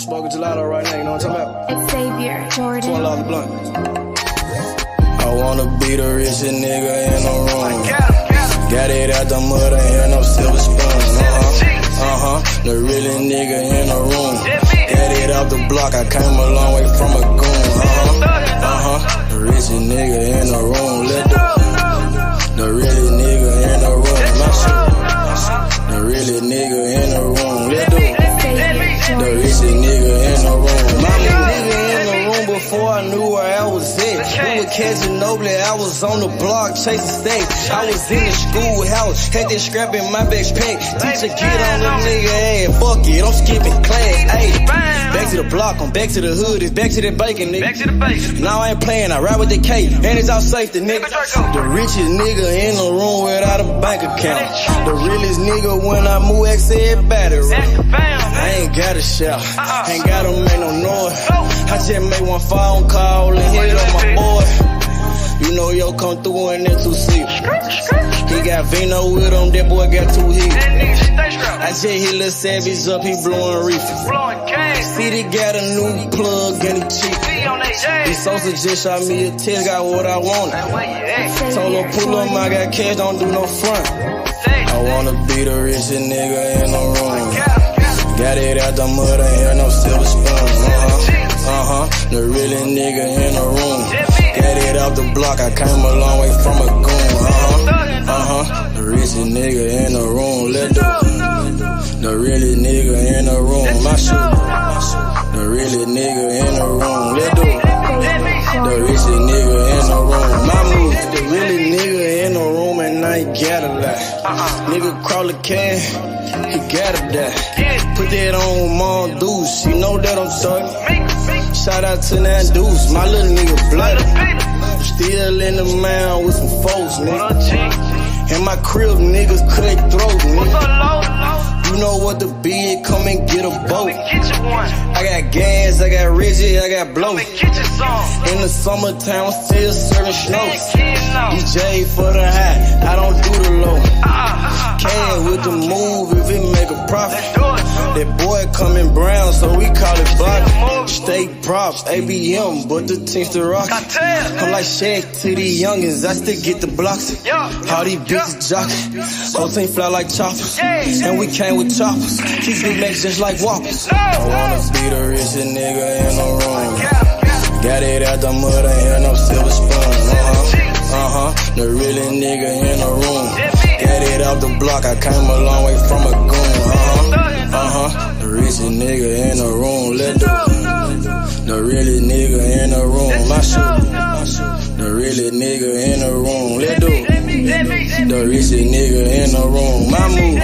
smoking gelato right now, you know what I'm talking about? It's Xavier, Jordan. $12 a blunt. I wanna be the richest nigga in the room. Got it out the mud, ain't had no silver spoon. The realest nigga in the room. Got it out the block, I came a long way from a goon. The richest nigga in the room. The realest nigga in the room. The realest nigga in the room. The richest nigga in the room. My nigga in the room before I knew where I was at. We were catching Noble, I was on the block chasing stacks. I was in the schoolhouse, had that scrap in my backpack. Teacher get on the nigga ass, fuck it, I'm skipping class. Ayy, back to the block, I'm back to the hood, it's back to that bacon, nigga. Back to the bacon. Now I ain't playing, I ride with the K, and it's all safety, nigga. The richest nigga in the room without a bank account. The realest nigga when I move, said battery. I ain't gotta shout, ain't gotta make no noise. I just made one phone call and hit on my boy. You know yo come through in that 2-seat. He got Vino with him, that boy got 2 hits. I just hit Lil Savage up, he blowing reefer. City got a new plug and he cheap. This Sosa just shot me a test, got what I wanted. Told him pull up, I got cash, don't do no front. I wanna be the richest nigga in the room. Got it out the mud, ain't had no silver spoon. The realest nigga in the room. Got it out the block, I came a long way from a goon. The richest nigga in the room. The realest nigga in the room. My shoe. The realest nigga in the room. The richest nigga in the room. My move. The realest nigga in the room and I ain't gotta lie. Nigga crawl a can, he gotta die. Put that on Mom Deuce, she know that I'm talking. Shout out to that Deuce, my little nigga bloody. Still in the mound with some folks, nigga. In my crib, niggas cut throats, nigga. You know what the bid, come and get a boat. I got gas, I got Reggie, I got blow. In the summertime, I'm still serving snow. DJ for the high, I don't do the low. Can with the move if it make a profit. That boy coming brown, so we call it body. Steak props, ABM, but the team's the rock. I'm like Shaq to these youngins, I still get the blocks. All these bitches jockey, whole team fly like choppers. And we came with choppers, these big necks just like whoppers. I wanna be the richest nigga in the room. Got it out the mud, ain't had no silver spoon. The realest nigga in the room. Got it out the block, I came a long way from a goon. The richest nigga in the room. The realest nigga in the room. My shoe. The realest nigga in the room. The richest nigga in the room. My move.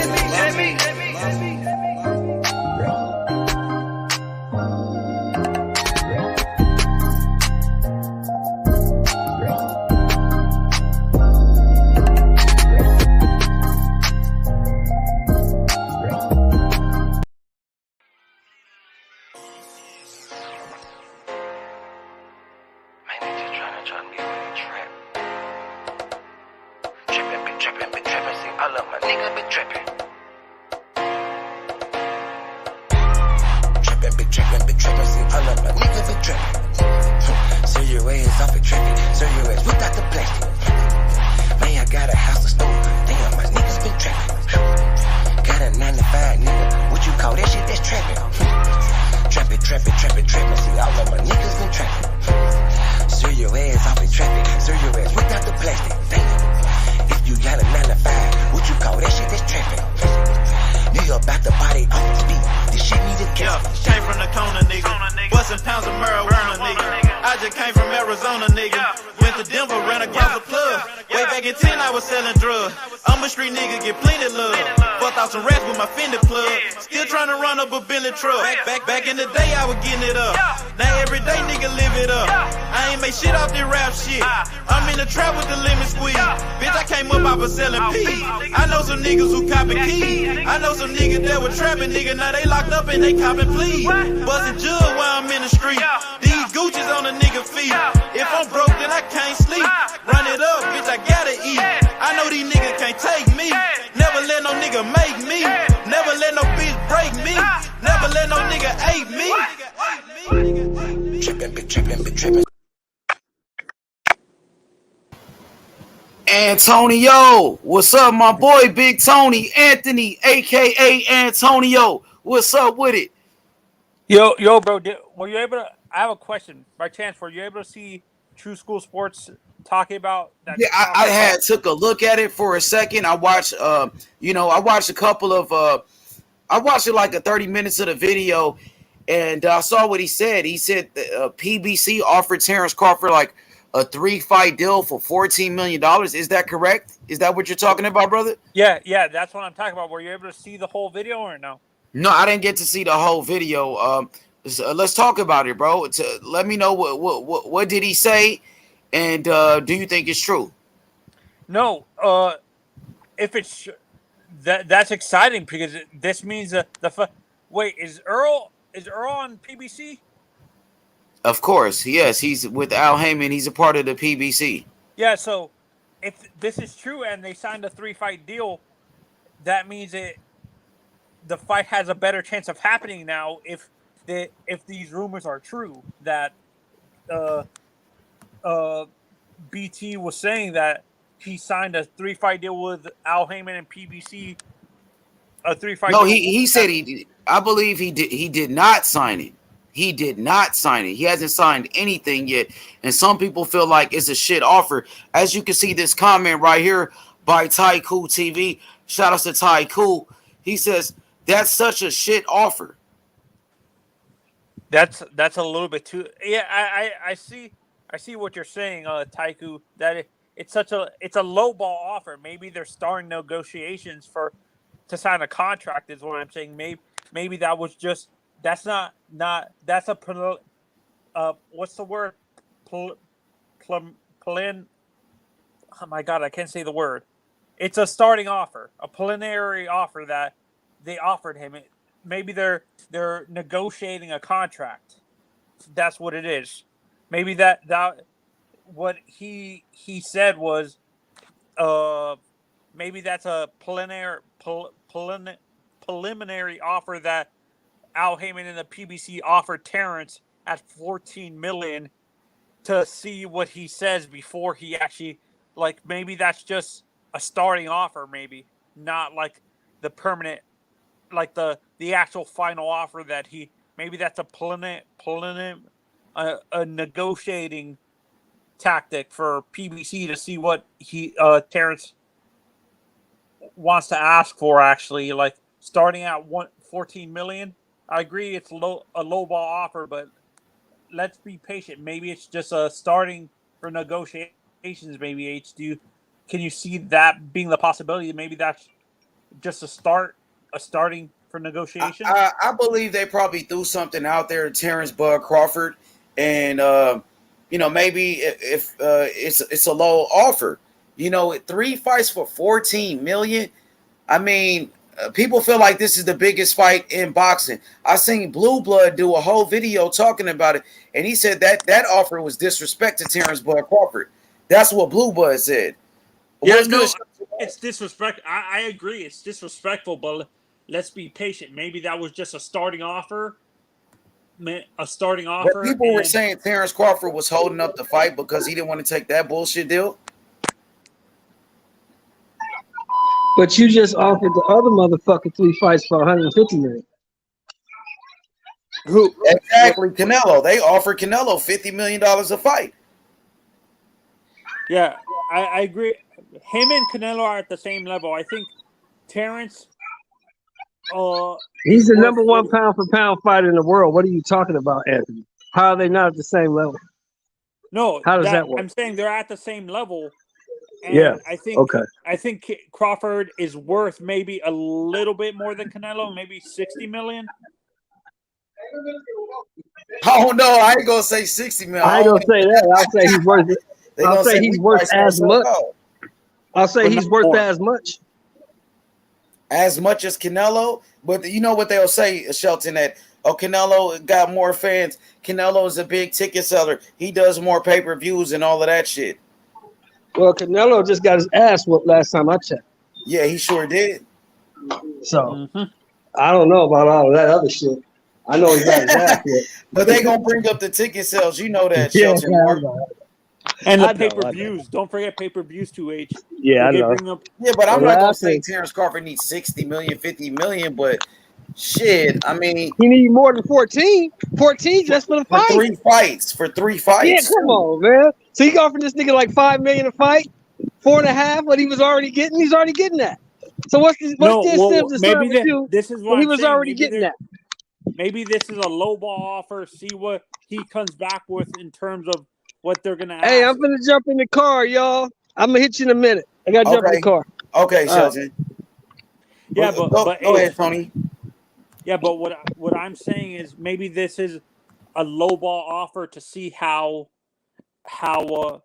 Back in the day, I was getting it up. Now every day, nigga live it up. I ain't make shit off this rap shit. I'm in the trap with the lemon squeeze. Bitch, I came up, I was selling peas. I know some niggas who copping keys. I know some niggas that were trapping, nigga. Now they locked up and they copping pleas. Buzzing jug while I'm in the street. These Gucci's on a nigga feet. If I'm broke, then I can't sleep. Run it up, bitch, I gotta eat. I know these niggas can't take me. Never let no nigga make me. Never let no bitch break me. Never let no nigga ate me. Trippin'. Antonio, what's up, my boy, Big Tony, Anthony, aka Antonio. What's up with it? Yo, bro, were you able to? I have a question. By chance, were you able to see True School Sports talking about that? Yeah, I took a look at it for a second. I watched, I watched a couple of, I watched it like a 30 minutes of the video, and I saw what he said. He said PBC offered Terence Crawford like a 3-fight deal for $14 million. Is that correct? Is that what you're talking about, brother? Yeah, that's what I'm talking about. Were you able to see the whole video or no? No, I didn't get to see the whole video. Let's talk about it, bro. Let me know what did he say, and do you think it's true? No, if it's that's exciting because this means wait, is Errol on PBC? Of course, yes. He's with Al Heyman. He's a part of the PBC. Yeah. So if this is true and they signed a 3-fight deal, that means the fight has a better chance of happening now if these rumors are true that BT was saying that he signed a 3-fight deal with Al Heyman and PBC. A 3-fight. No, he said he did. I believe he did. He did not sign it. He did not sign it. He hasn't signed anything yet. And some people feel like it's a shit offer. As you can see this comment right here by Taiku TV. Shout out to Taiku. He says, that's such a shit offer. That's a little bit too. Yeah, I see what you're saying, Taiku. That it's a low ball offer. Maybe they're starting negotiations to sign a contract. Is what I'm saying. Maybe that was just that's not that's a what's the word? Oh my God, I can't say the word. It's a starting offer, a preliminary offer that they offered him. Maybe they're negotiating a contract. That's what it is. Maybe that what he said was maybe that's a preliminary offer that Al Heyman and the PBC offered Terence at $14 million to see what he says before he actually, like, maybe that's just a starting offer, maybe not like the permanent, like the actual final offer that maybe that's a negotiating tactic for PBC to see what Terence wants to ask for. Actually, like starting at $14 million. I agree, it's a low ball offer, but let's be patient. Maybe it's just a starting for negotiations. Maybe can you see that being the possibility? Maybe that's just a starting for negotiations. I believe they probably threw something out there to Terence Bud Crawford, and maybe if it's a low offer, 3 fights for $14 million. I mean, people feel like this is the biggest fight in boxing. I seen Blue Blood do a whole video talking about it, and he said that offer was disrespect to Terence Bud Crawford. That's what Blue Blood said. Yeah, it's disrespect. I agree, it's disrespectful, but let's be patient. Maybe that was just a starting offer. But people were saying Terence Crawford was holding up the fight because he didn't want to take that bullshit deal. But you just offered the other motherfucker 3 fights for $150 million. Who? Exactly, Canelo. They offered Canelo $50 million a fight. Yeah, I agree. Him and Canelo are at the same level. I think Terence. He's the number 1 pound for pound fighter in the world. What are you talking about, Anthony? How are they not at the same level? No, how does that work? I'm saying they're at the same level. And yeah, I think Crawford is worth maybe a little bit more than Canelo, maybe $60 million. Oh no, I ain't gonna say 60 million. I ain't gonna say that. I'll say he's worth it. I'll say he's worth as much. I'll say he's worth as much. As much as Canelo, but you know what they'll say, Shelton, that Canelo got more fans. Canelo is a big ticket seller. He does more pay-per-views and all of that shit. Well, Canelo just got his ass whooped last time I checked. Yeah, he sure did. So I don't know about all of that other shit. I know he's not his ass yet. But they gonna bring up the ticket sales. You know that, Yeah, Shelton Mark. And the pay-per-views. Don't forget pay-per-views too, H. Yeah, I know. Yeah, but I'm not gonna say Terence Crawford needs 60 million, 50 million, but shit, I mean, he need more than 14. 14 just for the fight. For three fights. Yeah, come on, man. So you offered this nigga like $5 million a fight, 4.5. What he was already getting, he's already getting that. So what's the incentive to sign with you? This is what he was already getting that. Maybe this is a low ball offer. See what he comes back with in terms of what they're gonna ask. Hey, I'm gonna jump in the car, y'all. I'm gonna hit you in a minute. I gotta jump in the car. Okay, Shelton. Yeah, but go ahead, Tony. Yeah, but what I'm saying is maybe this is a low ball offer to see how I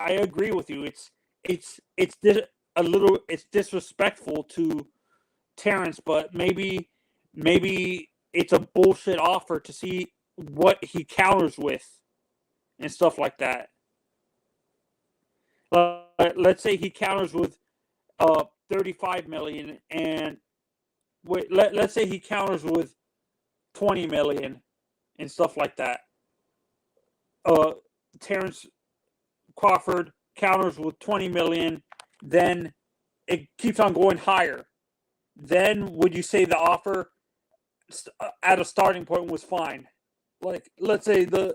agree with you. It's disrespectful to Terence, but maybe it's a bullshit offer to see what he counters with and stuff like that. Let's say he counters with 35 million, and let's say he counters with 20 million and stuff like that. Terence Crawford counters with 20 million, then it keeps on going higher. Then would you say the offer at a starting point was fine? Like, let's say the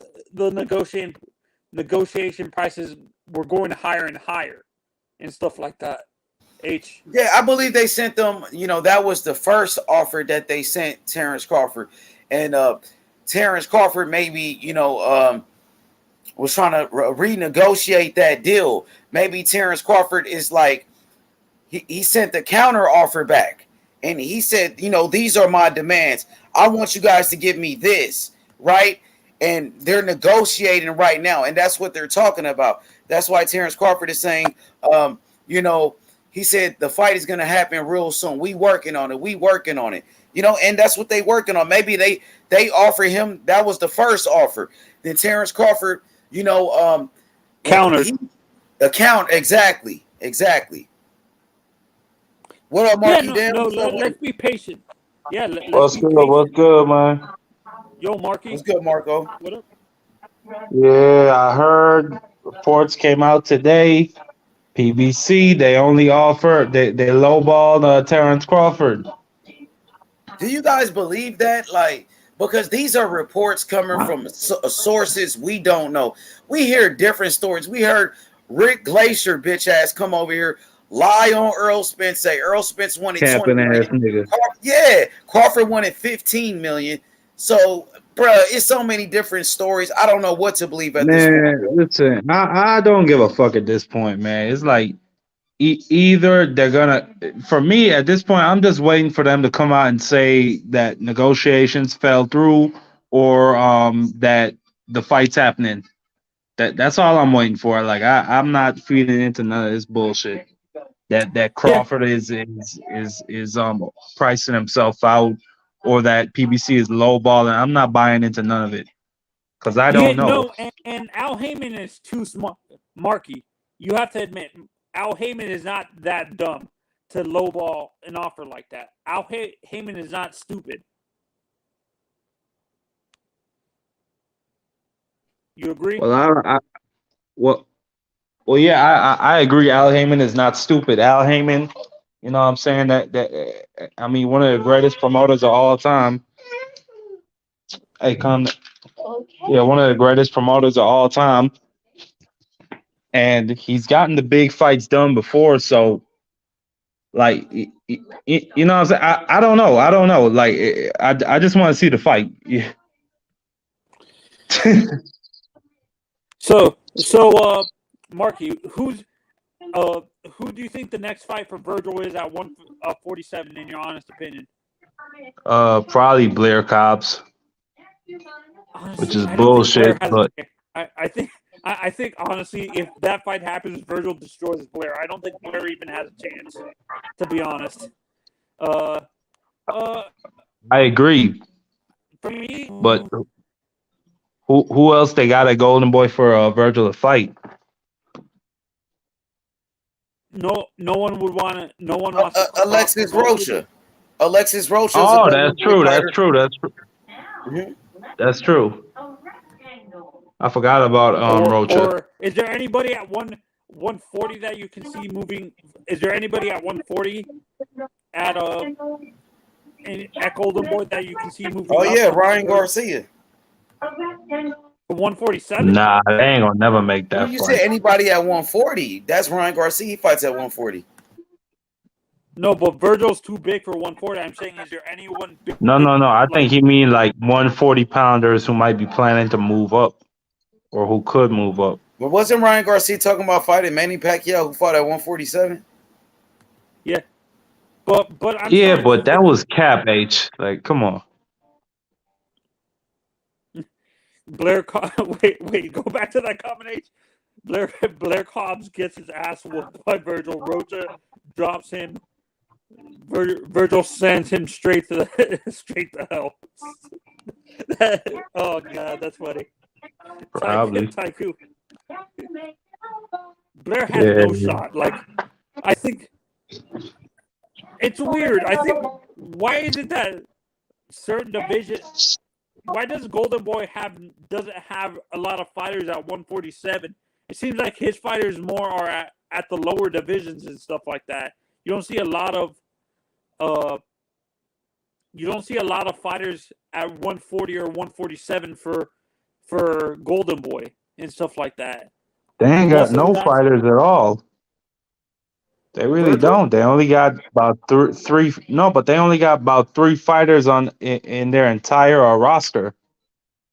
negotiation prices were going higher and higher and stuff like that. H. Yeah, I believe they sent them, that was the first offer that they sent Terence Crawford. And Terence Crawford maybe, was trying to renegotiate that deal. Maybe Terence Crawford is like, he sent the counter offer back. And he said, these are my demands. I want you guys to give me this, right? And they're negotiating right now. And that's what they're talking about. That's why Terence Crawford is saying, he said the fight is going to happen real soon. We working on it. And that's what they working on. Maybe they offer him. That was the first offer. Then Terence Crawford, countered. Exactly. What up, Marky? Let's be patient. Yeah. What's good, man? Yo, Marky. What's good, Marco? What up? Yeah, I heard reports came out today. PBC, they only offered, they lowballed Terence Crawford. Do you guys believe that? Like, because these are reports coming from sources we don't know. We hear different stories. We heard Rick Glacier, bitch ass, come over here, lie on Errol Spence, say Errol Spence wanted 20 million. Yeah, Crawford wanted 15 million. So, bro, it's so many different stories. I don't know what to believe at this point. Listen, I don't give a fuck at this point, man. It's like either they're gonna. For me, at this point, I'm just waiting for them to come out and say that negotiations fell through, or that the fight's happening. That's all I'm waiting for. Like I'm not feeding into none of this bullshit. That Crawford is pricing himself out, or that PBC is lowballing. I'm not buying into none of it because I don't know. No, and Al Heyman is too smart. Marky, you have to admit, Al Heyman is not that dumb to lowball an offer like that. Al Heyman is not stupid. You agree? Well, yeah, I agree. Al Heyman is not stupid. Al Heyman, you know what I'm saying? I mean, one of the greatest promoters of all time. Hey, come. Yeah, one of the greatest promoters of all time. And he's gotten the big fights done before. So, like, you know what I'm saying? I don't know. Like, I just want to see the fight. Yeah. So, Marky, who do you think the next fight for Virgil is at 147 in your honest opinion? Probably Blair Cobbs, Honestly, which is bullshit. But I think honestly, if that fight happens, Virgil destroys Blair. I don't think Blair even has a chance, to be honest. I agree. For me, but who else they got at Golden Boy for Virgil to fight? No one would want to. No one wants Alexis Rocha. Alexis Rocha. Oh, that's true. Mm-hmm. That's true. I forgot about Rocha. Or is there anybody at 140 that you can see moving? Is there anybody at 140 at Golden Boy that you can see moving? Oh yeah, up Ryan Garcia. 147? Nah, they ain't gonna never make that When you fight. say anybody at 140, that's Ryan Garcia. He fights at 140. No, but Virgil's too big for 140. I'm saying, is there anyone big? No. I think he mean like 140 pounders who might be planning to move up or who could move up. But wasn't Ryan Garcia talking about fighting Manny Pacquiao, who fought at 147? Yeah, but I'm Yeah, but that was cap H. Like, come on. Blair. Wait, go back to that combination. Blair Cobbs gets his ass whooped by Virgil. Rocha drops him. Virgil sends him straight to hell. Oh god, that's funny. Probably. Taiku. Blair has no shot. Like, I think it's weird. I think, why is it that certain division? Why does Golden Boy doesn't have a lot of fighters at 147? It seems like his fighters more are at the lower divisions and stuff like that. You don't see a lot of fighters at 140 or 147 for Golden Boy and stuff like that. They ain't got no fighters at all. They really don't. They only got about three. No, but they only got about 3 fighters in their entire roster,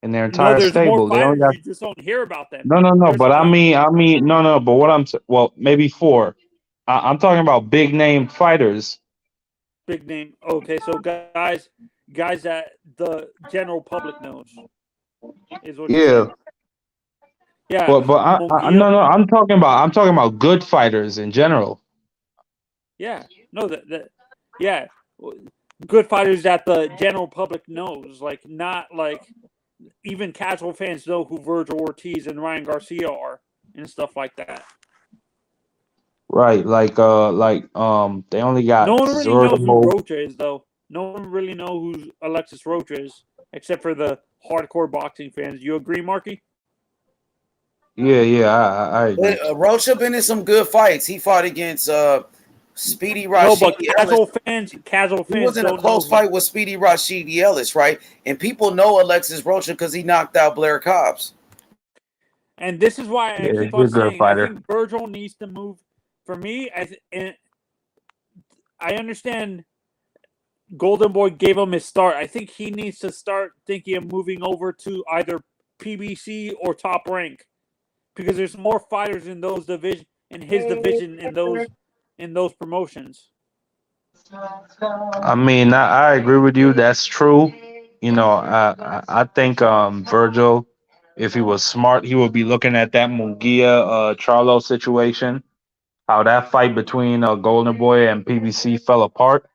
in their entire stable. More they only got. You just don't hear about them. No. But I mean, no. But what well, maybe 4. I'm talking about big name fighters. Big name. Okay, so guys that the general public knows is what. Yeah. Yeah. But I'm talking about good fighters in general. Yeah. No, yeah. Good fighters that the general public knows, like, not like even casual fans know who Virgil Ortiz and Ryan Garcia are and stuff like that. Right, like they only got. No one really knows who Rocha is, though. No one really knows who Alexis Rocha is, except for the hardcore boxing fans. You agree, Marky? Yeah, I agree. Rocha been in some good fights. He fought against Speedy Rashidi. No, but casual fans. He was in a close fight with Speedy Rashidi Ellis, right? And people know Alexis Rocha because he knocked out Blair Cobbs. And this is why I keep on saying I think Virgil needs to move. For me, I understand Golden Boy gave him his start. I think he needs to start thinking of moving over to either PBC or Top Rank, because there's more fighters in those division, in his division, in those promotions. I mean, I agree with you. That's true. You know, I think Virgil, if he was smart, he would be looking at that Munguia Charlo situation. How that fight between Golden Boy and PBC fell apart.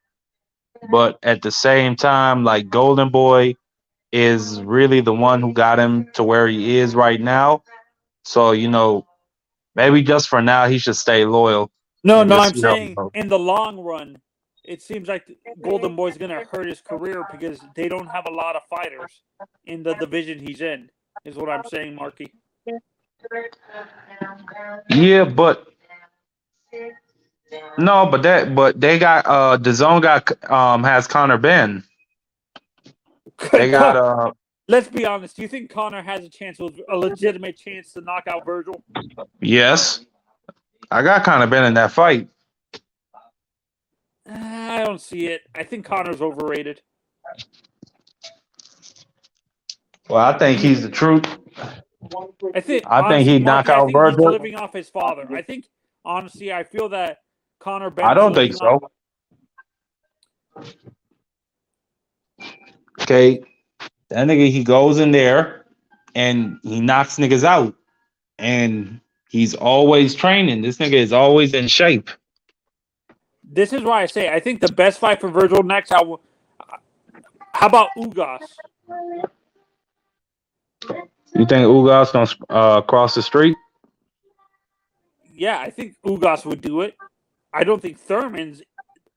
But at the same time, like, Golden Boy is really the one who got him to where he is right now. So, you know, maybe just for now he should stay loyal. No, I'm saying in the long run, it seems like Golden Boy's going to hurt his career because they don't have a lot of fighters in the division he's in, is what I'm saying, Marky. Yeah, but no, but they got the zone has Conor Benn. They got Let's be honest. Do you think Conor has a legitimate chance to knock out Virgil? Yes. I got Conor Benn in that fight. I don't see it. I think Conor's overrated. Well, I think he's the truth. I think he'd knock out Virgil. He's living off his father. I think, honestly, I feel that Conor Benn. I don't think so. Okay, that nigga, he goes in there and he knocks niggas out, and he's always training. This nigga is always in shape. This is why I say I think the best fight for Virgil next. How about Ugas? You think Ugas gonna cross the street? Yeah, I think Ugas would do it. I don't think Thurman's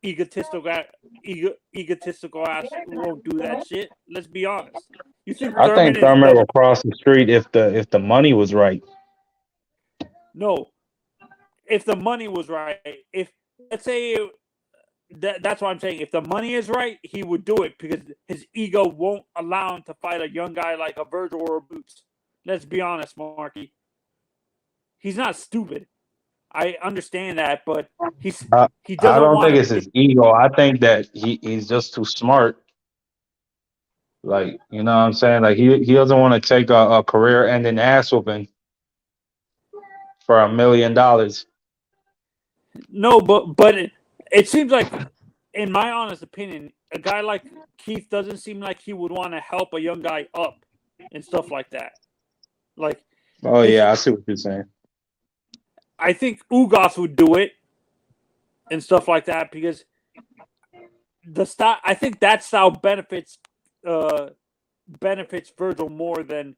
egotistical ass won't do that shit. Let's be honest. You think I Thurman think is Thurman the will cross the street if the money was right. no? If the money was right, if let's say that's what I'm saying. If the money is right, he would do it because his ego won't allow him to fight a young guy like a Virgil or a Boots. Let's be honest, Marky. He's not stupid. I understand that, but he I doesn't don't think want it's to. his ego. I think that he's just too smart. Like, you know what I'm saying? Like he doesn't want to take a career ending ass whooping for $1 million. No, but it seems like, in my honest opinion, a guy like Keith doesn't seem like he would want to help a young guy up and stuff like that. Like, Oh if yeah, I see what you're saying. I think Ugas would do it and stuff like that because the style. I think that style benefits Virgil more than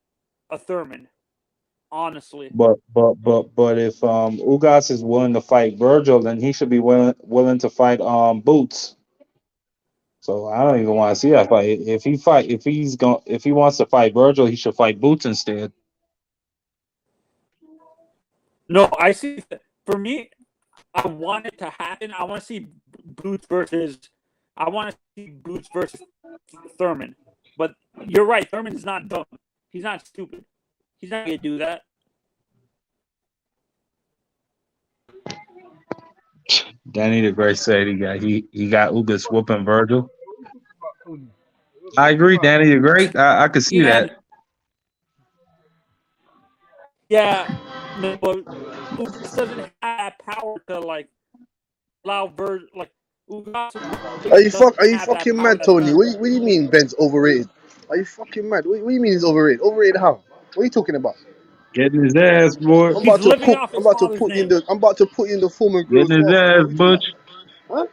a Thurman. Honestly, But if Ugas is willing to fight Virgil, then he should be willing to fight Boots. So I don't even want to see that fight. If he wants to fight Virgil, he should fight Boots instead. no, I see. For me, I want it to happen. I want to see Boots versus. I want to see Boots versus Thurman. But you're right. Thurman's not dumb. He's not stupid. He's not gonna do that. Danny the Great said he got Ugas whooping Virgil. I agree, Danny the Great. I could see And that. yeah, no, but Ugas doesn't have that power to like allow Virgil. Like Ugas doesn't Are you have that fucking power mad, that Tony? Thurman. What do you mean Ben's overrated? Are you fucking mad? What do you mean he's overrated? Overrated how? What are you talking about? Getting his ass, boy. He's living off his father's name. I'm about to put you in the Foreman Grill Getting his 12. ass, What are you talking Butch. about? Huh?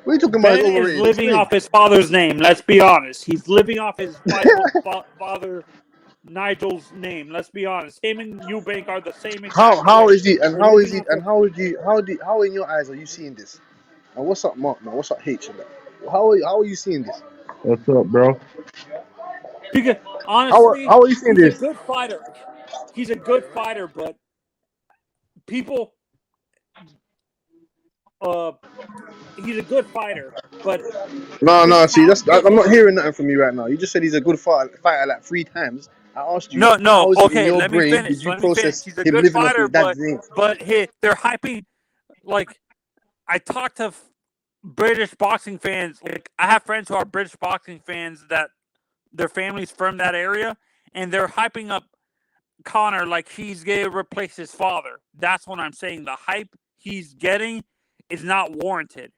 What are you talking about? He's Ben is overrated. living Explain. off his father's name. Let's be honest. He's living off his father Nigel's name. Let's be honest. Him and Eubank are the same exact How way. is he and They're how is living he off and their. how in your eyes are you seeing this? And what's up, Mark? Man, what's up, H? And that? How are you seeing this? What's up, bro? Because honestly, How are you seeing he's a this? good fighter. He's a good fighter, but people, he's a good fighter, but his No. See, talent I'm doesn't. not hearing nothing from you right now. You just said he's a good fighter like 3 times. I asked you, No. how is it in Okay, your let me brain finish. did you Let me finish. process He's a him good living off fighter, his dad's name? but they're hyping. Like, I talked to British boxing fans. Like, I have friends who are British boxing fans that their families from that area, and they're hyping up Connor like he's gonna replace his father. That's what I'm saying. The hype he's getting is not warranted.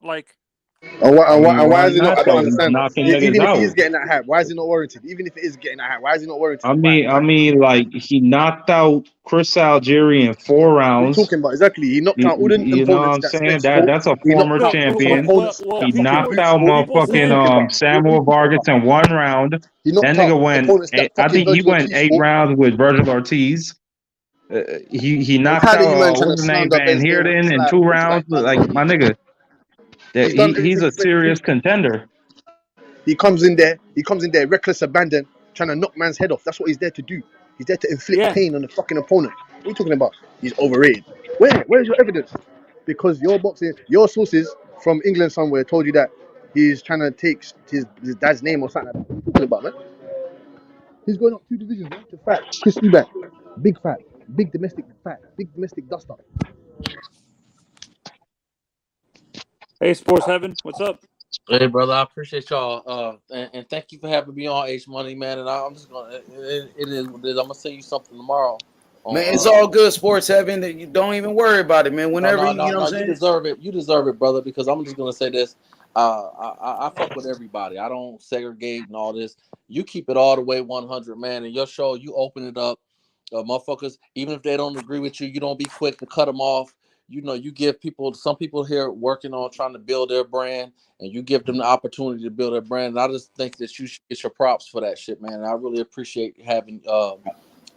Like, I mean, And why why is it not? not I don't though? He's understand. knocking niggas Even if he is out. getting that hype, why is it not warranted? Even if it is getting that hype, why is it not warranted I to fight? mean, I Why? mean, like he knocked out Chris Algieri in 4 rounds. Talking about exactly. He knocked out all the You know what opponents I'm that saying? Spence fought. That's a He knocked former out some champion. opponents He people knocked out fought. people What are you say talking about? motherfucking Samuel Vargas in 1 round. He That knocked out nigga went. opponents that I fucking think he Virgil went Ortiz eight fought. rounds with Virgil Ortiz. He I'm knocked tired of out you, man, trying to what's his name, slander Van Ben's name like Heerden it's in like 2 rounds. done Like my already. nigga, that He's done he's everything a he's meant to do. serious contender. He comes in there, reckless abandon, trying to knock man's head off. That's what he's there to do. He's there to inflict yeah. pain on the fucking opponent. What are you talking about? He's overrated. Where's your evidence? Because your sources from England somewhere told you that he's trying to take his dad's name or something like that. What are you talking about, man? He's going up 2 divisions, man, to fight Chris Eubank. Big fight. Big domestic dust up. Hey, Sports Heaven, what's up? Hey, brother, I appreciate y'all, and thank you for having me on H Money, man. And I'm just gonna, it is what it is. I'm gonna send you something tomorrow. Man, it's all good, Sports Heaven. You don't even worry about it, man. No, Whenever no, you no, know no. what I'm You saying. deserve it. You deserve it, brother. Because I'm just gonna say this. I fuck with everybody. I don't segregate and all this. You keep it all the way 100, man. And your show, you open it up, motherfuckers. Even if they don't agree with you, you don't be quick to cut them off. You know, you give some people here working on trying to build their brand, and you give them the opportunity to build their brand. And I just think that you should get your props for that shit, man. And I really appreciate having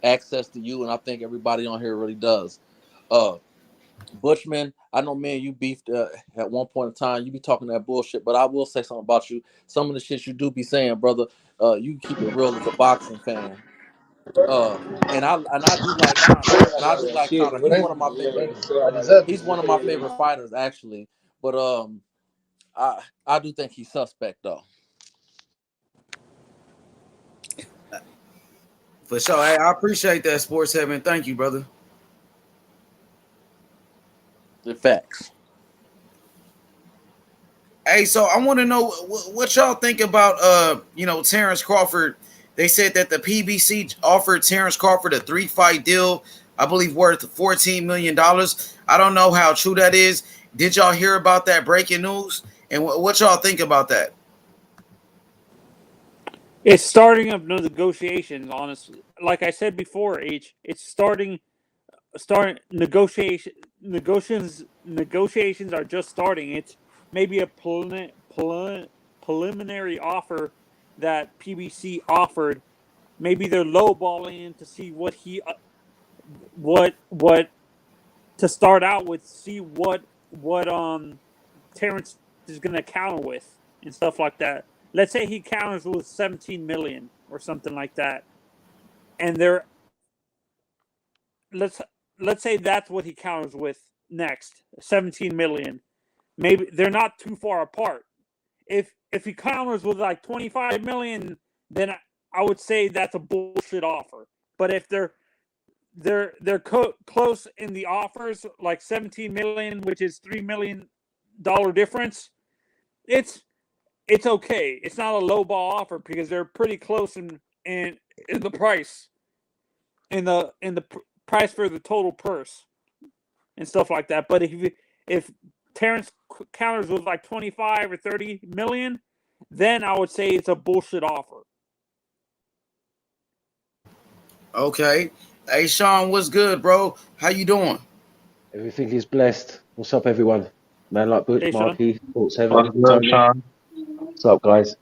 access to you, and I think everybody on here really does. Bushman, I know, man, you beefed at one point in time. You be talking that bullshit, but I will say something about you. Some of the shit you do be saying, brother, you keep it real as a boxing fan. And I do like Conor. He's one of my favorite. He's one of my favorite fighters, actually. But I do think he's suspect though. For sure. Hey, I appreciate that, Sports Heaven. Thank you, brother. The facts. Hey, so I want to know what y'all think about Terence Crawford. They said that the PBC offered Terence Crawford a 3-fight deal, I believe worth $14 million. I don't know how true that is. Did y'all hear about that breaking news? And what y'all think about that? It's starting up negotiations, honestly. Like I said before, it's starting negotiations are just starting. It's maybe a preliminary offer that PBC offered. Maybe they're lowballing to see what to start out with, see what Terrence is going to counter with and stuff like that. Let's say he counters with 17 million or something like that, and let's say that's what he counters with next, 17 million. Maybe they're not too far apart. If he counters with like 25 million, then I would say that's a bullshit offer. But if they're close in the offers, like 17 million, which is $3 million difference, it's okay. It's not a low ball offer because they're pretty close in the price, in the price for the total purse and stuff like that. But if Terrence counters with like 25 or 30 million, then I would say it's a bullshit offer. Okay. Hey, Sean, what's good, bro? How you doing? Everything is blessed. What's up, everyone? Man like Butch, Hey, Marky, Sports Heaven, What's good, Sean? What's up, guys?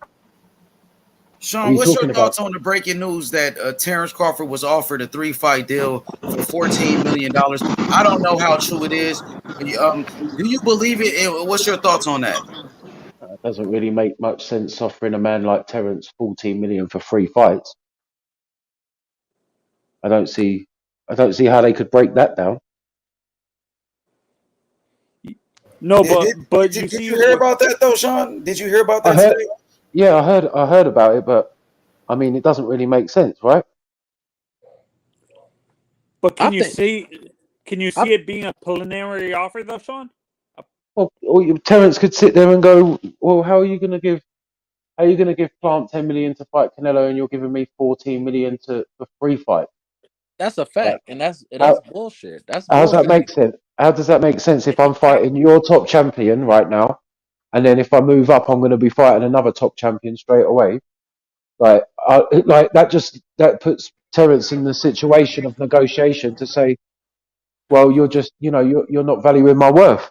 Sean, what's your thoughts on the breaking news that Terence Crawford was offered a 3-fight deal for $14 million? I don't know how true it is. Do you believe it? And what's your thoughts on that? It doesn't really make much sense offering a man like Terence 14 million for 3 fights. I don't see how they could break that down. No, but did you hear about that though, Sean? Did you hear about that today? Yeah, I heard about it, but I mean, it doesn't really make sense, right? But can you see it being a preliminary offer though, Sean? Well, Terence could sit there and go, well, how are you going to give Plant 10 million to fight Canelo, and you're giving me 14 million for 3 fights? That's a fact, and that's bullshit. How does that make sense? How does that make sense if I'm fighting your top champion right now, and then if I move up, I'm going to be fighting another top champion straight away? Like that puts Terence in the situation of negotiation to say, well, you're just, you're not valuing my worth.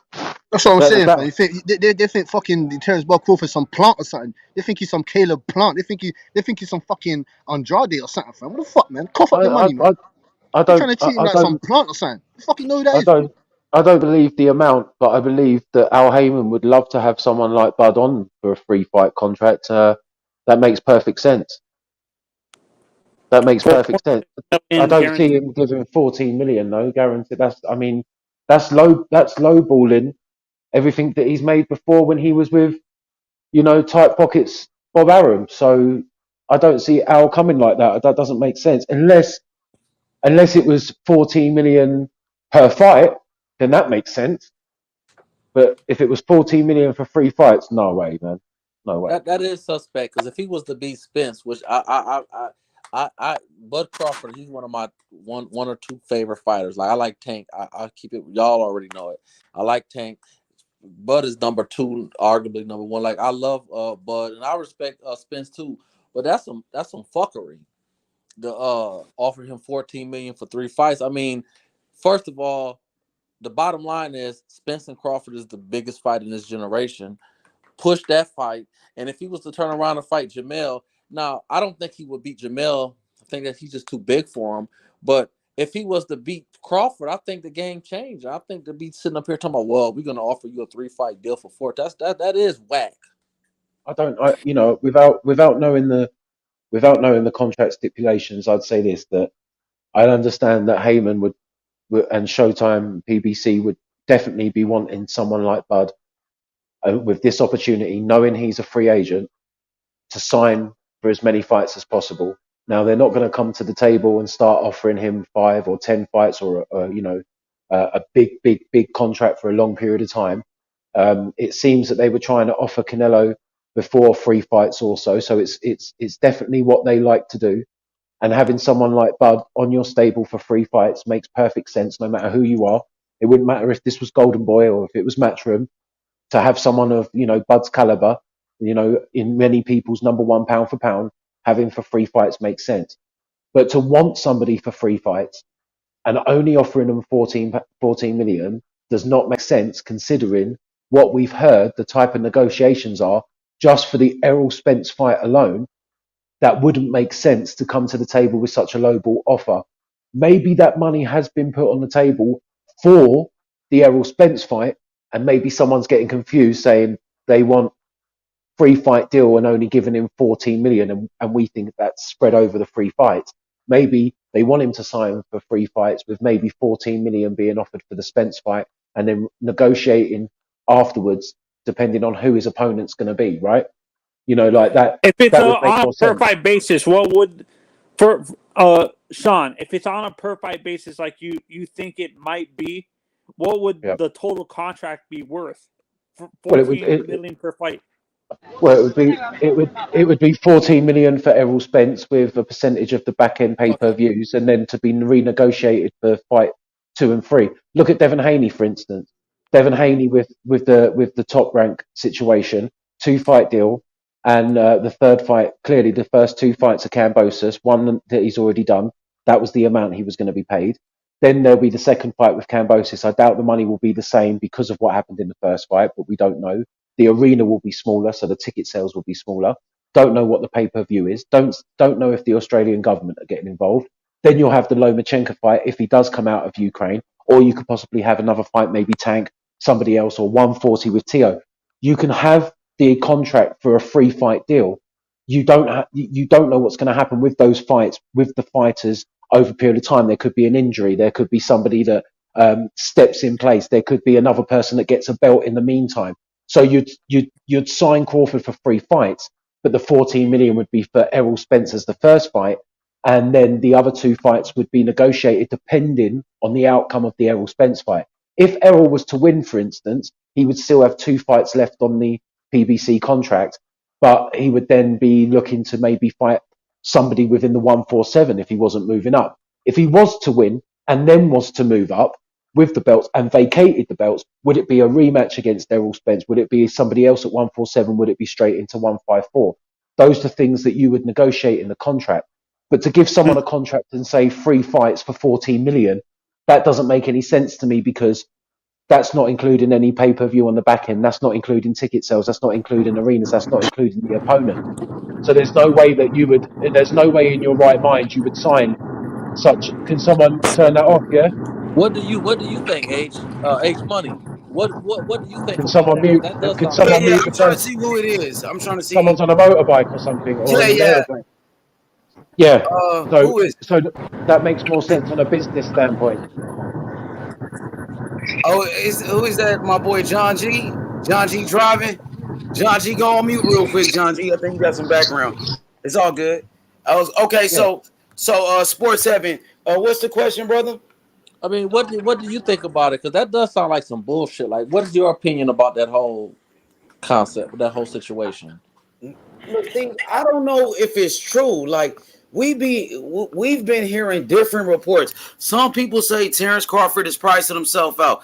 That's what I'm saying. Man. They think fucking Terence Crawford some plant or something. They think he's some Caleb Plant. They think he's some fucking Andrade or something. Fam. What the fuck, man? Cough up your money, man. They're trying to treat him like some plant or something. You fucking know who that is. I don't believe the amount, but I believe that Al Heyman would love to have someone like Bud on for a 3-fight contract. That makes perfect sense. That makes perfect sense. I don't see him giving 14 million though, guaranteed. That's lowballing everything that he's made before when he was with, tight pockets Bob Arum. So I don't see Al coming like that. That doesn't make sense unless it was 14 million per fight, then that makes sense. But if it was 14 million for 3 fights, no way, man, no way. That is suspect because if he was to beat Spence, which Bud Crawford, he's one of my one or two favorite fighters. Like I like Tank. I keep it. Y'all already know it. I like Tank. Bud is number 2, arguably number 1. Like I love Bud and I respect Spence too. But that's some fuckery. To offer him 14 million for 3 fights. I mean, first of all, the bottom line is Spence and Crawford is the biggest fight in this generation. Push that fight, and if he was to turn around and fight Jamel, now I don't think he would beat Jamel. I think that he's just too big for him. But if he was to beat Crawford, I think the game changed. I think to be sitting up here talking about, well, we're gonna offer you a 3-fight deal for 4. That is whack. Without knowing the contract stipulations, I'd say this, that I understand that Heyman would and Showtime PBC would definitely be wanting someone like Bud with this opportunity, knowing he's a free agent, to sign for as many fights as possible. Now they're not going to come to the table and start offering him 5 or 10 fights or a big contract for a long period of time. It seems that they were trying to offer Canelo before 3 fights also, so it's definitely what they like to do. And having someone like Bud on your stable for 3 fights makes perfect sense, no matter who you are. It wouldn't matter if this was Golden Boy or if it was Matchroom. To have someone of Bud's caliber, in many people's number 1 pound for pound, having for 3 fights makes sense. But to want somebody for 3 fights and only offering them 14 million does not make sense, considering what we've heard the type of negotiations are just for the Errol Spence fight alone. That wouldn't make sense to come to the table with such a lowball offer. Maybe that money has been put on the table for the Errol Spence fight, and maybe someone's getting confused saying they want 3-fight deal and only giving him 14 million, and we think that's spread over the 3 fights. Maybe they want him to sign for 3 fights with maybe 14 million being offered for the Spence fight, and then negotiating afterwards depending on who his opponent's going to be, right? Like that. If it's that would make on more a per sense. fight basis, what would Sean? If it's on a per fight basis, like you think it might be, what would the total contract be worth? 14 million per fight. Well, it would be 14 million for Errol Spence with a percentage of the back end pay-per-views, and then to be renegotiated for fight 2 and 3. Look at Devin Haney, for instance. Devin Haney with the top rank situation, 2-fight deal, and the 3rd fight, clearly the first 2 fights are Kambosos, one that he's already done. That was the amount he was going to be paid. Then there'll be the 2nd fight with Kambosos. I doubt the money will be the same because of what happened in the 1st fight, but we don't know. The arena will be smaller, so the ticket sales will be smaller. Don't know what the pay-per-view is. Don't know if the Australian government are getting involved. Then you'll have the Lomachenko fight if he does come out of Ukraine, or you could possibly have another fight, maybe Tank, somebody else, or 140 with Teo. You can have the contract for a 3-fight deal. You don't know what's going to happen with those fights, with the fighters over a period of time. There could be an injury. There could be somebody that steps in place. There could be another person that gets a belt in the meantime. So you'd sign Crawford for 3 fights, but the 14 million would be for Errol Spence as the 1st fight, and then the other 2 fights would be negotiated depending on the outcome of the Errol Spence fight. If Errol was to win, for instance, he would still have 2 fights left on the PBC contract, but he would then be looking to maybe fight somebody within the 147 if he wasn't moving up. If he was to win and then was to move up with the belts and vacated the belts, would it be a rematch against Errol Spence? Would it be somebody else at 147? Would it be straight into 154? Those are things that you would negotiate in the contract. But to give someone a contract and say 3 fights for 14 million, that doesn't make any sense to me, because that's not including any pay-per-view on the back end. That's not including ticket sales. That's not including arenas. That's not including the opponent. So there's no way in your right mind you would sign such. Can someone turn that off? Yeah. What do you think, H Money? What do you think? Can someone mute? Can someone mute? I'm trying to see who it is. I'm trying to see. Someone's on a motorbike or something, or motorbike. Yeah. So that makes more sense on a business standpoint. Oh, who is that? My boy John G. John G driving. John G, go on mute real quick. John G, I think you got some background. It's all good. So Sports Heaven. What's the question, brother? I mean, what do you think about it? Because that does sound like some bullshit. Like, what is your opinion about that whole concept, that whole situation? Look, I don't know if it's true. Like, we've been hearing different reports. Some people say Terence Crawford is pricing himself out.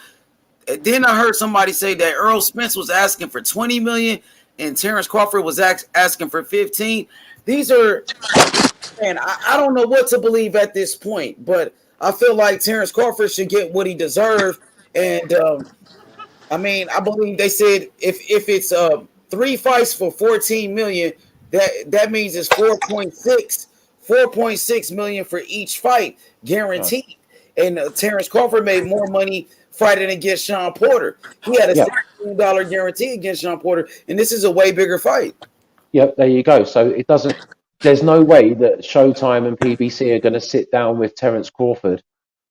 Then I heard somebody say that Errol Spence was asking for 20 million and Terence Crawford was asking for 15. These are, man, I don't know what to believe at this point, but I feel like Terence Crawford should get what he deserves. And I mean, I believe they said if it's 3 fights for 14 million, that means it's 4.6 million for each fight guaranteed. And Terence Crawford made more money fighting against Sean Porter. He had a $6 million guarantee against Sean Porter, and this is a way bigger fight. Yep, there you go. So it doesn't. There's no way that Showtime and PBC are going to sit down with Terence Crawford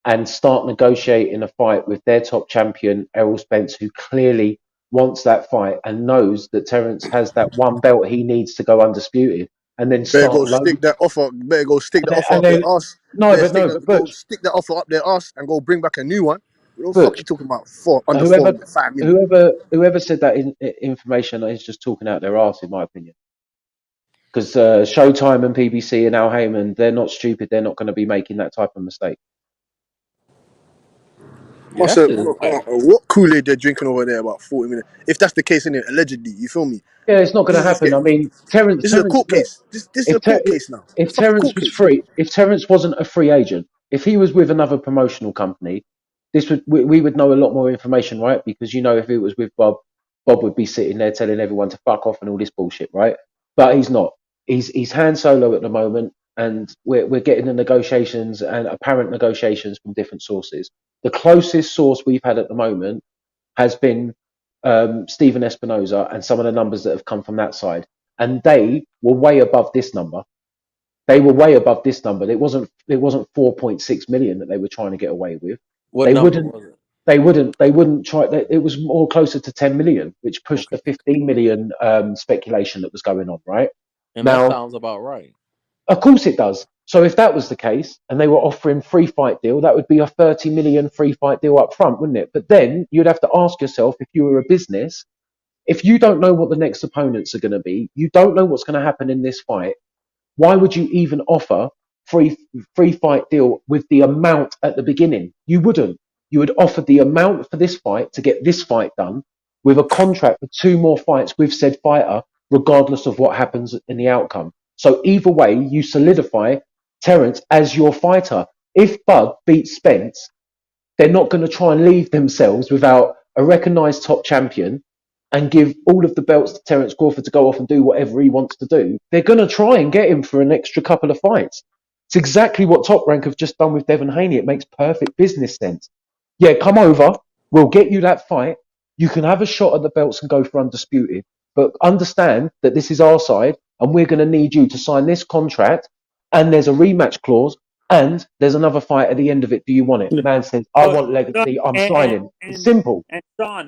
and start negotiating a fight with their top champion, Errol Spence, who clearly wants that fight and knows that Terence has that one belt he needs to go undisputed, and then Better go start stick that offer. Better go stick the offer and up their then ass. no, but no, but Go Butch, stick that offer up their ass and go bring back a new one. What the fuck you Butch, talking about? Under whoever 5 million. whoever said that information is just talking out their ass, in my opinion. Because Showtime and PBC and Al Heyman, they're not stupid. They're not going to be making that type of mistake. What Kool-Aid they're drinking over there about 40 minutes? If that's the case, innit? Allegedly, you feel me? Yeah, it's not going to happen. I mean, Terence. This is a court Look, case. This is a court case now. if Terence was free, if Terence wasn't a free agent, if he was with another promotional company, we would know a lot more information, right? Because if it was with Bob, Bob would be sitting there telling everyone to fuck off and all this bullshit, right? But he's not. He's hand solo at the moment, and we're getting the negotiations and apparent negotiations from different sources. The closest source we've had at the moment has been Stephen Espinoza and some of the numbers that have come from that side, and they were way above this number. They were way above this number. It wasn't 4.6 million that they were trying to get away with. What number was it? They wouldn't try. It was more closer to 10 million, which pushed the 15 million speculation that was going on, right? And that sounds about right. Of course it does. So if that was the case, and they were offering free fight deal, that would be a 30 million free fight deal up front, wouldn't it? But then you'd have to ask yourself, if you were a business, if you don't know what the next opponents are going to be, you don't know what's going to happen in this fight, why would you even offer free fight deal with the amount at the beginning? You wouldn't. You would offer the amount for this fight to get this fight done with a contract for 2 more fights with said fighter, regardless of what happens in the outcome. So either way, you solidify Terence as your fighter. If Bud beats Spence, they're not going to try and leave themselves without a recognised top champion and give all of the belts to Terence Crawford to go off and do whatever he wants to do. They're going to try and get him for an extra couple of fights. It's exactly what Top Rank have just done with Devin Haney. It makes perfect business sense. Yeah, come over. We'll get you that fight. You can have a shot at the belts and go for undisputed. But understand that this is our side, and we're going to need you to sign this contract, and there's a rematch clause, and there's another fight at the end of it. Do you want it? Man says, I want legacy. I'm signing. It's simple. And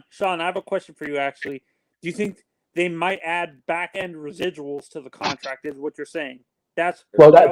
Sean, I have a question for you, actually. Do you think they might add back-end residuals to the contract, is what you're saying? That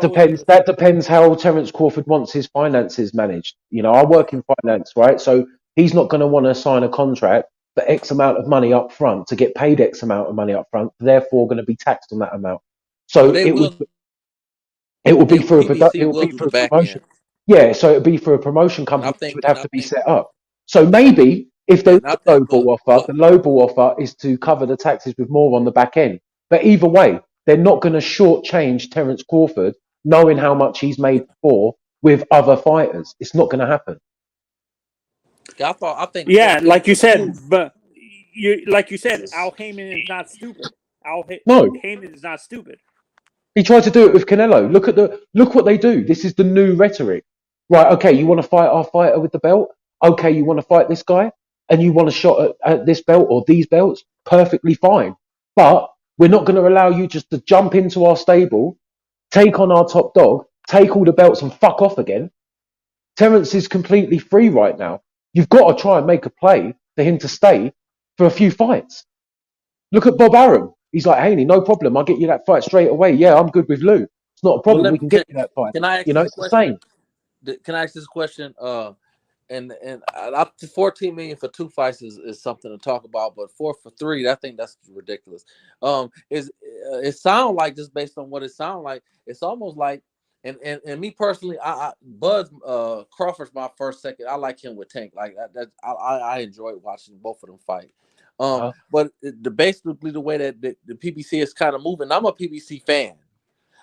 depends. That depends how Terence Crawford wants his finances managed. I work in finance, right? So he's not going to want to sign a contract for X amount of money up front to get paid X amount of money up front, therefore going to be taxed on that amount. So it will be for a promotion. Yeah, so it would be for a promotion company which would have to be set up. So maybe if there's a lowball offer, the lowball offer is to cover the taxes with more on the back end. But either way, they're not going to shortchange Terence Crawford knowing how much he's made before with other fighters. It's not going to happen. Like you said, Al Heyman is not stupid. Heyman is not stupid. He tried to do it with Canelo. Look what they do. This is the new rhetoric. Right, okay, you want to fight our fighter with the belt? Okay, you want to fight this guy? And you want a shot at this belt or these belts? Perfectly fine. But we're not going to allow you just to jump into our stable, take on our top dog, take all the belts and fuck off again. Terence is completely free right now. You've got to try and make a play for him to stay for a few fights. Look at Bob Arum. He's like, Haney, no problem. I'll get you that fight straight away. Yeah, I'm good with Lou. It's not a problem. We can get you that fight. Can I ask it's the same. Can I ask this question? And up to 14 million for 2 fights is something to talk about, but 4 for 3, I think that's ridiculous. It sounds like, just based on what it sounds like, it's almost like, and me personally, Bud Crawford's my second. I like him with Tank. Like that, I enjoy watching both of them fight. But basically the way that the PBC is kind of moving, I'm a PBC fan.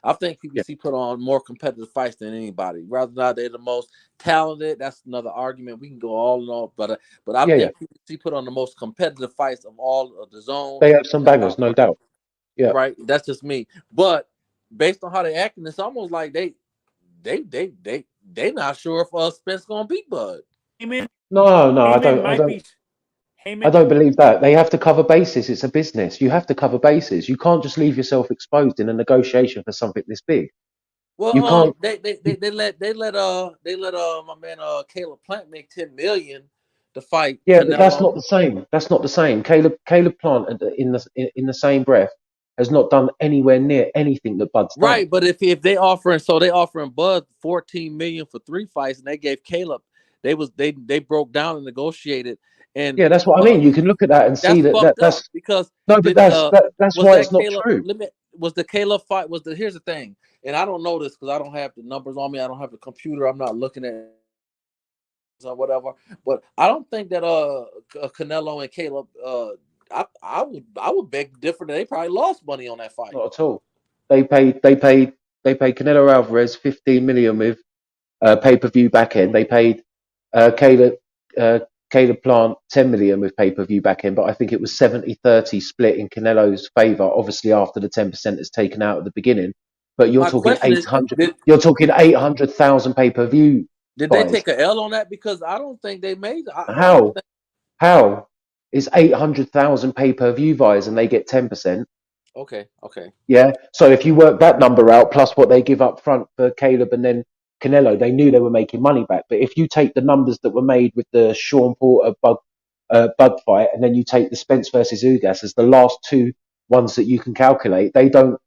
I think PBC put on more competitive fights than anybody. Rather than they're the most talented, that's another argument. We can go all and all, but I think PBC put on the most competitive fights of all of the zone. They have some bangers, no doubt. Yeah, right. That's just me. But based on how they acting, it's almost like they they not sure if Spence gonna beat Bud. Heyman, No, I Heyman don't. I might don't. be. Heyman, I don't believe that. They have to cover bases. It's a business. You have to cover bases. You can't just leave yourself exposed in a negotiation for something this big. You Well, can't. they let my man Caleb Plant make 10 million to fight Yeah, but that's not Canelo. the same. That's not the same. Caleb Plant in the same breath has not done anywhere near anything that Bud's done. Right, but if they offering Bud 14 million for 3 fights, and they gave Caleb, they broke down and negotiated, and Yeah, that's what I Bud, mean. You can look at that and see that's that fucked up that's because no, but did that's was why it's that not Caleb true. limit was the Caleb fight was the here's the thing, and I don't know this because I don't have the numbers on me, I don't have the computer, I'm not looking at or whatever, but I don't think that Canelo and Caleb I would beg different. They probably lost money on that fight. Not at all. They paid Canelo Alvarez 15 million with pay-per-view back end. They paid uh, Caleb uh, Caleb Plant 10 million with pay-per-view back end, but I think it was 70-30 split in Canelo's favour. Obviously, after the 10% is taken out at the beginning, but you're My talking question is, 800. You're talking 800,000 pay-per-view did they buys. take a L on that? Because I don't think they made. I don't How think. how is 800,000 pay-per-view buys and they get 10%? Okay. Yeah. So if you work that number out plus what they give up front for Caleb and then Canelo, they knew they were making money back. But if you take the numbers that were made with the Sean Porter Bud fight, and then you take the Spence versus Ugas as the last two ones that you can calculate, they don't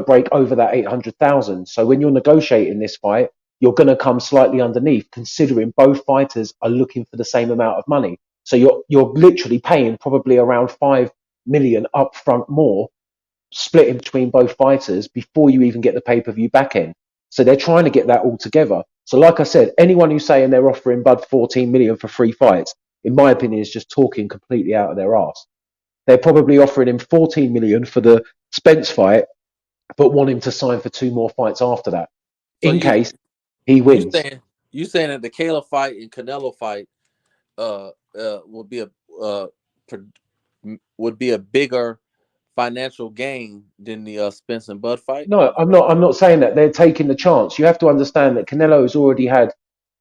break over that 800,000. So when you're negotiating this fight, you're going to come slightly underneath, considering both fighters are looking for the same amount of money. So you're literally paying probably around 5 million upfront more split in between both fighters before you even get the pay-per-view back end. So they're trying to get that all together. So like I said, anyone who's saying they're offering Bud 14 million for 3 fights, in my opinion, is just talking completely out of their arse. They're probably offering him 14 million for the Spence fight, but want him to sign for 2 more fights after that, So in you case he you wins. saying you saying that the Caleb fight and Canelo fight would be a uh would be a bigger financial gain than the Spence and Bud fight? No, I'm not. I'm not saying that they're taking the chance. You have to understand that Canelo's already had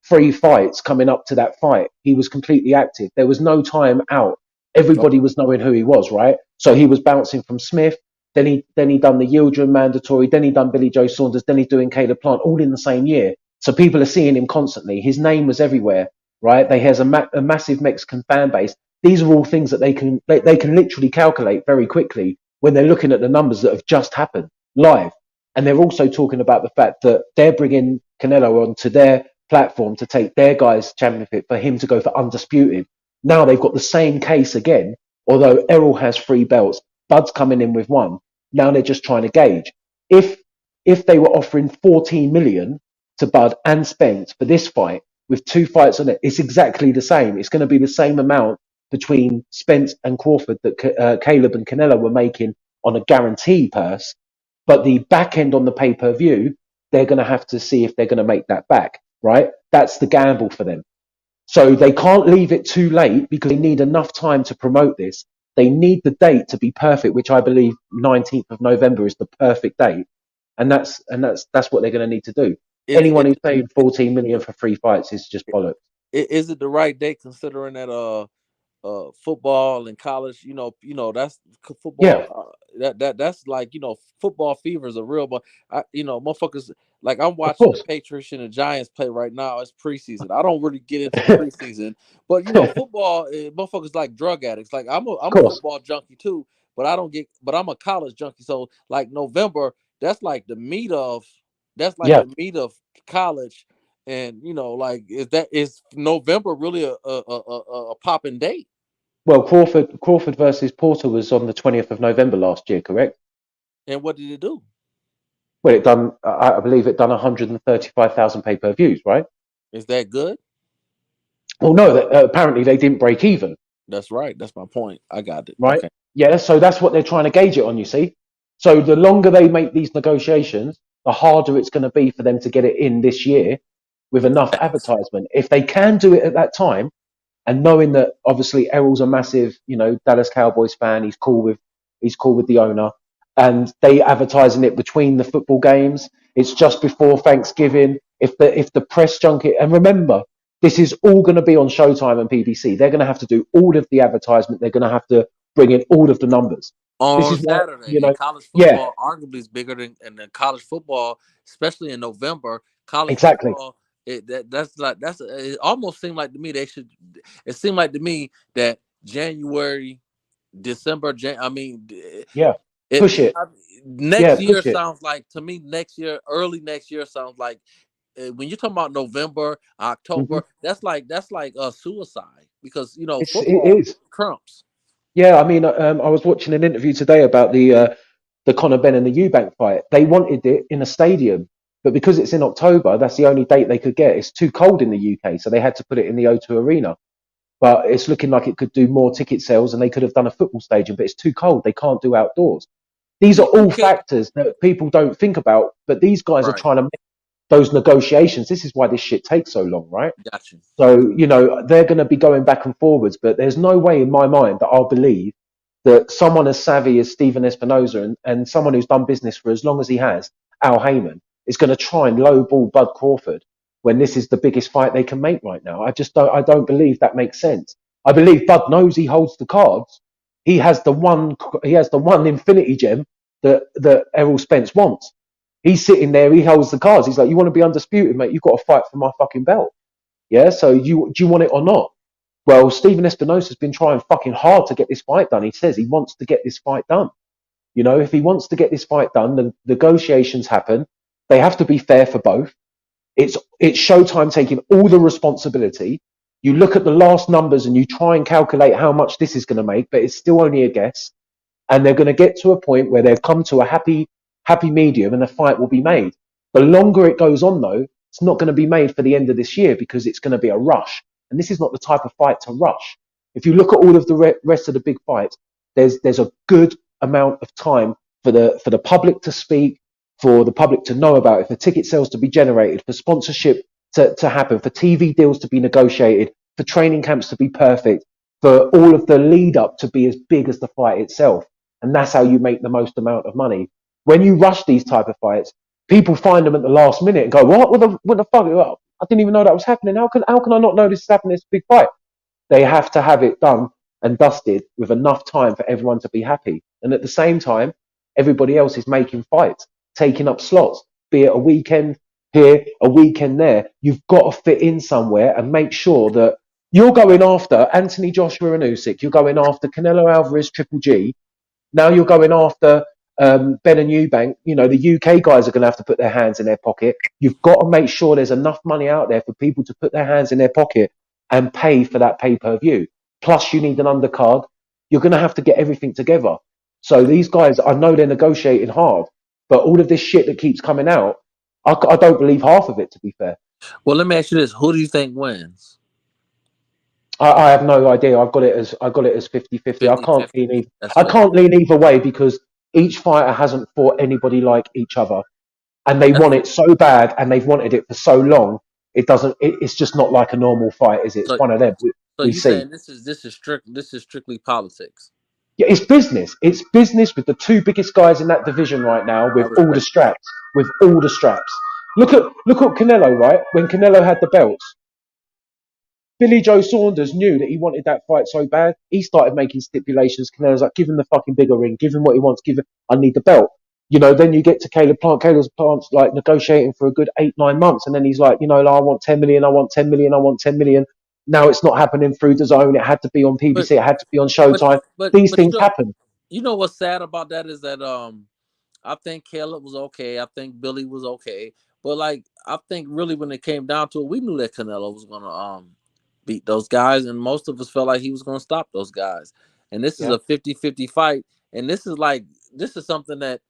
3 fights coming up to that fight. He was completely active. There was no time out. No. Everybody was knowing who he was, right? So he was bouncing from Smith. Then he done the Yildirim mandatory. Then he done Billy Joe Saunders. Then he's doing Caleb Plant, all in the same year. So people are seeing him constantly. His name was everywhere, right? They has a massive Mexican fan base. These are all things that they can literally calculate very quickly when they're looking at the numbers that have just happened live. And they're also talking about the fact that they're bringing Canelo onto their platform to take their guy's championship for him to go for undisputed. Now they've got the same case again, although Errol has 3 belts, Bud's coming in with 1. Now they're just trying to gauge. If if they were offering 14 million to Bud and Spence for this fight with 2 fights on it, it's exactly the same. It's going to be the same amount between Spence and Crawford that Caleb and Canelo were making on a guarantee purse. But the back end on the pay-per-view, they're going to have to see if they're going to make that back, right? That's the gamble for them. So they can't leave it too late because they need enough time to promote this. They need the date to be perfect, which I believe 19th of November is the perfect date. And that's what they're going to need to do. Is Anyone it, who's paying 14 million for 3 fights is just bollocks. is it the right date considering that football and college, that's football. Yeah, That's like football fever is a real, but motherfuckers like I'm of watching the course. Patriots and the Giants play right now. It's preseason. I don't really get into the preseason, but Of football, motherfuckers like drug addicts. Like I'm a course. football junkie too, but I'm a college junkie. So like November, that's like the meat of Yeah. college. And like is November really a popping date? Well, Crawford versus Porter was on the 20th of November last year, correct? And what did it do? Well, I believe it done 135,000 pay-per-views, right? Is that good? Well, no, apparently they didn't break even, That's right. That's my point. I got it. right? Okay. Yeah, so that's what they're trying to gauge it on, you see. So the longer they make these negotiations, the harder it's going to be for them to get it in this year with enough advertisement. If they can do it at that time, and knowing that obviously Errol's a massive, Dallas Cowboys fan, he's cool with the owner, and they advertising it between the football games. It's just before Thanksgiving. If the press junket, and remember, this is all going to be on Showtime and PBC. They're going to have to do all of the advertisement. They're going to have to bring in all of the numbers. This On is why, Saturday, and college yeah, football arguably is bigger than college football, especially in November. College exactly. football, it almost seemed like to me they should. It seemed like to me that January, December, Yeah, push it. Yeah, next year push it. sounds like to me. Early next year sounds like when you're talking about November, Hmm. October. That's like a suicide because It football is. trumps. Yeah, I mean, I was watching an interview today about the Conor Ben and the Eubank fight. They wanted it in a stadium, but because it's in October, that's the only date they could get. It's too cold in the UK, so they had to put it in the O2 Arena. But it's looking like it could do more ticket sales, and they could have done a football stadium, but it's too cold. They can't do outdoors. These are The all UK, factors that people don't think about, but these guys are right? trying to make those negotiations. This is why this shit takes so long, right? Got you. So, they're going to be going back and forwards, but there's no way in my mind that I'll believe that someone as savvy as Stephen Espinosa and someone who's done business for as long as he has, Al Heyman, is going to try and lowball Bud Crawford when this is the biggest fight they can make right now. I don't believe that makes sense. I believe Bud knows he holds the cards. He has the one infinity gem that Errol Spence wants. He's sitting there, he holds the cards. He's like, you want to be undisputed, mate? You've got to fight for my fucking belt. Yeah, so do you want it or not? Well, Stephen Espinosa's been trying fucking hard to get this fight done. He says he wants to get this fight done. If he wants to get this fight done, then negotiations happen. They have to be fair for both. It's Showtime taking all the responsibility. You look at the last numbers and you try and calculate how much this is going to make, but it's still only a guess. And they're going to get to a point where they've come to a happy medium and the fight will be made. The longer it goes on, though, it's not going to be made for the end of this year because it's going to be a rush. And this is not the type of fight to rush. If you look at all of the rest of the big fights, there's a good amount of time for the public to speak, for the public to know about it, for ticket sales to be generated, for sponsorship to happen, for TV deals to be negotiated, for training camps to be perfect, for all of the lead up to be as big as the fight itself. And that's how you make the most amount of money. When you rush these type of fights, people find them at the last minute and go, what the fuck? I didn't even know that was happening. How can I not know this is happening? It's a big fight. They have to have it done and dusted with enough time for everyone to be happy. And at the same time, everybody else is making fights, taking up slots, be it a weekend here, a weekend there. You've got to fit in somewhere and make sure that you're going after Anthony Joshua and Usyk. You're going after Canelo Alvarez, Triple G. Now you're going after Ben and Eubank. The UK guys are going to have to put their hands in their pocket. You've got to make sure there's enough money out there for people to put their hands in their pocket and pay for that pay-per-view. Plus, you need an undercard. You're going to have to get everything together. So these guys, I know they're negotiating hard, but all of this shit that keeps coming out, I don't believe half of it, to be fair. Well, let me ask you this: who do you think wins? I have no idea. I got it as 50-50. I Right. can't lean either way because each fighter hasn't fought anybody like each other, and they want it so bad, and they've wanted it for so long. It's just not like a normal fight, is it? It's one of them. So you saying this is strictly politics? Yeah, it's business. It's business with the two biggest guys in that division right now, with all the straps. With all the straps. Look at Canelo, right? When Canelo had the belts, Billy Joe Saunders knew that he wanted that fight so bad. He started making stipulations. Canelo's like, give him the fucking bigger ring. Give him what he wants. I need the belt. Then you get to Caleb Plant. Caleb Plant's like negotiating for a good 8-9 months. And then he's like, I want 10 million. I want 10 million. I want 10 million. Now it's not happening through the zone. It had to be on PBC. It had to be on Showtime. These things happen. You know what's sad about that is that I think Caleb was okay. I think Billy was okay. But I think really when it came down to it, we knew that Canelo was gonna beat those guys, and most of us felt like he was gonna stop those guys. And this is a 50-50 fight, and this is something that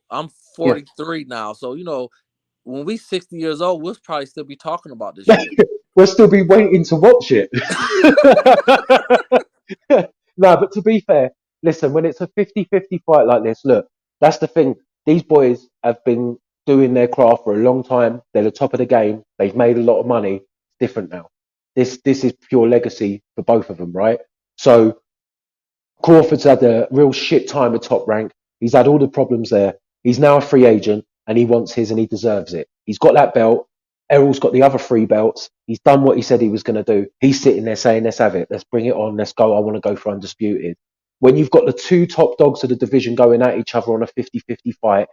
I'm 43 now, so when we 60 years old, we'll probably still be talking about this shit. We'll still be waiting to watch it. No, but to be fair, listen, when it's a 50-50 fight like this, look, that's the thing. These boys have been doing their craft for a long time. They're the top of the game. They've made a lot of money. It's different now. This is pure legacy for both of them, right? So Crawford's had a real shit time at Top Rank. He's had all the problems there. He's now a free agent. and he wants his and he deserves it. He's got that belt. Errol's got the other 3 belts. He's done what he said he was going to do. He's sitting there saying, let's have it. Let's bring it on. Let's go. I want to go for undisputed. When you've got the 2 top dogs of the division going at each other on a 50-50 fight,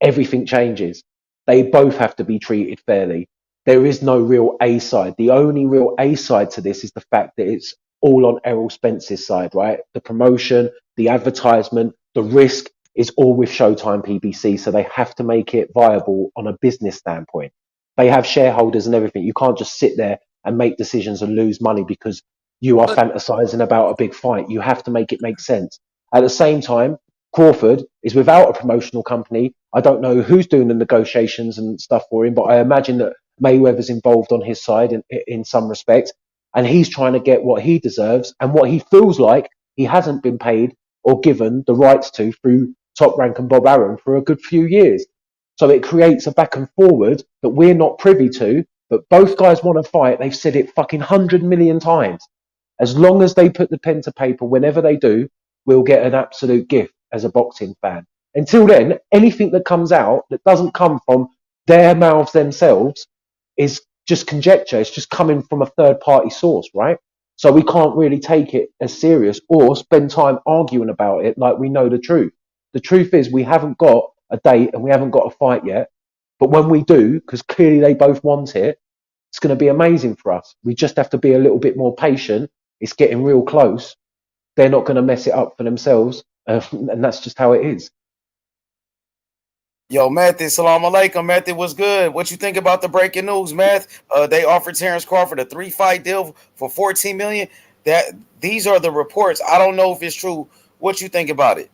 everything changes. They both have to be treated fairly. There is no real A side. The only real A side to this is the fact that it's all on Errol Spence's side, right? The promotion, the advertisement, the risk is all with Showtime PBC. So they have to make it viable on a business standpoint. They have shareholders and everything. You can't just sit there and make decisions and lose money because you are fantasizing about a big fight. You have to make it make sense. At the same time, Crawford is without a promotional company. I don't know who's doing the negotiations and stuff for him, but I imagine that Mayweather's involved on his side in some respect, and he's trying to get what he deserves and what he feels like he hasn't been paid or given the rights to through Top Rank and Bob Arum for a good few years. So it creates a back and forward that we're not privy to, but both guys want to fight. They've said it fucking 100 million times. As long as they put the pen to paper, whenever they do, we'll get an absolute gift as a boxing fan. Until then, anything that comes out that doesn't come from their mouths themselves is just conjecture. It's just coming from a third party source, right? So we can't really take it as serious or spend time arguing about it like we know the truth. The truth is we haven't got a date and we haven't got a fight yet. But when we do, because clearly they both want it, it's going to be amazing for us. We just have to be a little bit more patient. It's getting real close. They're not going to mess it up for themselves. And that's just how it is. Yo, Matthew, salam alaikum. Matthew, what's good? What you think about the breaking news, Matt? They offered Terence Crawford a 3-fight deal for $14 million. These are the reports. I don't know if it's true. What you think about it?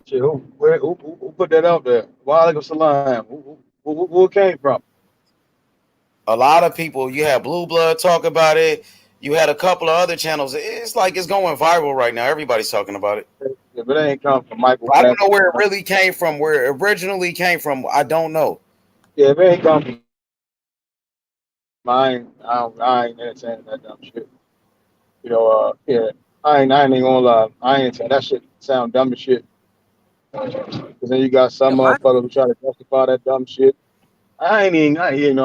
Shit, who put that out there? Walaikum salam. Who it came from? A lot of people. You had Blue Blood talk about it. You had a couple of other channels. It's like it's going viral right now. Everybody's talking about it. If it ain't come from Michael, I don't know where it really came from. Where it originally came from, I don't know. Yeah, if it ain't come from, I ain't entertaining that dumb shit. You know, yeah, I ain't even gonna lie. I ain't entertaining that shit. Sound dumb as shit. Because then you got some motherfuckers who try to justify that dumb shit. I ain't entertaining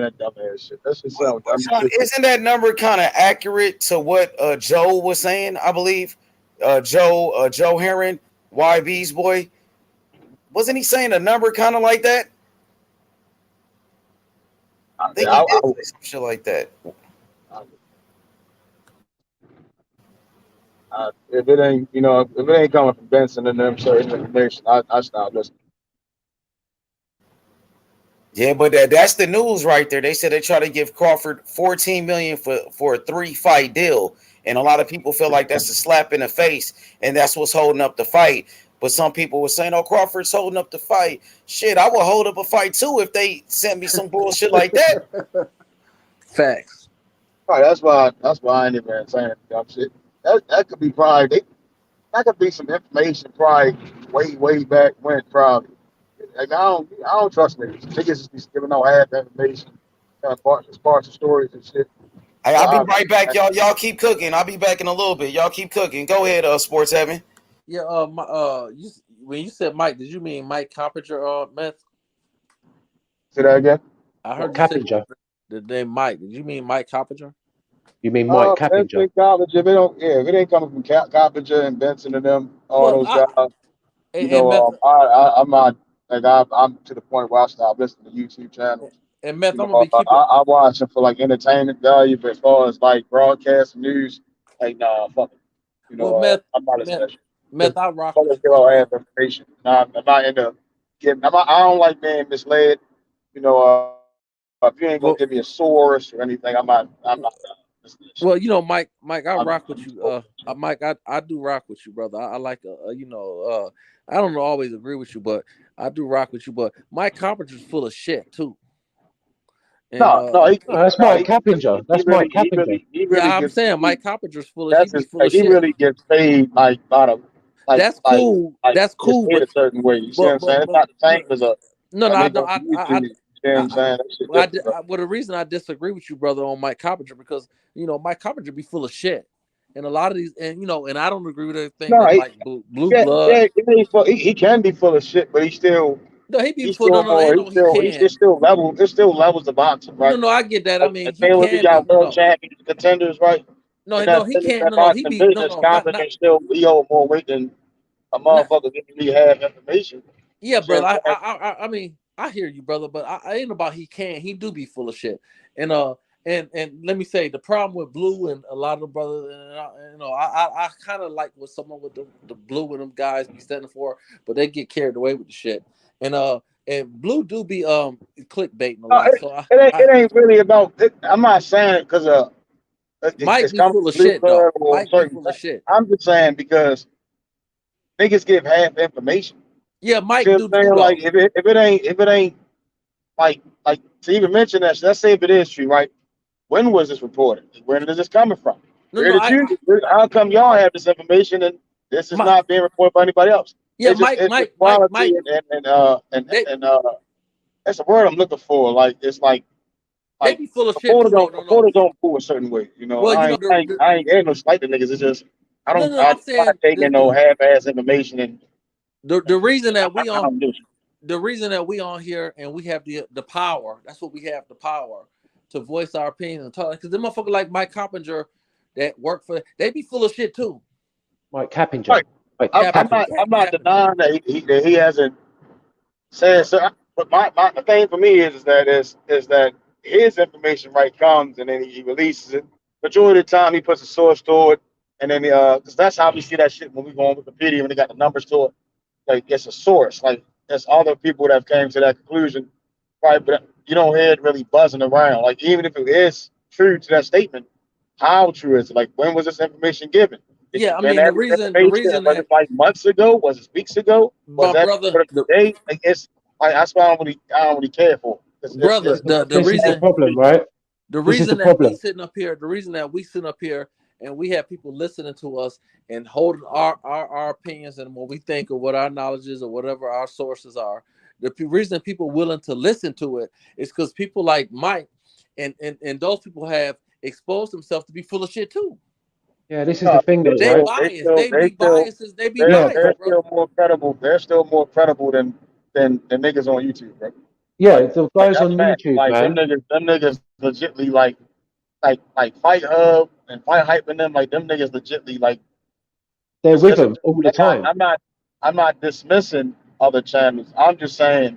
that dumb ass shit. That shit sound dumb as shit. Isn't that number kind of accurate to what Joe was saying? I believe Joe Herron, YB's boy, wasn't he saying a number kind of like that? I think he did some shit like that. If it ain't coming from Benson and them certain information, I stop listening. Yeah, but that's the news right there. They said they try to give Crawford $14 million for a 3-fight deal, and a lot of people feel like that's a slap in the face, and that's what's holding up the fight. But some people were saying, "Oh, Crawford's holding up the fight." Shit, I would hold up a fight too if they sent me some bullshit like that. Facts. All right, that's why I ain't even saying that dumb shit. That could be probably that could be some information probably way back when probably. Like I don't trust niggas. Niggas just be giving out half information, parts of stories and shit. Hey, I'll be right back, y'all. Y'all keep cooking. I'll be back in a little bit. Y'all keep cooking. Go ahead, Sports Heaven. Yeah. When you said Mike, did you mean Mike Coppinger? Meth? Say that again. I heard Coppinger. The name Mike. Did you mean Mike Coppinger? You mean Mike Coppinger? If it ain't coming from Coppinger and Benson and them, those guys. I'm not. Like I'm to the point where I stop listening to YouTube channels. And Meth, I'm gonna be keeping. I watch them for like entertainment value, but as far as like broadcast news, like nah, fuck it. You know, Meth, I'm not listening to that shit. Meth, I rock with you. Information. Nah, I'm not into getting. I don't like being misled. You know, if you ain't gonna give me a source or anything, I'm not. Well, you know, Mike, I rock with you. Mike, I do rock with you, brother. I like, I don't always agree with you, but I do rock with you. But Mike Coppinger's full of shit too. And, that's Mike Coppinger. That's Mike Coppinger. I'm saying Mike Coppinger's full of shit. He really gets paid like by the. Like, that's cool. That's cool. But a certain way. You see what I'm saying? It's not the same as a. No. Well, the reason I disagree with you, brother, on Mike Coppinger, because Mike Coppinger be full of shit, and a lot of these, and I don't agree with everything like Blue Blood. Yeah, he can be full of shit, but he still No, he be he's full. still No, more. ain't no, he He's can. still level. There's still levels to boxing, right? No, I get that. I Like, mean, the he thing when you can be. got No, world no, champion contenders, right? no, And no, that, he in can't. that No, no, he boxing be. No, business, no, Common can still he hold more weight than a not. motherfucker giving me half information. Yeah, You see what brother. I'm saying? I mean, I hear you, brother, but I ain't about he can. He do be full of shit. And and let me say the problem with Blue and a lot of the brothers, and I kind of like what someone with the Blue and them guys be standing for, but they get carried away with the shit. And Blue do be clickbaiting a No, lot. So it ain't really about. I'm not saying it because Mike it's be coming full from of Blue shit Club though. or Mike be certain full of things. shit. I'm just saying because niggas give half information. Yeah, See Mike what do I'm too saying? Like though. if it ain't like to even mention that, let's say if it is true, right? When was this reported? Where is this coming from? No, Where no, did you? How come y'all have this information and this is my, not being reported by anybody else? yeah, It's just quality they and that's the word I'm looking for. Like it's they like be full of shit reporters too though. don't No, no. reporters don't pull a certain way. You know, Well, you know I ain't getting no slight to niggas. It's just no, no. I'm I'm not saying taking no half ass information and the reason that we I on don't do it. the reason that we on here and we have the power. That's what we have, the power to voice our opinion and talk. Because them motherfuckers like Mike Coppinger that work for they be full of shit too. Mike Cappinger. Right. Mike Cappinger, I'm not Cappinger. denying that he hasn't said so. But my thing for me is that his information right comes and then he releases it. Majority of the time he puts a source to it, and then because that's how we see that shit when we go on Wikipedia when they got the numbers to it. Like it's a source. Like there's other people that have came to that conclusion, right? But you don't hear it really buzzing around. Like even if it is true to that statement, how true is it? Like when was this information given? Did Yeah, you I been mean at this the information? reason Was it that like months ago? Was it weeks ago? Was my that brother, for the day? Like it's like that's why I don't really care for. brother, the This is the reason problem, right? the This is the reason that we problem. sitting up here, the reason that we sitting up here and we have people listening to us and holding our opinions and what we think or what our knowledge is or whatever our sources are. Reason people willing to listen to it is because people like Mike and those people have exposed themselves to be full of shit too. Yeah, this is the No, thing, though, They right? biased. They be biases. They be Yeah, biased, they're but bro. still more credible. They're still more credible than niggas on YouTube, bro. yeah, Like the like guys I'm on saying, YouTube, like man, them niggas legitly like Fight Hub and Fight Hype and them like them niggas legitly like they're with it's a them all the and time. I'm not dismissing other channels. I'm just saying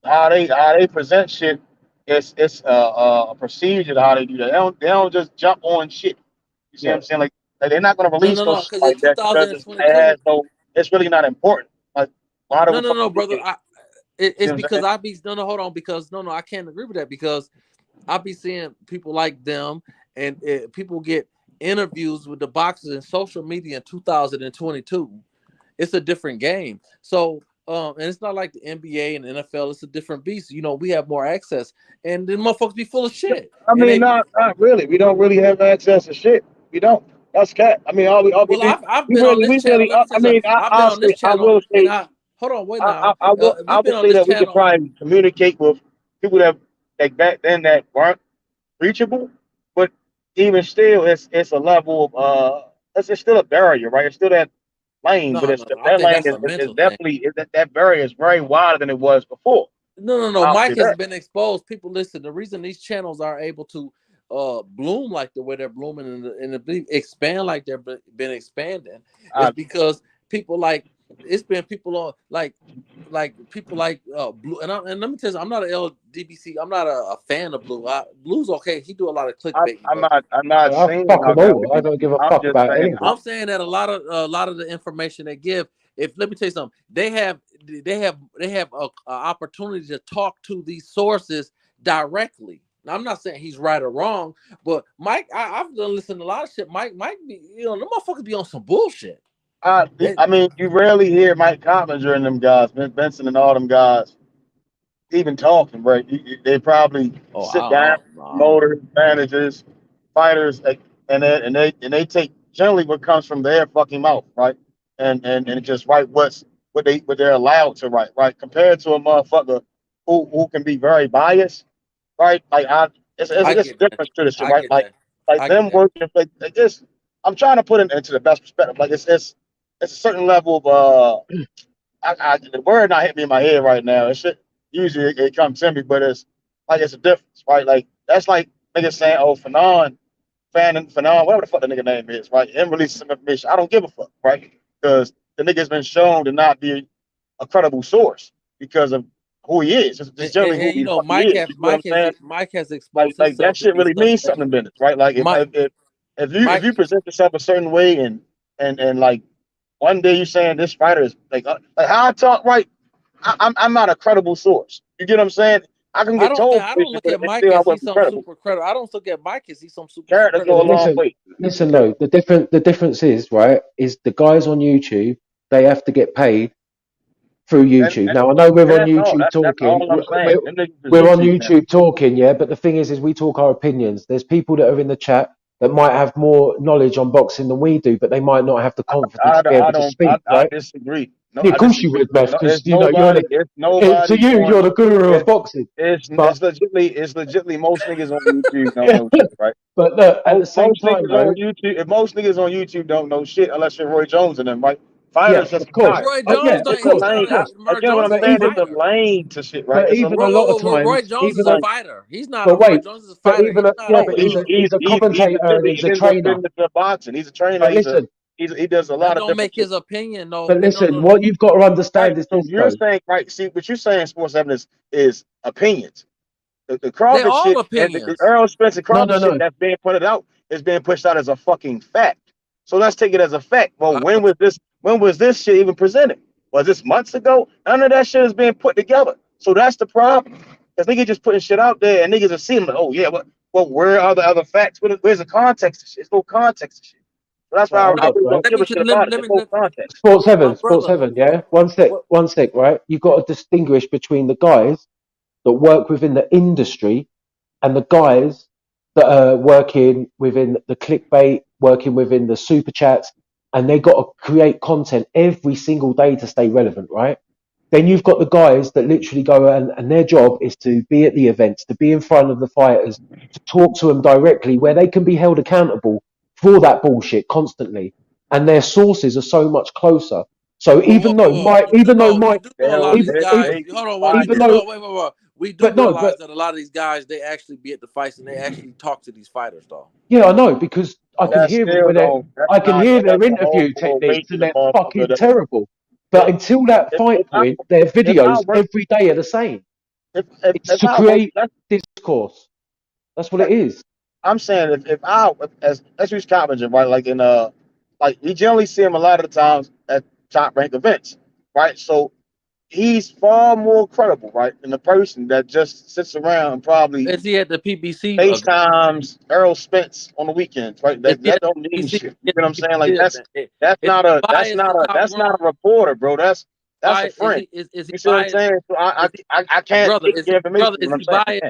how they present shit. It's a procedure to how they do that. They don't just jump on shit. You see what Yeah, I'm saying? Like they're not gonna No, release no, no no. shit Because in like that because it has 2022, no. It's really not important. Like why do no, we no, no, fucking brother. care? You see It's what I'm because saying? I be no, no. Hold on. Because no, no. I can't agree with that because I be seeing people like them and people get interviews with the boxers in social media in 2022. It's a different game. So, and it's not like the NBA and the NFL. It's a different beast. You know, we have more access, and then motherfuckers be full of shit. I And mean, they be not really. We don't really have access to shit. We don't. That's cat. I mean, all we well. do. I've been on this We channel. really. Let me say I something. mean, I've been on this I channel, will and say. I hold on. Wait now. I We've been will on say this that we could channel. probably communicate with people that like back then that weren't reachable, but even still, it's a level of it's still a barrier, right? It's still that lane, but No, it's no, no. I that think lane that's a is mental thing. definitely that barrier is very wider than it was before. No, no, no. I'll say Mike has that. been exposed. People listen. The reason these channels are able to bloom like the way they're blooming and expand like they've been expanding is I, because people like it's been people on like people like Blue and let me tell you, I'm not an LDBC. I'm not a fan of Blue. Blue's okay. He do a lot of clickbaiting, but I'm not I saying fuck how them that would all. I be. don't give a I'm fuck just about saying. anyone. I'm saying that a lot of the information they give. If let me tell you something, they have a opportunity to talk to these sources directly. Now, I'm not saying he's right or wrong, but Mike, I've done listen to a lot of shit. Mike be the motherfuckers be on some bullshit. I mean, you rarely hear Mike Coppinger and them guys, Benson and all them guys, even talking, right? They probably Oh, sit down, I don't know. motors, managers, fighters, like, and they take generally what comes from their fucking mouth, right? And just write what they're allowed to write, right? Compared to a motherfucker who can be very biased, right? Like I it's a get that. difference to this shit, I right? get that. Like I get them that. working like this. I'm trying to put it into the best perspective. Like it's a certain level of the word not hitting me in my head right now. Usually it comes to me, but it's a difference, right? Like that's like niggas saying, "Oh, Fanon, whatever the fuck the nigga name is, right? Him releasing some information. I don't give a fuck, right? Because the nigga's been shown to not be a credible source because of who he is. Just generally who he Mike is. Mike has exposed like that himself to shit be really such means something in business, right? Like if you present yourself a certain way and like one day you saying this fighter is like how I talk, right? I'm not a credible source. You get what I'm saying? I can get told, I don't look but at Mike still I as he's wasn't some credible. super credible. I don't look at Mike as he's some super Character go a credible. long way. Listen, though, the difference is right. Is the guys on YouTube they have to get paid through YouTube. Now I know we're on YouTube that's talking. all I'm saying. We're on YouTube talking, yeah. But the thing is we talk our opinions. There's people that are in the chat that might have more knowledge on boxing than we do, but they might not have the confidence to be able to speak, I right? disagree. No, Yeah, I of course you disagree. would, Meth, No, because you're it's nobody to you, on. you're the guru of boxing. It's But legitimately most niggas on YouTube don't yeah, know shit, right? but look, at the same Most time, niggas on though, YouTube, if most niggas on YouTube don't know shit unless you're Roy Jones and them, right? yeah, Fighters just of course. retire. Roy Oh Jones, yeah, of It's a course, he's of lane. not. course. Roy Again, what Jones I'm is But a saying is even a fighter. lane to shit, right? but It's a even lane. a lot of Roy times, Jones even is a a, fighter. He's not but a Roy wait, Jones is a but fighter. even He's a, not yeah, No, a but but he's uh, a commentator and he he's a ends up trainer. getting into boxing. He's a trainer. But listen, He does a that lot of don't different make shit. his opinion no. but That no listen, no no. what you've got to Right. understand is So this you're though. saying, right? See, what you're saying, sports evidence is opinions. The They're Crawford all shit and the opinions. Errol Spence and No, Crawford no, shit no. that's being pointed out is being pushed out as a fucking fact. So let's take it as a fact. Well, I- when was this? When was this shit even presented? Was this months ago? None of that shit is being put together. So that's the problem. Because niggas just putting shit out there and niggas are seeing like, oh yeah, well, where are the other facts? Where's the context of shit? There's no context of shit. So that's why Right, I hold up, really right? don't give a shit about it. There's no context. my Sports brother. Seven, yeah. One sec, right? You've got to distinguish between the guys that work within the industry and the guys that are working within the clickbait, working within the super chats, and they got to create content every single day to stay relevant, right? Then you've got the guys that literally go and their job is to be at the events, to be in front of the fighters, to talk to them directly, where they can be held accountable for that bullshit constantly, and their sources are so much closer. So Whoa, whoa, whoa. You do know a lot of these guys. They Hold on, we even do though, know. Wait. We do but no, realize but that a lot of these guys they actually be at the fights and they actually talk to these fighters, though. yeah, I know because I can Okay. that hear it still when don't. That's I can not hear enough their to hold interview more weight techniques to and the they're motherfucker. fucking terrible. But until that fight If I point, their if I videos work every day are the same. It's if to I work, create discourse. That's what it that is. I'm saying as let's use Coppinger, right? Like in like we generally see him a lot of the times at top rank events, right? So he's far more credible, right, than the person that just sits around and probably Is he at the PBC event? FaceTimes Errol Spence on the weekends, right? Is he That at don't the mean PBC? shit. You know what I'm saying? Like PBC event? that's Is not he a biased to top that's not rank? a reporter, bro. That's a friend. Is he You see what I'm biased? saying? So Is he, I can't brother? take Is your he information. Is What I'm he saying, biased?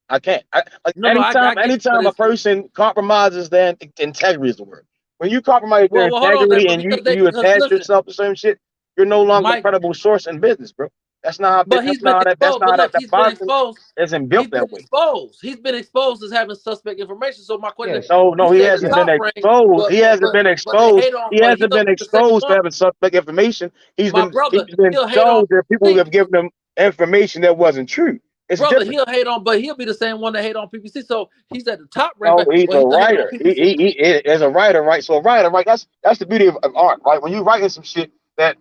I can't. Like No, I get it, but anytime a is he? person compromises their integrity is the word. When you compromise their Well, hold on, there, integrity but and because you attach listen, yourself to some shit, you're no longer a Mike. credible source in business, bro. That's not how But he's been that's exposed. But not how look, that he's been boxing exposed. isn't He's built been that way. exposed. He's been exposed as having suspect information. So my question is, Yes. you No, he say the hasn't Yes. been top rank, exposed. He hasn't been but they exposed. hate on, He but hasn't he'll been be the same exposed for one. having suspect information. My brother, He's been he'll hate on shown that people PBC. have given him information that wasn't true. It's Brother, different. he'll hate on, but he'll be the same one that hate on PBC. So he's at the top rank. No, he's Well, a he'll hate on writer. PBC. He is a writer, right? So a writer, right? That's the beauty of art, right? When you're writing some shit that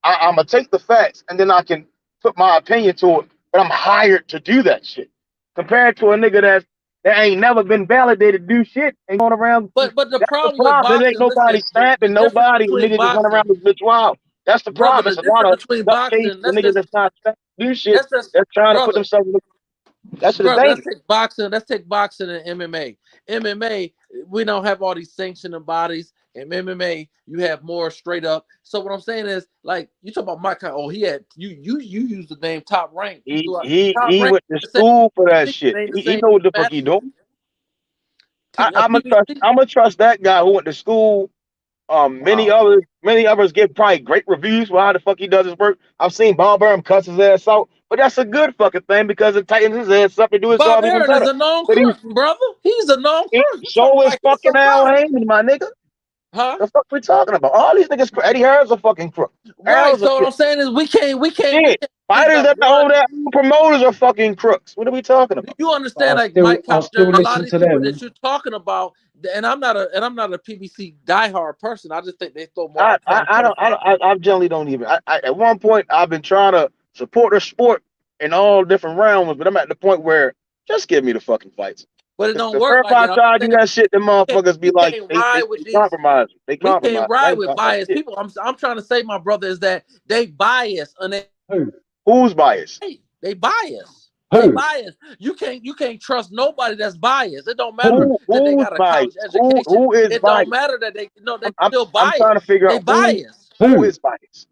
I'm gonna take the facts and then I can put my opinion to it, but I'm hired to do that shit. Compared to a nigga that ain't never been validated to do shit and going around. But the That's the problem with problem. There ain't boxing, nobody listen, the stamping difference nobody. between Niggas just run boxing, around with bitch wild. That's the brother, problem. the It's a lot difference of between nutcase boxing, the niggas that's not do shit. that's just They're trying to put brother. themselves in that shit is Bro, let's dangerous. take boxing. Let's take boxing and MMA. MMA, we don't have all these sanctioning bodies. In MMA, you have more straight up. So what I'm saying is, like, you talk about Mike. Oh, he had you use the name Top Rank. You do Top He Rank. went to school for that shit. Ain't the He same know what the fuck he master. doing. I'm gonna trust that guy who went to school. Many Wow. others give probably great reviews for how the fuck he does his work. I've seen Bob Arum cuss his ass out, but that's a good fucking thing because it tightens his ass up to do his Bob job even Arum is better. a known But crook, brother. He's a known crook. You so talking is like he's fucking Al somebody. Haymon, my nigga. Huh? The fuck we talking about? All these niggas, Eddie Hearn's a fucking crook. Right. Errol's a So what crook. I'm saying is we can't Fighters that one. own their own promoters are fucking crooks. What are we talking Do about? you understand? Like I'll Mike Carpenter, still a lot listen of these to people them. that you're talking about, and I'm not a PBC diehard person. I just think they throw more. I generally don't even. At one point, I've been trying to support the sport in all different realms, but I'm at the point where just give me the fucking fights. But it don't The work first like time I that. try to do that shit, the motherfuckers be We like, can't they ride with these. compromise. They We compromise. can't ride with biased people. I'm trying to say, my brother, is that they bias and Who's biased? they bias. Who? They bias. You can't trust nobody that's biased. It don't matter that they got a college education. Who is it biased? don't matter that they I'm still biased. trying to figure they out biased. who is biased.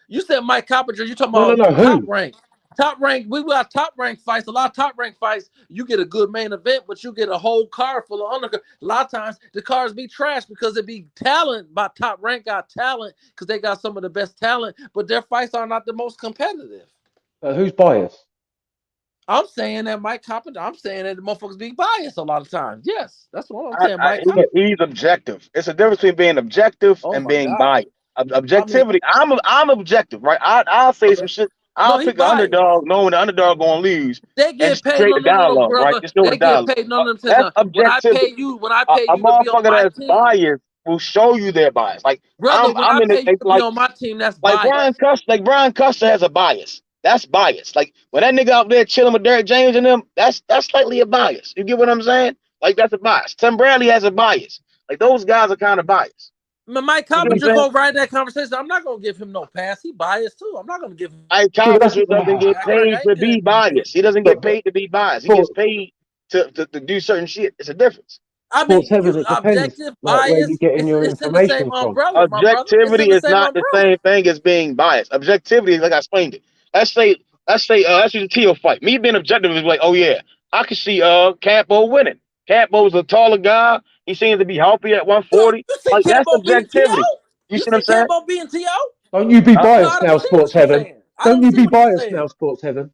You said Mike Carpenter. You talking No, about who? top rank? Top rank. We got top rank fights. A lot of top rank fights. You get a good main event, but you get a whole card full of undercard. A lot of times the cards be trash because it be talent. By top rank got talent because they got some of the best talent, but their fights are not the most competitive. Who's biased? I'm saying that Mike Carpenter. I'm saying that the motherfuckers be biased a lot of times. Yes, that's what I'm saying. Mike Carpenter. He's objective. It's a difference between being objective and being biased. Objectivity. I'm objective, right? I'll say some shit. I'll pick the underdog, knowing the underdog gonna lose. They get paid. Create the dialogue, right? Brother. Just do the They dialogue. get paid. No, That's objectivity. When I pay you A to be on motherfucker my that's team, biased will show you their bias. Like brother, when I pay you to like, be on my team, that's like bias. Brian Custer has a bias. That's bias. Like when that nigga out there chilling with Derrick James and them, that's slightly a bias. You get what I'm saying? Like that's a bias. Tim Bradley has a bias. Like those guys are kind of biased. Mike Carpenter go right that conversation. I'm not gonna give him no pass. He biased too. I'm not gonna give him. Mike Carpenter doesn't get paid to be biased. He doesn't get paid to be biased. He gets paid to do certain shit. It's a difference. I mean, objective, bias. Where you getting your information from? Umbrella, objectivity is not the same thing as being biased. Objectivity is like I explained it. Let's use the Tio fight. Me being objective is like, oh yeah, I can see Campo winning. Campo's a taller guy. He seems to be healthy at 140. Like that's objectivity. You see what I'm saying? Campo being T.O.? Don't you be biased now, Sports Heaven. Don't you be biased now, Sports Heaven.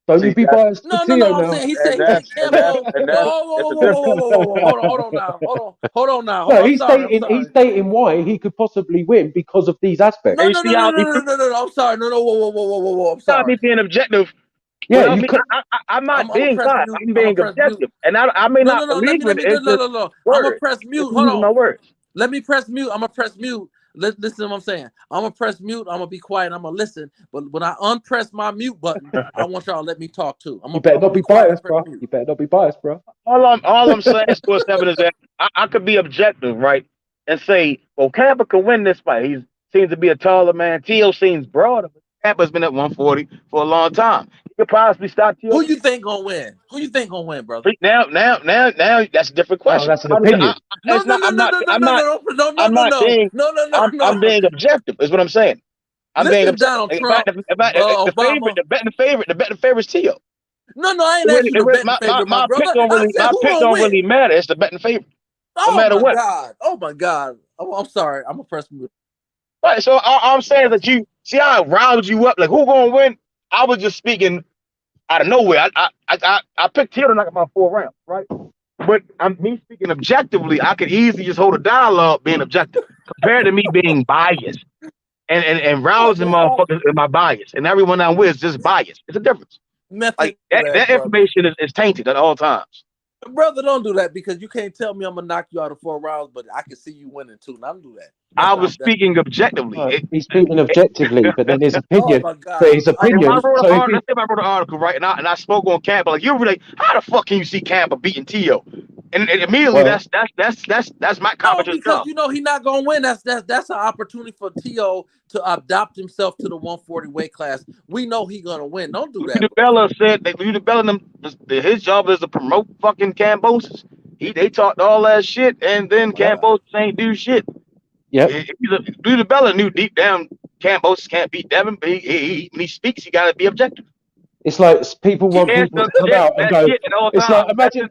Don't you be biased to Tio now. I'm saying he said Campo. Hold on now. No, he's stating why he could possibly win because of these aspects. No. I'm sorry. Whoa. I'm sorry. Me being objective. Yeah, well, I'm not being biased. I'm being objective, and I may not believe in it. I'm gonna press mute. Hold on. My words. Let me press mute. I'm gonna press mute. Listen to what I'm saying. I'm gonna press mute. I'm gonna be quiet. I'm gonna listen. But when I unpress my mute button, I want y'all to let me talk too. You better not be biased, bro. You better not be biased, bro. All I'm saying, Sports Seven, is that I could be objective, right, and say, well, Campa can win this fight. He seems to be a taller man. Tio seems broader. Campa's been at 140 for a long time. He could possibly stop Tio. Who you think gonna win? Brother? Now, that's a different question. Oh, that's an opinion. I'm being objective. Is what I'm saying. I'm being objective. The betting favorite's Tio. No, I ain't asking you to bet favorite, my brother. My pick don't really matter. It's the betting favorite. No matter what. Oh my God. I'm sorry. I'm a press mute. Right. So all I'm saying is that you see how I riled you up. Like who gonna win? I was just speaking out of nowhere. I picked Tio to knock him out 4 rounds, right? But me speaking objectively, I could easily just hold a dialogue being objective compared to me being biased and rousing motherfuckers in my bias. And everyone I'm with is just biased. It's a difference. Like that information is tainted at all times. Brother, don't do that because you can't tell me I'm gonna knock you out of 4 rounds, but I can see you winning too. Don't do that. I was speaking objectively. No, he's speaking objectively, but then his opinion. Oh my God. But his opinion. Let's say I wrote an article, right? And I spoke on Campa. Like you're like, how the fuck can you see Campa beating Tio? And immediately that's my competition. Because you know he's not gonna win. That's an opportunity for Tio to adopt himself to the 140 weight class. We know he's gonna win. Don't do that. Bella said that his job is to promote fucking Cambosis. They talked all that shit, and then Cambosis ain't do shit. Yeah. Bella knew deep down Cambosis can't beat Devin, but when he speaks, he gotta be objective. It's like people want people to come out and go. It's like imagine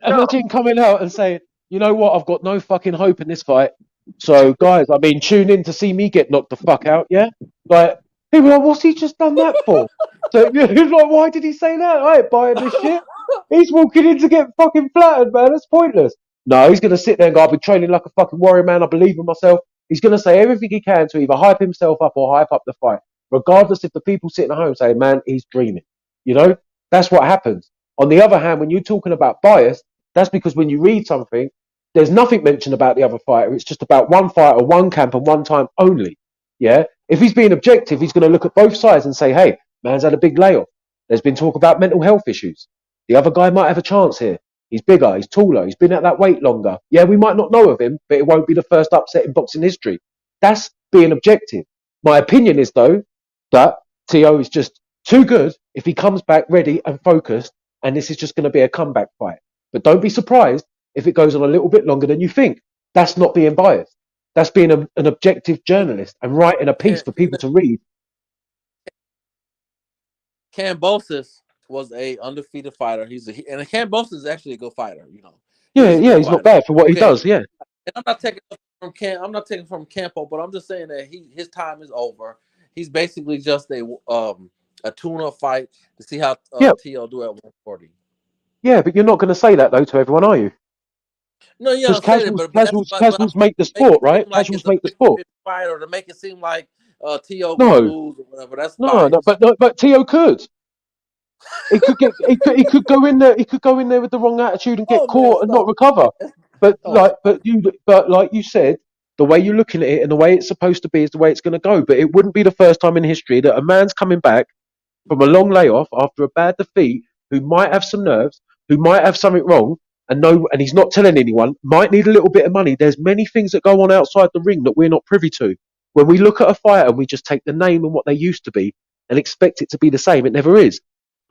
coming out and saying, you know what, I've got no fucking hope in this fight. So guys, I mean, tune in to see me get knocked the fuck out. Yeah, like people are like, what's he just done that for? So it's like, why did he say that? I ain't buying this shit. He's walking in to get fucking flattered, man. That's pointless. No, he's going to sit there and go, I've been training like a fucking warrior, man. I believe in myself. He's going to say everything he can to either hype himself up or hype up the fight, regardless if the people sitting at home say, man, he's dreaming. You know, that's what happens. On the other hand, when you're talking about bias, that's because when you read something, there's nothing mentioned about the other fighter. It's just about one fighter, one camp, and one time only. Yeah. If he's being objective, he's going to look at both sides and say, hey, man's had a big layoff. There's been talk about mental health issues. The other guy might have a chance here. He's bigger, he's taller, he's been at that weight longer. Yeah, we might not know of him, but it won't be the first upset in boxing history. That's being objective. My opinion is, though, that T.O. is just too good if he comes back ready and focused, and this is just going to be a comeback fight. But don't be surprised if it goes on a little bit longer than you think. That's not being biased. That's being an objective journalist and writing a piece for people to read. Kambosos was a undefeated fighter. And Kambosos is actually a good fighter, you know. He's not bad for what he does. Yeah. And I'm not taking from Campo, but I'm just saying that his time is over. He's basically just a tune-up fight to see how T.O. do at 140. Yeah, but you're not going to say that though to everyone, are you? No, yeah, casuals make the sport, right? Like casuals make the sport. Fight, or to make it seem like T.O. could lose or whatever. That's but T.O. could. He could go in there. He could go in there with the wrong attitude and get caught and not recover. But like you said, the way you're looking at it and the way it's supposed to be is the way it's going to go. But it wouldn't be the first time in history that a man's coming back from a long layoff after a bad defeat, who might have some nerves, who might have something wrong, and he's not telling anyone. Might need a little bit of money. There's many things that go on outside the ring that we're not privy to. When we look at a fighter and we just take the name and what they used to be and expect it to be the same, it never is.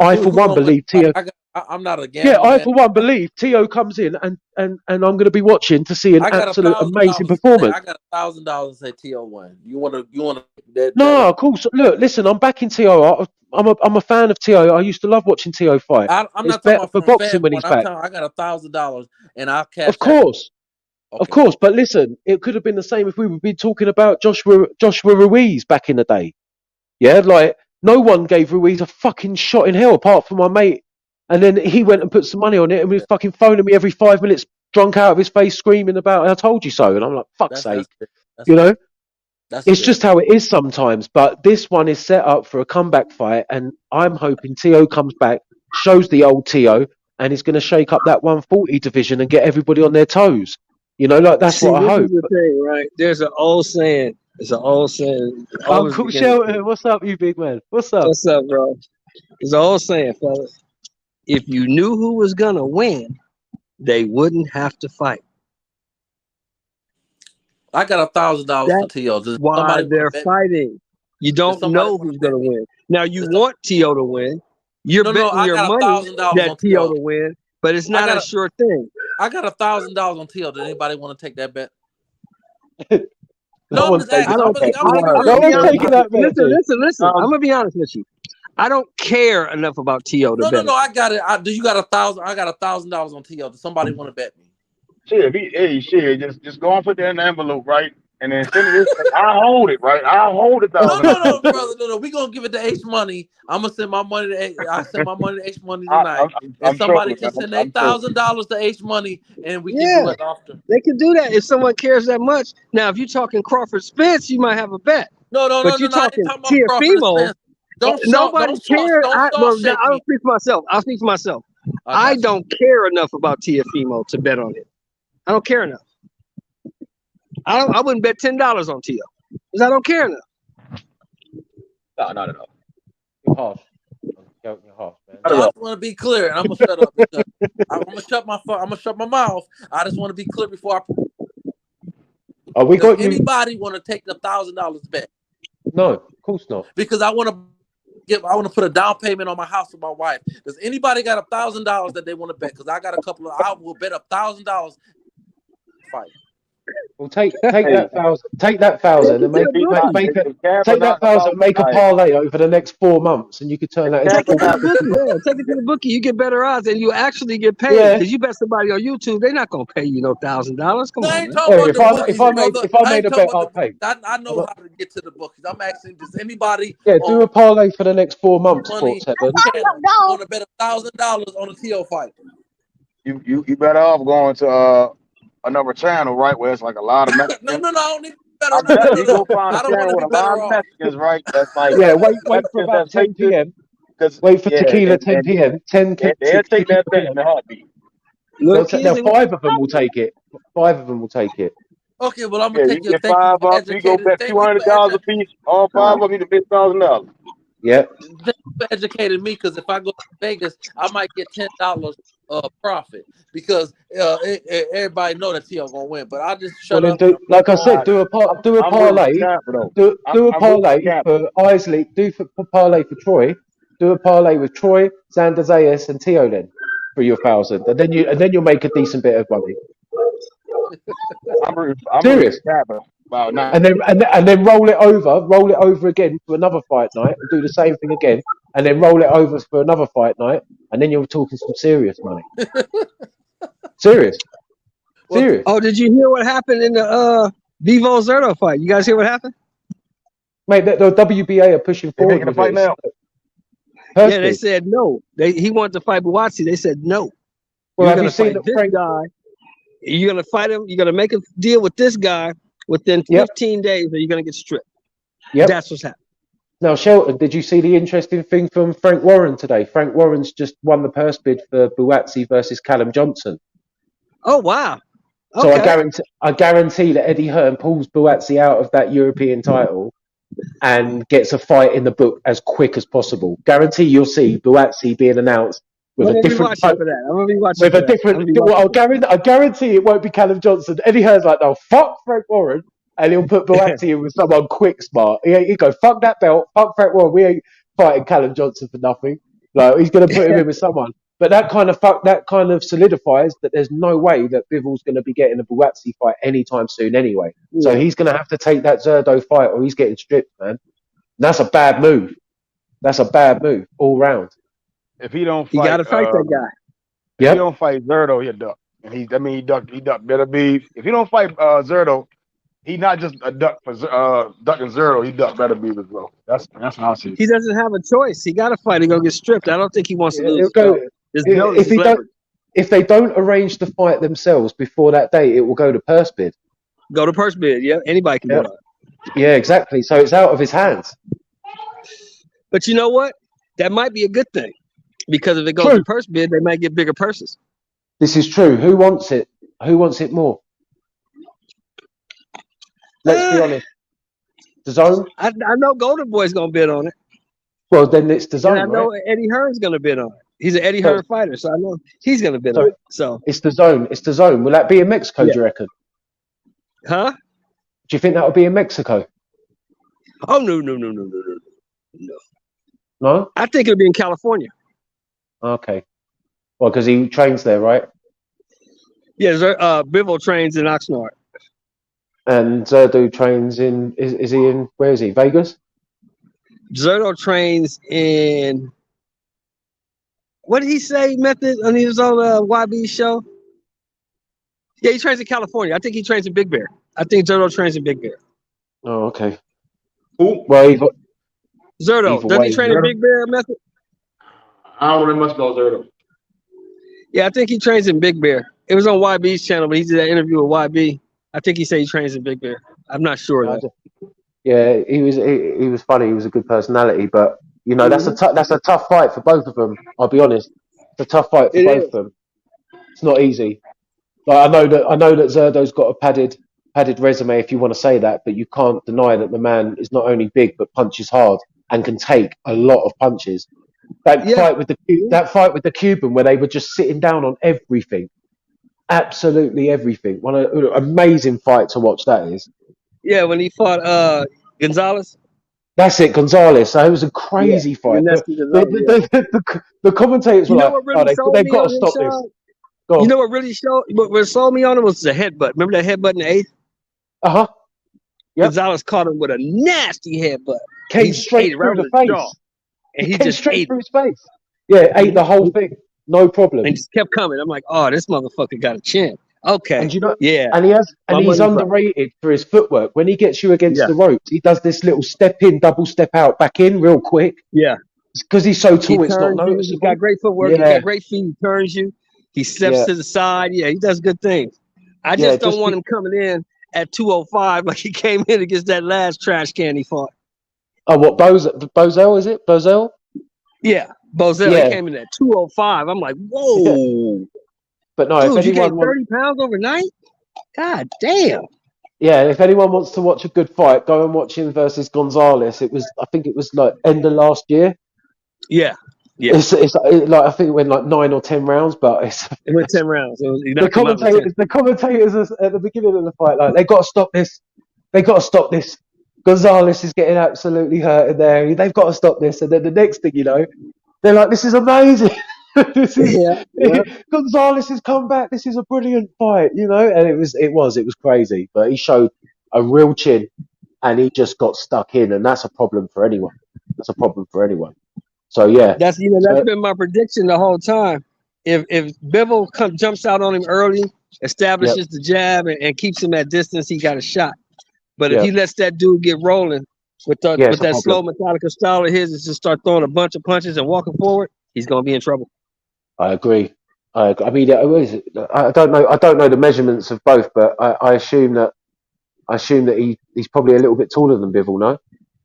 I, for one, believe T.O. I'm not a gambler. Yeah, I, for one, believe T.O. comes in and I'm going to be watching to see an absolute amazing performance. I got $1,000 to say T.O. win. You want to? No, of course. Look, listen, I'm backing T.O. I'm a fan of T.O. I used to love watching T.O. fight. I'm not talking about for boxing when he's back. I got $1,000 and I'll cash. Of course. Okay. Of course, but listen, it could have been the same if we would be talking about Joshua Ruiz back in the day. Yeah, like no one gave Ruiz a fucking shot in hell apart from my mate. And then he went and put some money on it and was fucking phoning me every 5 minutes, drunk out of his face, screaming about, I told you so. And I'm like, fuck's sake. It's just how it is sometimes. But this one is set up for a comeback fight. And I'm hoping T.O. comes back, shows the old T.O., and he's going to shake up that 140 division and get everybody on their toes. That's what I hope. This is the thing, right? There's an old saying. Uncle Shelton, what's up, you big man? What's up? What's up, bro? There's an old saying, fellas. If you knew who was going to win, they wouldn't have to fight. I got $1,000 for T.O. Why they're fighting. You don't know who's going to win. Now, you want T.O. to win. You're betting your money that T.O. to win, but it's not a sure thing. I got $1,000 on T.O. Does anybody want to take that bet? No one's taking that bet. Listen. I'm gonna be honest with you. I don't care enough about T.O. to bet. No. I got it. Do you got $1,000? I got $1,000 on T.O. Does somebody want to bet me? Shit, just go and put that in the envelope, right? And then send it. I'll hold it, right? I'll hold it. No, brother. No. We gonna give it to H Money. I'm gonna send my money to H. I send my money to H Money tonight. And somebody can send $8,000 to H Money, and we can do it after. They can do that if someone cares that much. Now, if you're talking Crawford Spence, you might have a bet. No. But you're talking Teofimo. Nobody cares. I don't speak for myself. I'll speak for myself. I don't care enough about Teofimo to bet on it. I don't care enough. I wouldn't bet $10 on T.O. because I don't care enough. No, not at all. You're harsh. You're harsh, man. I just want to be clear, and I'm gonna shut up. I'm gonna shut my mouth. I just want to be clear before I. Does anybody want to take the $1,000 bet? No, of course not. Because I want to put a down payment on my house with my wife. Does anybody got $1,000 that they want to bet? Because I got a couple of. I will bet $1,000. Fight. Well, take that $1,000 and make a parlay over the next 4 months, and you could turn that into. Take it to the bookie. You get better odds, and you actually get paid because you bet somebody on YouTube. They're not gonna pay you no $1,000. Come on. If I made a bet, I'll pay. I know how to get to the bookies. I'm asking, does anybody? Yeah, do a parlay for the next 4 months. Want to bet $1,000 on a T.O. fight? You better off going to another channel, right, where it's like a lot of Mexicans. No, I don't need to bet I on bet that. you go find I a don't want channel to with be a lot better of off. Mexicans, right? That's like Yeah, wait for Mexicans about that's 10 racist. p.m. Cause Wait for yeah, tequila 10 and p.m. 10 they'll take that bet in p.m. a heartbeat. Little kids, Now they five of them will take it. 5 of them will take it. Okay, well, I'm gonna Yeah, you take your get thank you 5 for up, you go educating. bet Thank you for $200 a piece. All 5 of you to bet $1,000. Yeah. thank you for educating me, because if I go to Vegas, I might get $10 profit, because everybody know that T.O. gonna win. But I'll just Well, shut then up. do like I said, Nah, do a I'm rooting for parlay. Tampa though. Do a I'm rooting for parlay Tampa. for Isley. For parlay for Troy. Do a parlay with Troy, Xander Zayas, and Tio then for your 1,000, and then you'll make a decent bit of money. I'm rooting Serious. for Tampa. Wow, nah. And then roll it over again for another fight night, and do the same thing again, and then roll it over for another fight night, and then you're talking some serious money. Serious. Well, Serious. Oh, did you hear what happened in the Vivo Zerto fight? You guys hear what happened? Mate, the WBA are pushing They forward making a with fight it. now. Yeah, they said no. He wanted to fight Buatsi. They said no. Well, You're have going you to seen fight that this Frank? guy. You're going to fight him. You're going to make a deal with this guy within 15 days, or you're going to get stripped. Yep. That's what's happening. Now, Shelton, did you see the interesting thing from Frank Warren today? Frank Warren's just won the purse bid for Buatsi versus Callum Johnson. Oh, wow. So Okay. I guarantee that Eddie Hearn pulls Buatsi out of that European title and gets a fight in the book as quick as possible. Guarantee you'll see Buatsi being announced with I'm a going to be different watching for that. I'm going to be watching with for a that. different. Well, I guarantee it won't be Callum Johnson. Eddie Hearn's like, no, fuck Frank Warren, and he'll put Buatsi in with someone quick, smart. He go, fuck that belt, fuck Frank Warren. We ain't fighting Callum Johnson for nothing. Like, he's going to put him in with someone. But that kind of solidifies that there's no way that Bivol's going to be getting a Buatsi fight anytime soon anyway. So he's going to have to take that Zerdo fight, or he's getting stripped, man. And that's a bad move. That's a bad move all round. If he don't fight, you got to fight that guy. If he don't fight Zerdo, he'll duck. And he ducked Benavidez. If he don't fight Zerdo, he not just a duck for ducking Zerdo. He ducked Benavidez as well. That's how I see it. He doesn't have a choice. He got to fight. He's going to get stripped. I don't think he wants to lose. If they don't arrange the fight themselves before that date, it will go to purse bid. Go to purse bid. Yeah, anybody can do it. Yeah, exactly. So it's out of his hands. But you know what? That might be a good thing, because if it goes to purse bid, they might get bigger purses. This is true. Who wants it? Who wants it more? Let's be honest. DAZN? I know Golden Boy's going to bid on it. Well, then it's DAZN, and I know Eddie Hearn's going to bid on it. He's an Eddie Hearn fighter, so I know he's going to bid on it. So it's DAZN. It's DAZN. Will that be in Mexico, do you reckon? Huh? Do you think that will be in Mexico? Oh, no. No? I think it'll be in California. Okay. Well, because he trains there, right? Yeah, Bivol trains in Oxnard. And Zerdo trains in, is he in, where is he? Vegas? Zerdo trains in, what did he say, Method, when he was on YB show? Yeah, he trains in California. I think he trains in Big Bear. I think Zerdo trains in Big Bear. Oh, okay. Ooh. Well, Zerdo, does he train in Big Bear, Method? I don't really much know Zerdo. Yeah, I think he trains in Big Bear. It was on YB's channel, but he did that interview with YB. I think he said he trains in Big Bear. I'm not sure though. Yeah, he was funny. He was a good personality, but you know that's a tough fight for both of them. I'll be honest, it's a tough fight for both of them. It's not easy. Like I know that Zerdo's got a padded resume, if you want to say that, but you can't deny that the man is not only big but punches hard and can take a lot of punches. That fight with the Cuban, where they were just sitting down on everything, absolutely everything. One of amazing fight to watch. That is. Yeah, when he fought Gonzalez. That's it, Gonzalez. So it was a crazy fight. The commentators were like, they've got to stop this. You know what really sold me on it was the headbutt. Remember that headbutt in the 8th? Uh-huh. Yep. Gonzalez caught him with a nasty headbutt. Came straight through the face. And he just straight through his face. Yeah, ate the whole thing. No problem. And just kept coming. I'm like, oh, this motherfucker got a chin. Okay. And you know, and he's underrated for his footwork. When he gets you against the ropes, he does this little step in, double step out, back in real quick. Yeah. Because he's so tall, it's not noticeable. He's got great footwork. He got great feet. He turns you. He steps to the side. Yeah, he does good things. I Yeah, just don't want him coming in at 205 like he came in against that last trash can he fought. Oh, what Bozell is it? Bozell? Yeah, Bozell. He Yeah, came in at 205. I'm like, yeah. whoa, But no, if dude, you anyone gained wants, 30 pounds overnight? God damn. yeah, if anyone wants to watch a good fight, go and watch him versus Gonzalez. I think it was like end of last year. Yeah, yeah. It's like I think it went like 9 or 10 rounds, but It went 10 rounds. He the knocked him out in 10. commentators at the beginning of the fight, like they got to stop this. They got to stop this. Gonzalez is getting absolutely hurt in there. They've got to stop this. And then the next thing you know, they're like, "This is amazing. This is Yeah, yeah. Gonzalez has come back. This is a brilliant fight," And it was crazy. But he showed a real chin, and he just got stuck in, and that's a problem for anyone. That's a problem for anyone. So yeah, That's been my prediction the whole time. If Bivol jumps out on him early, establishes yep, the jab and keeps him at distance, he got a shot. But if he yep, lets that dude get rolling with yeah, it's a that problem. slow methodical style of his, and just start throwing a bunch of punches and walking forward, he's gonna be in trouble. I agree. I mean, I don't know. I don't know the measurements of both, but I assume that he's probably a little bit taller than Bivol. No.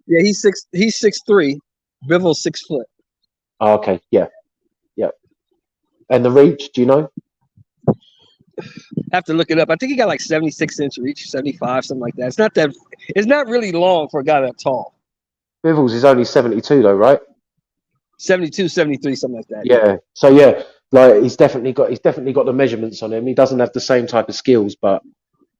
Yeah, he's 6'3". Bivol's 6 foot. Oh, okay. Yeah. Yeah. And the reach? Do you know? Have to look it up. I think he got like 76-inch reach, 75, something like that. It's not really long for a guy that tall. Bivol's is only 72 though, right? 72, 73, something like that. Yeah. So yeah, like he's definitely got the measurements on him. He doesn't have the same type of skills, but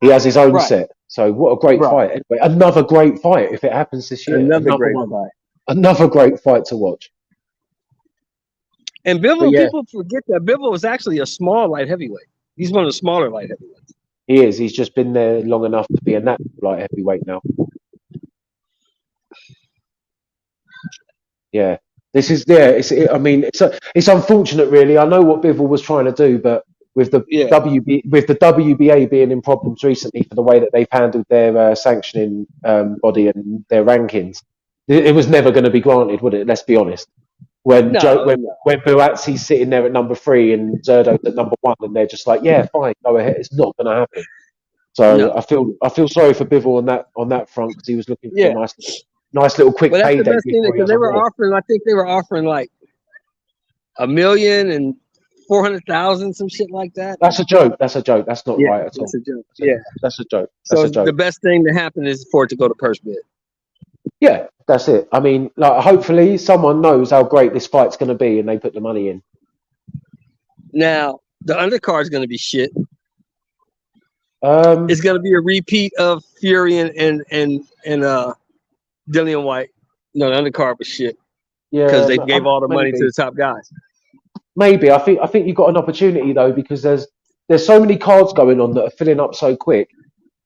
he has his own Right. set. So what a great fight! Anyway, another great fight if it happens this year. Another great one. fight. Another great fight to watch. And Bivol, yeah, people forget that Bivol is actually a small light heavyweight. He's one of the smaller light heavyweights. he is. He's just been there long enough to be a natural light heavyweight now. Yeah. This is it's unfortunate, really. I know what Bivol was trying to do, but with the WBA being in problems recently for the way that they've handled their sanctioning body and their rankings, it was never going to be granted, would it? Let's be honest. When Buatsi's sitting there at number 3 and Zerdo's at number 1, and they're just like, yeah, fine, go ahead. It's not going to happen. So I feel sorry for Bivol on that front because he was looking for a nice little quick payday. That's the best thing because they were offering. I think they were offering like $1,400,000, some shit like that. That's a joke. That's not right at all. That's a joke. That's a joke. So the best thing to happen is for it to go to purse bid. Yeah, that's it. I mean, like, hopefully someone knows how great this fight's going to be and they put the money in. Now the undercard is going to be shit. It's going to be a repeat of Fury and Dillian White. No, the undercard was shit. Yeah, because they gave all the money to the top guys. Maybe I think you've got an opportunity though because there's so many cards going on that are filling up so quick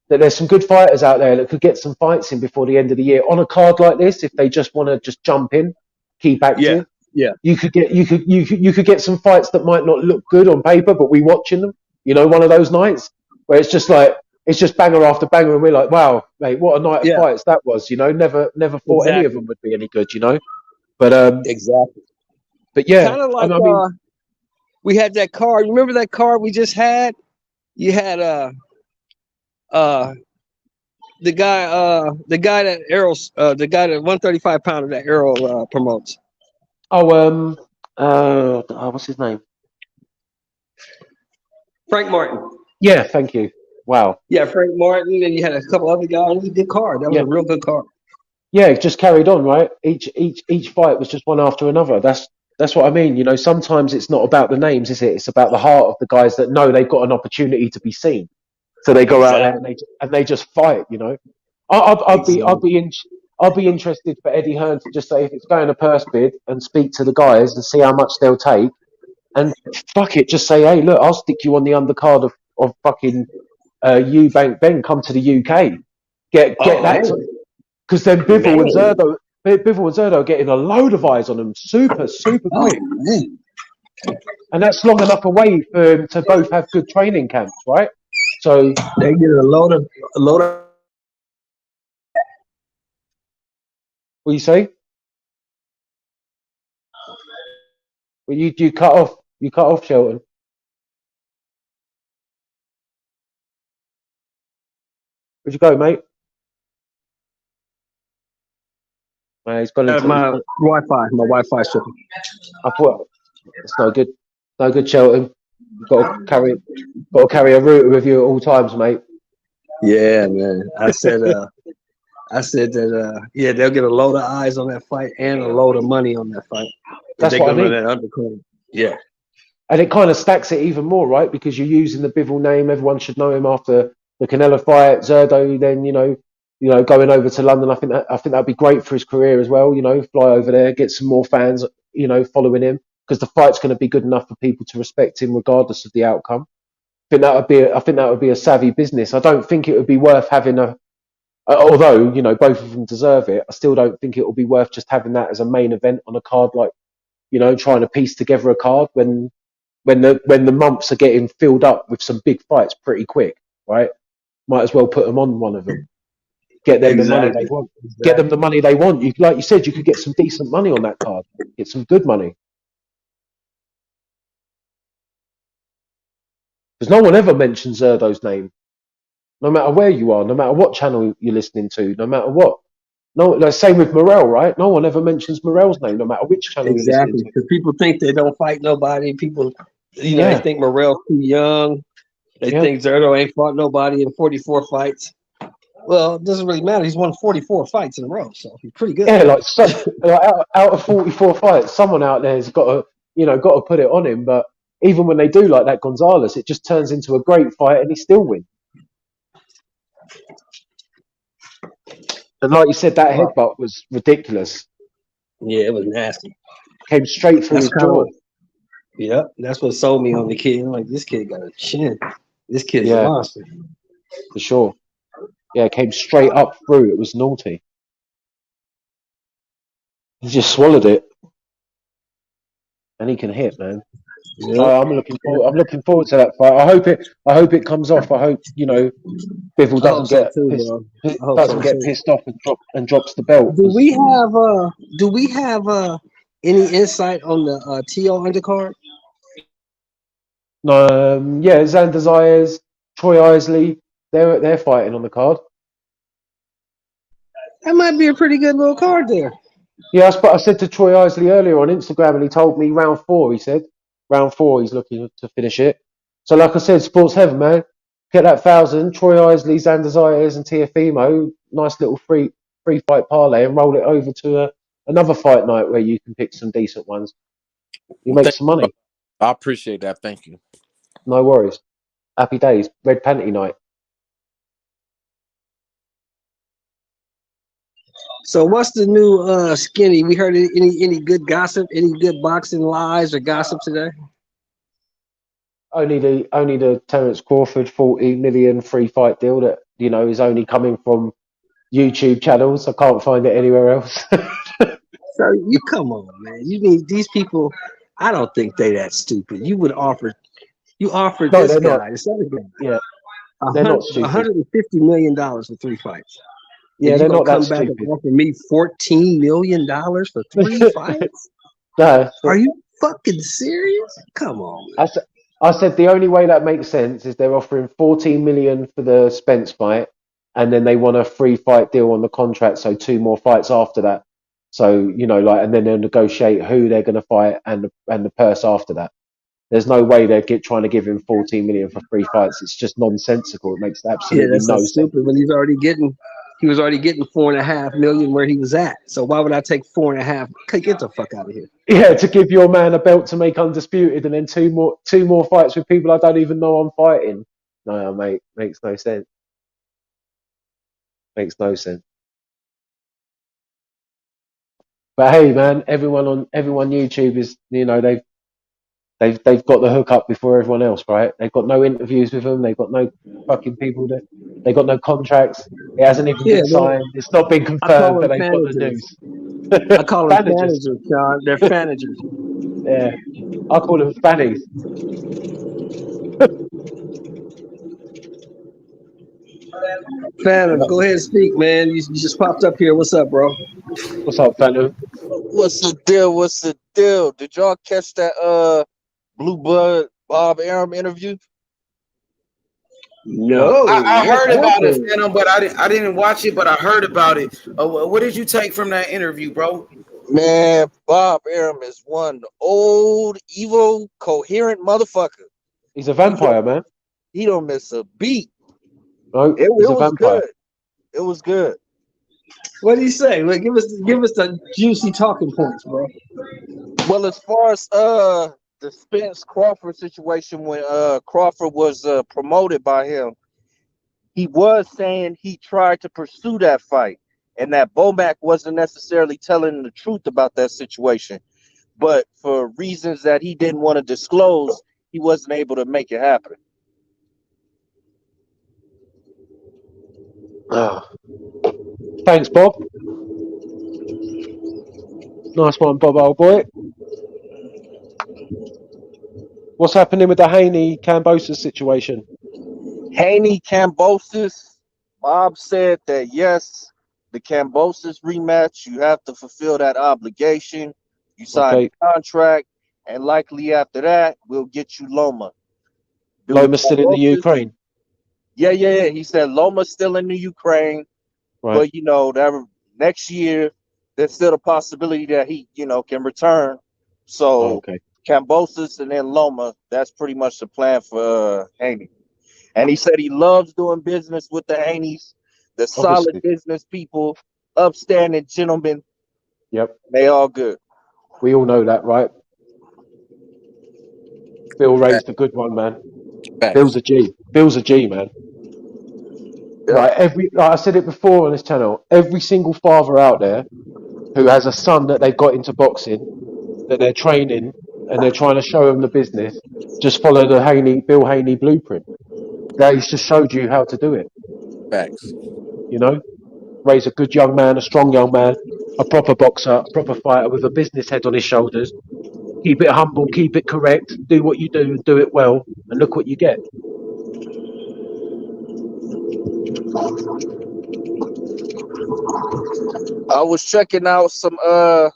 that there's some good fighters out there that could get some fights in before the end of the year on a card like this if they just want to just jump in, keep active. Yeah. You could get some fights that might not look good on paper, but we watching them. One of those nights where it's just banger after banger, and we're like, wow, mate, what a night of fights that was. Never thought any of them would be any good. But exactly. But yeah, kind of like we had that card. Remember that card we just had? You had the guy that Errol, the guy that 135 pounder that Errol promotes. What's his name? Frank Martin. Yeah, thank you. Wow. Yeah, Frank Martin, and you had a couple other guys. It was a good card. That was a real good card. Yeah, it just carried on, right? Each fight was just one after another. That's what I mean. Sometimes it's not about the names, is it? It's about the heart of the guys that know they've got an opportunity to be seen. So they go out there and they just fight. I'd be interested for Eddie Hearn to just say if it's going to purse bid and speak to the guys and see how much they'll take, and fuck it, just say, hey, look, I'll stick you on the undercard of fucking Eubank Ben. Come to the UK, get that, because then Bivol and Zerdo are getting a load of eyes on them, super quick, and that's long enough away for them to both have good training camps, right? So they get a load of. What you say? Well, you cut off. You cut off, Shelton. Where'd you go, mate? He's gone into my Wi-Fi. My Wi-Fi shipping. I thought it's no good. No good, Shelton. You've got to carry a router with you at all times, mate. Yeah, man. I said that yeah, they'll get a load of eyes on that fight and a load of money on that fight. That's what I mean. That undercard. Yeah. And it kind of stacks it even more, right? Because you're using the Bivol name. Everyone should know him after the Canelo fight. Zerdo, then you know, going over to London. I think that'd be great for his career as well. You know, fly over there, get some more fans. You know, following him because the fight's going to be good enough for people to respect him regardless of the outcome. I think that would be a savvy business. I don't think it would be worth having although you know both of them deserve it. I still don't think it will be worth just having that as a main event on a card, like you know, trying to piece together a card when the months are getting filled up with some big fights pretty quick, right? Might as well put them on one of them. Get them the money they want. Get them the money they want. You, like you said, you could get some decent money on that card. Get some good money. Because no one ever mentions Zerdo's name. No matter where you are, no matter what channel you're listening to, no matter what. No, like same with Morrell, right? No one ever mentions Morrell's name, no matter which channel you're listening to. Because people think they don't fight nobody. People, you know, they think Morrell's too young. They think Zerdo ain't fought nobody in 44 fights. Well, it doesn't really matter. He's won 44 fights in a row, so he's pretty good. Yeah, like out of 44 fights, someone out there has got to put it on him. But even when they do like that Gonzalez, it just turns into a great fight and he still wins. And like you said, that headbutt was ridiculous. Yeah, it was nasty. Came straight through his jaw. Yeah, that's what sold me on the kid. I'm like, this kid got a chin. This kid's a monster. For sure. Yeah, it came straight up through. It was naughty. He just swallowed it. And he can hit, man. Yeah. So I'm looking forward to that fight. I hope it comes off. I hope, you know, Bivol doesn't get pissed off and drops the belt. Do we have any insight on the TO undercard? Yeah, Xander Zayas, Troy Isley, they're fighting on the card. That might be a pretty good little card there. Yeah, I said to Troy Isley earlier on Instagram, and he told me round 4. He said round 4 he's looking to finish it. So, like I said, sports heaven, man. Get that 1,000. Troy Isley, Xander Zayas, and Teofimo. Nice little free fight parlay, and roll it over to another fight night where you can pick some decent ones. You make some money. I appreciate that. Thank you. No worries. Happy days. Red panty night. So what's the new skinny? We heard any good gossip, any good boxing lies or gossip today? Only the Terence Crawford 40 million free fight deal that, you know, is only coming from YouTube channels. I can't find it anywhere else. So you come on, man. You mean these people? I don't think they that stupid. You offered this guy, this other guy. Yeah, they're not stupid. $150 million for 3 fights. Yeah, they're not that stupid. And offer me $14 million for 3 fights? No. Are you fucking serious? Come on. Man. I said the only way that makes sense is they're offering $14 million for the Spence fight, and then they want a 3 fight deal on the contract, so 2 more fights after that. So, you know, like, and then they'll negotiate who they're going to fight and the purse after that. There's no way they're trying to give him $14 million for 3 fights. It's just nonsensical. It makes absolutely no sense. Stupid when he was already getting $4.5 million where he was at. So why would I take 4.5? Get the fuck out of here. Yeah, to give your man a belt to make undisputed, and then two more fights with people I don't even know I'm fighting. No, mate, makes no sense. Makes no sense. But hey, man, everyone YouTube is, you know, they've got the hook up before everyone else, right? They've got no interviews with them. They've got no fucking people that. They've got no contracts. It hasn't even been signed. It's not been confirmed, but they've got the news. I call them managers, John. They're fanagers. Yeah, I call them fannies. Phantom, go ahead and speak, man. You just popped up here. What's up, bro? What's up, Phantom? What's the deal? Did y'all catch that Blue Blood Bob Arum interview? No, I what heard about it, happened? Phantom, but I didn't watch it, but I heard about it. What did you take from that interview, bro? Man, Bob Arum is one old, evil, coherent motherfucker. He's a vampire, man. He don't miss a beat. No, It he's a was vampire. good. It was good. What did he say? Like, give us the juicy talking points, bro. Well, as far as the Spence Crawford situation, when Crawford was promoted by him, he was saying he tried to pursue that fight, and that Bomac wasn't necessarily telling the truth about that situation. But for reasons that he didn't want to disclose, he wasn't able to make it happen. Thanks, Bob. Nice one, Bob, old boy. What's happening with the Haney Cambosis situation? Haney Cambosis, Bob said that yes, the Cambosis rematch, you have to fulfill that obligation. You sign the contract, and likely after that, we'll get you Loma. Loma's still in the Ukraine. Yeah. He said Loma's still in the Ukraine, right. But that next year, there's still a possibility that he, can return. So Cambosis and then Loma, that's pretty much the plan for Haney. And he said he loves doing business with the Haneys, the solid business people, upstanding gentlemen. Yep. They all good. We all know that, right? Bill raised a good one, man. Bill's a G. Bill's a G, man. Yep. Like I said it before on this channel, every single father out there who has a son that they've got into boxing, that they're training, and they're trying to show them the business, just follow the Bill Haney blueprint. He's just showed you how to do it. Facts. Raise a good young man, a strong young man, a proper boxer, a proper fighter with a business head on his shoulders. Keep it humble, keep it correct, do what you do it well, and look what you get. I was checking out some of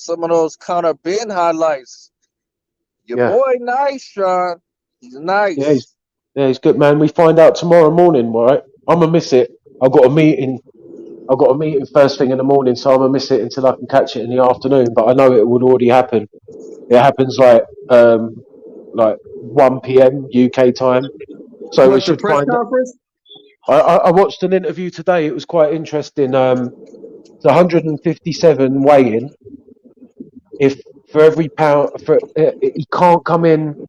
those Conor Ben highlights. Your boy nice, Sean. He's nice. Yeah, he's good, man. We find out tomorrow morning, all right? I'm gonna miss it. I've got a meeting first thing in the morning, so I'm gonna miss it until I can catch it in the afternoon. But I know it would already happen. It happens like 1 p.m. UK time. So we should find. Conference? I watched an interview today. It was quite interesting. It's 157 weigh-in. If for every pound, he can't come in.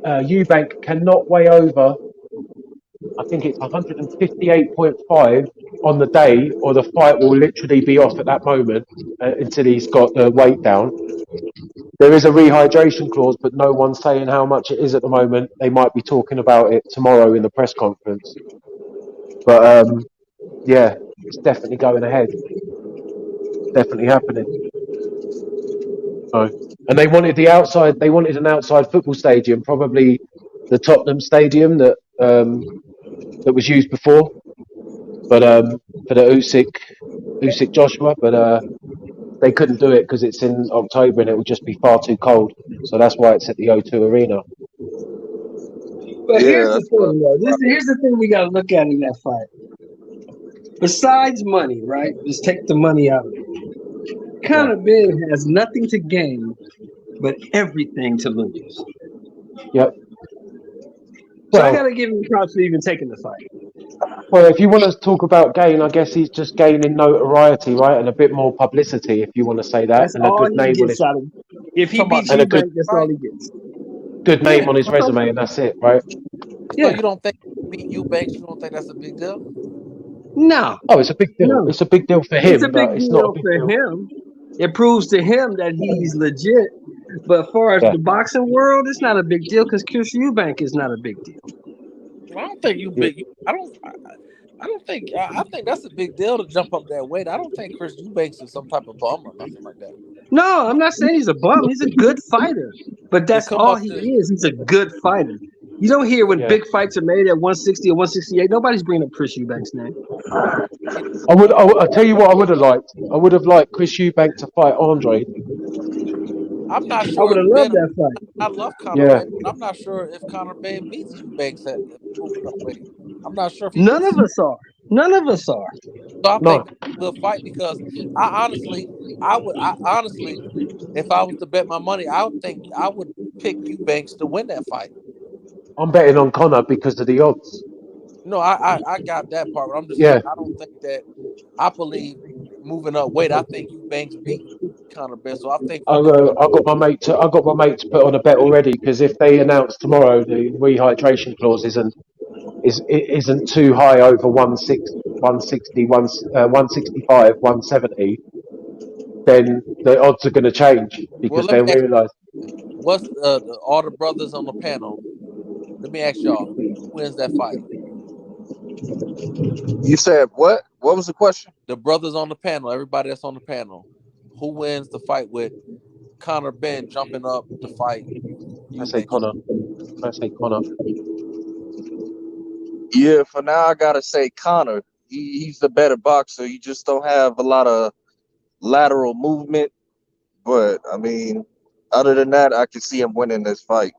Eubank cannot weigh over. I think it's 158.5 on the day, or the fight will literally be off at that moment until he's got the weight down. There is a rehydration clause, but no one's saying how much it is at the moment. They might be talking about it tomorrow in the press conference. But yeah, it's definitely going ahead. Definitely happening. So, and they wanted an outside football stadium, probably the Tottenham Stadium that was used before, but for the Usyk Joshua, but they couldn't do it because it's in October and it would just be far too cold. So that's why it's at the O2 Arena. But here's the thing, though. Here's the thing we got to look at in that fight. Besides money, right? Just take the money out of it. Conor Ben has nothing to gain, but everything to lose. Yep. So I got to give him props for even taking the fight. Well, if you want to talk about gain, I guess he's just gaining notoriety, right, and a bit more publicity, if you want to say that. That's and all a good he name gets out of it. If he beats Eubank, that's all he gets. Good name on his resume, and that's it, right? Yeah. So you don't think beat Eubank? You don't think that's a big deal? No. Oh, it's a big deal. No. It's a big deal for him. It's a big deal for him. It proves to him that he's legit. But as far as the boxing world, it's not a big deal because Chris Eubank is not a big deal. I don't think I think that's a big deal to jump up that weight. I don't think Chris Eubanks is some type of bum or nothing like that. No, I'm not saying he's a bum. He's a good fighter. But that's all he is. He's a good fighter. You don't hear when big fights are made at 160 or 168. Nobody's bringing up Chris Eubank's name. I'll tell you what I would have liked. I would have liked Chris Eubank to fight Andre. I'm not I sure would if have loved Ben. that fight. I love Conor Yeah, Ben. I'm not sure if Conor Ben beats Eubanks at moving up weight. I'm not sure if he None beats of him. us are. None of us are. So I no, think we'll fight because I honestly, if I was to bet my money, I would think I would pick Eubanks to win that fight. I'm betting on Connor because of the odds. No, I got that part, but I'm just saying Yeah, I don't think that I believe moving up weight. I think Eubanks beat Conor Ben. So I think for them, I got my mate to put on a bet already because if they announce tomorrow the rehydration clause isn't too high over 165, 170, then the odds are going to change well, because let me they ask realise. you, what's all the brothers on the panel? Let me ask y'all, who wins that fight? You said what? What was the question? The brothers on the panel, everybody that's on the panel, who wins the fight with Conor Ben jumping up to fight I say Eubanks? Connor. I say Connor. Yeah, for now I gotta say Connor. He's the better boxer. He just don't have a lot of lateral movement. But I mean, other than that, I can see him winning this fight.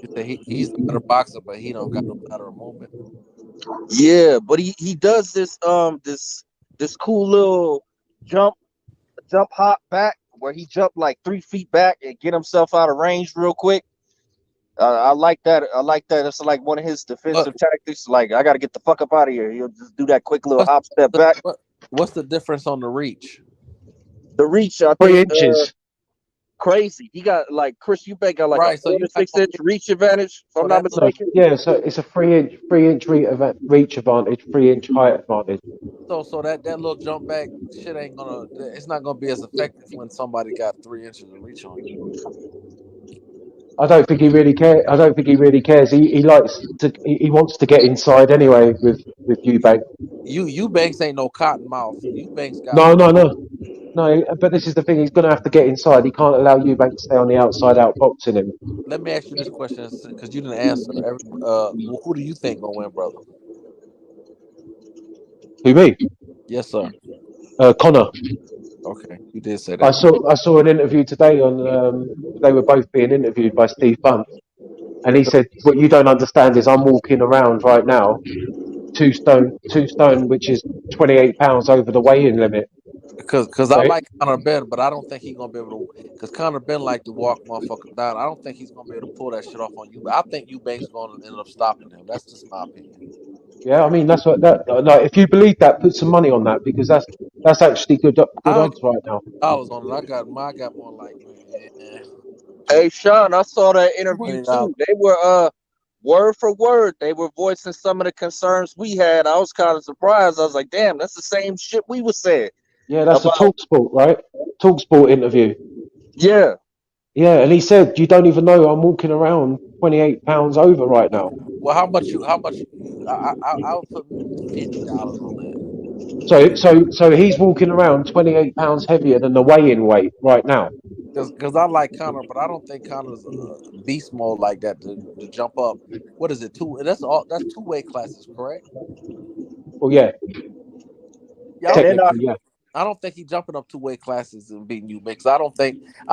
You say he's the better boxer, but he don't got no lateral movement. Yeah, but he does this cool little jump hop back where he jumped like 3 feet back and get himself out of range real quick. I like that. I like that. It's like one of his What defensive tactics. Like I got to get the fuck up out of here. He'll just do that quick little what's hop step the, back. what's the difference on the reach? The reach, I Three think, inches. crazy. He got like Chris Eubank got like a Right, so 4 you're to not 6 gonna inch get reach advantage. If so I'm not that little So mistaken. yeah, so it's a 3 inch reach advantage, 3 inch height advantage. so that little jump back shit ain't gonna it's not gonna be as effective when somebody got 3 inches of reach on you. I don't think he really cares. I don't think he really cares. He likes to. He wants to get inside anyway with Eubank. Eubanks ain't no cotton mouth. Eubanks got No, no, no, no. But this is the thing. He's going to have to get inside. He can't allow Eubank to stay on the outside, out boxing him. Let me ask you this question because you didn't answer. Well, who do you think gonna win, brother? Who, me? Yes, sir. Connor. Okay, you did say that. I saw an interview today on. They were both being interviewed by Steve Bunt, and he said, "What you don't understand is I'm walking around right now, 2 stone, which is 28 pounds over the weigh-in limit." Because I So like Conor Ben, but I don't think he's gonna be able to. Because Conor Ben like to walk motherfuckers down. I don't think he's gonna be able to pull that shit off on you. But I think Eubanks gonna end up stopping him. That's just my opinion. yeah, I mean that's what that. Like, if you believe that, put some money on that because that's actually good I'll odds right now. $dollars on it. I got more like man, Hey Sean, I saw that interview $20. too. They were word for word. They were voicing some of the concerns we had. I was kind of surprised. I was like, damn, that's the same shit we were saying Yeah, that's a about. Talk Sport, right? Talk Sport interview. Yeah, Yeah, and he said, "You don't even know I'm walking around 28 pounds over right now." Well, how much you? How much? I'll put $50 on that. So he's walking around 28 pounds heavier than the weigh-in weight right now. Because I like Conor, but I don't think Conor's a beast mode like that to jump up. What is it? Two? That's all. That's two weight classes, correct? Well, yeah, Yeah, and then technically, yeah. I don't think he's jumping up two weight classes and beating Eubanks. I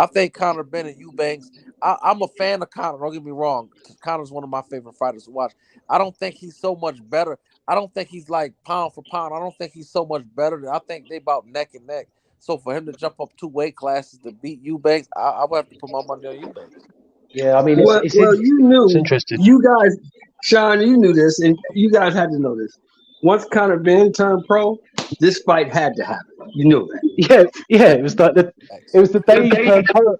think Conor Bennett Eubanks. I'm a fan of Conor. Don't get me wrong. Conor's one of my favorite fighters to watch. I don't think he's so much better. I don't think he's like pound for pound. I don't think he's so much better. I think they about neck and neck. So for him to jump up two weight classes to beat Eubanks, I would have to put my money on Eubanks. Yeah, I mean, Well, you it's knew, interesting. you guys, Sean, you knew this, and you guys had to know this. Once Conor Ben turned pro, this fight had to happen. You knew that. Yeah. It was like it was the day he turned pro.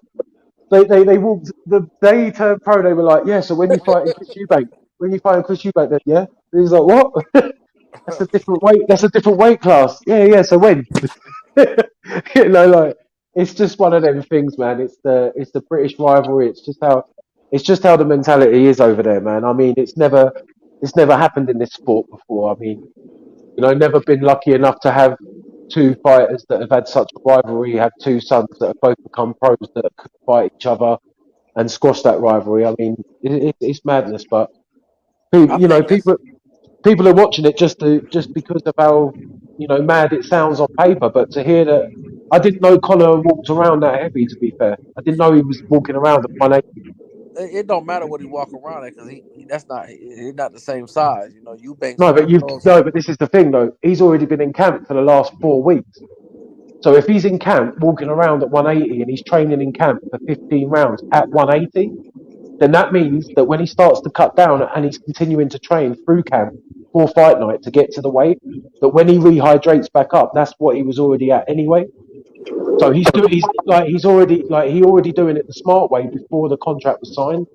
They walked the day he turned pro. They were like, yeah. So when you fighting Chris Eubank, then yeah. And he was like, what? That's a different weight. That's a different weight class. Yeah, yeah. So when? Like it's just one of them things, man. It's the British rivalry. It's just how the mentality is over there, man. I mean, it's never happened in this sport before. I mean, never been lucky enough to have two fighters that have had such a rivalry, had two sons that have both become pros that could fight each other and squash that rivalry. I mean, it's madness, but I think that's people. People are watching it just because of how mad it sounds on paper. But to hear that, I didn't know Conor walked around that heavy. To be fair, I didn't know he was walking around at 180. It don't matter what he walk around at because he's not the same size. Eubanks. No, but this is the thing though. He's already been in camp for the last 4 weeks. So if he's in camp walking around at 180 and he's training in camp for 15 rounds at 180, then that means that when he starts to cut down and he's continuing to train through camp for fight night to get to the weight, that when he rehydrates back up, that's what he was already at anyway. So he already doing it the smart way before the contract was signed.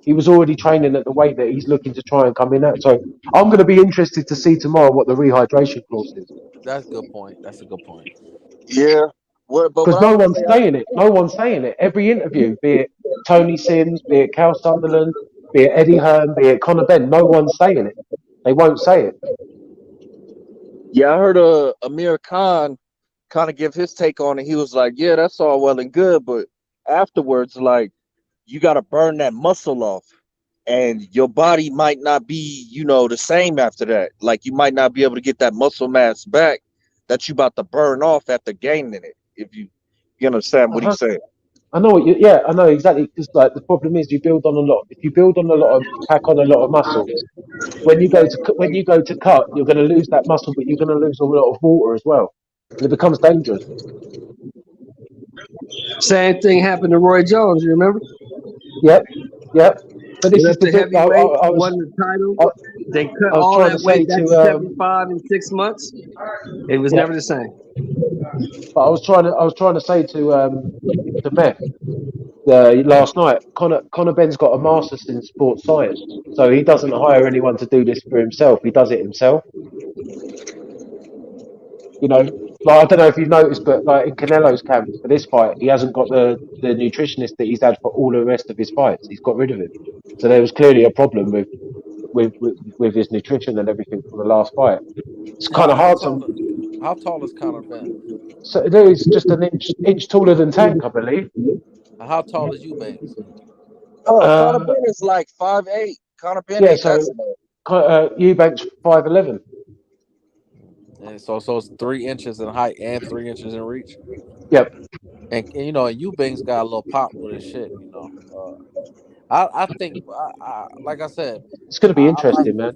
He was already training at the weight that he's looking to try and come in at. So I'm going to be interested to see tomorrow what the rehydration clause is. That's a good point. Yeah. Because no one's saying it. No one's saying it. Every interview, be it Tony Sims, be it Cal Sunderland, be it Eddie Hearn, be it Conor Benn, no one's saying it. They won't say it. Yeah, I heard Amir Khan kind of give his take on it. He was like, yeah, that's all well and good, but afterwards, like, you got to burn that muscle off. And your body might not be, the same after that. Like, you might not be able to get that muscle mass back that you about to burn off after gaining it. If you understand what he's saying. I know I know exactly. Because like the problem is, you build on a lot. If you build on a lot of, pack on a lot of muscle, when you go to cut, you're going to lose that muscle, but you're going to lose a lot of water as well, and it becomes dangerous. Same thing happened to Roy Jones. You remember? Yep. But this is the heavyweight. I won the title. They cut all that weight back to 75 in 6 months. It was never the same. But I was trying to say to Meth last night, Conor Benn's got a master's in sports science, so he doesn't hire anyone to do this for himself. He does it himself. Like, I don't know if you've noticed, but like in Canelo's camp for this fight, he hasn't got the nutritionist that he's had for all the rest of his fights. He's got rid of him. So there was clearly a problem with his nutrition and everything for the last fight. It's kind of hard to. How tall is Conor Benn? So he's just an inch taller than Tank, I believe. How tall is Eubanks? Conor Benn is like 5'8". Conor Benn ain't Eubanks 5'11". And so it's 3 inches in height and 3 inches in reach. Yep. And Eubanks got a little pop with his shit. I think, like I said, it's going to be interesting, man.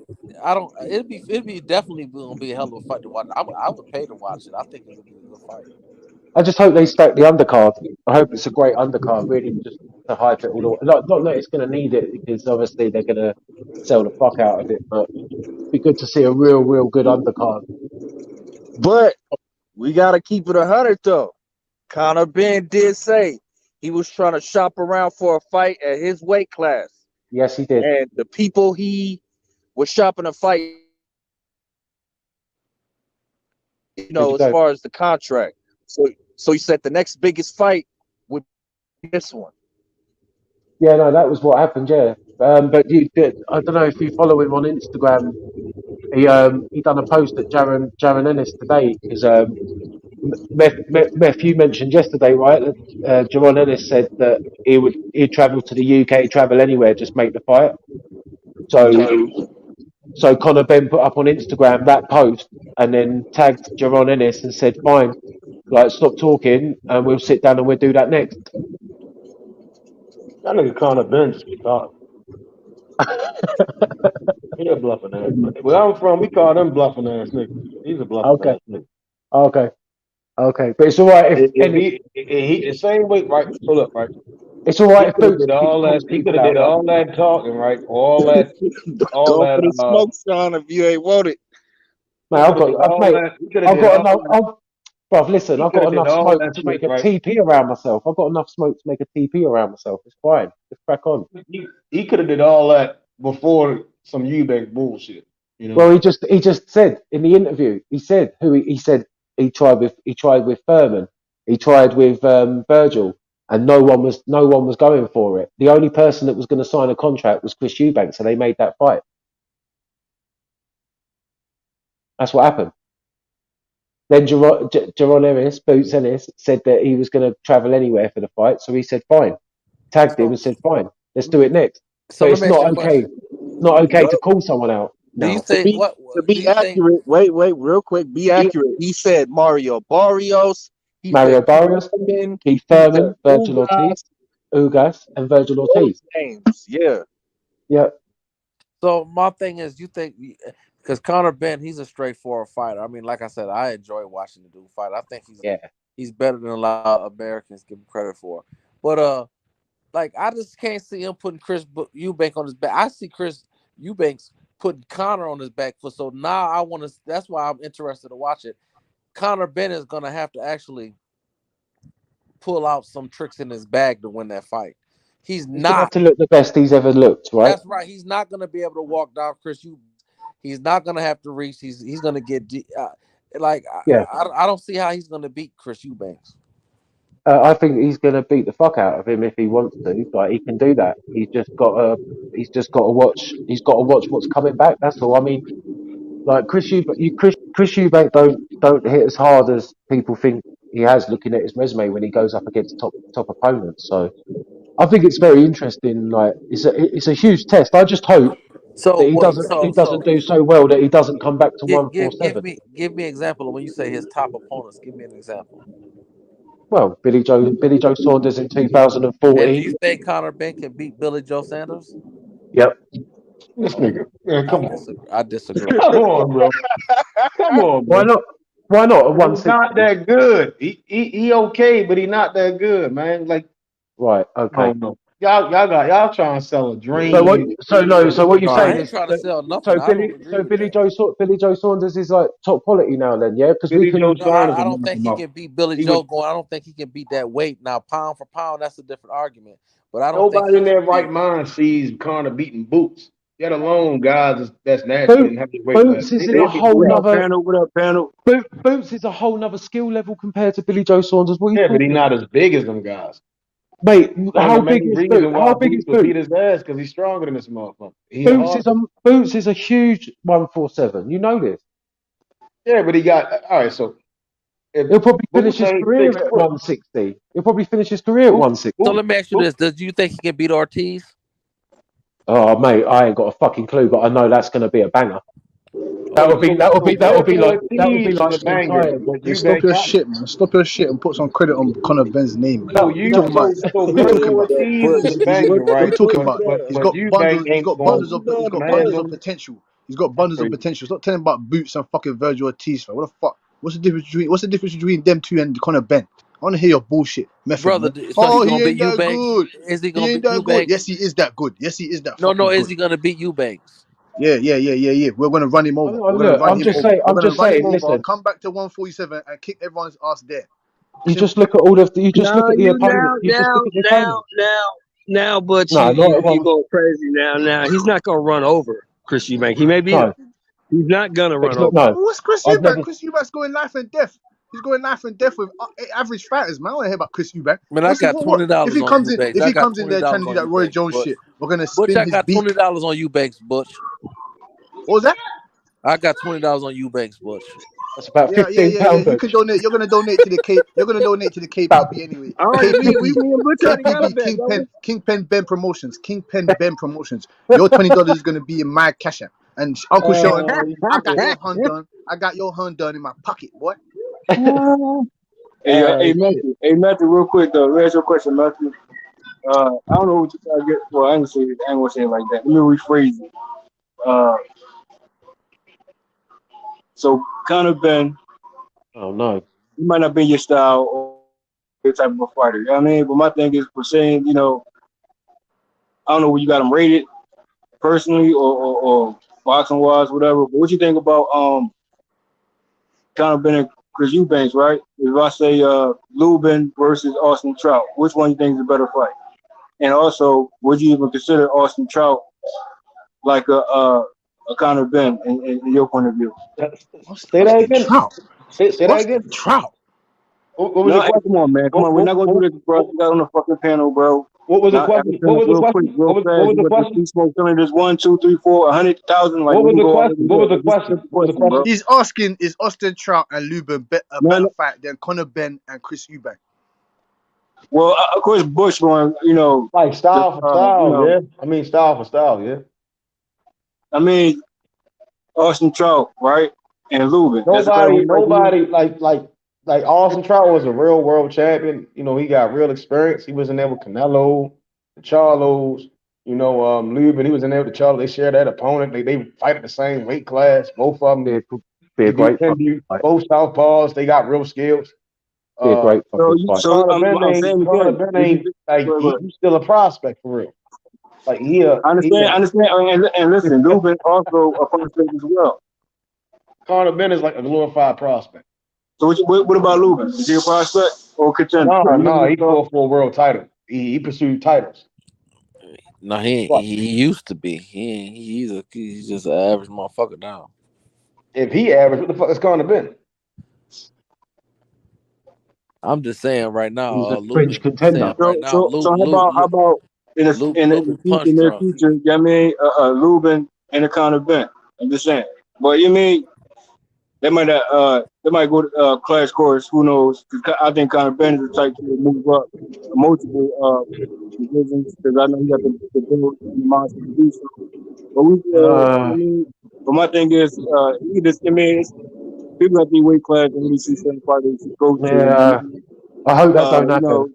It'd be definitely going to be a hell of a fight to watch. I would pay to watch it. I think it would be a good fight. I just hope they stack the undercard. I hope it's a great undercard, really, just to hype it all the way. Not that it's going to need it, because obviously they're going to sell the fuck out of it, but it'd be good to see a real good undercard. But we got to keep it 100, though. Conor Benn did say he was trying to shop around for a fight at his weight class. Yes, he did. And the people he was shopping a fight, as far as the contract. So he said the next biggest fight would be this one. Yeah, no, that was what happened. Yeah, but I don't know if you follow him on Instagram. He done a post at Jaron Ennis today, because Meth, you mentioned yesterday, right? That Jaron Ennis said that he'd travel to the UK, travel anywhere, just make the fight. So Conor Benn put up on Instagram that post and then tagged Jaron Ennis and said, "Fine, like stop talking, and we'll sit down and we'll do that next." That nigga Conor Benn just be talking. He a bluffing ass. Where I'm from, we call them bluffing ass niggas. He's a bluffing ass nigga. Okay, but it's all right if he the same way, right? So look, right. It's all right if he could have did all that talking, right? All that the smoke, Sean, if you ain't want it. Man, I've got enough. Bruv, listen, I've got enough smoke to make a TP around myself. I've got enough smoke to make a TP around myself. It's fine. Let's crack on. He could have did all that before some Eubanks bullshit. Well, he just said in the interview. He said he tried with Furman. He tried with Virgil, and no one was going for it. The only person that was going to sign a contract was Chris Eubanks, so they made that fight. That's what happened. Then Jaron Ennis, Boots Ennis, said that he was going to travel anywhere for the fight, so he said fine. Tagged him and said fine, let's do it next. So it's not okay. Not okay to call someone out. Do you No. think what? To Do be you think? accurate, wait, real quick, be accurate. He said Mario Barrios. He Mario said Barrios, Thurman. Keith He said Thurman, Virgil Ortiz, Ugas, and Virgil those Ortiz. names. Yeah. Yeah. So my thing is, you think because Conor Benn, he's a straightforward fighter. I mean, like I said, I enjoy watching the dude fight. I think Yeah. he's better than a lot of Americans give him credit for. But like I just can't see him putting Chris Eubank on his back. I see Chris Eubanks putting Conor on his back foot. So now I want to. That's why I'm interested to watch it. Conor Benn is going to have to actually pull out some tricks in his bag to win that fight. He's He's gonna have not. to look the best he's ever looked, right? That's right. He's not going to be able to walk down Chris Eubanks. He's not going to have to reach. He's going to get Yeah. I don't see how he's going to beat Chris Eubanks. I think he's gonna beat the fuck out of him if he wants to. Like he can do that. He's just got to watch. He's got to watch what's coming back. That's all. I mean, like Chris Eubank don't hit as hard as people think he has. Looking at his resume when he goes up against top opponents. So I think it's very interesting. Like it's a huge test. I just hope So that he what? doesn't do so well that he doesn't come back to give 147. me an example of when you say his top opponents. Give me an example. Well, Billy Joe Saunders in And do you 2014. think Conor Benn can beat Billy Joe Sanders? Yep. This nigga, man, come on, I disagree. come on, bro, come on, Why bro. not? Why not? At He's 160. not that good. He okay, but he not that good, man. Like, Right. Okay. no. Y'all trying to sell a So what? dream. So what you're No, I saying ain't is trying to sell nothing. so I don't agree with that. Billy Joe Saunders is like top quality now. Then yeah, because we Billy Joe can. No, Saunders I will don't knock think him he out. can beat Billy He Joe would. going. I don't think he can beat that weight. Now, pound for pound, that's a different argument. But I don't think Nobody he in can their beat. right mind sees Conor beating Boots. Let alone guys that's nasty Boot, and heavyweight. Like Boots is in a they can whole do it. What up, nother. panel? What up, panel? Boots is a whole nother skill level compared to Billy Joe Saunders. What are you Yeah, but he's talking not about, as big as them guys. mate? One of the How big main is Boots? reasons How why big Boots is will beat Boots? his ass because he's stronger than this motherfucker. He hard. Boots is a huge 147. You know this. Yeah, but he got all right. So if He'll probably finish Boots his ain't career at 6 foot, 160. He'll probably finish his career at Boots, 160. So Boots, let me ask you Boots. this: do you think he can beat Ortiz? Oh, mate, I ain't got a fucking clue, but I know that's going to be a banger. That So would be Ortiz is like a the banger, entire. but Hey, you stop bank your not. shit, man. Stop your shit and put some credit on Conor Benn's name, man. So What you you talking about? so What you Chris talking about? Ortiz is a banger, What you right? talking But about? but He's but got Eubank bundles. He's ain't got going bundles to of. He's got command bundles of him. potential. He's got That's bundles of crazy. potential. Stop telling about Boots and fucking Virgil Ortiz, man. What the fuck? What's the difference between them two and Conor Benn? I want to hear your bullshit method, Brother, man. so he Oh, gonna he beat ain't that Eubanks? good. Is he He gonna ain't beat that good. Eubanks? Yes, he is that good. Yes, he is that No. fucking Is good. he gonna beat Eubanks? Yeah. We're gonna run him over. We're gonna Look, run him over. We're I'm gonna just run him saying. over. Listen, Come back to 147 and kick everyone's ass there. you just Simple. look at all of the. You just look No, at the you opponent. You just look at the opponent. but No, not at you one. going crazy now. Now he's not gonna run over Chris Eubank. He may be. No, He's not gonna run it's not. over. No, What's Chris I've Eubank? never. Chris Eubank's going life and death. He's going life and death with average fighters, man. I want to hear about Chris Eubank. Man, I got What? If $20 he on comes in, Eubanks. if I he got comes in there trying $20 to do on that Roy Eubanks, Jones Butch. shit, we're gonna Butch, spin I his got beak. $20 on Eubanks, Butch. What was that? I got $20 on Eubanks, Butch. That's about Yeah. £15, You can Butch. donate. You're gonna donate to the K. You're gonna donate to the KPB anyway. Me and Butch already got a bet, don't we? Kingpen Ben Promotions. Kingpen Ben Promotions. Your $20 is gonna be in my cash app. And Uncle Shelton, I got your hand done. I got your hand done in my pocket, boy. Hey, Matthew, real quick though. Let me ask you a question, Matthew. I don't know what you're trying to get. Well, I ain't gonna say it like that. Let me rephrase it. So Conor Benn, Oh no. he might not be your style or your type of a fighter. You know what I mean? But my thing is, for saying, I don't know where you got him rated personally or boxing wise, whatever. But what you think about Conor Benn and Chris Eubanks, right? If I say Lubin versus Austin Trout, which one you think is a better fight? And also, would you even consider Austin Trout like a Conor Benn in your point of view? Say that again. Trout. Say that again. Trout. What was No, the hey, question? come on, man. Come on. We're not going to do this, bro. We got on the fucking panel, bro. What was the Now, question? What was the real quick, question? real What fast. was the You got the question? smoke telling this 1, 2, 3, 4, 100,000. Like, What we was can the go all question? over What was here. the This is question? the What was the question, bro. question? He's asking, is Austin Trout and Lubin a No, better no. fight than Conor Benn and Chris Eubank? Well, of course, Bush going, Like just, style for style, yeah. I mean style for style, yeah. I mean, Austin Trout, right, and Lubin. Nobody like Austin Trout was a real world champion. You know, he got real experience. He was in there with Canelo, the Charlos. You know, Lubin, he was in there with the Charlos. They shared that opponent. They fight at the same weight class. Both of them. Be a great fight. Both southpaws. They got real skills. Be a great fucking fight. So I'm saying again, he's still a prospect for real. Like I understand, and listen, Lubin also a prospect as well. Conor Benn is like a glorified prospect. So what about Lubin? Is he a prospect or contender? No, he fought for a world title. He pursued titles. No, he used to be. He's just an average motherfucker now. If he average, what the fuck is Conor Benn? I'm just saying right now. He's a fringe contender. So how about in the near future? I mean, Lubin and a Conor Benn. I'm just saying. But you mean they might go to class course. Who knows? I think Conor Benn is the type to move up multiple divisions because I know he got the build and the monster to do so. But my thing is, it's people have to weight class and really see certain parties go to. Yeah, I hope that don't happen. You know,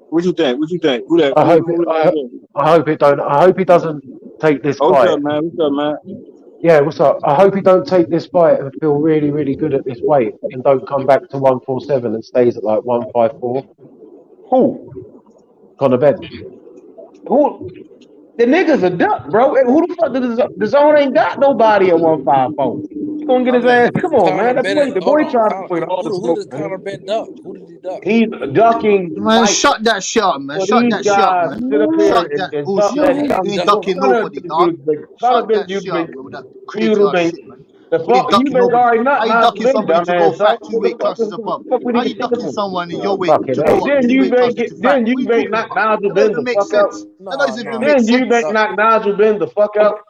what you think? Who that? I hope it don't. I hope he doesn't take this fight. What's up, man? Yeah, what's up? I hope he don't take this fight and feel really, really good at this weight and don't come back to 147 and stays at like 154. Who? Conor Benn. Who? The nigga's a duck, bro. Who the fuck? The zone ain't got nobody at 154. He's gonna get his ass. Come on, man. That's what the boy trying to put all the smoke. Who did Conor Benn duck? Who did he duck? He's ducking. Man, shut that shit up, man. Shut that shit up, man. Shut that bullshit. You ain't ducking nobody, dog. Shut that shit up, with that crazy ass shit, man. The fuck you already not. How you ducking somebody to go fight 2 weight classes above? How you ducking someone in your weight to go up 2 weight classes to fight? Then you make knock Nigel Benn the fuck out. That doesn't even make sense. Then you make knock Nigel Benn the fuck out.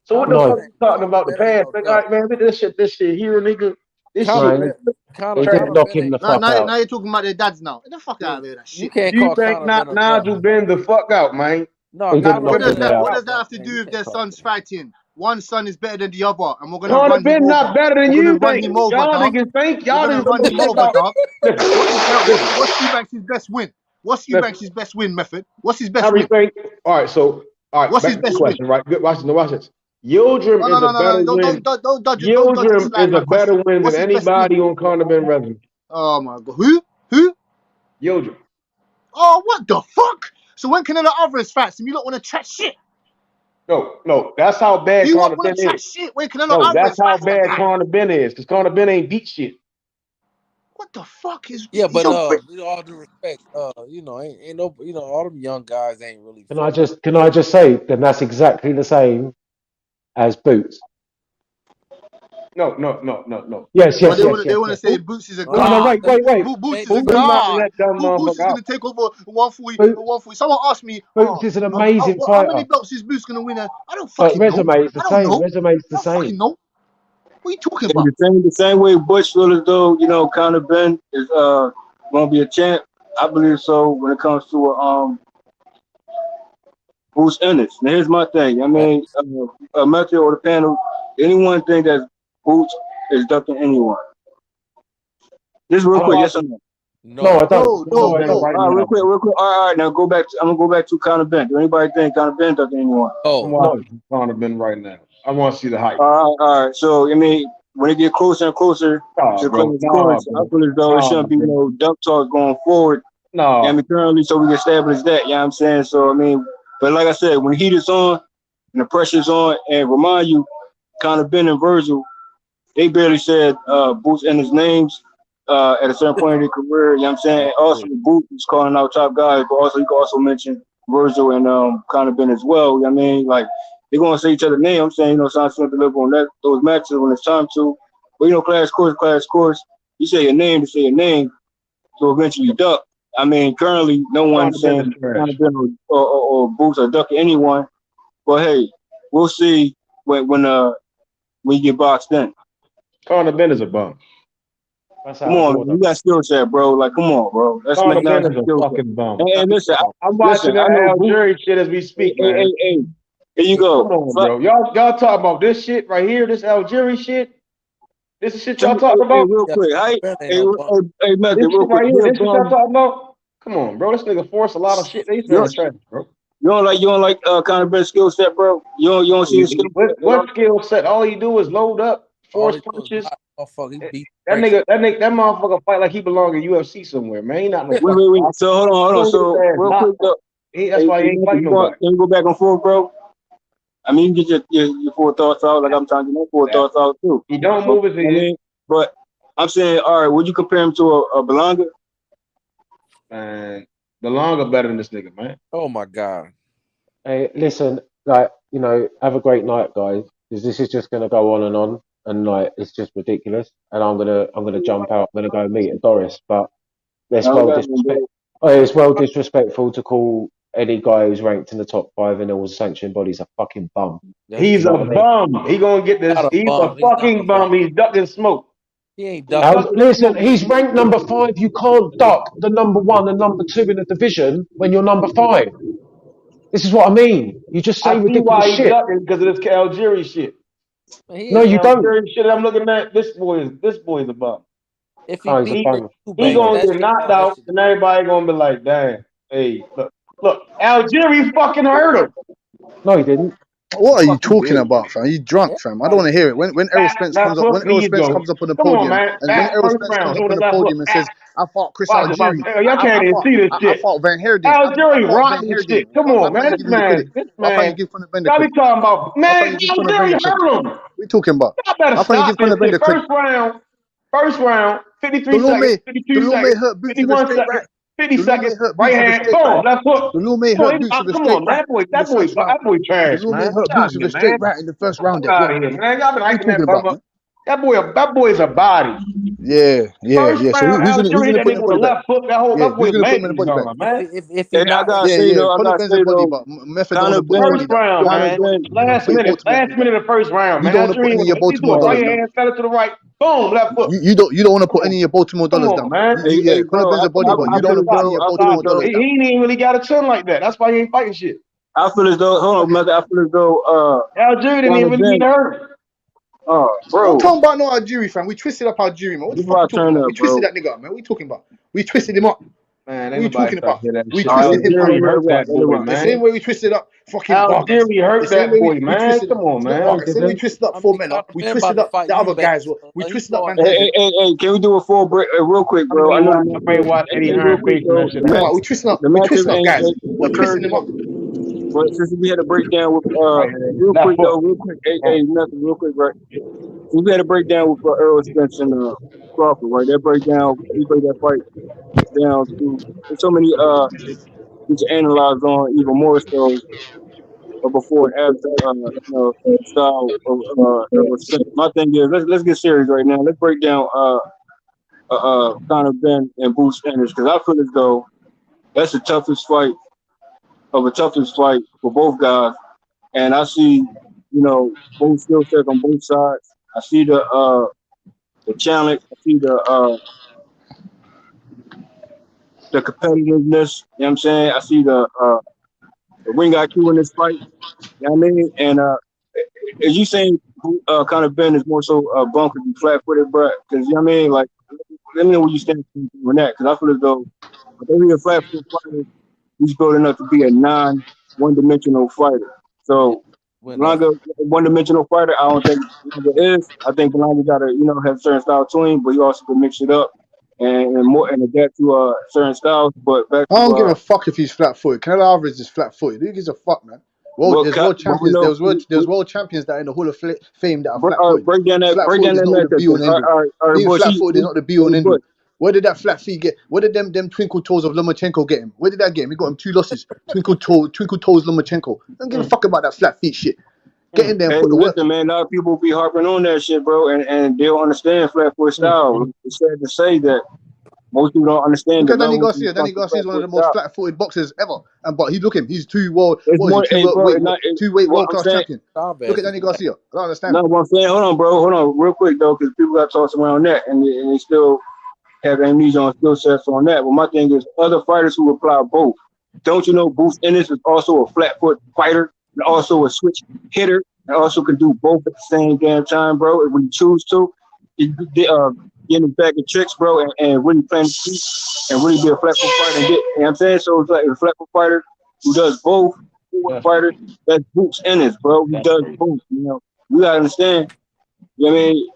So what the fuck you talking about the past? Like, all right, man, this shit here, nigga. This shit. He didn't knock him the fuck out. Now you're talking about their dads now. Get the fuck out of here, that shit. You make knock Nigel Benn the fuck out, man. No, what does that have to do with their sons fighting? One son is better than the other, and we're gonna Conor run him Benn over. not better than you, think. Y'all niggas think y'all niggas run him over, dog. What's Eubanks' best win? What's Eubanks' best win method? What's his best win? All right. What's his best question, right? Good. Watch this. Yildirim is a better win. Yildirim is a better win than anybody on Conor Benn resume. Oh my god, who? Yildirim. Oh, what the fuck? So when Canelo Alvarez fights him, you don't want to chat shit. No, that's how bad Conor Benn is. Shit when Canelo Alvarez that's how bad Conor Benn is, because Conor Benn ain't beat shit. What the fuck is? Yeah, but with all due respect, ain't no, all them young guys ain't really. Can I just say then that's exactly the same as Boots. No. Yes. They want to say Boots is a god. No, wait. Boots is a god. Boots is going to take over 140. Someone asked me, Boots is an amazing fighter. How many belts is Boots going to win? I don't fucking know. Resume is the same. Resume is the same. Know. What are you talking about? The same way Butch feels as though, Conor Benn is going to be a champ. I believe so when it comes to Bruce Ennis. Now, here's my thing. I mean, Matthew or the panel, anyone think that Boots is ducking anyone? Just real quick, yes or no? No, I don't. No. Real quick. All right, now I'm gonna go back to Conor Benn. Do anybody think Conor Benn ducking anyone? I'm watching Conor Benn right now. I want to see the hype. All right. So I mean, when it get closer and closer to close, I feel as though it shouldn't be no duck talk going forward. No. I mean, currently, so we can establish that. You know what I'm saying? So I mean, but like I said, when the heat is on and the pressure's on, and remind you, Conor Benn and Virgil, they barely said Boots and his names at a certain point in their career. You know what I'm saying? Also, Boots is calling out top guys, but also you can also mention Virgil and Conor Benn as well. You know what I mean? Like, they're going to say each other's name. I'm saying, Sounds to deliver on those matches when it's time to. But, class course, you say your name to say your name, so eventually you duck. I mean, currently, no one's saying Conor Benn or Boots are ducking anyone. But, hey, we'll see when you get boxed in. Conor Benn is a bum. Come on, you got skill set, bro. Like, come on, bro. That's Conor Benn is a fucking bum. And listen, I'm watching that Al Jury shit as we speak, man. Hey. Here you go. Come on, bro. Y'all talking about this shit right here, this Algeria shit? This is shit y'all talking about? Real quick. Hey, Matthew, This real shit quick. right here, this shit y'all talking about? Come on, bro. This nigga forced a lot of shit. They saying trash, bro. You don't like Conor Ben's skill set, bro? You don't see his skill set? What skill set? All he do is load up, force punches. That motherfucker fight like he belong in UFC somewhere, man. He not no wait. So hold on. So real quick though. That's why he ain't fighting nobody. Can you go back and forth, bro? I mean, you get your full thoughts out, like I'm trying to get my full thoughts out too. He don't move his head. But I'm saying, all right, would you compare him to a Belonga? Man, Belonga better than this nigga, man. Oh my God. Hey, listen, like, you know, have a great night, guys. Because this is just gonna go on, and like it's just ridiculous. And I'm gonna jump out. I'm gonna go meet a Doris, but it's well disrespectful to call any guy who's ranked in the top 5 in all sanctioned bodies a fucking bum. He's a bum. He gonna get this. He's a fucking bum. He's ducking smoke. He ain't ducking. Listen, he's ranked number 5. You can't duck the number 1 and number 2 in the division when you're number 5. This is what I mean. You just say ridiculous shit. Ducking because of this Algeria shit. No, you don't. Shit I'm looking at. This boy is a bum. If he gonna get knocked out, and everybody gonna be like, "Damn, hey, look, Algeria fucking hurt him." No, he didn't. What are you talking about, fam? You drunk, fam? I don't want to hear it. When Errol Spence comes up, on the podium, and when Errol Spence comes up on the podium and says, "I fought Chris Algieri," y'all can't even see this shit. I fought Van Herden. Algieri rotten this shit. Come on, man. This man. Y'all be talking about, man. Algieri hurt him. We talking about? Y'all better stop this shit. First round, 53 seconds, 52 seconds, 51 seconds. 50 seconds, right hand, boom, left hook. The little mate hurt Boots with a straight right. That boy trash, man. The little mate hurt Boots with a straight right in the first round. Out of here, man. Y'all been hyping that bum up. That boy is a body. Yeah. So who's gonna put him in the body? Left hook, that whole boy is man. If he not, Conor Ben's a body, but method on the first round, man. Last minute of the first round, man. You don't want to put any of your Baltimore dollars down. Fell to the right. Boom, left hook. You don't want to put any of your Baltimore dollars down, man. Yeah, Conor Ben's a body, but you don't want to put any of your Baltimore dollars down. He ain't even really got a chin like that. That's why he ain't fighting shit. I feel as though, Algieri didn't even get hurt. Oh, bro. I'm talking about no Algieri, fam. We twisted up Algieri, man. What the fuck are you talking about? We twisted that nigga up, man. What are you talking about? We twisted him up. Man, what are you talking about? We twisted him up. The same way we twisted up fucking Algieri hurt that boy, man. Come on, man. The same way we twisted up Foreman. We twisted up the other guys. We twisted up. Hey, can we do a full break real quick, bro? I know I watch Eddie Hearn face and that shit. We twisted up guys. We're twisting them up. But since we had a breakdown with real quick, hey, nothing, real quick, right? We had a breakdown with Errol Spence and Crawford, right? That breakdown, we break that fight down to so many we can analyze on even more so before and after style of Spence. My thing is let's get serious right now. Let's break down Conor Ben and Bruce Ennis, because I feel as though that's the toughest fight for both guys. And I see, both skill sets on both sides. I see the challenge. I see the competitiveness. You know what I'm saying? I see the ring IQ in this fight. You know what I mean? And as you saying, Conor Ben is more so bumped and flat-footed, bro. Because, you know what I mean? Like, let me know where you stand on that. Because I feel as though if they be a flat-footed fighter, he's good enough to be a one-dimensional fighter. So, Belonga, one-dimensional fighter, I don't think Belonga is. I think Belonga got to, have a certain style to him, but you also can mix it up and adapt to certain styles. But back to, I don't give a fuck if he's flat-footed. Canelo Alvarez is flat-footed. Who gives a fuck, man? There's world champions. There's world champions that are in the Hall of Fame that are flat-footed. Break down that. Being flat-footed is not the be-all and end-all. Where did that flat feet get? Where did them twinkle toes of Lomachenko get him? Where did that get him? He got him 2 losses. Twinkle toes Lomachenko. Don't give a fuck about that flat feet shit. Get in there and put the work. Man, a lot of people be harping on that shit, bro, and they don't understand flat foot style. It's sad to say that most people don't understand. Look at Danny Garcia. Danny Garcia is one of the most flat-footed boxers ever. But he's 2 two-weight world-class champion. Look at Danny Garcia. I don't understand. No, what I'm saying, hold on, real quick though, because people got tossed around that, and they still have amnesia on skill sets on that. But my thing is, other fighters who apply both. Don't you know Bruce Ennis is also a flat foot fighter? and also a switch hitter, and also can do both at the same damn time, bro. When you choose to, get in the bag of tricks, bro, and really plan to keep and really be a flexible fighter. And get, you know what I'm saying? So it's like a flexible fighter who does both. Fighter that's Boots Ennis, bro. Who does both? You know, we gotta understand. You know what I mean?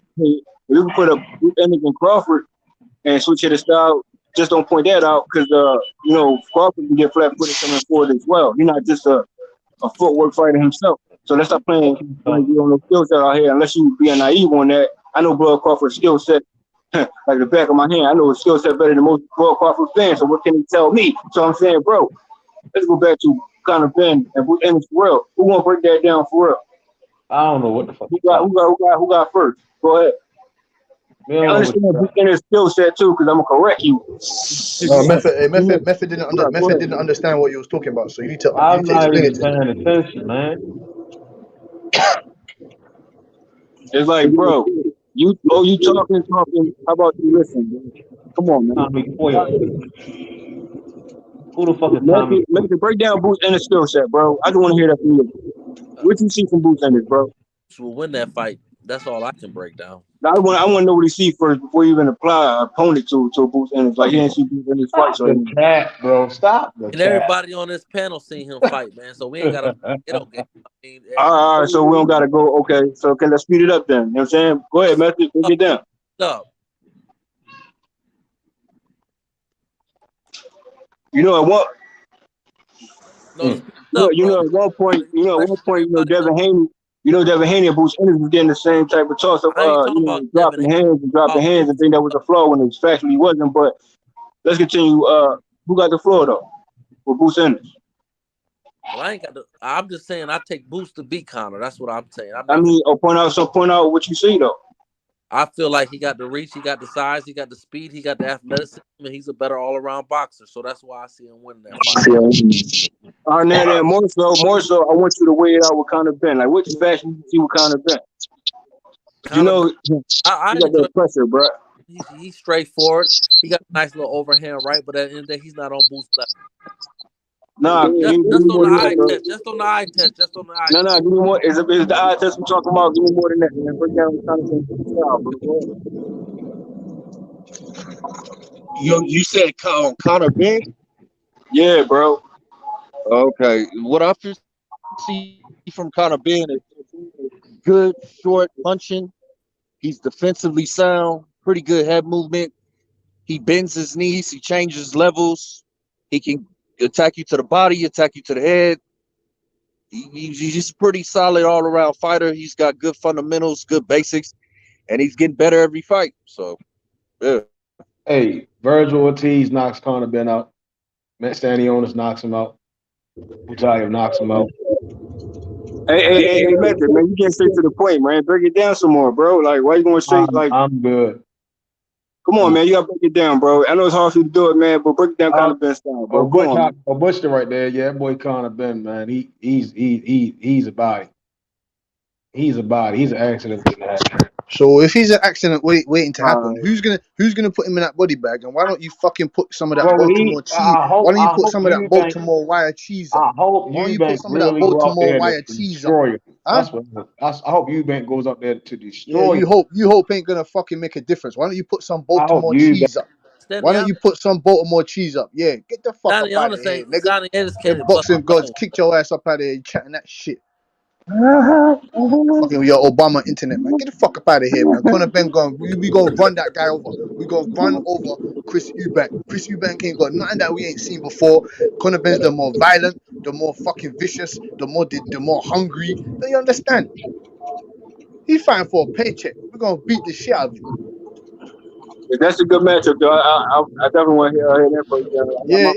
If you can put a Boots Ennis and Crawford and switch hitter style, just don't point that out because you know, Crawford can get flat-footed coming forward as well. He's not just a footwork fighter himself. So let's stop playing on the skill set out here unless you being naive on that. I know Bud Crawford's skill set like the back of my hand. I know his skill set better than most Bud Crawford fans. So what can he tell me? So I'm saying, bro, let's go back to Conor Ben and Morrell. Who won't break that down for real? I don't know what the fuck. Who got first? Go ahead. I understand his skill set too, because I'm gonna correct you. Method didn't understand what you was talking about, so you need to explain it to him. Paying attention, man. It's like, bro, you talking. How about you listen? Come on, man. Tommy Foyle. Who the fuck is Tommy? Make the breakdown Boots Ennis skill set, bro. I just want to hear that from you. What you see from Boots Ennis, bro? Will win that fight. That's all I can break down. I want to know what he see first before you even apply an opponent to Boots Ennis. Like he didn't see Boots Ennis fight. So bro, stop. And everybody on this panel seen him fight, man. So we ain't gotta get okay. I mean, all right, so we don't gotta go. Okay, so let's speed it up then. You know what I'm saying? Go ahead, Matthew. Take it down. Up. You know what? At one point, Devin Haney. You know, Devin Haney and Boots Ennis was getting the same type of toss of dropping hands, and think that was a flaw when it factually wasn't. But let's continue. Who got the floor though? For Boots Ennis? Well, I ain't got the. I'm just saying I take Boots to beat Conor. That's what I'm saying. Point out what you see though. I feel like he got the reach, he got the size, he got the speed, he got the athleticism, and he's a better all-around boxer. So that's why I see him winning that fight. All right, now more so, I want you to weigh it out with Conor Ben. Like, which fashion you see with Conor Ben? You know, I got that pressure, bro. He's straightforward. He got a nice little overhand right, but at the end of the day, he's not on Boots' level. Nah, just on the eye test. Just on the eye test. No, give me more. Is the eye test we're talking about? Give me more than that, man. Break down You said Conor Ben? Yeah, bro. Okay. What I see from Conor Ben is good short punching. He's defensively sound, pretty good head movement. He bends his knees, he changes levels. He can attack you to the body, attack you to the head. He's just a pretty solid all-around fighter. He's got good fundamentals, good basics, and he's getting better every fight. So, yeah. Hey, Virgil Ortiz knocks Conor Ben out. Matt Stanionis knocks him out. Butayev knocks him out. Hey, Method, man, you get straight to the point, man. Break it down some more, bro. Like, why you going straight? I'm good. Come on, man. You gotta break it down, bro. I know it's hard for you to do it, man, but break it down Conor Ben style, bro. Butcher right there. Yeah, that boy Conor Ben, man. He's a body. He's a body. He's an accident waiting to happen. So if he's an accident waiting to happen, who's gonna put him in that body bag? And why don't you fucking put some of that Baltimore cheese? Why don't you put some of that Baltimore wire cheese up? I hope Eubank really go out there to destroy you. I hope Eubank goes up there to destroy you. You hope ain't gonna fucking make a difference. Why don't you put some Baltimore cheese up? Why don't you put some Baltimore cheese up? Yeah, get the fuck up out of here, nigga. Boxing gods kicked your ass up out of here chatting that shit. Fucking with your Obama internet, man. Get the fuck up out of here, man. Conor Ben we gonna run that guy over. We gonna run over Chris Eubank. Chris Eubank ain't got nothing that we ain't seen before. Conor Ben's the more violent, the more fucking vicious, the more hungry. Do you understand? He's fighting for a paycheck. We're gonna beat the shit out of him. That's a good matchup, though. I definitely want to hear that for you. Yeah,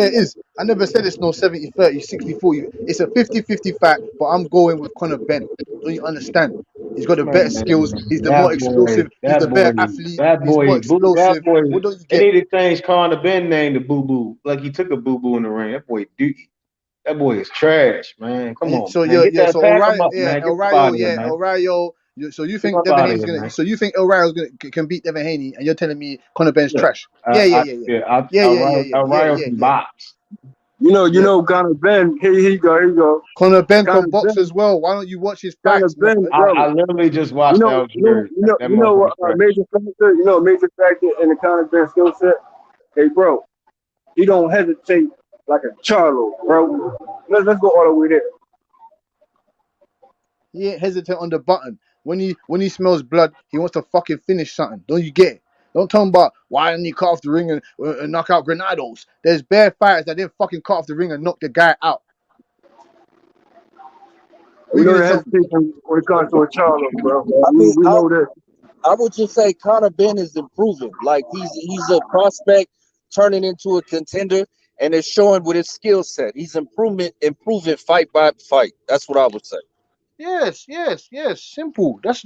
it is. I never said it's no 70-30, 60-40. It's a 50-50 fight, but I'm going with Conor Ben. Don't you understand? He's got the better skills. He's the more explosive. He's the better athlete. He's more explosive. What don't you get? They need to change Conor Ben's name to Boo Boo. Like he took a boo boo in the ring. That boy is trash, man. Come on. So man. So O'Reilly, So you think Devin Haney's gonna? So you think O'Reilly's can beat Devin Haney, and you're telling me Conor Ben's trash? Yeah. O'Reilly can box. You know, Conor Ben. Here you go. Conor Ben Conor can box Ben. as well. Why don't you watch his Conor fights, Ben, method? bro. I literally just watched Algiers. That motherfucker's trash. Major factor. You know, a major factor in the Conor Ben skill set. Hey, bro, he don't hesitate like a Charlo, bro. Let's go all the way there. He ain't hesitant on the button. When he smells blood, he wants to fucking finish something. Don't you get it? Don't tell him about why didn't he cut off the ring and knock out Granados. There's bare fighters that didn't fucking cut off the ring and knock the guy out. We know the hesitation when it comes to a Charlo, bro. I mean, We know that. I would just say Conor Ben is improving. Like he's a prospect turning into a contender, and it's showing with his skill set. He's improving fight by fight. That's what I would say. Yes. Simple. That's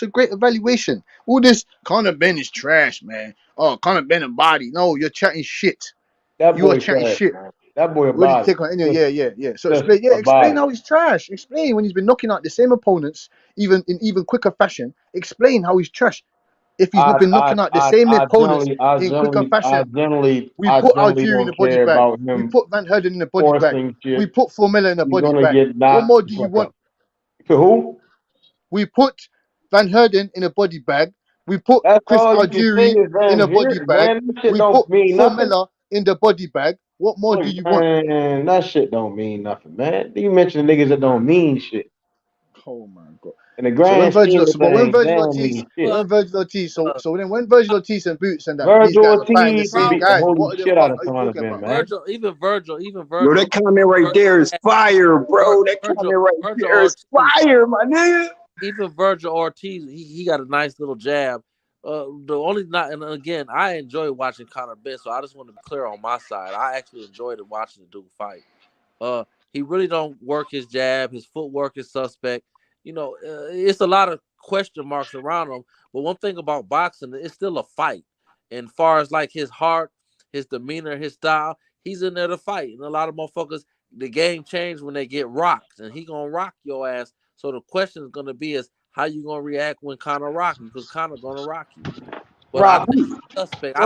a great evaluation. All this Conor Ben is trash, man. Oh, Conor Ben and body. No, you're chatting shit. You are chatting shit. Man. That boy a What do you body. take on anyway? Yeah. So explain how he's trash. Explain when he's been knocking out the same opponents, even in even quicker fashion. Explain how he's trash. If he's not been knocking out the same opponents in quicker fashion, we put Algieri in the body bag. We put Van Herden in the body bag. We put Formella in the body bag. What more do you want? For who? We put Van Herden in a body bag. We put Chris Algieri in a body bag. We put Formella in the body bag. What more do you want? Man, that shit don't mean nothing, man. You mention niggas that don't mean shit. Oh my god. In the grand scheme of things, when Virgil Ortiz and Boots and that these guys are fighting the same guys, what the fuck are you talking about? Virgil. Yo, that comment right there is fire, bro. That comment right there is fire, my nigga. Even Virgil Ortiz, he got a nice little jab. And again, I enjoy watching Conor Ben, so I just want to be clear on my side. I actually enjoyed watching the dude fight. He really don't work his jab. His footwork is suspect. You know, it's a lot of question marks around him. But one thing about boxing, it's still a fight. And far as like his heart, his demeanor, his style, he's in there to fight. And a lot of motherfuckers, the game changed when they get rocked, and he gonna rock your ass. So the question is gonna be is how you gonna react when Conor rock you, because Conor gonna rock you. But I think he's suspect.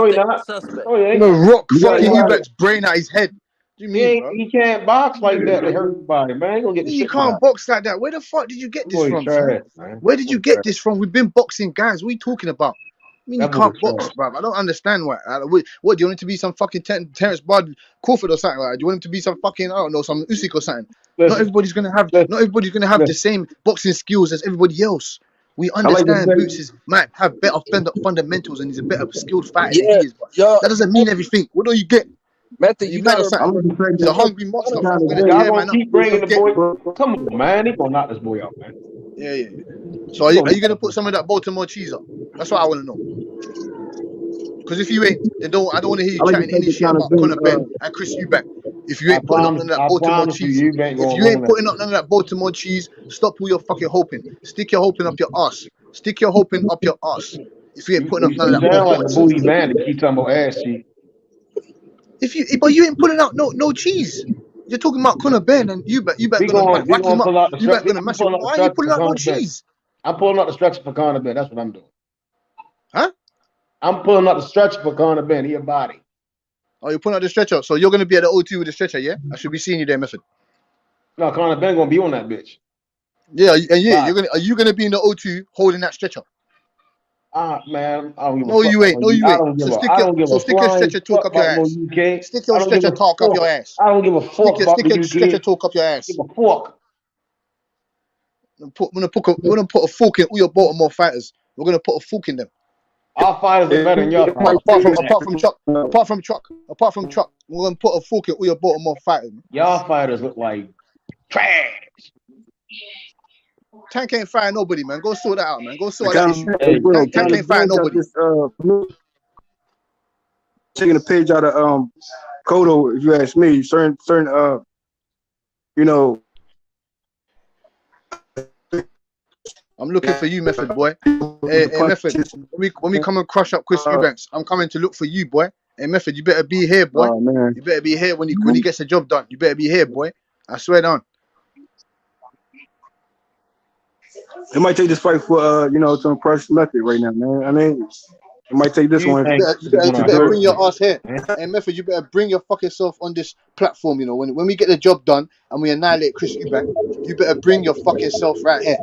Suspect. Rock fucking Eubanks' brain out his head. What do you mean, bro? He can't box like that to hurt everybody, man. Gonna get you can't box like that. Where the fuck did you get this from, man? Where did you get this from? We've been boxing guys. What are you talking about? I mean, you can't box, bro. I don't understand why. What do you want him to be some fucking Terence Crawford or something like that? Do you want him to be some fucking, I don't know, some Usyk or something? Not everybody's gonna have the same boxing skills as everybody else. We understand Boots might have better fundamentals and he's a better skilled fighter than he is, but that doesn't mean everything. What do you get? Method, you got he's a hungry monster. Keep bringing the boy. Come on, man. He gonna knock this boy out, man. Yeah. So are you gonna put some of that Baltimore cheese up? That's what I want to know. Because if you ain't, then I don't want to hear you chatting any shit about Conor Ben and Chris Eubank. If you ain't putting up none of that Baltimore cheese, if you ain't putting up none of that Baltimore cheese, stop all your fucking hoping. Stick your hoping up your ass. Stick your hoping up your ass. If you ain't putting up none of that Baltimore cheese. Booty man, keep talking about ass cheese. But you ain't pulling out no cheese. You're talking about Conor Ben and Eubank gonna whack him up. Eubank gonna mash him up. Why are you pulling out no cheese? I'm pulling out the stretcher for Conor Ben. That's what I'm doing. Huh? I'm pulling out the stretcher for Conor Ben. He a body. Oh, you're pulling out the stretcher. So you're gonna be at the O2 with the stretcher, yeah? I should be seeing you there, Method. No, Conor Ben gonna be on that bitch. Yeah, are you gonna be in the O2 holding that stretcher? Man, I don't give a no, fuck. you ain't. No, you ain't. So stick your stretcher talk up your ass. Stick your stretcher talk up your ass. I don't give a fuck about Stick your stretcher talk up your ass. Give a fuck. We're gonna put a fork in all your Baltimore fighters. We're gonna put a fork in them. Our fighters are better than your fighters. Apart from Chuck, we're gonna put a fork in all your Baltimore fighters. Y'all fighters look like trash. Tank ain't firing nobody, man. Go sort that out, man. Go sort that issue. Tank ain't firing nobody. Taking a page out of Cotto, if you ask me, certain you know. I'm looking for you, Method boy. Hey, Method. When we come and crush up Chris Eubanks, I'm coming to look for you, boy. Hey, Method, you better be here, boy. You better be here when he gets the job done. You better be here, boy. I swear down. It might take this fight for to crush Method right now, man. I mean, It might take this one. You better bring your ass here. And Method, you better bring your fucking self on this platform. You know, when we get the job done and we annihilate Chris Eubank, you better bring your fucking self right here.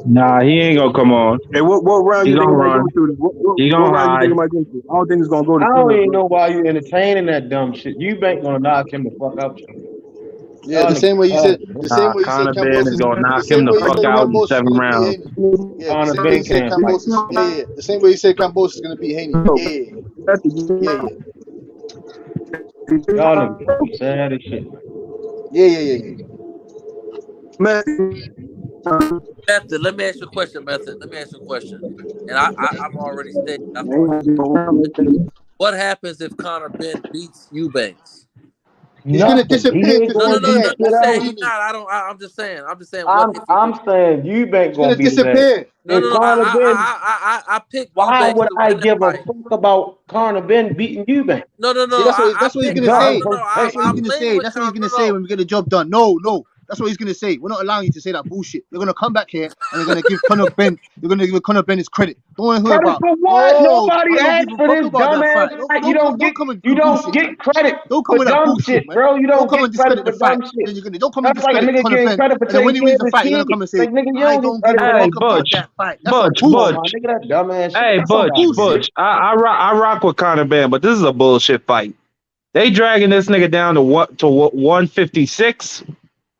Nah, he ain't gonna come on. Hey, what round you think he might go through? He What gonna round you hide. think he might go through? I don't think it's gonna go to. I don't even know why you entertaining that dumb shit. You ain't gonna knock him the fuck out. Yeah, the same way you said. The same way you said Conor Ben Campos is gonna knock the same him the way you fuck said out in Campos is 7 gonna beat rounds. Haney. Yeah, the same way you said Campos. Yeah. The same way you said Campos is gonna beat Haney. Yeah. Y'all niggas sad as shit. Yeah. Method, let me ask you a question, Method. Let me ask you a question. And I'm already stating. What happens if Conor Ben beats Eubanks? He's gonna disappear into No. thin air. You That's say all he's he needs. not. I'm just saying. I'm saying Eubank He's gonna be his ass. disappear. No. I picked Why Eubanks would to I win that give a fight. fuck about Conor Ben beating Eubank? No. See, that's what he's gonna say. No. That's what he's gonna say. That's what he's gonna say when we get the job done. No. That's what he's gonna say. We're not allowing you to say that bullshit. You're gonna come back here and you're gonna give Conor Ben. You're gonna give Conor Ben his credit. Don't want to hear Credit about. for what? Nobody I don't asked give a for fuck this about that dumbass fight. fight. You don't get come with bullshit, man. credit Don't come for with that dumb bullshit, shit, man. bro. You Don't don't come get and credit discredit for the fight. dumb shit. Then you're gonna don't come and That's like a discredit nigga Conor getting Ben. credit for And then when he taking wins care the of fight, his you're gonna kid. come and say, Like nigga, you I don't don't get give a credit Hey, fuck about that fight. That's some bullshit. Butch. my nigga, that dumbass shit. Hey, That's some Butch. bullshit. I rock with Conor Ben, but this is a bullshit fight. They dragging this nigga down to 156,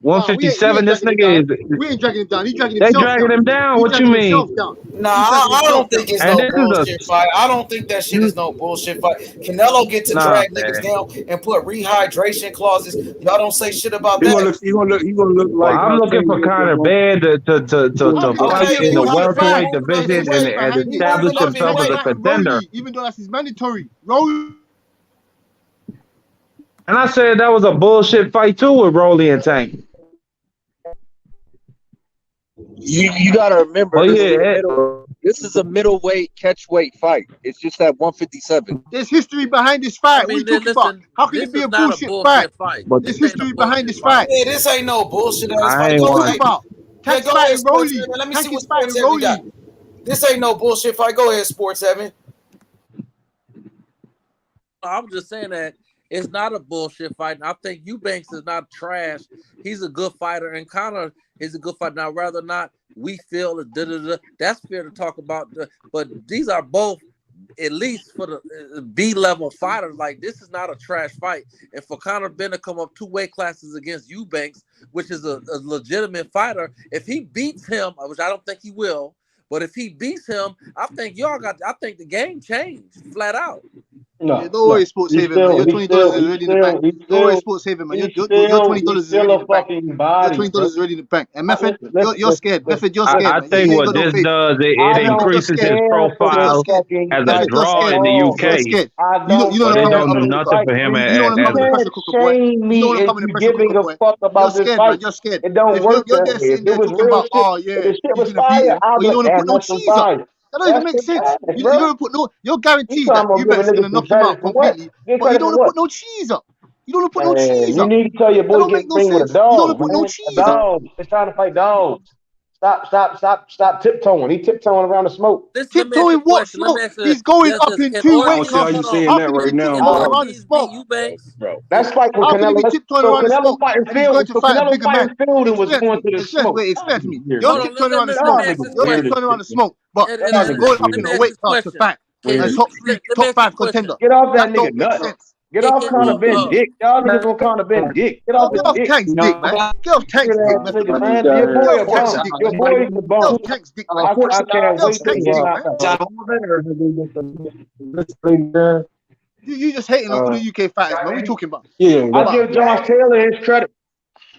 No, we ain't 157. This dragging him down. nigga is. We ain't dragging him down. He's dragging They himself dragging down. him down. He's What you dragging himself mean? down. Nah, He's dragging I himself don't down. think it's And no this is bullshit fight. I don't think that shit is no bullshit fight. Canelo get to nah, drag niggas down and put rehydration clauses. Y'all don't say shit about He that. gonna look Well, like I'm looking for Conor Ben to How can fight it be a in the bullshit fight? welterweight How can division you say and behind it? establish Even though he's himself as a fighting contender. Rolly, even though that's his mandatory. Rolly. And I said that was a bullshit fight too with Rolly and Tank. You gotta remember this is a middleweight catchweight fight. It's just at 157. There's history behind this fight. What are you talking about? How can it be a bullshit fight? There's history behind this fight. Yeah, this ain't no bullshit ass I fight. ain't Go want- ahead. About Yeah, Tank's go ahead, fighting Sports Rolly. Evan. Let me Tank see what is fighting Sports Evan got. Rolly. This ain't no bullshit fight. Go ahead, Sports Evan. I'm just saying that it's not a bullshit fight. And I think Eubanks is not trash. He's a good fighter, and Conor is a good fighter. Now, rather not we feel that's fair to talk about. But these are both, at least for the B-level fighters. Like, this is not a trash fight. And for Conor Ben to come up 2 weight classes against Eubanks, which is a legitimate fighter, if he beats him, which I don't think he will, but if he beats him, I think the game changed flat out. No, yeah, don't worry, Sports Haven, man. Your $20 is already in the bank. Don't worry, Sports Haven, man. Your $20 is already in the bank. Your $20 is already in the bank. And Method, you're scared. Method, you're scared, I man. think You ain't what got no this faith. does, it increases his profile as a draw in the UK. You're scared. You don't But want to it come in don't the do upper nothing cooker. for him. You don't want to come in the pressure cooker, boy. You don't want to come in the pressure cooker, boy. You're scared, man. You're scared. It don't If work you're that there way. sitting there talking about, oh yeah, If the shit he's was gonna beat fire, him, I'd but be you don't like, want to put damn, no that's some cheese up. fire. That don't even make sense. You don't put no. You're guaranteed that Eubanks is gonna knock him out completely, but you don't want to put no cheese up. You don't want to put no cheese You up. need to tell your That boy don't get make no ring with a sense. You don't want dog, to put no man. A cheese up. dog. It's trying to fight dogs. Stop tiptoeing. He tiptoeing around the smoke. Tiptoeing what smoke? He's going up in 2 weight classes. How can he be tiptoeing around the smoke? Bro, that's like when How can he be Canelo. tiptoeing So around the Canelo smoke? fighting And he's Field. going to So fight a Canelo bigger man. fighting Field and was Explain to going me. to the smoke. Explain to me. You're tiptoeing around the smoke. You're tiptoeing around the smoke, but he's going up in a weight class to fight a top 5 contender. Get off that That nigga don't make nuts. sense. Get off Conor Ben dick. Y'all niggas on Conor Ben dick. Get off his Get off dick. Tank's dick, man. Get off Tank's dick, man. Nigga, man. Your boy Get a off Tank's bum. dick, Your man. boy is a Get bum. off Tank's dick, man. I can't Get off wait to Tank's dick, man. You just hating on all the UK fighters, man. What you talking about? Yeah, I give Josh Taylor his credit.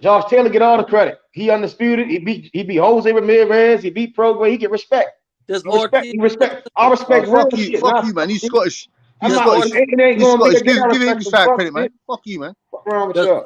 Josh Taylor get all the credit. He undisputed. He beat Jose Ramirez. He beat Prograis. He get respect. He respect. I respect real shit. Fuck you, man. He's Scottish. He's I'm Scottish. It ain't He's gonna Scottish. be Give English fire credit, man. Fuck you, man. What's wrong with y'all?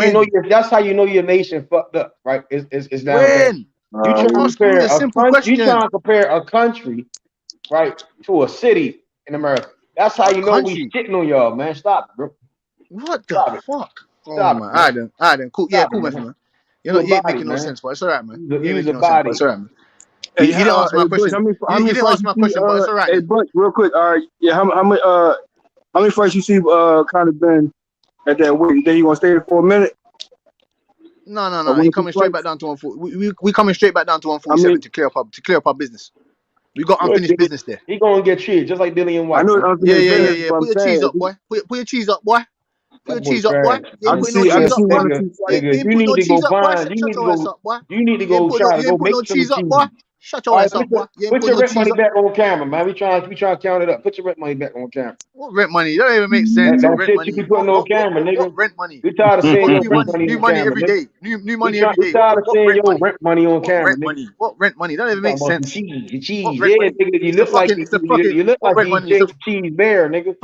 That's how you know your nation fucked up, right? It's down there. When? You trying I'm to asking you compare a simple question. You trying to compare a country, right, to a city in America. That's how you know we shitting on y'all, man. Stop it, bro. What the Stop it. fuck? Oh Stop my! it, man. All right then. Cool. Yeah, Stop cool, it, man. You a You ain't body, making no man. sense, but it's alright, man. You You ain't was a making no sense, but body. it's alright, man. Hey, You didn't answer my Butch, question. how many You didn't answer my question, but it's alright. Hey, Butch, real quick. All right, yeah. How many fights you see kind of been at that weight? You think you gonna stay there for a minute? No. He coming straight back down to 140. We coming straight back down to 147 to clear up our business. We got unfinished business there. He gonna get treated just like Dillian White. I know unfinished business. Yeah. But Put your cheese up, boy. Put your cheese up, boy. Put your cheese up, boy. You ain't putting no cheese up, boy. You ain't putting no cheese up, boy. Shut your ass up, boy. You need to You ain't go try to go putting make no some cheese up, cheese. boy. Shut your ass up, boy. You ain't Put putting your no rent cheese money up. back on camera, man. We trying to count it up. Put your rent money back on camera. What rent money? That don't even make sense. That Rent shit money. you be putting on camera, nigga. What rent money? We tired of seeing your rent money New on money camera, every nigga. day. New money every We day. tired of What seeing rent your money? rent money on What camera, rent nigga. money? What rent money? That don't even make sense. Cheese. What rent Yeah, money? nigga. You It's the look like fucking. you look What like rent money? DJ Cheese Bear, nigga.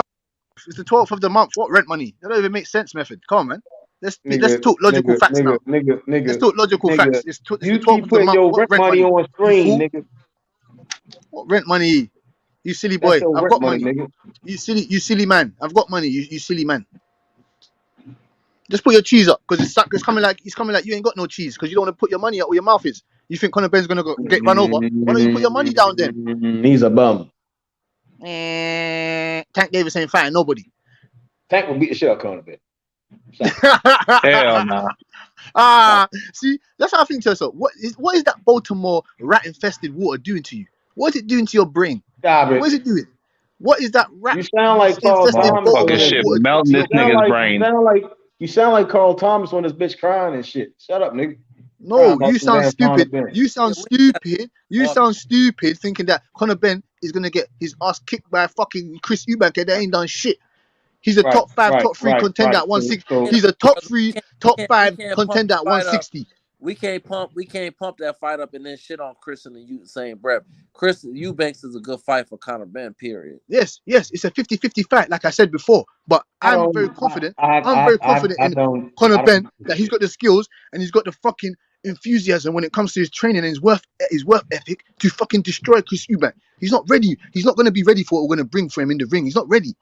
It's the 12th of the month. What rent money? That don't even make sense, Method. Come on, man. Let's Nigga, talk logical facts now. nigga. Let's talk logical facts. It's the You 12th keep of the putting month. your What rent rent money money? on You screen, fool? nigga. What rent money? You silly That's boy. your I've rent got money, money. nigga. You silly man. I've got money. You silly man. Just put your cheese up because it's coming like you ain't got no cheese because you don't want to put your money up where your mouth is. You think Conor Ben's gonna get run over? Why don't you put your money down then? He's a bum. Tank Davis ain't fighting nobody. Tank will beat the shit out of Conor Ben. Hell no. See, that's how I think to yourself. What is that Baltimore rat-infested water doing to you? What is it doing to your brain? What is it doing? What is that rat? You sound like Carl Thomas. Motherfucker shit melting this nigga's brain. You sound like Carl Thomas when this bitch crying and shit. Shut up, nigga. No, you sound stupid. You sound stupid. You sound stupid thinking that Conor Ben is gonna get his ass kicked by fucking Chris Eubank and they ain't done shit. He's a top 5, top 3 contender at 160. He's a top 3, top 5 contender at 160. We can't pump that fight up and then shit on Chris in the same breath. Chris Eubanks is a good fight for Conor Ben, period. Yes, it's a 50-50 fight, like I said before. But I'm very confident. I'm very confident in Conor Ben that he's got the skills and he's got the fucking enthusiasm when it comes to his training and his work ethic to fucking destroy Chris Eubank. He's not ready. He's not going to be ready for what we're going to bring for him in the ring. He's not ready.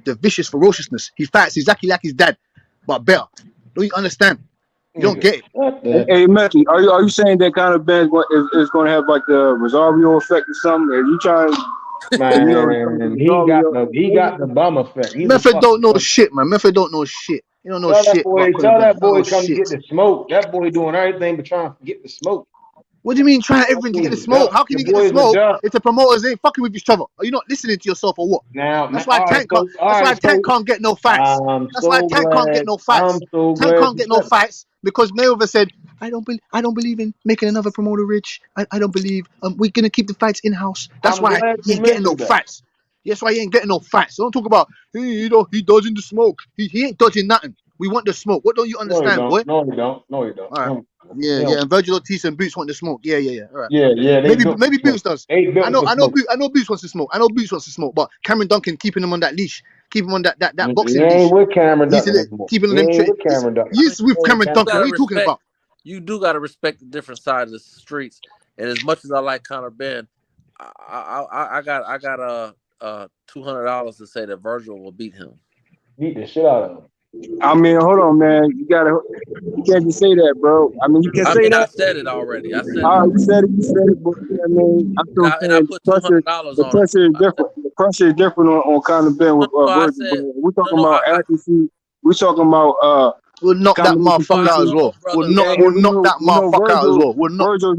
The vicious ferociousness. He fights exactly like his dad, but better. Don't you understand? You don't get it. Hey, Matthew, are you saying that Conor Ben is going to have like the Rosario effect or something? Are you trying? Man, he got the bum effect. Method don't know shit, man. Method don't know shit. You don't know shit. Tell that boy come get the smoke. That boy doing everything but trying to get the smoke. What do you mean trying everything to get the smoke? How can you get the smoke if the promoters ain't fucking with each other? Are you not listening to yourself or what? That's why Tank can't get no fights. That's why Tank can't get no fights. Tank can't get no fights because Mayweather said, I don't believe in making another promoter rich. I don't believe we're gonna keep the fights in house. That's why he ain't getting no fights. That's why he ain't getting no fights. So don't talk about he dodging the smoke. He ain't dodging nothing. We want the smoke. What don't you understand, boy? No, you don't. All right. Yeah. And Virgil Ortiz and Boots want the smoke. Yeah. All right. Yeah. Maybe Boots does. I know Boots wants to smoke. But Cameron Duncan keeping him on that leash, keeping him on that boxing leash. Ain't with Cameron Duncan. Keeping them. He's with Cameron Duncan. What are you talking about? You do got to respect the different sides of the streets. And as much as I like Conor Ben, I got $200 to say that Virgil will beat him. Beat the shit out of him. I mean, hold on, man. You can't just say that, bro. I mean, you can say that. I said it already. You said it, but I mean, I'm still saying I put $200 the pressure is different. The pressure is different on Conor Ben with Virgil. We're talking about accuracy. We're talking about we'll knock that motherfucker out as well. We'll knock that motherfucker out as well. We'll knock that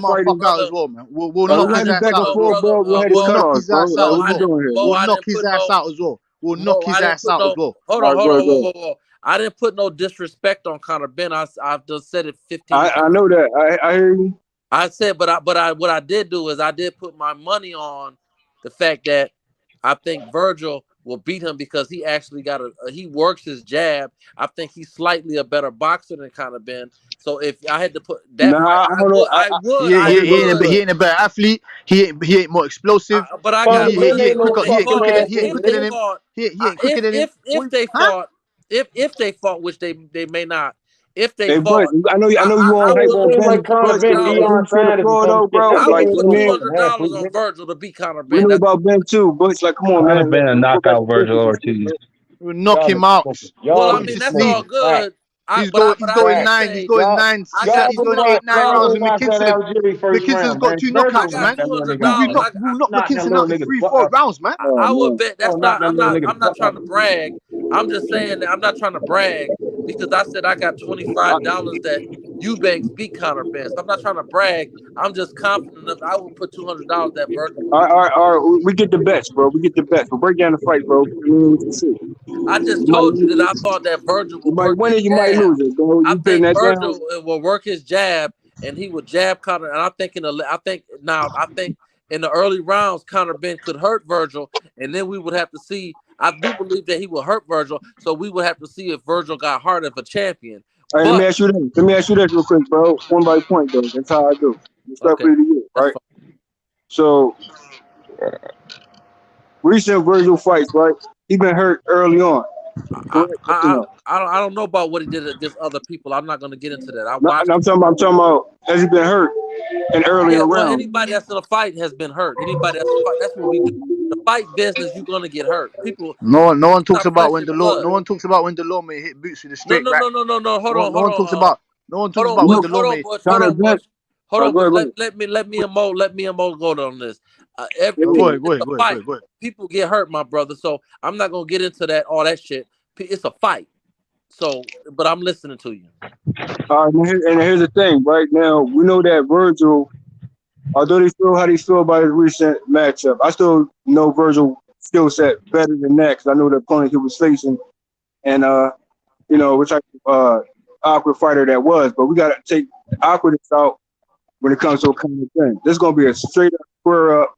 motherfucker out as well, man. We'll knock his ass out as well. We'll knock his ass out as well. We'll knock his ass out as well. We'll knock his ass out as well. Hold on. I didn't put no disrespect on Conor Ben. I've just said it 15 times. I know that. I hear you. I said, but what I did do is I did put my money on the fact that I think Virgil will beat him because he actually he works his jab. I think he's slightly a better boxer than Conor Ben. So if I had to put that, I would. He ain't a better athlete. He ain't more explosive. But I got he ain't quicker than him. He ain't quicker than him. If they fought, which they may not. If they fought, I know you on hype on Ben. I would put $200 on Virgil to beat Conor Ben. We know about Ben too, but it's like, come on, man. Ben and knock out Virgil Ortiz. We'll knock him out. Well, I mean that's all good. He's going 9. He's going 8, 9 rounds with McKinson. McKinson's got 2 knockouts, man. We'll knock McKinson out in 3-4 rounds, man. I would bet that's not. I'm not trying to brag. I'm just saying that I'm not trying to brag because I said I got $25 that Eubanks beat Conor Ben. So I'm not trying to brag. I'm just confident enough. I would put $200 that Virgil. All right. We get the bets, bro. We get the bets. But break down the fight, bro. I just told you that I thought that Virgil would work win his it, you jab. might lose it, bro. I You putting think that Virgil down? will work his jab, and he would jab Conor. And I think in the early rounds, Conor Ben could hurt Virgil, and then we would have to see. I do believe that he will hurt Virgil, so we would have to see if Virgil got hurt as a champion. All right, let me ask you this real quick, bro. Point by point, though. That's how I do. Respectfully to you, right? So, recent Virgil fights, right? He been hurt early on. I don't know about what he did against other people. I'm not going to get into that. I'm talking about has he been hurt in earlier rounds? Anybody that's in a fight has been hurt. Anybody that's in a fight, that's what we do. The fight business, you're going to get hurt. People. No one talks about when the law. No one talks about when the law may hit boots with a straight right. No. Hold on. No one talks about when the law may. Hold on. Let me and Mo go on this. People get hurt, my brother. So I'm not gonna get into that all that shit. It's a fight. So, but I'm listening to you. All right, and here's the thing. Right now, we know that Virgil, although they feel how they feel about his recent matchup, I still know Virgil skill set better than that because I know the opponent he was facing, and which type of awkward fighter that was. But we gotta take the awkwardness out when it comes to a kind of thing. This is gonna be a straight up, square up,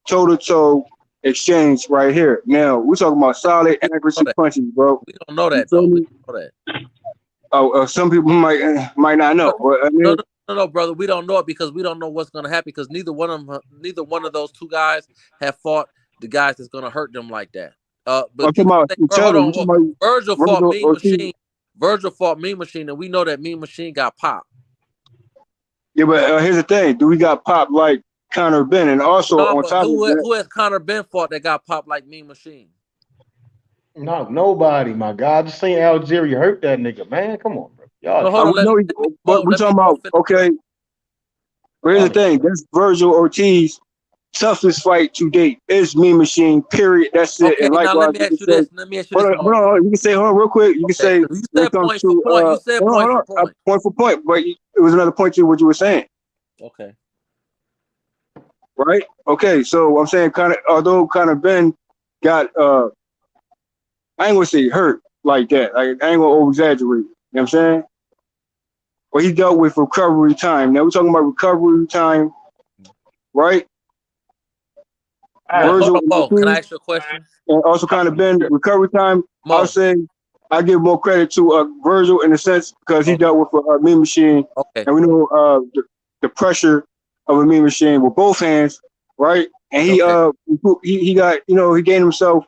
toe-to-toe exchange right here. Now we're talking about solid accuracy punches, bro. We don't know that. We don't know that. Oh, some people might not know. But no, brother. We don't know it because we don't know what's going to happen because neither one of those two guys have fought the guys that's going to hurt them like that. But Virgil fought Mean Machine. Virgil fought Mean Machine, and we know that Mean Machine got popped. Yeah, but here's the thing: do we got popped like Conor Ben? And also on top of that, who has Conor Ben fought that got popped like Mean Machine? No, nobody, my God. I just seen Algeria hurt that nigga, man. Come on, bro. Y'all. But we're talking about okay. But here's the thing: that's Virgil Ortiz. Toughest fight to date is Mean Machine. Period. That's it. Okay, and likewise, now let me ask you this. Hold on. You can say, hold on, real quick. You can say. You said point for point. You said point for point. Point for point, but it was another point to what you were saying. Okay. Right. Okay. So I'm saying, although Conor Ben got, I ain't gonna say hurt like that. I ain't gonna over exaggerate. You know what I'm saying? But he dealt with recovery time. Now we're talking about recovery time, right? Virgil, can I ask you a question? And also Conor Ben recovery time. I'll say I give more credit to Virgil in a sense because he dealt with a Mean Machine, and we know the pressure of a Mean Machine with both hands, right? And he got he gained himself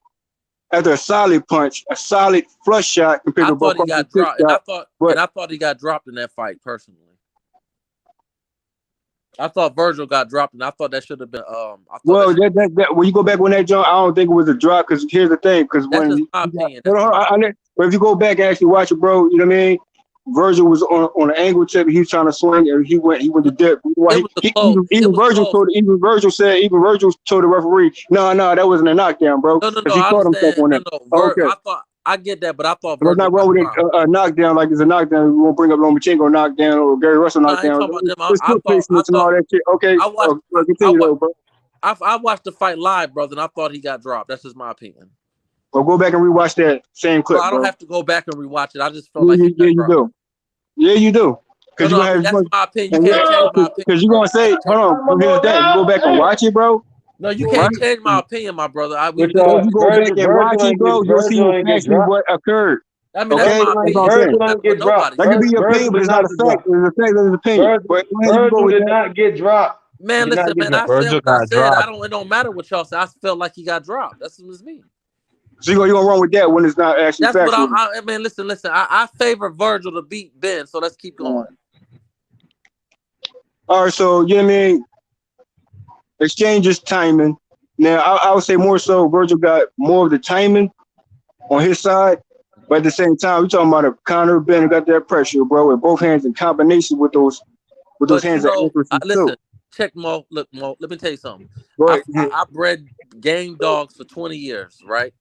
after a solid punch, a solid flush shot compared to both. He got dropped, and I thought he got dropped in that fight personally. I thought Virgil got dropped, and I thought that should have been. When you go back on that jump, I don't think it was a drop because here's the thing. Because when but if you go back and actually watch it, bro, you know what I mean. Virgil was on an angle tip. He was trying to swing, and he went to dip. Even Virgil told the referee, no, that wasn't a knockdown, bro. No, he caught himself on that. I get that, but I thought Virgil not wrong with a knockdown like it's a knockdown. We won't bring up Lomachenko knockdown or Gary Russell knockdown. It's all that shit. Okay, continue though, bro. I watched the fight live, brother, and I thought he got dropped. That's just my opinion. Well, go back and rewatch that same clip. I don't have to go back and rewatch it. I just felt like you do. Yeah, you do. Because that's my opinion. You can't change my opinion. Because you're gonna say, hold on, here's that. You go back and watch it, bro. No, you can't change my opinion, my brother. You go back and watch it, bro. You'll see exactly what occurred. I mean, that's my opinion. That could be your opinion, but it's not a fact. It's a fact. It's an opinion. Virgil did not get dropped. Man, listen, man. I said what I said. It don't matter what y'all say. I felt like he got dropped. That's what it's me. So you're gonna run with that when it's not actually factual. That's what I mean. Listen. I favor Virgil to beat Ben, so let's keep going. All right, so you know what I mean. Exchanges timing. Now I would say more so Virgil got more of the timing on his side, but at the same time we're talking about a Conor Ben who got that pressure, bro, with both hands in combination with those hands. Listen, check Mo. Look, Mo. Let me tell you something. I bred game dogs for 20 years, right?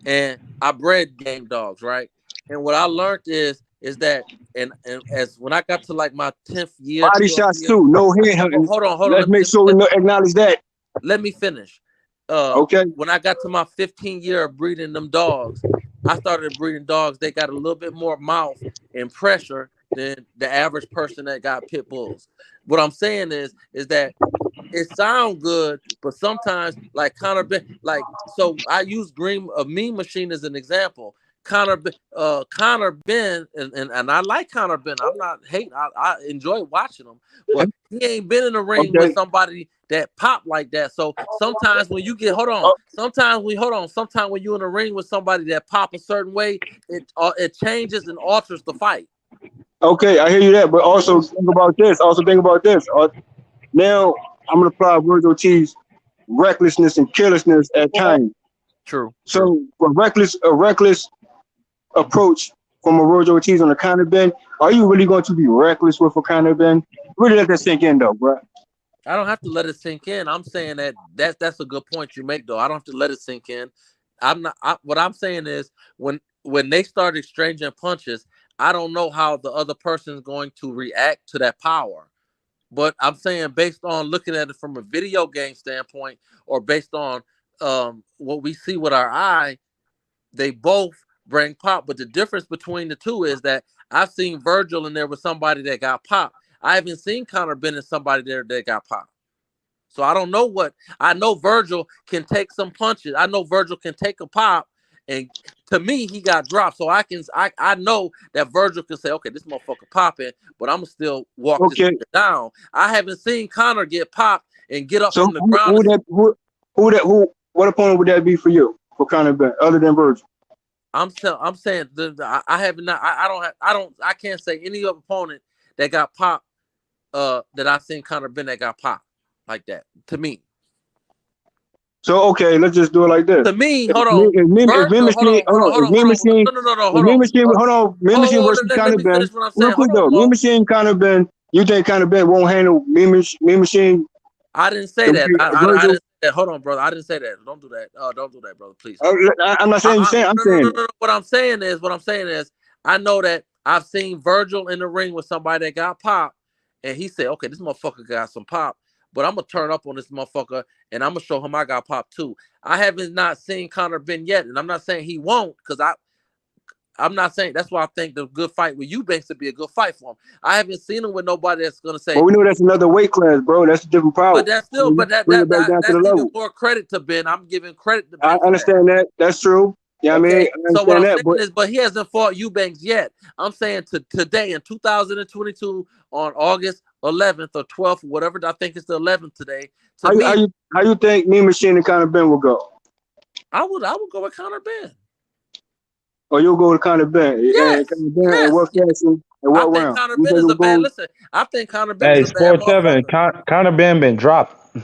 And I bred game dogs, right? And what I learned is is that, and as when I got to like my 10th year, Body 12th shots year, too. No hand hunting. hold on. Let's make sure we acknowledge that. Let me finish. Okay. When I got to my 15th year of breeding them dogs, I started breeding dogs. They got a little bit more mouth and pressure than the average person that got pit bulls. What I'm saying is that it sounds good, but sometimes like Connor Ben, so I use Mean Machine as an example. Connor Ben, and I like Connor Ben. I'm not hating. I enjoy watching him, but he ain't been in the ring with somebody that pop like that. So sometimes when you get sometimes when you're in the ring with somebody that pop a certain way, it changes and alters the fight. Okay, I hear you that, but also think about this. Now I'm gonna apply Virgil T's recklessness and carelessness at times. True. So a reckless approach from a Virgil Ortiz on the Conor Ben, are you really going to be reckless with a Conor Ben? Really let that sink in though, bro. I don't have to let it sink in. I'm saying that's a good point you make though. I don't have to let it sink in. What I'm saying is when they start exchanging punches, I don't know how the other person is going to react to that power. But I'm saying based on looking at it from a video game standpoint or based on what we see with our eye, they both bring pop. But the difference between the two is that I've seen Virgil in there with somebody that got pop. I haven't seen Conor Ben in somebody there that got pop. So I don't know I know Virgil can take some punches. I know Virgil can take a pop. And to me, he got dropped. So I know that Virgil can say, okay, this motherfucker popping, but I'm gonna still walk this nigga down. I haven't seen Conor get popped and get up from the ground. What opponent would that be for you for Conor Ben, other than Virgil? I'm saying I can't say any other opponent that got popped that I've seen Conor Ben that got popped like that. To me. So okay, let's just do it like this. To me, hold on. Mean versus Conor Ben. Real quick though, Mean Machine, Conor Ben. You think Conor Ben won't handle Mean Machine? I didn't say that. I didn't say that. Hold on, brother. I didn't say that. Don't do that. Don't do that, brother. Please. I'm not saying you're saying. I'm saying. No. What I'm saying is, I know that I've seen Virgil in the ring with somebody that got popped, and he said, "Okay, this motherfucker got some pop." But I'm gonna turn up on this motherfucker, and I'm gonna show him I got pop too. I haven't not seen Conor Ben yet, and I'm not saying he won't, because I'm not saying that's why I think the good fight with Eubanks would be a good fight for him. I haven't seen him with nobody that's gonna say. Well, we know that's another weight class, bro. That's a different problem. But that's still, that's even more credit to Ben. I'm giving credit to Ben. I understand that. That's true. Yeah, okay. I mean, so what I'm saying is, but he hasn't fought Eubanks yet. I'm saying today in 2022 on August 11th or 12th, whatever. I think it's the 11th today. How you think Mean Machine and Conor Ben will go? I would go with Conor Ben. Oh, you'll go with Conor Ben. Yes. Conor Ben and what fashion and what round? Conor Ben is a bad. Listen, I think Conor Ben is a bad. Sport 7. Conor Ben been dropped.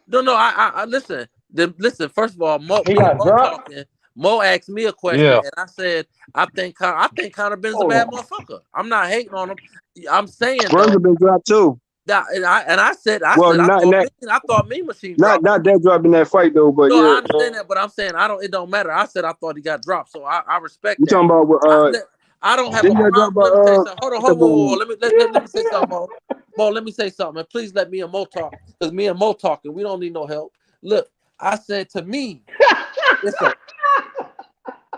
No. I listen. Listen. First of all, Mo asked me a question, and I said, I think Conor Ben's a bad motherfucker. I'm not hating on him. I'm saying Virgil been dropped too. And I thought Mean Machine dropped. Not that dropped in that fight though, but I understand that, but I'm saying it don't matter. I said I thought he got dropped, so I respect you that. talking about I don't have a problem. Hold on. Let me say something, Mo. Mo, let me say something, and please let me and Mo talk, because me and Mo talking, we don't need no help. Look, I said to me, it's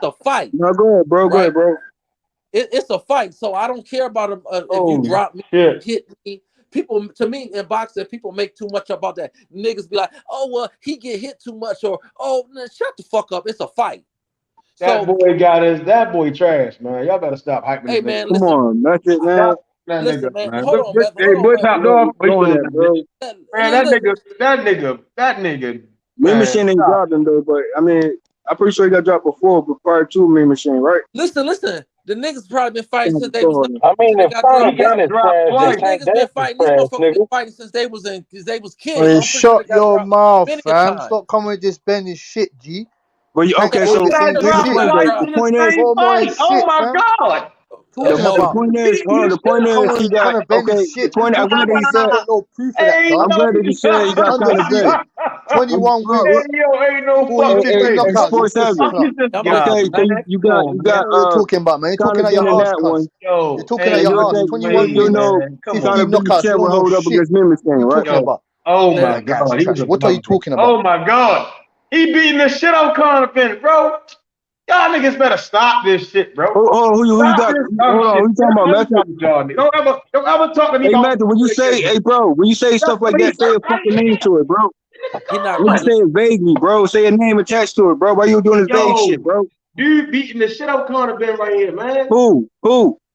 a fight. No, go ahead, bro. Right? Go ahead, bro. It's a fight, so I don't care about if you drop me, hit me. People, to me, in boxing, people make too much about that. Niggas be like, "Oh, well, he get hit too much," or "Oh, shut the fuck up." It's a fight. That boy trash, man. Y'all better stop hyping. Hey, man, come on, that's it, man. Listen, man. Hold on, that nigga. Mean Machine ain't dropped him though, but I mean, I'm pretty sure he got dropped before, but prior to Mean Machine, right? Listen. The niggas probably been fighting since they was. I mean, if Conor Ben is trash, niggas been fighting. These motherfuckers been fighting since they was kids. Hey, shut your mouth, fam. Stop coming with this Ben is shit, G. But okay, so the point is, oh my god. The point is, he got okay. The point I'm glad that you said. No proof of that. I'm glad that you said he got Conor Ben. 21 wins, Ain't no 40, 50 fucking knockouts. You're Sports pussy heaven. club. Okay, so you got I know what you're talking about, man. You're Conor talking at your Ben in arse, that one. cuz. You're talking hey, at And your you'll arse. think 21 you wins, know man. Come 50 on. Conor knockouts. Ben You don't will know hold up shit. against Mimicking, What are you right? talking about? Oh my That guy's God, he was trash. a What are you bum. talking about? Oh my God, he beating the shit out of Conor Ben, bro. Y'all niggas better stop this shit, bro. Who you Stop got? this dumb Hold on, shit. who you talking about, Let me Matthew? talk to y'all niggas. Don't ever talk to me Hey, about Matthew, when you say, hey, bro, when you say stuff like that, say a fucking name to it, bro. He not Nigga, ready. say it vaguely, bro. Say a name attached to it, bro. Why you doing this vague shit, bro? Dude beating the shit out of Conor Ben right here, man. Who?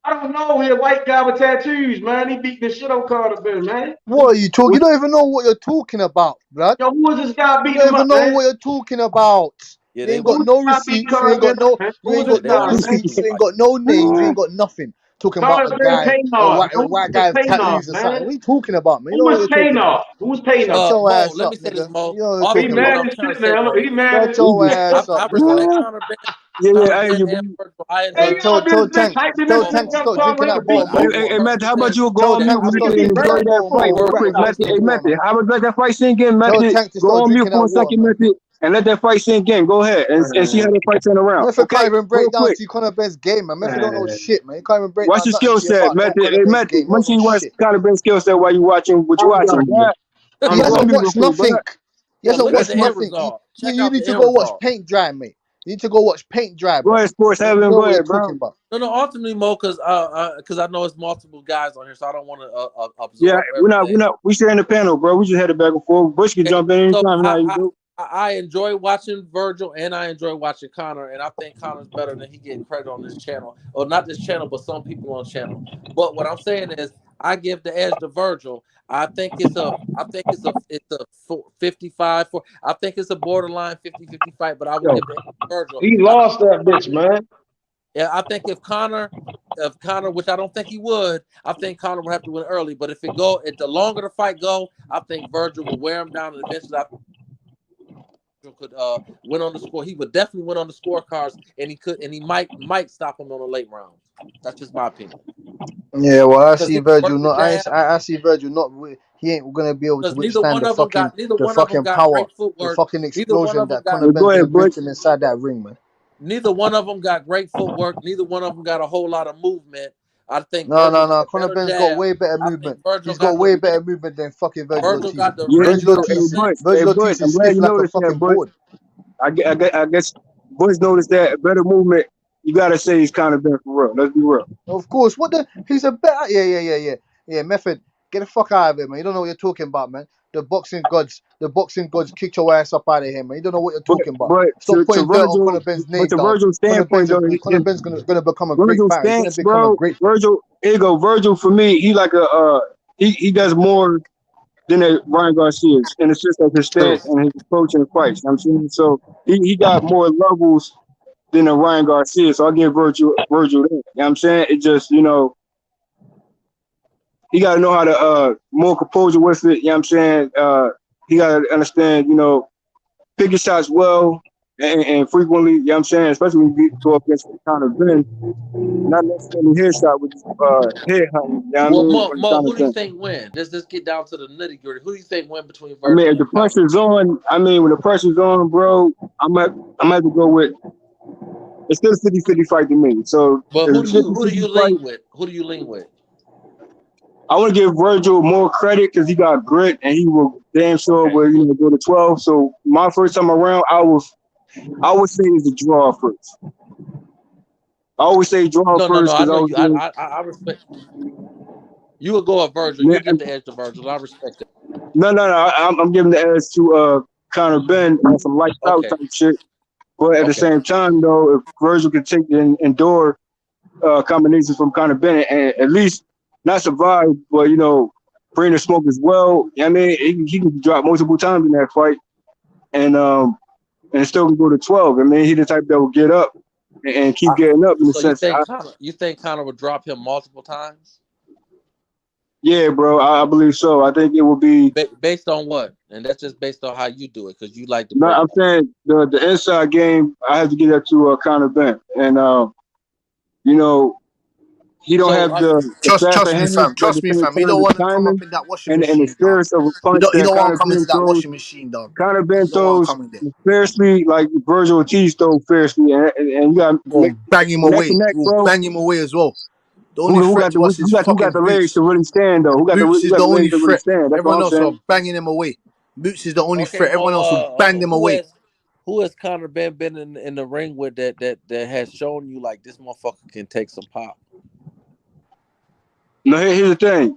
I don't know. He a white guy with tattoos, man. He beating the shit out of Conor Ben, man. What are you talking? You don't even know what you're talking about, blood. Yo, who is this guy You beating don't him even up, know man? what you're talking about. Yeah, You they ain't got want. no Who beat receipts. You Conor ain't got Ben no. up, man? You Who ain't is this got no guy, man? receipts. You ain't got no names. You ain't got nothing. Talking about Conor a Ben guy, Kano. a Who white is guy with Kano, tattoos or something. man? What are you talking about, man? You know Who what is you're talking Kano? about. Who's Kano? Shut your Mo, ass let me up, say this, nigga. Mo. You know what you're All He the talking what mad about. I'm as trying shit to say, now. bro. He mad Shut as your shit. ass I up, nigga. respect Conor Ben. Conor Yeah, Ben and Virgil. I Hey, enjoy. y'all Tell been Tank, hyping tell this Mo, Tank shit to up stop talking drinking like that a beat. bottle Mo, water, Hey, man. Matthew, how about you Tell go on mute, Tank to stop Matthew, and drinking enjoy that that bottle fight water. real Rat quick, face Matthew. Hey, nigga you are, Matthew, man. how about let that fight sink in, Tell Matthew? Tank to Go stop on mute drinking for that a water, second, man. Matthew, and let that fight sink in. Go ahead and see how the fight turn around, Method can't okay? even break Real down quick. to Conor Ben's game, man. Method don't know shit, man. He can't even break What's down your nothing skill to you set, about no Matthew? Conor Hey, Ben's Matthew, game. You let me don't see know what's shit. kind of best skill set while you watching what you I'm watching. done, man. He I'm Go on done. hasn't mute real watched quick, bro. nothing. He Yo, hasn't look at watched the end nothing. result. You Check out need the to end go watch result. Paint Dry, mate. You need to go watch Paint Dry, Go bro. ahead, Sports You Heaven. know Go what you're ahead, bro. talking about. No, ultimately, Mo, because I know it's multiple guys on here, so I don't want to Yeah, absorb we're not, everything. we sharing the panel, bro. We just headed back and forth. Bush can Okay, jump in so anytime. Now you do. I enjoy watching Virgil and I enjoy watching Conor, and I think Conor's better than he getting credit on this channel, or not this channel, but some people on the channel. But what I'm saying is, I give the edge to Virgil. I think it's a 55 for. I think it's a borderline 50-50 fight, but I will Yo, give the edge to Virgil. he lost that bitch, man. Yeah, I think if Conor, which I don't think he would, I think Conor would have to win early. But if the longer the fight go, I think Virgil will wear him down, and eventually Virgil could win on the score. He would definitely win on the scorecards, and he might stop him on the late rounds. That's just my opinion. Yeah, well, I Because see he can Virgil work the not. jab. I see Virgil not. He ain't gonna be able to Because neither withstand one of them got the fucking power, great the footwork. fucking Neither one explosion of them that got Conor Yeah, go Ben's gonna ahead, bring Bush. to him inside that ring, man. neither one of them got great footwork. Neither one of them got a whole lot of movement. I think No, Virgil no, got no. a Conor better Ben's got jab. way better I think movement. Virgil He's got got the way ring. better movement than fucking Virgil Virgil Ortiz. got the Yeah, ring Virgil so, hey, Ortiz, discipline. Bush. Hey, Virgil Bush. Ortiz I'm is glad stiff you like a noticed that, fucking Bush. board. I guess Bush noticed that better movement. You gotta say he's kind of been for real. Let's be real. Of course. What the? He's a better. Yeah. Method. Get the fuck out of here, man. You don't know what you're talking about, man. The boxing gods kicked your ass up out of here, man. You don't know what you're talking about. But Stop to putting dirt on Conor Virgil, Ben's but name, to dog. Virgil's Conor Ben's standpoint, though, gonna become a great Virgil's fighter. He's gonna stance, become a bro. great. Virgil, here you go. Virgil for me, he like he does more than a Ryan Garcia's in the sense of his True. stance and his approach in the fights. You know what I'm saying? So he got more levels than a Ryan Garcia. So I'll give Virgil that. You know what I'm saying? It just, he got to know how to more composure with it. You know what I'm saying? He got to understand, pick your shots well and frequently. You know what I'm saying? Especially when you go up against the kind of Ben, not necessarily headshot with head hunting. You know what I Well, mean? Mo, Or the Mo, kind who of do you thing. think win? Let's get down to the nitty gritty. Who do you think win between I mean, Virgil if the and Conor? pressure's on, when the pressure's on, bro, I'm gonna have to go with. It's still a 50-50 fight to me. So But it's a who do 50-50 you fight. lean with? Who do you lean with? I want to give Virgil more credit because he got grit and he will damn sure will go to 12. So my first time around, I would say it's a draw first. I always say draw No. first I because I know was you. doing. I respect. You would go at Virgil. You give the edge to Virgil. I respect it. No. I'm giving the edge to Conor Ben on some lights out Okay. type shit. But at the Okay. same time, though, if Virgil can take and endure combinations from Conor Ben and at least not survive, but bring the smoke as well. I mean, he can drop multiple times in that fight, and still can go to 12. I mean, he the type that will get up and keep getting up in the So you sense. think Conor would drop him multiple times? Yeah, bro, I believe so. I think it will be based on what? And that's just based on how you do it, because you like to No, break. I'm saying the inside game. I have to give that to Conor Ben, and he don't have the faster Trust me, hands, fam. but at the Trust me, same fam. He time don't the want to come up timing in that washing and the machine, dog. experience of a punch He that don't kind want of to come Ben into that throws, washing machine, dog. kind of Ben He don't want to throws come in there. fiercely like Virgil Ortiz throw fiercely, and you got Go bang him neck to away. neck, We'll bro. bang him away as well. The only Who threat got to us is who got fucking the legs Boots. to really stand though? Who got Boots is the the only legs to really threat. stand? That's what Everyone I'm else are saying. banging him away. Boots is the only Okay, threat. Everyone else will Mo. bang them away. Who has Conor been in the ring with that has shown you like this motherfucker can take some pop? No, here's the thing.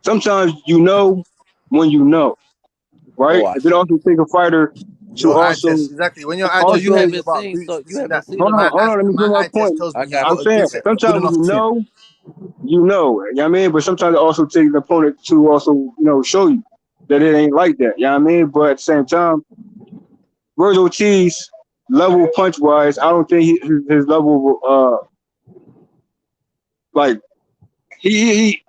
Sometimes you know when you know, right? Oh, I If it see. also take a fighter to Your eye also test, exactly. When your eye So test you tells also you haven't about seen Boots, this and that. him. hold on, let me My get my eye test point. tells I me he's got I'm got you. a good saying set, a good sometimes when enough you chin. know, you know what I mean? But sometimes it also takes the opponent to also, show you that it ain't like that. You know what I mean? But at the same time, Virgil Ortiz, level punch wise, I don't think his level like he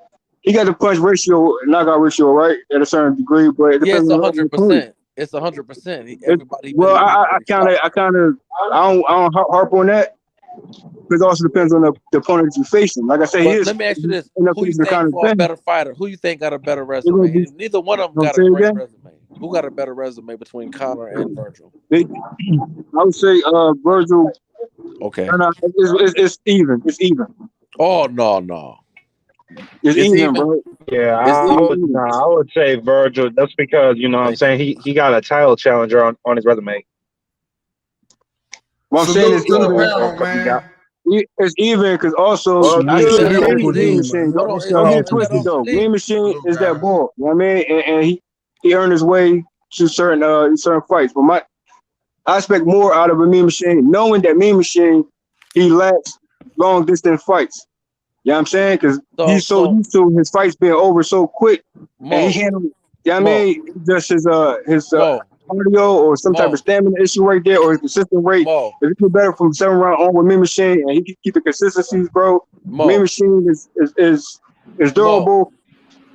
got the punch ratio, knockout ratio, right, at a certain degree, but it Yeah, depends it's on the level of opponent. 100%. It's 100%. It, Everybody been well, beat him, I but he kind stopped. of I don't harp on that because it also depends on the opponent you're facing. Like I say, he But is let me ask you this: enough who you to think kind of for a thing. better fighter? Who you think got a better They're gonna resume? be. And neither one of them Don't got a say it great again. resume. Who got a better resume between Conor and Virgil? I would say Virgil. Okay. No, it's even. It's even. Oh no. It's It's even, even. bro. Yeah, It's I even. would I would say Virgil just because I'm Thank you. saying he got a title challenger on his resume. What I'm saying is Salute to the even. panel, man. It's even because also Well, I you good. still said got Uncle Mean D. Machine. Hold What's on. Don't get up? it Is that twisted Uncle though. D? Mean Machine Salute, is that guys. ball. You know what I mean? And he earned his way to certain fights. But I expect more out of a Mean Machine, knowing that Mean Machine he lacks long distance fights. You know what I'm saying? Because he's so So used to his fights being over so quick, and he Mo, handled. You know what I Mo, mean? Just his Mo, cardio or some type of Mo, stamina issue right there, or his consistent rate. Mo, If he do better from 7 round on with Mean Machine, and he can keep the consistencies, bro. Mean Mo, Machine is Mo. durable,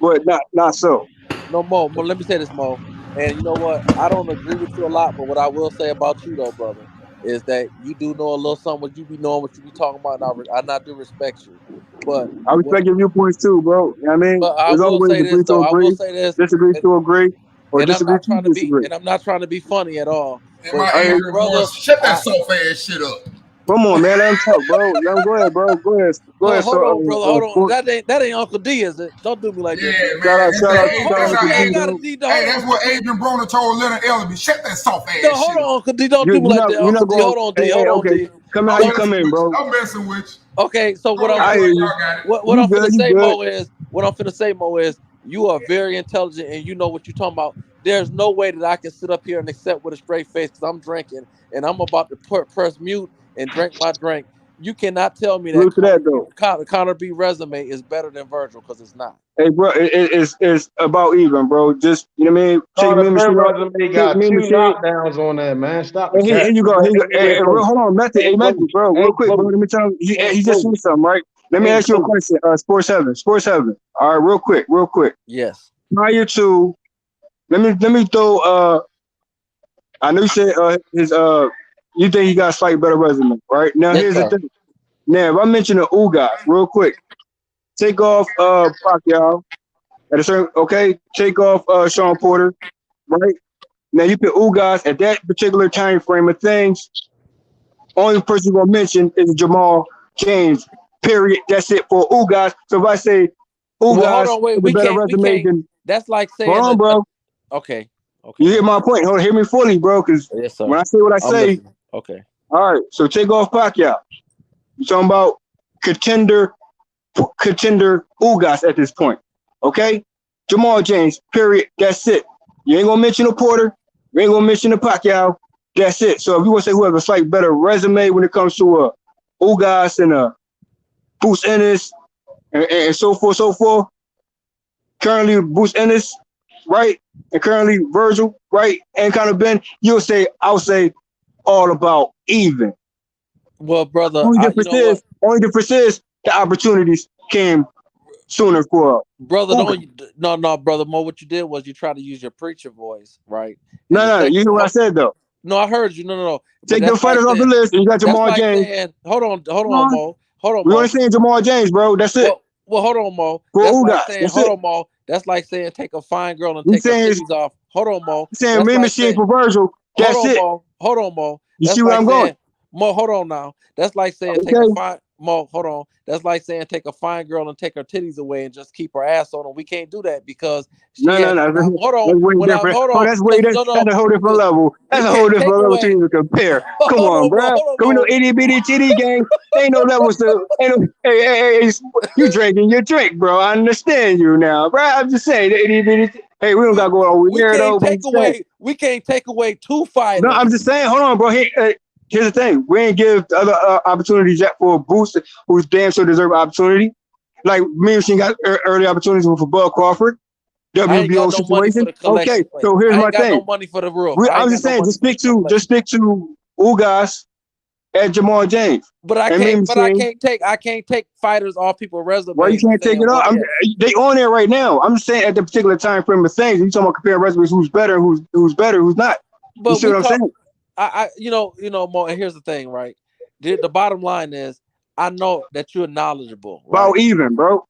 but not so. No, Mo. Let me say this, Mo. And you know what? I don't agree with you a lot, but what I will say about you, though, brother, is that you do know a little something. What you be knowing, what you be talking about, and I do respect you. But I what? respect your viewpoints too, bro. You know what I mean? But I There's will always say this agree to though. I will agree, say this, disagree and, to agree, or and I'm disagree not to trying to be, disagree. and I'm not trying to be funny at all. And But my I, Adrian brother, Morris, shut that I soft ass shit up. come on, man. Let him talk, bro. Let him go ahead, bro. Go ahead. Go ahead. hold on, brother, hold on. Sport. That ain't Uncle D, is it? Don't do me like Yeah, that, G. man. That's Shout that. out, Hold That's on, how G. I ain't Adrian. got a Tito. G. Hey, Hold on, that's Uncle what D. Adrian Broner told Leonard Ellerby. Shut that soft No, ass hold shit on, up. Uncle D. Don't do You're me like that, not Uncle D. going. Hold on, D. Hey, Hold on, okay. D. Come in how I'm you So, come messing in, with you. bro. I'm messing with you. okay, so Go what I'm ahead, I finna hear bro. you. Y'all got it. what You I'm finna good? You say, good? Mo, is what I'm finna say, Mo, is you are very intelligent and you know what you're talking about. There's no way that I can sit up here and accept with a straight face because I'm drinking and I'm about to press mute and drink my drink. You cannot tell me that Salute to that though. Conor B resume is better than Virgil because it's not. Hey, bro, it's about even, bro. Just you know what I mean. Take Carter me Ben machine off. resume Take got me 2 machine. knockdowns on that, man. Stop the And here cat. you go. Here you go. Hey, Close. hold on, Method. Hey, Method, bro. Real Ain't quick, bro. close. Let me tell you. He Ain't just close. said something, right? Let me Ain't ask you a close. question. Sports 7. Sports 7. All right, real quick. Yes. Prior to, let me throw. I know you said his you think he got a slightly better resume, right? Now Yes, here's the sir. thing. Now if I mention the Ugas real quick, take off Pacquiao at a certain take off Sean Porter, right? Now you put Ugas at that particular time frame of things. Only person you're gonna mention is Jamal James. Period. That's it for Ugas. So if I say Well, hold Ugas on, wait. has a We better can't. resume than That's like hold saying on, bro. okay. You Okay. hear my point. Hold on, hear me fully, bro. Because Yes, when sir. I say what I I'm say, listening. Okay. all right. So take off Pacquiao. You're talking about contender Ugas at this point. Okay? Jamal James, period. That's it. You ain't gonna mention the Porter. You ain't gonna mention the Pacquiao. That's it. So if you want to say who has a slightly better resume when it comes to Ugas and Bruce Ennis and so forth. Currently Bruce Ennis, right? And currently Virgil, right? And kind of Ben, I'll say all about even. Well, brother, Only you difference know what? is the opportunities came sooner for Brother, Ugas. no, brother. Mo, what you did was you tried to use your preacher voice, right? And the No, second, you hear what I said though. no, I heard you. No. But Take the that's like fighters off the saying list and you got Jamal James. hold on, Come on. Mo. hold on, We Mo. only saying Jamal James, bro. That's it. Well, hold on, Mo. For That's like Ugas. saying, That's hold it. on, Mo. That's like saying take a fine girl and We take her saying titties off. Hold on, Mo. saying That's Mean like Machine saying, for Virgil. hold That's on, it. Mo. Hold on, Mo. You That's see where like I'm going? saying, Mo, hold on now. That's like saying take a Okay. fine Mo, hold on. That's like saying take a fine girl and take her titties away and just keep her ass on her. We can't do that because she No. has hold on. That's way When I different. hold Oh, on, that's way because different. That's a whole different because level. we That's a whole can't take different level to away. even compare. Come Hold on, on, Mo. bro. Hold on, Cause we know Mo. itty bitty titty gang. Ain't no levels to. Ain't no, hey, you drinking your drink, bro. I understand you now, bro. I'm just saying, the itty bitty. Hey, we don't got to go over We there can't though. But I'm take saying. away. We can't take away two No, I'm fighters. just saying. Hold on, bro. Here's the thing. We ain't give the other opportunities yet for a boost who's damn sure deserve opportunity. Like me, she got early opportunities with Bud Crawford. I ain't got WBO no money for situation. the Okay, collection plate. so here's I my ain't got thing. no money for the roof. I I'm ain't just got no saying, money for the just stick to Ugas and Jamal James. But I And can't. Mean But I Machine. can't take fighters off people's Why you resumes and can't take saying, it well, off? yeah. They on there right now. I'm just saying at the particular time frame of things. You talking about comparing resumes, who's better, who's better, who's not. You But see we what I'm talk. saying? You know, Mo. And here's the thing, right? The bottom line is, I know that you're knowledgeable, right? About even, bro.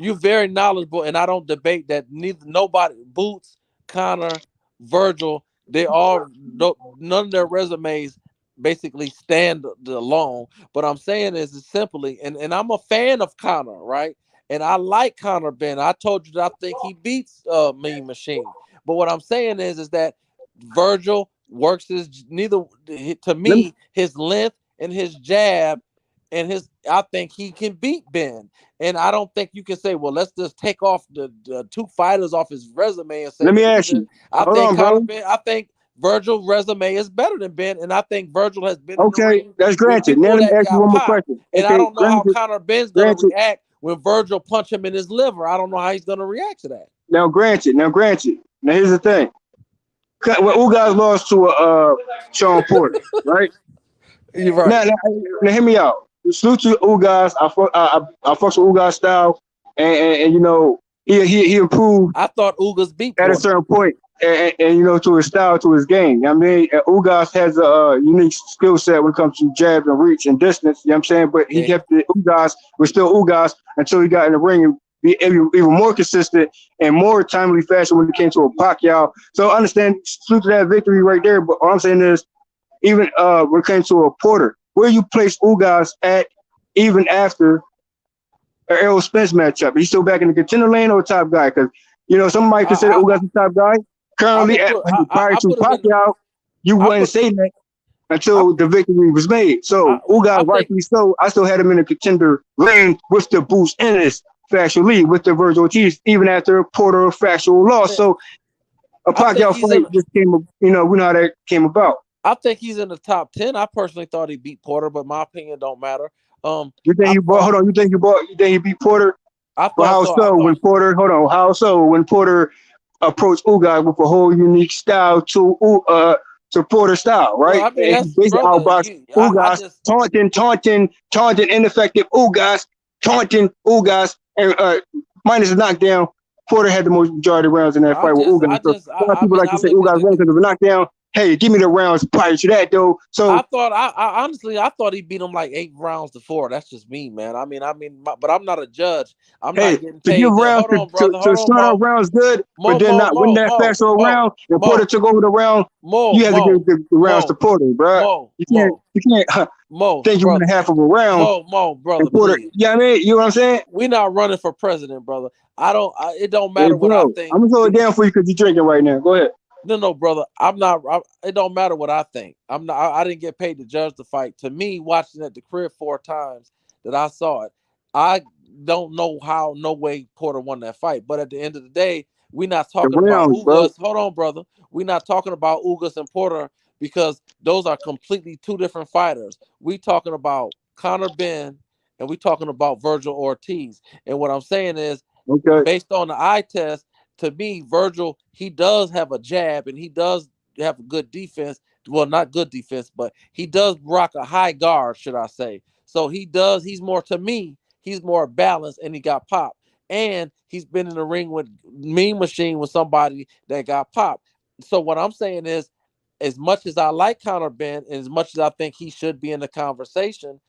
You're very knowledgeable, and I don't debate that. Nobody, Boots, Connor, Virgil, they all none of their resumes basically stand alone. But I'm saying is simply, and I'm a fan of Connor, right? And I like Connor Ben. I told you that I think he beats Mean Machine. But what I'm saying is that Virgil works to Let me, me, his length and his jab and I think he can beat Ben. And I don't think you can say, well, let's just take off the two fighters off his resume and say let me that ask he's in. you. I Hold think on, bro. I think Virgil's resume is better than Ben, and I think Virgil has been in the Okay, ring that's with granted. Now people let me that ask you got one more popped. question. And I Okay, don't know how Conor Ben's gonna granted. react when Virgil punch him in his liver. I don't know how he's gonna react to that. Now granted. Now here's the thing. When Ugas lost to Sean Porter, right? You're right. Now hear me out. Salute to Ugas. I fucks with Ugas style, and you know he improved I thought Ugas beat at a Porter. certain point, and you know to his style, to his game. I mean, Ugas has a unique skill set when it comes to jab and reach and distance. You know what I'm saying? But he kept it. Ugas was still Ugas until he got in the ring and be even more consistent and more timely fashion when it came to a Pacquiao. So I understand, salute to that victory right there. But all I'm saying is, even when it came to a Porter, where you place Ugas at even after an Errol Spence matchup? He's still back in the contender lane or top guy? Because you know somebody consider Ugas a top guy. Currently, prior to put him in. Pacquiao, you wouldn't say that until the victory was made. So Ugas, rightfully so, I still had him in the contender lane with the boost in his factual lead with the Virgil Ortiz, even after Porter factual loss. So a Pacquiao fight just came, you know, we know how that came about. I think he's in the top 10. I personally thought he beat Porter, but my opinion don't matter. You think you think he beat Porter? I Well, how thought so? When Porter, how so? When Porter approached Ugas with a whole unique style to Porter style, right? Well, I mean, And he basically outboxed Ugas, taunting ineffective Ugas, and minus a knockdown. Porter had the most majority of rounds in that fight with Ugas. So a lot of people like to say Ugas won because of a knockdown. Hey, give me the rounds prior to that, though. So I honestly thought he beat him like 8 rounds to 4. That's just me, man. But I'm not a judge. I'm not getting to give paid. rounds Hold on, brother. to Hold on, start Mo. off rounds good, but then not win that fast round, and Porter took over the round. You have to give the rounds to Porter, bro. You can't think you win half of a round. Mo, brother, Porter, please. yeah, I mean, you know what I'm saying? We're not running for president, brother. It don't Hey, matter what I bro, think. I'm gonna slow it down for you because you're drinking right now. Go ahead. No, brother. I'm not. It don't matter what I think. I'm not. I didn't get paid to judge the fight. To me, watching at the crib 4 times that I saw it, I don't know how, no way Porter won that fight. But at the end of the day, we're not talking about rounds, bro. Ugas. Hold on, brother. We're not talking about Ugas and Porter because those are completely 2 different fighters. We talking about Conor Ben and we talking about Virgil Ortiz. And what I'm saying is, based on the eye test, to me, Virgil, he does have a jab and he does have a good defense. Well, not good defense, but he does rock a high guard, should I say. So he's more, to me, he's more balanced and he got popped. And he's been in the ring with Mean Machine with somebody that got popped. So what I'm saying is, as much as I like Conor Ben and as much as I think he should be in the conversation,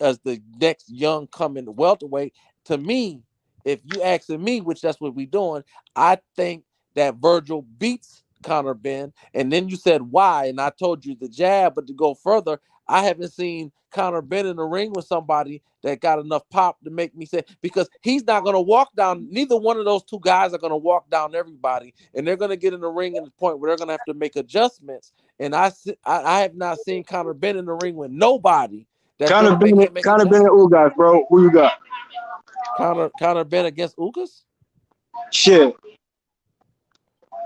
as the next young coming welterweight. To me, if you asking me, which that's what we're doing, I think that Virgil beats Conor Benn. And then you said why, and I told you the jab. But to go further, I haven't seen Conor Benn in the ring with somebody that got enough pop to make me say, because he's not going to walk down. Neither one of those two guys are going to walk down everybody, and they're going to get in the ring at the point where they're going to have to make adjustments. And I have not seen Conor Benn in the ring with nobody that's going to make him make Conor Benn and Ugas, bro. Who you got? Conor Benn against Ugas? Shit.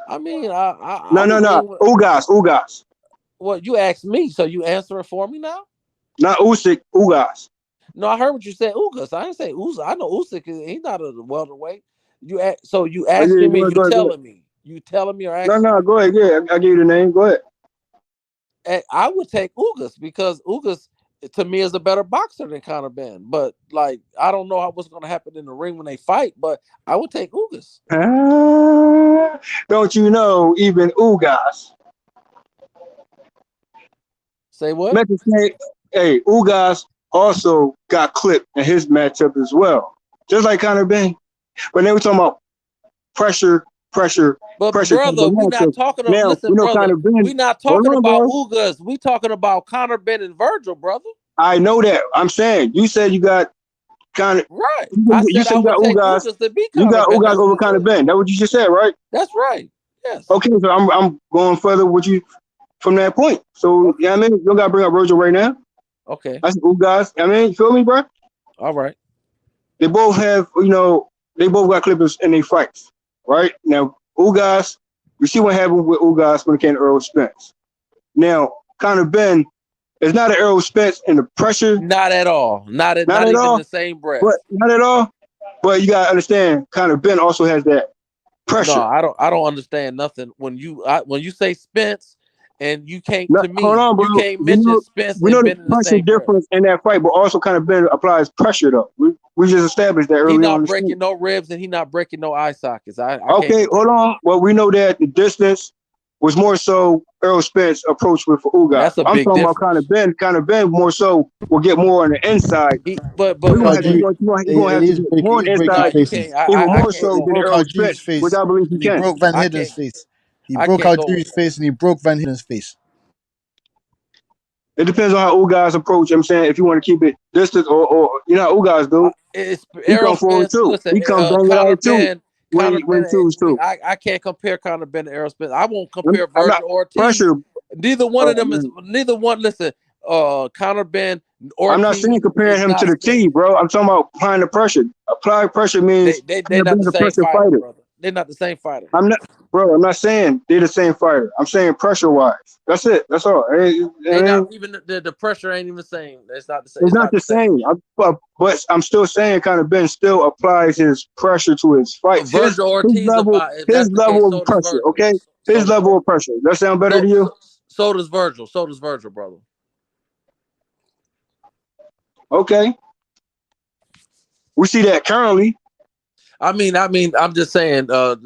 I mean, No. Ugas. Well, you asked me, so you answer it for me now? Not Usyk, Ugas. No, I heard what you said, Ugas. I didn't say Usyk. I know Usyk, he's not a welterweight. You asking me, you telling me. You telling me or asking No, go ahead. Yeah, I gave you the name. Go ahead. I would take Ugas because Ugas, to me, is a better boxer than Conor Benn. But, like, I don't know what's going to happen in the ring when they fight, but I would take Ugas. Don't you know, even Ugas. Say what? Hey, Ugas also got clipped in his matchup as well. Just like Conor Benn. But they were talking about pressure. But brother, we're not talking about. Listen, brother, we're not talking about Ugas. We talking about Conor Benn and Virgil, brother. I know that. I'm saying you said you got Conor. Right. You said you got Ugas. You got Ugas over Conor Benn. That's what you just said, right? That's right. Yes. Okay, so I'm going further with you from that point. So okay. Yeah, I mean, you don't gotta bring up Virgil right now. Okay. That's Ugas. I mean, you feel me, bro? All right. They both have, they both got clippers in their fights, right? Now, Ugas, you see what happened with Ugas when it came to Errol Spence. Now, Conor Benn is not an Errol Spence in the pressure. Not at all. Not even all. The same breath. But not at all. But you gotta understand, Conor Benn also has that pressure. No, I don't understand nothing. When you say Spence, and you can't you can't mention Spence. We know the pressure difference in that fight, but also Conor Benn applies pressure though. We just established that early on. He's not breaking no ribs and he's not breaking no eye sockets. Okay, hold on. Well, we know that the distance was more so Errol Spence approach with Ugas. That's a big I'm talking difference. about Conor Benn. Conor Benn more so will get more on the inside. But you're gonna have to get more inside, even more so than Errol Spence, which I believe he can. He broke Van Hidden's face. He broke Algieri's face and he broke Van Hidden's face. It depends on how Ugas approach. I'm saying if you want to keep it distance or Ugas do. He come forward too. Listen, he comes bang it out too. When choose too. I can't compare Conor Benn to Errol Spence. I won't compare Virgil Ortiz. Pressure. Neither one of them is. Neither one. Listen, Conor Benn. Ortiz, I'm not saying comparing him to the T, bro. I'm talking about applying the pressure. Applying pressure means they're not the same fighter, brother. They're not the same fighter. I'm not saying they're the same fighter. I'm saying pressure wise. That's it. That's all. Not even the pressure ain't even the same. It's not the same. It's not the same. But I'm still saying Conor Benn still applies his pressure to his fight. His level of pressure. Okay, his level of pressure. That sound better to you? So does Virgil. So does Virgil, brother. Okay. We see that currently. I mean, I'm just saying. That's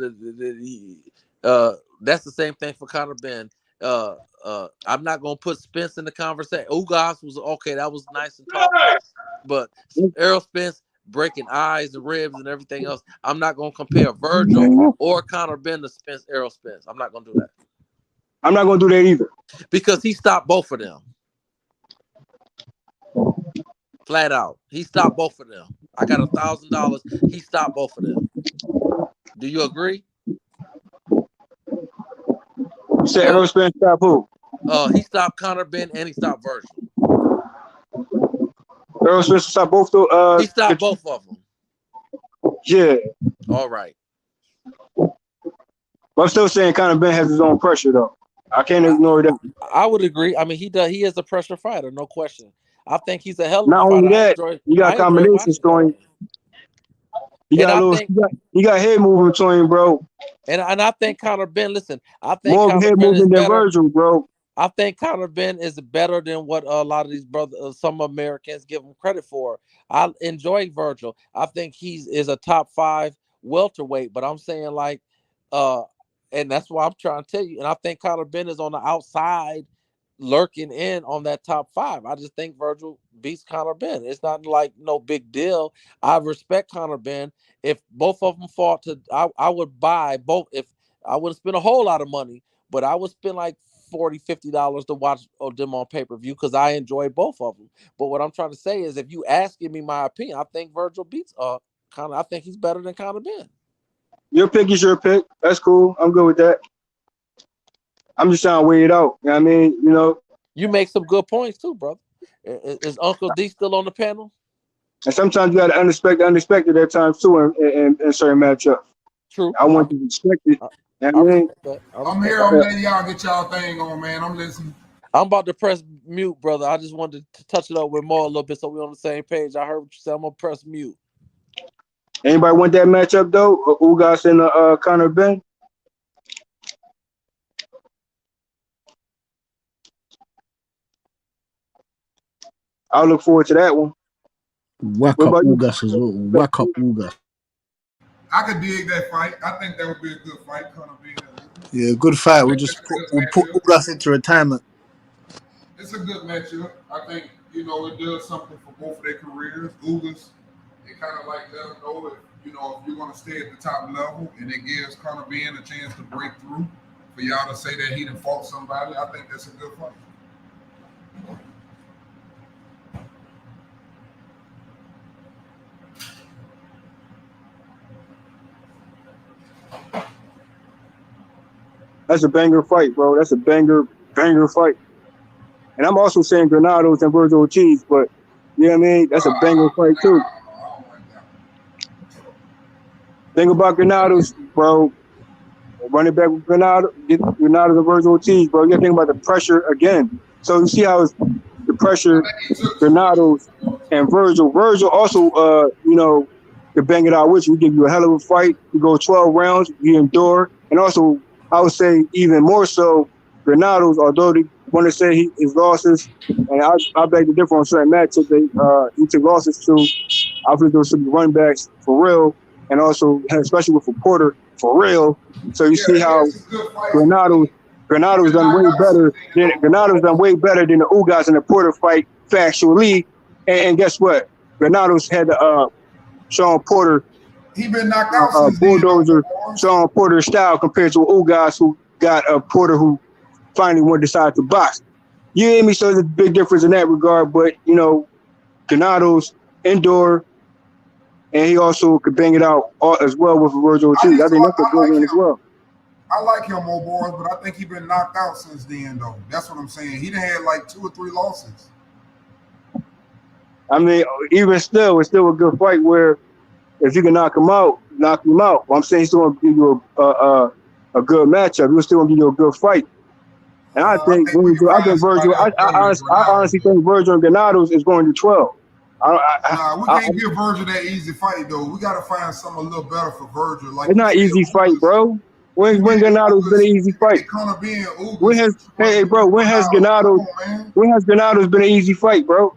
the same thing for Conor Benn. I'm not gonna put Spence in the conversation. Ugas was okay. That was nice and talking, but Errol Spence breaking eyes and ribs and everything else. I'm not gonna compare Virgil or Conor Benn to Errol Spence. I'm not gonna do that. I'm not gonna do that either because he stopped both of them. Flat out, he stopped both of them. I got $1,000. He stopped both of them. Do you agree? You said Errol Spence stopped who? He stopped Conor Benn and he stopped Virgil. Errol Spence stopped both. He stopped both of them. Yeah. All right. But I'm still saying Conor Benn has his own pressure though. I can't ignore that. I would agree. I mean, he does. He is a pressure fighter, no question. I think he's a hell of a fighter. Not only that, you got combinations going. You got head movement to him, bro. And I think Conor Benn. Listen, I think more head movement than Virgil, bro. I think Conor Benn is better than what a lot of these brothers, some Americans, give him credit for. I enjoy Virgil. I think he is a top 5 welterweight. But I'm saying and that's why I'm trying to tell you. And I think Conor Benn is on the outside lurking in on that top 5. I just think Virgil beats Conor Benn. It's not like no big deal. I respect Conor Benn. If both of them fought I would buy both. If I wouldn't spend a whole lot of money, but I would spend like $40-$50 to watch them on pay-per-view because I enjoy both of them. But what I'm trying to say is, if you asking me my opinion, I think Virgil beats Conor. I think he's better than Conor Benn. Your pick is your pick. That's cool. I'm good with that. I'm just trying to weigh it out. You know what I mean? You know. You make some good points too, brother. Is Uncle D still on the panel? And sometimes you got to unexpect the unexpected at times too in certain matchups. True. I want to expect it. You know what I mean? I'm here. I'm letting y'all get y'all thing on, man. I'm listening. I'm about to press mute, brother. I just wanted to touch it up with Morrell a little bit so we're on the same page. I heard what you said. I'm going to press mute. Anybody want that matchup, though? Ugas and Conor Benn? I'll look forward to that one. Whack up Ugas as well. Whack up Ugas. I could dig that fight. I think that would be a good fight. Conor Benn. Yeah, good fight. We'll put Ugas into retirement. It's a good matchup. I think, it does something for both of their careers. Ugas, it kind of like let them know if you're going to stay at the top level, and it gives Conor Benn a chance to break through. For y'all to say that he done fought somebody, I think that's a good fight. That's a banger fight, bro. That's a banger fight. And I'm also saying Granados and Virgil Ortiz, but you know what I mean? That's a banger fight too. Think about Granados, bro. Running back with Granados and Virgil Ortiz, bro. You gotta think about the pressure again. So you see how it's the pressure, Granados and Virgil. Virgil also, to bang it out with you. We give you a hell of a fight. You go 12 rounds, you endure. And also, I would say even more so, Granados, although they want to say his losses, and I beg to differ on certain matchups, he took losses to, I think those should be running backs for real, and also, especially with Porter, for real. So you see how Granados done way better than the Ugas and the Porter fight factually. And guess what? Granados had Sean Porter. He been knocked out since bulldozer Sean Porter style compared to Ugas, who got a Porter who finally went decide to box. You hear me? So there's a big difference in that regard. But Granados indoor, and he also could bang it out as well with Virgil Ortiz. I think that's a good one as well. I like him, boys, but I think he's been knocked out since then, though. That's what I'm saying. He done had like 2 or 3 losses. I mean, even still, it's still a good fight where if you can knock him out. Well, I'm saying he's still going to give you a good matchup. He's still going to give you a good fight. And I think Virgil. I honestly think Virgil and Granados is going to 12. We can't give Virgil that easy fight though. We got to find something a little better for Virgil. Like it's not easy fight, bro. When Granados been an easy fight? When has Granados been an easy fight, bro?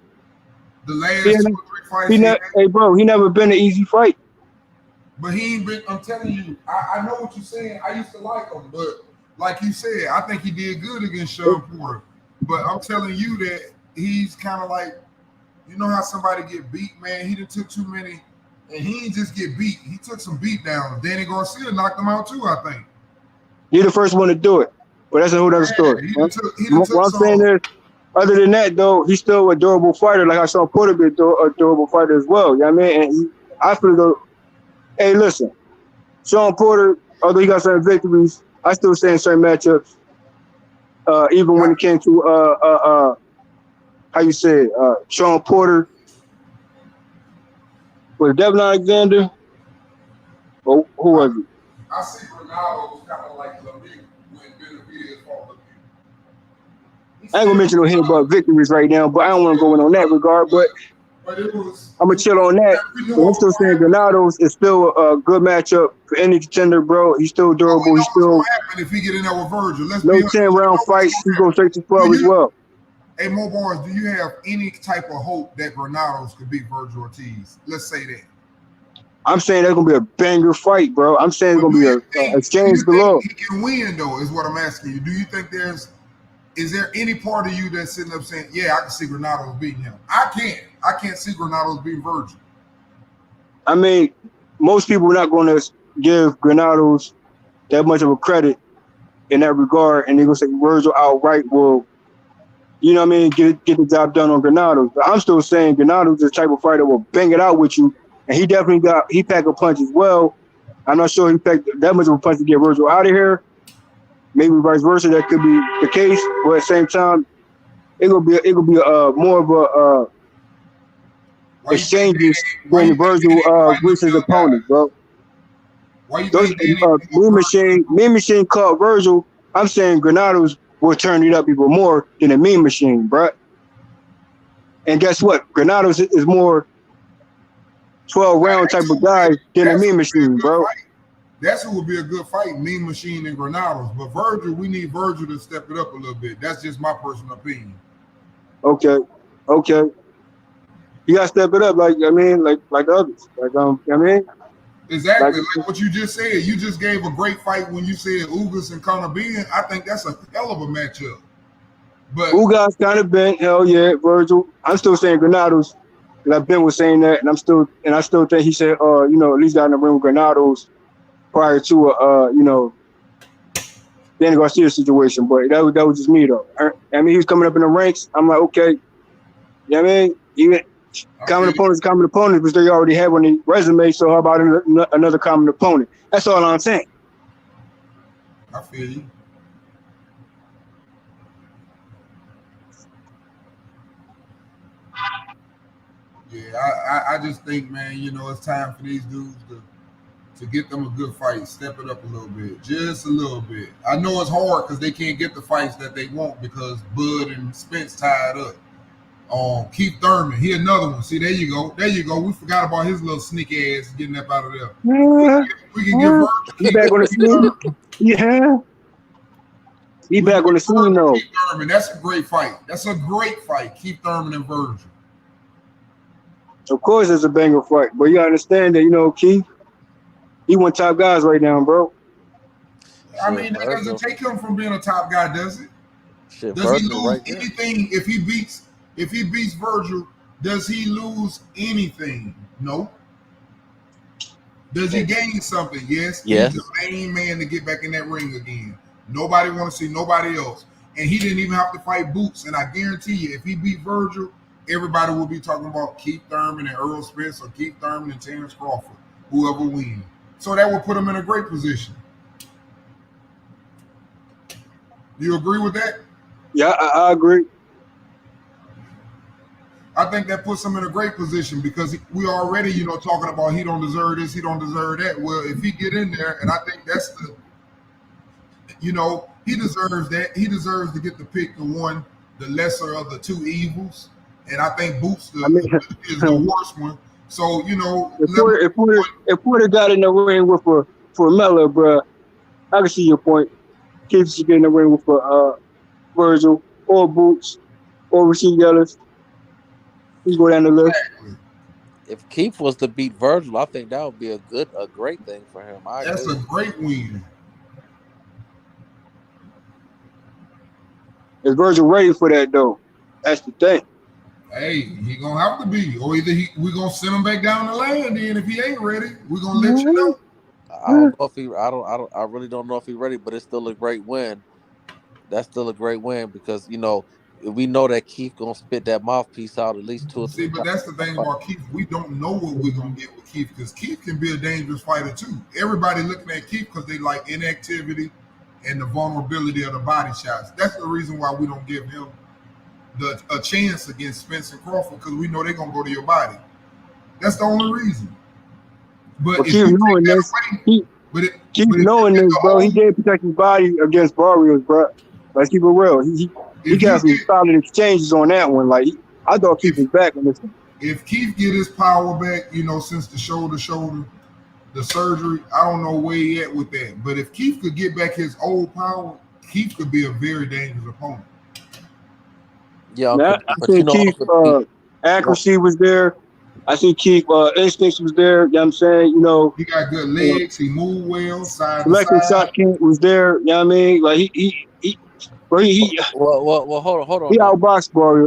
The last 2 or 3 fights. He never been an easy fight. But he ain't been. I'm telling you, I know what you're saying. I used to like him, but like you said, I think he did good against Sean Porter. But I'm telling you that he's kind of like, you know how somebody get beat, man. He done took too many, and he didn't just get beat. He took some beat downs. Danny Garcia knocked him out too, I think. You're the first one to do it, but that's a whole other story. What I'm saying is, other than that, though, he's still a durable fighter. Like I saw Porter be a durable fighter as well. You know what I mean? And I feel though, hey, listen, Sean Porter, although he got certain victories, I still say in certain matchups, even when it came to how you say it, Sean Porter, was Devin Alexander, or who was it? I see Ronaldo was kind of like Lamik when Benavidez fought Lamik. I ain't gonna mention no hit about victories right now, but I don't want to go in on that regard. But I'm gonna chill on that. But I'm still saying Granados is still a good matchup for any contender, bro. He's still durable. He's still. What happen if he get in there with Virgil? No 10-round fights. He goes straight to 12 as well. Hey, Mo Barnes, do you have any type of hope that Granados could beat Virgil Ortiz? Let's say that. I'm saying that's gonna be a banger fight, bro. I'm saying it's gonna be a exchange galore. He can win, though, is what I'm asking you. Do you think there's is there any part of you that's sitting up saying, yeah, I can see Granados beating him? I can't see Granados beating Virgil. I mean, most people are not going to give Granados that much of a credit in that regard, and they're going to say Virgil outright will, you know what I mean, get the job done on Granados. But I'm still saying Granados is the type of fighter that will bang it out with you, and he packed a punch as well. I'm not sure he packed that much of a punch to get Virgil out of here. Maybe vice versa, that could be the case, but at the same time, it will be more of a exchanges when Virgil with his opponent, bro. Mean Machine caught Virgil. I'm saying Granados will turn it up even more than a Mean Machine, bro. And guess what? Granados is more 12-round type of guy than a Mean Machine, bro. That's who would be a good fight, Mean Machine and Granados. But Virgil, we need Virgil to step it up a little bit. That's just my personal opinion. Okay. You gotta step it up, like others. Exactly, like what you just said. You just gave a great fight when you said Ugas and Conor Ben. I think that's a hell of a matchup. But Ugas kind of been, hell yeah, Virgil. I'm still saying Granados. Like Ben was saying that, and I still think he said, at least got in the ring with Granados prior to Danny Garcia situation. But that was just me though. I mean, he was coming up in the ranks. I'm like, okay, you know what I mean? Even common opponents, but they already have on the resume. So how about another common opponent? That's all I'm saying. I feel you. Yeah, I just think, man, it's time for these dudes to get them a good fight, step it up a little bit, just a little bit. I know it's hard because they can't get the fights that they want because Bud and Spence tied up. Keith Thurman, he another one. See, there you go. We forgot about his little sneaky ass getting up out of there. We can get Virgil. He back on the scene. Yeah. He back on the scene though. Keith Thurman, that's a great fight. Keith Thurman and Virgil. Of course, it's a banger fight, but you understand that Keith, he one top guys right now, bro. I mean, that doesn't take him from being a top guy, does it? Does he lose anything if he beats Virgil? Does he lose anything? No. Does he gain something? Yes. He's the main man to get back in that ring again. Nobody want to see nobody else. And he didn't even have to fight Boots. And I guarantee you, if he beat Virgil, everybody will be talking about Keith Thurman and Errol Spence or Keith Thurman and Terence Crawford, whoever wins. So that will put him in a great position. You agree with that? Yeah, I agree. I think that puts him in a great position because we already, talking about he don't deserve this, he don't deserve that. Well, if he get in there, and I think that's he deserves that. He deserves to get to pick the lesser of the two evils. And I think Boots is the worst one. So, if Porter got in the ring with for Miller, bro, I can see your point. Keith should get in the ring with Virgil or Boots or Rasheed Ellis. He go down the list. If Keith was to beat Virgil, I think that would be a great thing for him. That's a great win. Is Virgil ready for that though? That's the thing. Hey, he gonna have to be, or either we gonna send him back down the land. Then if he ain't ready, we gonna let you know. I don't know if he. I really don't know if he's ready, but it's still a great win. That's still a great win because we know that Keith gonna spit that mouthpiece out at least 2 or 3 times. See, but that's the thing about Keith. We don't know what we're gonna get with Keith because Keith can be a dangerous fighter too. Everybody looking at Keith because they like inactivity and the vulnerability of the body shots. That's the reason why we don't give him a chance against Spence and Crawford because we know they're gonna go to your body. That's the only reason. But keep knowing this, bro. He did protect his body against Barrios, bro. Let's keep it real. He got some solid exchanges on that one. Like I thought Keith was back on this one. If Keith get his power back, since the shoulder, the surgery, I don't know where he at with that. But if Keith could get back his old power, Keith could be a very dangerous opponent. Yeah, I think Keith accuracy was there. I think Keith instincts was there. You know what I'm saying? He got good legs. He moved well. Side selected shot count was there. You know what I mean? Like he Bro, he Well, hold on. he outboxed bro.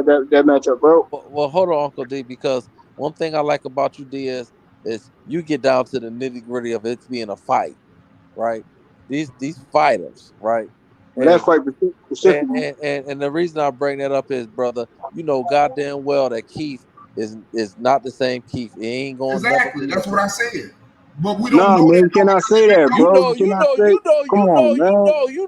That matchup, bro. Well, hold on, Uncle D, because one thing I like about you, D, is you get down to the nitty gritty of it being a fight, right? These fighters, right? Well, that fight specifically. And the reason I bring that up is, brother, you know goddamn well that Keith is not the same Keith. He ain't gonna never Exactly. be That's the what I same. said. But we don't Nah, know man, that you though cannot because say it been that, going. bro. You cannot say. Come on, man. You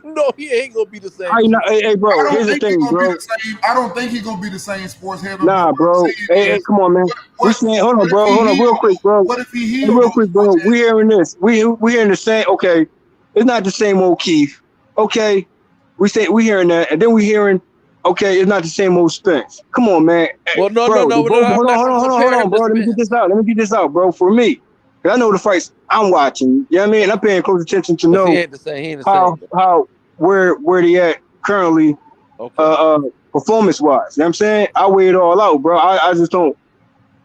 know he ain't gonna be the same How you Keith. not? Hey, bro. I don't Here's the think he's thing, gonna be bro. the same. I don't think he's gonna be the same sports head. But Nah, what I'm bro. saying Hey, is, come on, man. We what saying, hold on, if bro. he Hold on, real healed? quick, bro. What if he Hey, healed real those quick, bro. sports We heads? hearing this. We hearing the same. Okay, it's not the same old Keith. Okay, we hearing that, and then we hearing. Okay, it's not the same old Spence. Come on, man. Hey, Well, no, bro. I'm not gonna compare him to Bro. Let me get this out, bro. For me, 'cause I know the fights I'm watching. You know what I mean? I'm paying close attention to But he know ain't the same. He ain't the same. how where they at currently, performance wise. You know what I'm saying? I weigh it all out, bro. I just don't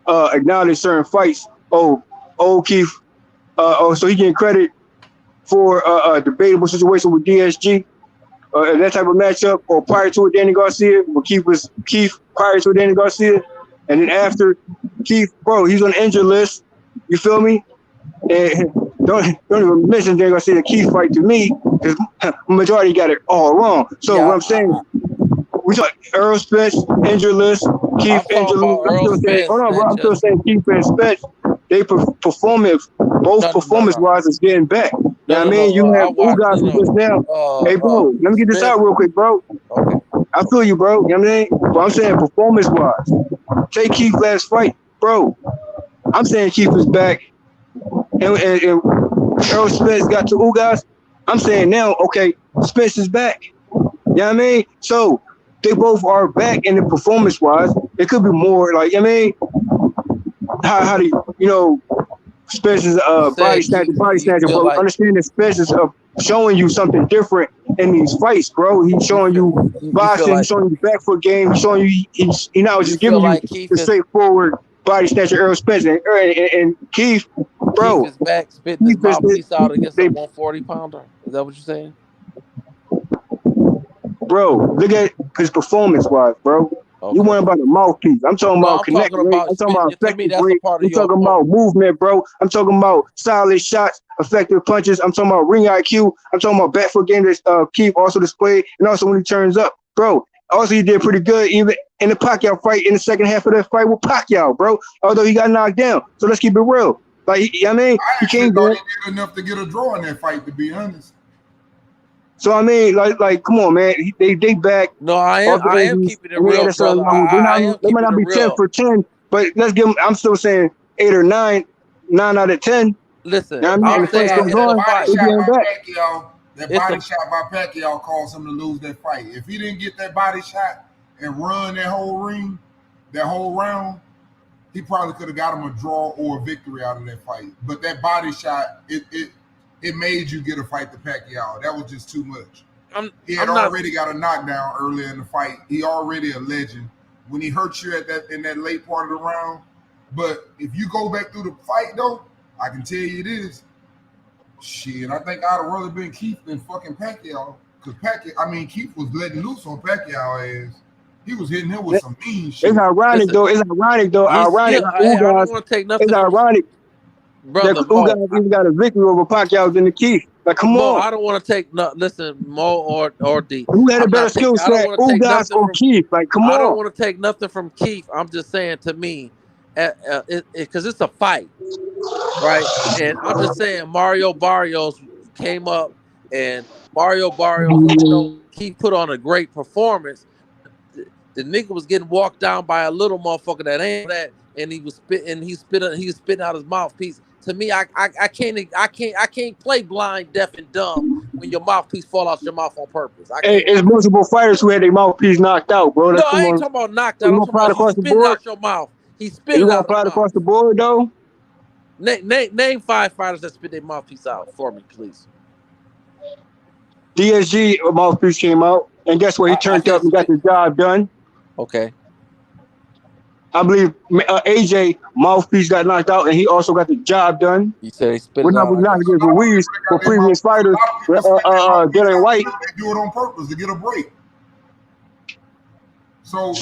acknowledge certain fights. Oh, old Keith. So he getting credit for a debatable situation with DSG. That type of matchup, or prior to it, Danny Garcia, where Keith prior to Danny Garcia, and then after Keith, bro, he's on the injured list. You feel me? And don't even mention Danny Garcia the Keith fight to me, because majority got it all wrong. So what I'm saying, we talk Errol Spence injured list, Keith injured list. I'm still saying, hold on, bro. I'm still saying Keith and Spence. They both performance wise is getting back. You know what I mean? You have guys who just now. Hey, bro, let me get this out real quick, bro. Okay. I feel you, bro. You know what I mean? But I'm saying performance wise. Take Keith last fight, bro. I'm saying Keith is back. And Errol Spence got two Ugas. I'm saying now, okay, Spence is back. You know what I mean? So they both are back in the performance wise. It could be more like, you know what I mean? How do you Spence's body snatcher, bro. Like, understand that Spence's showing you something different in these fights, bro. He's showing you boxing, he's showing you back foot game, he's showing you he's not just giving you the straightforward body snatcher Errol Spence and Keith, bro. Keith is back spitting his mouthpiece out against a 140 pounder. Is that what you're saying? Bro, look at his performance wise, bro. Okay. You want about the mouthpiece. I'm talking about connecting. I'm talking about effective rate. I'm talking about movement, bro. I'm talking about solid shots, effective punches. I'm talking about ring IQ. I'm talking about back foot game that Keith also displayed, and also when he turns up, bro. Also, he did pretty good even in the Pacquiao fight in the second half of that fight with Pacquiao, bro. Although he got knocked down. So let's keep it real. Like, you know what I mean? I actually thought he did enough to get a draw in that fight, to be honest. So I mean, like, come on, man. They back. No, I am keeping it real, brother. They might not be 10 for 10, but let's give them. I'm still saying 8 or 9 out of 10. Listen, I'm saying that body shot by Pacquiao caused him to lose that fight. If he didn't get that body shot and run that whole ring, that whole round, he probably could have got him a draw or a victory out of that fight. But that body shot, it made you get a fight to Pacquiao. That was just too much. He had already got a knockdown earlier in the fight. He already a legend. When he hurt you in that late part of the round, but if you go back through the fight though, I can tell you this. Shit, I think I'd have rather been Keith than fucking Pacquiao. Because Keith was letting loose on Pacquiao ass. He was hitting him with some mean shit. It's ironic though. It's ironic. I don't want to take nothing. It's ironic. Brother, that Ugas even got a victory over Pacquiao than the Keith. Like, come on. I don't want to take listen, Mo or D. Who had a better skill set, Ugas or Keith? Like, come on. I don't want to take nothing from Keith. I'm just saying, to me, because it's a fight, right? And I'm just saying, Mario Barrios came up, and Mario Barrios, even though he put on a great performance, the nigga was getting walked down by a little motherfucker that ain't that, and he was spitting. He was spitting out his mouthpiece. To me, I can't play blind, deaf, and dumb when your mouthpiece fall out your mouth on purpose. It's multiple fighters who had their mouthpiece knocked out, bro. No, I ain't talking about knocked out. I'm talking about spitting out your mouth. He spit it out. You across the board though. Name 5 fighters that spit their mouthpiece out for me, please. DSG mouthpiece came out, and guess what? He turned up and got the job done. Okay. I believe AJ mouthpiece got knocked out, and he also got the job done. You said they spit We're it not out. knocking against Ruiz for previous fighters. Dylan White. They do it on purpose to get a break. So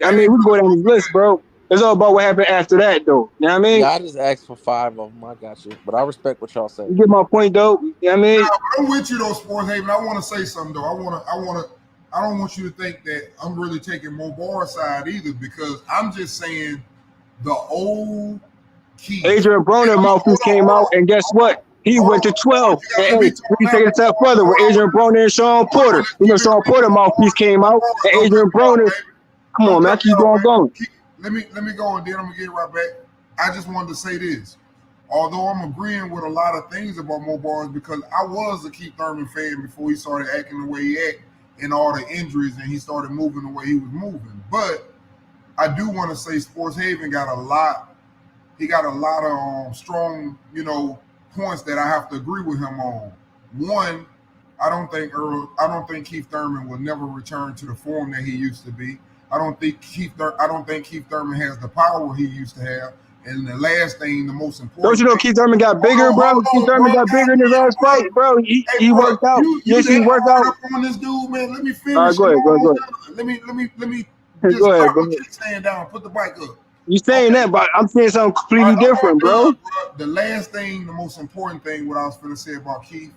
I mean, we can go down this list, bro. It's all about what happened after that, though. You know what I mean? Yeah, I just asked for 5 of them. I got you, but I respect what y'all say. You get my point, though. You know what I mean? Now, I'm with you though, Sports Haven. I want to say something though. I don't want you to think that I'm really taking Mo Barr's side either, because I'm just saying the old key. Adrian Broner mouthpiece came out, and guess what? He went to 12. And we take it a step further with Adrian Broner and Sean Porter. You know, Sean Porter mouthpiece came out, and Adrian Broner. Come on, man, keep going. Let me go, and then I'm gonna get right back. I just wanted to say this. Although I'm agreeing with a lot of things about Mo Barnes, because I was a Keith Thurman fan before he started acting the way he acted and all the injuries, and he started moving the way he was moving. But I do want to say Sports Haven got a lot. He got a lot of strong, points that I have to agree with him on. One, I don't think Keith Thurman will never return to the form that he used to be. I don't think Keith Thurman has the power he used to have. And the last thing, the most important. Don't you know Keith Thurman got bigger, bro? Keith Thurman got bigger in his last fight, bro. He worked out. Yes, he worked out. On this dude, man. Let me finish. All right, go ahead. Let me just go ahead. stand down. Put the bike up. You saying that, but I'm saying something completely different, bro. The last thing, the most important thing, what I was going to say about Keith,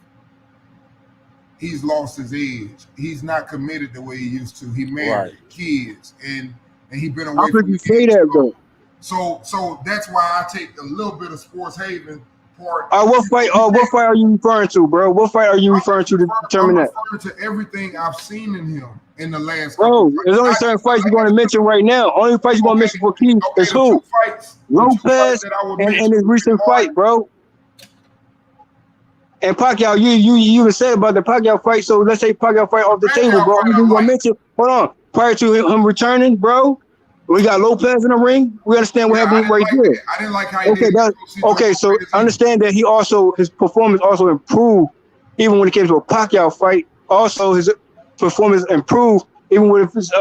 he's lost his edge. He's not committed the way he used to. He married kids, and he been away. How could you say that, though? So that's why I take a little bit of Sports Haven part. What fight are you referring to, bro? What fight are you referring to determine that? I'm referring to everything I've seen in him in the last. Bro, there's only certain fights you're going to mention right now. Only fights you're going to mention for Keith is who? Lopez and his recent fight, bro. And Pacquiao, you even said about the Pacquiao fight. So let's say Pacquiao fight off the table, bro. You're going to mention. Hold on. Prior to him returning, bro. We got Lopez in the ring. We understand what happened right here. I didn't like how he did. Okay, so understand that his performance also improved even when it came to a Pacquiao fight. Also, his performance improved even with his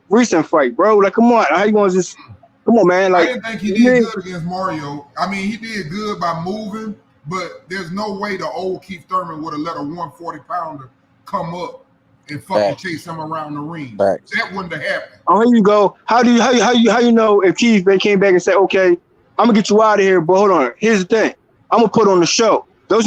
recent fight, bro. Like, come on, how you going to just come on, man? Like, I didn't think he did good against Mario. I mean, he did good by moving, but there's no way the old Keith Thurman would have let a 140-pounder come up and fucking chase him around the ring. That wouldn't have happened. Oh, here you go. How you know if Keith came back and said, okay, I'm gonna get you out of here, but hold on. Here's the thing. I'm gonna put on the show. Those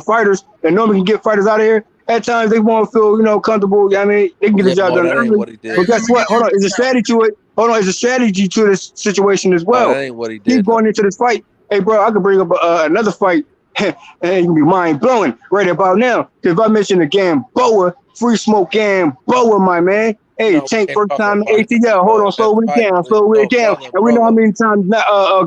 fighters that normally can get fighters out of here, at times they won't feel comfortable. I mean, they can get the job done early. But guess what? Hold on. There's a strategy to it. There's a strategy to this situation as well. That ain't what he did. Keep going into this fight. Hey, bro, I could bring up another fight and it can be mind blowing right about now. Because if I mention the Gamboa, Free Smoke Gamboa, my man. Hey, Tank first time in ATL. Hold on, slow it down. And we know how many times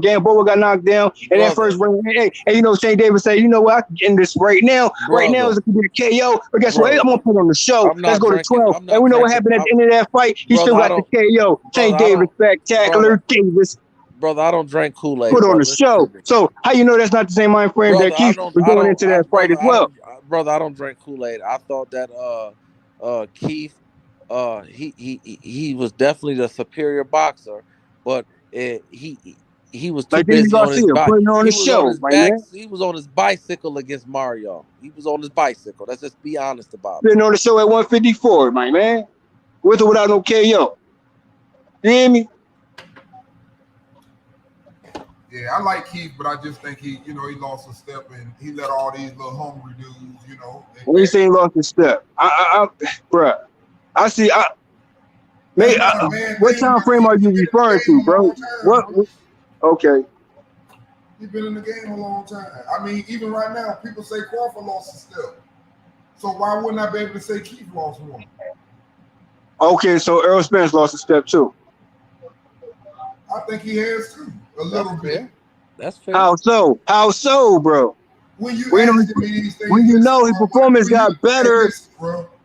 Gamboa got knocked down in that first round. Hey, St. David said, you know what? I can end this right now. Right now is going to be a KO. But guess what? Hey, I'm going to put on the show. Let's go to 12. And we know what happened at the end of that fight. He still got the KO. St. David, Spectacular Davis. Brother, I don't drink Kool-Aid. Put on the show. So how you know that's not the same mind frame that Keith was going into that fight as well? Brother, I don't drink Kool-Aid. I thought that Keith, he was definitely the superior boxer, but he was too busy on his bike. He was on his bicycle against Mario. He was on his bicycle. Let's just be honest about it. Been on the show at 154, my man, with or without no KO. You hear me? Yeah, I like Keith, but I just think he lost a step and he let all these little hungry dudes, When you say he lost a step, bruh, I see. What time frame are you referring to, bro? What? Okay. He's been in the game a long time. I mean, even right now, people say Crawford lost a step. So why wouldn't I be able to say Keith lost one? Okay, so Errol Spence lost a step too. I think he has too. A little bit. That's fair. How so, bro? When you know his performance got better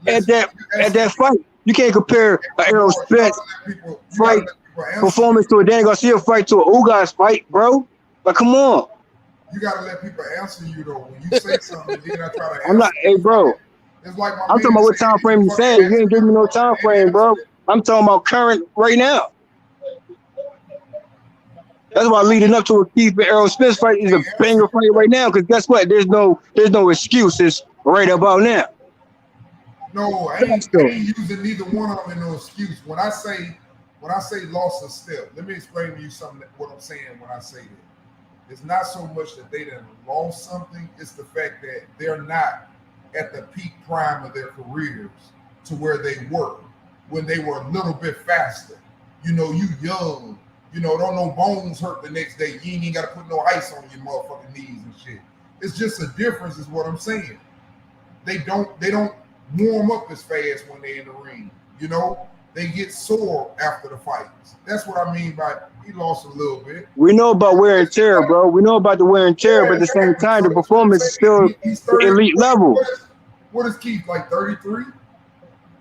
at that fight, you can't compare an Errol Spence fight performance to a Danny Garcia fight to a Ugas fight, bro. Like, come on. You gotta let people answer you though. When you say something, then I try to. I'm not, hey, bro. It's like I'm talking about what time frame you saying. You ain't giving me no time frame, bro. I'm talking about current right now. That's why leading up to a Keith and Errol Spence fight is a banger fight right now. Because guess what? There's no excuses right about now. No, I ain't using neither one of them in no excuse. When I say lost a step, let me explain to you something. What I'm saying when I say that, it's not so much that they done lost something. It's the fact that they're not at the peak prime of their careers to where they were when they were a little bit faster. You know, you young. You know, don't no bones hurt the next day. You ain't even got to put no ice on your motherfucking knees and shit. It's just a difference, is what I'm saying. They don't warm up as fast when they're in the ring. You know, they get sore after the fights. That's what I mean by he lost a little bit. We know about wear and tear, bro. We know about the wear and tear, but at the same time, the performance is still elite level. What is Keith, like 33?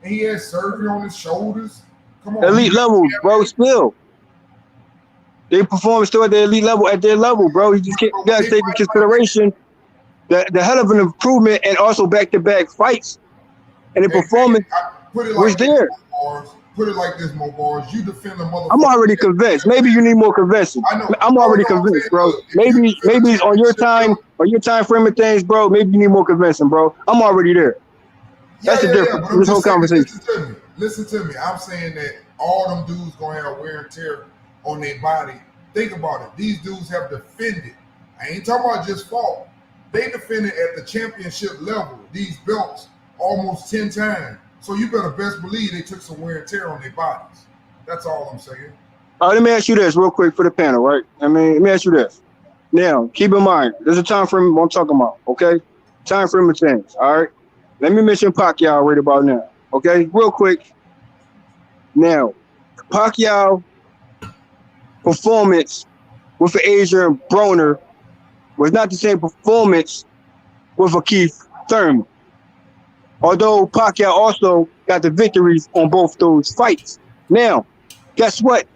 And he has surgery on his shoulders. Come on, elite level, bro. Still, they perform still at their elite level, at their level, bro. You just got to take into consideration the hell of an improvement and also back-to-back fights. And the performance was there. Put it like this, Mo Bars. You defend the motherfucker. I'm already convinced. Maybe you need more convincing. I'm already convinced, bro. Maybe it's on your time or your time frame of things, bro. Maybe you need more convincing, bro. I'm already there. That's the difference in this whole conversation. Listen to me. I'm saying that all them dudes gonna have wear and tear on their body. Think about it. These dudes have defended. I ain't talking about just fought. They defended at the championship level these belts almost 10 times. So you better best believe they took some wear and tear on their bodies. That's all I'm saying. All right, let me ask you this real quick for the panel, right? Let me ask you this. Now, keep in mind, there's a time frame I'm talking about, okay? Time frame of change, all right? Let me mention Pacquiao right about now, okay? Real quick. Now, Pacquiao performance with Adrian Broner was not the same performance with a Keith Thurman. Although Pacquiao also got the victories on both those fights. Now, guess what?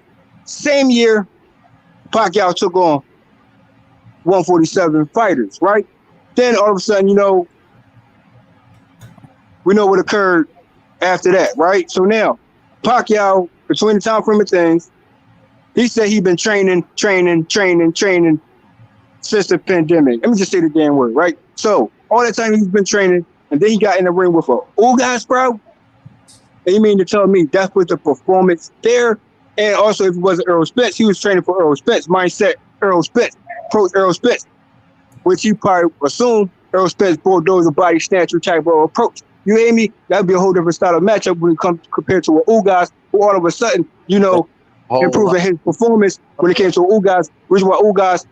Same year, Pacquiao took on 147 fighters, right? Then all of a sudden, you know, we know what occurred after that, right? So now, Pacquiao, between the time frame of things, he said he'd been training since the pandemic. Let me just say the damn word, right? So all that time he's been training, and then he got in the ring with a Ugas, bro. And you mean to tell me that was the performance there? And also, if it wasn't Errol Spence, he was training for Errol Spence. Mindset, Errol Spence, approach Errol Spence, which he probably assumed Errol Spence bulldozer body snatcher type of approach. You hear me? That'd be a whole different style of matchup when it comes compared to an Ugas, who all of a sudden, you know, improving his performance when it came to Ugas, which is why Ugas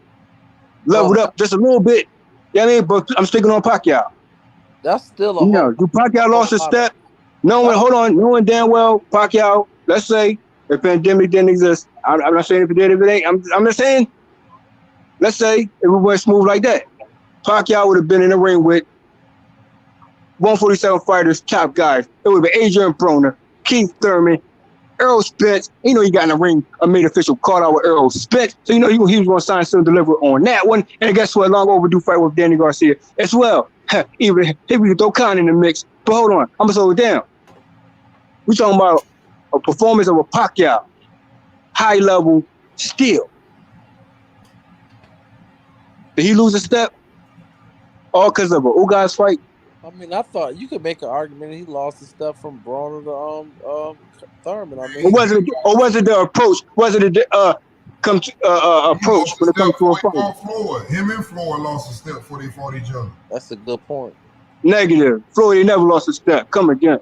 leveled up just a little bit. You know what I mean? But I'm sticking on Pacquiao. That's still a Pacquiao lost a step. Knowing damn well Pacquiao, let's say the pandemic didn't exist. I'm not saying if it did, if it ain't. I'm just saying, let's say if it went smooth like that, Pacquiao would have been in the ring with 147 fighters, top guys. It would have been Adrian Broner, Keith Thurman, Errol Spence. You know, he got in the ring, a made official call out with Errol Spence. So, you know, he was going to sign, still deliver on that one. And guess what? Long overdue fight with Danny Garcia as well. Even if we could throw Khan in the mix. But hold on, I'm going to slow it down. We're talking about a performance of a Pacquiao, high level, still. Did he lose a step? All because of a Ugas fight? I mean, I thought you could make an argument he lost his stuff from Broner to Thurman. I mean, or was it the approach? Was it the approach when it comes to a fight? Him and Floyd lost a step before they fought each other. That's a good point. Negative. Floyd never lost a step. Come again.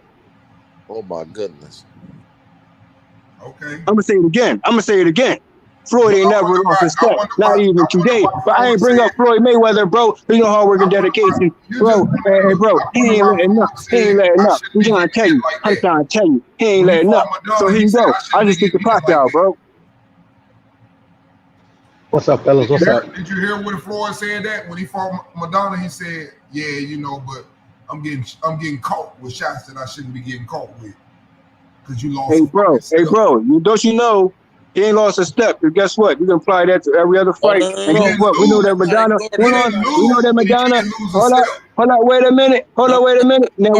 Oh my goodness. Okay. I'm gonna say it again. Floyd ain't never lost a step, not even today. But I ain't bring up Floyd Mayweather, bro. You know hard work and dedication, bro. Hey, bro, he ain't letting up. He ain't letting up. I'm trying to tell you, he ain't letting up. So here you go. I just think the Pacquiao, bro. What's up, fellas? What's up? Did you hear when Floyd said that when he fought Madonna? He said, "Yeah, you know, but I'm getting caught with shots that I shouldn't be getting caught with because you lost." Hey, bro, don't you know? He ain't lost a step. But guess what? You can apply that to every other fight. And guess what? We know that Madonna. Hold on. Wait a minute. Now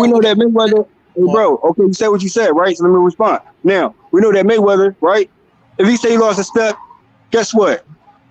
we know that Mayweather. Hey, bro. Okay, you said what you said, right? So let me respond. Now we know that Mayweather, right? If he say he lost a step, guess what?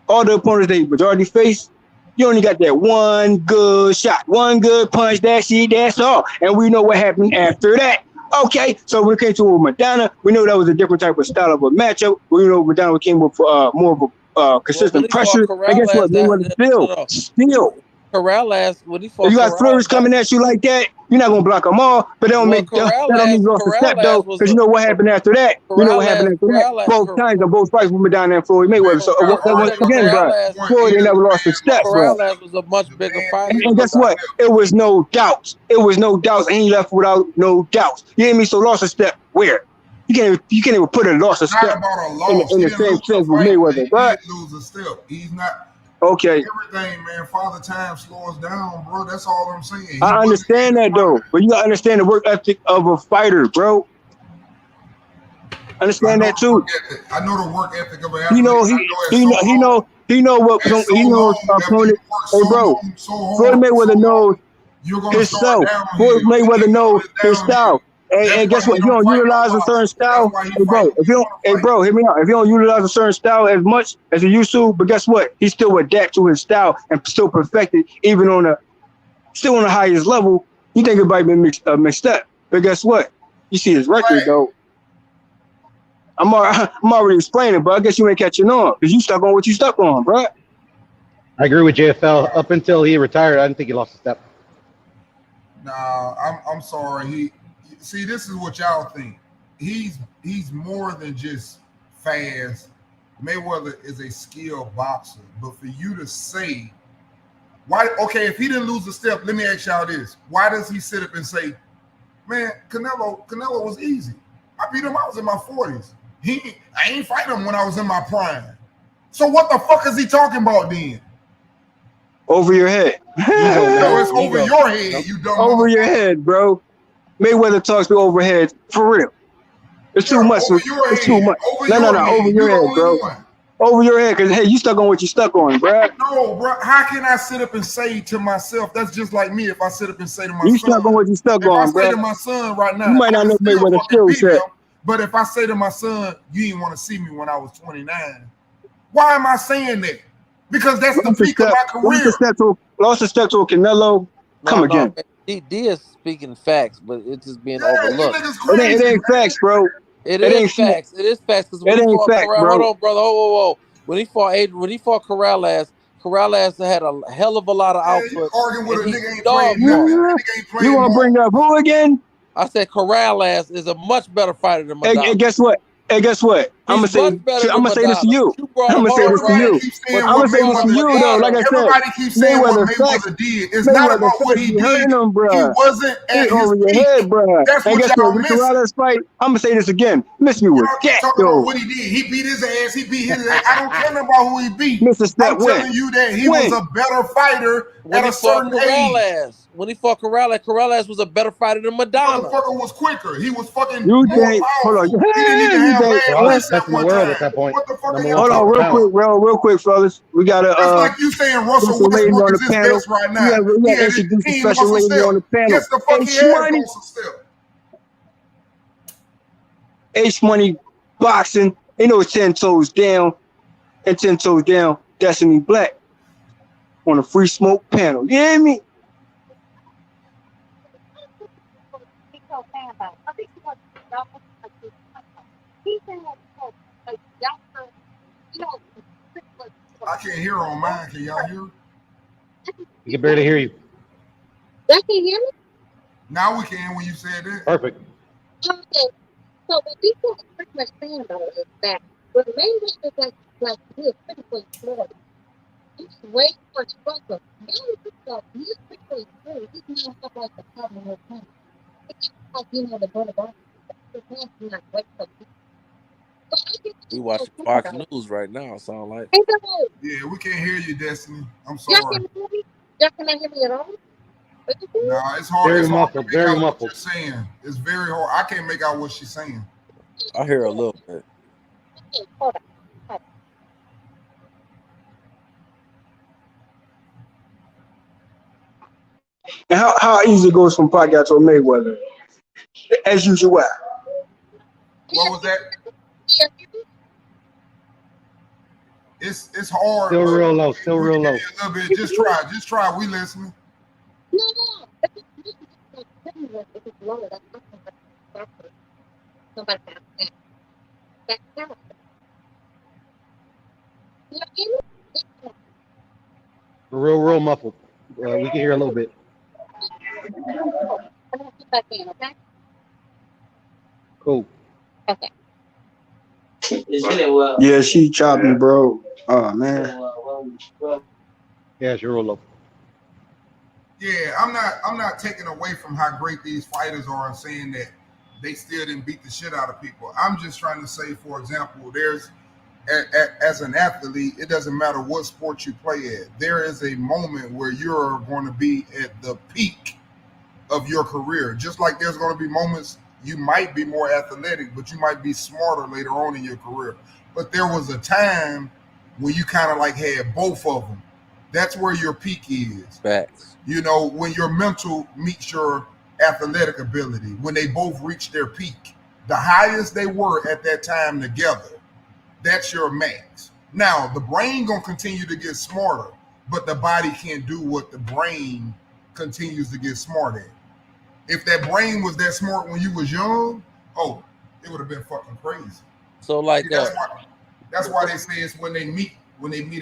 all the opponents they majority face, you only got that one good shot, one good punch. That's all. And we know what happened after that. Okay, so when it came to Madonna, we know that was a different type of style of a matchup. We know Madonna came with more of a consistent pressure. And guess what? They want to still. Corral ass when he fought. If you got Flores coming at you like that, you're not gonna block them all. But that don't mean you lost a step though, because you know what happened after that. You know what happened after that. Both times on both fights with Madonna and Floyd Mayweather. So once again, bro, Floyd ain't never lost a step, bro. Corral ass was a much bigger fight. And guess what? It was no doubts. It was no doubts, and he left without no doubts. You hear me? So lost a step where? You can't even put a loss a step in the same sense with Mayweather. But he didn't lose a step. He's not. Okay. Everything, man. Father Time slows down, bro. That's all I'm saying. I understand that though, but you gotta understand the work ethic of a fighter, bro. Understand that too. I know the work ethic of an athlete. He knows opponent. Hey, bro, Floyd Mayweather knows himself. Floyd Mayweather knows his style. And guess what? If you don't utilize a certain style, bro, hear me out. If you don't utilize a certain style as much as you used to, but guess what? He still adapt to his style and still perfect it, even on the highest level. You think it might be mixed up, but guess what? You see his record though. I'm already explaining, but I guess you ain't catching on because you stuck on what you stuck on, bro. I agree with JFL. Up until he retired, I didn't think he lost a step. Nah, I'm sorry. See, this is what y'all think. He's more than just fast. Mayweather is a skilled boxer. But for you to say, why? Okay, if he didn't lose a step, let me ask y'all this. Why does he sit up and say, man, Canelo was easy. I beat him, I was in my 40s. I ain't fight him when I was in my prime. So what the fuck is he talking about then? Over your head. No, it's over your head, you dumb. Over your head, bro. Mayweather talks to overhead for real. It's too much. It's too much. No. Over your head, bro. Over your head, because hey, you stuck on what you stuck on, bro. No, bro. How can I sit up and say to myself? That's just like me. If I sit up and say to my son, you stuck on what you stuck on, bro. If I say to my son right now, you might not know Mayweather skill set. But if I say to my son, you didn't want to see me when I was 29, why am I saying that? Because that's the peak of my career. Lost a step to a Canelo. Come again. D is speaking facts, but it's just being overlooked. It ain't facts, bro. It is facts. It is facts. Because when he fought Corral, hold on, brother. Whoa. When he fought Corral had a hell of a lot of output. You want to bring up who again? I said Corral is a much better fighter than Madonna. Hey, guess what? I'm gonna say this to you. I'm gonna say this to you though. Like I said, everybody keeps saying what Mayweather did. It's not about what he did. He wasn't at his peak. Head, bro. That's what y'all missing. Fight. I'm gonna say this again. Miss me with that though. What he did. He beat his ass. I don't care about who he beat. I'm telling you that he was a better fighter at a certain age. When he fought Corral was a better fighter than Madonna. Motherfucker was quicker. He was fucking hold on. He didn't even have best in the world at that point. Hold on, real quick, fellas. We gotta. That's like you saying Russell Westbrook is his best right now. We gotta introduce a special lady on the panel. Yes, the fuck he had Russell still. H-Money boxing. You know, 10 toes down and 10 toes down. Destiny Black on a free smoke panel. You hear me? I can't hear on mine. Can y'all hear? We can barely hear you. Y'all can hear me? Now we can when you said that. Perfect. Okay. So what people are pretty much saying about it is that when Mayweather like this, pretty much Florida, he's way more stronger. He's pretty good. He's not stuff like the problem with him. It's like, the brother boxer. Not way so good. We watching Fox News right now, sound like. Yeah, we can't hear you, Destiny. I'm sorry. Y'all cannot hear me at all? No, it's hard. Very muffled. Very muffled. What you're saying. It's very hard. I can't make out what she's saying. I hear a little bit. Hold on. And how easy it goes from Pacquiao to Mayweather? As usual. What was that? It's hard. Still But real low. Still we real can give low. you a little bit. Just try. We listening. No. If it's lower, that's not somebody has that character. You know, even Real muffled. We can hear a little bit. I'm gonna put that in, okay? Cool. Okay. Yeah, she choppy, bro. Oh man. Yeah, it's real low. Yeah, I'm not taking away from how great these fighters are and saying that they still didn't beat the shit out of people. I'm just trying to say, for example, there's as an athlete, it doesn't matter what sport you play at. There is a moment where you're going to be at the peak of your career. Just like there's going to be moments you might be more athletic, but you might be smarter later on in your career. But there was a time when you kind of like had both of them. That's where your peak is. Facts. You know, when your mental meets your athletic ability, when they both reach their peak, the highest they were at that time together, that's your max. Now, the brain gonna continue to get smarter, but the body can't do what the brain continues to get smart at. If that brain was that smart when you was young, oh, it would have been fucking crazy. So like that's why they say it's when they meet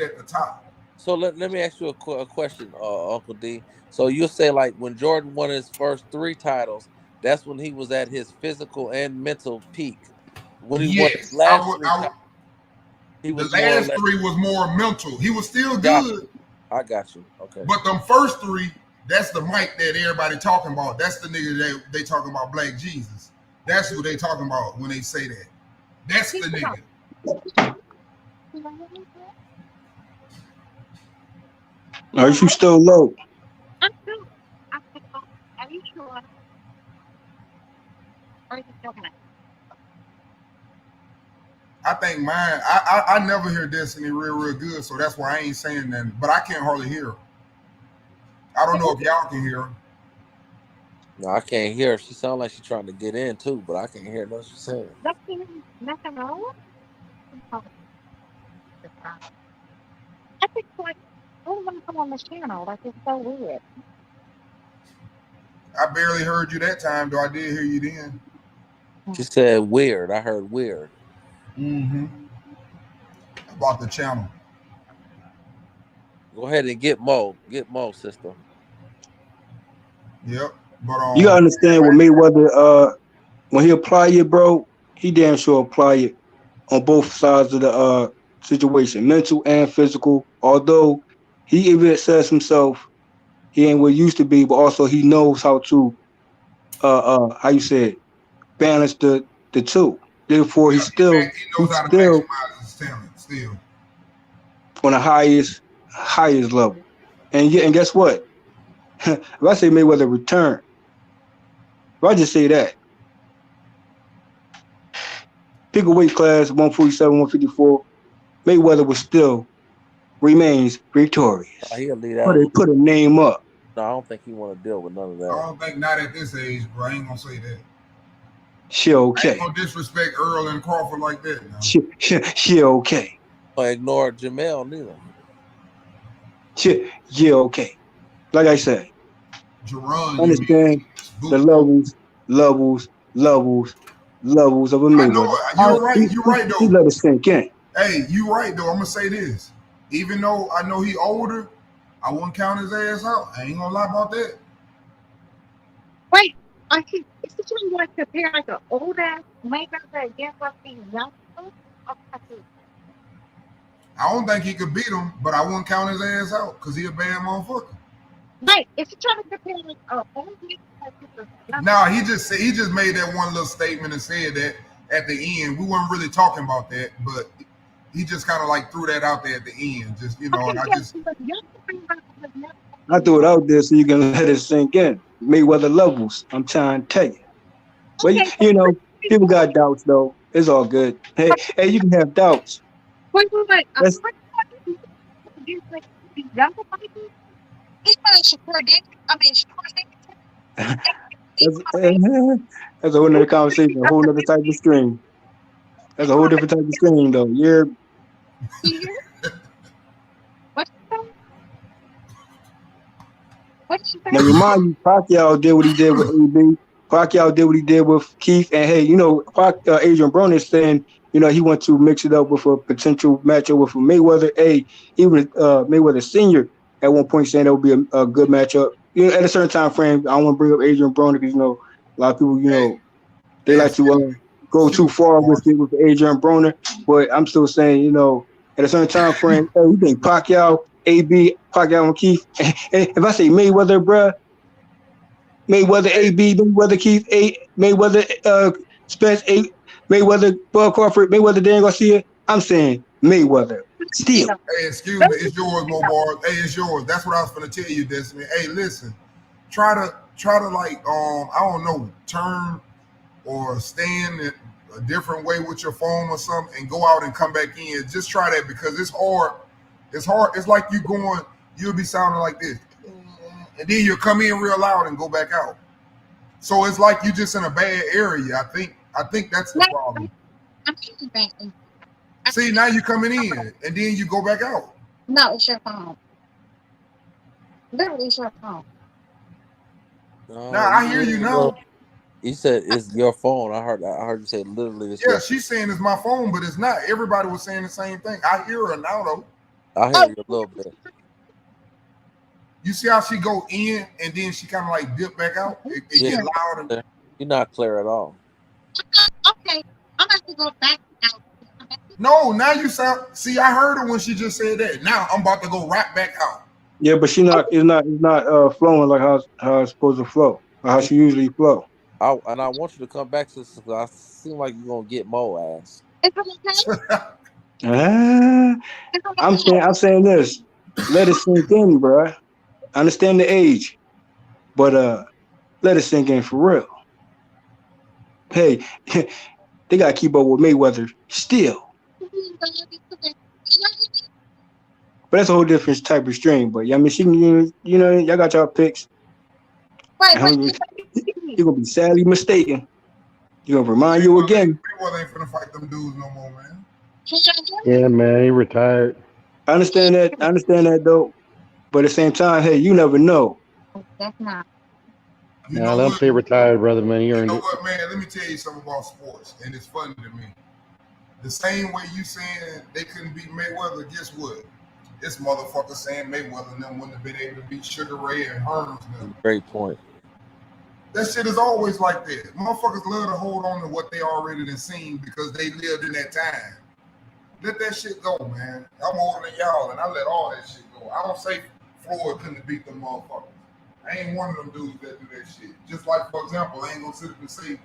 at the top. So let me ask you a question, Uncle D. So you say like when Jordan won his first 3 titles, that's when he was at his physical and mental peak. When he won his last 3 titles, he was the last 3 was more mental. He was still good. I got you. Okay. But them first 3, that's the Mike that everybody talking about. That's the nigga that they talking about, Black Jesus. That's who they talking about when they say that. That's the nigga. Are you still low? I'm still. Are you sure? Are you still gonna? I think mine. I never hear Destiny real good, so that's why I ain't saying nothing. But I can't hardly hear her. I don't know if y'all can hear her. No, I can't hear her. She sounds like she's trying to get in too, but I can't hear what she's saying. Nothing wrong. I think like I don't want to come on this channel. Like it's so weird. I barely heard you that time, though I did hear you then. She said weird. I heard weird. Mm-hmm. About the channel. Go ahead and get Mo. Get Mo, sister. Yep. But You gotta understand with Mayweather, when he apply it, bro, he damn sure apply it on both sides of the situation, mental and physical. Although he even says himself he ain't what he used to be, but also he knows how to how you say it, balance the two. Therefore, he's still maximize his talent still on the highest level. And guess what? If I say Mayweather return, if I just say that, pick a weight class 147, 154, Mayweather remains victorious. He'll lead out. Put a name up. No, I don't think he want to deal with none of that. I don't think not at this age, bro. I ain't gonna say that. She okay. I ain't gonna disrespect Earl and Crawford like that. No. She okay. Or ignore Jamel neither. She okay. Like I said, Jerron, understand the levels of a Mayweather. You're right though. He let it sink in. Hey, you right though. I'm gonna say this. Even though I know he older, I wouldn't count his ass out. I ain't gonna lie about that. Wait, I think it's the one you like to compare like an old ass Mayweather against like these young people. I don't think he could beat him, but I wouldn't count his ass out because he a bad motherfucker. Right, if you're trying to compare like old people. Nah, he just made that one little statement and said that at the end. We weren't really talking about that, but he just kind of like threw that out there at the end. Just and I threw it out there so you can let it sink in. Mayweather levels. I'm trying to tell you. But you know, people got doubts though. It's all good. Hey, you can have doubts. Wait. That's a whole nother conversation, a whole nother type of stream. That's a whole different type of stream, though. Now remind you, Pacquiao did what he did with AB. Pacquiao did what he did with Keith, and hey, you know, Adrian Broner is saying, you know, he wants to mix it up with a potential matchup with Mayweather. Hey, even Mayweather Senior at one point saying that would be a good matchup. You know, at a certain time frame, I don't want to bring up Adrian Broner because you know a lot of people, you know, they like to go too far with Adrian Broner, but I'm still saying, you know, at a certain time frame, hey, you think Pacquiao, AB, Pacquiao and Keith. And if I say Mayweather, bruh, Mayweather, AB, Mayweather, Keith, Mayweather, Spence, Mayweather, Bud Crawford, Mayweather, Dan Garcia, I'm saying Mayweather. Still. Hey, excuse me, it's yours, Mo Bars. Hey, it's yours. That's what I was gonna tell you, Destiny. Hey, listen, try to like I don't know, turn or stand a different way with your phone or something and go out and come back in. Just try that because it's hard. It's hard. It's like you'll be sounding like this. And then you'll come in real loud and go back out. So it's like you're just in a bad area. I think that's the problem. I'm coming back in. See, now you're coming in and then you go back out. No, it's your phone. Literally, it's your phone. Now I hear you now. He said it's your phone. I heard you say literally. It's your she's saying it's my phone, but it's not. Everybody was saying the same thing. I hear her now though. I hear you a little bit. You see how she go in and then she kind of like dip back out? It get loud. And... You're not clear at all. Okay, I'm about to go back out. No, now you sound. See, I heard her when she just said that. Now I'm about to go right back out. Yeah, but it's not flowing like how it's supposed to flow, or how she usually flow. I want you to come back to this because I seem like you're gonna get Mo ass. I'm saying this. Let it sink in, bro. I understand the age, but let it sink in for real. Hey, they gotta keep up with Mayweather still. But that's a whole different type of stream. But yeah, I mean, she can, you know, y'all got y'all picks. You're gonna be sadly mistaken. You're gonna remind you again. Mayweather ain't finna fight them dudes no more, man. Yeah, man, he retired. I understand that though. But at the same time, hey, you never know. That's not. Nah, let him stay retired, brother, man. He earned You know it. what, man? Let me tell you something about sports, and it's funny to me. The same way you saying they couldn't beat Mayweather, guess what? This motherfucker saying Mayweather and them wouldn't have been able to beat Sugar Ray and Hearns. Great point. That shit is always like that. Motherfuckers love to hold on to what they already done seen because they lived in that time. Let that shit go, man. I'm older than y'all, and I let all that shit go. I don't say Floyd couldn't have beat them motherfuckers. I ain't one of them dudes that do that shit. Just like, for example, I ain't gonna sit up and say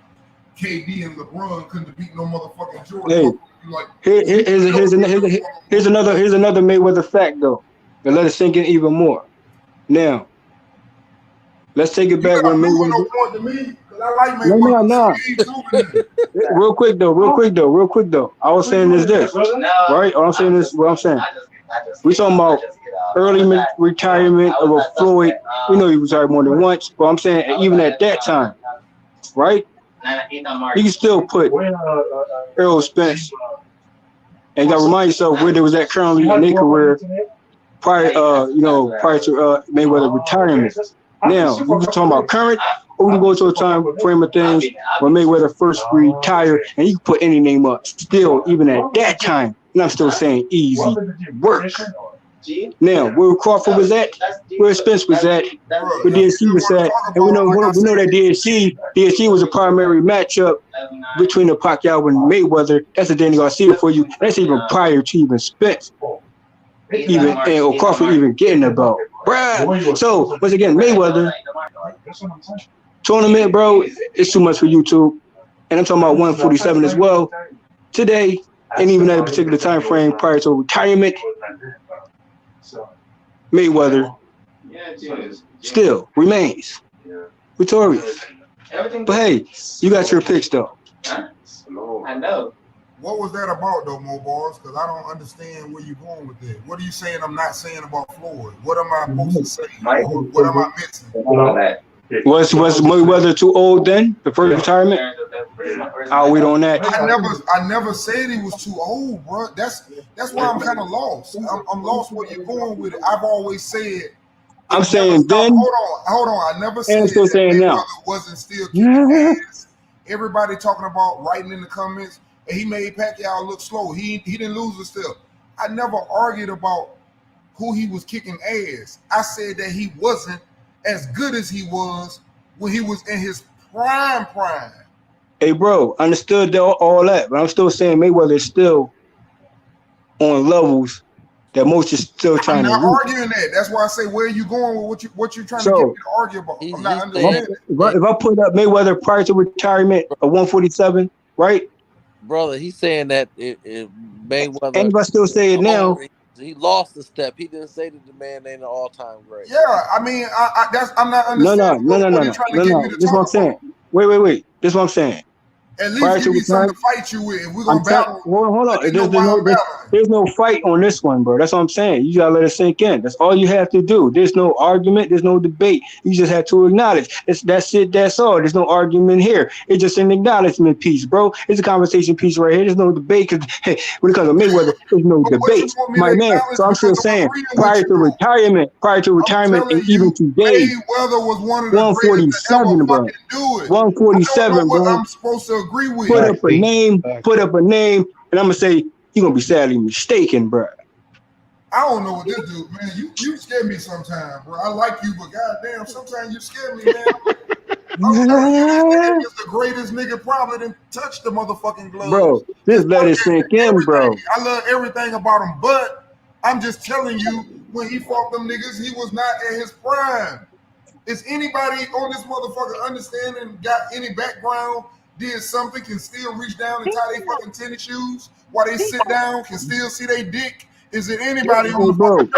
KD and LeBron couldn't have beat no motherfucking Jordan. Hey, like, here's another Mayweather fact though, and let it sink in even more. Now, let's take it back when Mayweather. No point to me, because I like Mayweather. No. Real quick though. I was saying this, right? All I'm saying is what I'm saying. We talking about early retirement of a Floyd. We know he retired more than once, but I'm saying even at that time, right? You can still put Errol Spence, and you gotta remind yourself where they was at currently in their career prior to Mayweather retirement. Now we can talk about current, or we can go to a time frame of things when Mayweather first retired, and you can put any name up. Still, even at that time, and I'm still saying easy work. Now, where Crawford was at, where Spence was at, where DSC was at, and we know that DSC was a primary matchup between the Pacquiao and Mayweather. That's a Danny Garcia for you. That's even prior to even Spence, and Crawford even getting the belt. Bruh. So once again, Mayweather tournament, bro, it's too much for YouTube, and I'm talking about 147 as well. Today, and even at a particular time frame prior to retirement, Mayweather still remains victorious. But hey, you got your picks though. I know. What was that about though, Mo Bars? Because I don't understand where you're going with that. What are you saying I'm not saying about Floyd? What am I supposed to say? What am I missing? Was Mayweather too old then? The first retirement? I'll wait on that. I never said he was too old, bro. That's why I'm kind of lost. I'm lost where you're going with it. I've always said I'm saying then. Hold on. I never said still that saying Mayweather now. wasn't still kicking ass. Everybody talking about writing in the comments, and he made Pacquiao look slow. He didn't lose it still. I never argued about who he was kicking ass. I said that he wasn't as good as he was when he was in his prime. Hey, bro, understood all that, but I'm still saying Mayweather is still on levels that most are still trying to reach. I'm not arguing that. That's why I say, where are you going with what you're trying to get me to argue about? I'm not understanding. If I put up Mayweather prior to retirement of 147, right? Brother, he's saying that it Mayweather. And if I still say it now, he lost a step. He didn't say that the man ain't an all-time great. Yeah, I mean, I'm not understanding. No. You're trying to get me to This is what I'm saying. Wait. This is what I'm saying. At least give me something to fight you with. If we're gonna battle, hold on. There's no fight on this one, bro. That's what I'm saying. You gotta let it sink in. That's all you have to do. There's no argument. There's no debate. You just have to acknowledge. That's it. That's all. There's no argument here. It's just an acknowledgement piece, bro. It's a conversation piece right here. There's no debate because when it comes to Mayweather, there's no debate, my man. So I'm still saying, prior to retirement, and even today, Mayweather was one of the 147, bro. 147, bro. I'm supposed to agree with. Put up a name, and I'm gonna say you're gonna be sadly mistaken, bro. I don't know what this dude, man. You scare me sometimes, bro. I like you, but goddamn, sometimes you scare me, man. I'm telling you, this nigga is the greatest nigga probably didn't touch the motherfucking glove. Bro, just let it sink in, bro. I love everything about him, but I'm just telling you, when he fought them niggas, he was not at his prime. Is anybody on this motherfucker understanding, got any background, did something, can still reach down and tie their fucking tennis shoes while they sit down, can still see their dick? Is it anybody on the fucking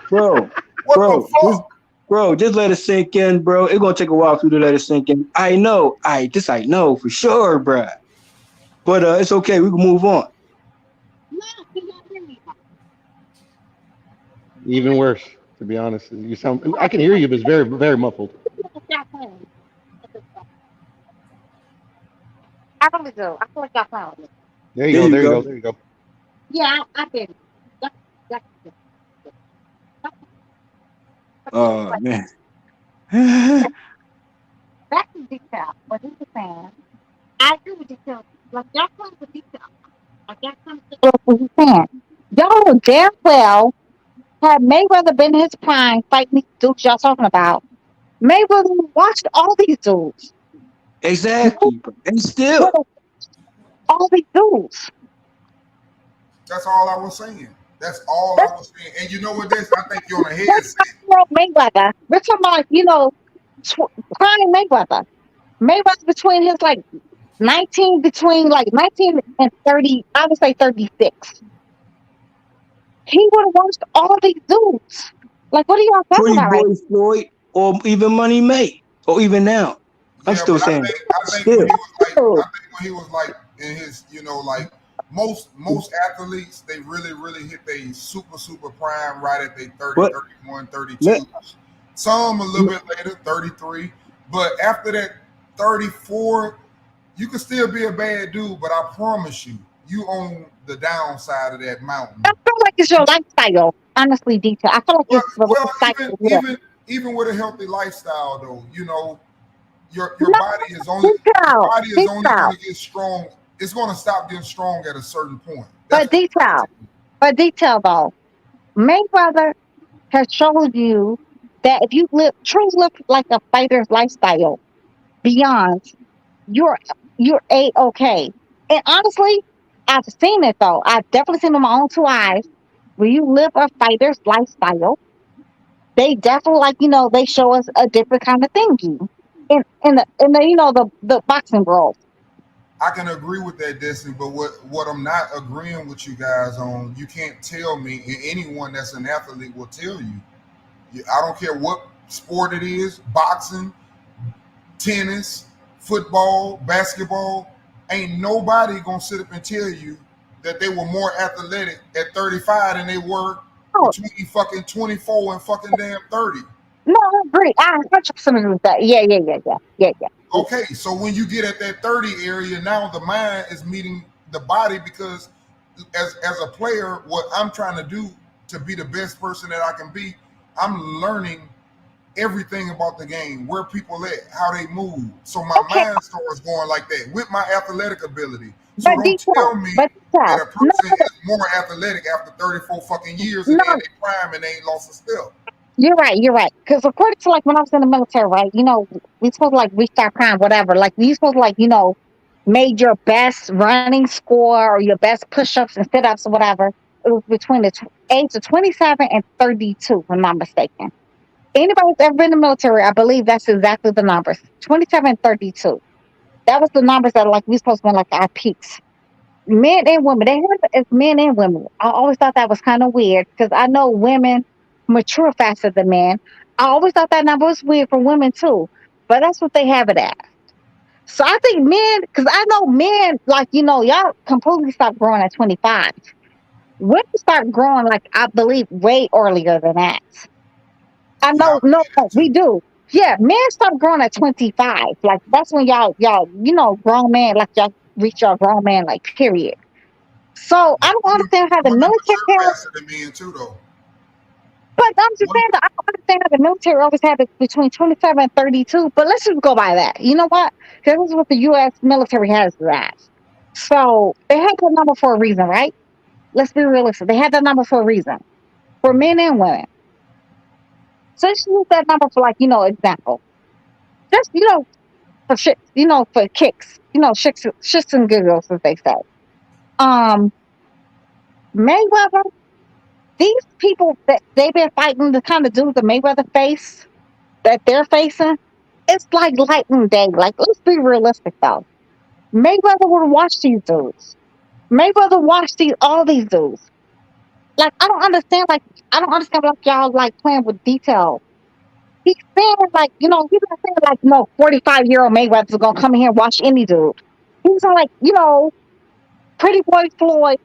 ground? What the fuck? Bro, just let it sink in, bro. It's gonna take a while for you to let it sink in. I know for sure, bro. But it's okay. We can move on. Even worse, to be honest. You sound. I can hear you, but it's very, very muffled. I really do. I feel like y'all found me. There you go. Yeah, I did. Oh man. Back to detail. What he's saying. I agree with detail. Like y'all come with detail. Like y'all come to what he's saying. Y'all know damn well had Mayweather been in his prime fighting these dudes y'all talking about. Mayweather watched all these dudes. Exactly. And still all these dudes. That's all I was saying. That's all I was saying. And you know what this? I think you're on a headset. Mayweather. We're talking about, prime Mayweather. Mayweather between his 19 and 30, I would say 36. He would have watched all these dudes. Like, what are y'all talking about? Pretty Boy Floyd, or even Money May, or even now. I'm still saying. I think when he was in his, most athletes, they really, really hit their super prime right at their 30, 31, 32. Some a little bit later, 33. But after that 34, you can still be a bad dude, but I promise you, you on the downside of that mountain. I feel like it's your lifestyle, honestly, detail. I feel like it's the lifestyle. Even with a healthy lifestyle, though, your body is only going to get strong. It's going to stop getting strong at a certain point. But detail though, Mayweather has showed you that if you truly live like a fighter's lifestyle, beyond, you're A-okay. And honestly, I've seen it though. I've definitely seen it with my own two eyes. When you live a fighter's lifestyle, they definitely they show us a different kind of thinking in the boxing world. I can agree with that, Destiny, but what I'm not agreeing with you guys on, you can't tell me, and anyone that's an athlete will tell you. I don't care what sport it is, boxing, tennis, football, basketball, ain't nobody gonna sit up and tell you that they were more athletic at 35 than they were between fucking 24 and fucking damn 30. No, I agree. I 100% agree with that. Yeah. Okay, so when you get at that 30 area, now the mind is meeting the body, because as a player, what I'm trying to do to be the best person that I can be, I'm learning everything about the game, where people at, how they move. So my Okay, mind starts going like that with my athletic ability. So but don't detail, tell me but that detail. a No, person is more athletic after 34 fucking years and they in no, their prime and they ain't lost a step. you're right. You're right. Because according to like when I was in the military, right? We supposed to like reach our prime, whatever. Like we supposed to like made your best running score or your best push-ups and sit-ups or whatever. It was between the age of 27 and 32, if I'm not mistaken. Anybody who's ever been in the military, I believe that's exactly the numbers. 27 and 32. That was the numbers that like we supposed to be like our peaks. Men and women, they have it as men and women. I always thought that was kind of weird because I know women mature faster than men. I always thought that number was weird for women too, but that's what they have it at. So I think men, because I know men, like, y'all completely stop growing at 25. Women start growing, like, I believe, way earlier than that. I Yeah, I know, no, believe that we too. do. Yeah, men start growing at 25. Like, that's when grown man, like, y'all reach your grown man, like, period. So I don't Women, understand how the women military mature parents, faster than men too, though. but I'm just Women, saying that I don't understand how the military always had it between 27 and 32. But let's just go by that. You know what? Because this is what the U.S. military has that. So they had that number for a reason, right? Let's be realistic. They had that number for a reason for men and women. So let's use that number for like, example. Just, for shit, for kicks, shits and giggles, as they say. Um, Mayweather, these people that they've been fighting to kind of do the Mayweather face that they're facing, it's like light and day. Like, let's be realistic though. Mayweather would watch these dudes. Mayweather watched all these dudes. Like, I don't understand like y'all like playing with detail. He's saying like, he's not saying like, 45-year-old Mayweather's gonna come in here and watch any dude. He's like, pretty boy Floyd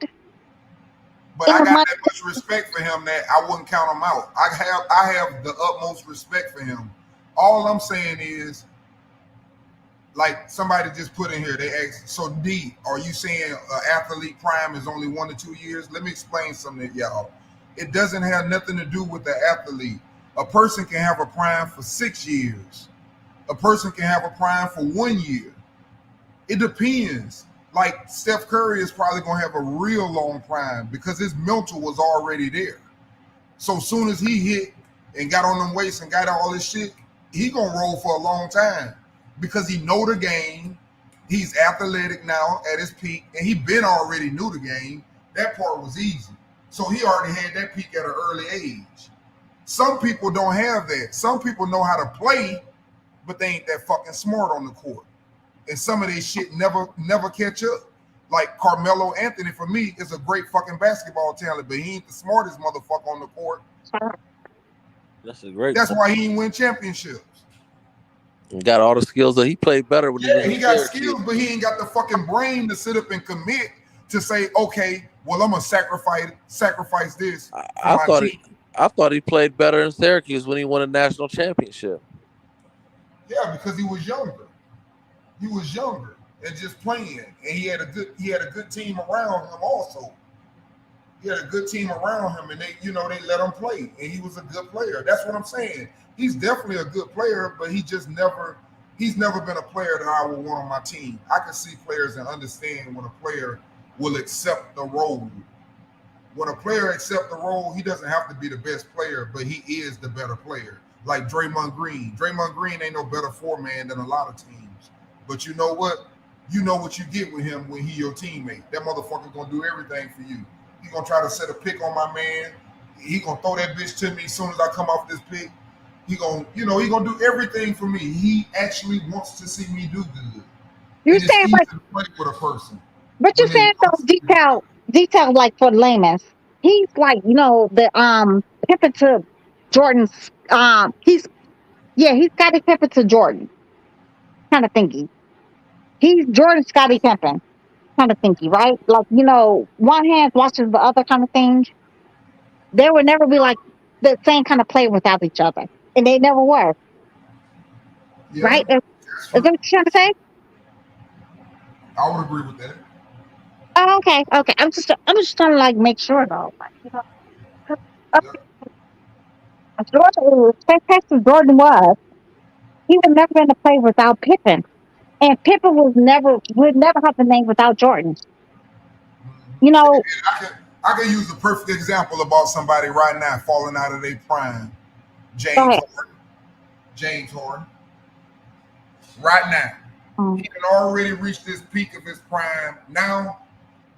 but in I the got money. that much respect for him that I wouldn't count him out. I have the utmost respect for him. All I'm saying is, like somebody just put in here, they asked, so D, are you saying athlete prime is only 1 to 2 years? Let me explain something to y'all. It doesn't have nothing to do with the athlete. A person can have a prime for 6 years. A person can have a prime for 1 year. It depends. Like Steph Curry is probably gonna have a real long prime because his mental was already there. So soon as he hit and got on them weights and got all this shit, he gonna roll for a long time because he know the game. He's athletic now at his peak, and he been already knew the game. That part was easy. So he already had that peak at an early age. Some people don't have that. Some people know how to play, but they ain't that fucking smart on the court. And some of this shit never catch up. Like Carmelo Anthony, for me, is a great fucking basketball talent, but he ain't the smartest motherfucker on the court. That's a great That's point. why he ain't win championships. He got all the skills that he played better when he was Yeah, in he got Syracuse. skills, but he ain't got the fucking brain to sit up and commit to say, okay, well, I'm gonna sacrifice this for I my thought team. I thought he played better in Syracuse when he won a national championship. Yeah, because he was younger. He was younger and just playing, and he had a good team around him also. He had a good team around him, and they let him play, and he was a good player. That's what I'm saying. He's definitely a good player, but he's never been a player that I would want on my team. I can see players and understand when a player will accept the role. When a player accepts the role, he doesn't have to be the best player, but he is the better player. Like Draymond Green. Draymond Green ain't no better four-man than a lot of teams. But you know what? You know what you get with him when he your teammate. That motherfucker gonna do everything for you. He gonna try to set a pick on my man. He gonna throw that bitch to me as soon as I come off this pick. He gonna do everything for me. He actually wants to see me do good. You're And it's saying easy like, to play with a person but you're when they saying want those to. detail like for layman's. He's like, the Pippen to Jordan's he's Scottie Pippen to Jordan kind of thinking. He's Jordan Scottie Pippen kind of thinking, right? Like, one hand watches the other kind of thing. They would never be like the same kind of player without each other. And they never were, Yeah, right? Is that what you're trying to say? I would agree with that. Oh, okay, okay. I'm just trying to like make sure though. Like, 'cause, Yeah. Jordan, fantastic Jordan was, he was never going to play without Pippen. And Pippen would never have the name without Jordan. You know, I can use a perfect example about somebody right now falling out of their prime. go James ahead. Harden. James Harden. Right now. He had already reached this peak of his prime. Now,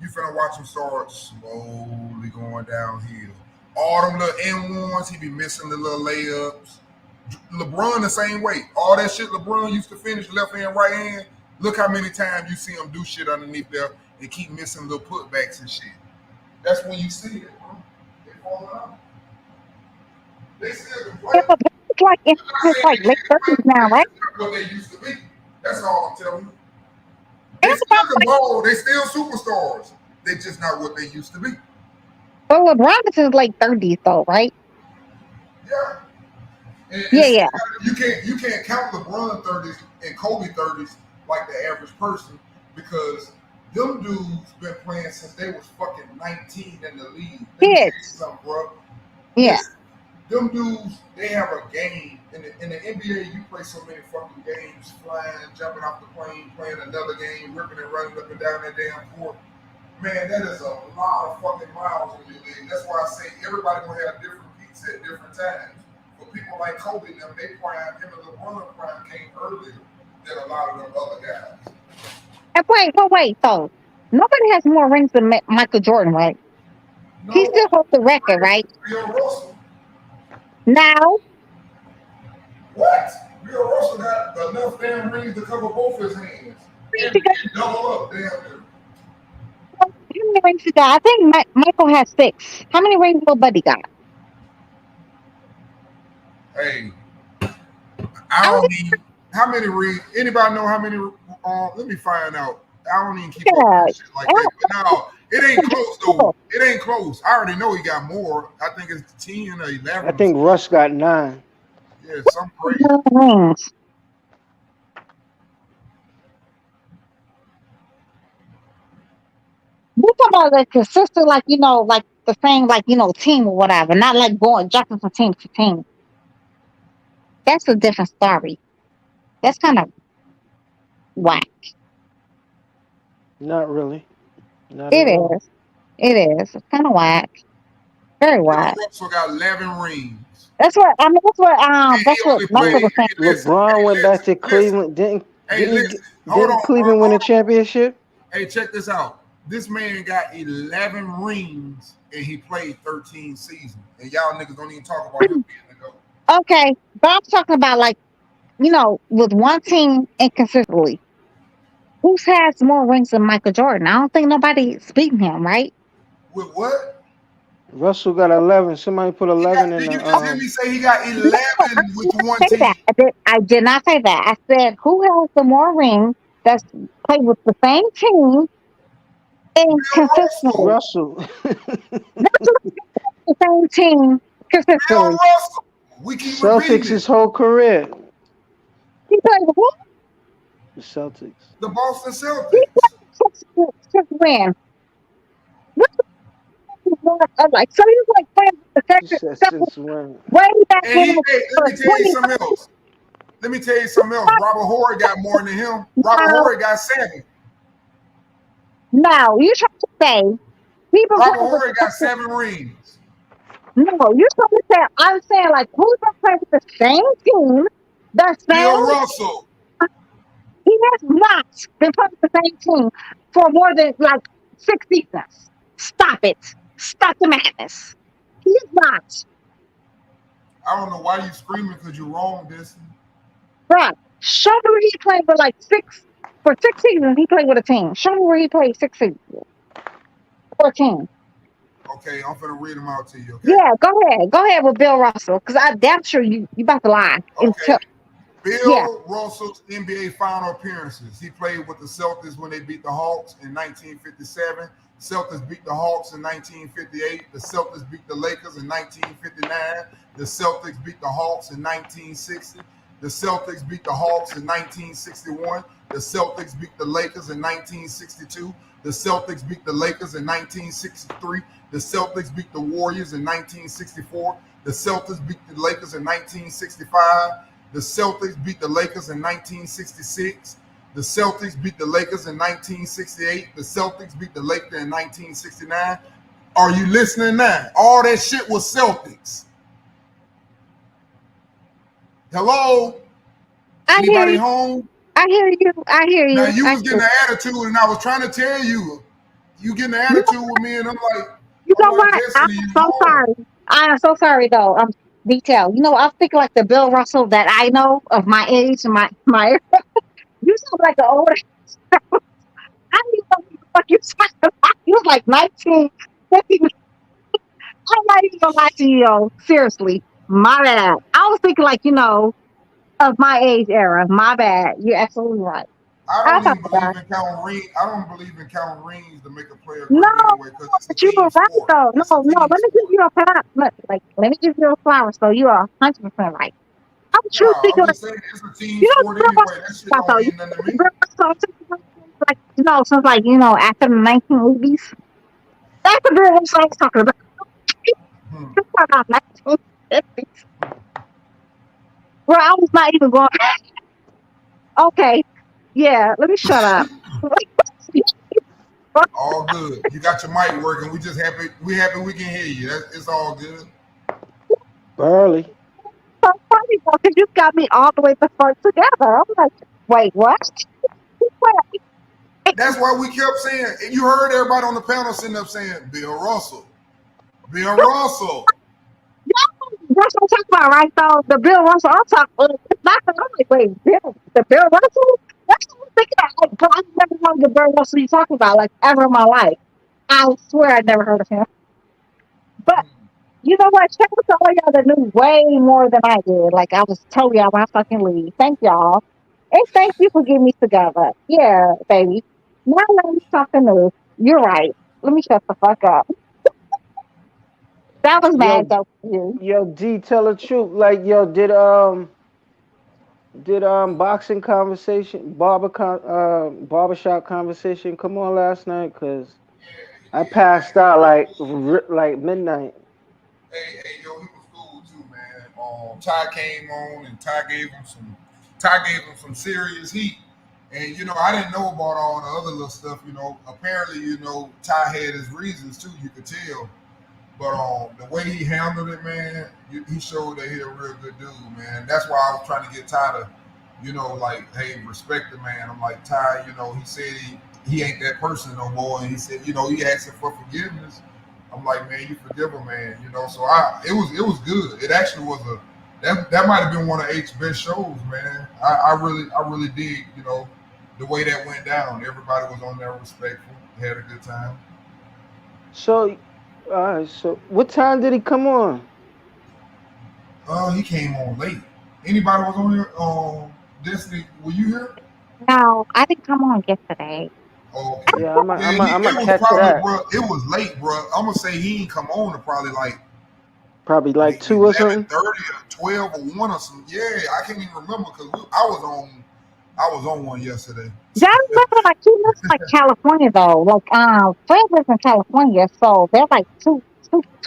you finna watch him start slowly going downhill. All them little N1s, he be missing the little layups. LeBron the same way. All that shit LeBron used to finish left hand, right hand. Look how many times you see him do shit underneath there and keep missing little putbacks and shit. That's when you see it, bro. They falling out. They still can play. It's like late 30s now, right? That's what they used to be. That's all I'm telling you. They still can ball. They still superstars. They just not what they used to be. But LeBron is in his late 30s, though, right? Yeah. And Yeah. You can't count LeBron 30s and Kobe 30s like the average person because them dudes been playing since they was fucking 19 in the league. Kids. Bro. Yeah. Listen, them dudes, they have a game. In the NBA, you play so many fucking games, flying, jumping off the plane, playing another game, ripping and running up and down that damn court. Man, that is a lot of fucking miles in your league. That's why I say everybody gonna have different peaks at different times. For people like Kobe, them, they prime, him and LeBron prime came earlier than a lot of them other guys. And wait, though. Nobody has more rings than Michael Jordan, right? No, he still holds the record, right? Bill Russell. Now? What? Bill Russell got enough damn rings to cover both his hands. And double up, damn near. How many rings he got? I think Michael has 6. How many rings will Buddy got? Hey, I don't need how many rings. Anybody know how many? Let me find out. I don't even keep up with shit like that. But no, it ain't close though. It ain't close. I already know he got more. I think it's 10 or 11. I think Russ got 9. Yeah, some crazy. Rings. We talk about like consistent, like like the same, like team or whatever, not like jumping from team to team. That's a different story. That's kind of whack. Not really. Not it at all. is. It is. It's kind of whack. Very whack. Russell got 11 rings. That's what I mean. That's what Michael was saying. LeBron went back to Cleveland. Didn't Cleveland win a championship? Hey, check this out. This man got 11 rings and he played 13 seasons. And y'all niggas don't even talk about him being the GOAT. Okay, but I'm talking about like, with one team and consistently. Who has more rings than Michael Jordan? I don't think nobody's beating him, right? With what? Russell got 11. Somebody put 11 in the. Did you just hear me say he got 11 with one team? I did not say that. I said who has the more rings that's played with the same team and consistently. Russell. The same team consistently. We keep Celtics his whole career. He played with who? The Celtics. The Boston Celtics. He played since when? Like, so he was like playing with the Celtics way back when. Let me tell you something else. Robert Horry got more than him. Robert Horry got 7. No, you're trying to say Robert Horry got 7 rings. No, you're trying to say I'm saying like who's been playing with the same team? The same. Bill Russell. He has not been playing with the same team for more than like 6 seasons. Stop it. Stop the madness. He is not. I don't know why you screaming because you're wrong, this. Bruh, show me where he played for like 6 seasons. He played with a team. Show me where he played 6 seasons. 14. Okay, I'm finna read them out to you. Okay? Yeah, go ahead. Go ahead with Bill Russell, because I'm damn sure you about to lie. Okay. Bill Russell's NBA final appearances. He played with the Celtics when they beat the Hawks in 1957. Celtics beat the Hawks in 1958. The Celtics beat the Lakers in 1959. The Celtics beat the Hawks in 1960. The Celtics beat the Hawks in 1961. The Celtics beat the Lakers in 1962. The Celtics beat the Lakers in 1963. The Celtics beat the Warriors in 1964. The Celtics beat the Lakers in 1965. The Celtics beat the Lakers in 1966. The Celtics beat the Lakers in 1968. The Celtics beat the Lakers in 1969. Are you listening now? All that shit was Celtics. Hello? Anybody home? I hear you. I hear you. Now you was getting an attitude, and I was trying to tell you, you getting an attitude with me, and I'm like, you know what? I'm so sorry. I am so sorry though. Detail. You know, I'm thinking like the Bill Russell that I know of my age and my you sound like an old. I don't even know what the fuck you talking about. You was like 19. I'm not even gonna lie to you. Seriously, my bad. I was thinking like of my age era. My bad. You're absolutely right. I don't even believe in counting rings. I don't believe in counting rings to make a player great No, anyway, because it's a but you team were right sport. though. No, let me give you a flowers. Let me give you a flower. So you are 100% right. I'm true No, thinking. I'm just saying it's a team sport anyway. That shit don't mean nothing to me. Like since after the 1980s. That's the girl I was talking about. About 1950s. Well, I was not even going. Okay, yeah. Let me shut up. All good. You got your mic working. We just happy. We happy we can hear you. It's all good. Barely. So funny though, because you got me all the way the fuck together. I'm like, wait, what? That's why we kept saying. You heard everybody on the panel sitting up saying Bill Russell, Bill Russell. That's what I'm talking about, right? So the Bill Russell, I'm talking. It's not. I'm like, wait, the Bill Russell. That's what I'm thinking of. But I've never heard of the Bill Russell you're talking about, like ever in my life. I swear I'd never heard of him. But you know what? Shout out to all y'all that knew way more than I did. Like I was told y'all when I fucking leave. Thank y'all. And thank you for getting me together. Yeah, baby. Now let me talking news. You're right. Let me shut the fuck up. That was mad though for you. Yo, D, tell the truth. Like, yo, did boxing conversation, barbershop conversation come on last night? Cause I passed out like midnight. Hey, yo, he was cool too, man. Ty came on and Ty gave him some serious heat. And I didn't know about all the other little stuff. Apparently, Ty had his reasons too. You could tell. But the way he handled it, man, he showed that he's a real good dude, man. That's why I was trying to get Ty to, like, hey, respect the man. I'm like, Ty, he said he ain't that person no more. And he said, he asked him for forgiveness. I'm like, man, you forgive him, man. So it was good. It actually was that might have been one of H's best shows, man. I really dig, the way that went down. Everybody was on there respectful, had a good time. So, so what time did he come on? He came on late. Anybody was on here? Destiny, were you here? No, I didn't come on yesterday. Oh, okay. Yeah, I'm gonna catch probably, that. Bro, it was late, bro. I'm gonna say he ain't come on to probably like 2 or something. 30 or 12 or 1 or something. Yeah, I can't even remember because I was on one yesterday. Y'all remember he lives like California though. Like Fred lives in California, so they're like two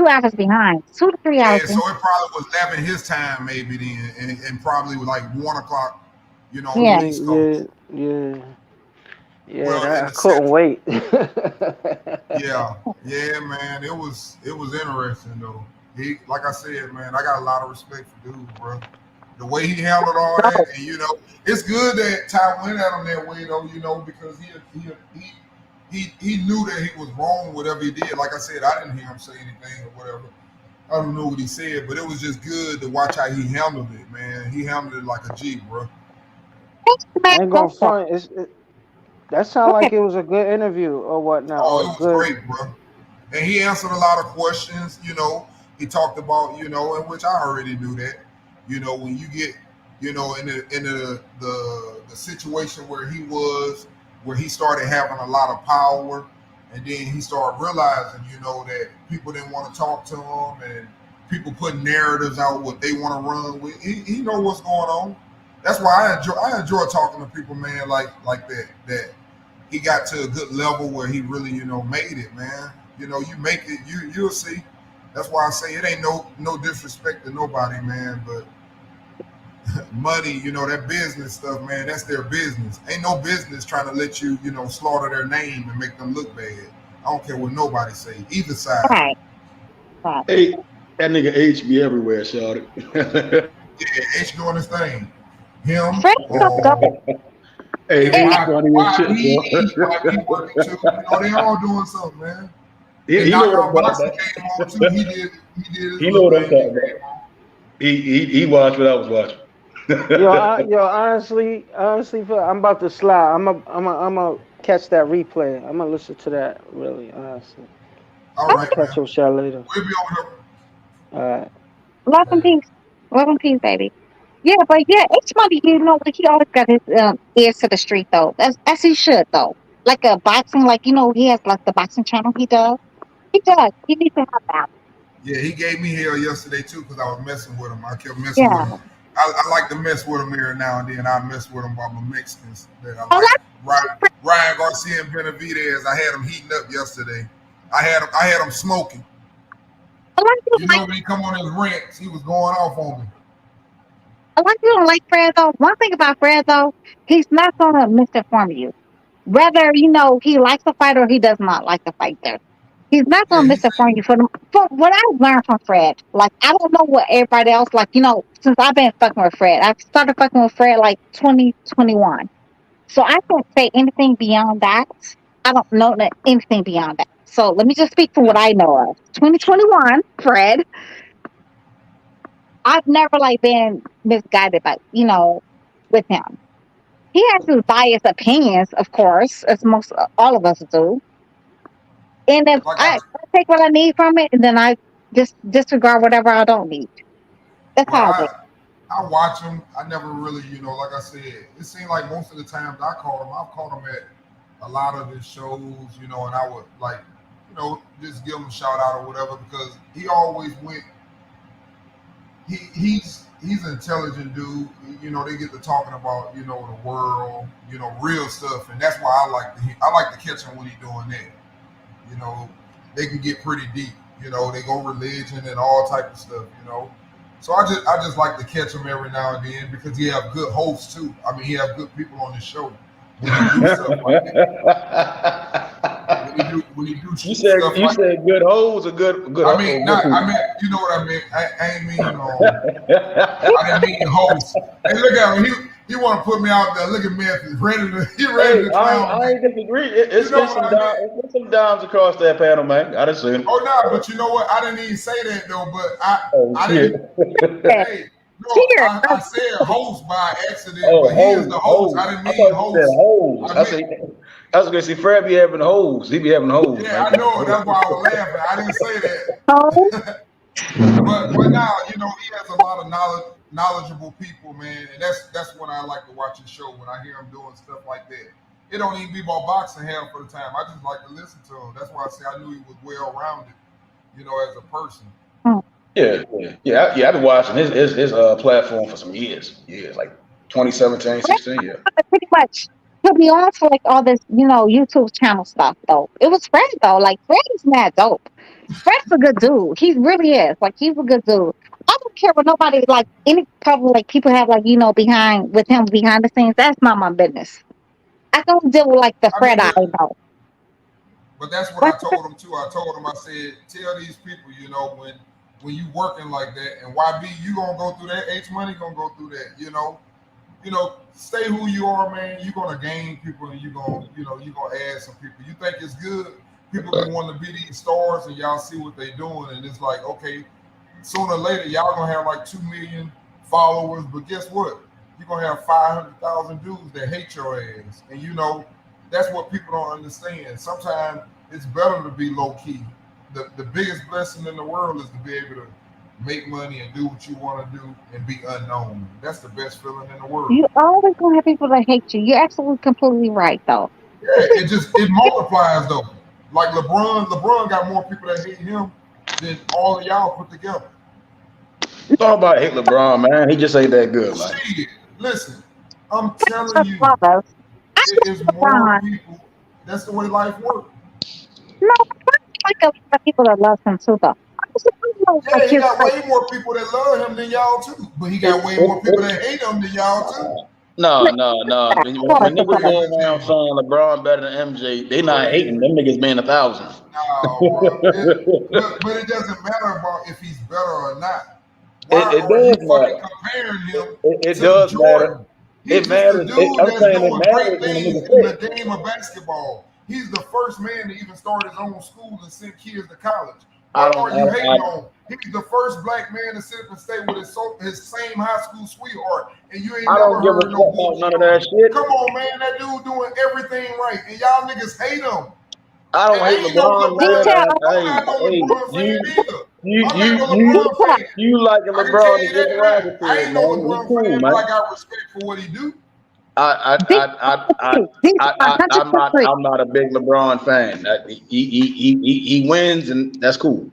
hours behind. 2 to 3 hours. Yeah, so it probably was 11 his time maybe then, and probably was like 1 o'clock, on the East Coast. Yeah, well, I couldn't wait. yeah, man. It was interesting though. He, like I said, man, I got a lot of respect for dude, bro. The way he handled all that, and it's good that Ty went at him that way though, because he knew that he was wrong, whatever he did. Like I said, I didn't hear him say anything or whatever. I don't know what he said, but it was just good to watch how he handled it, man. He handled it like a G, bro. I ain't gonna front. That sounded like it was a good interview or whatnot. Oh, it was great, bro. And he answered a lot of questions. He talked about, in which I already knew that. When you get, in the situation where he started having a lot of power, and then he started realizing, that people didn't want to talk to him, and people putting narratives out what they want to run with. He know what's going on. That's why I enjoy talking to people, man, like that. That he got to a good level where he really, made it, man. You make it, you'll see. That's why I say it ain't no disrespect to nobody, man. But money, that business stuff, man, that's their business. Ain't no business trying to let you, slaughter their name and make them look bad. I don't care what nobody say, either side. Right. Right. Hey, that nigga H be everywhere, shawty. Yeah, H doing his thing. Him, Fred hey, and H funny as shit, YB working too. They all doing something, man. He know what I'm talking about. Came on too. He did his He know little what I'm thing. talking about. He watched what I was watching. Honestly, I'm about to slide. I'm a catch that replay. I'm gonna listen to that. Really, honestly. All right, catch your shot later. We'll be on here. All right. Love and peace. Love and peace, baby. Yeah, but yeah, H Money, he always got his ears to the street though. As he should though. Like a boxing, he has like the boxing channel he does. He does. He needs to have that. Yeah, he gave me hell yesterday too because I was messing with him. I kept messing Yeah. with him. I like to mess with him every now and then. I mess with him about my Mexicans that I like. Ryan Garcia and Benavidez. I had him heating up yesterday. I had him smoking. When he come on his rants, he was going off on me. A lot of people don't like Fred though. One thing about Fred though, he's not gonna misinform you. Whether he likes to fight or he does not like to fight there. He's not gonna misinform you for what I learned from Fred. Like I don't know what everybody else since I've been fucking with Fred. I started fucking with Fred like 2021. So I can't say anything beyond that. I don't know anything beyond that. So let me just speak for what I know of. 2021, Fred. I've never been misguided by with him. He has his biased opinions, of course, as most all of us do. And if I take what I need from it, and then I just disregard whatever I don't need. That's how I do. I watch him. I never really, like I said, it seemed like most of the times I've caught him at a lot of his shows, and I would just give him a shout out or whatever because he always went. He's an intelligent dude. They get to talking about the world, real stuff, and that's why I like to catch him when he's doing that. They can get pretty deep. They go religion and all type of stuff. So I just like to catch him every now and then because he have good hosts too. I mean, he have good people on the show. When he do stuff like that. When he do you said good hoes or good. I mean, you know what I meant. I ain't mean I didn't mean host. Hey, look at him. He want to put me out there. Look at Memphis. He ready to clown. I ain't disagree. It's some downs across that panel, man. I done seen it. Oh no, but you know what? I didn't even say that though. But I didn't. Hey, no, I said host by accident, but he is the host. I didn't mean host. I was gonna say Fred be having hoes. He be having hoes. Yeah, I know. That's why I was laughing. I didn't say that. but now, he has a lot of knowledgeable people, man, and that's when I like to watch his show. When I hear him doing stuff like that, it don't even be about boxing half of the time. I just like to listen to him. That's why I say I knew he was well rounded, as a person. Yeah. I've been watching his platform for some years, like 2017, 16. Yeah, pretty much. He'll be on for all this, YouTube channel stuff though. It was Fred though. Fred is mad dope. Fred's a good dude. He really is. He's a good dude. I don't care what nobody any problem people have behind the scenes. That's not my business. I don't deal with the Fred I know. But that's what I told him too. I told him, I said, tell these people, when you working like that, and YB, you gonna go through that. H Money gonna go through that. Stay who you are, man. You're gonna gain people, and you're gonna add some people. You think it's good? People can want to be these stars, and y'all see what they doing, and it's like, okay, sooner or later, y'all gonna have 2 million followers, but guess what? You're gonna have 500,000 dudes that hate your ass, and that's what people don't understand. Sometimes it's better to be low key. The biggest blessing in the world is to be able to make money and do what you want to do and be unknown. That's the best feeling in the world. You always gonna have people that hate you. You're absolutely completely right though. Yeah, it multiplies though. Like LeBron got more people that hate him than all of y'all put together. It's all about hate LeBron, man. He just ain't that good. Listen, I'm telling you, it is more people. That's the way life works. No, I like a lot of people that love him too though. Yeah, he got way more people that love him than y'all too. But he got way more people that hate him than y'all too. No. When niggas go around saying LeBron better than MJ, they not hating. Them niggas being 1,000. No, bro. But it doesn't matter about if he's better or not. Why It are you does fucking matter. comparing him It to does Jordan? matter. He's It just a matters. dude I'm that's saying it doing great matters when a things nigga in the quit. game of basketball. He's the first man to even start his own school and send kids to college. I What don't. are you hating on? He's the first black man to sit up and stay with his same high school sweetheart, and you ain't I never don't give a heard no fuck about bullshit none of on that him. shit. Come on, man, that dude doing everything right, and y'all niggas hate him. I don't hate And ain't no LeBron, LeBron. man. I'm not no LeBron fan either. I'm not no You LeBron fan. like I can tell LeBron you is just that now. I derogatory, ain't no man. He LeBron cool, fan, but I man. got respect for what he do. I'm not a big LeBron fan. He wins, and that's cool.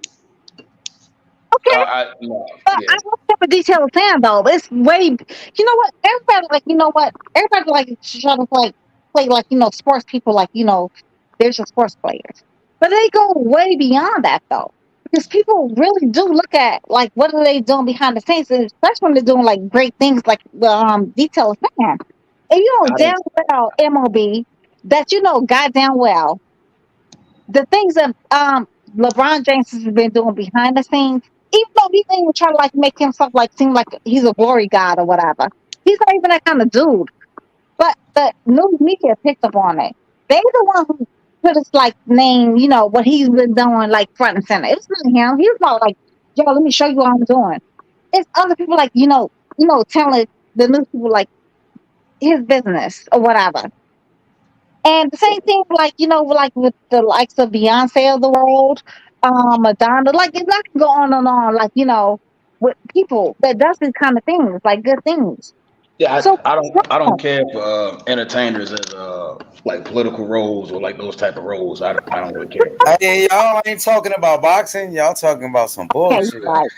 Okay. I don't have a detailed fan though. It's way. You know what? Everybody like. You know what? Everybody like try to play like sports people like they're just sports players, but they go way beyond that though. Because people really do look at like what are they doing behind the scenes, and especially when they're doing like great things like detailed fan. And damn well MLB that goddamn well the things that LeBron James has been doing behind the scenes, even though he didn't even try to like make himself like seem like he's a glory god or whatever. He's not even that kind of dude. But the news media picked up on it. They the one who put his like name, what he's been doing like front and center. It's not him. He's not like, yo, let me show you what I'm doing. It's other people like, telling the news people like his business or whatever. And the same thing, like like with the likes of Beyonce of the world, Madonna, like it's not go on and on, like with people that does these kind of things, like good things. Yeah, So I don't care for entertainers as like political roles or like those type of roles. I don't really care. Hey, y'all ain't talking about boxing. Y'all talking about some okay, bullshit. you're right.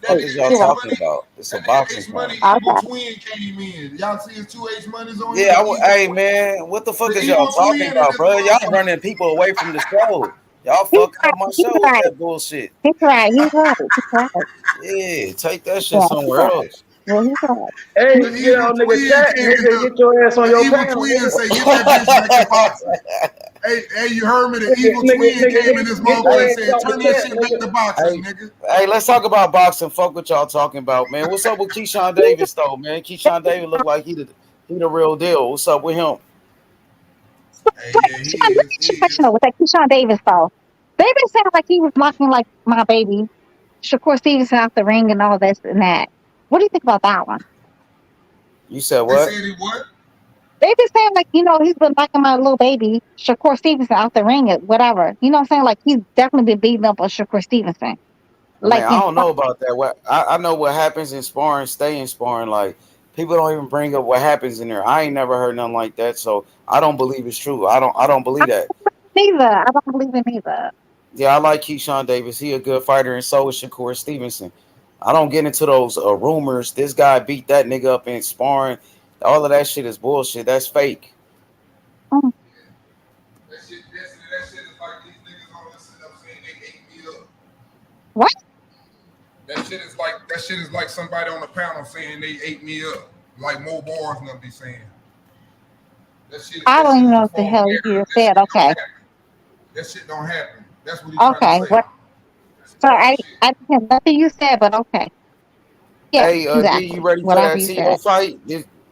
What is y'all talking about? It's a boxing Money fight. Evil Twin came in. Y'all see his 2H monies on Yeah, here? hey man, what the fuck The is y'all Evil talking Twin in about, this bro? Y'all motherfucker. running people away from the show. Y'all He's fucking up my he's show with right. that bullshit. He's right. He's right. He's right. Yeah, take that shit Yeah, he's somewhere right. else. Yeah, he's right. Hey, The Evil nigga, Twin chat, came in nigga, get your ass on the your Evil panel, Twin nigga. say, get that bitch back to boxing. Hey, you heard me? The Evil Twin came in this motherfucker and said, turn that shit back to boxing, nigga. Hey, let's talk about boxing. Fuck what y'all talking about, man. What's up with Keyshawn Davis though, man? Keyshawn Davis look like he the real deal. What's up with him? Hey, yeah, he is. With that Keyshawn Davis though, they been saying like he was mocking like my baby Shakur Stevenson out the ring and all this and that. What do you think about that one? You said They what? said he what? They been saying like, he's been knocking my little baby, Shakur Stevenson, out the ring and whatever. You know what I'm saying? Like he's definitely been beating up on Shakur Stevenson. I mean, Like I don't know about that. What I know what happens in sparring, stay in sparring. Like people don't even bring up what happens in there. I ain't never heard nothing like that, so I don't believe it's true. I don't believe that. Neither. I don't believe it either. Yeah, I like Keyshawn Davis. He a good fighter, and so is Shakur Stevenson. I don't get into those rumors. This guy beat that nigga up in sparring. All of that shit is bullshit. That's fake. Mm. That shit is like these niggas on this up saying they ate me up. What? That shit is like somebody on the panel saying they ate me up. Like Mo Bars and them be saying. I don't even know what the hell you said. Okay. That shit don't happen. That's what he's trying to say. What? So I didn't hear nothing you said, but okay. Yeah, Hey, exactly. D, you ready for Whatever that you T.O. said. fight?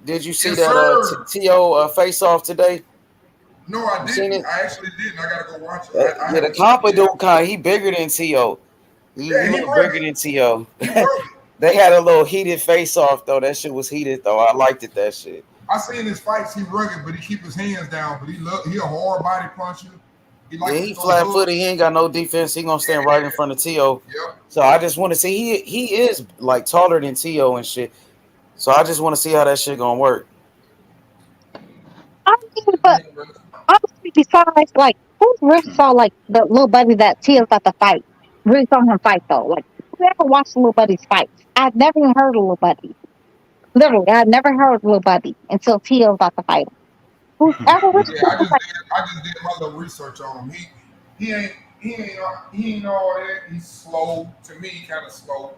Did you see Yes, that T.O. face off today? No, I seen didn't. it? I actually didn't. I gotta go watch it. Yeah, the Compa dude, he bigger than T.O. He Yeah, he look bigger rugged. than T.O. They had a little heated face off though. That shit was heated though. I liked it. That shit. I seen his fights. He rugged, but he keep his hands down. But he a hard body puncher. He flat footed. He ain't got no defense. He gonna stand right in front of T.O. Yep. So I just want to see. He is like taller than T.O. and shit. So I just want to see how that shit gonna work. I mean, but honestly, besides like, who really saw like the little buddy that Tio's about to fight? Really saw him fight though. Like, who ever watched Little Buddy's fights? I've never even heard of Little Buddy. Literally, I've never heard of Little Buddy until Tio's about to fight him. Whoever Yeah, I just did my little research on him. He ain't He ain't all that. He's slow. To me, kind of slow.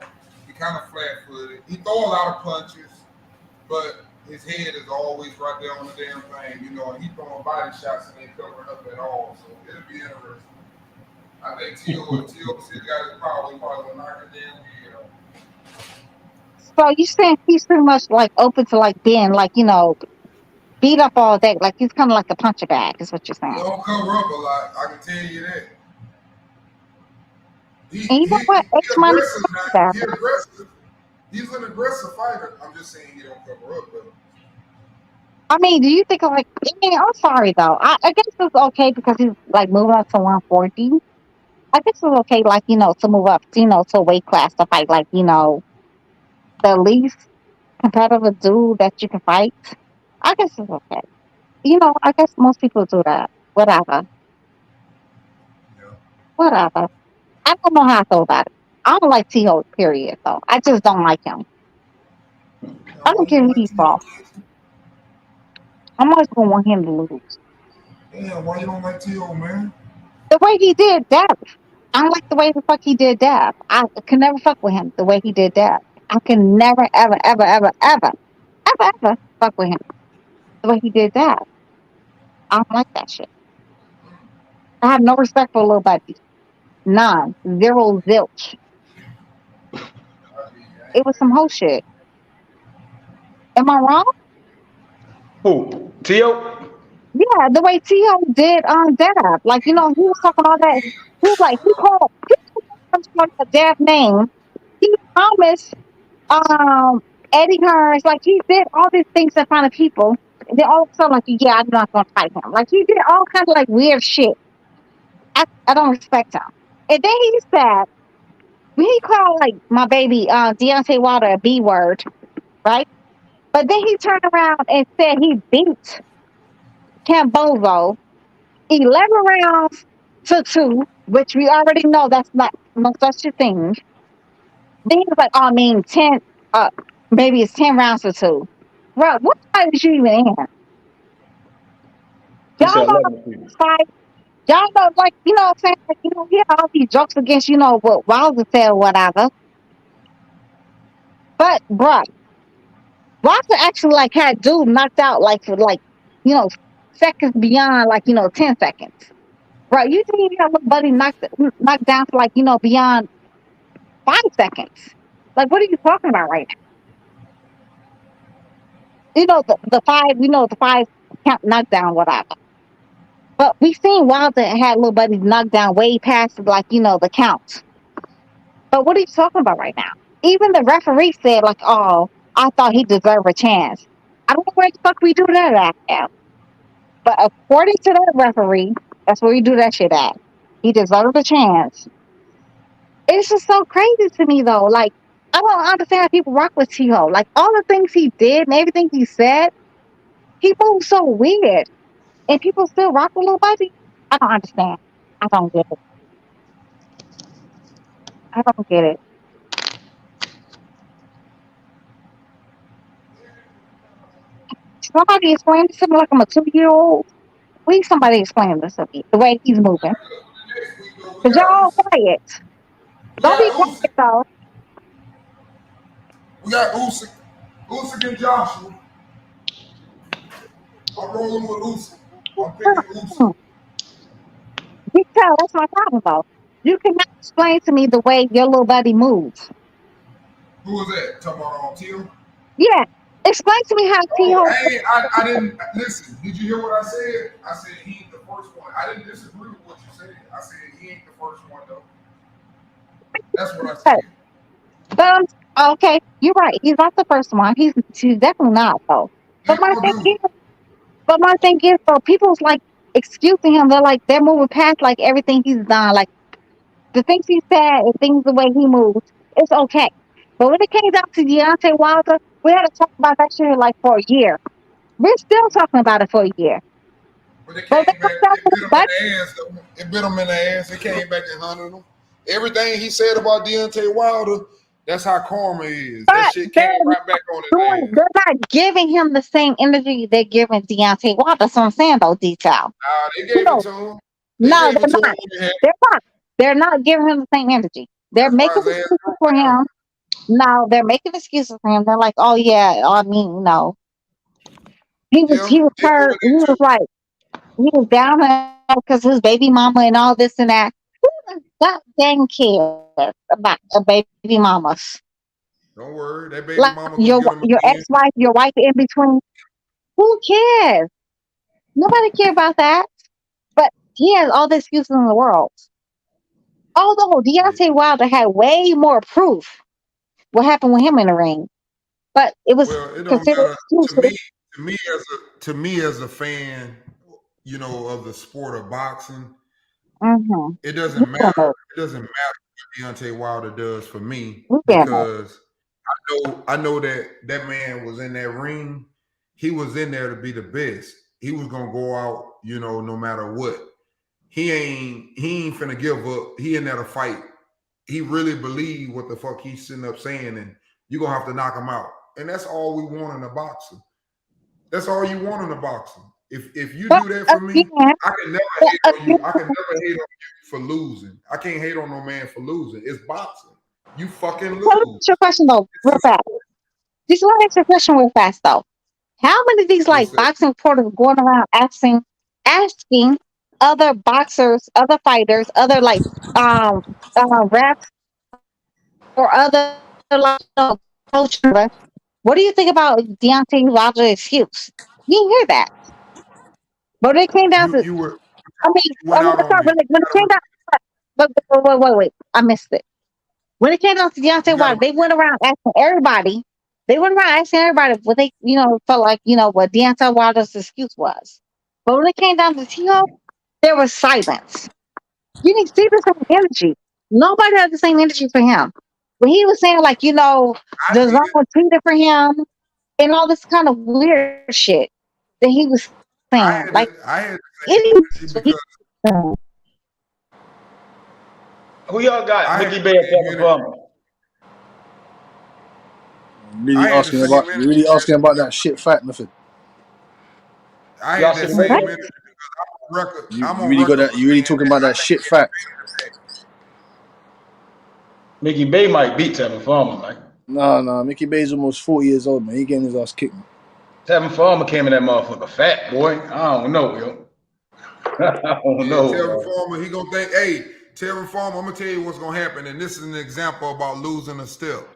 He kind of flat-footed. He throw a lot of punches, but his head is always right there on the damn thing, you know. And he throwing body shots and ain't covering up at all. So it'll be interesting. I think T.O. still got his power. He probably will knock it down. So you saying he's pretty much like open to like being like, you know, beat up all day. Like he's kind of like a puncher bag, is what you're saying. He don't cover up a lot. I can tell you that. And you know what? He aggressive now. He aggressive. He's an aggressive fighter. I'm just saying he don't cover up, but. I mean, do you think like? I mean, I'm sorry though. I guess it's okay because he's like moving up to 140. I guess it's okay, like you know, to move up, you know, to a weight class to fight, like you know, the least competitive dude that you can fight. I guess it's okay. You know, I guess most people do that. Whatever. Whatever. I don't know how I feel about it. I don't like T.O. period though. I just don't like him. I don't care who he fought. I'm always gonna want him to lose. Damn, why you don't like T.O., man? The way he did that. I don't like the way the fuck he did that. I can never fuck with him the way he did that. I can never, ever, ever, ever, ever, ever, ever fuck with him the way he did that. I don't like that shit. I have no respect for little buddies. None. Zero zilch. It was some whole shit. Am I wrong? Who? T.O.? Yeah, the way T.O. did on Dab. Like, you know, he was talking all that. He was like, he called a Dab name. He promised Eddie Hearns, like he did all these things in front of people. And then all of a sudden, like, yeah, I'm not gonna fight him. Like he did all kinds of like weird shit. I don't respect him. And then he said, when he called like my baby Deontay Wilder a B word, right? But then he turned around and said he beat Cambozo 11 rounds to 2, which we already know that's not no such a thing. Then he was like, oh, I mean 10 maybe it's 10 rounds to 2. Bro, what fight was you even in? Y'all know fight. Y'all know, like, you know what I'm saying? Like, you know, he had all these jokes against, you know, what Wilder said or whatever. But, bruh, Wilder actually, like, had dude knocked out, like, for, like, you know, seconds beyond, like, you know, 10 seconds. Bro, you think you have buddy knocked down for, like, you know, beyond 5 seconds? Like, what are you talking about right now? You know, the 5, you know, the 5 count knockdown, whatever. But we seen Wilder had little buddy knocked down way past, like, you know, the counts. But what are you talking about right now? Even the referee said, like, oh, I thought he deserved a chance. I don't know where the fuck we do that at. But according to that referee, that's where we do that shit at. He deserved a chance. It's just so crazy to me, though. Like, I don't understand how people rock with T.O. Like, all the things he did and everything he said, he moves so weird. And people still rock with Lil Buddy? I don't understand. I don't get it. I don't get it. Somebody explain this to me like I'm a 2-year-old. Please, somebody explain this to me. The way he's moving. Because y'all quiet. Don't be quiet, though. We got Usyk and Joshua. I'm rolling with Usyk. I'm picking Usyk. Because that's my problem, though. You cannot explain to me the way your little buddy moves. Who was that? Talking about T.O.? Yeah. Explain to me how T.O. I didn't listen. Did you hear what I said? I said he ain't the first one. I didn't disagree with what you said. I said he ain't the first one, though. That's what I said. But okay, you're right. He's not the first one. He's definitely not, though. But my thing is, though, people's like excusing him. They're moving past like everything he's done. Like the things he said and things the way he moves, it's okay. But when it came down to Deontay Wilder, we had to talk about that shit like for a year. We're still talking about it for a year. But it came back. It bit him in the ass. It bit him in the ass. It came back and hunted him. Everything he said about Deontay Wilder, that's how karma is. That shit came right back on his ass. They're not giving him the same energy they're giving Deontay Wilder. That's what I'm saying, though, detail. They gave it to him. No, they're not. They're not. They're not giving him the same energy. They're That's why making his ass excuses broke for down. him. No, they're making excuses for him. They're like, oh yeah, I mean, no. He was Yeah, they hurt. doing He that was too. like he was down because his baby mama and all this and that. Who the god dang cares about a baby mamas? Don't worry, that baby Like mama gonna get him your again. ex wife, your wife in between. Who cares? Nobody care about that. But he has all the excuses in the world. Although Yeah. Deontay Wilder had way more proof what happened with him in the ring, but it was Well, it don't considered matter to excuses. me. To me as a fan, of the sport of boxing, Mm-hmm. it doesn't matter. It doesn't matter what Deontay Wilder does for me Yeah. because I know that man was in that ring. He was in there to be the best. He was gonna go out, no matter what. He ain't finna give up. He in there to fight. He really believe what the fuck he's sitting up saying, and you're gonna have to knock him out. And that's all we want in a boxer. That's all you want in a boxer. If you But do that for me, again, I can never hate on you. I can never hate on you for losing. I can't hate on no man for losing. It's boxing. You fucking let me lose. ask you a question though, real fast. Just let me ask you a question real fast though. How many of these What's like that? boxing reporters going around asking other boxers, other fighters, other like reps or other like coaches, what do you think about Deontay Wilder's excuse? You didn't hear that. But it came down to You were I mean, you went out I'm on sorry, me. when it came down wait, I missed it. When it came down to You Deontay got to. Wilder, they went around asking everybody. They went around asking everybody what they, felt like, what Deontay Wilder's excuse was. But when it came down to T.O., there was silence. You didn't see the same energy. Nobody had the same energy for him. When he was saying, like, I the did. zone treated for him and all this kind of weird shit that he was saying. Like, I had the it same energy because Who y'all got? I had Mickey the Bay or same Kevin energy. Farmer? I Really had the asking same about you energy really asking about that shit fight nothing. I Y'all had see that the main same what? event? energy because You, I'm you on really got record that for you really saying talking that about I that think shit fight. Mickey Bay might beat Kevin Farmer, man. No, Mickey Bay's almost 40 years old, man. He getting his ass kicked, man. Kevin Farmer came in that motherfucker fat, boy. I don't know, yo. I don't Yeah, know, Terry yo. Farmer, he gonna think, hey, Terry Farmer, I'm gonna tell you what's gonna happen, and this is an example about losing a step.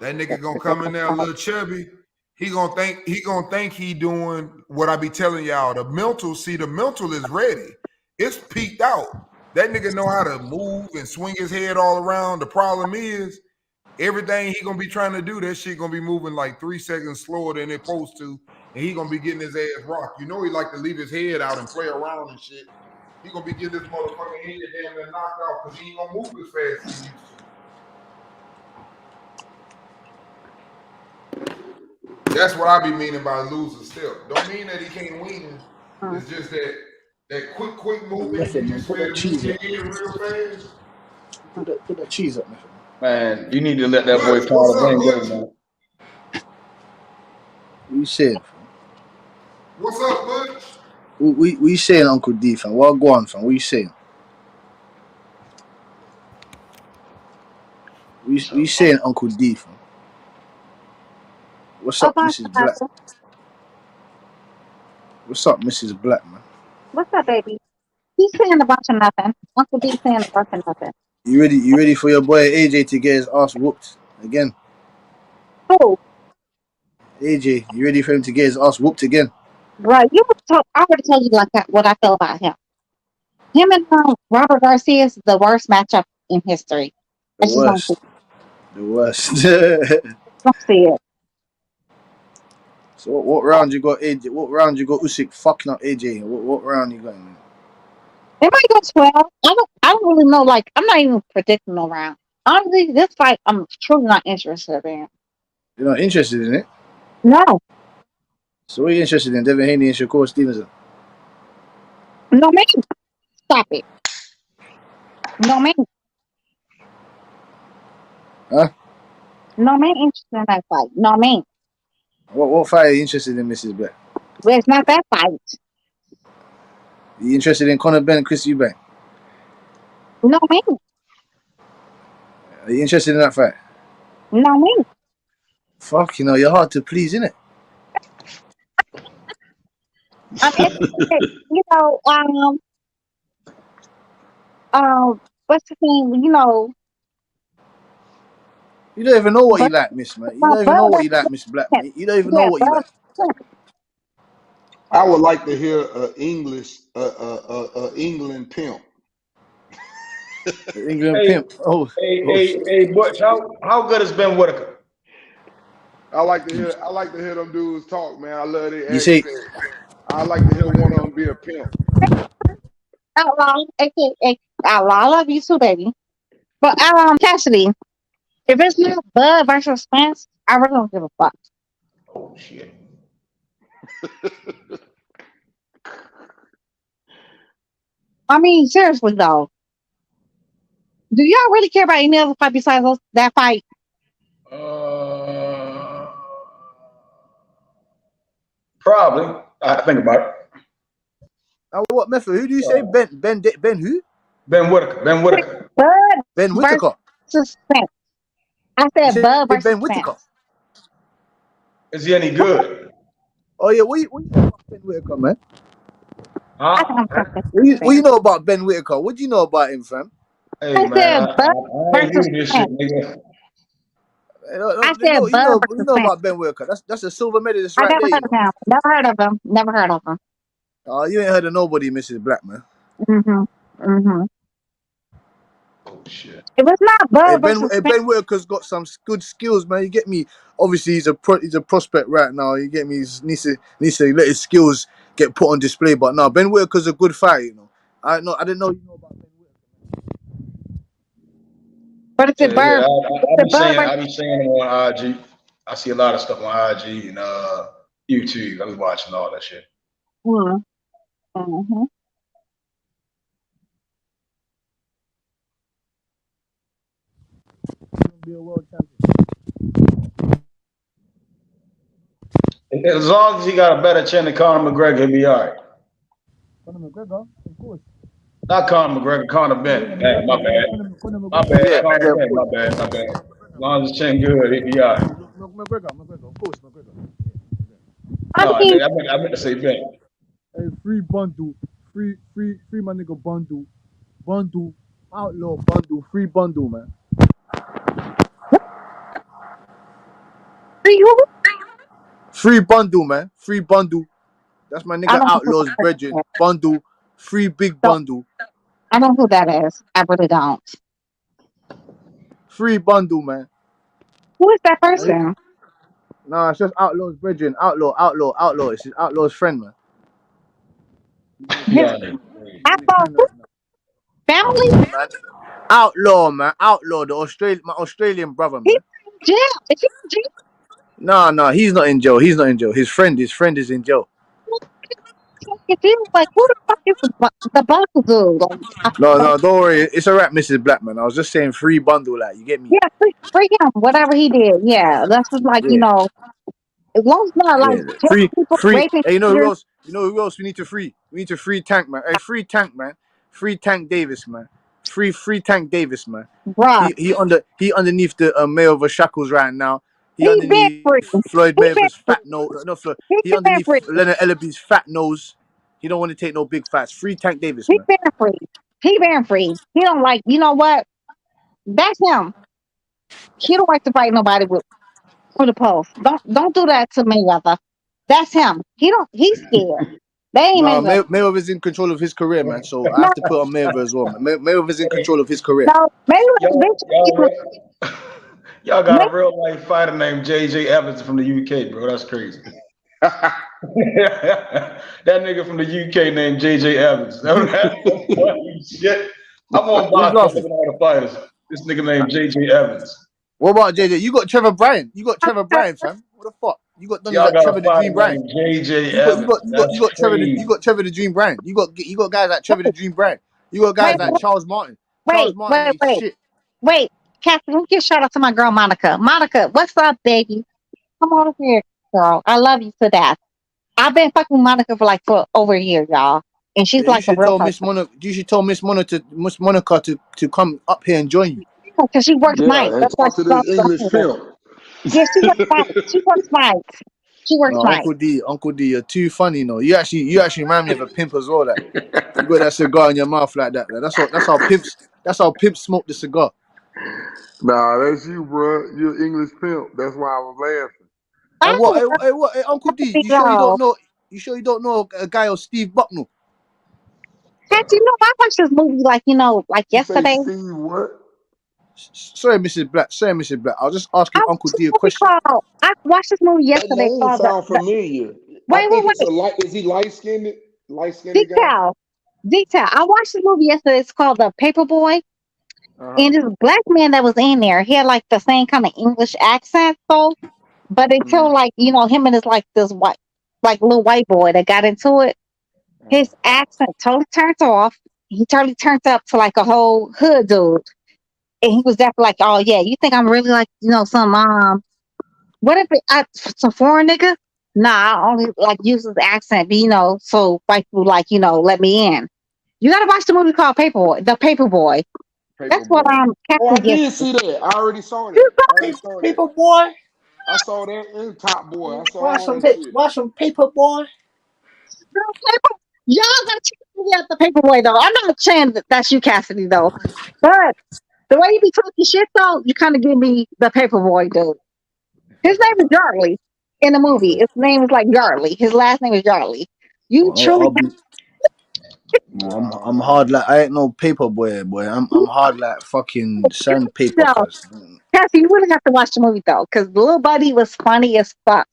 That nigga gonna come in there a little chubby. He gonna think he doing what I be telling y'all. The mental is ready. It's peaked out. That nigga know how to move and swing his head all around. The problem is everything he gonna be trying to do, that shit gonna be moving like 3 seconds slower than it's supposed to, and he gonna be getting his ass rocked. He like to leave his head out and play around and shit. He gonna be getting his motherfucking head damn near knocked out because he ain't gonna move as fast as he used to. That's what I be meaning by losing step. Don't mean that he can't win. It's just that quick movement. You Nothing, man. just Put ready that to move cheese your up. head real fast. Put that cheese up, nothing. Man, you need to let that boy Butch, what's Carter up, Bang go, Butch? man. What you saying, fam? What's up, Butch? We saying, Uncle D, fam? What go on, fam? What you saying? We saying, Uncle D, fam? What's Oh, up, Mrs. Black? What's up, Mrs. Black, man? what's up, baby? He's saying a bunch of nothing. Uncle D saying a bunch of nothing. You ready for your boy AJ to get his ass whooped again? Oh, AJ, you ready for him to get his ass whooped again? bro, I already told you like that, what I feel about him. Him and Robert Garcia is the worst matchup in history. I The just don't see, worst. The worst. don't see it. So what round you got AJ? What round you got Usyk fucking up AJ? What round you got, man? It might go 12. I don't really know. Like, I'm not even predicting no round. Honestly, this fight, I'm truly not interested in. You're not interested in it? No, So what are you interested in? Devin Haney and Shakur Stevenson? no man. Stop it. No man. Huh? No man interested in that fight. No man. What fight are you interested in, Mrs. Black? Well, it's not that fight. Are you interested in Conor Ben and Chris Eubank? No, me. Are you interested in that fight? No, me. Fuck, you're hard to please, innit? I'm interested, what's the thing, You don't even know what you but like, Miss, man. You my don't even know what brother, you like, Miss Black, man. You don't even know yeah, what you like. I would like to hear England pimp. England Hey, pimp. Oh shit. hey, Butch, how good has Ben Whitaker? I like to hear them dudes talk, man. I love their You say accent. I like to hear one of them be a pimp. Outlaw, aka Outlaw. I love you too, baby. But Cassidy, if it's not Bud versus Spence, I really don't give a fuck. Oh shit. I mean, seriously though, do y'all really care about any other fight besides that fight? Probably. I think about it. What method? Who do you say? Ben who? Ben Whitaker. Ben Whitaker. Bud Ben Whitaker. versus Spence. I You said say Bud versus Ben Whitaker. Spence. Is he any good? Oh yeah, what you know about Ben Whitaker, man? I think I'm What you know about Ben Whitaker? What do you know about him, fam? Hey I man, said Bud I ain't versus hear this shit, Spence. nigga. I said Bud You versus know Spence. about Ben Whitaker. That's a silver medalist I right never there, heard of him. Never heard of him. Never heard of him. Oh, you ain't heard of nobody, Mrs. Black, man. Oh shit. It was not Bud versus Spence. Ben Whitaker's got some good skills, man. You get me? Obviously, he's a prospect right now. You get me? He needs to let his skills get put on display. But no, Ben Whitaker's a good fighter. I didn't know you know about Ben Whitaker. But it's a Bud. I be seeing him on IG. I see a lot of stuff on IG and YouTube. I be watching all that shit. Mm-hmm. Be a world champion. As long as he got a better chin than Conor McGregor, he'll be all right. Conor McGregor, of course. Not Conor McGregor, Conor Ben. Damn, my bad. My bad. Yeah, Conor Ben, my bad. As long as his chin good, he'll be all right. McGregor, of course, McGregor. No, I meant to say Ben. Hey, free bundle, free my nigga bundle, outlaw bundle, free bundle, man. Free bundle, man. Free bundle. That's my nigga Outlaw's brethren. Bundle. Free big bundle. I don't know who that is. I really don't. Free bundle, man. Who is that person? Nah, it's just Outlaw's brethren. Outlaw. It's his Outlaw's friend, man. Family? Man. Outlaw, man. Outlaw, my Australian brother, man. He's in jail. Is he in jail? No, he's not in jail. His friend is in jail. It feels like who the fuck is the bundle dude? No, don't worry. It's alright, Mrs. Blackman. I was just saying free bundle, like, you get me? Yeah, free him. Whatever he did. Yeah, that's just like, Yeah. as long as not like Free. raping. Hey, you know who else we need to free? We need to free Tank, man. Hey, free Tank, man. Free Tank Davis, man. Free Tank Davis, man. Bruh. He underneath the Mayweather shackles right now. He He's underneath Floyd Mayweather's fat nose. No, he underneath Leonard Ellaby's fat nose. He don't want to take no big fights. Free Tank Davis, man. He's been free. He been free. He don't like. You know what? That's him. He don't like to fight nobody with the post. Don't do that to Mayweather. That's him. He's scared. They ain't Mayweather. Mayweather's in control of his career, man. So I have to put on Mayweather as well, man. Mayweather's in control of his career. No, Mayweather. Y'all got a real life fighter named JJ Evans from the UK, bro. That's crazy. That nigga from the UK named JJ Evans. Shit. I'm on box with all the fighters. This nigga named JJ Evans. What about JJ? You got Trevor Bryan. Fam. What the fuck? You got Trevor the Dream Bryan. JJ Evans. You got Trevor the Dream Bryan. You got guys like Trevor the Dream Bryan. You got guys like Charles Martin. Wait. Catherine, let me give a shout out to my girl Monica. Monica, what's up, baby? Come on over here, girl. I love you to death. I've been fucking Monica for over a year, y'all. and she's Yeah, you like a should real tell person. Miss Monica to come up here and join you. Because she works Yeah, nights. and That's why talk to she's this on English the pimp. Yeah, she works nights. She works nights. She works No, nights. Uncle D, you're too funny. No, you actually remind me of a pimp as well. Like you got that cigar in your mouth like that. Like, that's how pimps smoke the cigar. Nah, that's you, bro. You're an English pimp. That's why I was laughing. And I what? Hey, Uncle D, you sure you know. don't know? You sure you don't know a guy of Steve Bucknell? Actually, I watched this movie like You say yesterday. Steve what? Sorry, Mrs. Black. I was just asking I Uncle watched this D a movie question. called. I watched this movie That yesterday name called sound the familiar. I Wait, think it's a wait. light. Is he light skinned? Light skinned guy. Detail. Detail. I watched this movie yesterday. It's called The Paperboy. Uh And this black man that was in there, he had like the same kind of English accent though. But until like, him and his like this white like little white boy that got into it, his accent totally turned off. He totally turned up to like a whole hood dude. And he was definitely like, oh yeah, you think I'm really like, some what if some foreign nigga? Nah, I only like use his accent, but so white people like, let me in. You gotta watch the movie called Paperboy, The Paperboy. That's what Paperboy. Oh, I Captain did gets. see that. I already saw that. Paper boy. I saw that in Top Boy. I saw Watch all some, that shit. watch some paper boy. Y'all gotta check me out The Paperboy though. I'm not saying that's you, Cassidy though, but the way you be talking shit though, you kind of give me The Paperboy dude. His name is Charlie in the movie. His name is like Charlie. His last name is Charlie. You truly. I'll be. I'm hard like I ain't no paper boy. I'm hard like fucking sandpaper. No, Cause Cassie, you really have to watch the movie though, because Little Buddy was funny as fuck.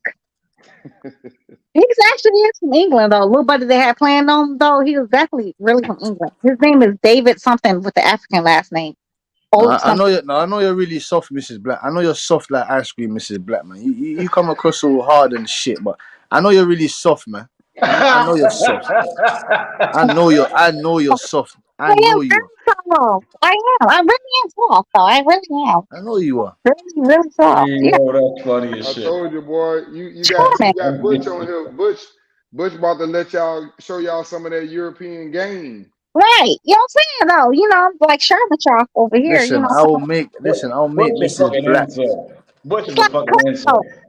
He's actually from England though. Little Buddy they had playing on him, though, he was definitely really from England. His name is David something with the African last name. Old I know something. you. No, I know you're really soft, Mrs. Black. I know you're soft like ice cream, Mrs. Black, man. You come across all hard and shit, but I know you're really soft, man. I know you're soft. I know you're soft. I I am know you are. very soft. I am. I really am soft though. I really am. I know you are. Really, really soft. Yeah. Yo, that's funny as I shit. told you, boy. You Charming. got Butch on here. Butch about to let y'all show y'all some of that European game. Right. You know what I'm saying though? Like Sherman Chalk over here, Listen, I'll make Butch a Mrs. fucking Black. insult. Butch is it's a like fucking insult. clouds.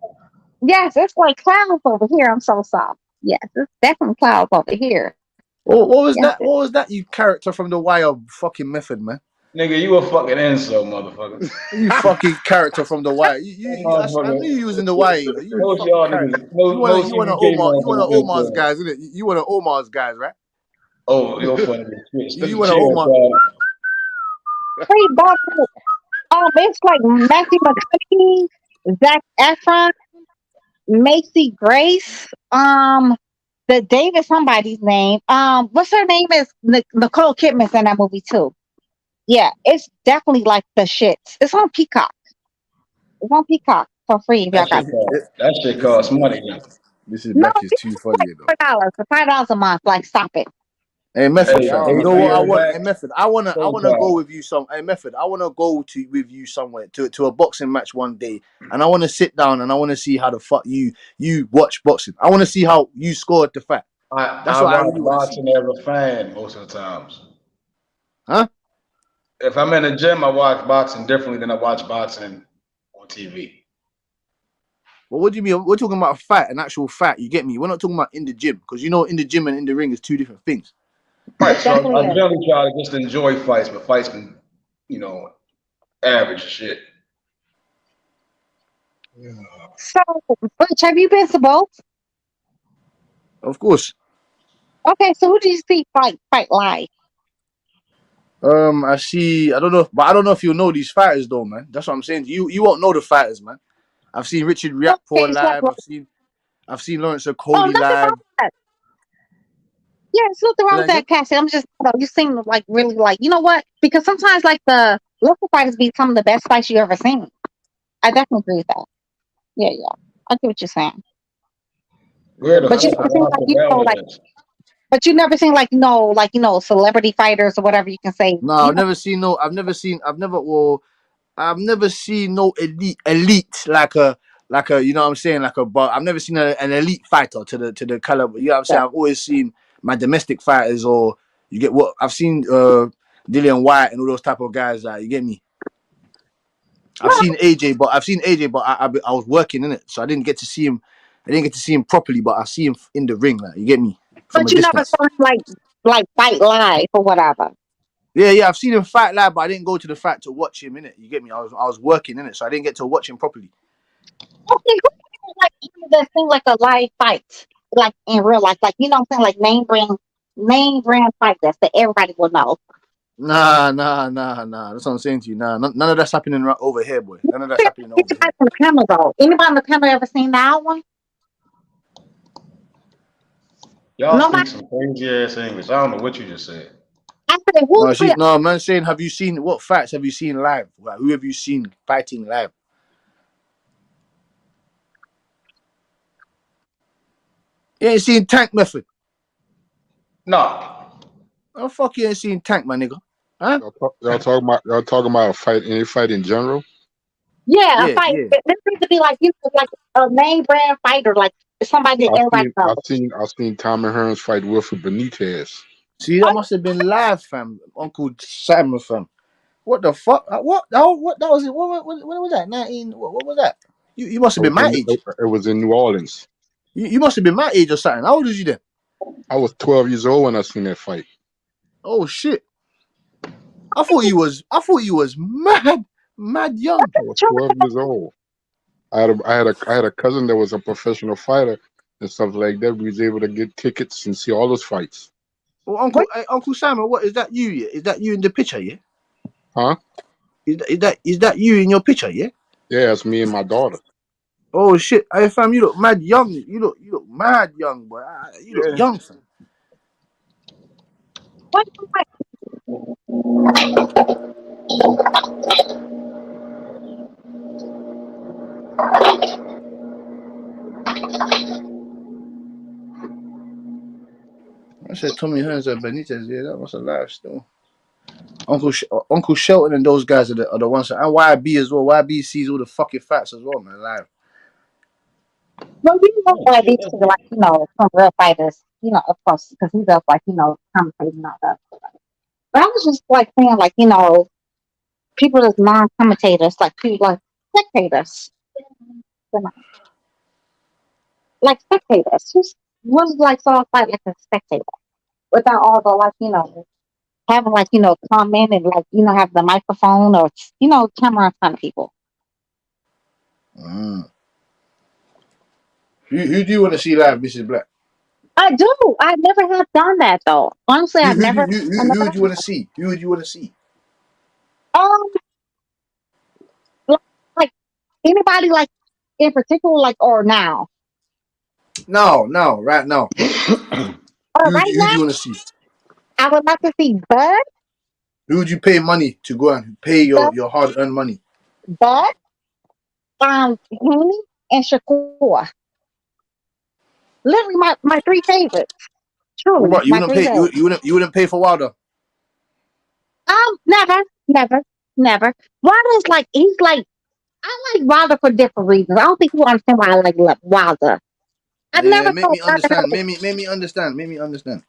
Yes, it's like clouds over here. I'm so soft. Yes, it's definitely clouds over here. What was Yes. that? What was that? You character from the Wire fucking method, man. Nigga, you a fucking insult, motherfucker. You fucking character from the Wire. I knew you was in the Wire. You Most fucking y'all character. niggas, most You want to CBK Omar's motherfuckers. guys, isn't it? You want to Omar's guys, right? Oh, you're funny as shit. Spit You the want to chair, Omar. dog. Hey, Bob. It's like Matthew McConaughey, Zac Efron, Macy Grace, the David somebody's name. What's her name is Nicole Kidman's in that movie too. Yeah, it's definitely like the shits. It's on Peacock. It's on Peacock for free if y'all got it. That shit costs money. Mrs. No, Black is too funny, though. $5. $5 a month. Like, stop it. Hey Method, Hey, you hey, know what I you're want? back. Hey Method, I wanna go with you some. Hey Method, I wanna go with you somewhere to a boxing match one day, and I wanna sit down and I wanna see how the fuck you watch boxing. I wanna see how you scored the fight. That's I what I watch really wanna see. boxing as a fan most of the times. Huh? If I'm in the gym, I watch boxing differently than I watch boxing on TV. Well, what do you mean? We're talking about a fight, an actual fight. You get me? We're not talking about in the gym, because in the gym and in the ring is two different things. Right, so I generally try to just enjoy fights, but fights can, average shit. So, Butch, have you been to both? Of course. Okay, so who do you see fight live? I don't know, but I don't know if you'll know these fighters though, man. That's what I'm saying. You won't know the fighters, man. I've seen Richard Riakporhe live. I've seen Lawrence Okoli live. Yeah, it's nothing wrong with that, Cassie. I'm just, you seem like really like, you know what? Because sometimes like the local fighters be some of the best fights you ever seen. I definitely agree with that. Yeah. I get what you're saying. But you never seen but you never seen celebrity fighters or whatever you can say. No, I've never seen no elite like a you know what I'm saying, but I've never seen an elite fighter to the caliber. You know what I'm saying? I've always seen my domestic fighters, or you get what I've seen Dillian White and all those type of guys. You get me? I've seen AJ, but I was working in it, so I didn't get to see him. I didn't get to see him properly, but I see him in the ring. Like, you get me? From But a you never distance. saw him like fight live or whatever. Yeah, I've seen him fight live, but I didn't go to the fight to watch him in it. You get me? I was working in it, so I didn't get to watch him properly. Okay, who like that seem like a live fight, like in real life, like you know what I'm saying, like name brand fighters that everybody will know. Nah. That's what I'm saying to you. Nah, none of that's happening right over here, boy. None of that's happening over here. Anybody on the panel though? Anybody on the panel ever seen that one? Y'all Nobody. speak some crazy ass English. I don't know what you just said. I said, No, man, saying, have you seen what fights have you seen live? Like, who have you seen fighting live? You ain't seen Tank Method? No. Oh fuck, you ain't seen Tank, my nigga. Huh? Y'all talking about a fight? Any fight in general? Yeah, a fight. This needs to be like like a name brand fighter, like somebody that everybody knows. I've seen Tommy Hearns fight Wilfred Benitez. See, that must have been live, fam. Uncle Simon, fam. What the fuck? What? What? That was it. When was that? 19. What was that? You must have been my age. It was in New Orleans. You must have been my age or something. How old was you then? I was 12 years old when I seen that fight. Oh shit! I thought you was mad young. I was 12 years old. I had a cousin that was a professional fighter and stuff like that. We was able to get tickets and see all those fights. Well, Uncle Simon, what is that you? Yeah? Is that you in the picture? Yeah. Huh? Is that you in your picture? Yeah. Yeah, it's me and my daughter. Oh shit! Hey fam, you look mad young. You look mad young, boy. You look young, fam. What? I said Tommy Hearns and Benitez. Yeah, that was a live still. Uncle Shelton and those guys are the ones, and YB as well. YB sees all the fucking facts as well, man. Live. Well, you know why these two, like some real fighters, of course, because he does like commentating and all that. But I was just like saying, like people that's non-commentators, like people like spectators, like spectators, just really like saw a fight like a spectator without all the having comment and have the microphone or camera in front of people. Who do you want to see live, Mrs. Black? I do. I never have done that though. Honestly, Who I never. would you want to see? Who would you want to see? Like anybody, like in particular, like or now. No, right now. Who Right do now, you want to see? I would like to see Bud. Who would you pay money to go and pay your hard-earned money? Bud, Haney, and Shakur. Literally, my three favorites. Truly, What, you my wouldn't three pay? favorites. You wouldn't pay for Wilder? Never. Wilder's he's I like Wilder for different reasons. I don't think you understand why I like Wilder. I've never Make thought me understand. Make me understand.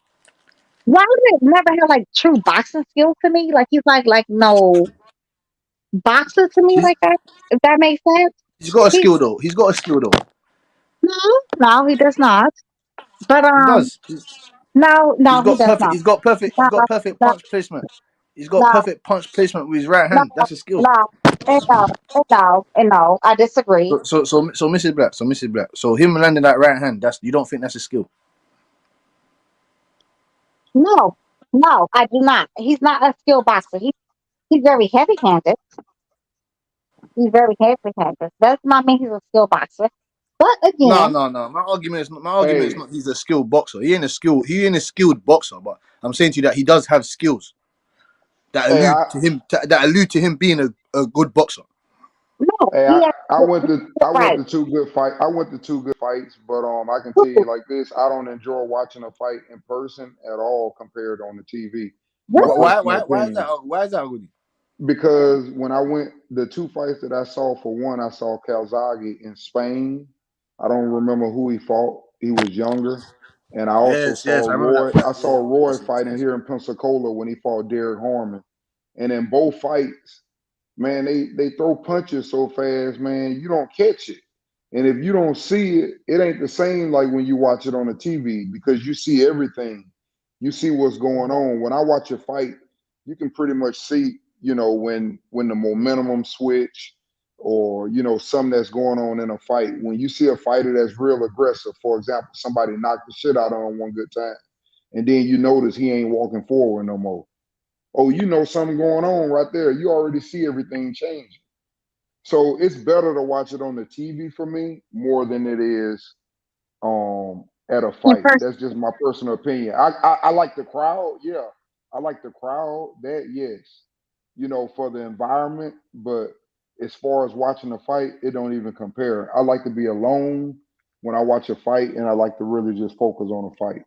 Wilder never had true boxing skills to me. Like he's like no boxer to me like that. If that makes sense. He's got a skill though. No, he does not. But He does. no, he does not. He's got perfect punch placement. He's got No, perfect punch placement with his right no, hand. That's a skill. no, no. I disagree. So Mrs. Black. So him landing that right hand, you don't think that's a skill? No, I do not. He's not a skilled boxer. He's very heavy-handed. Does not mean he's a skilled boxer. But again, No. My argument is not he's a skilled boxer. He ain't a skilled boxer. But I'm saying to you that he does have skills that allude to him being a good boxer. No, I went to two good fights, but I can tell you like this: I don't enjoy watching a fight in person at all compared on the TV. Why is that good? Because when I went, the two fights that I saw, for one, I saw Calzaghe in Spain. I don't remember who he fought. He was younger. And I also Yes, saw I remember Roy. that. I Yeah. saw Roy fighting here in Pensacola when he fought Derek Harmon. And in both fights, man, they throw punches so fast, man, you don't catch it. And if you don't see it, it ain't the same like when you watch it on the TV because you see everything. You see what's going on. When I watch a fight, you can pretty much see, when the momentum switch or something that's going on in a fight. When you see a fighter that's real aggressive, for example, somebody knocked the shit out of him one good time, and then you notice he ain't walking forward no more. Oh, something going on right there. You already see everything changing. So it's better to watch it on the TV for me more than it is at a In fight. person. That's just my personal opinion. I like the crowd, yeah. I like the crowd, that yes. For the environment, but as far as watching a fight, it don't even compare. I like to be alone when I watch a fight and I like to really just focus on a fight.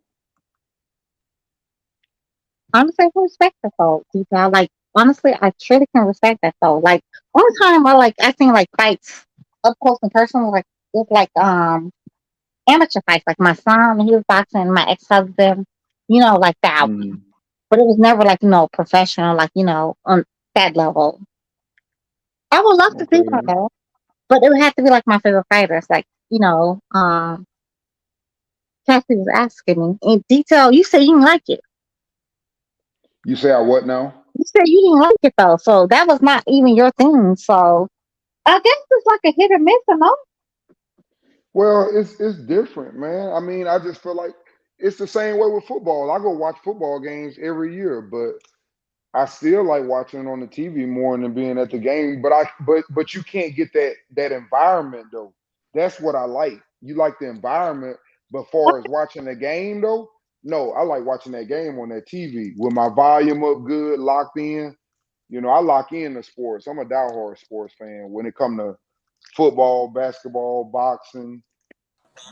Honestly, I can respect that though. Detail. Like honestly, I truly can respect that though. Like one time I seen like fights up close and personal, like it's like amateur fights. Like my son, he was boxing, my ex husband, like that. Mm, But it was never like, professional, like, on that level. I would love to see okay. that, but it would have to be like my favorite fighters. Like, Cassie was asking me in detail. You said you didn't like it. You say I what now? You said you didn't like it though, so that was not even your thing. So I guess it's like a hit or miss, or no? Well, it's different, man. I mean, I just feel like it's the same way with football. I go watch football games every year, but I still like watching it on the TV more than being at the game. But you can't get that environment though. That's what I like. You like the environment, but far as watching the game though, no, I like watching that game on that TV with my volume up good, locked in. I lock in the sports. I'm a diehard sports fan when it come to football, basketball, boxing.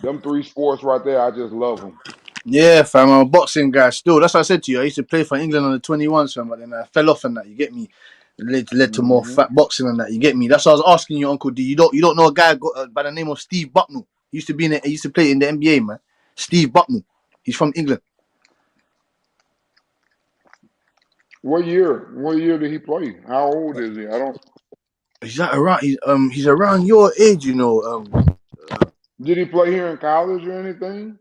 Them three sports right there, I just love them. Yeah, fam, I'm a boxing guy still. That's what I said to you. I used to play for England on the 21s, fam, but then I fell off on that. You get me? It led to more Hmm. fat boxing and that. You get me? That's what I was asking you, Uncle D. You don't know a guy by the name of Steve Bucknell? He used to he used to play in the NBA, man. Steve Bucknell. He's from England. What year? What year did he play? How old is he? I don't. He's around your age, Did he play here in college or anything?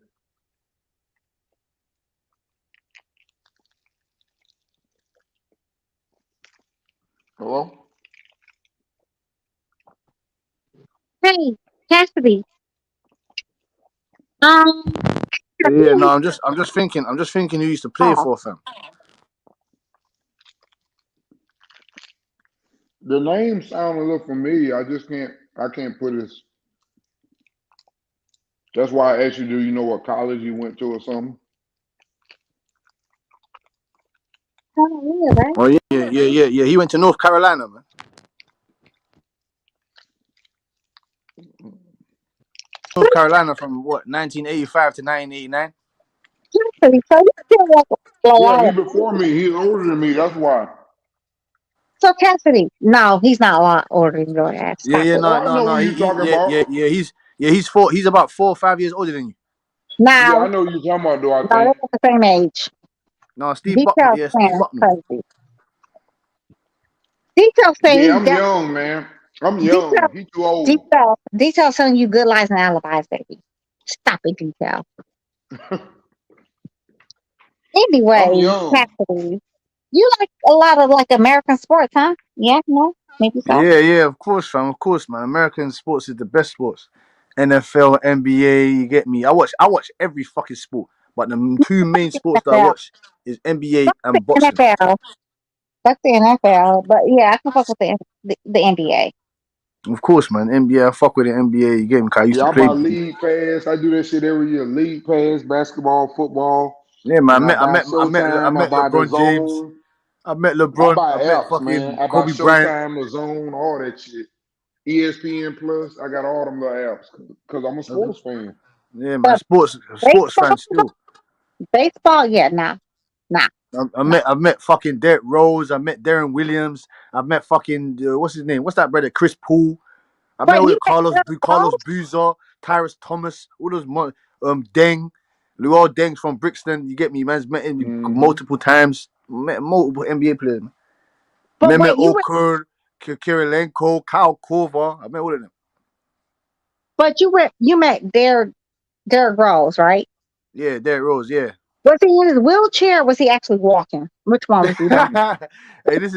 Hello. Hey, Cassidy. Um, Yeah, no, I'm just thinking who used to play oh, for, fam. The name sound a little familiar. I just can't. I can't put his. That's why I asked you. Do you know what college he went to or something? yeah, right? Oh yeah. He went to North Carolina, man. North Carolina from what 1985 to 1989. Cassidy, so you still like a Yeah, he lot. before me. He's older than me. That's why. So Cassidy, no, he's not a lot older than your ass. Yeah, Stop yeah, it. Oh, no, I no, know no. who you talking about. He's about 4 or 5 years older than you. Yeah, I Now, know who you talking about. Do I no, think? they're not the same age. No, Steve Buckner. Details Yeah, saying Steve that's Buckner. crazy. Details saying Yeah, he I'm got young, man. I'm young. detail. He too old. Detail telling you good lies and alibis, baby. Stop it, detail. I'm Anyway, young. Cassidy, you like a lot of like American sports, huh? Yeah, no, maybe so. Yeah, of course, fam. Of course, man. American sports is the best sports. NFL, NBA. You get me? I watch every fucking sport, but the two main sports that I NFL. watch is NBA Fuck the and boxing. NFL. Fuck the NFL. But yeah, I can fuck with the NBA. Of course, man. NBA. I fuck with the NBA. You get me? 'Cause I used to Yeah, I play. buy league pass. I do that shit every year. League pass, basketball, football, Yeah, man. and I buy I Showtime. I met buy the LeBron James. Zone. I met I LeBron. buy I met apps, man. fucking I buy Kobe Bryant. Showtime, the Zone, all that shit. ESPN Plus. I got all them little apps because I'm a sports fan. Yeah, man. But Sports fan baseball, still. baseball, yeah, nah, nah, nah. I met fucking Derek Rose. I met Darren Williams. I met fucking what's his name? What's that brother? Chris Paul. I met But all you the met Carlos Derrick Rose? Boozer, Tyrus Thomas, all those Deng. Luol Deng's from Brixton. You get me, man's met him multiple times. Met multiple NBA players. But Mehmet wait, Okur, Kirilenko, Kyle Korver. I met all of them. but you met Derrick Rose, right? Yeah, Derrick Rose. Yeah. Was he in his wheelchair? Or was he actually walking? Which one was he doing? Hey, this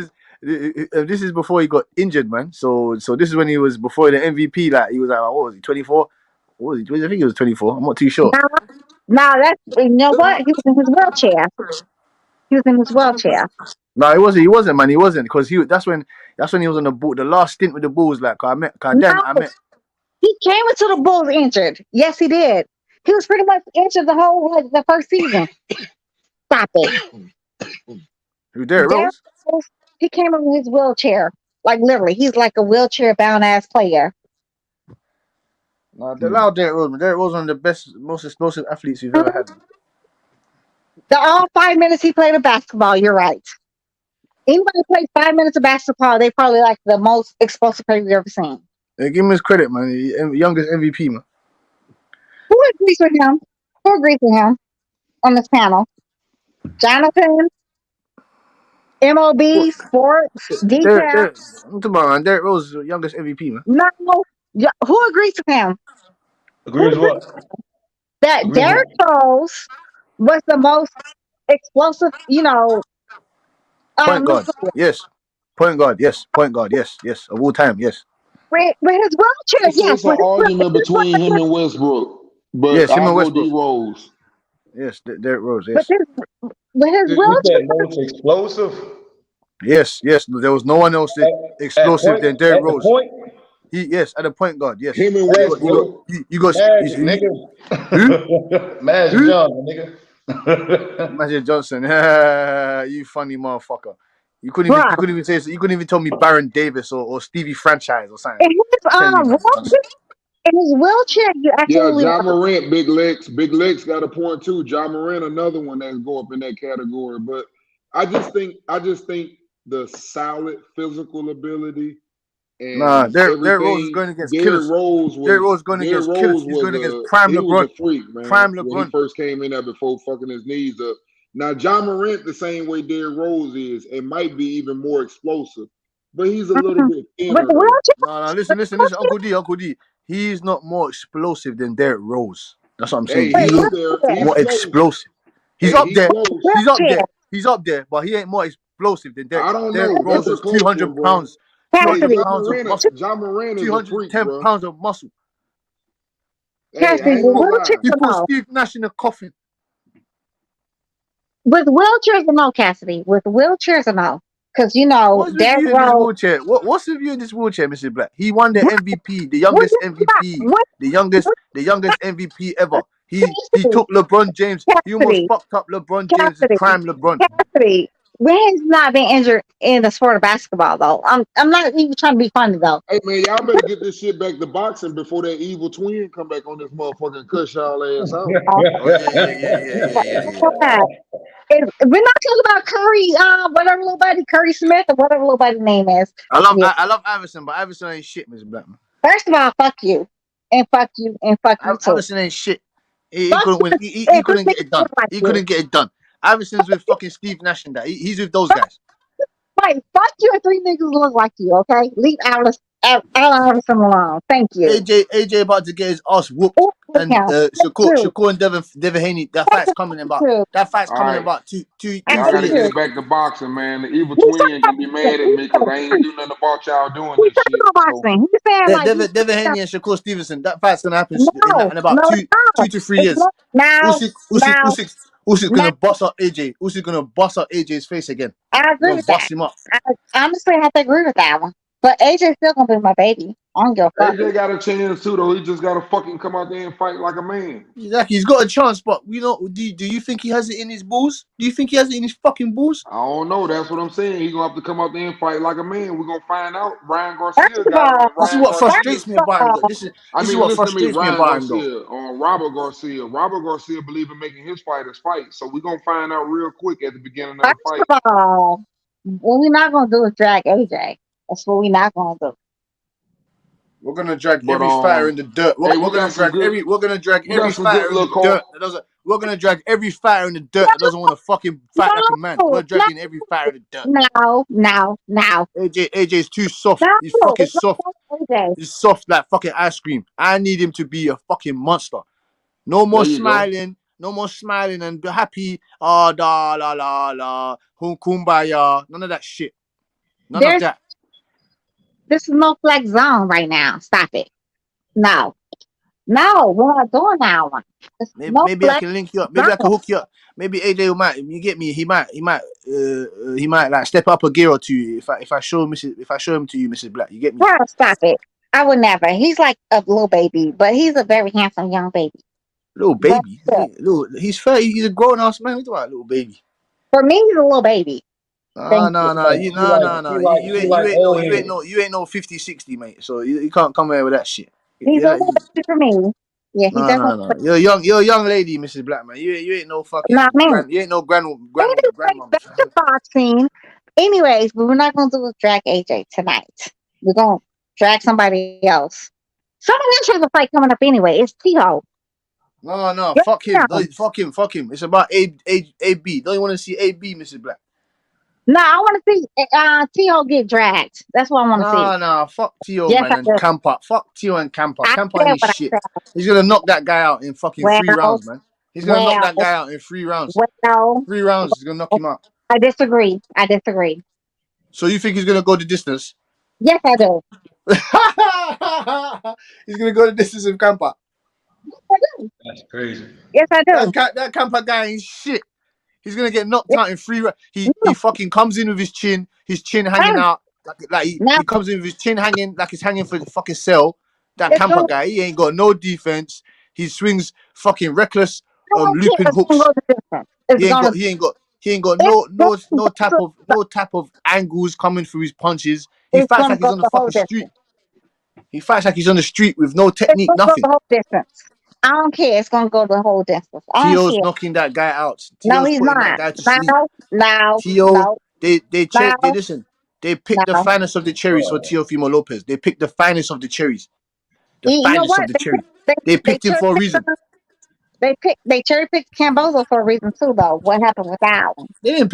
is before he got injured, man. So this is when he was before the MVP. Like he was like, what was he? 24? What was he? I think he was 24. I'm not too sure. No, you know what? He was in his wheelchair. He was in his wheelchair. No, he wasn't. He wasn't, man. He wasn't because that's when he was on the ball. The last stint with the Bulls, like I met. He came into the Bulls injured. Yes, he did. He was pretty much injured the whole the first season. Stop it. Who, Derrick Rose? He came in his wheelchair. Like literally, he's like a wheelchair bound ass player. No, they allowed Derrick Rose. Derrick Rose one of the best, most explosive athletes we've ever had. All 5 minutes he played of basketball. You're right. Anybody who plays 5 minutes of basketball, they probably like the most explosive player we've ever seen. Hey, give him his credit, man. Youngest MVP, man. Who agrees with him? Who agrees with him on this panel? Jonathan, MLB, Sports, Detail. I'm talking about Derrick Rose, youngest MVP, man. No. Who agrees with him? Agrees what? That Derrick Rose was the most explosive, Point guard, yes. Point guard, yes. Point guard, yes. Of all time, yes. With his wheelchair, yes. It's an argument between him and Westbrook, but yes, him and Westbrook. D Rose. Yes, Derrick Rose, yes. With his wheelchair, most explosive. Yes. There was no one else explosive than Derrick Rose. Yes, at the point guard, yes. Him and Westbrook. You got Magic Johnson, nigga. Magic Johnson. You funny motherfucker. You couldn't even say so. You couldn't even tell me Baron Davis or Stevie Franchise or something. In his wheelchair, you actually. Yeah, Ja Morant, big legs. Big legs got a point too. Ja Morant, another one that go up in that category. But I just think the solid physical ability. And Derrick Rose is going against killers. Derrick Rose going against killers. He's going against Prime LeBron. He was a freak, man. Prime LeBron. When he first came in there before fucking his knees up. Now, Ja Morant, the same way Derrick Rose is, it might be even more explosive, but he's a little bit thinner. No, listen, Uncle D. He's not more explosive than Derrick Rose. That's what I'm saying. He's more explosive. He's up there. He's up there, but he ain't more explosive than Derrick. I don't know. Derrick Rose is 200 pounds. 200 pounds of muscle. Ja Morant is 210 pounds of muscle. Hey, he put Steve Nash in a coffin. With wheelchairs or no, Cassidy? With wheelchairs or no? Because Derrick Rose. What's the view in this wheelchair, Mrs. Black? He won the MVP, the youngest MVP, the youngest MVP ever. He took LeBron James. He almost fucked up LeBron James' prime LeBron. Cassidy, when has not been injured in the sport of basketball though? I'm not even trying to be funny though. Hey man, y'all better get this shit back to boxing before that evil twin come back on this motherfucker and cuss y'all ass out. We're not talking about Curry, whatever little buddy, Curry Smith or whatever little buddy's name is. I love Iverson, but Iverson ain't shit, Mr. Blackman. First of all, fuck you. And fuck you and fuck you too. Iverson ain't shit. He couldn't win. He couldn't get it done. He couldn't get it done. Iverson's with fucking Steve Nash and that. He's with those guys. Right, fuck you and 3 niggas look like you, okay? Leave Iverson alone. Thank you. AJ about to get his ass whooped. And Shakur and Devin Haney, that fight's coming in about 2 3 Y'all gotta get back to boxing, man. The evil twin gonna be mad at me because I ain't do nothing about y'all doing this shit. Devin Haney and Shakur Stevenson, that fight's gonna happen in about 2 to 3 years. Usyk's gonna bust up AJ. Usyk's gonna bust up AJ's face again. I agree with that. Bust him up. I honestly have to agree with that one. But AJ's still gonna be my baby. I don't give a fuck. AJ got a chance too, though. He just gotta fucking come out there and fight like a man. Exactly, he's got a chance, but do you think he has it in his balls? Do you think he has it in his fucking balls? I don't know. That's what I'm saying. He's gonna have to come out there and fight like a man. We're gonna find out. Ryan Garcia got it. This is what frustrates me about him. This is what frustrates me about him, though. On Robert Garcia. Robert Garcia believe in making his fighters fight. So we're gonna find out real quick at the beginning of the fight. First of all, what we're not gonna do is drag AJ. That's what we're not gonna do. We're gonna drag But every fighter in the dirt. We're gonna drag every fighter in the dirt that doesn't. We're gonna drag every fighter in the dirt that doesn't want to fucking fight like a man. We're dragging every fighter in the dirt. No. AJ's too soft. No, He's fucking it's not soft. AJ. He's soft like fucking ice cream. I need him to be a fucking monster. No more smiling. No more smiling and be happy. Ah, da la la la. Kumbaya. None of that shit. None of that. This is no flex zone right now. Stop it. No, we're not doing that one. Maybe I can link you up. Maybe I can hook you up. Maybe AJ might. You get me? He might like step up a gear or two if I show him to you, Mrs. Black. You get me? No, stop it. I would never. He's like a little baby, but he's a very handsome young baby. Little baby. He's 30. He's a grown ass man. What do you about little baby? For me, he's a little baby. No. You ain't no 50, 60, mate. So you can't come here with that shit. He's a little baby for me. Yeah, he doesn't. No. You're a young lady, Mrs. Blackman. You ain't no fucking. You ain't no grandmama. Back to boxing. Anyways, but we're not gonna do drag AJ tonight. We're gonna drag somebody else. Somebody else has a fight coming up anyway. It's T-Ho. No. Fuck him. Fuck him. It's about AB. Don't you want to see AB, Mrs. Black? No, I want to see T-Ho get dragged. That's what I want to see. No. Fuck T-Ho, man, and Campa. Fuck T-Ho and Campa. Campa ain't shit. He's gonna knock that guy out in fucking 3 rounds, man. He's gonna knock that guy out in 3 rounds. 3 rounds. He's gonna knock him out. I disagree. So you think he's gonna go the distance? Yes, I do. He's gonna go the distance with Campa. That's crazy. Yes, I do. That Campa guy ain't shit. He's gonna get knocked out in 3 rounds. He fucking comes in with his chin hanging out. Like he comes in with his chin hanging like he's hanging for the fucking cell. That Campa guy, he ain't got no defense. He swings fucking reckless looping hooks. He ain't got no type of angles coming through his punches. He fights like he's on the fucking street. He fights like he's on the street with no technique, nothing. The whole distance. I don't care. It's gonna go the whole distance. Tio's knocking that guy out. No, he's not. That guy to sleep. Tio, they listen. They picked the finest of the cherries for Teofimo Lopez. They picked the finest of the cherries. The finest of the cherries. They picked him for a reason. They cherry picked Cambozo for a reason too, though. What happened with that one? They didn't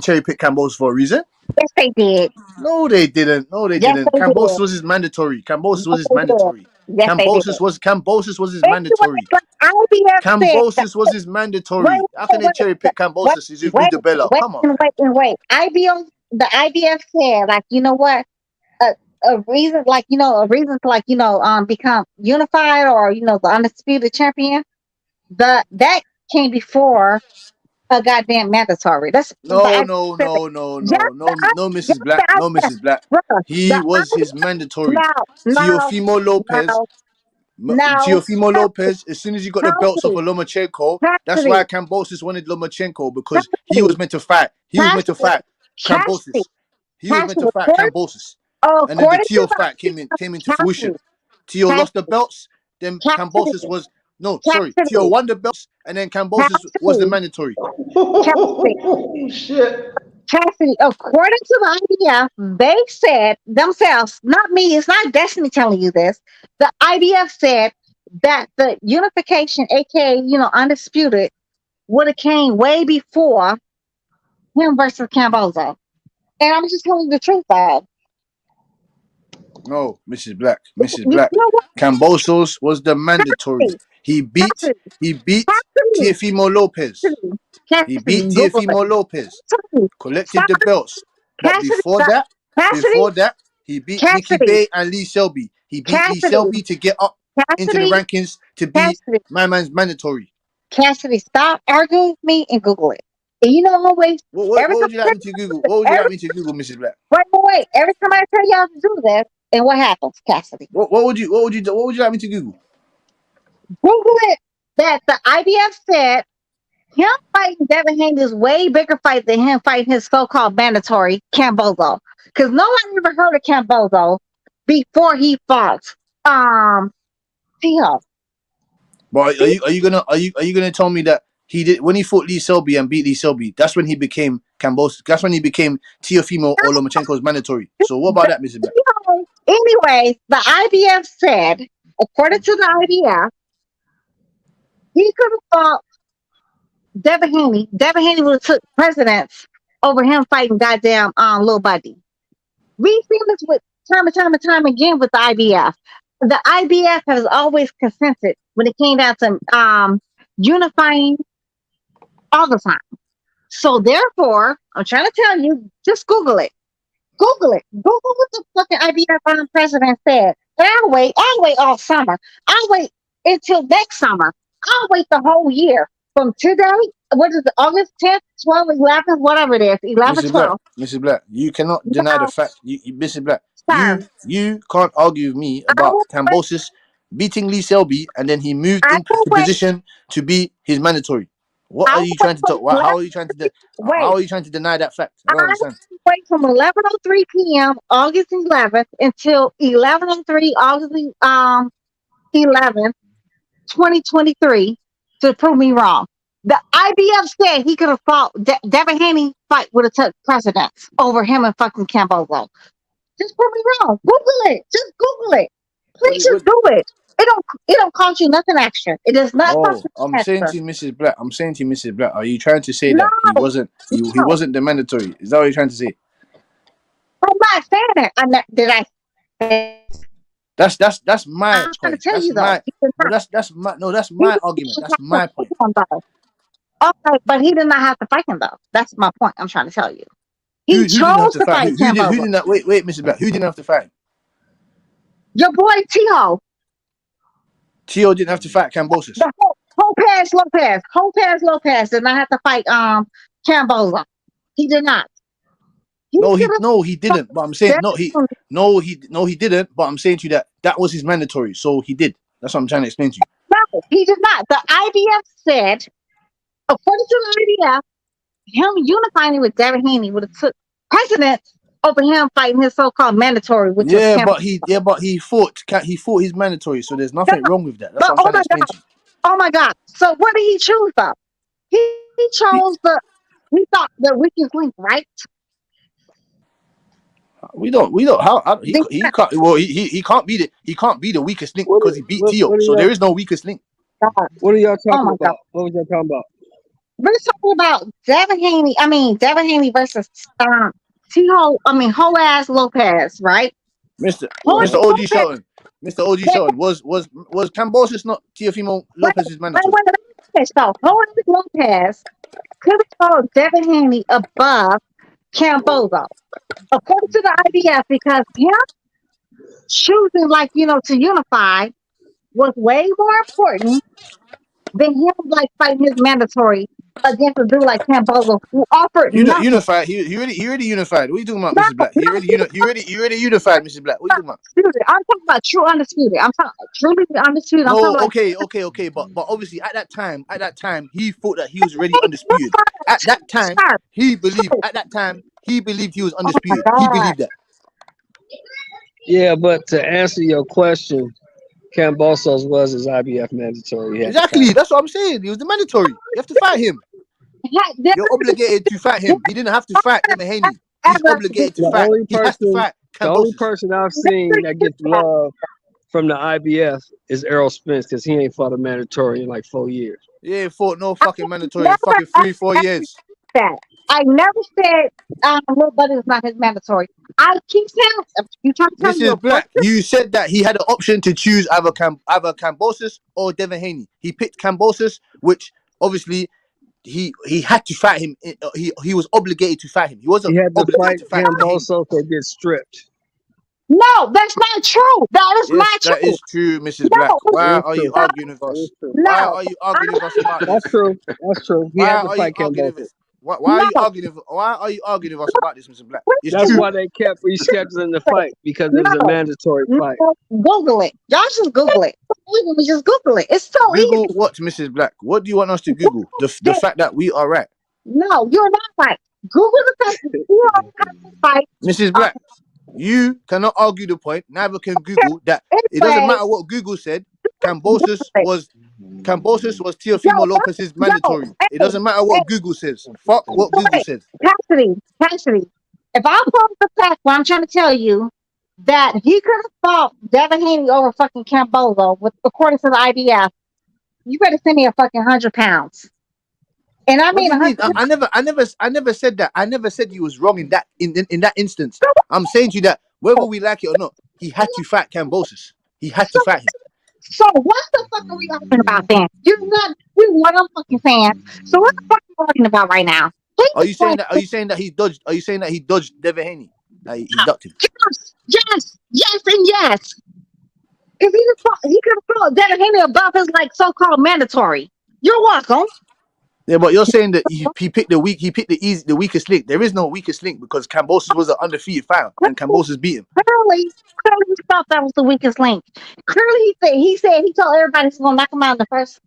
cherry pick Cambozo for a reason. Yes, they did. No, they didn't. Cambosos was his mandatory. Cambosos was his mandatory. Cambosos was his mandatory. Cambosos was his mandatory. How can they cherry pick Cambosos? He's a good Bella. Come on. Wait. The IBF said, like, you know what? A reason to become unified or the undisputed champion. That came before a goddamn mandatory. That's no, Mrs. Black. No, Mrs. Black. He was his mandatory. Teofimo Lopez. Teofimo Lopez, as soon as he got the belts off of Lomachenko, that's why Kambosos wanted Lomachenko, because he was meant to fight. He was meant to fight Kambosos. He was meant to fight Kambosos. And then the Tio fight came into fruition. Tio lost the belts, then Kambosos was Tio won the belts, and then Kambosos was the mandatory. Shit. Cassidy, according to the IBF, they said themselves, not me, it's not Destiny telling you this. The IBF said that the unification, aka, undisputed, would have came way before him versus Cambozo. And I'm just telling you the truth, though. No, Mrs. Black. Kambosos was the mandatory. He beat Teofimo Lopez. He beat Teofimo Lopez. Collected the belts. But before that, he beat Nicky Bay and Lee Selby. He beat Lee Selby to get up into the rankings to be my man's mandatory. Cassidy, stop arguing with me and Google it. And always. What would you like me to Google? What would you like me to Google, Mrs. Black? Wait. Every time I tell y'all to do this, and what happens, Cassidy? What would you like me to Google? Google it. That the IBF said him fighting Devin Haney is way bigger fight than him fighting his so-called mandatory Cambozo. Because no one ever heard of Cambozo before he fought Tio. But are you gonna tell me that he did when he fought Lee Selby and beat Lee Selby? That's when he became Cambosos. That's when he became Teofimo or Lomachenko's mandatory. So what about that, Mr. Black? anyways, the IBF said, according to the IBF, he could have fought Devin Haney. Devin Haney would have took precedence over him fighting goddamn Lil Buddy. We've seen this with time and time again with the IBF. The IBF has always consented when it came down to unifying all the time. So therefore, I'm trying to tell you, just Google it. Google it. Google what the fucking IBF president said. And I'll wait all summer. I'll wait until next summer. I'll wait the whole year. From today, what is it, August 10th, 12th, 11th, whatever it is, 11, Mrs. Black, 12. Mrs. Black, you cannot deny the fact. Mrs. Black, Sir, you can't argue with me I about will wait. Cambosis beating Lee Selby, and then he moved I into will wait. position to be his mandatory. What I are will you wait trying to talk? from How are you trying to? How are you trying to deny that fact? I don't I understand. will wait from 11:03 p.m. August 11th until 11:03 August 11th, 2023 to prove me wrong. The IBF said he could have fought Devin Haney fight would have took precedence over him and fucking Cambozo. Just prove me wrong. Google it. Just Google it. Please just do it. It don't cost you nothing extra. It does not cost you I'm saying extra. to you, Mrs. Black. I'm saying to you, Mrs. Black. Are you trying to say No, that he wasn't the mandatory? Is that what you're trying to say? I'm not saying that. Did I say That's my I'm trying to point. tell That's you though. my He did not. that's my argument. That's my point. Okay, but he did not have to fight him though. That's my point. I'm trying to tell you. He Who didn't have chose to to fight? fight Who Cambozo. did not? Wait, Mrs. Black. Who didn't have to fight? Your boy T-Ho. Tio didn't have to fight Cambosis. The Lopez Lopez did not have to fight Cambozo. He did not. He didn't. But I'm saying he didn't. But I'm saying to you that was his mandatory, so he did. That's what I'm trying to explain to you. No, he did not. The IBF said, according to the IBF, him unifying with Devin Haney would have took precedence over him fighting his so-called mandatory, which was Cambozo. But he fought his mandatory, so there's nothing wrong with that. That's what I'm trying to explain to you. Oh my God! So what did he choose though? He chose he thought the weakest link, right? We don't. He can't. Well, he can't be the weakest link because he beat Tio. So there is no weakest link. What are y'all talking Oh my about? God. What was y'all talking about? We're talking about Devin Haney versus Ho-ass Lopez, right? Mr. OG Shelton. Mr. OG Shelton. Was Cambosis not Teofimo Lopez's mandatory? So Ho-ass Lopez could have told Devin Haney above Cambozo, according to the IBF, because him choosing to unify was way more important than him fighting his mandatory against a dude like Cambozo who offered nothing. Unified. He already unified. What are you talking about, Mrs. Black? He already unified, Mrs. Black. What are you talking about? I'm talking about true undisputed. I'm talking truly undisputed. No, okay. But obviously at that time, he thought that he was already undisputed. At that time, he believed he was undisputed. He believed that. Yeah, but to answer your question, Cambosos was his IBF mandatory. Exactly, that's what I'm saying. He was the mandatory. You have to fight him. You're obligated to fight him. He didn't have to fight Devin Haney. He's obligated to fight. He has to fight Cambosis. The only person I've seen that gets love from the IBF is Errol Spence because he ain't fought a mandatory in like 4 years. He ain't fought no fucking mandatory in fucking 3-4 years. I never said Lil Buddy is not his mandatory. I keep telling you, trying to tell me. Mrs. Black, you said that he had the option to choose either Cambosis or Devin Haney. He picked Cambosis, which obviously he had to fight him. He was obligated to fight him. He wasn't. He had to obligated fight Cambosos or get stripped. No, that's not true. That is not true. That is true, Mrs. Black. Why are you arguing with us? Why are you arguing with us about this? That's true. That's true. He had to fight Cambosos. Why are you arguing with us about this, Mr. Black? That's why they kept rescheduling the fight because it was a mandatory fight. Google it. Y'all just Google it. Just Google it. It's so Google easy. what, Mrs. Black? What do you want us to Google? The fact that we are right. No, you're not right. Google the fact that you are not right. Mrs. Black, you cannot argue the point. Neither can Google that. It doesn't matter what Google said. Cambosis was Teofimo Lopez's mandatory. It doesn't matter what Google says. Fuck what Google says. Cassidy. If I post the fact what I'm trying to tell you, that he could have fought Devin Haney over fucking Cambozo, with according to the IBF, you better send me a fucking 100 pounds. And I What mean do you 100 mean? I never said that. I never said you was wrong in that that instance. I'm saying to you that whether we like it or not, he had to fight Cambosis. He had to fight him. So what the fuck are we talking about then? You're not what I'm fucking saying. So what the fuck are we talking about right now? Are you saying that? Are you saying that he dodged? Are you saying that he dodged Devin Haney? He ducked him. Yes, and yes. If he could have put Devin Haney above his like so-called mandatory. You're welcome. Yeah, but you're saying that he picked the weakest link. There is no weakest link because Cambosis was an undefeated fighter and Cambosis beat him. Clearly he thought that was the weakest link. Clearly he told everybody he's gonna knock him out in the first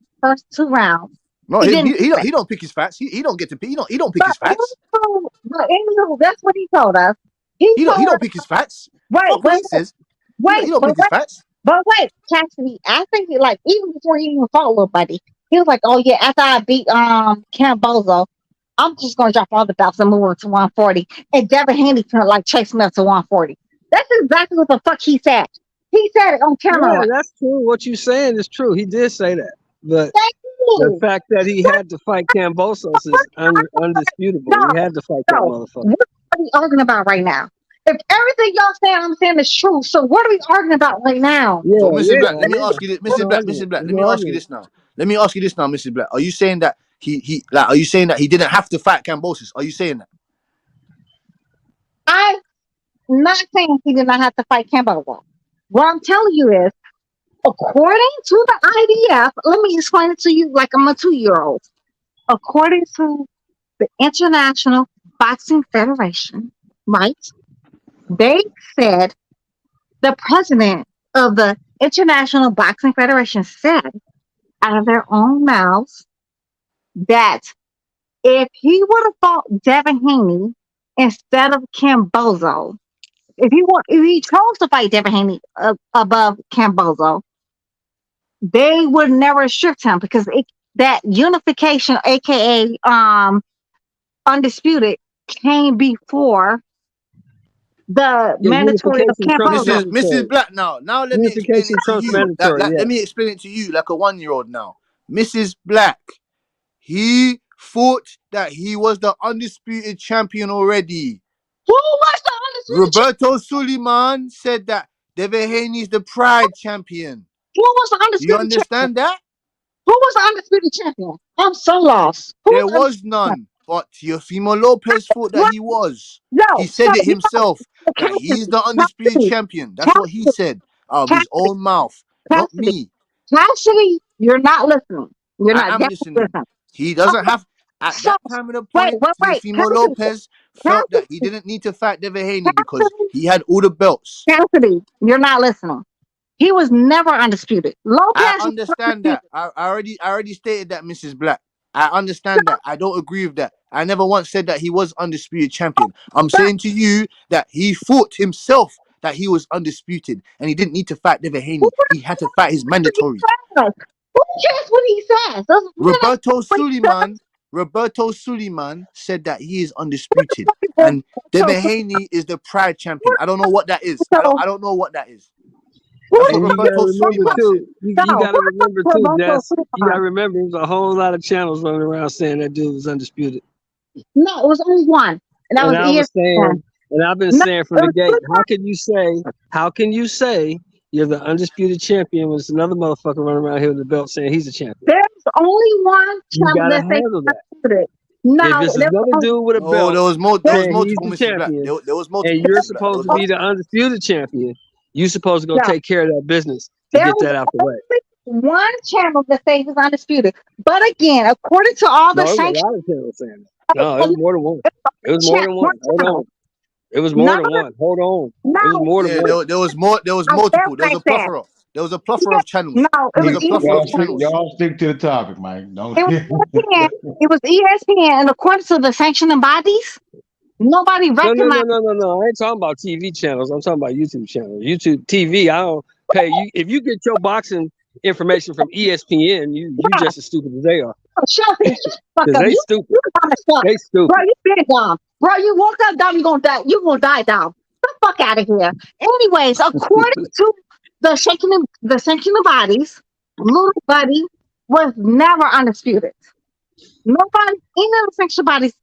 2 rounds. No, he don't pick his fights. He don't get to pick. He don't pick his fights. But anywho, that's what he told us. He don't pick his fights. Fuck what he says. He don't pick his fights. But wait, Cassidy, I think like even before he even fought little buddy, he was like, "Oh yeah, after I beat Cambozo, I'm just gonna drop all the belts and move him to 140." And Devin Haney can like chase me up to 140. That's exactly what the fuck he said. He said it on camera. Yeah, that's true. What you're saying is true. He did say that. But the fact that he had to fight Cambosos is undisputable. He had to fight that motherfucker. What are we arguing about right now? If everything y'all saying I'm saying is true, so what are we arguing about right now? So, Mrs. Black, let me ask you this. Mrs. Black, let me ask you this now. Let me ask you this now, Mrs. Black. Are you saying that are you saying that he didn't have to fight Cambosis? Are you saying that? I'm not saying he did not have to fight Cambozo. What I'm telling you is, according to the IDF, let me explain it to you like I'm a 2-year-old. According to the International Boxing Federation, right? They said, the president of the International Boxing Federation said out of their own mouths that if he would have fought Devin Haney instead of Cambozo, if he chose to fight Devin Haney above Cambozo, they would never restrict him because that unification, aka undisputed, came before the mandatory of Cambozo. Mrs. Black, now let me explain it to you. Let me explain it to you like a 1-year-old now. Mrs. Black, he thought that he was the undisputed champion already. Who was the undisputed Roberto Suleiman said that Devin Haney is the pride champion. Who was the undisputed You understand that? Who was the undisputed champion? I'm so lost. There was none. But Teofimo Lopez thought that he was. He said it himself. That he's the undisputed champion. That's what he said out of his own mouth. Not me. Cassidy, you're not listening. You're not listening. He doesn't have at that time of the point. Teofimo Lopez felt that he didn't need to fight Devin Haney because he had all the belts. Cassidy, you're not listening. He was never undisputed. Lopez, I understand that. I already stated that, Mrs. Black. I understand that. I don't agree with that. I never once said that he was undisputed champion. I'm saying to you that he thought himself that he was undisputed and he didn't need to fight Devin Haney. He had to fight his mandatory. Who cares what he says? Roberto Suleiman said that he is undisputed and Devin Haney is the pride champion. I don't know what that is. I don't know what that is. And you gotta remember too, you gotta remember too, Jess. You gotta remember there's a whole lot of channels running around saying that dude was undisputed. No, it was only one. And that was ESPN. And I've been saying from the gate, how can you say you're the undisputed champion when there's another motherfucker running around here with the belt saying he's a champion? There's only one channel. You gotta handle that. No, if it's another dude with a belt, there was multiple champion, there was multiple. And you're supposed to be the undisputed champion. You're supposed to go take care of that business to get that out the way. One channel that says he's undisputed, but again, according to all the sanctions, a lot of channels saying that. No, it was more than one. It was more than one. Hold on. It was more than one. Hold on. It was more than one. There was multiple. There was a plethora. There was a plethora of channels. No, y'all stick to the topic, Mike. Don't. It was ESPN, and according to the sanctioning bodies, nobody recognized. No. I ain't talking about TV channels. I'm talking about YouTube channels. YouTube TV. I don't pay you. If you get your boxing information from ESPN, you just as stupid as they are. They stupid. They stupid. Bro, you been dumb. Bro, you woke up dumb. You gonna die. You gonna die dumb. fuck out of here. Anyways, according to the shaking of bodies, Little Buddy was never undisputed. Nobody in the section bodies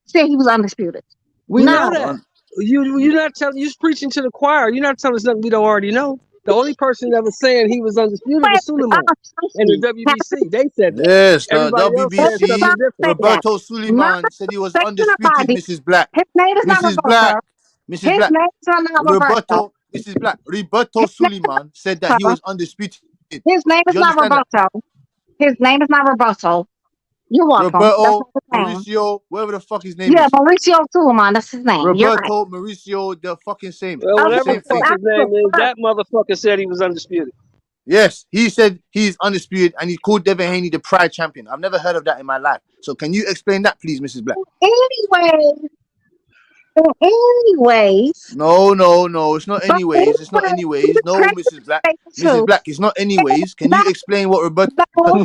said he was undisputed. We know No. that. You're not telling. You're preaching to the choir. You're not telling us nothing we don't already know. The only person that was saying he was undisputed was Suleiman and the WBC. They said that. Yes, the Everybody else said WBC. something different. Roberto Suleiman said he was undisputed, Mrs. Black. His name is not Mrs. Roberto. Black. Mrs. His Black. name is not Roberto. Mrs. Black. Roberto Suleiman said that he was undisputed. His name is Do you not understand that? Roberto. His name is not Roberto. You're welcome. Roberto, That's his name. Mauricio, whatever the fuck his name Yeah, is. Mauricio Suleiman. That's his name. You're right. Roberto, Mauricio, the fucking same. Well, The whatever same the fuck thing. his name is, that motherfucker said he was undisputed. Yes, he said he's undisputed and he called Devin Haney the Pride champion. I've never heard of that in my life. So can you explain that, please, Mrs. Black? Anyways. No. It's not anyways. It's not anyways. No, Mrs. Black. Mrs. Black, it's not anyways. Can you explain what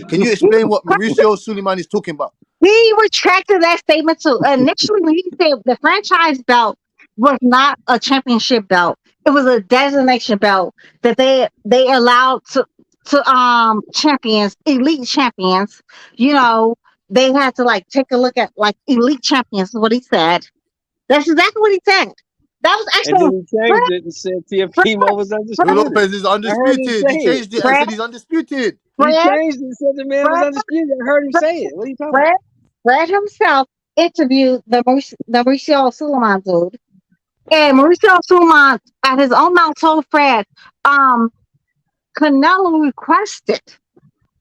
Can you explain what Mauricio Suleiman is talking about? He retracted that statement too. Initially, when he said the franchise belt was not a championship belt, it was a designation belt that they allowed to champions, elite champions. You know, they had to like take a look at like elite champions. Is what he said. That's exactly what he said. That was actually. And then he changed it and said Teofimo was undisputed. Lopez is undisputed. He changed it and said he's undisputed. He changed it and said the man was undisputed. I heard him say it. What are you talking about? Fred himself interviewed the Mauricio Suleiman dude, and Mauricio Suleiman at his own mouth told Fred, Canelo requested.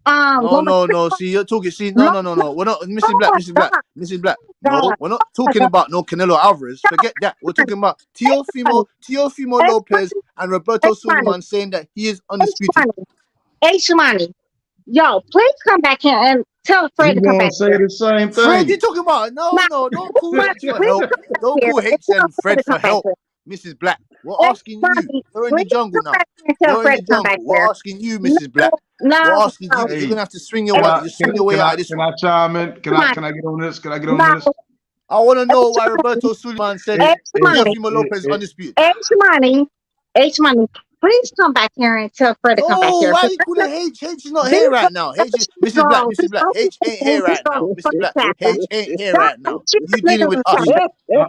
No. See, you're talking. See, no. We're not, Mrs. Black. No, we're not talking about no Canelo Alvarez. Forget that. We're talking about Teofimo Lopez and Roberto Suleiman saying that he is undisputed. Hey, Shimani, yo, please come back here and tell Fred to come back say here. the same thing. Fred, you talking about? No. Don't call H for help. Don't call H and Fred for help. Mrs. Black, we're asking you. You're in the jungle now. You're in the jungle. We're asking you, Mrs. Black. We're asking you. You're gonna have to swing your way. You swing your way out of this. Can I chime in? Can I get on this? Can I get on this? I want to know why Roberto Suleiman said Teofimo Lopez is undisputed. H money, please come back here and tell Fred to come back here. Why are you calling H? H is not here right now. Mrs. Black. H ain't here right now. Mrs. Black. H ain't here right now. You dealing with us.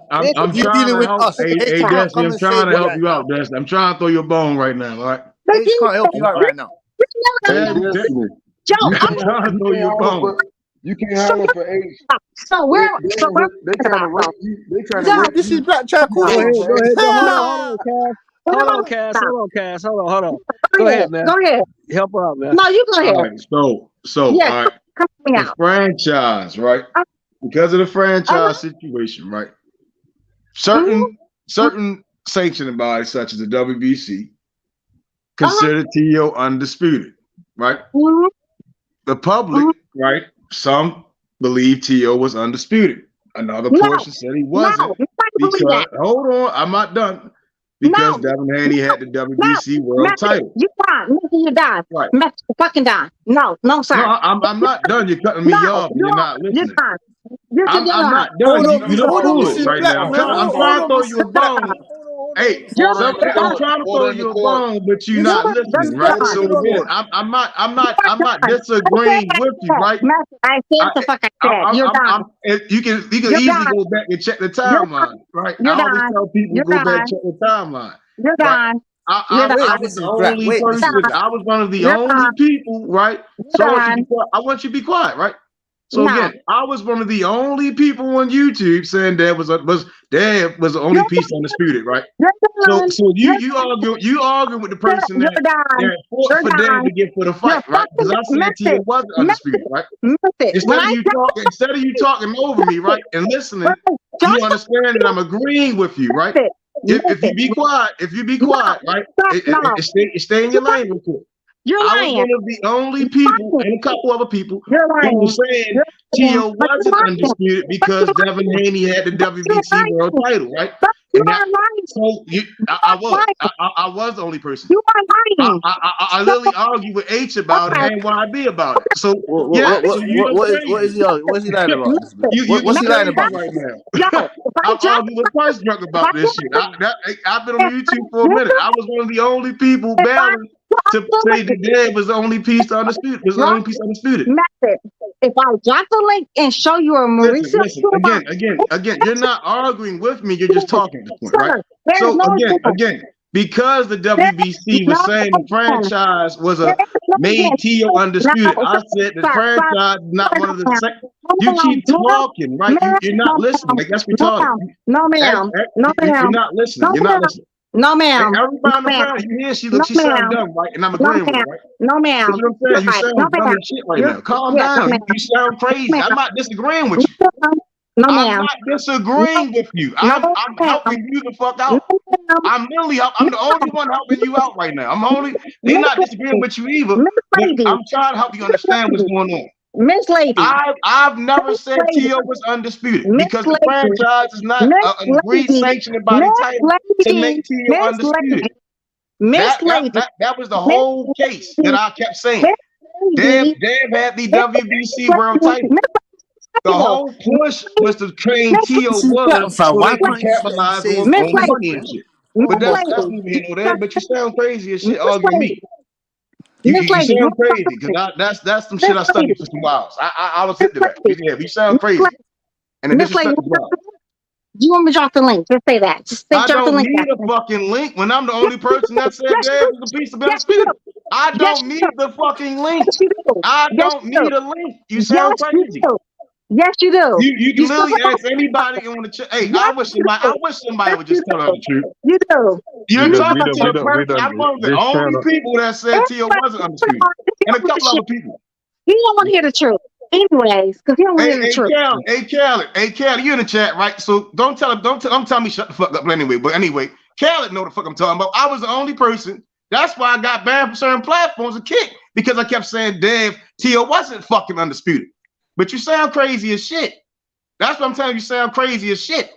I'm you trying dealing to with help. us. Hey, Dusty, I'm trying to help you out, Dusty. I'm trying to throw you a bone right now, all right? H can't help you out right now. You can't holler for H. So we're they trying to rank you. They trying to rank This is Black Jack. Go ahead. Hold on, Cass. Hold on. Go ahead, man. Go ahead. Help her out, man. No, you go ahead. All right, so Yeah, all right. The franchise, right? Because of the franchise situation, right? Certain sanctioning bodies, such as the WBC, consider T.O. undisputed, right? The public, right? Some believe T.O. was undisputed. Another portion said he wasn't. Because hold on, I'm not done. Because Devin Haney had the WBC world title. You're done. You're done. Right. You're fucking done. No, sir. No, I'm not done. You're cutting me off. You're not listening. I'm not done. You don't do it right now. I'm trying to throw you a bone. Hey, I'm trying to throw you a bone, but you're not listening, right? So again, I'm not disagreeing with you, right? I said the fuck I said. You're done. You can easily go back and check the timeline, right? I always tell people go back and check the timeline. You're done. I was the only person. I was one of the only people, right? So I want you to be quiet, right? So again, I was one of the only people on YouTube saying Dad was the only piece undisputed, right? So you argue with the person that fought for Dad to get for the fight, right? Because I said T wasn't undisputed, right? Instead of you talking over me, right, and listening, you understand that I'm agreeing with you, right? If you be quiet, right, stay in your lane real quick. You're I was lying. one of the only people, and a couple other people, You're who were lying. saying You're lying. T.O. But you're wasn't lying. undisputed But because you're Devin lying. Haney had the But you're WBC world lying. title, right? But you And that, are lying. so you, I was the only person. You are lying. I literally argue with H about it and YB about it. So yeah, so you don't What is he lying about? What's he lying crazy about? right now. Yo, if I I'm drop arguing with Punch Drunk if I about this shit. I've been on YouTube for a minute. I was one of the only people battling to say that Dad was the only piece undisputed. Was the only piece undisputed. method, if I drop the link and show you a Mauricio Listen. Again. You're not arguing with me. You're just talking at this point, right? There's So no again, because the WBC was saying the franchise was made T.O. undisputed. I said the franchise is not one of the. You keep talking, right? You're not listening. Like that's retarded. No, ma'am. No, You're ma'am. not listening. No, You're not ma'am. listening. No, ma'am. Everybody on the No, panel, you hear she No, sound ma'am. dumb, right? And I'm No, agreeing with her, ma'am. right? No, ma'am. That's what I'm saying. You Right. sound No, dumb ma'am. as shit right You're- now. Calm yes, down. ma'am. You sound crazy. No, I'm ma'am. not disagreeing with you. No, I'm ma'am. not disagreeing with you. I'm helping you the fuck out. I'm the only one helping you out right now. They're not disagreeing with you either. But I'm trying to help you understand what's going on. Miss Lady. I've never said T.O. was undisputed because the franchise is not an agreed sanctioned body title to make T.O. undisputed. That was the whole case that I kept saying. Dev had the WBC world title. The whole push was to train T.O. was so they can capitalize on the money and shit. But that's neither here nor there. But you sound crazy as shit arguing me. You sound crazy because that's some shit I studied for 2 hours. I was into that. Yeah, you sound crazy. And the disrespect is wrong. Do you want me to drop the link? Just say that. Just say I drop the don't link. need a fucking link when I'm the only person that said Dad was a piece of undisputed. I don't need the fucking link. I don't need a link. You sound crazy. Yes, you do. You can literally ask anybody on the chat. Hey, I wish somebody would just tell us the truth. You do. You're talking to the person. I'm one of the only people that said T.O. wasn't undisputed, and a couple other people. He don't want to hear the truth, anyways, because he don't want to hear the truth. Hey, Callie, you in the chat, right? So don't tell me shut the fuck up anyway. But anyway, Callie know the fuck I'm talking about. I was the only person. That's why I got banned from certain platforms and kicked because I kept saying, Dev, T.O. wasn't fucking undisputed. But you sound crazy as shit. That's what I'm telling you. You sound crazy as shit.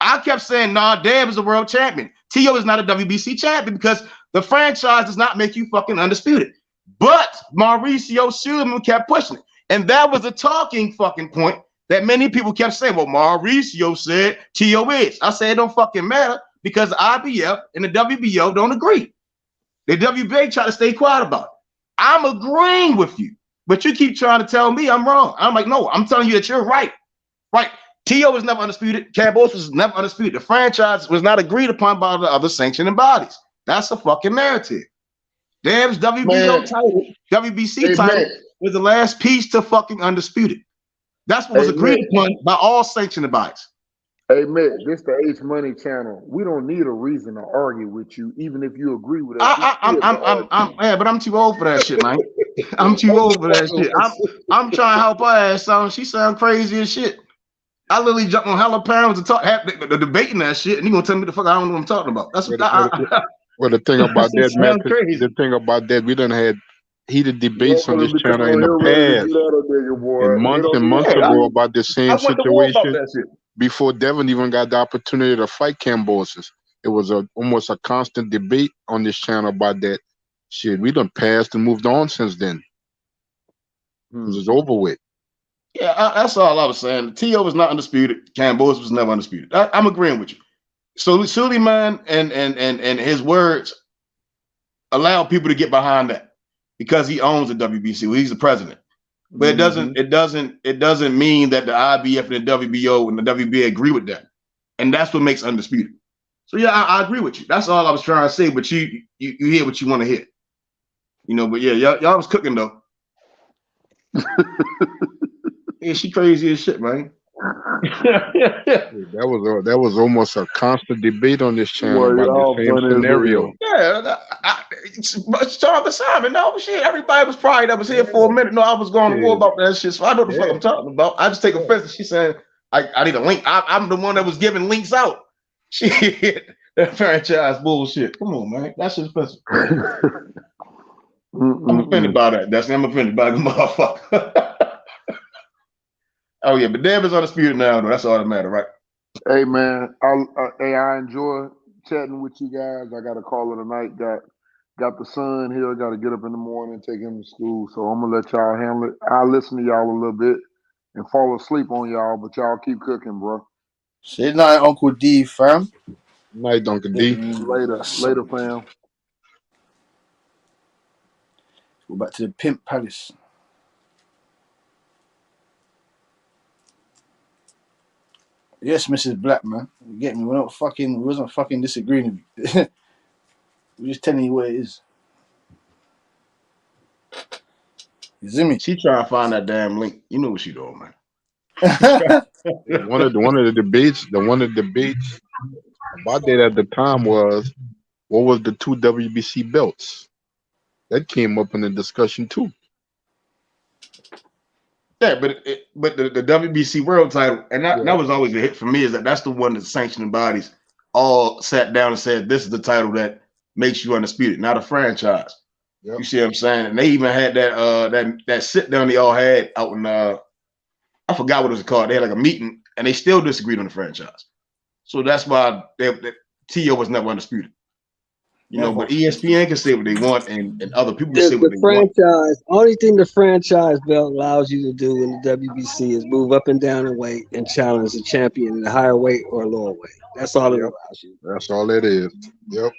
I kept saying, nah, Dev is a world champion. T.O. is not a WBC champion because the franchise does not make you fucking undisputed. But Mauricio Schumann kept pushing it. And that was a talking fucking point that many people kept saying, well, Mauricio said T.O. is. I said it don't fucking matter because the IBF and the WBO don't agree. The WBA try to stay quiet about it. I'm agreeing with you. But you keep trying to tell me I'm wrong. I'm like, no, I'm telling you that you're right. Right. T.O. was never undisputed. Caboose was never undisputed. The franchise was not agreed upon by the other sanctioning bodies. That's a fucking narrative. Dev's WBO title, WBC title was the last piece to fucking undisputed. That's what was agreed upon by all sanctioning bodies. Hey, Mick, this the H Money channel. We don't need a reason to argue with you, even if you agree with us. But I'm too old for that shit, man. I'm too old for that shit. I'm trying to help her ass out. She sound crazy as shit. I literally jumped on hella pounds to talk, debating that shit, and you gonna tell me the fuck I don't know what I'm talking about. That's what well, the thing about that, Matt, the thing about that, we done had heated debates on this channel in the past, and months ago about the same situation. Before Devin even got the opportunity to fight Cambosis, it was almost a constant debate on this channel about that shit. We done passed and moved on since then. It was over with. Yeah, that's all I was saying. T.O. was not undisputed. Cambosis was never undisputed. I'm agreeing with you. So Suleiman and his words allow people to get behind that because he owns the WBC. Well, he's the president. But it doesn't mean that the IBF and the WBO and the WBA agree with that. And that's what makes undisputed. So yeah, I agree with you. That's all I was trying to say, but you hear what you want to hear. You know, but yeah, y'all was cooking though. Yeah, she crazy as shit, man. That was almost a constant debate on this channel about the same scenario. Yeah, it's Charles Simon. No shit. Everybody was probably that was here for a minute. No, I was going to war about that shit. So I know the fuck I'm talking about. I just take offense that she said I need a link. I'm the one that was giving links out. Shit, that franchise bullshit. Come on, man. That's just offensive. I'm offended by that. I'm offended by the motherfucker. Oh yeah, but Devin's undisputed now, though. That's all that matters, right? Hey man, I enjoy chatting with you guys. I got a call of the night. Got the son here. Got to get up in the morning, take him to school. So I'm gonna let y'all handle it. I'll listen to y'all a little bit and fall asleep on y'all, but y'all keep cooking, bro. Say night, Uncle D, fam. Night, Uncle D. Later, fam. Go back to the Pimp Palace. Yes, Mrs. Black, man. You get me? We wasn't fucking disagreeing with you. We're just telling you what it is. You see me? She trying to find that damn link. You know what she doing, man. one of the debates about that at the time was what was the 2 WBC belts? That came up in the discussion too. Yeah, but the WBC world title, and that was always a hit for me, is that's the one that sanctioning bodies all sat down and said, this is the title that makes you undisputed, not a franchise. Yep. You see what I'm saying? And they even had that sit down they all had out in I forgot what it was called. They had like a meeting and they still disagreed on the franchise. So that's why TO was never undisputed. You know, but ESPN can say what they want and other people can say what they want. Only thing the franchise belt allows you to do in the WBC is move up and down in weight and challenge the champion in a higher weight or a lower weight. That's all it allows you. That's all it is. Yep.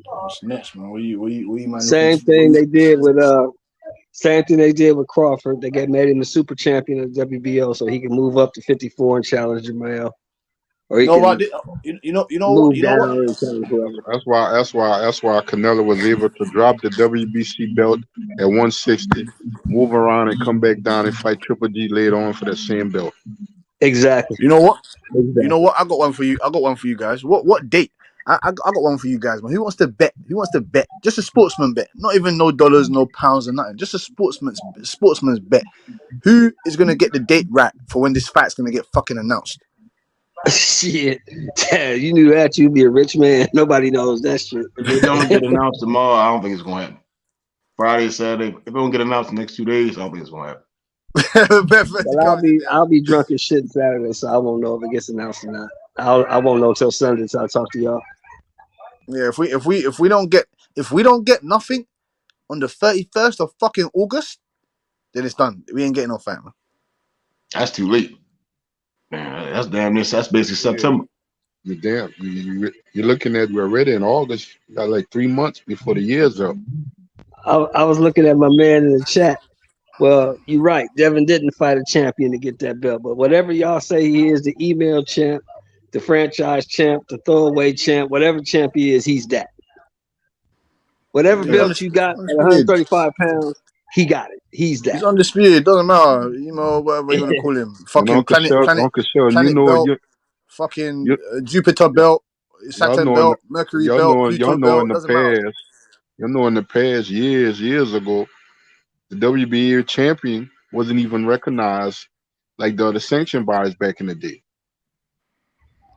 What's next, man? What you man? Same thing they did with Crawford. They made him the super champion of the WBO so he can move up to 54 and challenge Morrell. Or he can move down. That's why Canelo was able to drop the WBC belt at 160, move around and come back down and fight Triple G later on for that same belt. Exactly. You know what? Exactly. You know what? I got one for you guys. What date? I got one for you guys, man. Who wants to bet? Just a sportsman bet. Not even no dollars, no pounds, or nothing. Just a sportsman's bet. Who is gonna get the date right for when this fight's gonna get fucking announced? Shit. You knew that you'd be a rich man. Nobody knows that shit. If it don't get announced tomorrow, I don't think it's gonna happen. Friday, Saturday. If it don't get announced in the next 2 days, I don't think it's gonna happen. Well, I'll be drunk as shit Saturday, so I won't know if it gets announced or not. I won't know until Sunday, so I'll talk to y'all. Yeah, if we don't get nothing on the 31st of fucking August, then it's done. We ain't getting no fight, man. That's too late. Man, that's damn near. That's basically September. You're looking at we're already in August. You got like 3 months before the year's up. I was looking at my man in the chat. Well, you're right. Devin didn't fight a champion to get that belt, but whatever y'all say he is, the email champ, the franchise champ, the throwaway champ, whatever champ he is, he's that. Whatever belt you got at 135 pounds, he got it. He's that. He's undisputed. Doesn't matter. You know, whatever you want to call him. Fucking planet belt, fucking Jupiter belt, Saturn belt, Mercury belt, Pluto belt. Doesn't matter. You know, in the past years ago, the WBA champion wasn't even recognized like the other sanctioned bodies back in the day.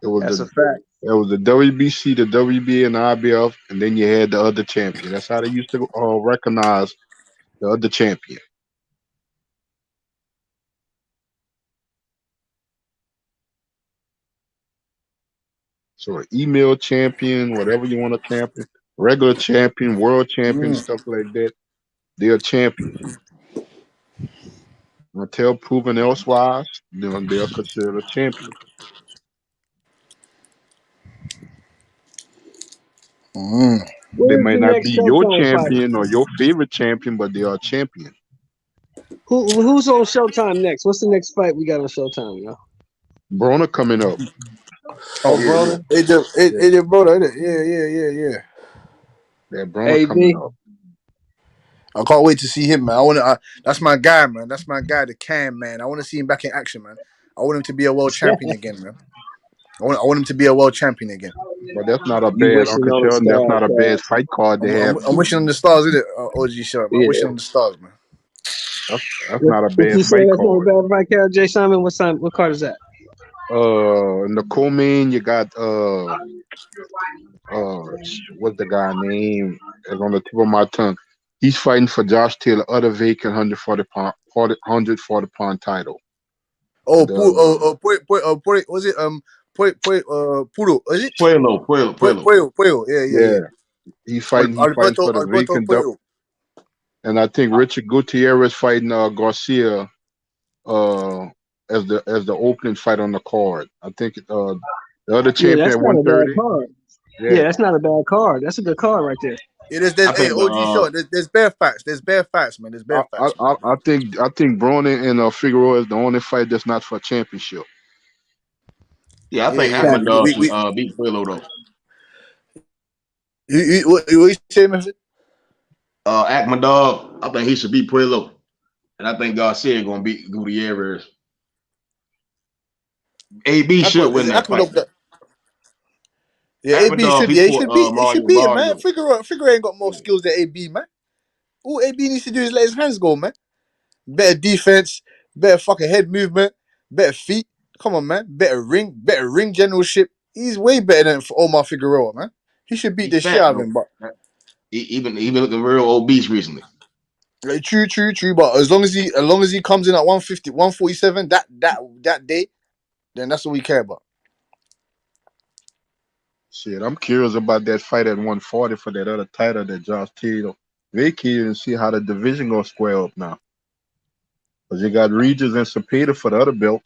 That's a fact. It was the WBC, the WBA, and the IBF, and then you had the other champion. That's how they used to recognize the other champion. So an email champion, whatever you want to champion, regular champion, world champion, stuff like that, they're champions. Until proven elsewise, then they're considered a champion. They may not be your champion or your favorite champion, but they are a champion. Who's on Showtime next? What's the next fight we got on Showtime, y'all? Broner coming up. Broner? AJ Broner, yeah. Yeah, Broner coming up. I can't wait to see him, man. That's my guy, man. That's my guy, the Cam, man. I want to see him back in action, man. I want him to be a world champion again, man. I want him to be a world champion again. But that's not a bad, Uncle Sheldon. That's not a bad fight card they have. I'm wishing on the stars, isn't it? OG Shirt, man. I'm wishing on the stars, man. That's not a bad fight card. Not a bad fight card, Jay Simon. What card is that? In the co-main, you got what's the guy name? It's on the tip of my tongue. He's fighting for Josh Taylor, other vacant 140 pound title. Oh, was it Puro? Is it Puello. Yeah. He's fighting for the Alberto vacant Puello. and I think Richard Gutierrez fighting Garcia as the opening fight on the card. I think the other champion that's at not a bad 130. card. Yeah, that's not a bad card. That's a good card right there. Yeah, there's OG shot. There's bare facts. There's bare facts, man. There's bare facts. I think Braun and Figueroa is the only fight that's not for a championship. Yeah, I think Akhmadov should beat Puello though. What you saying, man? Akhmadov, I think he should beat Puello, and I think Garcia gonna beat Gutierrez. AB should win that fight. Yeah, AB should. Yeah, he should beat him, man. Figueroa ain't got more skills than AB, man. All AB needs to do is let his hands go, man. Better defense, better fucking head movement, better feet. Come on, man. Better ring generalship. He's way better than Omar Figueroa, man. He should beat the shit out of him, but he looking real obese recently. True. But as long as he comes in at 150, 147 that day, then that's what we care about. Shit, I'm curious about that fight at 140 for that other title that Josh Taylor vacated and see how the division gonna square up now. Because you got Regis and Cepeda for the other belt.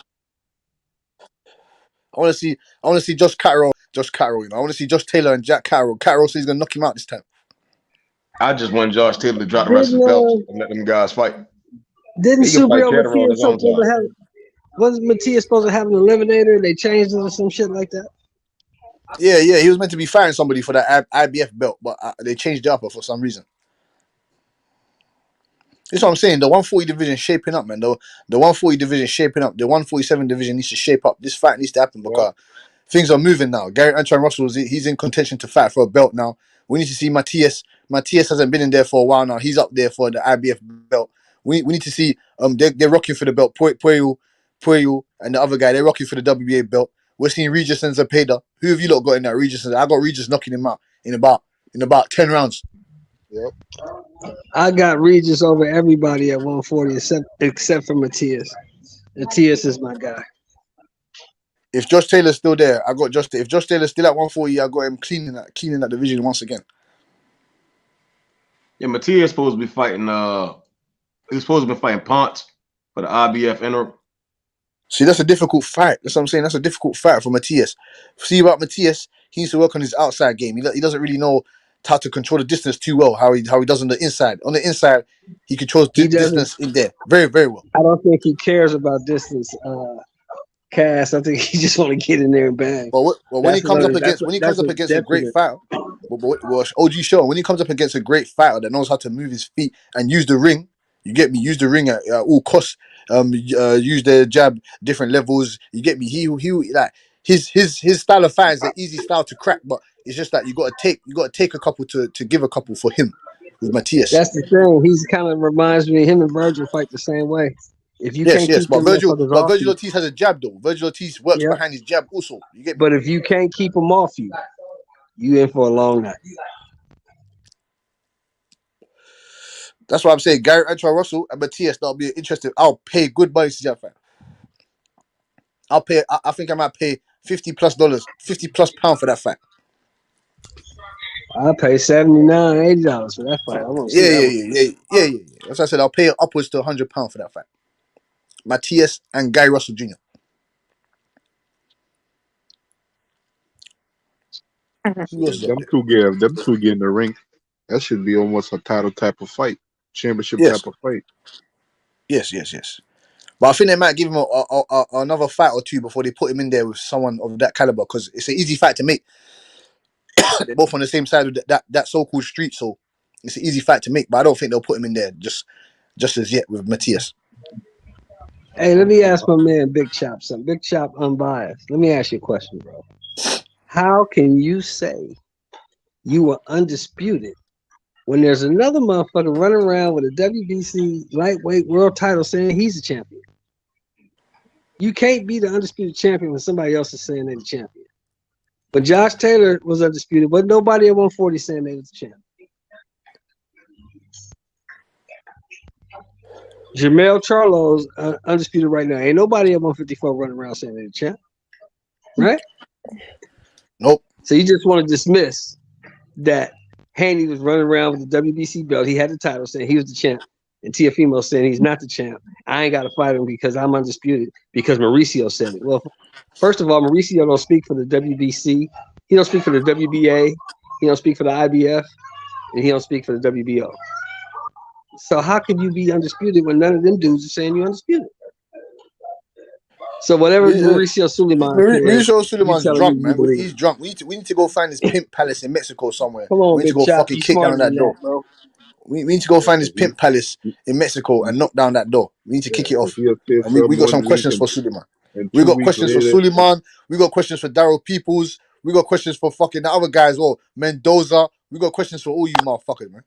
I want to see Josh Carroll. You know, I want to see Josh Taylor and Jack Carroll. Carroll says he's gonna knock him out this time. I just want Josh Taylor to drop the rest of his belts and let them guys fight. Didn't Subriel Matias supposed to have? Wasn't Matias supposed to have an eliminator and they changed it or some shit like that? Yeah, he was meant to be fighting somebody for that IBF belt, but they changed it up for some reason. That's what I'm saying. The 140 division shaping up, man. The 140 division shaping up. The 147 division needs to shape up. This fight needs to happen because things are moving now. Antoine Russell, he's in contention to fight for a belt now. We need to see Matias. Matias hasn't been in there for a while now. He's up there for the IBF belt. We need to see they're rocking for the belt. Puello and the other guy, they're rocking for the WBA belt. We're seeing Regis and Cepeda. Who have you lot got in that? Regis and I got Regis knocking him out in about 10 rounds. Yep. I got Regis over everybody at 140 except for Matias. Matias is my guy. If Josh Taylor's still there, I got If Josh Taylor's still at 140, I got him cleaning that division once again. Yeah, Matias supposed to be fighting. He's supposed to be fighting Ponce for the IBF interim. See, that's a difficult fight. That's what I'm saying. That's a difficult fight for Matias. See about Matias, he needs to work on his outside game. He doesn't really know how to control the distance too well. How he does on the inside. On the inside, he controls distance in there very, very well. I don't think he cares about distance. Cass, I think he just want to get in there and bang. Well, when he comes up against a great fighter, OG Sean, when he comes up against a great fighter that knows how to move his feet and use the ring, you get me. Use the ring at all costs. Use the jab, different levels. You get me. He like his style of fight is an easy style to crack, but it's just that you got to take a couple to give a couple for him with Matias. That's the thing. He's kind of reminds me. Him and Virgil fight the same way. If you can't keep but Virgil Ortiz has a jab though. Virgil Ortiz works behind his jab also. You get me? But if you can't keep him off you in for a long night. That's why I'm saying Antoine Russell and Matias. That'll be interesting. I'll pay good money to see that fight. I'll pay. I think I might pay $50+ £50+ for that fight. I'll pay $79, $80 for that fight. I want to see that. Yeah. That's what I said. I'll pay upwards to £100 for that fight. Matias and Guy Russell Jr. Them two get in the ring. That should be almost a title type of fight, championship type of fight. Yes. But I think they might give him another fight or two before they put him in there with someone of that caliber because it's an easy fight to make. They're both on the same side of that so-called street, so it's an easy fight to make. But I don't think they'll put him in there just as yet with Matias. Hey, let me ask my man Big Chop something. Big Chop unbiased. Let me ask you a question, bro. How can you say you are undisputed when there's another motherfucker running around with a WBC lightweight world title saying he's a champion? You can't be the undisputed champion when somebody else is saying they're the champion. But Josh Taylor was undisputed, but nobody at 140 saying they was the champion. Jermell Charlo's undisputed right now. Ain't nobody at 154 running around saying they're the champ. Right? Nope. So you just want to dismiss that Haney was running around with the WBC belt. He had the title saying he was the champ. And Teofimo saying he's not the champ. I ain't got to fight him because I'm undisputed because Mauricio said it. Well, first of all, Mauricio don't speak for the WBC. He don't speak for the WBA. He don't speak for the IBF. And he don't speak for the WBO. So how can you be undisputed when none of them dudes are saying you're undisputed? So whatever Mauricio Suleiman said, Mauricio Suleiman's drunk, man. Believe. He's drunk. We need to go find his pimp palace in Mexico somewhere. Come on, we need to Big go Chop. fucking You kick down smarter that than door. that, bro. We need to go find his pimp palace in Mexico and knock down that door. We need to kick it off. And we got some questions for Suleiman. We got questions for Suleiman. We got questions for Daryl Peoples. We got questions for fucking the other guys. Oh, Mendoza. We got questions for all you motherfuckers, man.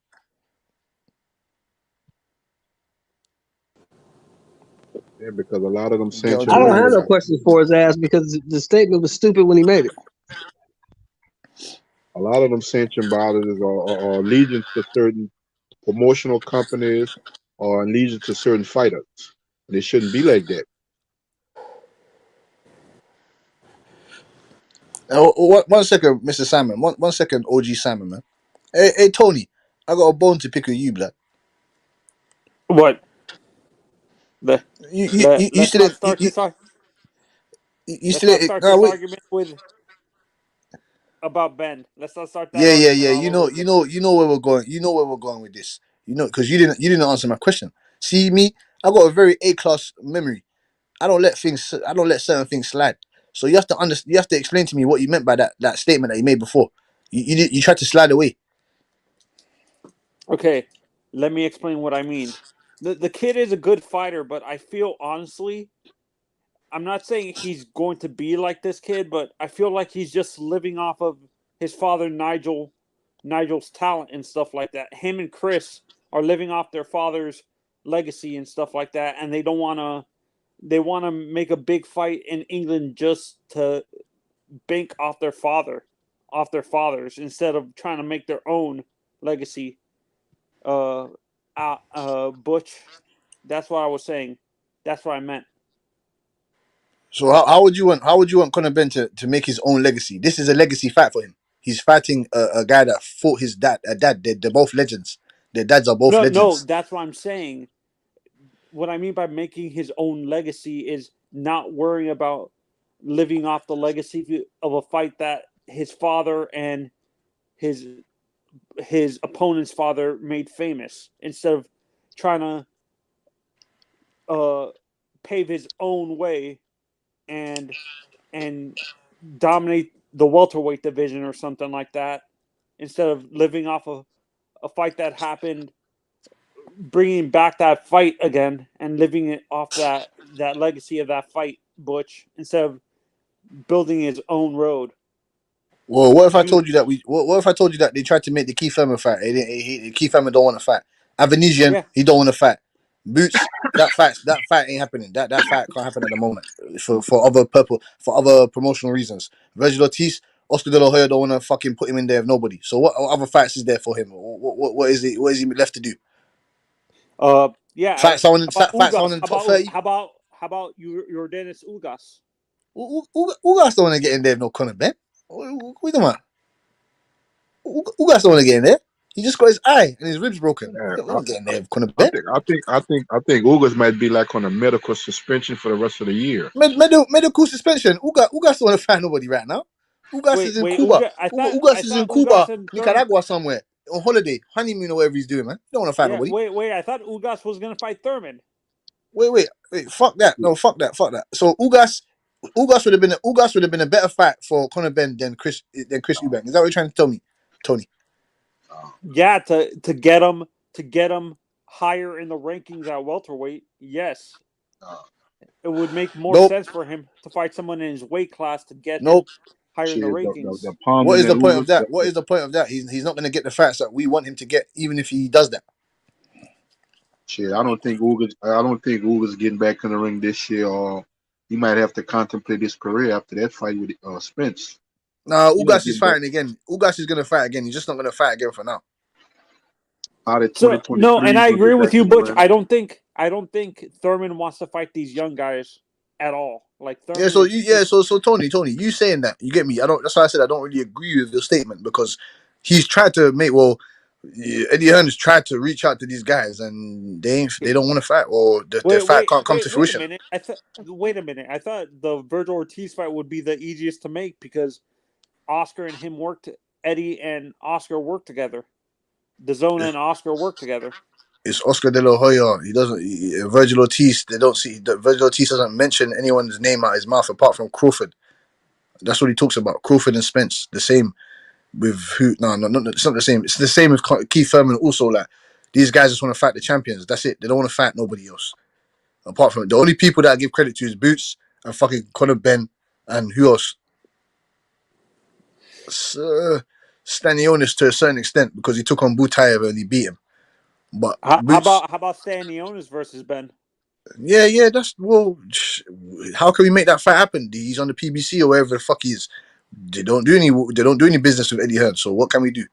Yeah, because a lot of them I don't have no questions for his ass because the statement was stupid when he made it. A lot of them sanctioned bodies are allegiance to certain promotional companies or allegiance to certain fighters. And it shouldn't be like that. One second, Mr. Simon. One second, OG Simon, man. Hey, Tony, I got a bone to pick with you, blood. What? You let's still not start this argument with about Ben. Let's not start that argument. Yeah. You know where we're going. You know where we're going with this. You know, because you didn't answer my question. See me, I got a very A-class memory. I don't let certain things slide. So you have to explain to me what you meant by that statement that you made before. You tried to slide away. Okay, let me explain what I mean. The kid is a good fighter, but I feel honestly, I'm not saying he's going to be like this kid, but I feel like he's just living off of his father Nigel's talent and stuff like that. Him and Chris are living off their father's legacy and stuff like that, and they want to make a big fight in England just to bank off their fathers instead of trying to make their own legacy. Butch, that's what I was saying. That's what I meant. So how would you want Conor Ben to make his own legacy? This is a legacy fight for him. He's fighting a guy that fought his dad. They're both legends. Their dads are both legends. No, that's what I'm saying. What I mean by making his own legacy is not worrying about living off the legacy of a fight that his father and his opponent's father made famous, instead of trying to pave his own way and dominate the welterweight division or something like that, instead of living off of a fight that happened, bringing back that fight again and living it off that legacy of that fight, Butch, instead of building his own road. Well, what if I told you that what if I told you that they tried to make the Keith Thurman fight? Keith Thurman don't want to fight. Avanesian, he don't want to fight. Boots, that fight ain't happening. That fight can't happen at the moment for other promotional reasons. Virgil Ortiz, Oscar De La Hoya don't want to fucking put him in there with nobody. So what other fights is there for him? What is he left to do? Yeah. Fight someone in the top 30. How about your Dennis Ugas? Ugas don't want to get in there with no Conor Ben. What are you talking about? Ugas don't want to get in there. He just got his eye and his ribs broken. Yeah, We're not getting there with Conor Ben. I think Ugas might be like on a medical suspension for the rest of the year. Medical suspension. Ugas don't want to fight nobody right now. Ugas is in Cuba. Ugas is in Cuba, Nicaragua somewhere on holiday, honeymoon or whatever he's doing, man. You don't want to fight nobody. Wait. I thought Ugas was gonna fight Thurman. Wait. Fuck that. No, fuck that. So Ugas would have been a better fight for Conor Ben than Chris Eubank. Is that what you're trying to tell me, Tony? Yeah, to get him higher in the rankings at welterweight. Yes, it would make more sense for him to fight someone in his weight class to get him higher in the rankings. What is the point of that? What is the point of that? He's not going to get the fights that we want him to get, even if he does that. Shit, I don't think Ugas getting back in the ring this year. Or he might have to contemplate his career after that fight with Spence. Nah, Ugas is fighting again. Ugas is gonna fight again. He's just not gonna fight again for now. So no, and I agree with you, Butch. I don't think Thurman wants to fight these young guys at all. Like Thurman So Tony, you saying that, you get me? That's why I said I don't really agree with your statement, because he's tried to make Eddie Hearn has tried to reach out to these guys and they don't want to fight, or their fight can't come to fruition. Wait a minute. I thought the Virgil Ortiz fight would be the easiest to make because Oscar and him Eddie and Oscar worked together. DAZN and Oscar work together. It's Oscar De La Hoya. He doesn't. Virgil Ortiz. They don't see. Virgil Ortiz doesn't mention anyone's name out his mouth apart from Crawford. That's what he talks about. Crawford and Spence. The same with who? No, it's not the same. It's the same with Keith Thurman. Also, like, these guys just want to fight the champions. That's it. They don't want to fight nobody else. Apart from the only people that I give credit to is Boots and fucking Conor Ben and who else? Stanionis to a certain extent, because he took on Butayev and he beat him. But how about Stanionis versus Ben? Yeah, how can we make that fight happen? He's on the PBC or wherever the fuck he is. They don't do any business with Eddie Hearn. So what can we do?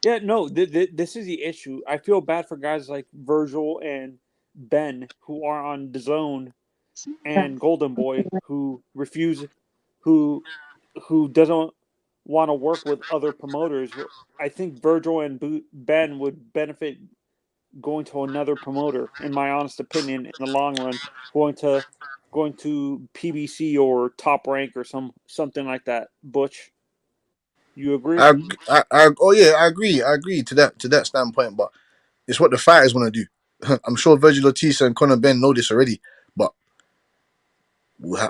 Yeah, no, this is the issue. I feel bad for guys like Virgil and Ben who are on DAZN and Golden Boy who refuse, who doesn't want to work with other promoters. I think Virgil and Ben would benefit going to another promoter, in my honest opinion, in the long run, going to PBC or Top Rank or something like that. Butch, you agree? I agree to that standpoint, but it's what the fighters want to do. I'm sure Virgil Ortiz and Conor Ben know this already, but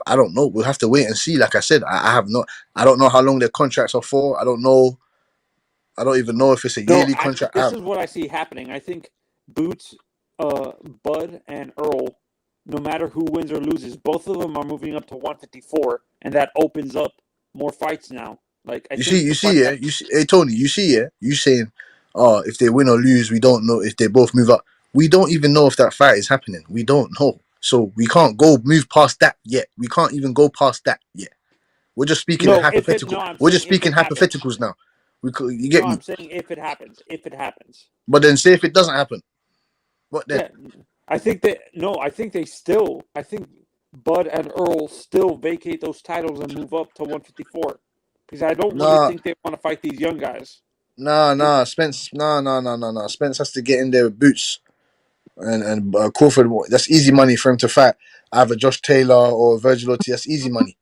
I don't know. We'll have to wait and see. Like I said, I don't know how long their contracts are for. I don't know. I don't even know if it's a yearly contract. This is what I see happening. I think Boots, Bud, and Earl, no matter who wins or loses, both of them are moving up to 154, and that opens up more fights now. Like you see, hey Tony, you saying, if they win or lose, we don't know if they both move up. We don't even know if that fight is happening. We don't know, so we can't move past that yet. We can't even go past that yet. We're just speaking hypothetical. We're just speaking hypotheticals now. You get me? I'm saying if it happens. But then say if it doesn't happen, what then? Yeah, I think Bud and Earl still vacate those titles and move up to 154 because I don't really think they want to fight these young guys. Spence. No. Spence has to get in there with Boots and Crawford. That's easy money for him to fight either Josh Taylor or Virgil Ortiz. That's easy money.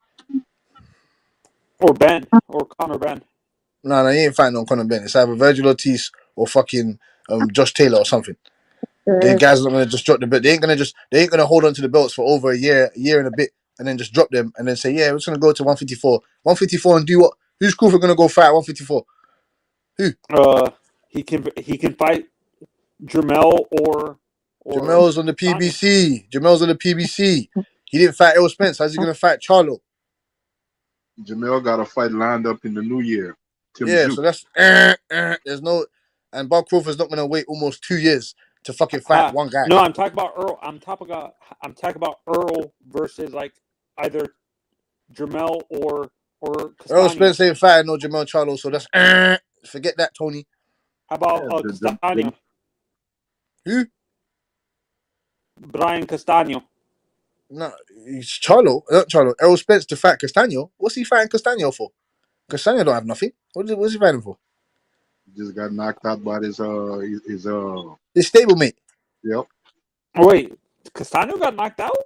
Or Ben or Conor Ben. No, he ain't fighting on Conor Ben. It's either Virgil Ortiz or fucking Josh Taylor or something. The guys are not gonna just drop the belt. They ain't gonna hold on to the belts for over a year and a bit, and then just drop them and then say, yeah, we're just gonna go to 154. 154 and do what? Who's Crawford gonna go fight 154? Who? He can fight Jermell or Jamel's on the PBC. Jamel's on the PBC. He didn't fight Errol Spence. How's he gonna fight Charlo? Jamel got a fight lined up in the new year. So that's there's no, and Bob Crawford's not gonna wait almost 2 years to fucking fight one guy. No, I'm talking about Earl. I'm talking about Earl versus like either Jermell or Castano. Errol Spence ain't fighting no Jermell Charlo, so that's forget that, Tony. How about Castano? Who? Brian Castano. No, it's Charlo, not Charlo. Errol Spence to fight Castano. What's he fighting Castano for? Castano don't have nothing. What's he fighting for? He just got knocked out by his stablemate. Yep. Oh, wait, Castano got knocked out?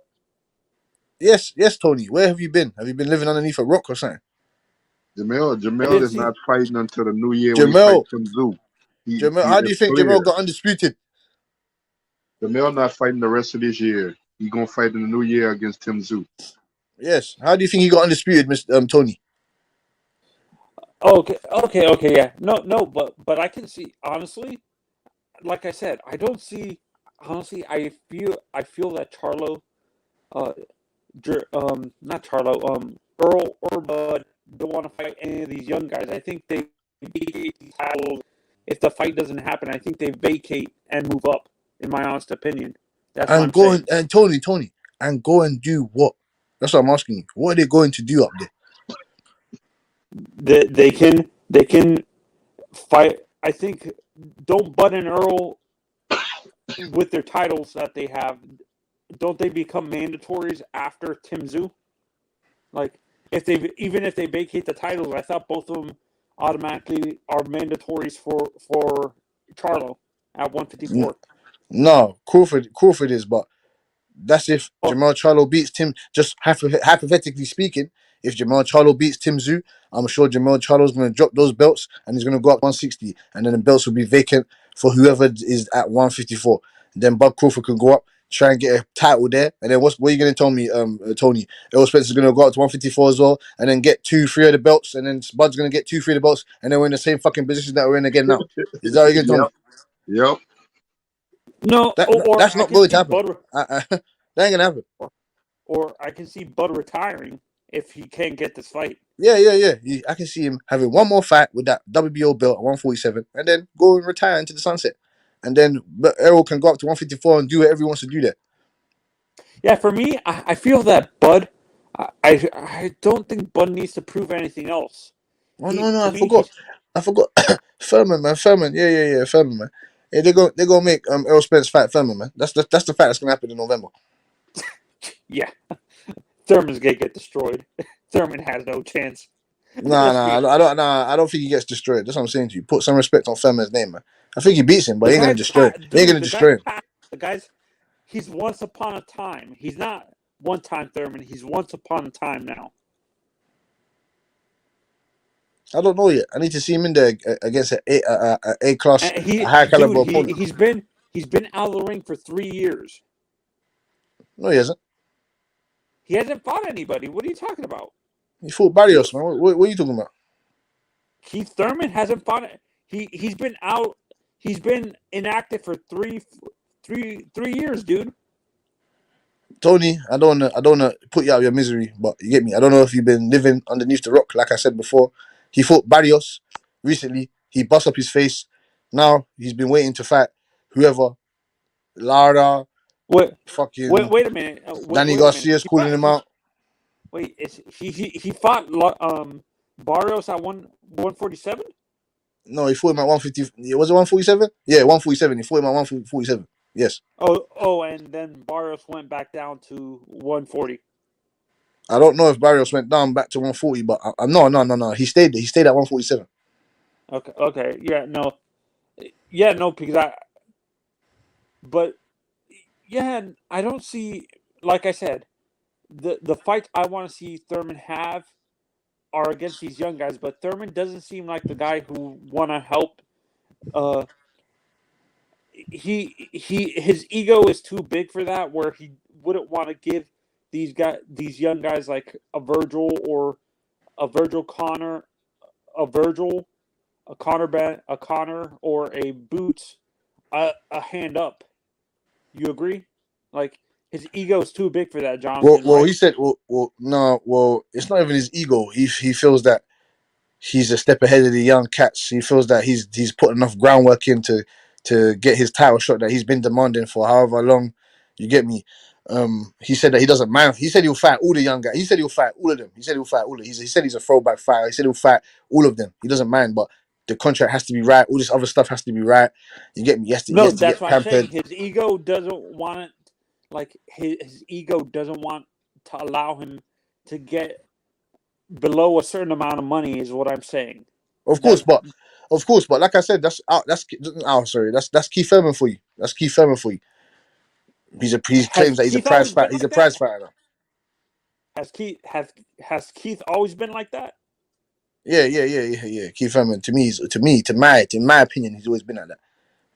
Yes, Tony. Where have you been? Have you been living underneath a rock or something? Jamel is not fighting until the new year. Jamel, how do you think Jamel got undisputed? Jamel not fighting the rest of this year. He gonna fight in the new year against Tim Tszyu. Yes. How do you think he got undisputed, Mr. Tony? Okay, yeah. No, but I can see, honestly, like I said, I don't see, honestly, I feel that Charlo, not Charlo, Earl or Bud don't want to fight any of these young guys. I think they vacate these titles. If the fight doesn't happen, I think they vacate and move up, in my honest opinion. That's and go and Tony, and go and do what? That's what I'm asking you. What are they going to do up there? They can fight. I think don't Bud and Earl with their titles that they have. Don't they become mandatories after Tim Zoo? Like if they vacate the titles, I thought both of them automatically are mandatories for Charlo at 154. No, Crawford is, but that's if Jamal Charlo beats Tim. Just hypothetically speaking, if Jamal Charlo beats Tim Zoo, I'm sure Jamal Charlo's going to drop those belts and he's going to go up 160, and then the belts will be vacant for whoever is at 154. And then Bud Crawford can go up, try and get a title there, and then what are you going to tell me, Tony? Errol Spence is going to go up to 154 as well, and then get 2-3 of the belts, and then Bud's going to get 2-3 of the belts, and then we're in the same fucking position that we're in again now. Is that what you're going to tell me? Yep. No, that's not going to happen. That ain't gonna happen. Or I can see Bud retiring if he can't get this fight. Yeah. I can see him having one more fight with that WBO belt at 147, and then go and retire into the sunset. And then Errol can go up to 154 and do whatever he wants to do there. Yeah, for me, I feel that Bud. I don't think Bud needs to prove anything else. Oh no, I forgot. Furman, man. Yeah, Furman, man. Yeah, they're gonna make Errol Spence fight Furman, man. That's the fight that's gonna happen in November. Yeah, Thurman's gonna get destroyed. Thurman has no chance. I don't think he gets destroyed. That's what I'm saying to you. Put some respect on Furman's name, man. I think he beats him, but he ain't gonna destroy him. He ain't gonna destroy him. The guy's he's once upon a time. He's not one time Thurman. He's once upon a time now. I don't know yet. I need to see him in there against an A class, high caliber opponent. He's been out of the ring for 3 years. No, he hasn't. He hasn't fought anybody. What are you talking about? He fought Barrios, man. What are you talking about? Keith Thurman hasn't fought. He's been out. He's been inactive for three years, dude. Tony, I don't wanna put you out of your misery, but you get me. I don't know if you've been living underneath the rock, like I said before. He fought Barrios recently. He bust up his face. Now he's been waiting to fight whoever. Lara. Wait a minute. Danny Garcia's calling him out. Wait, he fought Barrios at 147? No, he fought him at 150. Was it 147? Yeah, 147. He fought him at 147. Yes. Oh, and then Barrios went back down to 140. I don't know if Barrios went down back to 140, but no. He stayed there. He stayed at 147. Okay. Yeah, no, because I don't see, like I said, the fights I want to see Thurman have are against these young guys, but Thurman doesn't seem like the guy who want to help. His ego is too big for that, where he wouldn't want to give these young guys like a Virgil or a Virgil Connor, a Connor or a Boots a hand up. You agree? Like his ego is too big for that, Jonathan. Well, he said, no, it's not even his ego. He feels that he's a step ahead of the young cats. He feels that he's put enough groundwork in to get his title shot that he's been demanding for however long. You get me? He said that he doesn't mind. He said he'll fight all the young guys. He said he'll fight all of them. He said he'll fight all of them. He said he's a throwback fighter. He said he'll fight all of them. He doesn't mind, but the contract has to be right. All this other stuff has to be right. You get me? He has to that's what I'm saying. His ego doesn't want it. Like his ego doesn't want to allow him to get below a certain amount of money, is what I'm saying. Of course, but like I said, that's Keith Thurman for you. That's Keith Thurman for you. He claims that he's a prize fighter. He's a prize fighter now. Has Keith always been like that? Yeah. Keith Thurman, in my opinion, he's always been like that.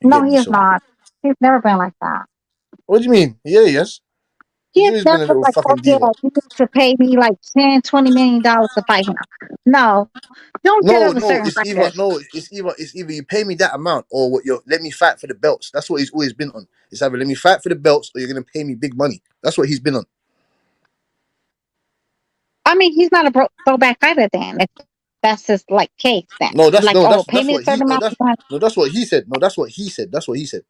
No, he is not. He's never been like that. What do you mean? Yeah, yes. He's never been like, oh yeah, you need to pay me like $10-20 million to fight him. No, don't get up a certain bracket. It's either you pay me that amount or what let me fight for the belts. That's what he's always been on. It's either let me fight for the belts or you're gonna pay me big money. That's what he's been on. I mean, he's not a throwback fighter then. That's his like case then. That's what he said.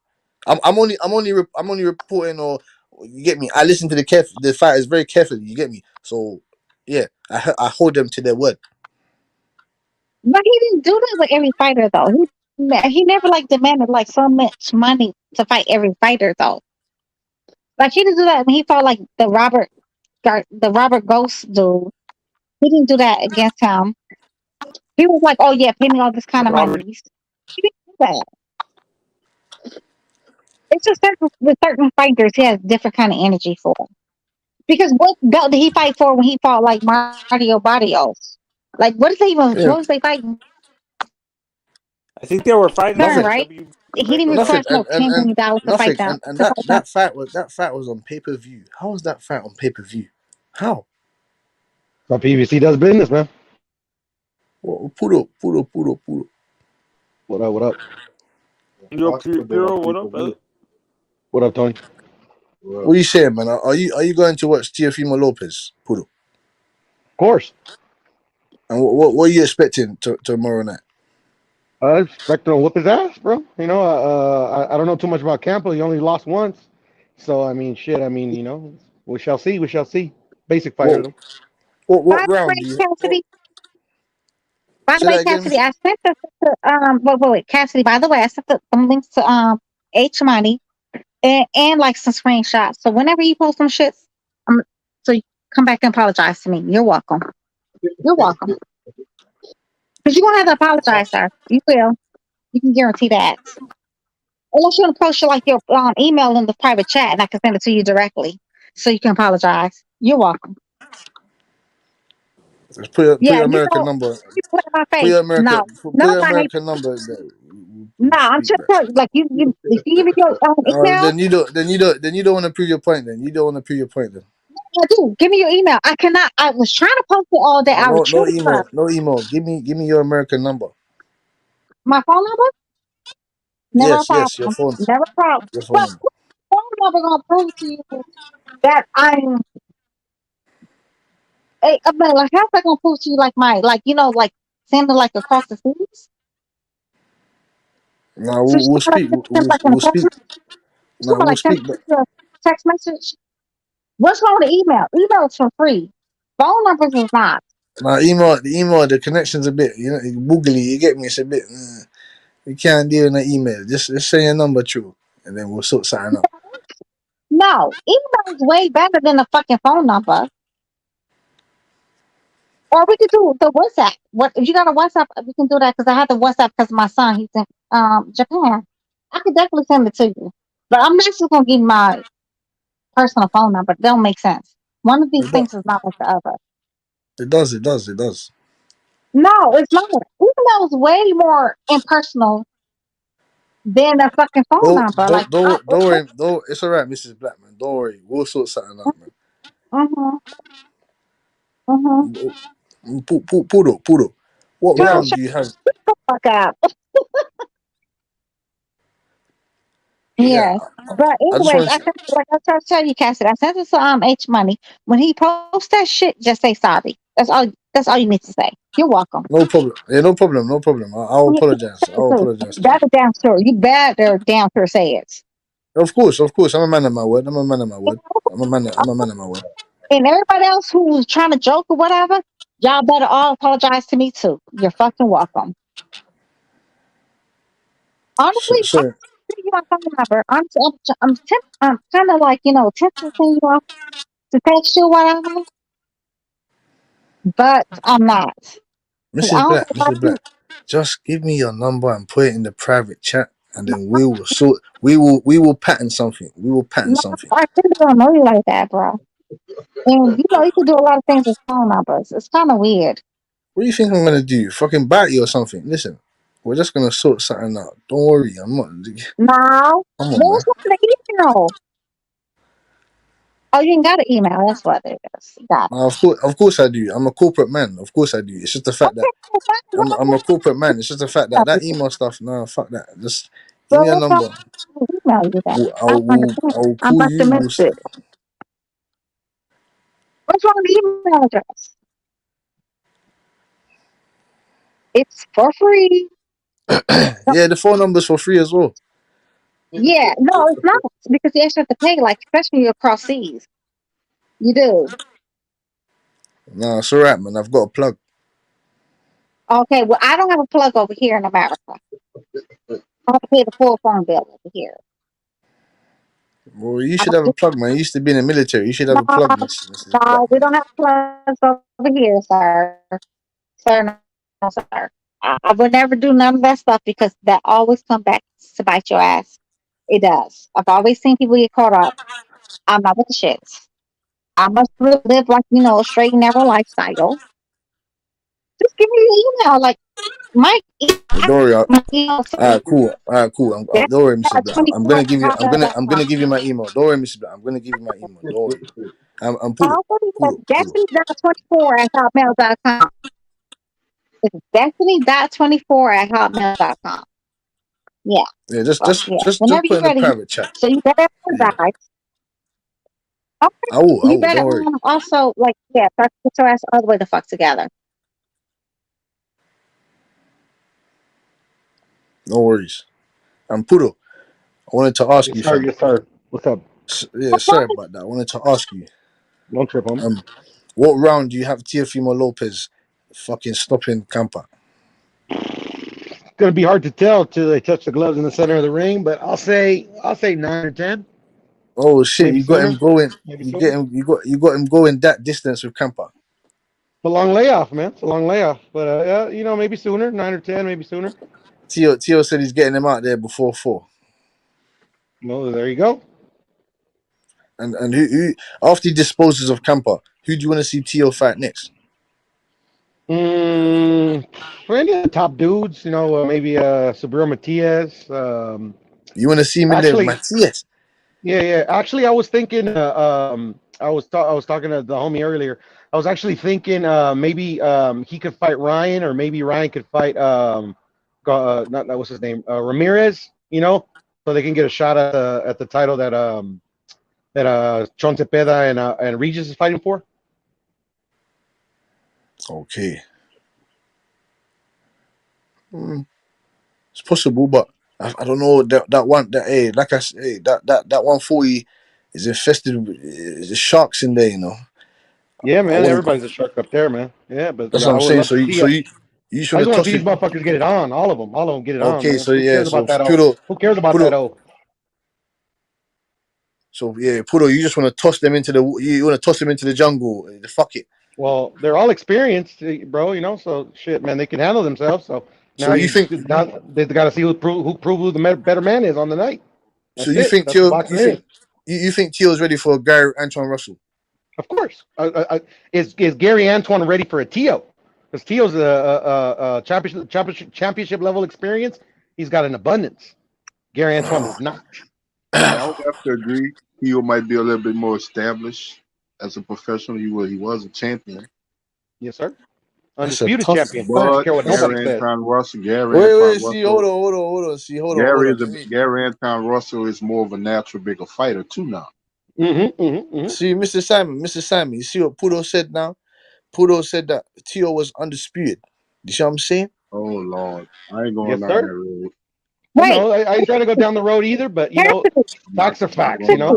I'm only reporting or You get me? I listen to the fighters very carefully. You get me? So yeah, I hold them to their word. But he didn't do that with every fighter though. He never like demanded like so much money to fight every fighter though. Like he didn't do that when he fought like the Robert Ghost dude. He didn't do that against him. He was like, "Oh yeah, pay me all this kind of money." He didn't do that. It's just with certain fighters, he has different kind of energy for. Because what belt did he fight for when he fought like Mario Barrios? Like, what is they even? Yeah. What was they fighting? I think they were fighting Nothing. Right? He didn't Nothing. request no $10 million to fight Nothing. them. And To fight them. that fight was on pay-per-view. How was that fight on pay-per-view? How? So PBC does business, man. Puro. What up? What up? Yo, Puro, what up, brother? What up, Tony? What are you saying, man? Are you going to watch Teofimo Lopez, Puro? Of course. And what are you expecting tomorrow night? I expect to whoop his ass, bro. You know, I don't know too much about Campo. He only lost once. So, I mean, shit. I mean, you know, we shall see. We shall see. Basic fighter, though. What By the round way, do you? Cassidy. By the Say way, that again. Cassidy, I sent wait, Cassidy. By the way, I sent some links to H Money and like some screenshots. So whenever you post some shits, so you come back and apologize to me. You're welcome. You're welcome. Because you won't have to apologize, sir. You will. You can guarantee that. Unless you want to post like your email in the private chat, and I can send it to you directly, so you can apologize. You're welcome. Just put Yeah, your you American know, number. you put in my Put face. your American. No, Put your nobody. American number. No, I'm just telling you, like if you give me your email, Then you don't want to prove your point. Then you don't want to prove your point. Then I do. Give me your email. I cannot. I was trying to post it all day. I was no truly trying. email. No email. Give me your American number. My phone number? Never a Yes, your problem. phone. Never a problem. Your phone But number. phone number gonna prove to you that I'm. I mean, like, how's that gonna prove to you like like sending like across the seas? No, So we'll speak. like in a We'll speak. No, we'll like send speak. But a text message. What's wrong with the email? Email is for free. Phone numbers is not. now, the connection's a bit, boogly. You get me? It's a bit. You can't deal in an email. Just say your number true, and then we'll sort something out. No, email is way better than a fucking phone number. Or we could do the WhatsApp. What if you got a WhatsApp? We can do that because I have the WhatsApp because my son he's in Japan. I could definitely send it to you, but I'm not just gonna give you my personal phone number. That don't make sense. One of these things is not like the other. It does. No, it's not. Email is way more impersonal than a fucking phone number. Like, Don't worry. Don't. It's all right, Mrs. Blackman. Don't worry. We'll sort something out, man. Puro. What Shut round do you have? the fuck up. Yeah, Yeah. But I just anyways, want to. like I tried to tell you, Cassidy, I sent it to H Money. When he posts that shit, just say sorry. That's all you need to say. You're welcome. No problem. Yeah, no problem. I'll apologize. I'll apologize to You him. better damn sure. You better damn sure say it. Of course. I'm a man of my word. I'm a man of my word. And everybody else who's trying to joke or whatever, y'all better all apologize to me too. You're fucking welcome. Honestly, I'm Sure. giving you my phone number. I'm kind of like tempted to send you off to text you or whatever, but I'm not. 'Cause I don't think a lot Mrs. of people. Black, just give me your number and put it in the private chat, and then we will sort. We will pattern something. No, I really don't know you like that, bro. And you can do a lot of things with phone numbers. It's kind of weird. What do you think I'm gonna do? Fucking bite you or something? Listen, we're just gonna sort something out. Don't worry. I'm not. No, Come on, man. what's on the email? Oh, you ain't got an email. That's what it is. Got it. Now, of course I do. I'm a corporate man. Of course I do. It's just the fact that I'm a corporate man. It's just the fact that email stuff. No, fuck that. Just give me Well, a what's wrong number. with email you that? I don't I understand. will I'm call about to you. miss it. What's wrong with the email address? It's for free. Yeah, the phone number's for free as well. Yeah, no, it's not because you actually have to pay, like especially across seas. You do. No, it's all right, man. I've got a plug. Okay, well, I don't have a plug over here in America. I have to pay the full phone bill over here. Well, you should have a plug, man. You used to be in the military. You should have a plug, Mrs. Black. No, we don't have plugs over here, sir. Sir, no, sir. I would never do none of that stuff because that always come back to bite your ass. It does. I've always seen people get caught up. I'm not with the shits. I must live like, a straight and narrow lifestyle. Just give me your email. Like, Mike, Don't worry. my email. All right, cool. All right, cool. Don't worry, Mrs. Black. I'm gonna give you. I'm gonna give you my email. Don't worry, Mrs. Black. I'm gonna give you my email. Don't worry. I'm Pudo. Destiny.24@hotmail.com. It's destiny.24@hotmail.com. Yeah. Yeah, just Whenever put you're in the ready. private chat. So you better guys. Okay. I will. You better Don't worry. also try to get your ass all the way the fuck together. No worries. I'm Pudo. I wanted to ask you, fam. Yes, sir. What's up? Yeah, sorry about that. I wanted to ask you. Don't trip on me. What round do you have Teofimo Lopez fucking stopping Campa? It's gonna be hard to tell till they touch the gloves in the center of the ring, but I'll say 9 or 10. Oh shit! Maybe You got him sooner. going. Maybe You sooner. get him. You got him going that distance with Campa. It's a long layoff, man. It's a long layoff, but maybe sooner. 9 or 10, maybe sooner. Tio said he's getting him out there before 4. No, there you go. And who after he disposes of Campa, who do you want to see Tio fight next? For any of the top dudes, maybe Sabrina Matias. You want to see him in there with Matias? Yeah. Actually, I was thinking. I was talking to the homie earlier. I was actually thinking maybe he could fight Ryan, or maybe Ryan could fight not what's his name, Ramirez. So they can get a shot at the title that Chon Cepeda and Regis is fighting for. Okay. It's possible, but I don't know that one. Like I say, that 140 is infested with the sharks in there. Yeah, man. Everybody's a shark up there, man. Yeah, but that's what I'm saying. So you just I want just to want to toss see these it. motherfuckers get it on. All of them get it on, Okay, man. so Who cares about that? Who cares about that? So yeah, Pudo, you just want to toss them into the jungle. Fuck it. Well, they're all experienced, bro. So shit, man, they can handle themselves. So now So you think they've got to see who the better man is on the night. That's so? You think That's Tio? boxing You think Tio's ready for Gary Antoine Russell? Of course. Is Gary Antoine ready for a Tio? Because Tio's a championship level experience. He's got an abundance. Gary Antoine does not. I would have to agree. Tio might be a little bit more established as a professional. He was a champion. Yes, sir. Undisputed champion. But I don't care what nobody says. Antoine Russell, See, hold on. Gary Antoine Russell is more of a natural bigger fighter too now. See, Mr. Simon, you see what Pudo said now? Pudo said that Tio was undisputed. You see what I'm saying? Oh Lord, I ain't going yes, down sir. that road. No, I ain't trying to go down the road either, but facts are facts. Right now,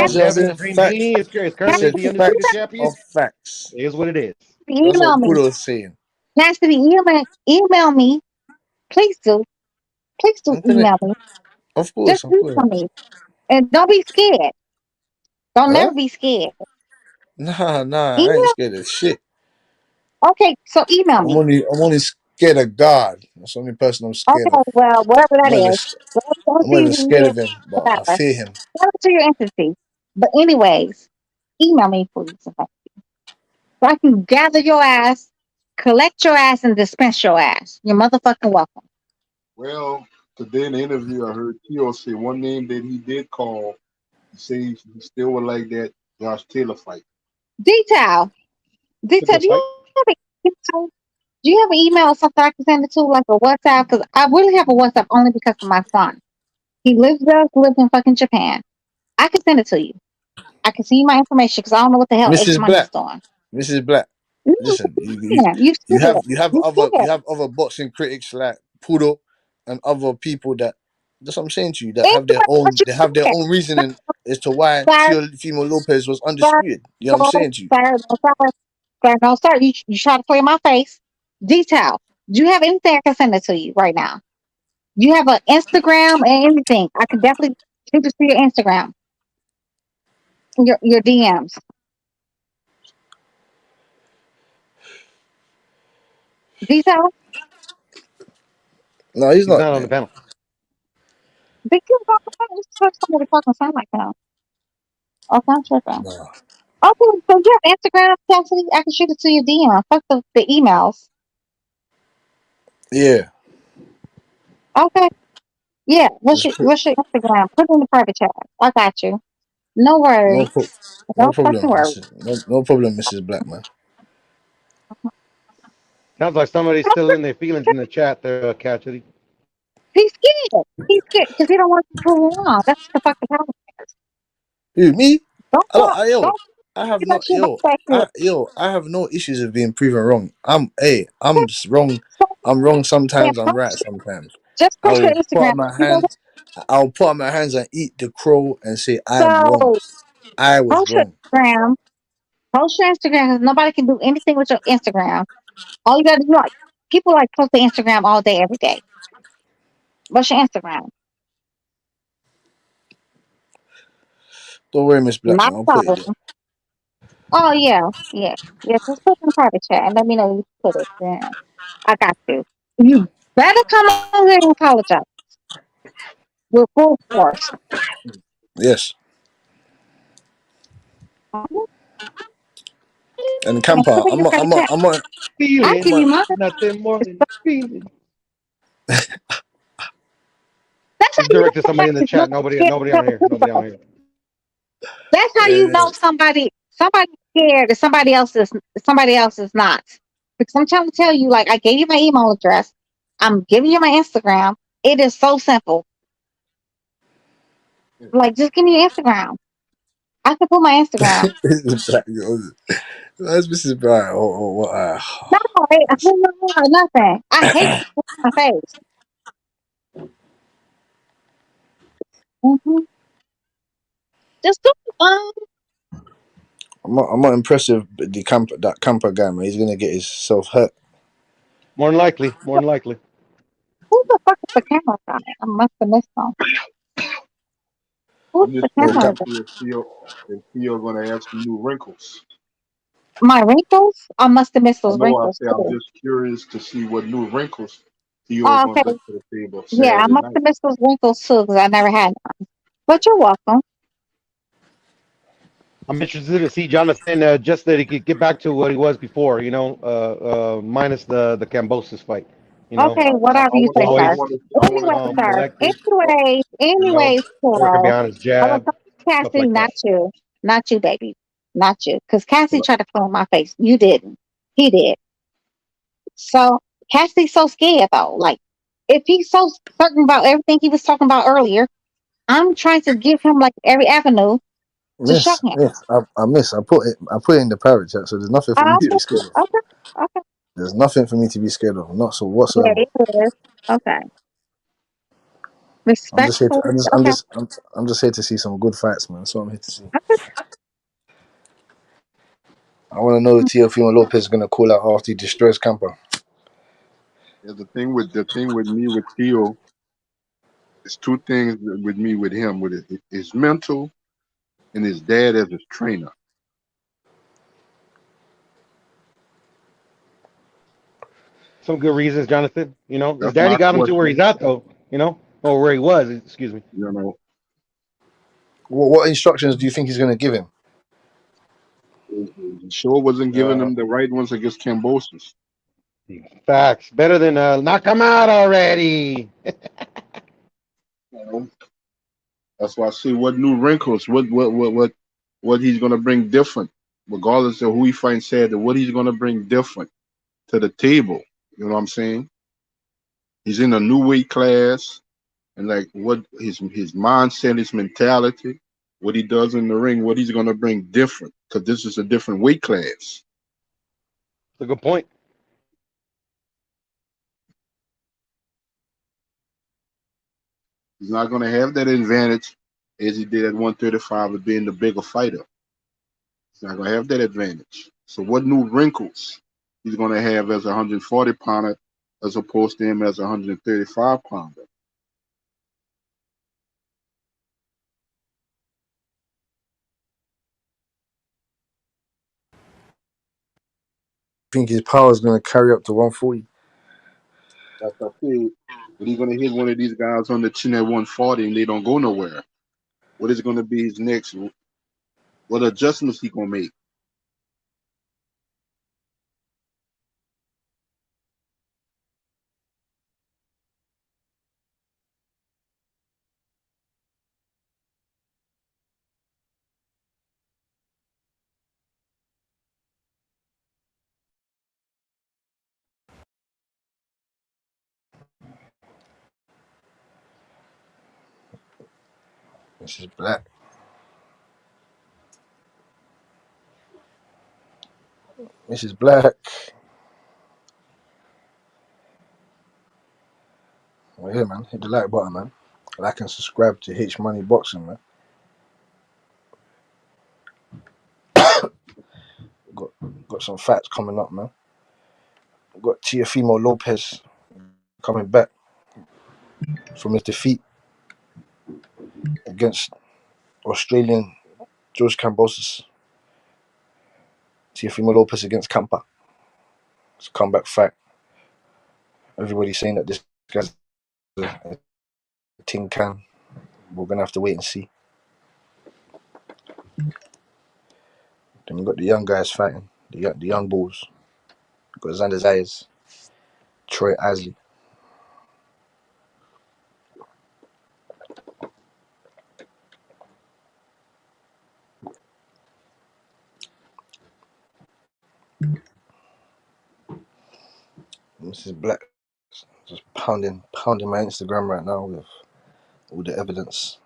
Devin Haney is currently the undisputed champion. Facts. It is what it is. That's what Pudo is saying. Has to be email me. Please do email me. Of course, just email me, and don't be scared. Don't never be scared. Nah, I ain't scared of shit. Okay, so email me. I'm only scared of God. That's the only person I'm scared of. Well, whatever that is. I'm not even scared of him, but I fear him. To your entity. But anyways, email me, please. So I can gather your ass, collect your ass, and dispense your ass. You're motherfucking welcome. Well, today in the interview, I heard Tio say one name that he did call. He says he still would like that Josh Taylor fight. Detail, do you have an email or something I can send it to, like a WhatsApp? Because I really have a WhatsApp only because of my son. He lives in fucking Japan. I can send it to you. I can see you my information because I don't know what the hell Mrs. money's doing. Mrs. Black, listen, you have other boxing critics like Pudo and other people that That's what I'm saying to you. That have their own. They have their own reasoning as to why Teofimo Lopez was undisputed. You know what I'm saying to you? No, sir. You try to play my face. Detail. Do you have anything I can send it to you right now? You have an Instagram and anything. I can definitely shoot it to your Instagram. Your DMs. Detail. No, he's not on the panel. Big Q talk about this first time to fucking sound like that. Okay, I'm tripping. No. Okay, so you have Instagram, Cassidy? I can shoot it to your DM. Fuck the emails. Yeah. Okay. Yeah. What's your Instagram? Put it in the private chat. I got you. No worries. No No problem. fucking worries. No problem, Mrs. Blackman. Sounds like somebody's still in their feelings in the chat there, Cassidy. He's scared. He's scared because he don't want to prove wrong. That's the fucking problem. Who, me? Don't I don't. talk. Yo, Don't I have talk no. about shit about that shit. I have no issues with being proven wrong. I'm just wrong. I'm wrong Yeah, sometimes. I'm right sometimes. just I post your will put Instagram. up my You know hands. I'll put up my hands and eat the crow and say I am wrong. what? So I was post your wrong. Instagram. Post your Instagram because nobody can do anything with your Instagram. All you gotta do, like, people like post their Instagram all day, every day. What's your Instagram? Don't worry, Miss Not Blackman. a I'll put it problem. there. Oh yeah, yeah, yeah. Just put it in the private chat and let me know you put it. Yeah, I got you. You better come on here and apologize with full force. Yes. Mhm. And And Camper, put it in the private chat. I Feeling give you mine. nothing more than feeling. That's how Just you know directed somebody in the somebody's chat. not Nobody scared to on tell the here. truth. Nobody on here. That's how you know somebody's scared that somebody else is not. Because I'm trying to tell you, like, I gave you my email address. I'm giving you my Instagram. It is so simple. Like, just give me your Instagram. I can put my Instagram. That's Mrs. Brian. What? No, I don't know nothing. I hate to my face. Mm-hmm. Just do I'm not impressed with that camper guy, man. He's gonna get himself hurt. More than likely. More than likely. who the fuck is the camera guy? I must have missed them. Who's I'm the just camera curious guy? to see if Theo gonna have some new wrinkles. My wrinkles? I must have missed I those know I wrinkles say I'm too. just curious to see what new wrinkles Theo Oh, gonna okay. bring to the table Yeah, I Saturday must night. have missed those wrinkles too because I never had none. But you're welcome. I'm interested to see Jonathan just that he could get back to what he was before, minus the Cambosis fight. Okay, whatever you say, sir. I want Anyway, to see. sir. Collected, Anyways, working Carol. behind his I was jab, talking to stuff Cassie, like that. not you, baby, not you, because Cassie tried to play in my face. You didn't. He did. So Cassie's so scared though. Like, if he's so certain about everything he was talking about earlier, I'm trying to give him like every avenue to show Miss, him. I miss. I put it in the private chat, so there's nothing for me to be scared of. Okay, okay. There's nothing for me to be scared of, not so Yeah, whatsoever. it is. Okay. I'm just here to. Respectfully. Okay. I'm just here to see some good fights, man. That's what I'm here to see. Okay. I want to know if Teofimo Lopez is gonna call out after he destroys Camper. Yeah, the thing with me with Theo is two things with me with him with his mental and his dad as his trainer. Some good reasons, Jonathan. His That's daddy my got him to where question. he's at, though. Or where he was. Excuse me. What instructions do you think he's gonna give him? He sure wasn't giving him the right ones against Cambosis. Facts. Better than knock him out already. That's why I see what new wrinkles, what he's gonna bring different, regardless of who he fights Saturday. What he's gonna bring different to the table. You know what I'm saying? He's in a new weight class, and like what his mindset, his mentality, what he does in the ring, what he's gonna bring different, because this is a different weight class. That's a good point. He's not going to have that advantage as he did at 135 of being the bigger fighter. He's not going to have that advantage. So what new wrinkles he's going to have as a 140 pounder as opposed to him as a 135 pounder? I think his power is going to carry up to 140. That's I said. But he's going to hit one of these guys on the chin at 140 and they don't go nowhere. What is going to be his next? What adjustments he going to make? This is black. This is black. Well, yeah, man. Hit the like button, man. Like and subscribe to H Money Boxing, man. Got some facts coming up, man. Got Teofimo Lopez coming back from his defeat against Australian George Kambosos. Teofimo Lopez against Kampa. It's a comeback fight. Everybody's saying that this guy's a tin can. We're gonna have to wait and see. Then we got the young guys fighting, the young bulls. We got Xander Zayas, Troy Isley. This is black. Just pounding my Instagram right now with all the evidence.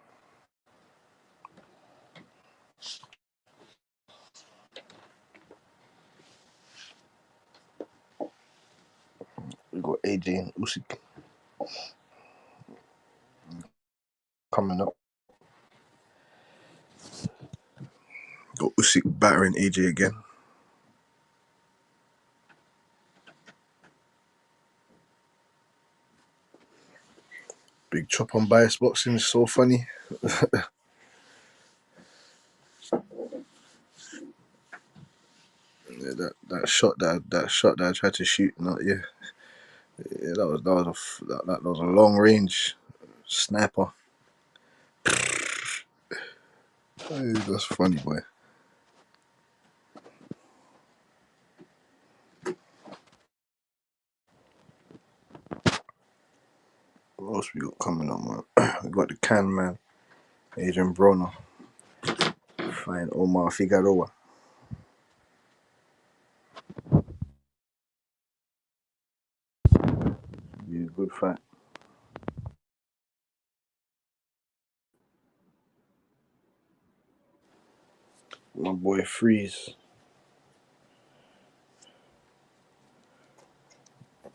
We got AJ and Usyk coming up. Got Usyk battering AJ again. Big chop on bias boxing is so funny. Yeah, that shot that I tried to shoot, that was a long range sniper. That's funny, boy. What else we got coming up, man? We got the Can Man, Adrian Broner, fighting Omar Figueroa. Yeah, good fight. My boy Freeze.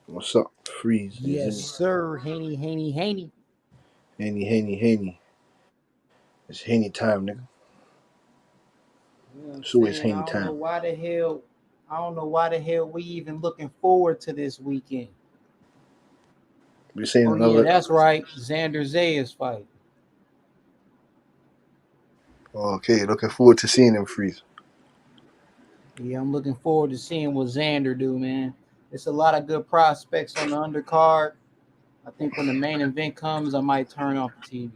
What's up, Freeze? Yes, sir. Haney. Haney. It's Haney time, nigga. You know what I'm It's always saying? Haney time. I don't know why the hell we even looking forward to this weekend. We're saying yeah, that's right. Xander Zayas fight. Okay, looking forward to seeing him, Freeze. Yeah, I'm looking forward to seeing what Xander do, man. It's a lot of good prospects on the undercard. I think when the main event comes, I might turn off the TV.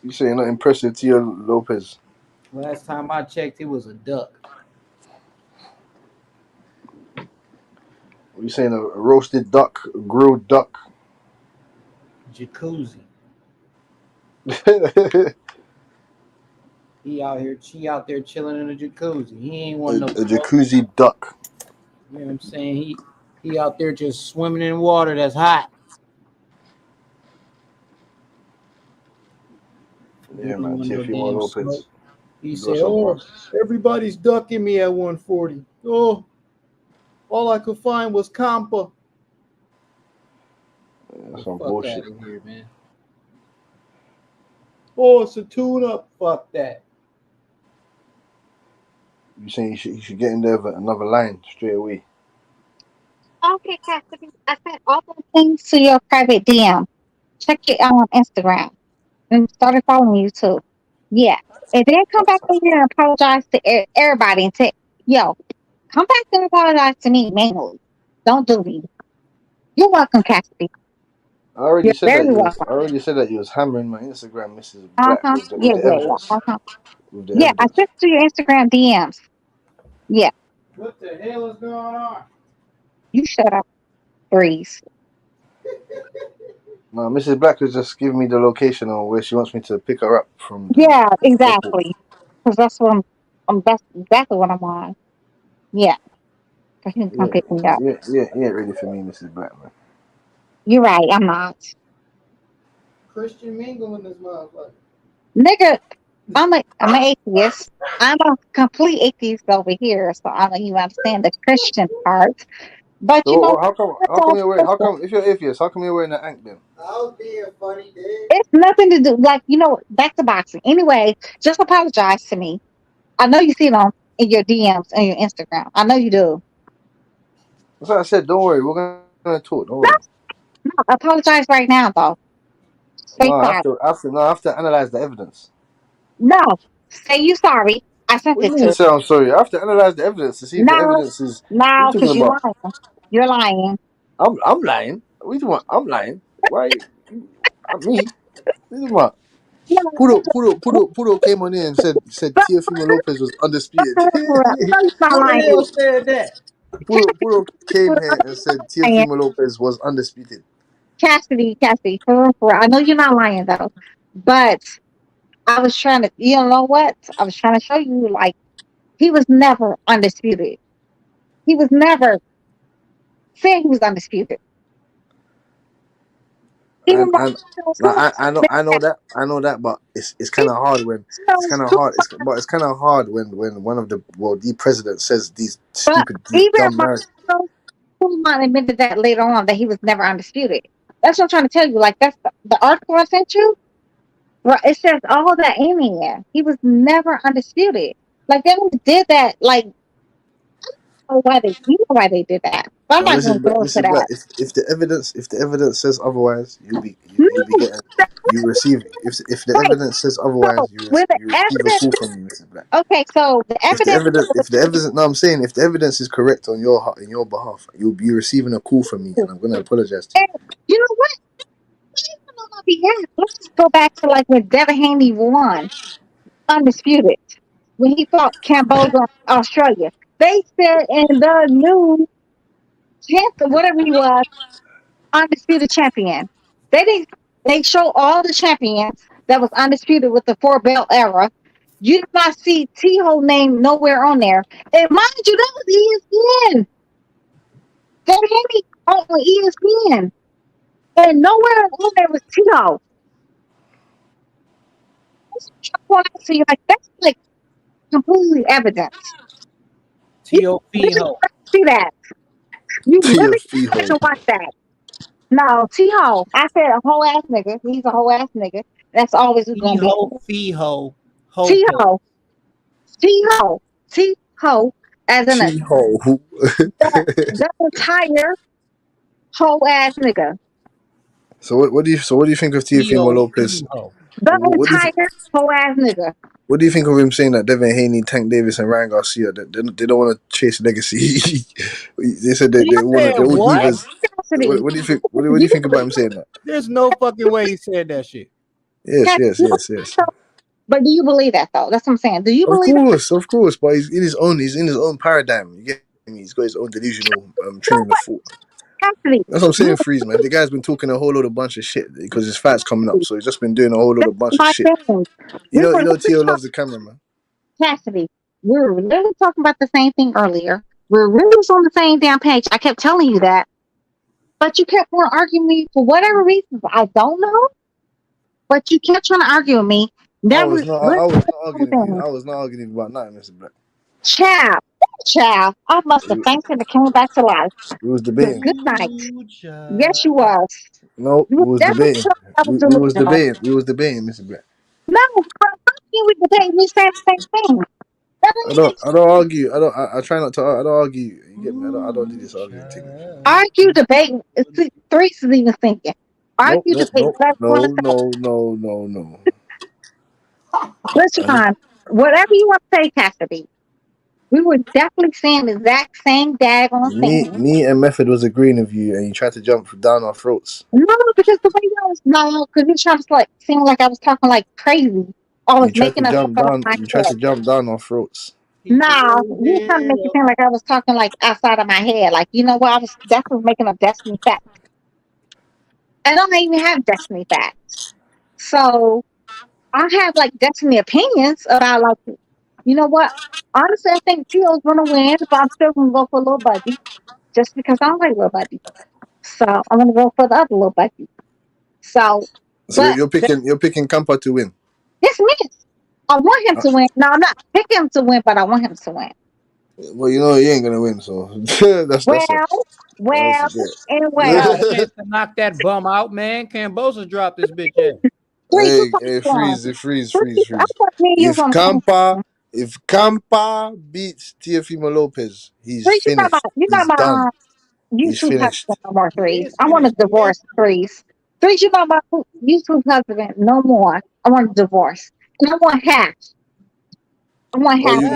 You say you're not impressed with Tio Lopez? Last time I checked, it was a duck. You saying a roasted duck, a grilled duck? Jacuzzi. She out there chilling in a jacuzzi. He ain't want no jacuzzi duck. You know what I'm saying? He out there just swimming in water that's hot. Yeah, man. Teofimo Lopez. He said, everybody's ducking me at 140. Oh, all I could find was Kampa. That's some fuck bullshit. out of here, man. Oh, it's a tune-up. Fuck that. You saying you should get in there with another line straight away? Okay, Cassidy. I sent all those things to your private DM. Check it on Instagram and started following you too. Yeah. And then come back over here and apologize to everybody and say, yo, come back and apologize to me mainly. Don't do me. You're welcome, Cassidy. I already You're said very that welcome. you was hammering my Instagram, Mrs. Black, with Yeah, the yeah, yeah. evidence. With the Yeah, I evidence. sent to your Instagram DMs. Yeah. What the hell is going on? You shut up, Breeze. No, Mrs. Black was just giving me the location on where she wants me to pick her up from the Yeah, airport. exactly. Because that's what that's exactly what I'm on. Yeah. So he can come pick me up. You ain't ready for me, Mrs. Black, man. You're right, I'm not. Christian mingle in this motherfucker. Nigga, I'm an atheist. I'm a complete atheist over here, so I don't even understand the Christian part. But you know, So how come you're wearing? How come if you're atheist, how come you're wearing an ankh then? I was being funny, dude. it's nothing to do. Like back to boxing. Anyway, just apologize to me. I know you see it in your DMs and your Instagram. I know you do. That's what I said. Don't worry, we're gonna talk. Don't worry. No, apologize right now, though. Say No, sorry. I have to analyze the evidence. No, say you sorry. I sent What do it you mean to. say I'm sorry? I have to analyze the evidence to see if the No, evidence is. What are you no, talking because you're about? lying. You're lying. I'm lying. What do you want? I'm lying. Why? Me? What do you want? Pudo came on in and said Teofimo Lopez was undisputed. You're not Who the lying. hell said that? Pudo came here and said Teofimo Lopez was undisputed. Cassidy, for real. I know you're not lying though, but I was trying to. You know what? I was trying to show you, like, he was never undisputed. He was never saying he was undisputed. Even I know that, but it's kind of hard when it's kind of hard when one of the president says these But stupid even dumb narratives. Martin admitted that later on that he was never undisputed. That's what I'm trying to tell you. Like, that's the article I sent you. Right, it says all that in there. He was never undisputed. Like, they only did that. Like, I don't know why you know why they did that. But I'm Now, not going to go into Mrs. Black, that. if the evidence says otherwise, you'll be No, getting you receive if the right. evidence says So otherwise, with the you receive a evidence, call from me, Mrs. Black. okay. So the evidence. If the evidence, no, I'm saying if the evidence is correct on your behalf, you'll be receiving a call from me, and I'm going to apologize to you. You know what? Even on my behalf, let's just go back to like when Devin Haney won undisputed when he fought Cambodia, Australia. They said in the new 10th or whatever he was, undisputed champion. They didn't. They show all the champions that was undisputed with the 4-belt era. You did not see T-Ho name nowhere on there. And mind you, that was ESPN. Devin Haney on ESPN. And nowhere on there was T-Ho. So you're like, that's like completely evidence. You really T.O.P.Ho. see that. You really have Teofimo. to watch that. No, T-Ho. I said a whole ass nigga. He's a whole ass nigga. That's always going to be. T-Ho, Fee-Ho, Ho-Po. T-Ho. T-Ho. T-Ho. As in T-Ho. the entire whole ass nigga. So what do you think of Teofimo Lopez? T-O-P-Ho. The entire whole ass nigga. What do you think of him saying that Devin Haney, Tank Davis, and Ryan Garcia they don't want to chase legacy? They said they want said they're all what? divas. What do you think? What do you think about him saying that? There's no fucking way he said that shit. Yes. But do you believe that though? That's what I'm saying. Do you Of believe course. But he's in his own paradigm. You get me? He's got his own delusional train of thought. That's what I'm saying, Freeze, man. The guy's been talking a whole lot of bunch of shit because his fight's coming up, so he's just been doing a whole lot of bunch of shit. You know, Tio loves the camera, man. Cassidy, we were literally talking about the same thing earlier. We're really on the same damn page. I kept telling you that, but you kept on arguing me for whatever reasons. I don't know, but you kept trying to argue with me. I was not arguing with you. I was not arguing about nothing, Mr. Black. Chap, child. I must have fainted and came back to life. We was Good debating. night. Yes, you was. No, You we was was definitely debating. told I was We was delusional. debating. We was debating, Mr. Black. No, how can we debate me saying the same thing? That I don't argue. I try not to. I don't argue. You get me? I don't do this arguing thing. argue, debate. See, Threes is even thinking. Nope, Argue, nope, debate, nope. whatever you want to say. No. Listen, Con, whatever you want to say, Cassidy. We were definitely saying the exact same daggone thing. Me and Method was agreeing with you, and you tried to jump down our throats. No, because the way I was now, because you're trying to like seem like I was talking like crazy. I was You tried to making up jump stuff out of down. my You tried head. to jump down our throats. No, you're trying to make it seem like I was talking like outside of my head. Like, you know what? I was definitely making up Destiny facts. I don't even have Destiny facts. So I have like Destiny opinions about like, you know what? Honestly, I think Tio's gonna win, but I'm still gonna go for Lil Buddy just because I don't like Lil Buddy. So I'm gonna go for the other Lil Buddy. So, So but you're picking Kampa to win. yes, miss. I want him to win. No, I'm not picking him to win, but I want him to win. Well, you know he ain't gonna win, so that's Well, and He got a well. chance to knock that bum out, man. Cambosa dropped this bitch ass. Hey, freeze! I thought me and you was on the same team. If Kampa beats Teofimo Lopez, he's Threes, finished. you He's talking done. about He's YouTube finished. husband no more He Threes. is I want to finished. He is divorce Threes. Threes, you talking about YouTube husband no more. I want a divorce. And I want half. I want Oh, half.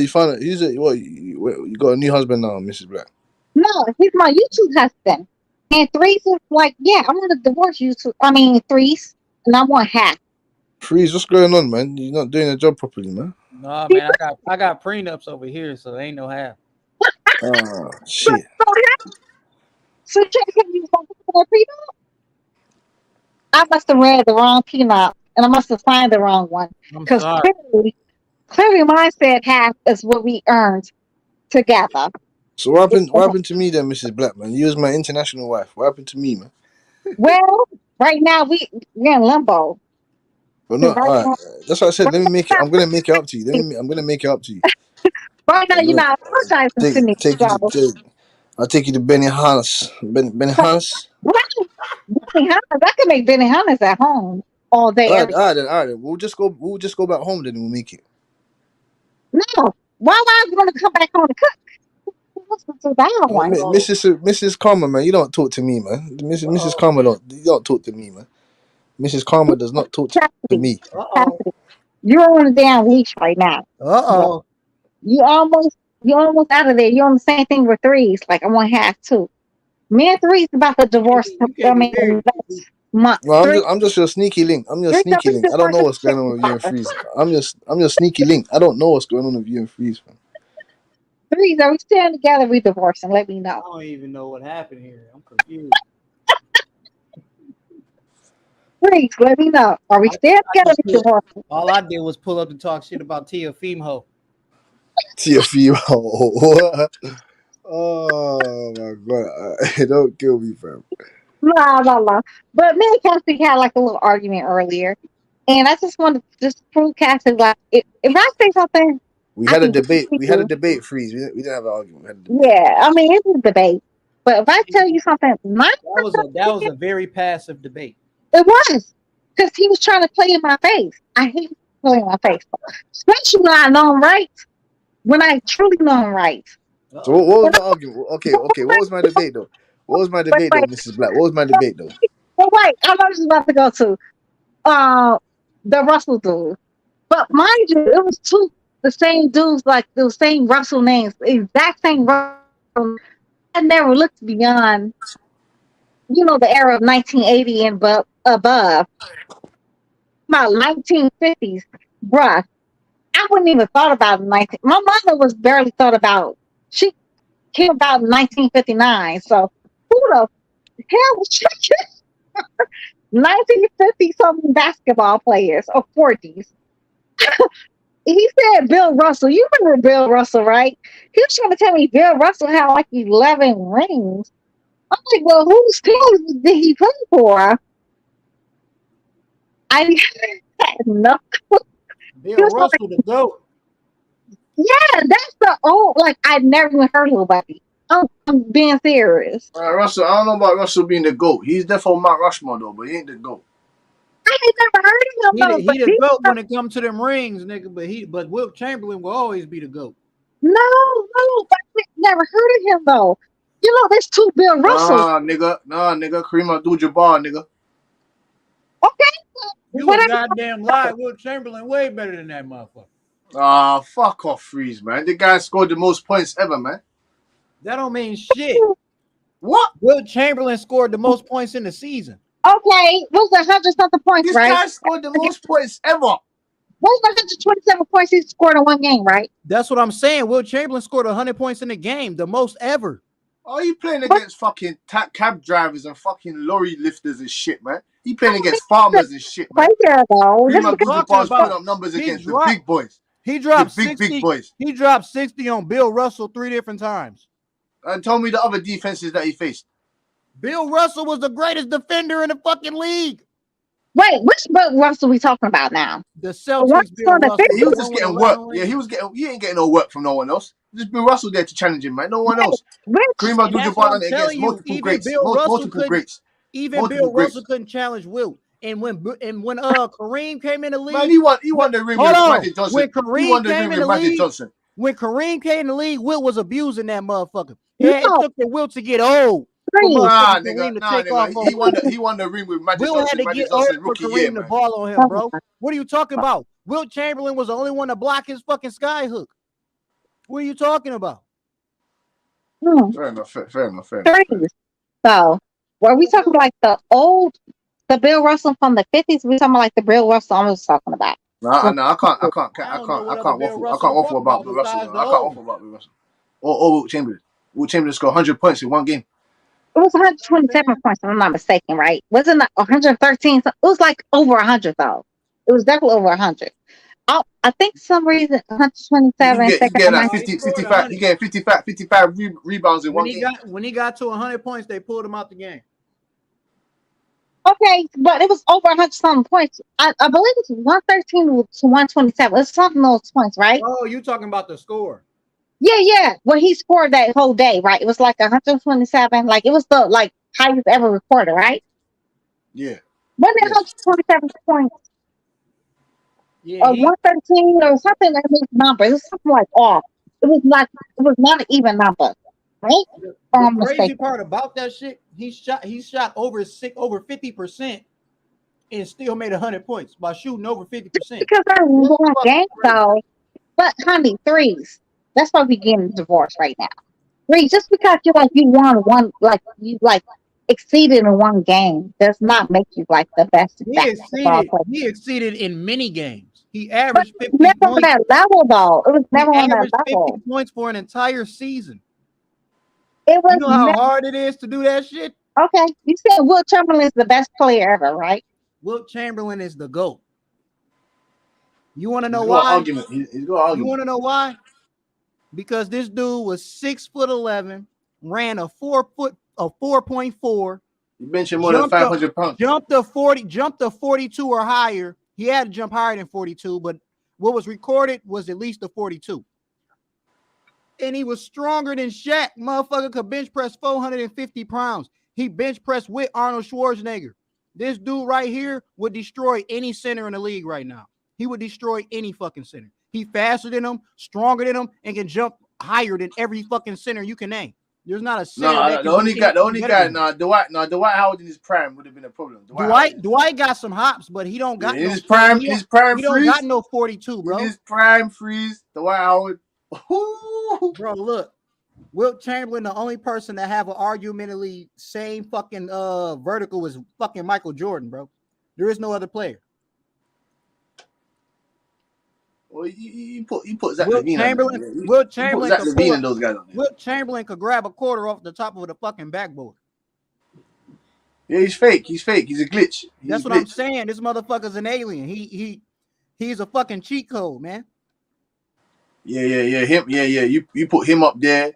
you found it. Who's it? What? You got a new husband now, Mrs. Black. No, he's my YouTube husband. And Threes is like, yeah, I want to divorce YouTube. I mean Threes, and I want half. Freeze, what's going on, man? You're not doing the job properly, man. No, man, I got prenups over here, so there ain't no half. Ah, shit. So you I must have read the wrong peanut, and I must have signed the wrong one. Because clearly mine said half is what we earned together. So what happened? What happened to me then, Mrs. Black, man? You was my international wife. What happened to me, man? Well, right now we're in limbo. But no, Right all right. now, That's what I said. right Let me make it. now, I'm gonna make it up to you. I'm gonna make it up to you. right now I'm you're gonna not apologizing to me. take you So, to. I'll take you to Benny Hannes. Benny Hannes. I can make Benihana's at home all day, All every day. right. We'll just go back home then. And we'll make it. No, why am I going to come back home to cook? Listen to that one. Mrs. Karma, man, you don't talk to me, man. Mrs. Karma, you don't talk to me, man. Mrs. Karma does not talk to me. You're on a damn leash right now. Uh-oh. You almost out of there. You're on the same thing with Threes. Like I want half too. Me and Threes about to divorce. I mean, next month. Well, I'm just your sneaky link. I'm your sneaky link. I don't know what's going on with you and Freeze. I'm your sneaky link. I don't know what's going on with you and Freeze, man. Threes, are we staying together? We divorcing? Let me know. I don't even know what happened here. I'm confused. Threes, let me know. Are we staying together? We divorcing? All I did was pull up to talk shit about Teofimo. Teofimo. Oh my god! Don't kill me, fam. No. But me and Cassie had like a little argument earlier, and I just wanted to just prove Cassie like if I say something, We had a debate. We had a debate, Freeze. We didn't have an argument. We had a debate. Yeah, I mean it was a debate. But if I tell you something, that was a very passive debate. It was because he was trying to play in my face. I hate playing in my face, especially when I know him right. When I truly know him right. So what was my argument? Okay. What was my debate though? What was my debate though, Mrs. Black? What was my debate though? But wait, I'm just about to go to the Russell dude. But mind you, it was the same dudes, like the same Russell names, the exact same Russell. I never looked beyond, the era of 1980 and above. About 1950s, bruh. I wouldn't even thought about 19. My mother was barely thought about. She came about in 1959. So who the hell was 1950 something basketball players or 40s? He said Bill Russell. You remember Bill Russell, right? He was trying to tell me Bill Russell had like 11 rings. I'm like, well, whose teams did he play for? I had no. Bill Russell, the GOAT. Yeah, that's the old. Like I never even heard of nobody. I'm being serious. Russell, I don't know about Russell being the GOAT. He's definitely Mount Rushmore though, but he ain't the GOAT. I ain't never heard of him though. He the GOAT when it comes to them rings, nigga. But Wilt Chamberlain will always be the GOAT. No, but I never heard of him though. You know, there's two Bill Russell. Nah, nigga. Kareem Abdul-Jabbar, nigga. Okay. You a goddamn lie. Wilt Chamberlain way better than that motherfucker. Fuck off, Freeze, man. The guy scored the most points ever, man. That don't mean shit. What? Wilt Chamberlain scored the most points in the season. Okay, what's the 100-something points, This right? guy scored the most points ever. What's the 127 points he scored in one game, right? That's what I'm saying. Wilt Chamberlain scored 100 points in the game, the most ever. Oh, you playing against fucking cab drivers and fucking lorry lifters and shit, man. He playing against farmers and shit, man. Right there, though. Kareem Abdul-Jabbar's putting up numbers against the big boys. He dropped the 60. Big boys. He dropped 60 on Bill Russell 3 different times. And tell me the other defenses that he faced. Bill Russell was the greatest defender in the fucking league. Wait, which Bill Russell we talking about now? The Celtics. Bill Russell. He was just getting work. Yeah, he ain't getting no work from no one else. Just Bill Russell there to challenge him, man. No one else. Kareem Abdul-Jabbar done it against multiple greats. Multiple greats. Even Bill Russell couldn't challenge Wilt. And when Kareem came in the league, man, he won the ring with Magic Johnson. When Kareem came in the league, when Kareem came in the league, Wilt was abusing that motherfucker. It took for Wilt to get old. Nah, nigga. He won the ring with Magic Johnson. Wilt had to get old for Kareem to ball on him, bro. What are you talking about? Wilt Chamberlain was the only one to block his fucking sky hook. What are you talking about? Fair enough. So, were we talking like the Bill Russell from the 50s? We talking like the Bill Russell I was talking about. No, I can't waffle about Bill Russell. I can't waffle about Bill Russell. Or Wilt Chamberlain. Wilt Chamberlain scored 100 points in one game. It was 127 points, if I'm not mistaken, right? Wasn't it 113? It was like over 100, though. It was definitely over 100. I think some reason 127. You get like 55. You get 55 rebounds in one game. When he got to 100 points, they pulled him out the game. Okay, but it was over 100-something points. I believe it's 113 to 127. It's something those points, right? Oh, you talking about the score? Yeah. Well, he scored that whole day, right? It was like 127. Like it was the highest ever recorded, right? Yeah. Wasn't it 127 points? Yeah. Or 113 or something that makes numbers. It was something like off. It was not an even number, right? The crazy part about that shit, he shot over 50% and still made 100 points by shooting over 50%. Because I won game though. But honey, threes. That's why we getting divorced right now. Threes, just because you won one, you exceeded in one game does not make you like the best. He exceeded in many games. He averaged 50 never points. On that level though. It was never on that level. 50 points for an entire season. It was. You know how hard it is to do that shit? Okay. You said Wilt Chamberlain is the best player ever, right? Wilt Chamberlain is the GOAT. You want to know why? You want to know why? Because this dude was 6'11", ran a 4.4. You mentioned more than 500 pounds. Jumped to 42 or higher. He had to jump higher than 42, but what was recorded was at least a 42. And he was stronger than Shaq. Motherfucker could bench press 450 pounds. He bench pressed with Arnold Schwarzenegger. This dude right here would destroy any center in the league right now. He would destroy any fucking center. He faster than him, stronger than him, and can jump higher than every fucking center you can name. There's not a center. Dwight Howard in his prime would have been a problem. Dwight got some hops, but he don't got in his prime. He don't got no 42, bro. In his prime freeze, Dwight Howard. Bro, look, Wilt Chamberlain, the only person that have an argumentally same fucking vertical is fucking Michael Jordan, bro. There is no other player. Well, you put Zach Wilt Levine Chamberlain. on there. Wilt Chamberlain. Zach Levine and those guys on there. Wilt Chamberlain could grab a quarter off the top of the fucking backboard. Yeah, he's fake. He's a glitch. That's what I'm saying. This motherfucker's an alien. He's a fucking cheat code, man. Yeah. You put him up there.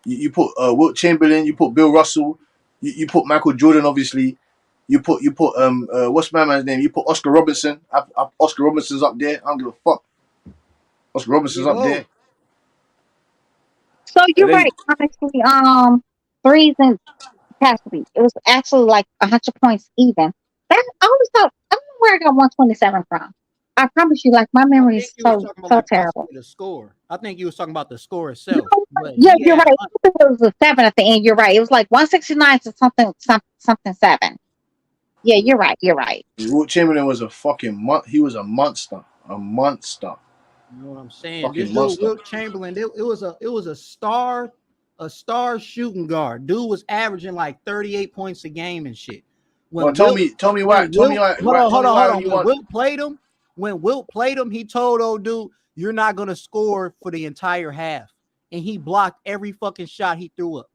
You put Wilt Chamberlain. You put Bill Russell. You put Michael Jordan, obviously. You put what's my man's name? You put Oscar Robertson. Oscar Robertson's up there. I don't give a fuck. Oscar Robertson's up there. So you're right. Honestly, threes and capacity. It was actually like 100 points even. That I always thought. I don't know where I got 127 from. I promise you, like my I memory think is you was so talking about so like terrible. possibly the score. I think you was talking about the score No, itself. But yeah, he you're had right. I think it was a 7 at the end. You're right. It was like 169 to something 7. Yeah, you're right. You're right. Wilt Chamberlain was a fucking he was a monster. A monster. You know what I'm saying? This Fucking dude, monster. Wilt Chamberlain, it was a star shooting guard. Dude was averaging like 38 points a game and shit. Well, tell me why Hold on. you When want Wilt played him, he told old dude, "You're not gonna score for the entire half," and he blocked every fucking shot he threw up.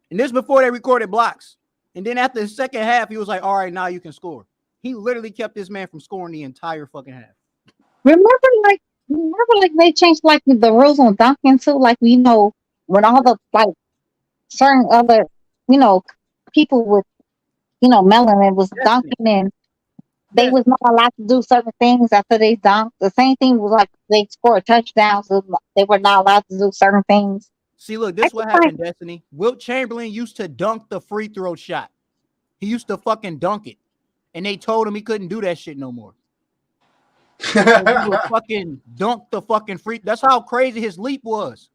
And this before they recorded blocks. And then after the second half, he was like, "All right, now you can score." He literally kept this man from scoring the entire fucking half. Remember, like they changed like the rules on dunking too. Like when all the like certain other people with melanin was dunking and they was not allowed to do certain things after they dunked. The same thing was like they scored touchdowns, so they were not allowed to do certain things. See, look, this is what happened, Destiny. Wilt Chamberlain used to dunk the free throw shot. He used to fucking dunk it. And they told him he couldn't do that shit no more. He would fucking dunk the fucking free. That's how crazy his leap was.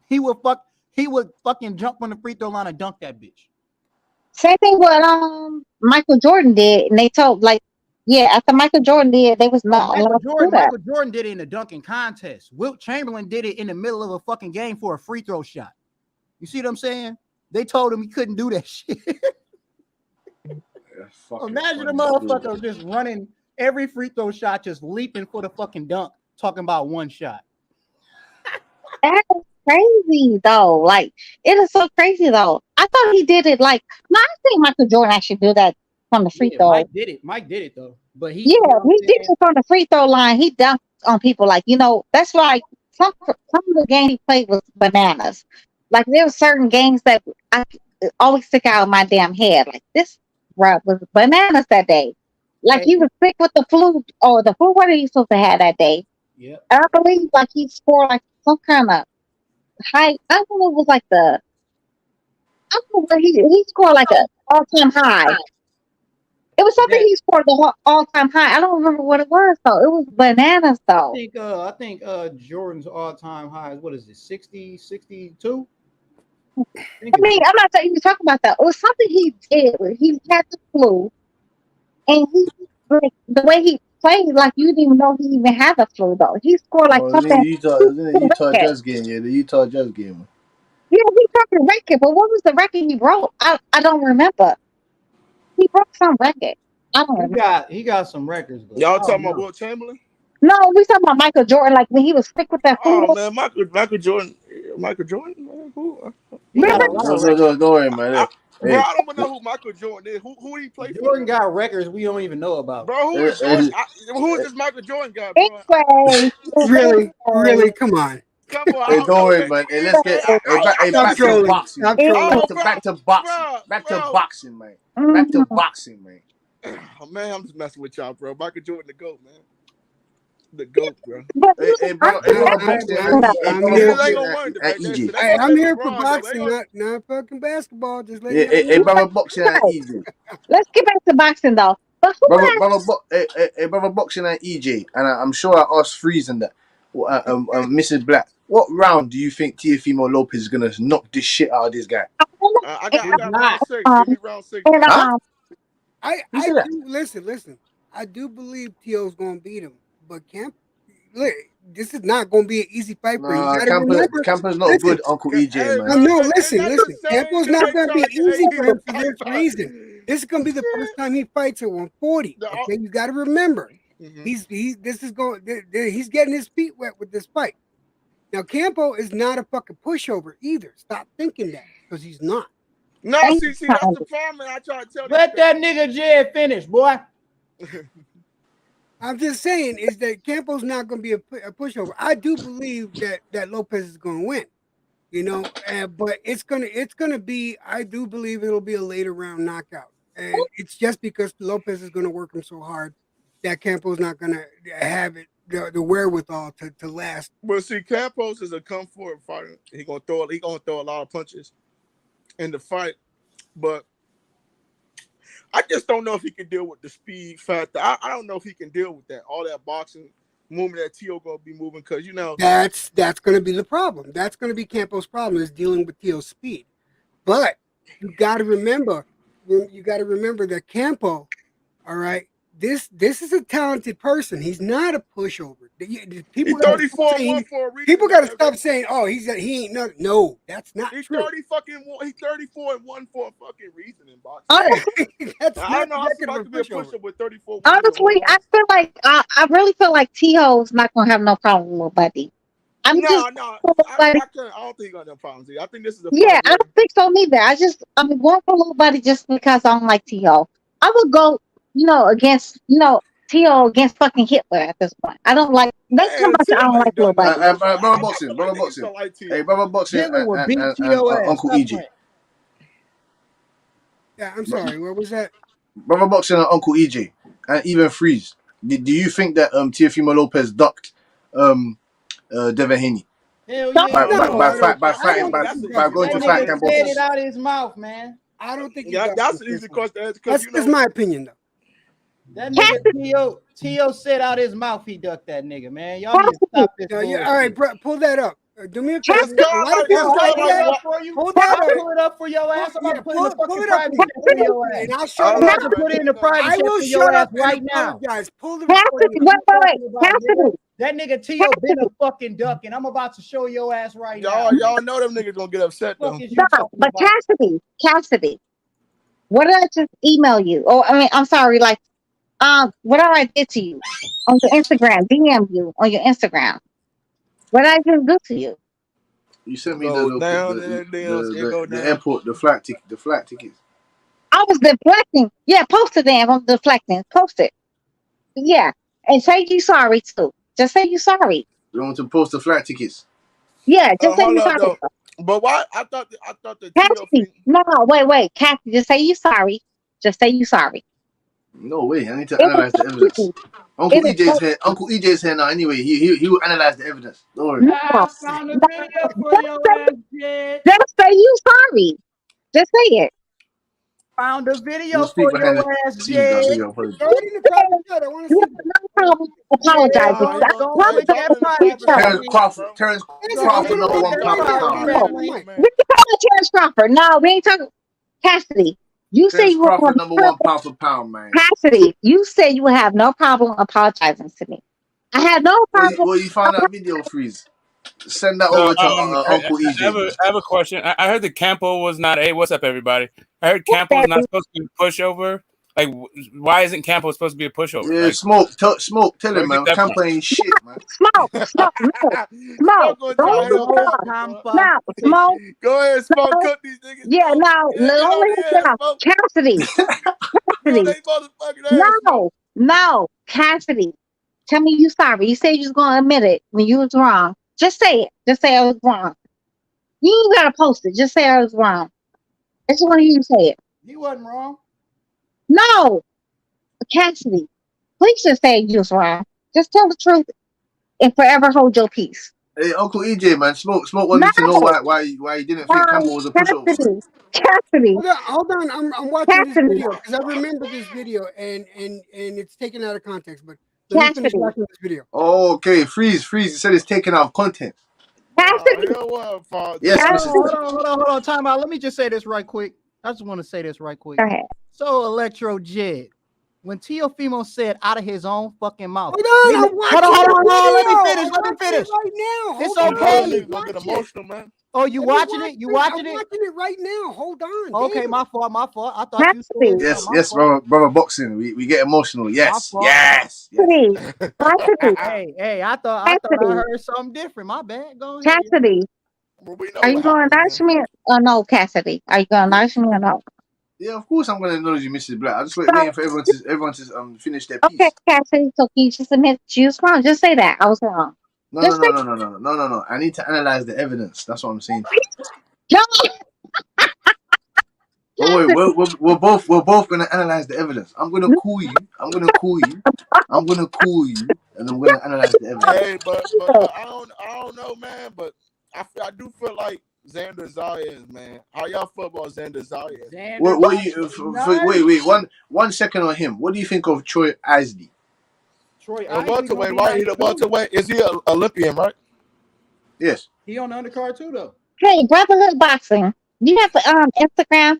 He would fucking jump on the free throw line and dunk that bitch. Same thing what Michael Jordan did, and they told after Michael Jordan did, they was not allowed to do that. Michael Jordan did it in the dunking contest. Wilt Chamberlain did it in the middle of a fucking game for a free throw shot. You see what I'm saying? They told him he couldn't do that shit. Imagine a motherfucker just running every free throw shot, just leaping for the fucking dunk, talking about one shot. That's crazy though. Like it is so crazy though. I thought he did it like. No, I think Michael Jordan actually do that from the free throw. Mike did it though. But he did it from the free throw line. He dunked on people like that's why some of the games he played was bananas. Like there were certain games that I always stick out in my damn head. Like this was bananas that day. Like he was sick with the flu or the flu. What are you supposed to have that day? Yeah. I believe like he scored like some kind of high. I don't know. It was like I don't know where he scored like an all-time high. It was something he scored the all-time high. I don't remember what it was though. It was bananas though. I think Jordan's all-time high is what is it? 60, 62? I mean, I'm not saying you talking about that. It was something he did. He had the flu, and the way he played, like you didn't even know he even had the flu though. He scored like something. The Utah Jazz game, yeah, the Utah Jazz game. Yeah, he broke the record, but what was the record he broke? I don't remember. He broke some record. I don't remember. He got some records. Y'all talking about Wilt Chamberlain? No, we talking about Michael Jordan, like when he was sick with that flu. Oh man, Michael Jordan, man, who? Don't worry, man. Bro, I don't even know who Michael Jordan is. Who he play for? Jordan got records we don't even know about. Bro, who is Jordan? Who is this Michael Jordan guy, bro? Really? Come on. Come on. Hey, don't worry, man. Hey, let's get back to boxing. Back to boxing, man. Back to boxing, man. Oh, man, I'm just messing with y'all, bro. Michael Jordan, the GOAT, man. The GOAT, bro. I'm here for boxing, not fucking basketball. Just let hey, brother, boxing ain't easy. Let's get back to boxing, though. Brother, boxing ain't easy, and I'm sure I asked Freeze and that. Mrs. Black, what round do you think Teofimo Lopez is gonna knock this shit out of this guy? I got round 6. Give me round 6. I do listen. I do believe Tio's gonna beat him, but this is not gonna be an easy fight for him. Campa's not good, Uncle EJ, man. No, listen. Campo's not gonna be easy for him for this reason. This is gonna be the first time he fights at 140. Okay, you got to remember. He's getting his feet wet with this fight. Now Campo is not a fucking pushover either. Stop thinking that, because he's not. No, see, that's the problem. I try to tell you. Let that nigga Jed finish, boy. I'm just saying is that Campo's not going to be a pushover. I do believe that Lopez is going to win, but it's gonna be. I do believe it'll be a later round knockout, and it's just because Lopez is going to work him so hard that Campo's not going to have it the wherewithal to last. But see, Campos is a come forward fighter. He gonna throw a lot of punches in the fight, but I just don't know if he can deal with the speed factor. I don't know if he can deal with that all that boxing movement that Tio gonna be moving because that's going to be the problem. That's going to be Campos' problem is dealing with Tio's speed. But you got to remember that Campo, all right. This is a talented person. He's not a pushover. People he's 34 and 1 for a reason. People got to stop saying, "Oh, he ain't nothing." No, that's not he's true. 34 and 1 for a fucking reason in boxing. I don't know how somebody can be a pusher with 34. Honestly, I really feel like T.O.'s not gonna have no problem with Buddy. I don't think he's got no problems. I think this is a I don't think so neither. I'm going for little Buddy just because I don't like T.O. I would go, against, T.O. against fucking Hitler at this point. I don't like. That's how much I don't like little Buddy. Brother boxing. Hey, brother boxing. Hitler would beat T.O. ass. Uncle EJ. Yeah, I'm sorry. What was that? Brother boxing and Uncle EJ, and even Freeze. Do you think that Teofimo Lopez ducked Devin Haney? Hell yeah. By going to fight Cambosos. Said it out of his mouth, man. I don't think. That's an easy question. That's my opinion, though. That nigga Tio said out his mouth he ducked that nigga, man. Y'all need to stop this. All right, bro, pull that up. Do me a favor. Pull it up for your ass. I'm about to put it in the fucking private chat for your ass. And I'll show I'm about to put it in the private chat for your ass right now. Pull the that nigga Tio been a fucking duck, and I'm about to show your ass right now. Y'all know them niggas gonna get upset though. No, but Cassidy, what did I just email you? Oh, I'm sorry, whatever I did to you on your Instagram, DM you on your Instagram. What did I just do to you? You sent me the airport, the flight tickets. I was deflecting. Yeah, post it then. I'm deflecting. Post it. Yeah, and say you sorry too. Just say you sorry. You want to post the flight tickets? Yeah, just say you sorry. But why? I thought the Cassidy, no, wait, Cassidy, just say you sorry. Just say you sorry. No way. I need to analyze the evidence. Uncle EJ's here now. Anyway, he will analyze the evidence. Don't worry. Just say you sorry. Just say it. Found a video for your ass, Jay. No problem apologizing. Terence Crawford, number 1 pound for pound. We can call Terence Crawford. No, we ain't talking. Cassidy, you say you Crawford, number 1 pound for pound, man. Cassidy, you say you would have no problem apologizing to me. I had no problem. Well, you found that video, Freeze. Send that over to Uncle EJ. I have a question. I heard that Campo was not. Hey, what's up, everybody? I heard Campo was not supposed to be a pushover. Like, why isn't Campo supposed to be a pushover? Yeah, like, Smoke. Tell him, man. Campo ain't shit, man. Smoke. Go ahead, Smoke. Cook these niggas. Yeah, Cassidy. No, Cassidy. Tell me you sorry. You said you was gonna admit it when you was wrong. Just say it. Just say I was wrong. You ain't gotta post it. Just say I was wrong. I just want to hear you say it. He wasn't wrong. No, Cassidy. Please just say you was wrong. Just tell the truth and forever hold your peace. Hey, Uncle EJ, man. Smoke wanted to know why you didn't think Campbell was a pushover. Cassidy. Hold on. I'm watching this video because I remember this video and it's taken out of context. But let me finish watching this video. Oh, okay. Freeze. You said it's taken out of content. Yes. Hold on. Time out. Let me just say this right quick. I just want to say this right quick. Go ahead. So, Electro Jed, when Teofimo said out of his own fucking mouth. Hold on. Let me finish. Right now. It's okay. Get emotional, man. Oh, you watching it? I'm watching it right now. Hold on. Okay, my fault. I thought you said Yes, brother boxing. We get emotional. Yes. Hey, I thought I heard something different. My bad. Go ahead. Cassidy. Are you going to acknowledge me or no, Cassidy? Are you going to acknowledge me or no? Yeah, of course I'm going to acknowledge you, Mrs. Black. I just waiting for everyone to finish their piece. Okay, Cassidy. So can you just admit you was wrong? Just say that I was wrong. No. I need to analyze the evidence. That's what I'm saying. We're both going to analyze the evidence. I'm going to call you. and I'm going to analyze the evidence. Hey, but I don't know, man. But I do feel like Xander Zayas, man. How y'all feel about Xander Zayas? What you wait 1 second on him. What do you think of Troy Isley? Troy welterweight, right? He the welterweight. Is he an Olympian, right? Yes. He on the undercard too, though. Hey, Brotherhood Boxing. You have Instagram?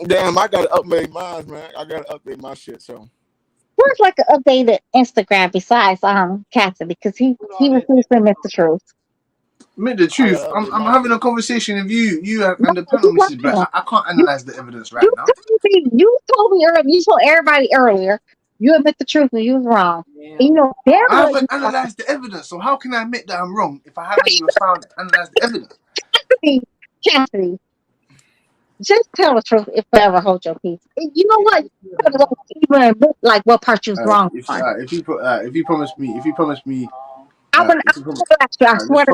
Damn, I gotta update mine, man. I gotta update my shit. So Where's like an updated Instagram besides Cassidy, because he refused to admit the truth. Admit the truth. I'm having a conversation with you and the panel, Mrs. Black. I can't analyze the evidence right now. You told me earlier. You told everybody earlier. You admit the truth and you was wrong. Yeah. And, I haven't analyzed the evidence, so how can I admit that I'm wrong if I haven't even analyzed the evidence? Cassidy, just tell the truth if you ever hold your peace. You know what? Even admit like what part you was wrong on. If you promise me, I swear to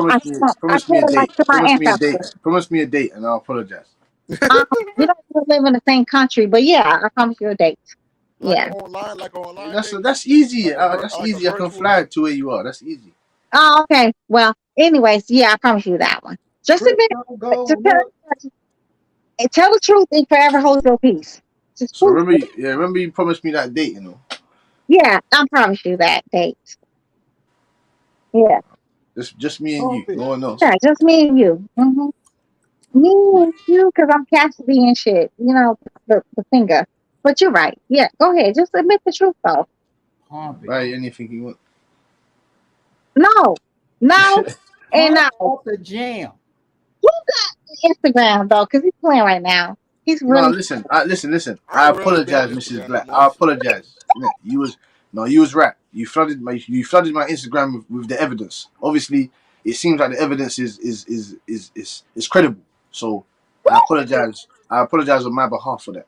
promise me a date. my Promise me a date, and I'll apologize. we don't live in the same country, but yeah, I promise you a date. Yeah. Like online. That's easy. That's easy. I can fly to where you are. That's easy. Oh, okay. Well, anyways, yeah, I promise you that one. Just admit, tell the truth and forever hold your peace. So remember you promised me that date, Yeah, I promise you that date. Yeah. Just me and you. No one else. Yeah, just me and you. Mm-hmm. Me and you, because I'm Cassidy and shit. The finger. But you're right. Yeah, go ahead. Just admit the truth, though. Right, anything you want. No. And no. Off the jam. Who got Instagram, though? Because he's playing right now. He's really... No, listen. I apologize, Mrs. Black. I apologize. You was right. You flooded my Instagram with the evidence. Obviously, it seems like the evidence is credible. So I apologize. I apologize on my behalf for that.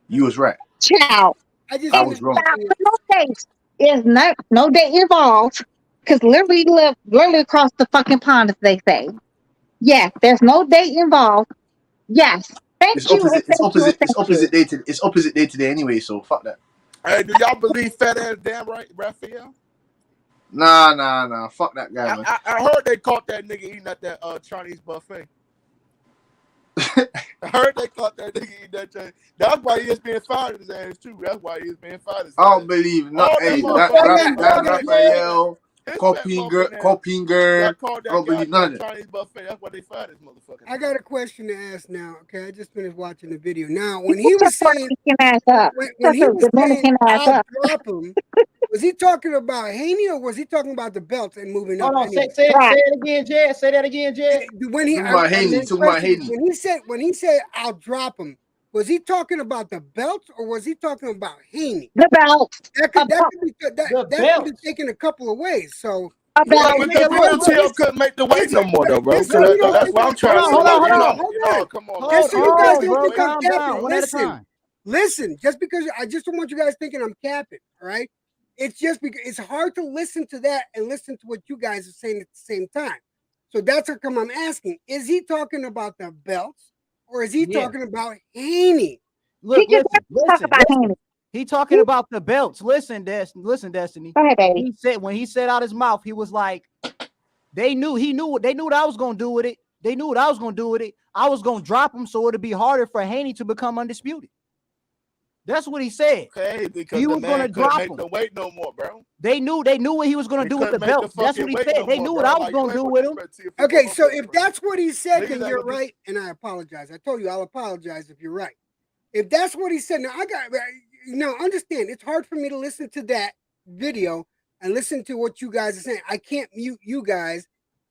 You was right. Ciao. I was wrong. No date is no date involved. Because literally live across the fucking pond, as they say. Yeah, there's no date involved. Yes. It's opposite day today anyway, so fuck that. Hey, do y'all believe fat ass damn right, Raphael? Nah. Fuck that guy, man. I heard they caught that nigga eating at that Chinese buffet. I heard they caught that nigga eating that Chinese. That's why he is being fired his ass too. That's why he is being fired his ass. I don't believe that Raphael. Copying girl. Don't believe none of Chinese buffet. That's why they fired this motherfucker. I got a question to ask now. Okay, I just finished watching the video. Now, when he was saying, when he was saying, I'll drop him, was he talking about Haney or was he talking about the belt and moving up? Hold on, say it again, Jed. Say that again, Jed. When he said, I'll drop him. Was he talking about the belt or was he talking about Haney? The belt. That could be taken a couple of ways. So the couldn't make the weight no more, though, bro. So that's why I'm trying to say, come on. Just so you guys don't think I'm capping. Listen. Just because I just don't want you guys thinking I'm capping. All right. It's just because it's hard to listen to that and listen to what you guys are saying at the same time. So that's how come I'm asking: is he talking about the belts? Or is he talking about Haney? Look, listen. He talking about the belts. Listen, Destiny. Go ahead, baby. When he said out his mouth, he was like, they knew what I was gonna do with it. They knew what I was gonna do with it. I was gonna drop him so it'd be harder for Haney to become undisputed. That's what he said. Okay, because he was gonna drop him. The weight no more, bro. They knew what he was gonna do with the belt. That's what he said. They knew what I was gonna do with him. Okay, so if that's what he said, then you're right, and I apologize. I told you I'll apologize if you're right. If that's what he said, now understand. It's hard for me to listen to that video and listen to what you guys are saying. I can't mute you guys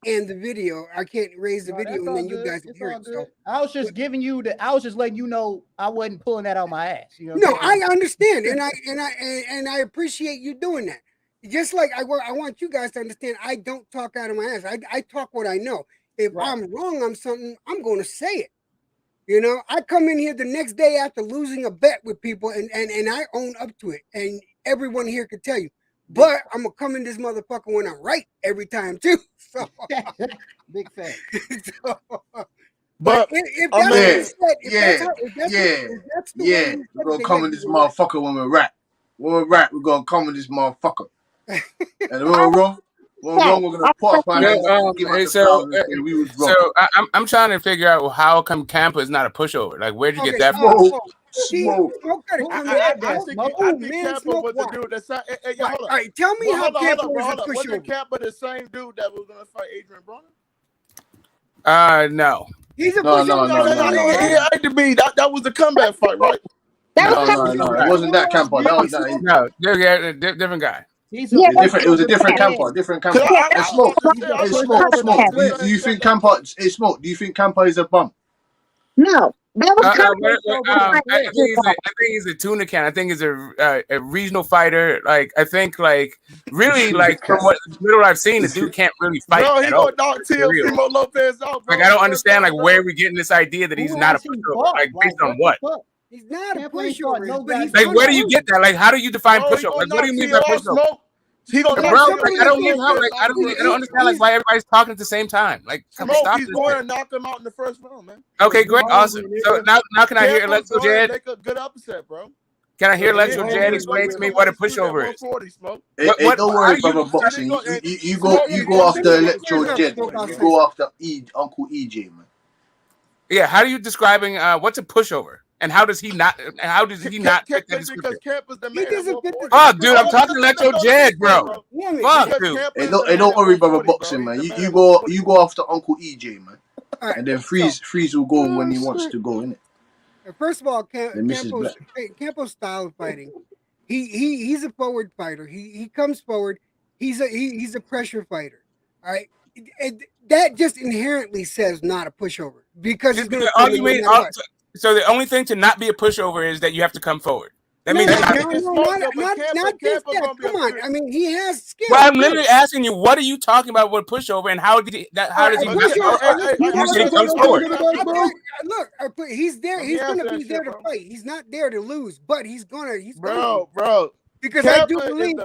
and the video. I can't raise the video and then you guys can hear it. So I was just I was just letting you know I wasn't pulling that out my ass. You know no, I understand, and I appreciate you doing that. Just like I want you guys to understand, I don't talk out of my ass. I talk what I know. If I'm wrong on something, I'm going to say it. You know, I come in here the next day after losing a bet with people, and I own up to it, and everyone here could tell you. But I'm gonna come in this motherfucker when I'm right every time too. So big fact. But if that's what he said, we're gonna come in this motherfucker when we're right. we're right, we're gonna come with this motherfucker. And when we're wrong, we're gonna put up our hands and give us the flowers and say we was wrong. So I'm trying to figure out how come Campa is not a pushover. Like, where'd you get that from? Smoke. I think Campa was the dude that's. All right, tell me how Campa was a pushover. Wasn't Campa the same dude that was gonna fight Adrian Broner? No. He's a pushover. That was the comeback fight, right? No, it wasn't that Campa. That was no, different guy. It was a different Campa. Smoke. Do you think Campa? Smoke. Do you think Campa is a bum? No, that was I think he's a tuna can. I think he's a regional fighter. Like, I think, like, really, like, from what little I've seen, the dude can't really fight. Bro, he at all. gonna knock Teofimo Lopez out. Like, I don't understand, like, where we getting this idea that he's not a pushover. Like, based on what? He's not a pushover. Like, where do you get that? Like, how do you define pushover? Like, what do you mean by pushover? He gonna bro, like, I don't know how. Like, I don't understand, like, why everybody's talking at the same time. Like, stop he's this. going to knock him out in the first round, man. Okay, great, awesome. So now can I hear Let's Go Jed? Make a good upset, bro. Can I hear Let's Go Jed explain to me what a pushover is? Hey, don't worry, brother. Boxing. You go after Electro Jed. You go after Uncle EJ, man. Yeah, how are you describing what's a pushover? And how does he not fit that description? Because Campa's the man. Fuck, dude, I'm talking Electro Jed, bro. Fuck, dude. Hey, don't worry, brother. Boxing, man. You go after Uncle EJ, man. And then Freeze will go when he wants to go, innit? First of all, Campo's style of fighting, he's a forward fighter. He comes forward. He's a pressure fighter. All right, that just inherently says not a pushover because he's going to. So the only thing to not be a pushover is that you have to come forward. That means not just that. Come on, I mean he has skill. Well, I'm literally asking you, what are you talking about with pushover, and how does he not come forward? Look, he's there. He's going to be there to fight. He's not there to lose, but he's gonna. Bro. Because I do believe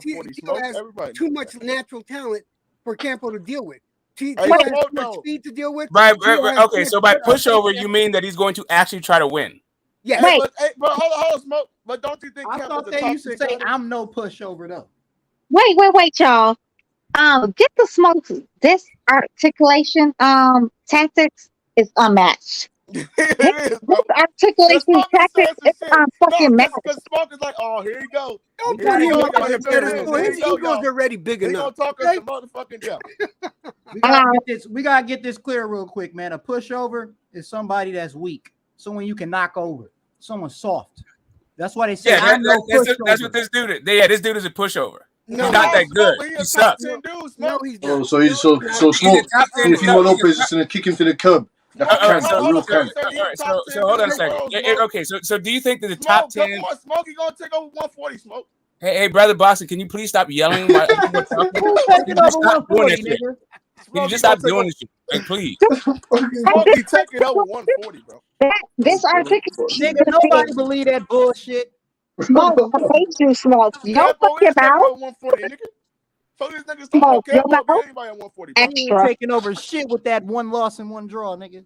Tio has too much natural talent for Campo to deal with. Tio has too much speed to deal with. Right. Okay, so by pushover, you mean that he's going to actually try to win? Yeah. But hold on, Smoke. But don't you think I thought they used to say I'm no pushover though? Wait, y'all. Get the Smoke. This articulation tactics is unmatched. Articulation tactics is fucking matched. Because Smoke is like, oh, here you go. Don't put him up on the pedestal. His ego's already big enough. He's gonna talk us motherfucking down. We gotta get this clear real quick, man. A pushover is somebody that's weak, someone you can knock over, someone soft. That's why they say that's what this dude is. Yeah, this dude is a pushover. No, he's not that good. He sucks. No, he's not. So Smoke. Teofimo Lopez is gonna kick him to the curb. So hold on a second. Okay, so do you think that the top 10? Smokey gonna take over 140, Smoke. Hey, brother Boston, can you please stop yelling? Can you just stop doing this shit? Like, please. Smokey taking over 140, bro. This articulation. Nigga, nobody believe that bullshit. Smoke, I hate you, Smoke. Don't fuck your mouth. 140, nigga. So these niggas talk about anybody at 140. He ain't taking over shit with that one loss and one draw, nigga.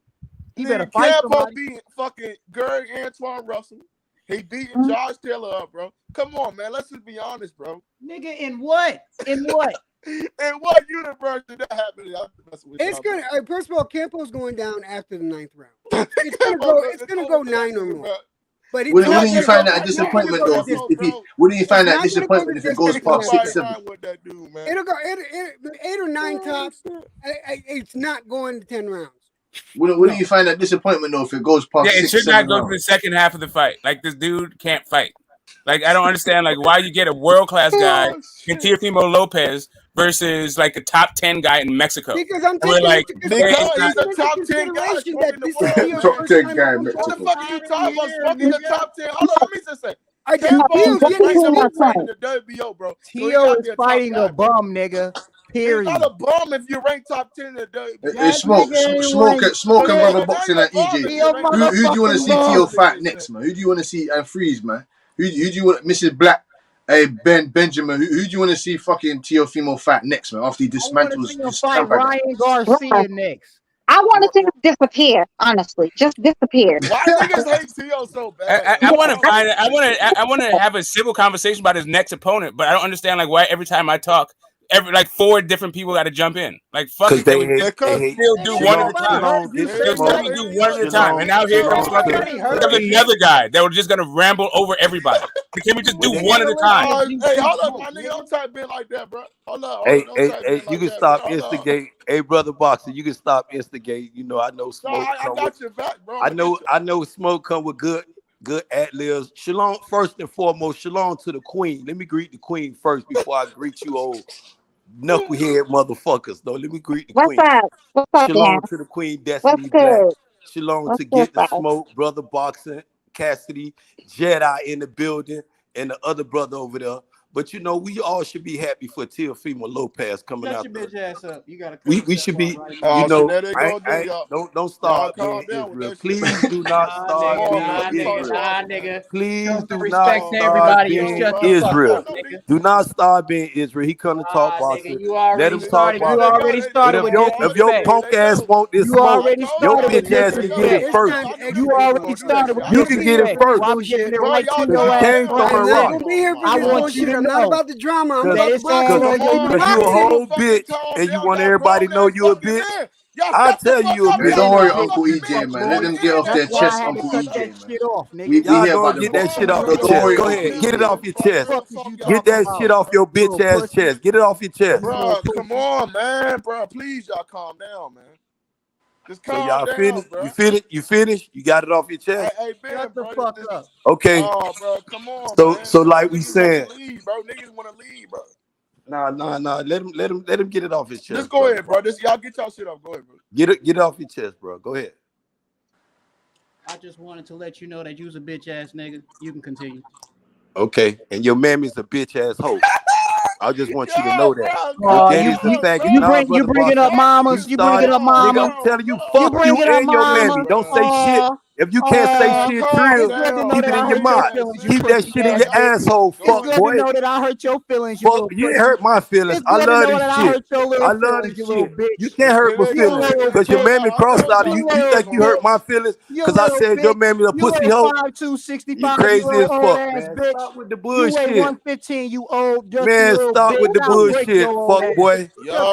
He better fight somebody. Beat fucking Greg Antoine Russell. He beating Josh Taylor up, bro. Come on, man. Let's just be honest, bro. Nigga, in what? In what? In what universe did that happen? It's gonna. First of all, Campo's going down after the 9th round. It's gonna go 9 or more. But wouldn't you find that a disappointment though? Wouldn't you find that disappointment if it goes past 6, 7? It'll go 8 or 9 tops. It's not going to 10 rounds. Wouldn't you find that disappointment though if it goes past 6, 7 it should not go to the second half of the fight. Like, this dude can't fight. Like, I don't understand like why you get a world-class guy in Teofimo Lopez versus like a top 10 guy in Mexico. Because I'm thinking like, he's a top 10 guy. Top 10 guy in Mexico. What the fuck are you talking about? Smoking the top 10. Hold on, let me just say. The WBO, bro. Tio is fighting a bum, nigga. Period. He's not a bum if you rank top 10 in the WBO. Smoke and brother boxing at EJ. Who do you want to see Tio fight next, man? Who do you want to see and Freeze, man? Who do you want? Mrs. Black, Benjamin. Who do you want to see fucking Teofimo fight next, man? After he dismantles fight Ryan Garcia next. I wanted to disappear, honestly. Just disappear. Why niggas hate Tio so bad? I want to find. I want to have a civil conversation about his next opponent, but I don't understand like why every time I talk, like 4 different people got to jump in. Like fuck it, can we just still do one at a time? Still do one at a time. And now here comes another guy that was just gonna ramble over everybody. Can we just do one at a time? Hey, hold up, my nigga. Don't type in like that, bro. Hold up. Hey, you can stop instigate. Hey, brother Boxer, you can stop instigate. You know, I know smoke. I got your back, bro. I know smoke come with good ad-libs. Shalom, first and foremost, shalom to the queen. Let me greet the queen first before I greet you old knucklehead motherfuckers. Though, let me greet the queen. What's up, shalom man? to the queen, Destiny Black. Shalom to Get the Smoke, brother Boxer, Cassidy, Jedi in the building, and the other brother over there. But you know, we all should be happy for Teofimo Lopez coming out. Shut your bitch ass up. You gotta. We should be, you know, don't start being Israel. Please do not start being Israel. Please do not start being Israel. Do not start being Israel. He come to talk boxing. Let him talk boxing. You already started with if your punk ass want this smoke, your bitch ass can get it first. You already started with You can get it first. I'm giving it right to You your came ass. from Iraq. I want you to I'm not about the drama. I'm about the Because you a whole bitch and you want everybody to know you a bitch. I tell you a bitch. Don't worry, Uncle EJ, man. Let them get off their chest, Uncle EJ, man. We here about get the that shit off your Don't chest. worry, Go Uncle ahead, EJ. get it off your chest. Get that shit off your bitch ass chest. Get it off your chest. Bro, come on, man. Bro, please, y'all calm down, man. Just calm So y'all down, finished? bro. You finished? You got it off your chest? Hey, Ben, bro. Fuck up. Okay. Oh, bro, come on, man. So like we saying. Leave, bro. Niggas want to leave, bro. Nah. Let him get it off his chest. Just go ahead, bro. Y'all get y'all shit off. Go ahead, bro. Get it off your chest, bro. Go ahead. I just wanted to let you know that you's a bitch ass nigga. You can continue. Okay, and your mammy's a bitch ass hoe. I just want you to know that. Your daddy's a faggot. You bringing up mamas. You bringing up mamas. Nigga, I'm telling you, fuck you and your mammy. Don't say shit. If you can't say shit, Trill, keep it in your mouth. Keep that shit in your asshole, fuck boy. Know that I hurt your feelings. Fuck, you ain't hurt my feelings. I love this shit. I love this shit. You can't hurt my feelings because your mammy crossed out of you. You think you hurt my feelings because I said your mammy a pussy hoe? You crazy as fuck, man. Stop with the bullshit. You weigh 115, you old man, stop with the bullshit, fuck boy.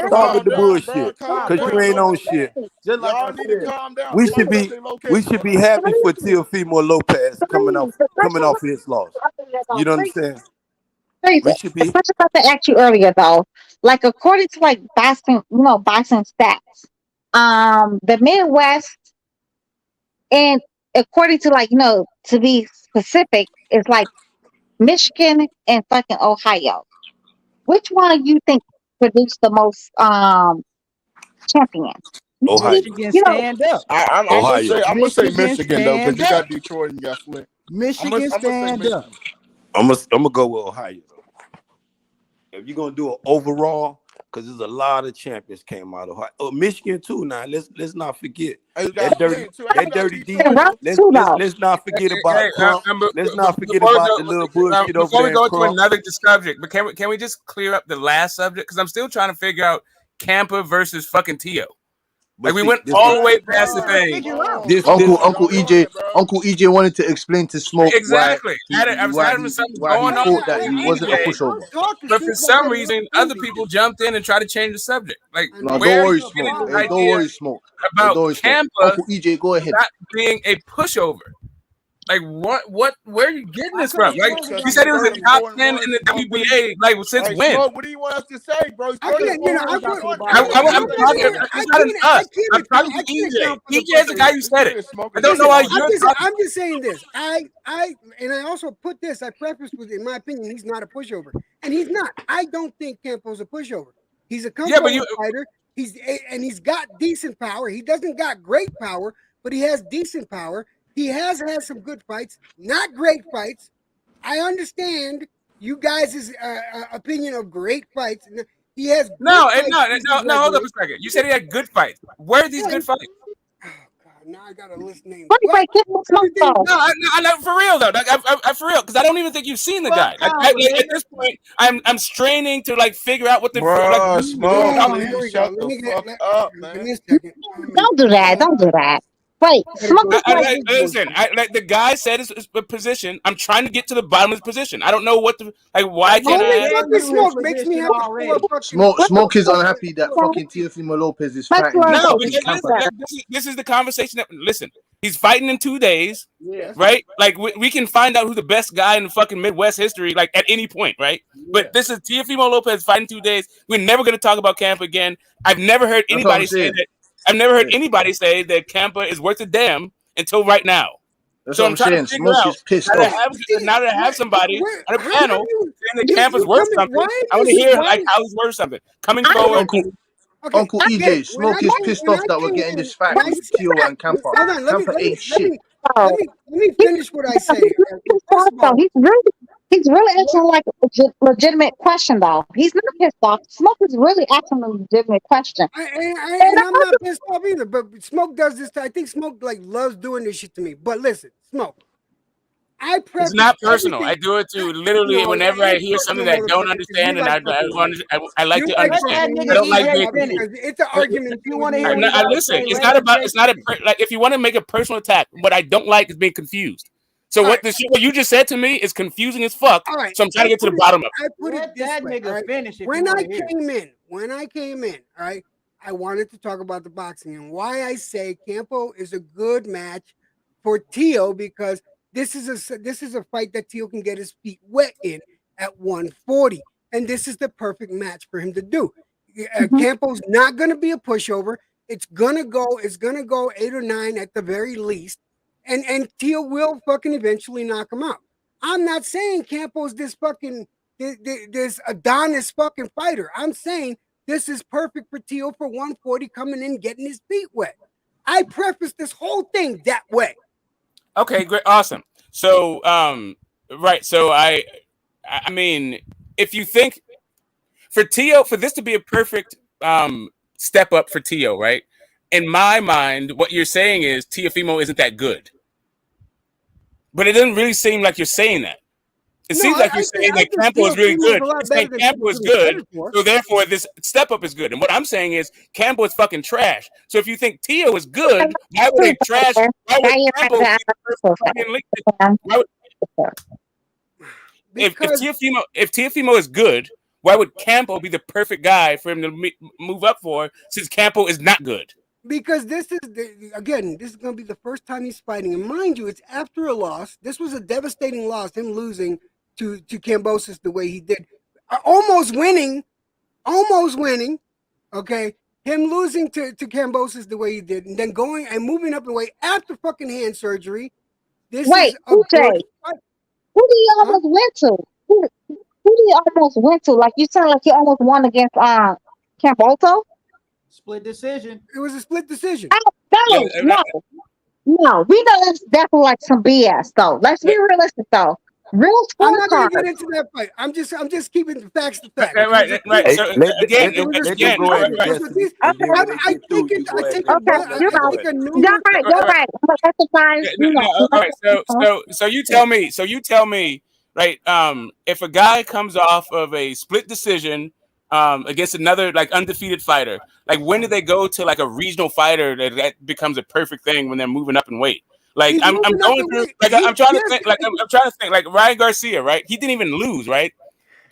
Stop with the bullshit, cause you ain't on shit. Just like I said, we should be happy for Teofimo Lopez coming off his loss. You know what I'm saying? We should be. I was about to ask you earlier though, like according to like boxing stats, the Midwest, and according to like to be specific, is like Michigan and fucking Ohio. Which one you think produced the most champions? Ohio. Michigan stand up. I'm gonna say Michigan though, because you got Detroit and you got Flint. Michigan stand up. I'm gonna go with Ohio. If you're gonna do an overall, because there's a lot of champions came out of Ohio. Oh, Michigan too. Now let's not forget that dirty D. Let's not forget about Crump. Let's not forget about the little bullshit over there. Before we go to another subject, but can we just clear up the last subject? Because I'm still trying to figure out Campa versus fucking Tio. Like we went all the way past the thing. Uncle EJ wanted to explain to Smoke exactly. why he thought that he wasn't a pushover. But for some reason, other people jumped in and tried to change the subject. Like, no, don't worry, Smoke. Hey, don't worry, Smoke. About Campa Uncle EJ, go ahead. Not being a pushover. Like what? Where are you getting this from? Like you said, it was a top 10 in the WBA. Like since when? Bro, what do you want us to say, bro? I'm talking to EJ. EJ is the guy who said it. I don't know why you're. I'm just saying this. I also put this. I prefaced with, in my opinion, he's not a pushover, and he's not. I don't think Campo's a pushover. He's a comfortable fighter. He's got decent power. He doesn't got great power, but he has decent power. He has had some good fights, not great fights. I understand you guys' opinion of great fights. He has no. Hold up a second. You said he had good fights. Where are these good fights? Now I gotta list names. Wait, give me Smoke though. No, for real though. Like, I for real, because I don't even think you've seen the guy. Like, at this point, I'm straining to like figure out what the Bro, Smoke, Here we go. shut the fuck up, man. Give me a second. Don't do that. Don't do that. Wait, Smoke is like. Listen, like the guy said his position. I'm trying to get to the bottom of his position. I don't know what the like. Why can't I? Smoke makes me happy. Smoke is unhappy that fucking Teofimo Lopez is fighting. No, because this is the conversation that. Listen, he's fighting in 2 days, right? Like we can find out who the best guy in the fucking Midwest history, like at any point, right? But this is Teofimo Lopez fighting 2 days. We're never going to talk about Campa again. I've never heard anybody say that. I've never heard anybody say that Campa is worth a damn until right now. That's so what I'm trying to figure out now that I have somebody on a panel saying that Campa's worth something. I want to hear like how he's worth something. Coming forward. Uncle EJ, Smoke is pissed off that we're getting this fight with Tio and Campa. Campa ain't shit. Let me finish what I say. He's really asking like a legitimate question, though. He's not pissed off. Smoke is really asking a legitimate question. And I'm not pissed off either. But Smoke does this. I think Smoke like loves doing this shit to me. But listen, Smoke. It's not personal. I do it to literally whenever I hear something that I don't understand, and I like to understand. I don't like it's an argument. If you want to hear, listen. It's not about. It's not like if you want to make a personal attack. What I don't like is being confused. So what you just said to me is confusing as fuck. Right. So I'm trying to get to the bottom of it. I put it this way. Right? When I came in, all right, I wanted to talk about the boxing and why I say Campo is a good match for Tio because this is a fight that Tio can get his feet wet in at 140, and this is the perfect match for him to do. Campo's not going to be a pushover. It's gonna go 8 or 9 at the very least. And Tio will fucking eventually knock him out. I'm not saying Campo's this Adonis fucking fighter. I'm saying this is perfect for Tio for 140 coming in, getting his feet wet. I prefaced this whole thing that way. Okay, great, awesome. So, right. So I mean, if you think for Tio, for this to be a perfect step up for Tio, right? In my mind, what you're saying is Teofimo isn't that good. But it doesn't really seem like you're saying that. It seems like you're saying that Campo is really good. You're saying Campo is good, so therefore this step up is good. And what I'm saying is Campo is fucking trash. So if you think Tio is good, why would they trash? Why would Campo be the first fucking link? If Teofimo is good, why would Campo be the perfect guy for him to move up for? Since Campo is not good. Because this is going to be the first time he's fighting. And mind you, it's after a loss. This was a devastating loss, him losing to Kambosos the way he did. Almost winning. Okay. Him losing to Kambosos the way he did. And then going and moving up the way after fucking hand surgery. Wait, EJ, who do you almost went to? Who do you almost went to? Like, you sound like you almost won against Kambosos? Split decision. It was a split decision. No. We know that's definitely like some BS though. Let's be realistic though. Real scorecard. I'm not going to get into that fight. I'm just keeping the facts to facts. Right. So, I take a You're right. So you tell me, right? If a guy comes off of a split decision against another like undefeated fighter, like when do they go to like a regional fighter that becomes a perfect thing when they're moving up in weight? Like I'm going through, like I'm trying to think, like Ryan Garcia, right? He didn't even lose, right?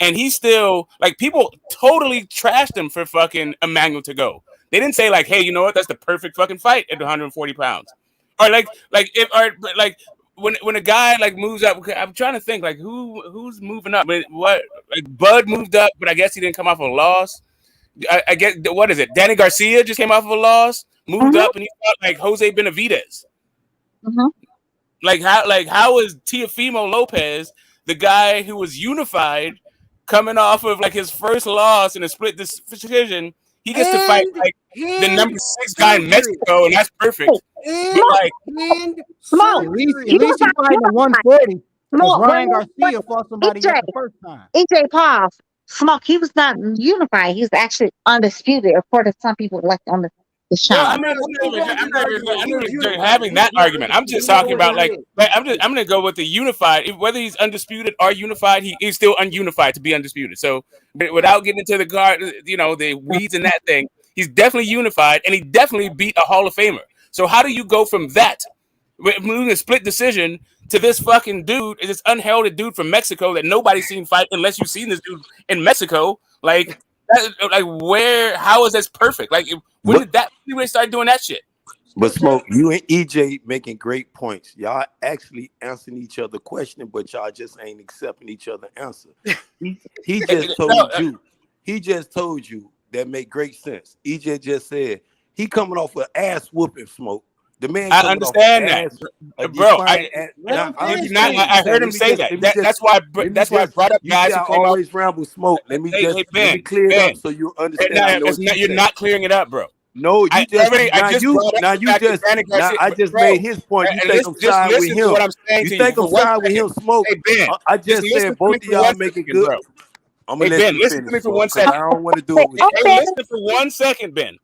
And he still, like, people totally trashed him for fucking Emmanuel to go. They didn't say like, hey, you know what? That's the perfect fucking fight at 140 pounds. Or when a guy like moves up, I'm trying to think like who's moving up. What, like Bud moved up, but I guess he didn't come off a loss. I guess, what is it? Danny Garcia just came off of a loss, moved up, and he fought like Jose Benavidez. Like how is Teofimo Lopez, the guy who was unified, coming off of like his first loss in a split decision? He gets to fight like the number 6 guy in Mexico, and that's perfect. At least he's fighting at 140. Ryan Garcia fought somebody else the first time. EJ pause. Smoke. He was not unified. He was actually undisputed, according to some people. Like on the No, I'm not even having that argument. I'm just talking about like I'm gonna go with the unified. Whether he's undisputed or unified, he's still ununified to be undisputed. So without getting into the guard, the weeds and that thing, he's definitely unified, and he definitely beat a Hall of Famer. So how do you go from that, moving a split decision, to this fucking dude, this unheralded dude from Mexico that nobody's seen fight unless you've seen this dude in Mexico? Like where? How is this perfect? Like when did they start doing that shit? But Smoke, you and EJ making great points. Y'all actually answering each other question, but y'all just ain't accepting each other answer. He just told you. He just told you that make great sense. EJ just said he coming off an ass whooping, Smoke. The man. I understand that, bro. I heard him say that. That's why I brought up guys who always ramble Smoke. Let me clear it up so you understand. You're not clearing it up, bro. No, you just I just made his point. You think I'm siding with him? You think I'm siding with him? Smoke. I just said both of y'all making good. I'm gonna let you listen to me for 1 second. I don't want to do it with you. Listen for 1 second, Ben.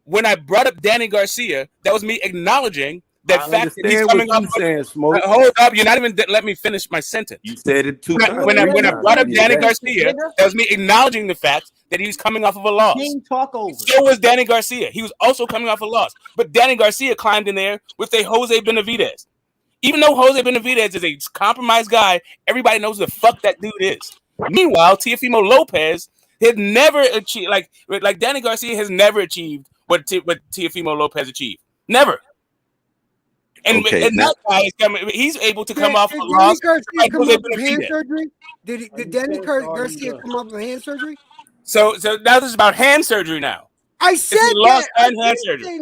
When I brought up Danny Garcia, that was me acknowledging that fact that he's coming off. Smoke. Hold up, you're not even let me finish my sentence. You said it two times. When I brought up Danny Garcia, that was me acknowledging the fact that he was coming off of a loss. Talk over. So was Danny Garcia. He was also coming off a loss. But Danny Garcia climbed in there with a Jose Benavidez. Even though Jose Benavidez is a compromised guy, everybody knows the fuck that dude is. Meanwhile, Teofimo Lopez had never achieved, like Danny Garcia has never achieved what Teofimo Lopez achieved. Never. And that guy is coming. He's able to come off a loss. Did Danny Garcia come off of hand surgery? So now this is about hand surgery now. I said that. Lost and hand surgery.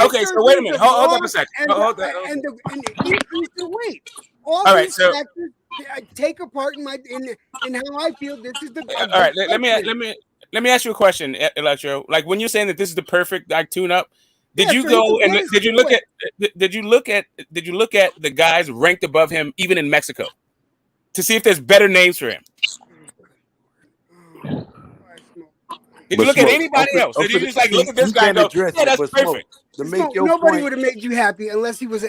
Okay, so wait a minute. Hold up a second. And increase the weight. All right, so take apart in how I feel. This is the all right. Let me ask you a question, Electro. Like when you're saying that this is the perfect tune up, did you look at the guys ranked above him even in Mexico to see if there's better names for him? Did you look at anybody else? Did you just look at this guy and go, yeah, that's perfect? Nobody would have made you happy unless he was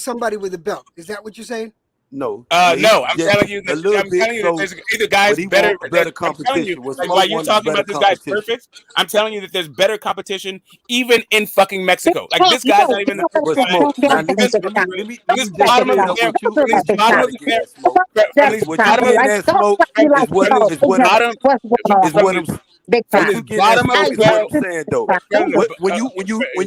somebody with a belt. Is that what you're saying? No. No. I'm telling you that there's either guys better competition. While you're talking about this guy's perfect, I'm telling you that there's better competition even in fucking Mexico. Like this guy's not even this bottom of when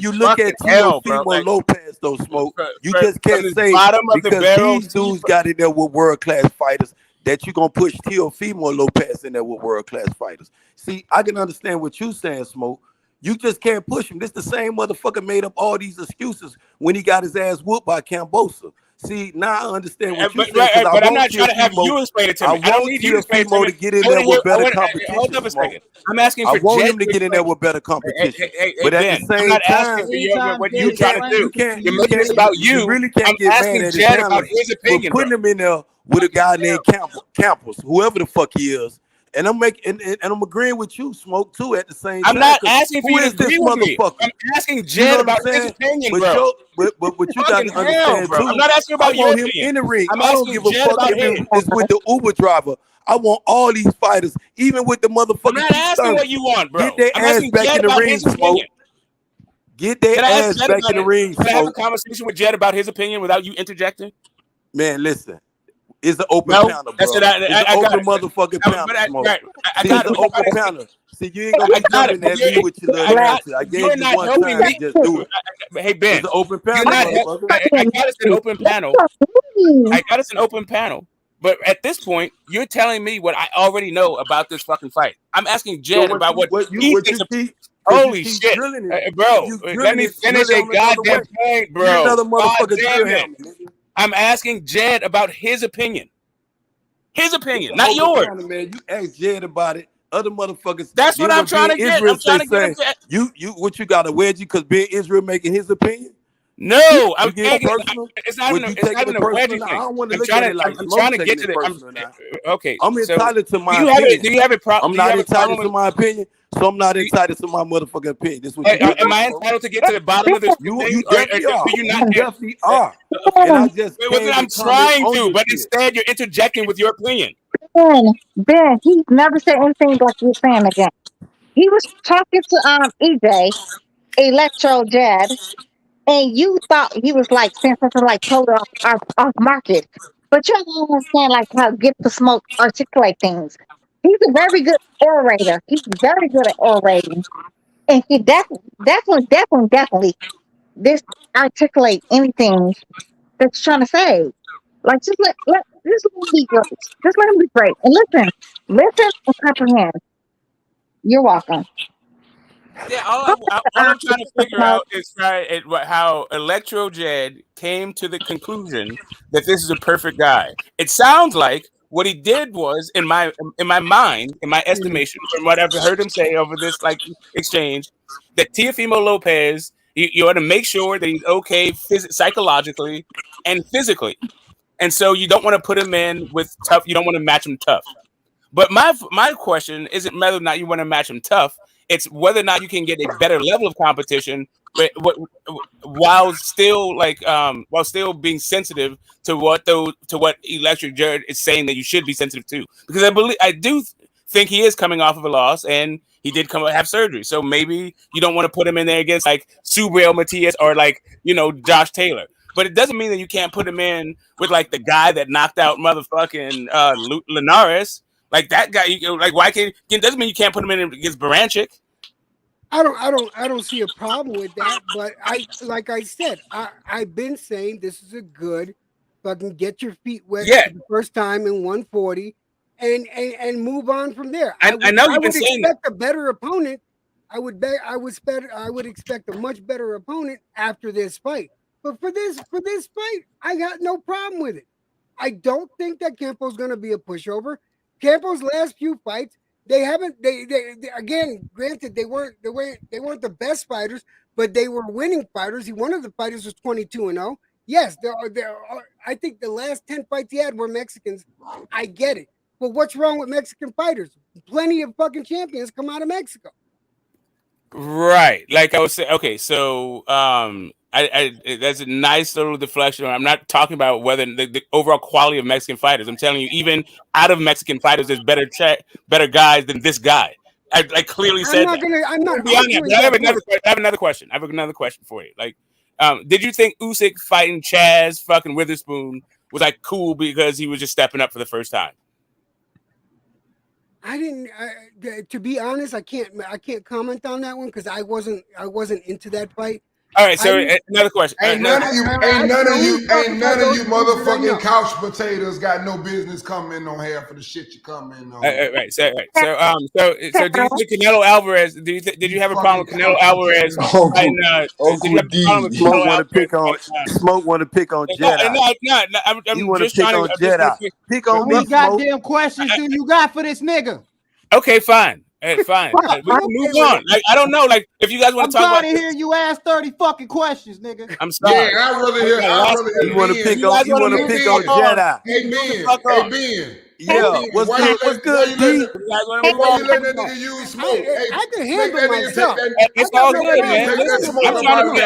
you look at Teofimo Lopez, though, Smoke, you just can't say because these dudes got in there with world-class fighters that you're going to push Teofimo Lopez in there with world-class fighters. See, I can understand what you're saying, Smoke. You just can't push him. This the same motherfucker made up all these excuses when he got his ass whooped by Cambosa. See, now I understand what you're saying. But I'm not trying to have you explain it to me. I don't need you to explain it to me. To get in there with better competition. Hold up a second. I'm asking for I want him to get in there with better competition. But at the same time, what you trying to do. You're making this about you. You really can't get mad at Jed about his opinion. Putting him in there with a guy named Campos, whoever the fuck he is. And I'm agreeing with you, Smoke, too, at the same time. I'm not asking for you to agree with me. I'm asking Jed about his opinion, bro. But you got to understand, too. I'm not asking about your opinion. Him in the ring. I don't give a fuck if it's with the Uber driver. I want all these fighters, even with the motherfuckers. I'm not asking what you want, bro. Get their ass back in the ring, Smoke. Get their ass back in the ring, Smoke. Can I have a conversation with Jed about his opinion without you interjecting? Man, listen. It's the open panel, bro. It's the open motherfucking panel. It's the open panel. See, you ain't gonna be coming at me with your little answer. I gave you one time to just do it. Hey, Ben. It's the open panel, motherfucker. I got us an open panel. I got us an open panel. But at this point, you're telling me what I already know about this fucking fight. I'm asking Jed about what he thinks. Holy shit, bro! Let me finish a goddamn point, bro. Another motherfucker. I'm asking Jed about his opinion. His opinion, not yours. Man, you ask Jed about it. Other motherfuckers. That's what I'm trying to get. I'm trying to get you what you got a wedgie because Ben Israel making his opinion? No, I'm getting personal. It's not even a wedgie thing. I don't want to look at it like I'm trying to get to the personal now. Okay, I'm entitled to my opinion. opinion. Do you have a problem? I'm not entitled to my opinion, so I'm not entitled to my motherfucking opinion. This is what you am I entitled to get to the bottom of this thing? You definitely are. Do you not? You definitely are. And I just I'm trying to, but instead you're interjecting with your opinion. Ben, he never said anything like you're saying again. He was talking to EJ, Electro Jed, and you thought he was like saying something like totally off market. But you don't understand like how Get the Smoke articulate things. He's a very good orator. He's very good at orating. And he definitely this articulate anything that you're trying to say. Like just let him be great. Just let him be great. And listen and comprehend. You're welcome. Yeah, all I'm trying to figure out is how Electro Jed came to the conclusion that this is a perfect guy. It sounds like what he did was, in my mind, in my estimation, from what I've heard him say over this like exchange, that Teofimo Lopez, you ought to make sure that he's okay psychologically and physically, and so you don't want to put him in with tough. You don't want to match him tough. But my question isn't whether or not you want to match him tough. It's whether or not you can get a better level of competition, but while still being sensitive to what Electric Jared is saying that you should be sensitive to. Because I do think he is coming off of a loss, and he did have surgery. So maybe you don't want to put him in there against like Subriel Matias or Josh Taylor. But it doesn't mean that you can't put him in with like the guy that knocked out motherfucking Linares. Like that guy, why can't? It doesn't mean you can't put him in against Baranchik. I don't see a problem with that. But like I said, I've been saying this is a good fucking get your feet wet for the first time in 140, and move on from there. I would expect a better opponent. I would expect a much better opponent after this fight. But for this fight, I got no problem with it. I don't think that Campo's going to be a pushover. Campo's last few fights, they again, granted they weren't the best fighters, but they were winning fighters. One of the fighters was 22-0. Yes, there are. I think the last 10 fights he had were Mexicans. I get it, but what's wrong with Mexican fighters? Plenty of fucking champions come out of Mexico. Right, like I was saying. Okay, so that's a nice little deflection. I'm not talking about whether the overall quality of Mexican fighters. I'm telling you, even out of Mexican fighters, there's better guys than this guy. I clearly said that. I'm not beyond that. I have another question. I have another question for you. Like, did you think Usyk fighting Chaz fucking Witherspoon was like cool because he was just stepping up for the first time? I didn't. To be honest, I can't comment on that one because I wasn't into that fight. All right, so another question. Ain't none of you motherfucking couch potatoes got no business coming on half of the shit you come in on. Right. So do you think Canelo Alvarez? Did you have a problem with Canelo Alvarez? Smoke want to pick on Jedi. No. I'm just trying to Jedi. Pick on me. How many goddamn questions do you got for this nigga? Okay, fine. Hey, fine. We can move on. Like, I don't know. Like, if you guys want to talk about, I'm hear you ask 30 fucking questions, nigga. I'm sorry. Yeah, I really hear. You want to pick on Jedi. Hey Ben. Yeah. What's good, D? Why you let that nigga use smoke? I can handle myself. It's all good, man.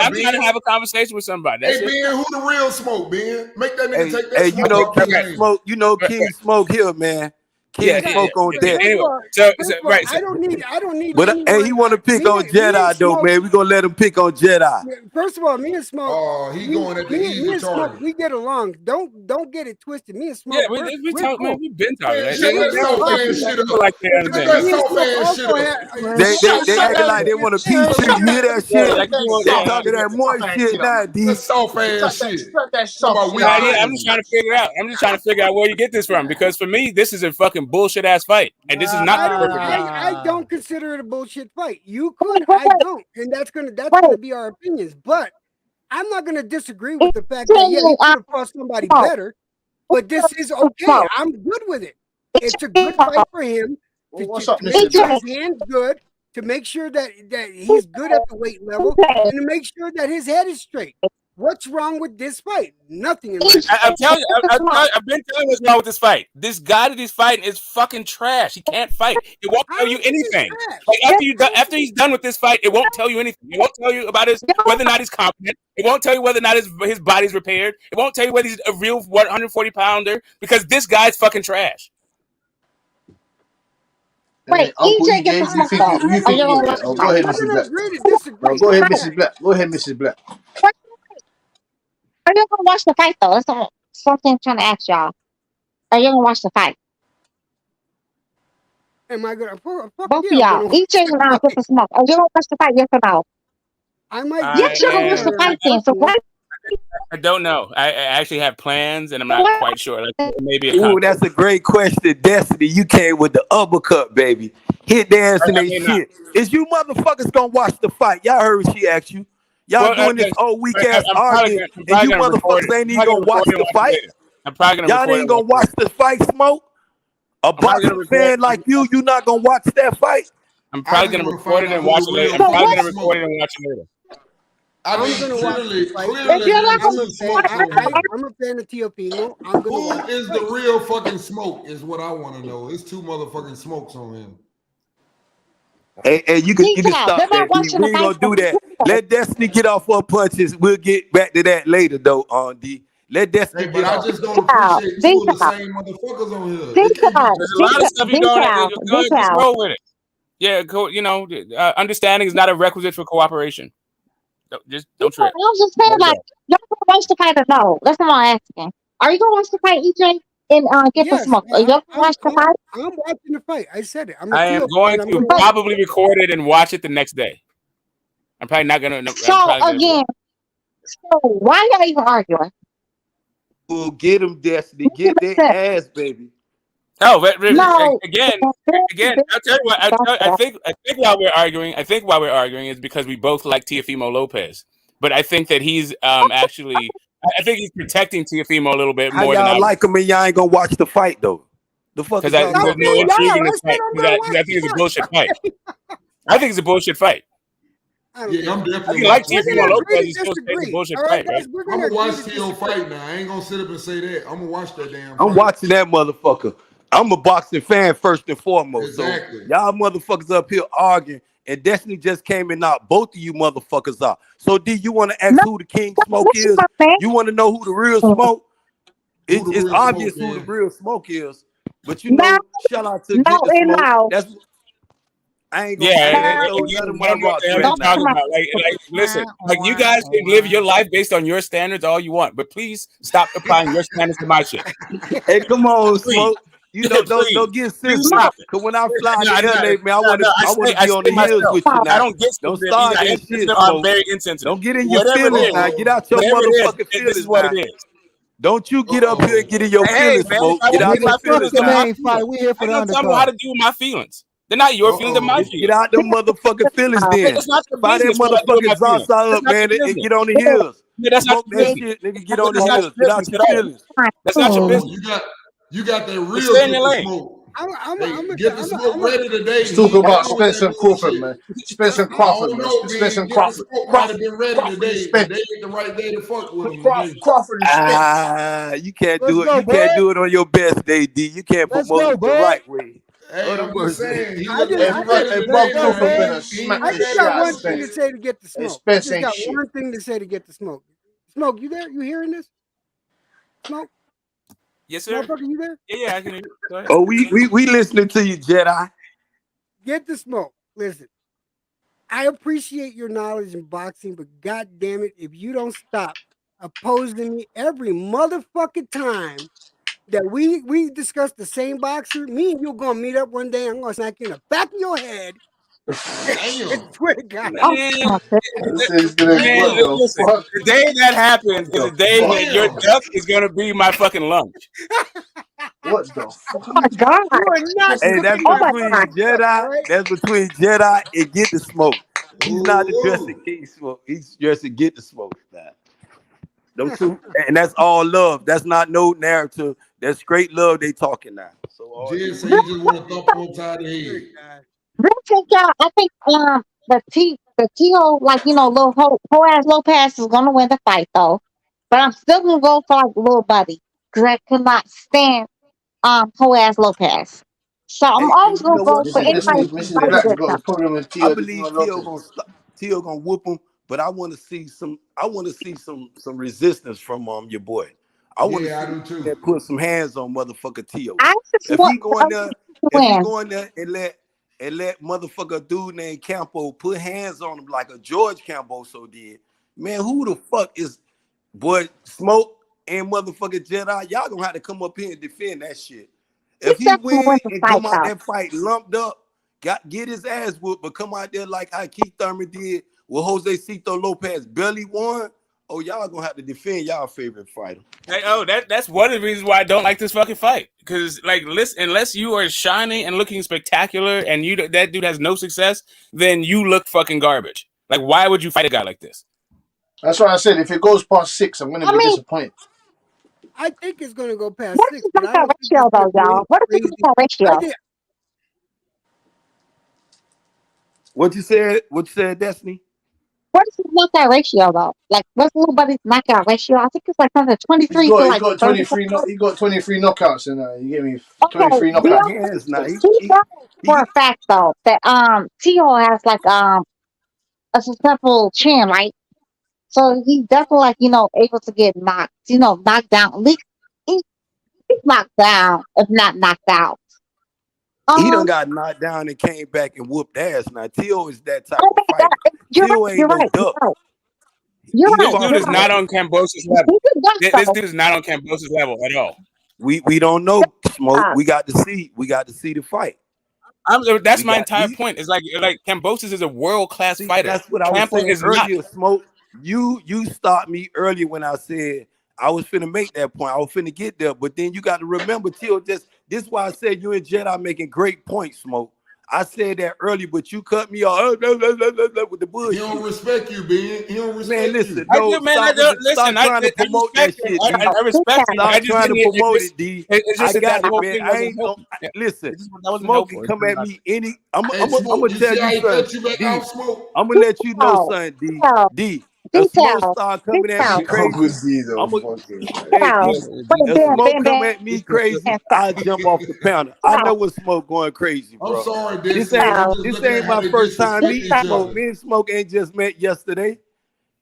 I'm trying to have a conversation with somebody. Hey Ben, who the real smoke, Ben? Make that nigga take that smoke. Hey, King Smoke. You know King Smoke here, man. King Smoke on deck. Anyway, right. I don't need. But hey, he want to pick on Jedi though, man. We gonna let him pick on Jedi. First of all, me and Smoke. Oh, he going at the easy target. We get along. Don't get it twisted. Me and Smoke. Yeah, we talk, man. We've been talking. Right? They acting like they want to piece shit. You hear that shit? They talking that moist shit now, D. That's soft ass shit. I'm just trying to figure out. Where you get this from, because for me, this is a fucking bullshit ass fight, and this is not. I don't consider it a bullshit fight. You could, I don't, and that's gonna be our opinions. But I'm not gonna disagree with the fact that he could have fought somebody better. But this is okay. I'm good with it. It's a good fight for him to make sure his hand's good, to make sure that he's good at the weight level, and to make sure that his head is straight. What's wrong with this fight? Nothing. I'm telling you, I've been telling you what's wrong with this fight. This guy that he's fighting is fucking trash. He can't fight. It won't tell you anything. Like after he's done with this fight, it won't tell you anything. It won't tell you about whether or not he's competent. It won't tell you whether or not his body's repaired. It won't tell you whether he's a real 140 pounder because this guy's fucking trash. Wait, EJ get the smoke though. Go ahead, Mrs. Black. No, go ahead, Mrs. Black. Go ahead, Mrs. Black. Are you gonna watch the fight though? That's something I'm trying to ask y'all. Are you gonna watch the fight? Am I gonna? Both of y'all. EJ and I get the smoke. Are you gonna watch the fight? Yes or no? I might. Yes, you're gonna watch the fight then. So why? I don't know. I actually have plans, and I'm not quite sure. Like maybe. Ooh, that's a great question, Destiny. You came with the uppercut, baby. Hit their ass in their shit. Is you motherfuckers gonna watch the fight? Y'all heard she asked you. Y'all doing this old weak ass argument, and you motherfuckers ain't even gonna watch the fight. I'm probably gonna. Y'all ain't gonna watch the fight, Smoke. A boxing fan like you not gonna watch that fight. I'm probably gonna record it and watch it later. I'm probably gonna record it and watch it later. I'm gonna watch the fight. I'm a fan of Teofimo. Who is the real fucking Smoke? Is what I want to know. It's two motherfucking Smokes on him. Hey, you can stop that. We ain't gonna do that. Let Destiny get off her punches. We'll get back to that later, though. On D. Let Destiny get off. I just don't appreciate two of the same motherfuckers on here. There's a lot of stuff you don't. Just roll with it. Yeah, you know, understanding is not a requisite for cooperation. Just don't trip. I was just saying, like, y'all gonna watch the fight or no? That's what I'm asking. Are you gonna watch the fight, EJ, and get the smoke? Are you gonna watch the fight? I'm watching the fight. I said it. I am going to probably record it and watch it the next day. I'm probably not gonna. So why y'all even arguing? We'll get them, Destiny. Get their ass, baby. Oh, but again, I'll tell you what. I think why we're arguing is because we both like Teofimo Lopez, but I think that he's actually. I think he's protecting Teofimo a little bit more than I like him, and y'all ain't gonna watch the fight though. The fuck because there's no intrigue in this fight. I think it's a bullshit fight. I think it's a bullshit fight. Yeah, I'm definitely. Like Teofimo Lopez, he's supposed to take a bullshit fight, right? I'm gonna watch Teo fight now. I ain't gonna sit up and say that. I'm gonna watch that damn. I'm watching that motherfucker. I'm a boxing fan first and foremost. Exactly. So y'all motherfuckers up here arguing, and Destiny just came and knocked both of you motherfuckers out. So D, you want to ask who the King Smoke is? You want to know who the real Smoke? It's obvious who the real Smoke is. But you know, shout out to Get the Smoke. That's I ain't gonna talking about. Like, listen, like you guys can live your life based on your standards all you want, but please stop applying your standards to my shit. Hey, come on, Smoke. You know, don't get sensitive. Because when I fly to LA, man, I want to be on the hills with you now. I don't get don't start that shit. I'm very insensitive. Don't get in your feelings now. Get out your motherfucking feelings. This is what it is. Don't you get up here and get in your feelings, Smoke. Get out your feelings. We here for the undercard. Tell me how to do my feelings. They're not your feelings, they're my feelings. Get out them motherfucking feelings then. Buy that motherfucking Zaza up, man, and get on the hills. Smoke that shit, nigga. Get on the hills. Get out your feelings. That's not your business. You got that real Smoke. Get the Smoke ready today. Let's talk about Spence and Crawford, man. Spence and Crawford, man. Spence and Crawford. Might have been ready today. Today ain't the right day to fuck with him. Crawford and Spence. You can't do it. You can't do it on your best day, D. You can't promote it the right way. Hey, I'm just saying. I just got one thing to say to get the smoke. I just got one thing to say to get the smoke. Smoke, you there? You hearing this? Smoke? Yes, sir. Motherfucker, you there? Yeah, I can hear you. Go ahead. Oh, we listening to you, Jedi. Get the smoke. Listen, I appreciate your knowledge in boxing, but god damn it, if you don't stop opposing me every motherfucking time that we discuss the same boxer, me and you gonna meet up one day. I'm gonna smack you in the back of your head. I swear to God. The day that happens is the day that your duck is gonna be my fucking lunch. What the fuck? Oh my God. Hey, that's between Jedi. That's between Jedi and Get the Smoke. He's not addressing King Smoke. He's addressing Get the Smoke. Those two, and that's all love. That's not no narrative. That's straight love they talking now. So Jen said you just want to thump on side of the head. I think y'all, the the Tio, like little Joaz Lopez is gonna win the fight though. But I'm still gonna go for like little buddy because I could not stand Joaz Lopez. So I'm Hey, always and you gonna know go what, for Smoke? anybody This is who's Black good got a enough. problem with I Tio. believe Tio gonna whoop him, but I want to see some. I want to see some resistance from your boy. I want to Yeah, I see do too. that put some hands on motherfucker Tio. I just If want he go in there, to win. and let motherfucker dude named Campo put hands on him like a George Camboso did, man, who the fuck is boy Smoke and motherfucker Jedi? Y'all gonna have to come up here and defend that shit. If he Definitely win wins the and fight come out though. that fight lumped up, get his ass whooped, but come out there like how Keith Thurman did with Jose Cito Lopez barely won. Oh, y'all gonna have to defend y'all favorite fighter. Hey, that's one of the reasons why I don't like this fucking fight. Because like, listen, unless you are shining and looking spectacular, and that dude has no success, then you look fucking garbage. Like, why would you fight a guy like this? That's why I said if it goes past 6, I'm gonna be disappointed. I think it's gonna go past What 6, is but the I don't think ratio it's gonna though, do y'all? anything What is crazy. the ratio? What you said? What you said, Destiny? What is his knockout ratio though? Like what's little buddy's knockout ratio? I think it's like something He's 23 got to he like got 30. 23 he got 23 knockouts and you get me Okay, 23 He we got knockouts. hands now. know for a fact though that Tio has like a successful chin, right? So he's definitely like able to get knocked down. At least he's knocked down, if not knocked out. He done got knocked down and came back and whooped ass. Now Tio is that type of Okay, fighter. Tio ain't no duck. This dude is not on Cambosa's level. This dude is not on Cambosa's level at all. We don't know, Smoke. We got to see. We got to see the fight. That's my entire point. It's like Cambosis is a world class fighter. That's what I was Campo saying is earlier, not. Smoke. You stopped me earlier when I said I was finna make that point. I was finna get there, but then you got to remember, Tio. This is why I said you and Jedi making great points, Smoke. I said that earlier, but you cut me off with the bullshit. He don't respect you, Ben. He don't respect Man, listen, you. no, Listen, stop trying to promote that shit, D. I respect you. Stop trying to promote it, D. It's just I that got it, whole man. thing I wasn't ain't gonna helpful. listen. That wasn't Smoke can helpful. come at me any. I'm Hey, Smoke, gonna you tell see how you he something, cut you back D. off, Smoke? I'm gonna let you know something, D. D. If Smoke start coming at me crazy, I'm gonna. Hey, D. If Smoke come at me crazy, I jump off the counter. I know what Smoke going crazy, I'm bro. sorry, This Destiny. I'm just looking ain't at how my they first time disrespect meeting each Smoke. other. Me and Smoke ain't just met yesterday.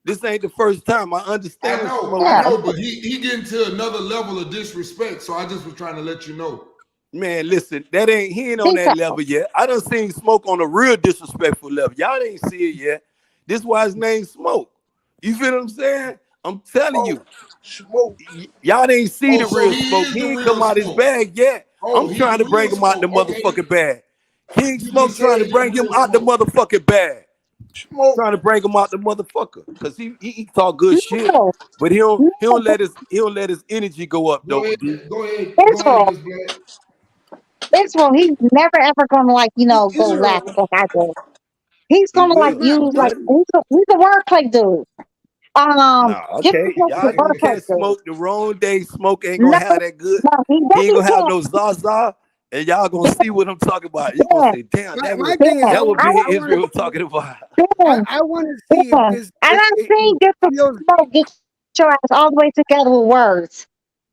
This ain't the first time. I understand Smoke. I know, but he getting to another level of disrespect. So I just was trying to let you know. Man, listen, he ain't on that level yet. I done seen Smoke on a real disrespectful level. Y'all ain't see it yet. This why his name Smoke. You feel what I'm saying? I'm telling you. Smoke. Y'all ain't see the so real he Smoke. is He the ain't real come out his Smoke. bag yet. Oh, I'm he's trying the to bring real him out the Smoke. Okay. motherfucking bag. King You Smoke just trying said to he the bring him real out the Smoke. motherfucking bag. Smoke. Trying to bring him out the motherfucker. Cause he talk good shit. But he don't let his energy go up Go though. ahead, D. go ahead, Miss Black. Israel, he's never ever gonna go left like I do. He's He gonna will. use I'm telling you. he's a wordplay dude. Nah, Get okay. the Y'all can wordplay catch dude. Smoke the wrong day. Smoke ain't No, gonna have that good. he He ain't definitely gonna have can't. no Zaza. And y'all gonna see what I'm talking about. You gonna Ben, say, damn, My thing is, that would be I want Israel to see. talking about. I want to see if this. I done seen different smoke get your ass all the way together with words,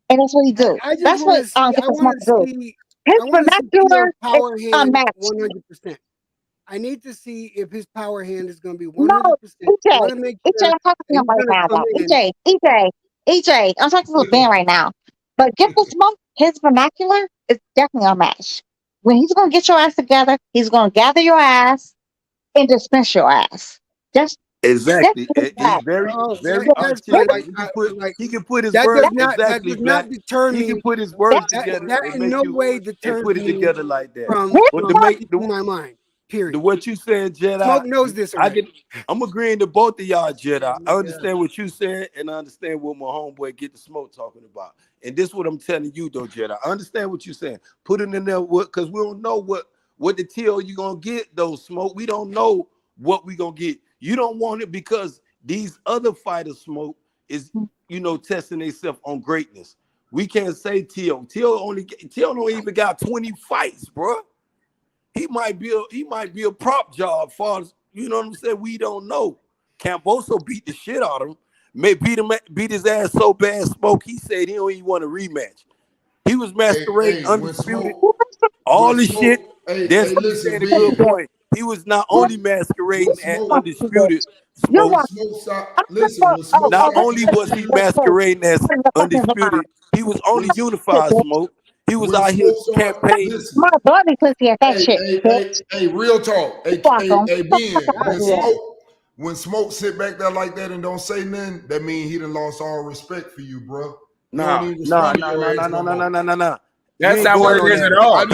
and that's what he do. I just That's want what to see. get I the want smoke to do. see. His I want to see Theo's vernacular is power hand unmatched. 100%. I need to see if his power hand is going to be 100%. No, I EJ, want to make EJ, sure I'm talking to that him he's right going to now, come though. in. EJ, I'm talking to the band right now. But get the smoke. His vernacular is definitely unmatched. When he's gonna get your ass together, he's gonna gather your ass and dismiss your ass. That's Exactly. his He's vibe. very That's articulate. like He can put his that words that exactly does not black. deter He can me. put his words That together and in make no you way and deters put it me together like that. from But to make speaking my mind. Period. what you said, Jedi, Smoke knows this already. I'm agreeing to both of y'all, Jedi. I understand what you said, and I understand what my homeboy Get the Smoke talking about. And this is what I'm telling you, though, Jedi. I understand what you're saying. Put it in there, because we don't know what the TL you gonna get, though, Smoke. We don't know what we gonna get. You don't want it because these other fighters, Smoke, is testing themselves on greatness. We can't say TL. TL don't even got 20 fights, bro. He might be a prop job far as You know what I'm saying? We don't know. Camboso beat the shit out of him. Beat his ass so bad, Smoke, he said he don't even want a rematch. He was masquerading undisputed. All the shit. That's what he said a good point. He was not only masquerading at undisputed, Smoke. Not only was he masquerading as undisputed, he was only unified, Smoke. He was out here campaigning. My body pussy at that shit. Hey, real talk. Hey, Ben, when Smoke sit back there like that and don't say nothing, that means he done lost all respect for you, bro. Nah. That's not what it is at all. I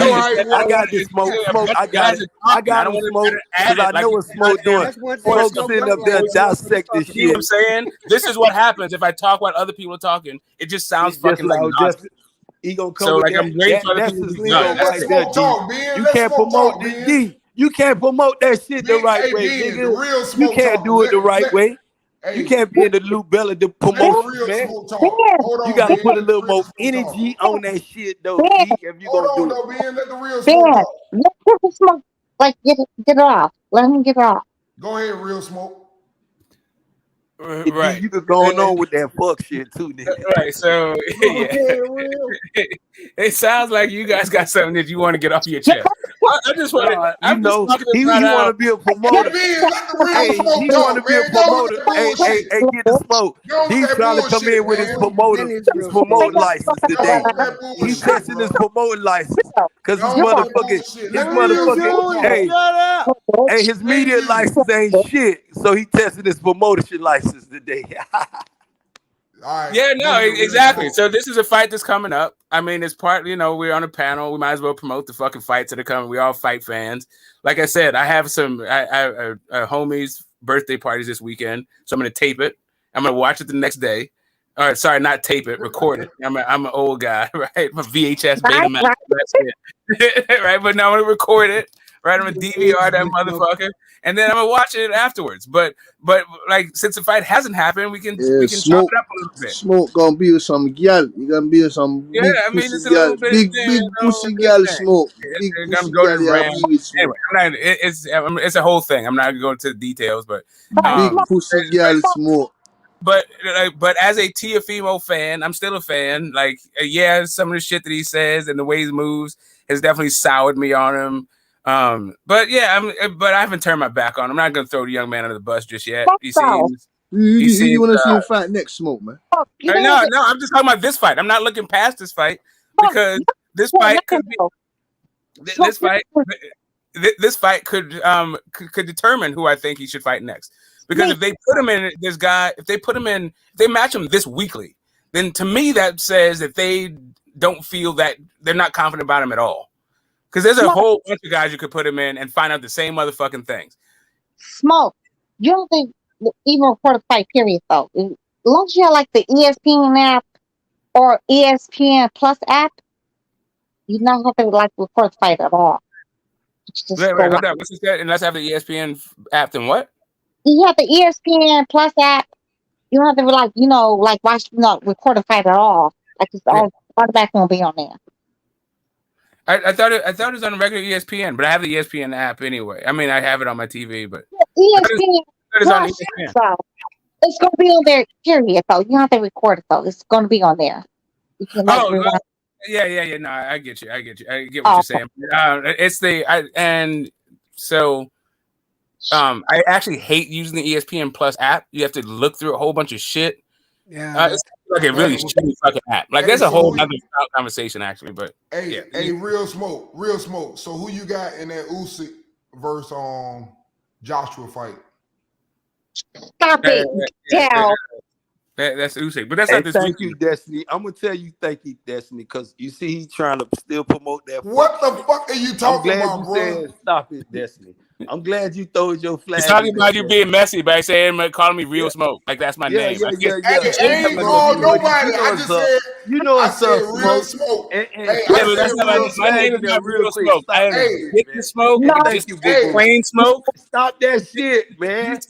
got this, Smoke. I got it. I got him, Smoke, because I know what Smoke doing. Smoke sitting up there dissecting shit. You know what I'm saying? This is what happens if I talk while other people are talking. It just sounds fucking like nonsense. He gonna come so with like that. I'm waiting for That's other his people to lingo right there, D. You can't promote this, D. You can't promote that shit the right way, nigga. You can't do it the right way. You can't be in the loop belly to promote shit, man. You gotta put a little more energy on that shit, though, D. If you gonna do it. Ben, let the real Smoke talk. Let the Smoke, like, get it off. Let him get it off. Go ahead, real Smoke. Right. You could go on with that fuck shit too, nigga. Right. So yeah. It sounds like you guys got something that you want to get off your chest. I just want to. You know, he want to be a promoter. Hey, he want to be a promoter. Hey, get the Smoke. He's trying to come in with his promoting license today. He's testing his promoting license because his motherfucking, hey, his media license ain't shit. So he tested his promotion license today. Yeah, no, exactly. So this is a fight that's coming up. I mean, it's part, we're on a panel. We might as well promote the fucking fights that are coming. We all fight fans. Like I said, I have some homies' birthday parties this weekend, so I'm going to tape it. I'm going to watch it the next day. All right, sorry, not tape it, record it. I'm an old guy, right? I'm a VHS Betamax. That's it. Right, but now I'm going to record it. Right, I'm gonna DVR that motherfucker, and then I'm gonna watch it afterwards. But like, since the fight hasn't happened, we can chop it up a little bit. Smoke gonna be with some gal. You gonna be with some big pussy gal, big pussy gal. Smoke, big pussy gal. Anyway, it's a whole thing. I'm not gonna go into the details, but big pussy gal. Smoke. But as a Teofimo fan, I'm still a fan. Like, yeah, some of the shit that he says and the way he moves has definitely soured me on him. But yeah, but I haven't turned my back on him. I'm not gonna throw the young man under the bus just yet. He seems. You want to see him fight next, Smoke, man? No, I'm just talking about this fight. I'm not looking past this fight because this fight could be. This fight could determine who I think he should fight next. Because if they put him in if they match him this weekly, then to me that says that they don't feel that they're not confident about him at all. Because there's a whole bunch of guys you could put him in and find out the same motherfucking things. Smoke, you don't think even record a fight period though? As long as you have like the ESPN app or ESPN Plus app, you don't have to like record the fight at all. Wait, hold on. What's he said? Unless I have the ESPN app, then what? You have the ESPN Plus app. You don't have to like watch, record a fight at all. Like it's all the back won't be on there. I thought it was on a regular ESPN, but I have the ESPN app anyway. I mean, I have it on my TV, but ESPN Plus, it's going to be on there. Period. Though you don't have to record it though. It's going to be on there. You can yeah. No, I get you. I get what you're saying. I actually hate using the ESPN Plus app. You have to look through a whole bunch of shit. Yeah, it's like a really shitty fucking app. Like, there's a whole other conversation actually, but real smoke. So who you got in that Usyk versus Joshua fight? Stop it, that's Usyk, but that's not this. Thank you, Destiny. I'm gonna tell you, thank you, Destiny, because you see he's trying to still promote that. What the fuck are you talking about, bro? Stop it, Destiny. I'm glad you throwed your flag. He's talking about you being messy by calling me Real Smoke. Like, that's my name. I ain't called nobody. I just said, I said Real Smoke. My name is not Real Smoke. Get the Smoke. Thank you, Plain Smoke. Stop that shit, man.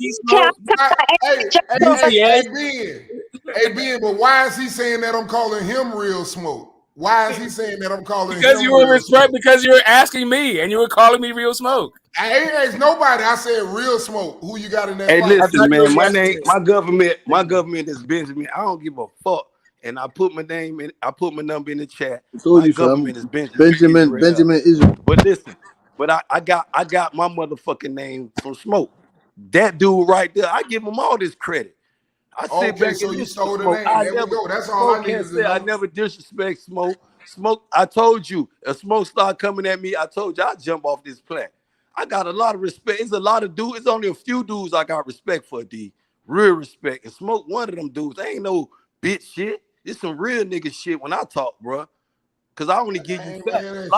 Hey, Ben, but why is he saying that I'm calling him Real Smoke? Why is he saying that I'm calling because him you were Real Smoke? because you were asking me and you were calling me Real Smoke. I ain't asked nobody. I said Real Smoke. Who you got in that Hey, fight? listen, man. My government is Benjamin. I don't give a fuck. And I put my name in. I put my number in the chat. I told My you, fam. government is Benjamin Israel. But listen, I got my motherfucking name from Smoke. That dude right there. I give him all this credit. I sit back so and you listen stole to the Smoke. name. I There never we go. That's all I Smoke needed can't to say know. I never disrespect Smoke. Smoke, I told you, if Smoke start coming at me, I told you I'd jump off this plat. I got a lot of respect. It's a lot of dudes. It's only a few dudes I got respect for, D. Real respect. And Smoke one of them dudes. Ain't no bitch shit. It's some real nigga shit when I talk, bro. Cause I only give you facts.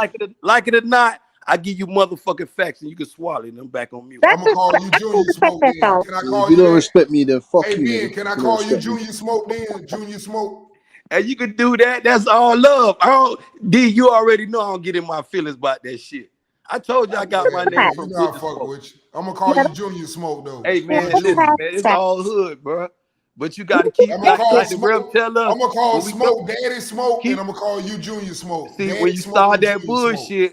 Like it or not, I give you motherfucking facts and you can swallow it and I'm back on mute. I'm gonna call you Junior Smoke then. Can I call If you you don't that? respect me, then fuck Hey you, Ben, nigga. can I You don't call you respect me. Junior Smoke then? Junior Smoke. And you can do that. That's all love. D, you already know I don't get in my feelings about that shit. I told you I got my name from You know I Butcher fuck Smoke. with you. I'm gonna call you Junior Smoke though. Hey man, listen, man, it's all hood, bro. But you gotta keep I'm gonna call like the rep tell us. I'm gonna call when we go- Smoke Daddy Smoke, and I'm gonna call you Junior Smoke. See, Daddy when you Smoke start and that Junior Smoke.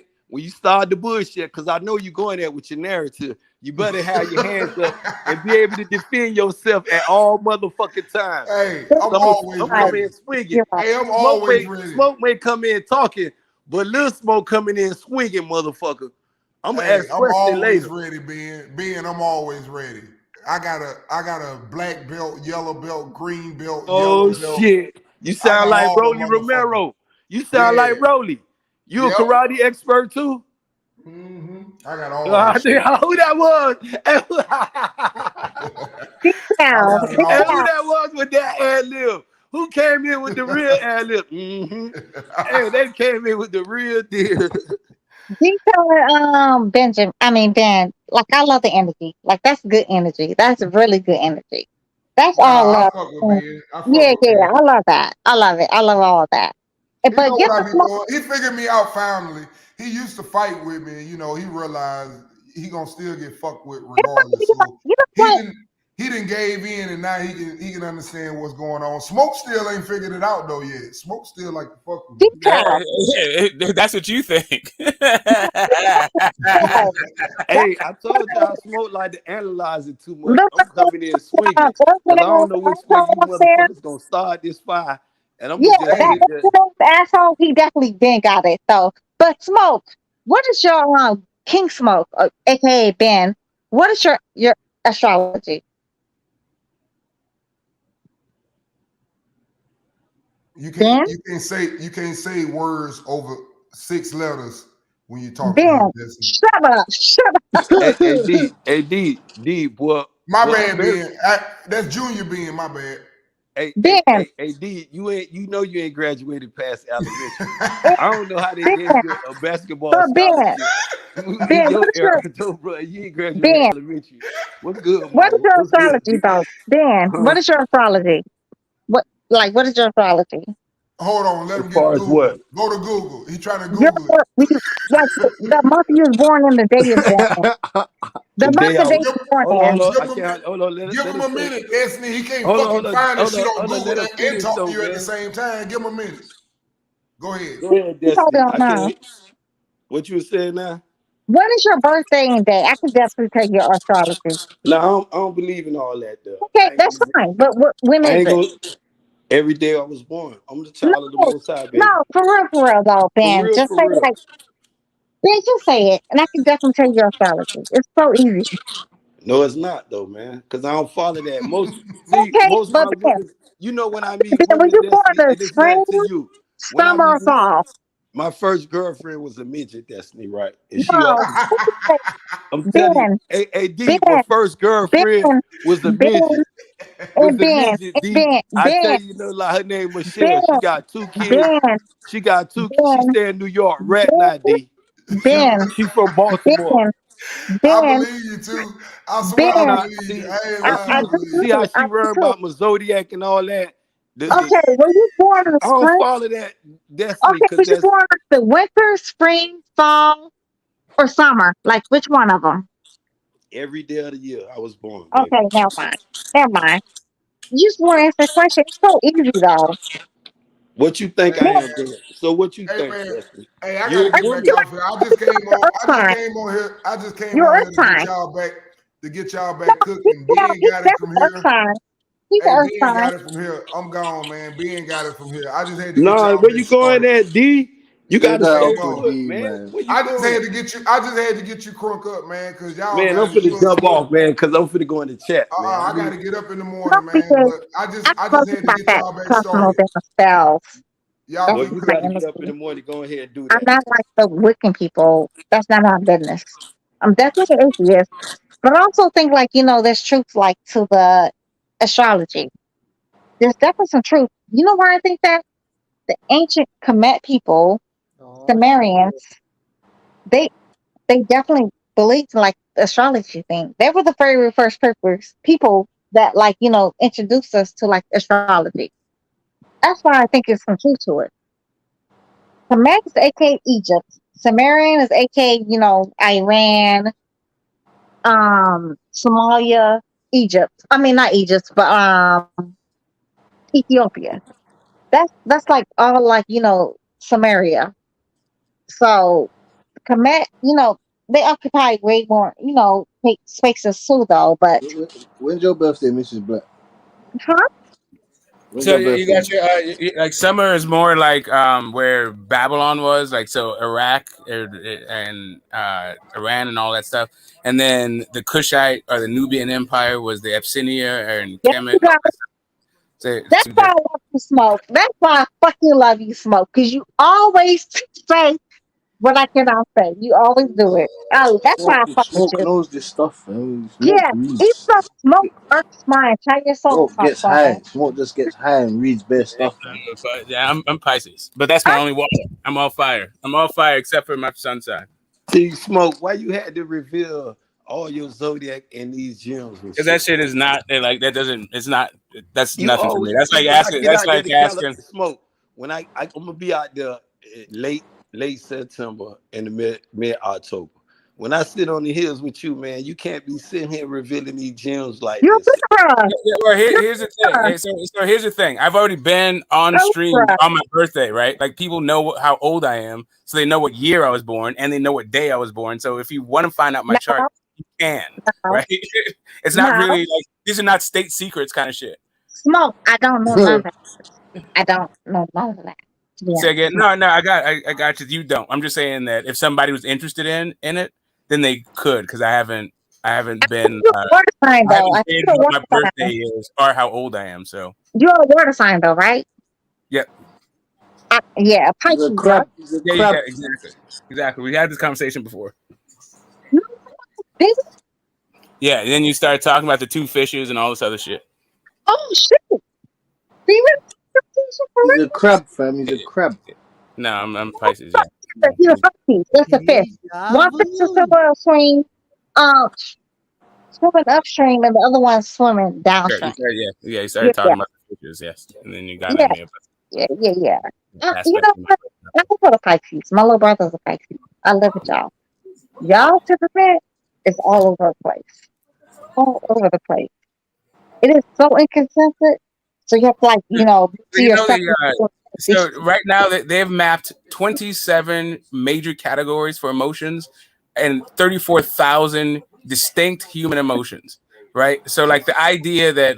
bullshit, because I know you going there with your narrative, you better have your hands up and be able to defend yourself at all motherfucking times. Hey, I'm Come always ready. in swinging. Hey, I'm always ready. Smoke may come in talking, but Lil Smoke coming in swinging, motherfucker. I'm gonna ask I'm questions always later. ready, Ben. Ben, I'm always ready. I got a black belt, yellow belt, green belt, Oh yellow belt. shit! You sound like all the Rolly Romero. You sound like Yeah. Rolly. You a karate expert too? I got all that shit. Who that was? Details. And who that was with that ad lib? Who came in with the real ad lib? Hey, they came in with the real deal. Detail, Ben. Like I love the energy. Like that's good energy. That's really good energy. That's all I love. fuck with Ben. Yeah. I love that. I love it. I love all that. He But know give what I us be more. doing. He figured me out finally. He used to fight with me, you know, he realized he gonna still get fucked with regardless. So he didn't gave in, and now he can understand what's going on. Smoke still ain't figured it out though yet. Smoke still like to fuck with me. That's what you think. Hey, I told y'all Smoke like to analyze it too much. I'm coming in swinging because I don't know which way you motherfuckers gonna start this fire, and I'm gonna just sit there. Asshole. He definitely did got it though. But Smoke, what is your King Smoke, aka Ben? What is your astrology? You can't say words over 6 letters when you talk to Ben, him. shut up. D, boy. My bad, Ben. That's Junior Ben, my bad. Hey, D, you ain't graduated past elementary. I don't know how they gave you a basketball scholarship in your era, though, bro. You ain't graduated elementary. What's good, What is mama? your What's good, astrology, though? Ben, what is your astrology? What is your astrology? Hold on, let him As get far as Google. what? Go to Google. He's trying to Google it. Like the month you was born and the day you was born. The month the day you was born in. Give him a minute, Destiny. He can't fucking find this shit on Google and talk to you at the same time. Give him a minute. Go ahead. Go ahead, Destiny. What you were saying now? What is your birthday and day? I can definitely tell you your astrology. No, I don't believe in all that, though. Okay, that's fine. But when is it? Every day I was born. I'm the child of the Most High, baby. No, for real, though, Ben. Just say real. Ben, just say it, and I can definitely tell you your astrology. It's so easy. No, it's not though, man. Because I don't follow that. Most but my Ben, women, you know, when I meet Ben, were women, you born in it is spring, not to you. When I summer, meet or fall? my first girlfriend was a midget, Destiny, right? And No, I'm telling you, AD, my first girlfriend was a midget. I tell you, like her name Michelle. She got 2 kids. She stay in New York right now, D. She from Baltimore. I believe you too. I swear I believe you. See how she run about my zodiac and all that. Were you born in the I don't spring? follow that, Destiny. Okay, was you born in the winter, spring, fall, or summer? Like which one of them? Every day of the year I was born. Baby. Okay, never mind. You just want to answer the question. It's so easy though. What you think I am? So what you Hey think? man, Justin? hey, I You're gotta a get back woman. off here. I just came on. I just came on here to get y'all back. To get y'all back cooking. Ben got it from here. Hey, Ben got it from here. I'm gone, man. Ben got it from here. I just had to get Nah, y'all where back you going started. at, D? You gotta Hey, stay I'm gone. put, man. Where you I just had going? to get you. I just had to get you crunk up, man, because y'all Man, I'm got it. finna You and jump Smoke. off, man, because I'm finna go in the chat, man. I got to get up in the morning, man. But I just had to get y'all back started. Y'all Well, keep you gotta cooking. get up in the morning. Go ahead and do I'm that. not like the Wiccan people. That's not my business. I'm definitely an atheist, but I also think like there's truth like to the astrology. There's definitely some truth. You know why I think that the ancient Kemet people, Sumerians, they definitely believed in like the astrology thing. They were the very first people that like introduced us to like astrology. That's why I think it's some truth to it. Kemet is aka Egypt. Sumerian is aka Iran, Somalia, Egypt. I mean not Egypt, but Ethiopia. That's like all like Samaria. So Kemet, they occupy way more, take spaces too though. But When's your birthday, Mrs. Black? huh? When's So your you birthday? got your like summer is more like where Babylon was, like so Iraq and Iran and all that stuff, and then the Kushite or the Nubian Empire was the Abyssinia and Kemet. That's why I love you, Smoke. That's why I fucking love you, Smoke, because you always say what I cannot say. You always do it. Oh, that's why I fuck with Smoke you. knows this stuff, man. Smoke Yeah, even reads. though Smoke irks mine, try your soul Smoke talk gets for high. me. Smoke just gets high and reads best stuff, man. But yeah, I'm Pisces, but that's my only water. I'm all fire. I'm all fire except for my sun sign. See, Smoke, why you had to reveal all your zodiac in these gems and Because that shit? shit is not like that. Doesn't it's not. That's You nothing for me. always That's see like when I asking. get That's out there like to asking. Smoke. When I'm gonna be out there late September and the mid October. When I sit on the hills with you, man, you can't be sitting here revealing these gems like You're this. Libra. Yeah, well, here's the thing. Hey, so here's the thing. I've already been on stream Libra. on my birthday, right? Like people know how old I am, so they know what year I was born, and they know what day I was born. So if you want to find out my chart, you can, right? It's not No, really like these are not state secrets kind of shit. Smoke. I don't know none of that. I don't know none of that. To be Say honest. again. No, I got you. You don't. I'm just saying that if somebody was interested in it, then they could, because I haven't been You're a water sign I though. haven't I think shared you're a what water my birthday sign. is or how old I am. So You're a water sign though, right? yeah. Yeah, He's a Pisces, bro. crab. He's a Yeah, crab. exactly. We had this conversation before. Did you? Yeah, and then you start talking about the two fishes and all this other shit. Oh shit! Steven, for He's real? a crab, fam. He's a crab. No, I'm Pisces. Yeah. You're a Pisces. That's a fish. One fish is swimming upstream, swimming upstream, and the other one's swimming downstream. You Yeah, started talking about the fishes, yes, and then you got yeah, at me about yeah. You aspects know of my what? I go for the Pisces. My little brother's a Pisces. I live with y'all. Y'all temperament is all over the place. All over the place. It is so inconsistent. So you have to see You know yourself. so right now they've mapped 27 major categories for emotions and 34,000 distinct human emotions, right? So like the idea that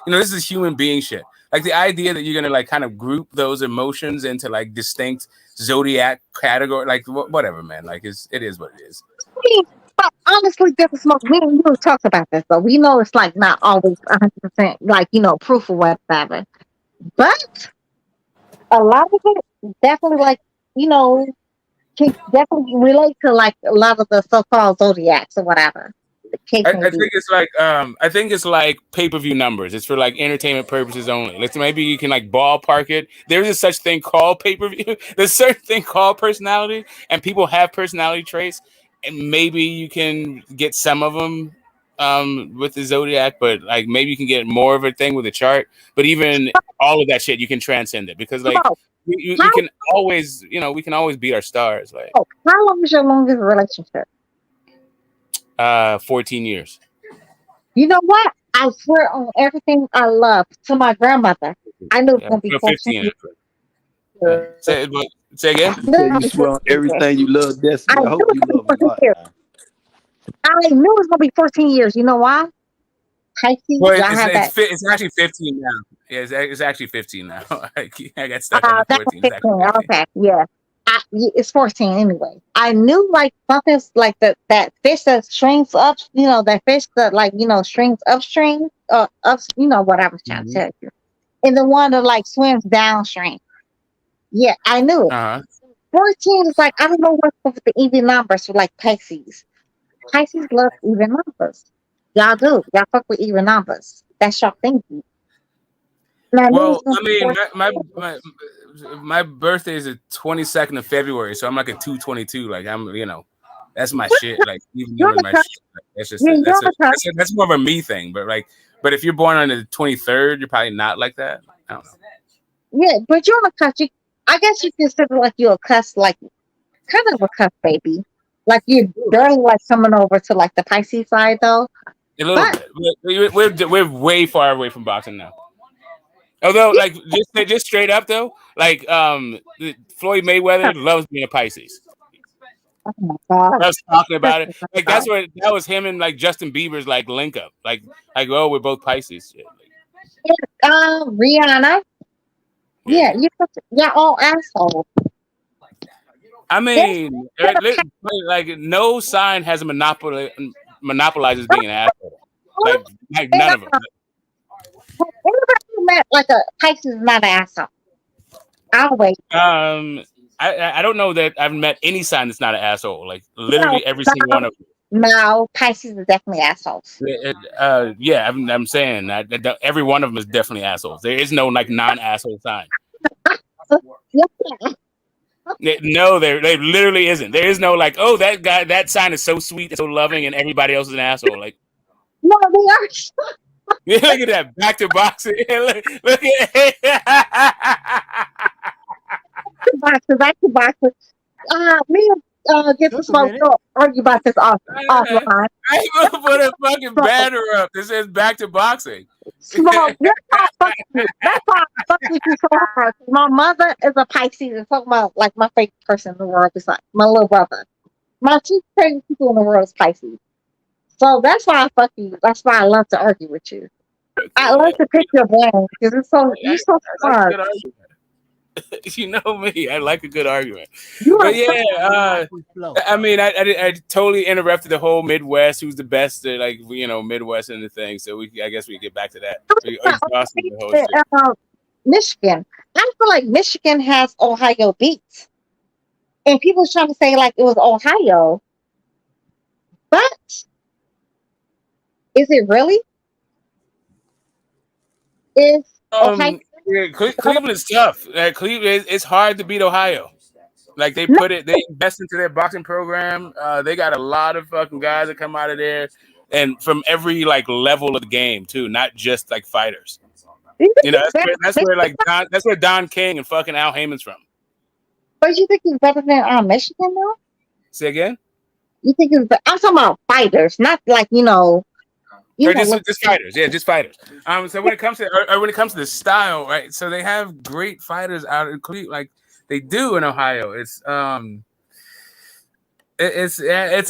this is human being shit. Like the idea that you're gonna like kind of group those emotions into like distinct zodiac category, like whatever, man. Like it is what it is. But honestly, Devin Smoke, we talked about this, though. We know it's like not always 100% like proof or whatever. But a lot of it definitely can definitely relate to like a lot of the so-called zodiacs or whatever the case may I be. think it's like pay-per-view numbers. It's for like entertainment purposes only. Like maybe you can like ballpark it. There is such thing called pay-per-view. There's certain thing called personality, and people have personality traits, and maybe you can get some of them with the zodiac, but like maybe you can get more of a thing with a chart. But even all of that shit, you can transcend it because like we can always we can always beat our stars. Like How long is your longest relationship? 14 years. You know what? I swear on everything I love to my grandmother. I knew it was gonna be 14 15. years. Say again. You say you swear on everything you love, Destiny. I hope you love a lot. I knew it was gonna be 14 years. You know why? Well, it's actually 15 now. Yeah, it's actually 15 now. I got stuck on the 14. It's actually 15. Okay, yeah. It's 14 anyway. I knew like something's like that fish that strings up, that fish that strings upstream, up, what I was trying to tell you. And the one that like swims downstream. Yeah, I knew it. 14 is like, I don't know what's with the even numbers for like Pisces. Pisces love even numbers. Y'all do. Y'all fuck with even numbers. That's your thinking. Well, I mean, my birthday is the 22nd of February, so I'm like a 222. Like I'm, that's my shit. Like even numbers, my shit. Like, that's just that's more of a me thing. But if you're born on the 23rd, you're probably not like that. I don't know. Yeah, but you're on a cuss. I guess you consider like you're a cuss, like kind of a cuss baby. Like you're barely like coming over to like the Pisces side though. A little bit. We're way far away from boxing now. Although, like, just straight up though, like, Floyd Mayweather loves being a Pisces. Oh my God! Loves talking about it. Like that was him and like Justin Bieber's like link up. Like, oh, we're both Pisces. Rihanna. Yeah, you're all assholes. I mean, like no sign has monopolizes being an asshole. Like none of them. Anybody met like a Pisces is not an asshole. I'll wait. I don't know that I've met any sign that's not an asshole. Like literally every single one of them. No, Pisces is definitely assholes. Yeah, I'm saying that every one of them is definitely assholes. There is no like non-asshole sign. No, there literally isn't. There is no like, oh, that guy, that sign is so sweet, so loving, and everybody else is an asshole. Like, no, they are. Look at that back to boxing. Look at back to boxing. Me and get the smoke. Argue about this offline. I ain't gonna put a fucking banner up that says back to boxing. Smoke. That's why I fuck with you so hard. My mother is a Pisces and talking about like my favorite person in the world is like my little brother. My two favorite people in the world is Pisces. So that's why I fuck you. That's why I love to argue with you. I love to pick your brain because you're so smart. You know me. I like a good argument. But yeah, I mean, I totally interrupted the whole Midwest. Who's the best? Like Midwest and the thing. So I guess we get back to that. We exhausted the whole shit. Michigan. I feel like Michigan has Ohio beats, and people trying to say like it was Ohio, but is it really? Yeah, Cleveland is tough. Cleveland, it's hard to beat Ohio. Like they invest into their boxing program. They got a lot of fucking guys that come out of there, and from every like level of the game too, not just like fighters. That's where Don King and fucking Al Heyman's from. But you think he's better than Michigan though? Say again? You think I'm talking about fighters, not like just fighters, just fighters. So when it comes to the style, right? So they have great fighters out in Cleveland, like they do in Ohio. It's a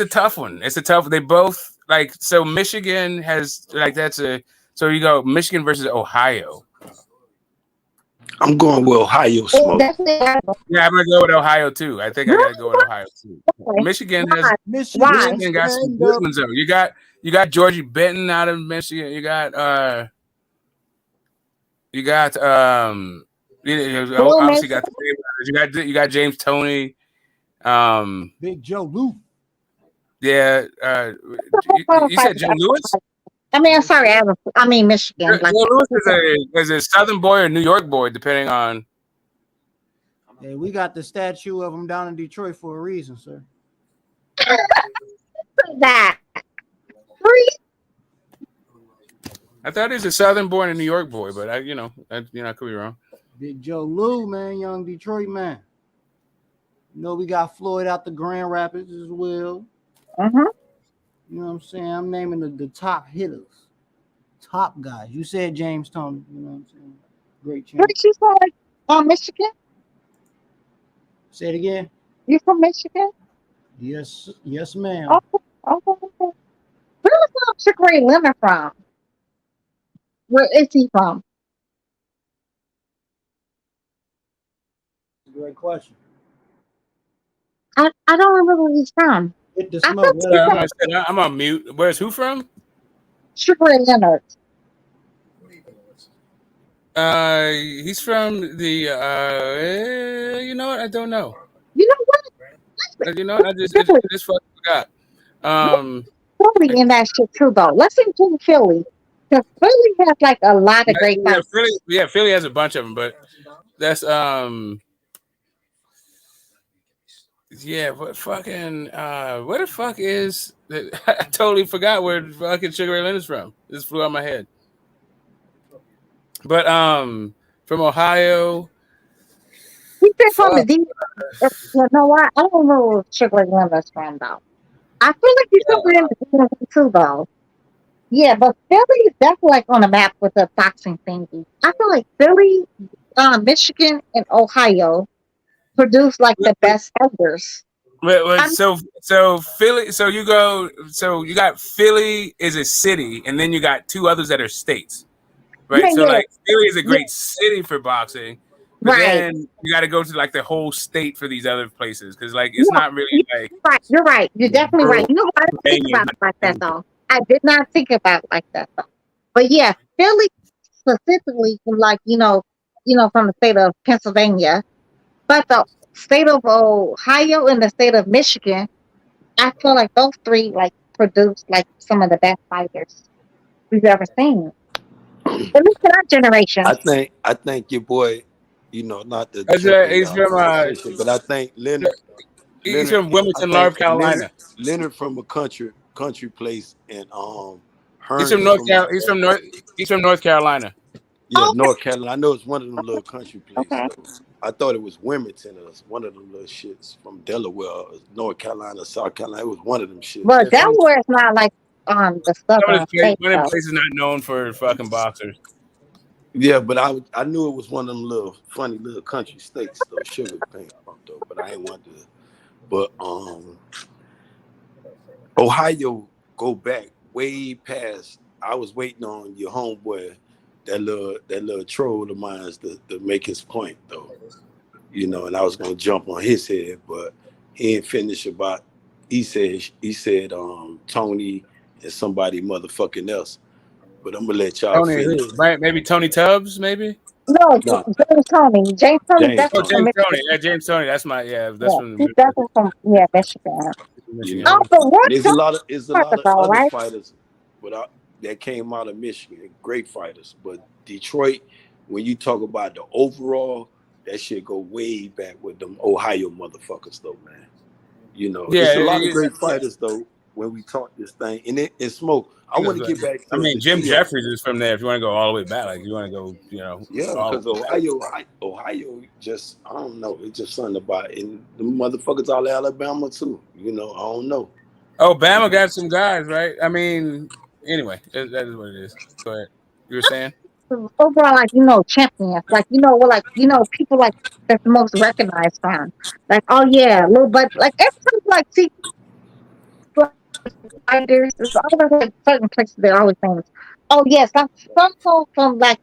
tough one. It's a tough. They both like so. Michigan has like so you go Michigan versus Ohio. I'm going with Ohio. Smoke. Yeah, I'm gonna go with Ohio too. I think I gotta go with Ohio too. Michigan got some good ones though. You got Georgie Benton out of Michigan. You got obviously you got James Toney. Big Joe Lou. Yeah, you said Joe Louis? I mean, I'm sorry, I mean Michigan. Joe Louis is a Southern boy or New York boy, depending on. Hey, we got the statue of him down in Detroit for a reason, sir. That. I thought he was a Southern boy and a New York boy, but I could be wrong. Big Joe Lou, man, young Detroit man. We got Floyd out the Grand Rapids as well. You know what I'm saying? I'm naming the top hitters, top guys. You said James Toney. You know what I'm saying? Great champ. What did you say? Michigan? Say it again. You from Michigan? Yes, ma'am. Okay. Where's Sugar Ray Leonard from? Where is he from? Great question. I don't remember where he's from. Hit the smoke. I'm on mute. Where's who from? Sugar Ray Leonard. He's from the. You know what? I don't know. You know what? You know, I just fucking forgot. Philly in that shit too, though. Let's include Philly, because Philly has like a lot of great fights. Philly has a bunch of them, but that's yeah. But fucking where the fuck is? I totally forgot where fucking Sugar Ray Leonard's from. This flew out my head. But from Ohio. He said from the D. You know what? I don't remember where Sugar Ray Leonard's from, though. I feel like he's somewhere in the D too, though. Yeah, but Philly is definitely like on the map with the boxing thingy. I feel like Philly, Michigan, and Ohio produce like the best fighters. So Philly. So you go. So you got Philly is a city, and then you got two others that are states, right? Yeah, so yeah. like Philly is a great city for boxing, but Right. then you got to go to like the whole state for these other places because like it's not really like. You're right. You're definitely right. You know what? I didn't think about it like that though. I did not think about it like that though. But yeah, Philly specifically from like from the state of Pennsylvania, but the state of Ohio and the state of Michigan, I feel like those three like produce like some of the best fighters we've ever seen. At least in our generation. I think your boy, not the he's from but I think Leonard. He's from Wilmington, North Carolina. Leonard from a country place, and he's from North Carolina. He's from North Carolina. Yeah, North Carolina. I know it's one of them little country places. Okay. I thought it was Wilmington or one of them little shits from Delaware, North Carolina, South Carolina. It was one of them shits. Well, Delaware is not like the southern state. One of them places not known for fucking boxers. Yeah, but I knew it was one of them little funny little country states though. Sugar came from though, but I ain't want to. But Ohio go back way past. I was waiting on your homeboy, that little troll of mine to make his point though, and I was gonna jump on his head, but he didn't finish about. He said Tony and somebody motherfucking else, but I'm gonna let y'all finish. Right? Maybe Tony Tubbs, maybe. No, James Tony. James Tony. James Tony. Yeah, James Tony. That's my That's from. He's definitely from Michigan. There's a lot of other fighters, that came out of Michigan, great fighters. But Detroit, when you talk about the overall, that shit go way back with them Ohio motherfuckers, though, man. It's a lot of great fighters, though. When we talk this thing, and Smoke, I want to get back. Jim Jeffries is from there. If you want to go all the way back, like you want to go, Yeah, because Ohio just, I don't know. It's just something about it. And the motherfuckers all Alabama too. I don't know. Oh, Bama got some guys, right? I mean, anyway, that is what it is. Go ahead. You were saying? Overall, like champions, like people like that's the most recognized from. Like, oh yeah, little but like every time like see fighters, there's always like certain places they're always famous. Oh yes, I'm some from like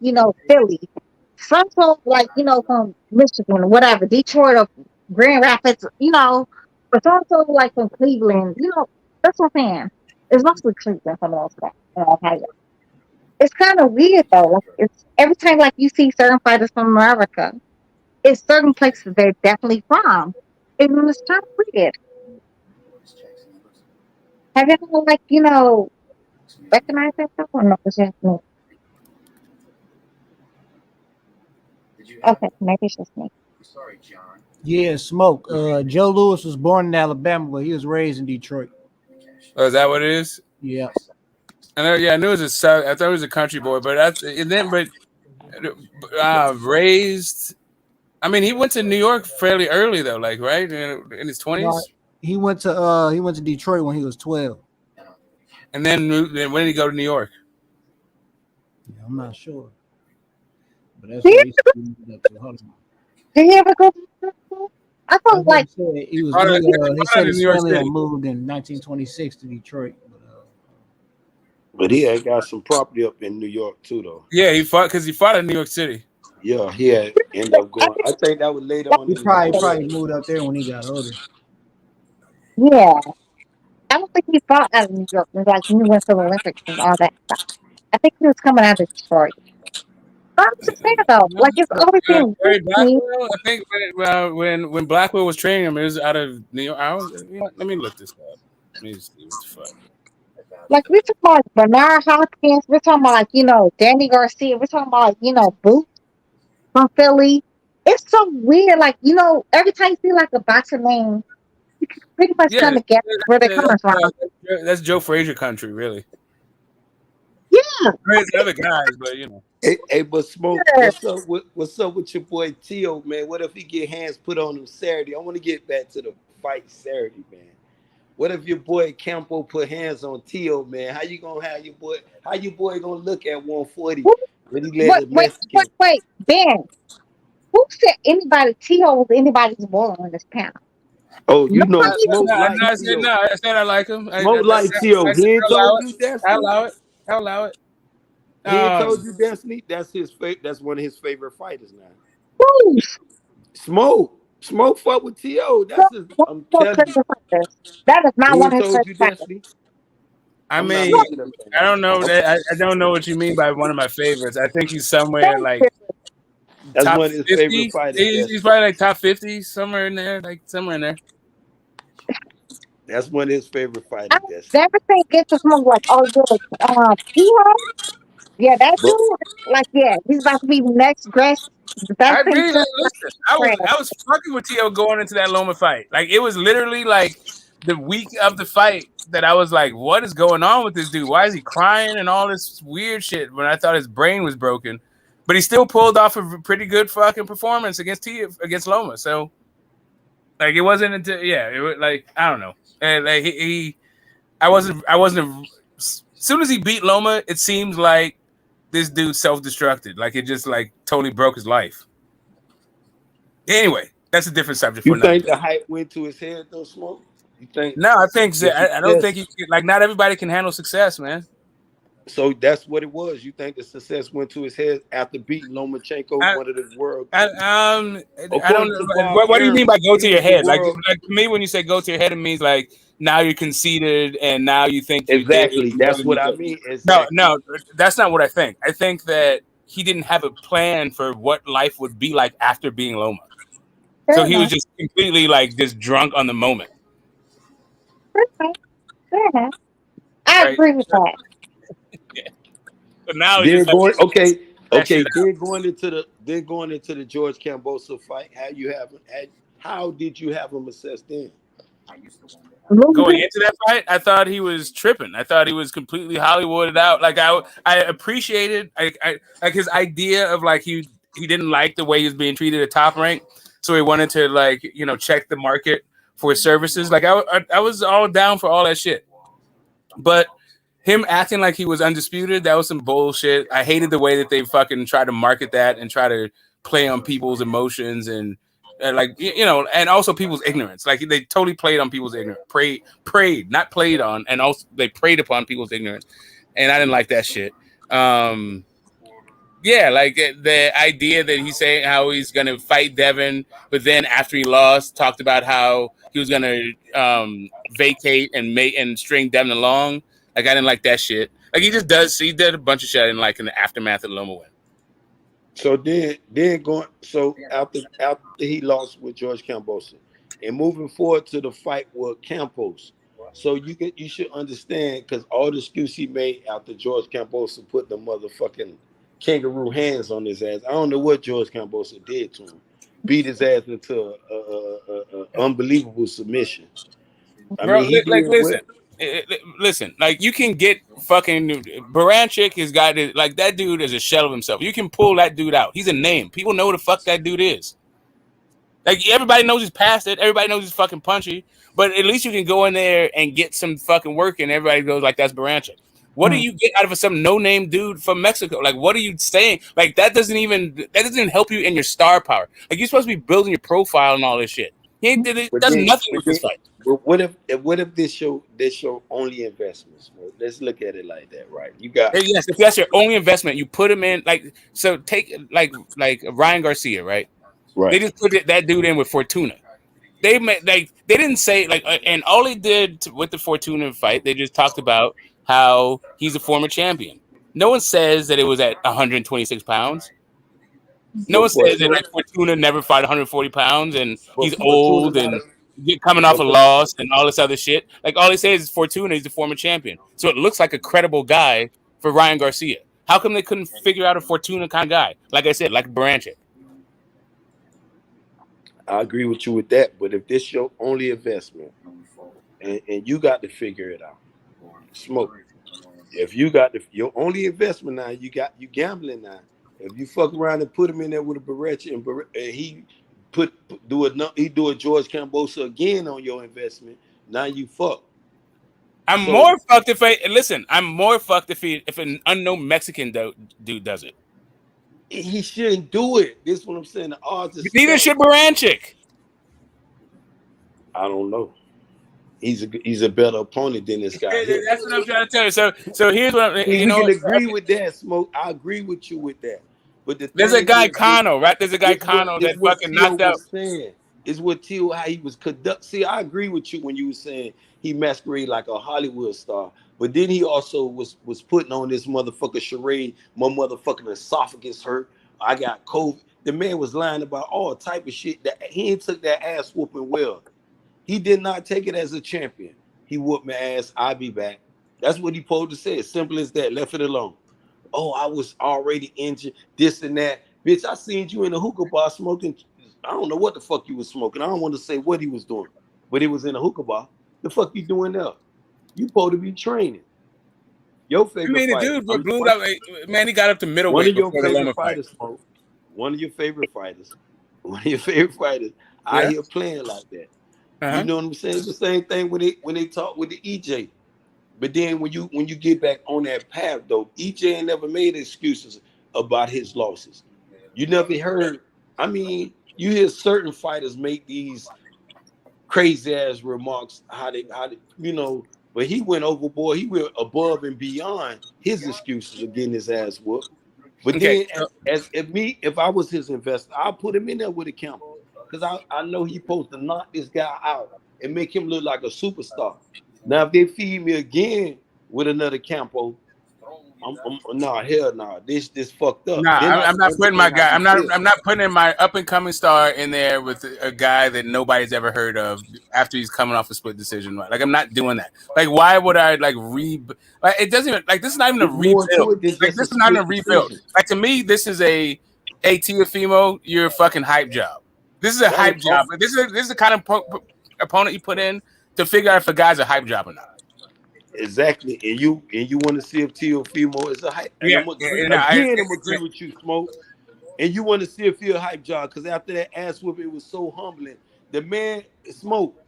Philly, some like from Michigan, whatever, Detroit or Grand Rapids, but also like from Cleveland, that's what I'm saying. It's mostly Cleveland for the most part in Ohio. It's kind of weird though. Like it's every time like you see certain fighters from America, it's certain places they're definitely from. And it's kind of weird. Have you ever recognized that stuff or no? It's just me. Okay, maybe it's just me. Sorry, John. Yeah, Smoke. Joe Louis was born in Alabama, but he was raised in Detroit. Oh, is that what it is? Yeah. I knew it was I thought it was a country boy, but raised. I mean, he went to New York fairly early though, like right in his 20s. No, he went to Detroit when he was 12. And then when did he go to New York? Yeah, I'm not sure. But that's Did he ever go to New York? I I felt like he said his family had moved in 1926 to Detroit. But he had got some property up in New York too, though. Yeah, he fought in New York City. Yeah, he had ended up going. I think that was later on. He probably moved up there when he got older. Yeah, I don't think he fought out of New York. Like he went to the Olympics and all that stuff. I think he was coming out of Detroit. I'm just saying though, like it's always been Barry Blackwell, I think when Blackwell was training him, it was out of New York. Let me look this up. Let me see what the fuck. like we're talking about Bernard Hopkins, we're talking about Danny Garcia, we're talking about Boots from Philly. It's so weird, every time you see like a boxer name, you can pretty much kind of get where they're coming from. That's Joe Frazier country, really. Yeah, there's other guys, but Hey, but Smoke, what's up with your boy Tio, man? What if he get hands put on him Saturday? I want to get back to the fight Saturday, man. What if your boy Campo put hands on Tio, man? How you gonna have your boy? How your boy gonna look at 140 when he let the Mexican? Wait, Ben. Who said Tio was anybody's boy on this panel? Oh, you know, Smoke like Tio. I said I like him. Smoke like Tio. He ain't told you Destiny. I'll allow it. He ain't told you Destiny. That's his That's one of his favorite fighters now. Who? Smoke fought with T.O. That's his. I'm telling you. That is not one of his favorite fighters. I mean, I don't know that. I don't know what you mean by one of my favorites. I think he's somewhere like that's top one of his 50. favorite fighters. He's probably like top 50, somewhere in there, That's one of his favorite fighters. Everything gets to smoke like, oh, T.O. Yeah, that dude, he's about to be the next best. I was fucking with T.O. going into that Loma fight. Like it was literally like the week of the fight that I was like, what is going on with this dude? Why is he crying and all this weird shit when I thought his brain was broken? But he still pulled off a pretty good fucking performance against Loma. So like it wasn't until it was like I don't know. And like I wasn't as soon as he beat Loma, it seems like this dude self-destructed. Like it just like totally broke his life. Anyway, that's a different subject. You think the hype went to his head though, Smoke? You think? No, I think I don't think he like. Not everybody can handle success, man. So that's what it was. You think the success went to his head after beating Lomachenko, one of the world? I don't know. What do you mean by go to your head? Like to me, when you say go to your head, it means like now you're conceited and now you think exactly. That's what I mean. Exactly. No, that's not what I think. I think that he didn't have a plan for what life would be like after being Loma. So he was just completely like just drunk on the moment. I agree with that. But now then going into the George Kambosos fight, how did you have him assessed then? Going into that fight, I thought he was tripping. I thought he was completely Hollywooded out. Like I appreciated like his idea of like he didn't like the way he was being treated at Top Rank, so he wanted to like check the market for his services. Like I was all down for all that shit, but him acting like he was undisputed, that was some bullshit. I hated the way that they fucking try to market that and try to play on people's emotions and like and also people's ignorance. Like they totally played on people's ignorance, preyed, not played on, and also they preyed upon people's ignorance, and I didn't like that shit. Yeah, like the idea that he's saying how he's gonna fight Devin, but then after he lost, talked about how he was gonna vacate and string Devin along. Like I didn't like that shit. Like he did a bunch of shit I didn't like in the aftermath of the Loma win. So after he lost with George Kambosos and moving forward to the fight with Campos, so you should understand because all the excuse he made after George Kambosos put the motherfucking kangaroo hands on his ass. I don't know what George Kambosos did to him. Beat his ass into a unbelievable submission. Listen, like you can get fucking Baranchik has got it. Like that dude is a shell of himself. You can pull that dude out. He's a name. People know who the fuck that dude is. Like everybody knows he's past it. Everybody knows he's fucking punchy. But at least you can go in there and get some fucking work, and everybody goes like, "That's Baranchik." What do you get out of some no-name dude from Mexico? Like, what are you saying? Like that doesn't help you in your star power. Like you're supposed to be building your profile and all this shit. He does nothing with this fight. But what if this your only investments? Well, let's look at it like that, right? You got yes, if that's your only investment, you put him in so take like Ryan Garcia, right? Right. They just put that dude in with Fortuna. They didn't say and all they did with the Fortuna fight, they just talked about how he's a former champion. No one says that it was at 126 pounds. No one says that Fortuna never fought 140 pounds and he's old and coming off a loss and all this other shit. Like all they say is Fortuna is the former champion. So it looks like a credible guy for Ryan Garcia. How come they couldn't figure out a Fortuna kind of guy? Like I said, like Baranchik. I agree with you with that, but if this your only investment and you got to figure it out, Smoke. If you got your only investment now, you gambling now. If you fuck around and put him in there with a Barrecha and he do a George Cambosa again on your investment, now you fuck. I'm more fucked if an unknown Mexican dude does it. He shouldn't do it. This is what I'm saying. The odds is neither should Baranchik. I don't know. He's a better opponent than this guy. That's what I'm trying to tell you. So here's what we can agree with that, Smoke. I agree with you with that. But there's a guy Kano, right? There's a guy Kano that fucking knocked out. Is what Tio how he was conduct. See, I agree with you when you were saying he masqueraded like a Hollywood star, but then he also was putting on this motherfucker charade. My motherfucking esophagus hurt. I got COVID. The man was lying about all type of shit. That he ain't took that ass whooping well. He did not take it as a champion. He whooped my ass. I'll be back. That's what he supposed to say. Simple as that. Left it alone. Oh, I was already injured. This and that. Bitch, I seen you in a hookah bar smoking. I don't know what the fuck you was smoking. I don't want to say what he was doing, but it was in a hookah bar. The fuck you doing there? You supposed to be training. Your favorite fighter. The dude blew up. Man, he got up to middleweight. One of your favorite fighters, Smoke. One of your favorite fighters. I hear playing like that. Uh-huh. You know what I'm saying? It's the same thing when they talk with the EJ. But then when you get back on that path, though, EJ ain't never made excuses about his losses. You never heard. I mean, you hear certain fighters make these crazy ass remarks. How they but he went overboard. He went above and beyond his excuses of getting his ass whooped. But then, if I was his investor, I'll put him in there with a Campbell. Because I know he's supposed to knock this guy out and make him look like a superstar. Now, if they feed me again with another Campo, hell no. This fucked up. I'm not putting my guy. I'm not putting my up and coming star in there with a guy that nobody's ever heard of after he's coming off a split decision. Like I'm not doing that. Like why would I it doesn't even this is not even a rebuild. This is not even a rebuild. Like to me, this is a Teofimo, you're a fucking hype job. This is a hype job. This is the kind of opponent you put in to figure out if a guy's a hype job or not. Exactly, and you want to see if Teofimo is a hype. Yeah, I'm agree with you, Smoke. And you want to see if he's a hype job because after that ass whooping, it was so humbling. The man, Smoke,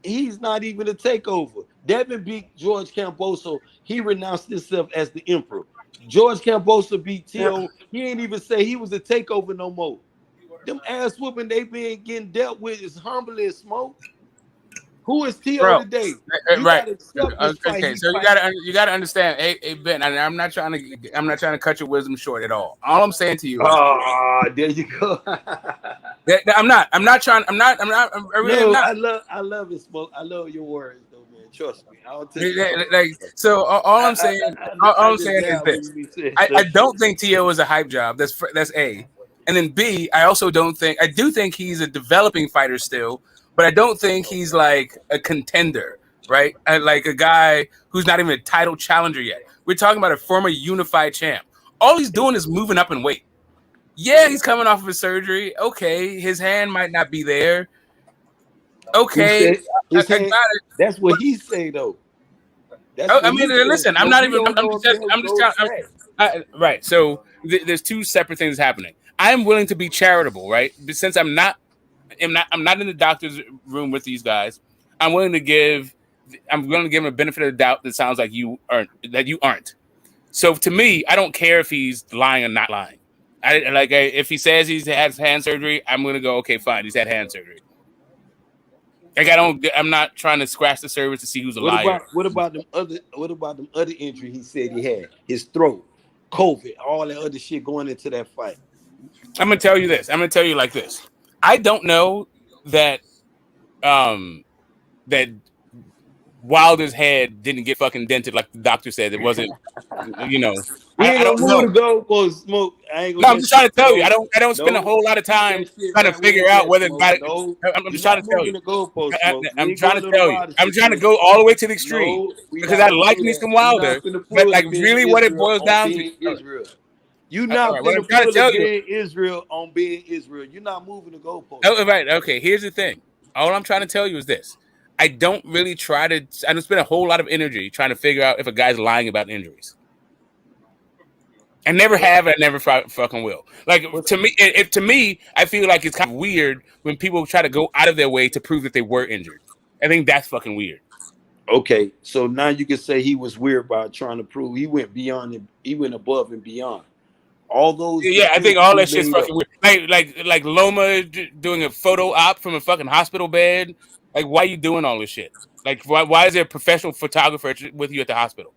he's not even a takeover. Devin beat George Camboso. He renounced himself as the emperor. George Camboso beat Tio. He ain't even say he was a takeover no more. Them ass whooping they been getting dealt with is humbling, Smoke. Who is Tio today? Right. Okay. So you gotta understand. Hey Ben, I'm not trying to cut your wisdom short at all. All I'm saying to you is, there you go. I'm not trying. I really not. I love it, Smoke. I love your words, though, man. Trust me. I'll tell you. So all I'm saying is this. I don't think Tio is a hype job. That's A. And then B, I do think he's a developing fighter still, but I don't think he's like a contender, right? Like a guy who's not even a title challenger yet. We're talking about a former unified champ. All he's doing is moving up in weight. Yeah, he's coming off of a surgery. Okay, his hand might not be there. Okay, that's what he say though. Listen, I'm not even. I'm just trying. Right. So there's two separate things happening. I'm willing to be charitable, right? But since I'm not in the doctor's room with these guys, I'm willing to give him a benefit of the doubt that sounds like you aren't. So to me, I don't care if he's lying or not lying. If he says he's had hand surgery, I'm gonna go, okay, fine, he's had hand surgery. Like I'm not trying to scratch the surface to see who's a liar. What about them other injury he said he had? His throat, COVID, all that other shit going into that fight. I'm gonna tell you this. I'm gonna tell you like this. I don't know that that Wilder's head didn't get fucking dented like the doctor said. It wasn't, you know. I don't know. To go for smoke. I'm just trying to tell you. I don't spend a whole lot of time trying to figure out whether. I'm just trying to tell you. I'm trying to tell you. I'm trying to go all the way to the extreme because I like me some Wilder, but like really, what it boils down to. Israel. You're not going to pull Israel on being Israel. You're not moving the goalpost. Oh, right. Okay. Here's the thing. All I'm trying to tell you is this. I don't really I don't spend a whole lot of energy trying to figure out if a guy's lying about injuries. I never have. I never fucking will. Like to me, I feel like it's kind of weird when people try to go out of their way to prove that they were injured. I think that's fucking weird. Okay, so now you can say he was weird by trying to prove he went beyond. He went above and beyond. All those. Yeah, I think all that shit's fucking weird. Like Loma doing a photo op from a fucking hospital bed. Like, why are you doing all this shit? Like, why is there a professional photographer with you at the hospital?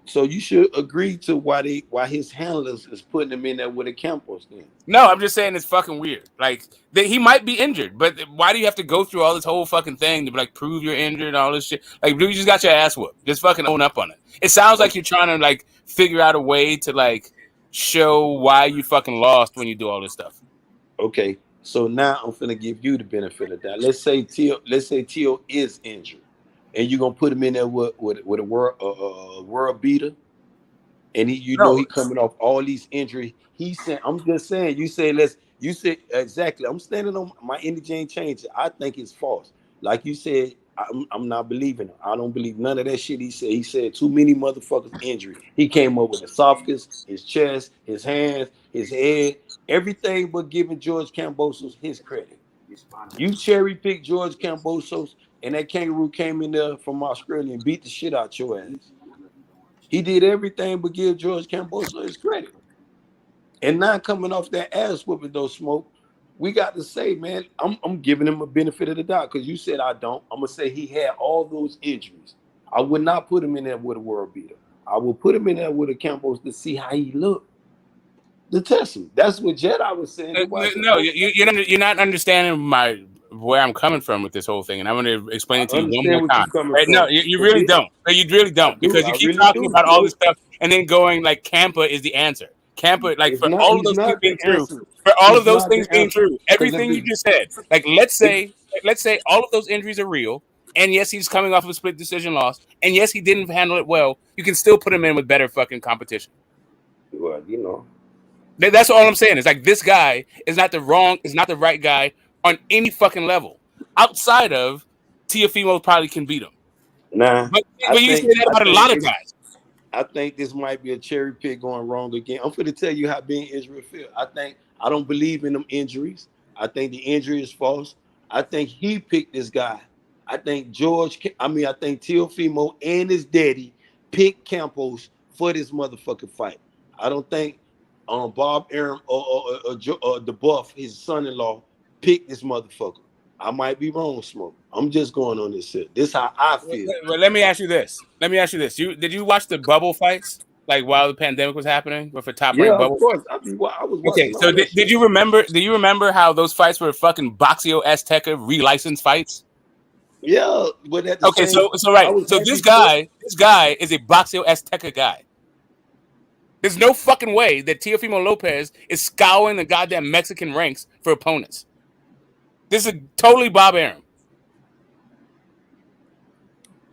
So you should agree to why his handlers is putting him in there with a Campos then. No, I'm just saying it's fucking weird. Like he might be injured, but why do you have to go through all this whole fucking thing to like prove you're injured and all this shit? Like, dude, you just got your ass whooped. Just fucking own up on it. It sounds like you're trying to like figure out a way to like show why you fucking lost when you do all this stuff. Okay, so now I'm finna give you the benefit of that. Let's say Tio is injured, and you're gonna put him in there with a world beater, and he coming off all these injuries. He said, I'm just saying. You said exactly. I'm standing on my energy ain't changing. I think it's false. Like you said, I'm not believing it. I don't believe none of that shit he said. He said too many motherfuckers injury. He came up with esophagus, his chest, his hands, his head, everything but giving George Kambosos his credit. You cherry picked George Kambosos, and that kangaroo came in there from Australia and beat the shit out your ass. He did everything but give George Kambosos his credit. And now coming off that ass whooping though, Smoke, we got to say, man, I'm giving him a benefit of the doubt because you said I don't. I'm gonna say he had all those injuries. I would not put him in there with a world beater. I will put him in there with a Campos to see how he looked. To test him. That's what Jedi was saying. No, you're not understanding where I'm coming from with this whole thing, and I'm going to explain it to you one more time. Right? No, you really don't. You really don't because you keep talking about all this stuff and then going like Campa is the answer. Campa, like for all of those things being true, everything you just said. Like let's say all of those injuries are real, and yes, he's coming off of a split decision loss, and yes, he didn't handle it well. You can still put him in with better fucking competition. Well, that's all I'm saying. It's like this guy is not the right guy on any fucking level. Outside of Teofimo probably can beat him. Nah, but you say that about a lot of guys. I think this might be a cherry pick going wrong again. I'm going to tell you how being Israel feel. I don't believe in them injuries. I think the injury is false. I think he picked this guy. I think Teofimo and his daddy picked Campos for this motherfucking fight. I don't think Bob Arum or the Buff, his son-in-law, picked this motherfucker. I might be wrong, Smoke. I'm just going on this shit. This is how I feel. Well, let me ask you this. Did you watch the bubble fights like while the pandemic was happening with a top ranked bubble? Of course. I was watching. Okay, so did you remember? Do you remember how those fights were fucking Boxeo Azteca relicensed fights? Yeah, but okay, so this guy is a Boxeo Azteca guy. There's no fucking way that Teofimo Lopez is scouring the goddamn Mexican ranks for opponents. This is totally Bob Arum.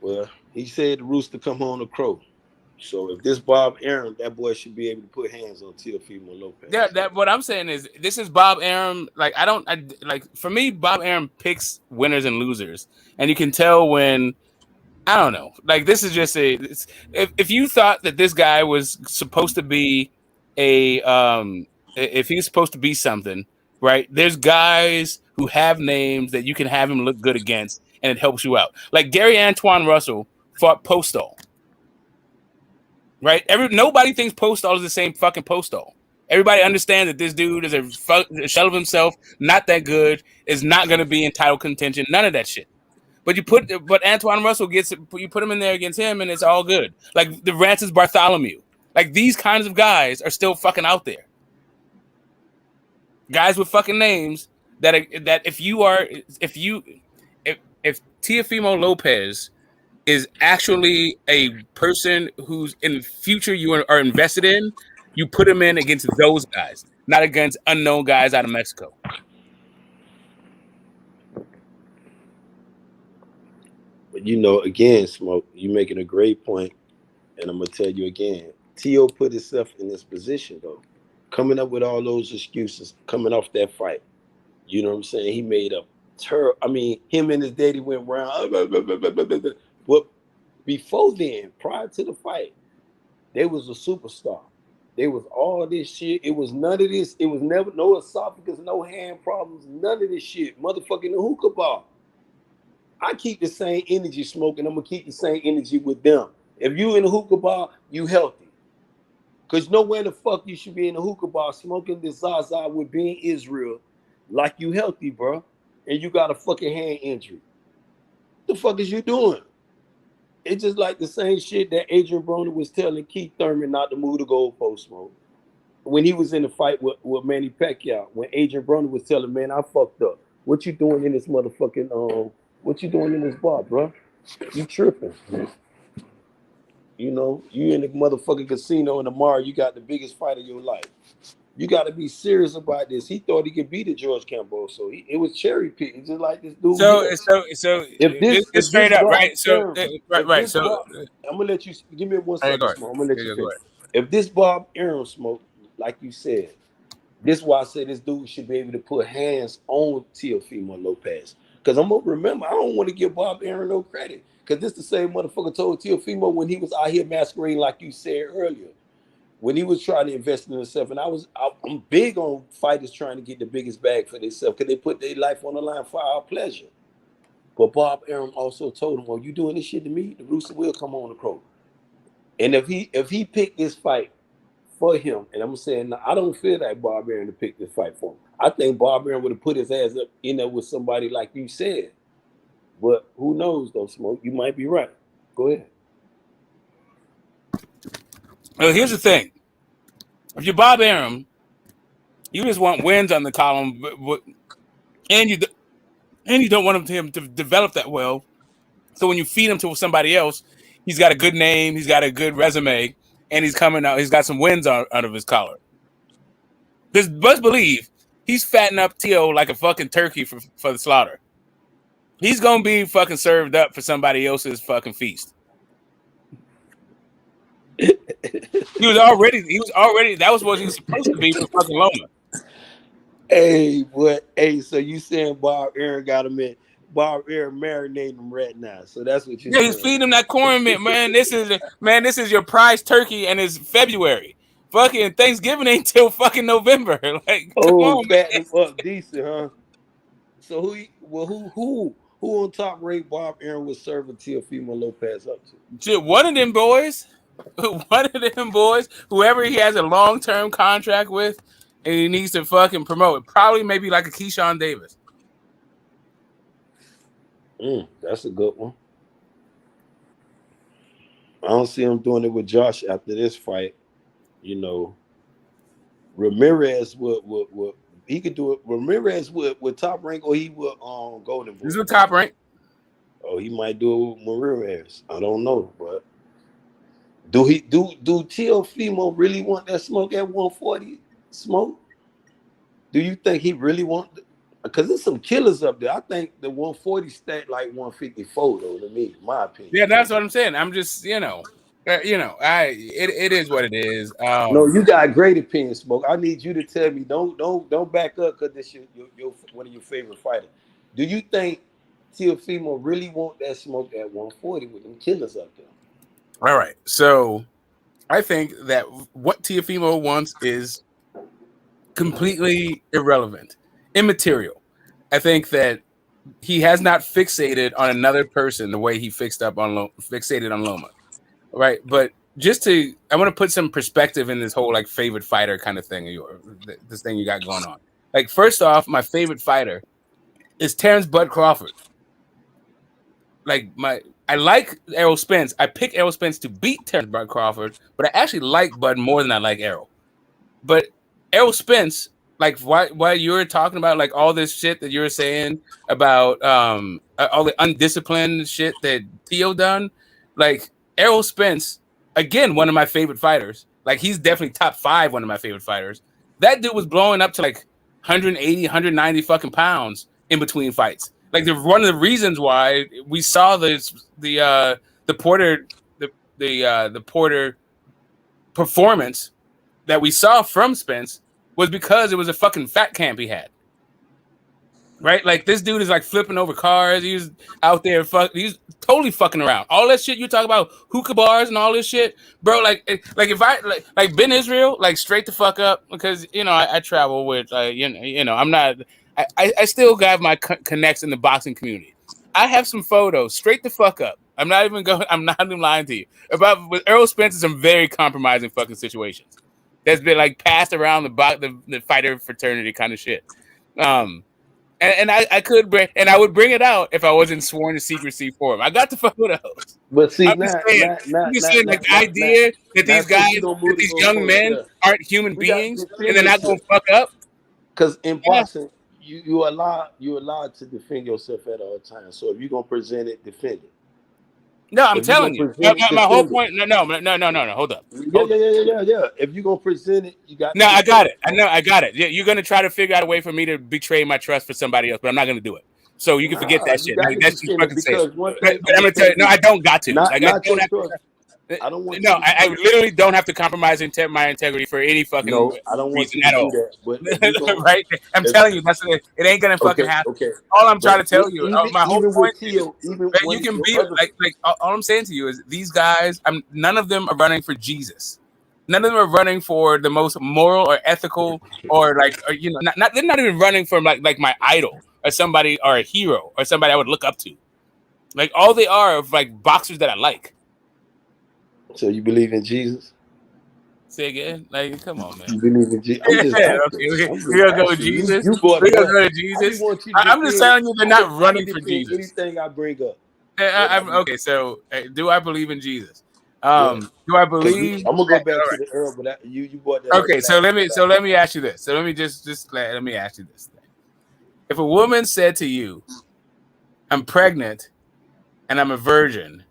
Well, he said the rooster come home to crow. So if this Bob Arum, that boy should be able to put hands on Teofimo Lopez. Yeah, what I'm saying is this is Bob Arum. Like for me, Bob Arum picks winners and losers, and you can tell when. I don't know. Like this is just if you thought that this guy was supposed to be if he's supposed to be something, right? There's guys who have names that you can have him look good against, and it helps you out. Like Gary Antoine Russell fought Postol, right? Nobody thinks Postol is the same fucking Postol. Everybody understands that this dude is a shell of himself, not that good, is not going to be in title contention, none of that shit. But Antoine Russell you put him in there against him, and it's all good. Like the Rancis Bartholomew, like these kinds of guys are still fucking out there. Guys with fucking names that if Teofimo Lopez is actually a person who's in the future you are invested in, you put him in against those guys, not against unknown guys out of Mexico. But again, Smoke, you making a great point, and I'm gonna tell you again, T.O. put himself in this position though, coming up with all those excuses, coming off that fight. You know what I'm saying? He made a him and his daddy went around. But before then, prior to the fight, they was a superstar. There was all this shit. It was none of this. It was never no esophagus, no hand problems, none of this shit. Motherfucking the hookah bar. I keep the same energy smoking. I'm gonna keep the same energy with them. If you in the hookah bar, you healthy. Cause nowhere the fuck you should be in the hookah bar smoking this Zaza with being Israel, like you healthy, bro, and you got a fucking hand injury. What the fuck is you doing? It's just like the same shit that Adrian Broner was telling Keith Thurman not to move the goalpost, smoke. When he was in the fight with Manny Pacquiao, when Adrian Broner was telling, man, I fucked up. What you doing in this motherfucking what you doing in this bar, bro? You tripping. You in the motherfucking casino and tomorrow you got the biggest fight of your life. You got to be serious about this. He thought he could beat the George Campbell, so it was cherry picking, just like this dude. So it's straight up, right? So right. So I'm gonna let you give me 1 second. I'm gonna let you finish. If this Bob Arum smoke, like you said, this is why I said this dude should be able to put hands on Teofimo Lopez. Because I'm gonna remember, I don't want to give Bob Arum no credit. Because this the same motherfucker told Teofimo when he was out here masquerading, like you said earlier, when he was trying to invest in himself. And I'm big on fighters trying to get the biggest bag for themselves because they put their life on the line for our pleasure. But Bob Arum also told him, well, you doing this shit to me, the rooster will come on the crow. And if he picked this fight for him, and I'm saying, I don't feel like Bob Arum to pick this fight for him. I think Bob Arum would have put his ass up in there with somebody like you said. But who knows, though, Smoke? You might be right. Go ahead. Well, here's the thing. If you're Bob Arum, you just want wins on the column, and you don't want him to develop that well. So when you feed him to somebody else, he's got a good name, he's got a good resume, and he's coming out. He's got some wins out of his collar. Because best believe he's fattening up T.O. like a fucking turkey for the slaughter. He's gonna be fucking served up for somebody else's fucking feast. He was already. That was what he was supposed to be for fucking Loma. So you saying Bob Arum got him in? Bob Arum marinating him right now. So that's what you. Yeah, he's feeding him that corn meat, man. This is your prize turkey, and it's February. Fucking Thanksgiving ain't till fucking November. Like, come on, fatten him up decent, huh? So who on top rate Bob Arum was serving Teofimo Lopez up to? Shit, one of them boys, whoever he has a long-term contract with, and he needs to fucking promote. Probably maybe like a Keyshawn Davis. That's a good one. I don't see him doing it with Josh after this fight. Ramirez would he could do it. Ramirez would top rank, or he would Golden Boy. He's a top rank. Oh, he might do it with Ramirez. I don't know, but do Teofimo really want that smoke at 140 smoke? Do you think he really want? Because there's some killers up there. I think the 140 stat like 154 though, to me, in my opinion. Yeah, that's what I'm saying. I'm just, it is what it is. No, you got great opinion, Smoke. I need you to tell me. Don't back up because this your one of your favorite fighters. Do you think Teofimo really want that smoke at 140 with them killers up there? All right. So I think that what Teofimo wants is completely irrelevant, immaterial. I think that he has not fixated on another person the way he fixated on Loma. Right. But I want to put some perspective in this whole like favorite fighter kind of thing. This thing you got going on. Like, first off, my favorite fighter is Terence Bud Crawford. Like I like Errol Spence. I picked Errol Spence to beat Terence Bud Crawford, but I actually like Bud more than I like Errol. But Errol Spence, like while you were talking about like all this shit that you were saying about all the undisciplined shit that Tio done, like Errol Spence, again, one of my favorite fighters. Like, he's definitely top 5 one of my favorite fighters. That dude was blowing up to like 180, 190 fucking pounds in between fights. Like, one of the reasons why we saw the Porter performance that we saw from Spence was because it was a fucking fat camp he had. Right? Like, this dude is like flipping over cars. He was out there he's totally fucking around. All that shit you talk about, hookah bars and all this shit, bro. Like if I like Ben Israel, like straight the fuck up, because I travel with I'm not. I still got my connects in the boxing community. I have some photos. Straight the fuck up. I'm not even lying to you about with Errol Spence in some very compromising fucking situations that's been like passed around the fighter fraternity kind of shit. And I would bring it out if I wasn't sworn to secrecy for him. I got the photos. But see, I'm just saying, the idea that these guys, these young men aren't human beings and they're not gonna fuck up. Because in boxing, you're allowed to defend yourself at all times. So if you're gonna present it, defend it. No, I'm telling you. My whole point. No. Hold up. Yeah. If you're gonna present it, you got. No, I got it. I got it. Yeah, you're gonna try to figure out a way for me to betray my trust for somebody else, but I'm not gonna do it. So you can forget that shit. Like, that's just fucking safe. But I'm gonna tell you, no, I don't got to. I don't want. No, I literally don't have to compromise my integrity for any fucking I don't want reason you to at all. do that. But right? I'm telling you, it ain't gonna fucking happen. Okay. All I'm trying to tell you, my whole point is, you can be like all I'm saying to you is these guys. None of them are running for Jesus. None of them are running for the most moral or ethical or they're not even running for like my idol or somebody or a hero or somebody I would look up to. Like, all they are like boxers that I like. So you believe in Jesus? Say again? Like, come on, man. You believe in Jesus? We're gonna go with Jesus. We're gonna go to Jesus. I'm just telling you, they're not running for Jesus. Anything I bring up. Okay, so do I believe in Jesus? Do I believe? I'm gonna go back to the Earl, but you brought that. Okay, so let me ask you this. So let me let me ask you this thing. If a woman said to you, "I'm pregnant and I'm a virgin,"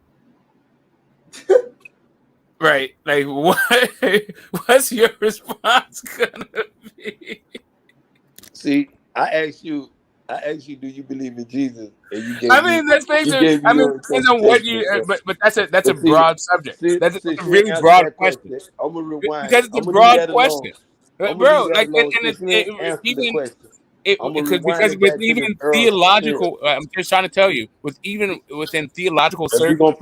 right? Like, what's your response gonna be? See, I asked you, do you believe in Jesus? And you gave depends on what you. But that's a broad subject. That's a really broad question. I'm gonna rewind because it's a broad question, bro. Like, because with even theological, I'm just trying to tell you, within theological circles,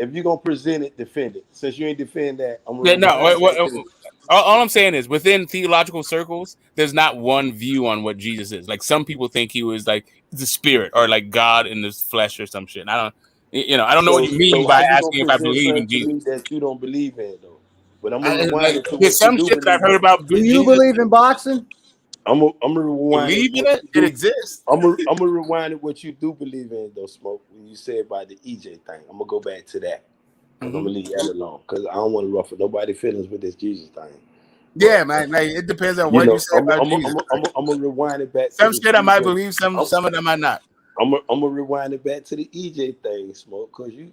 if you're gonna present it, defend it. Since you ain't defend that, all I'm saying is within theological circles, there's not one view on what Jesus is. Like, some people think he was like the spirit or like God in the flesh or some shit. And I don't know what you mean by asking if I believe in Jesus. That you don't believe in, though. But I'm gonna rewind it. There's some shit that I've heard about. Do you believe in boxing? I'm gonna rewind. Believe in it? It exists. I'm gonna rewind it. What you do believe in, though, Smoke. When you say about the EJ thing, I'm gonna go back to that. I'm gonna leave that alone because I don't want to ruffle nobody's feelings with this Jesus thing. Yeah, man. Like, it depends on what you say about Jesus. I'm gonna rewind it back. Some shit I might believe, some of them I not. I'm gonna rewind it back to the EJ thing, Smoke, because you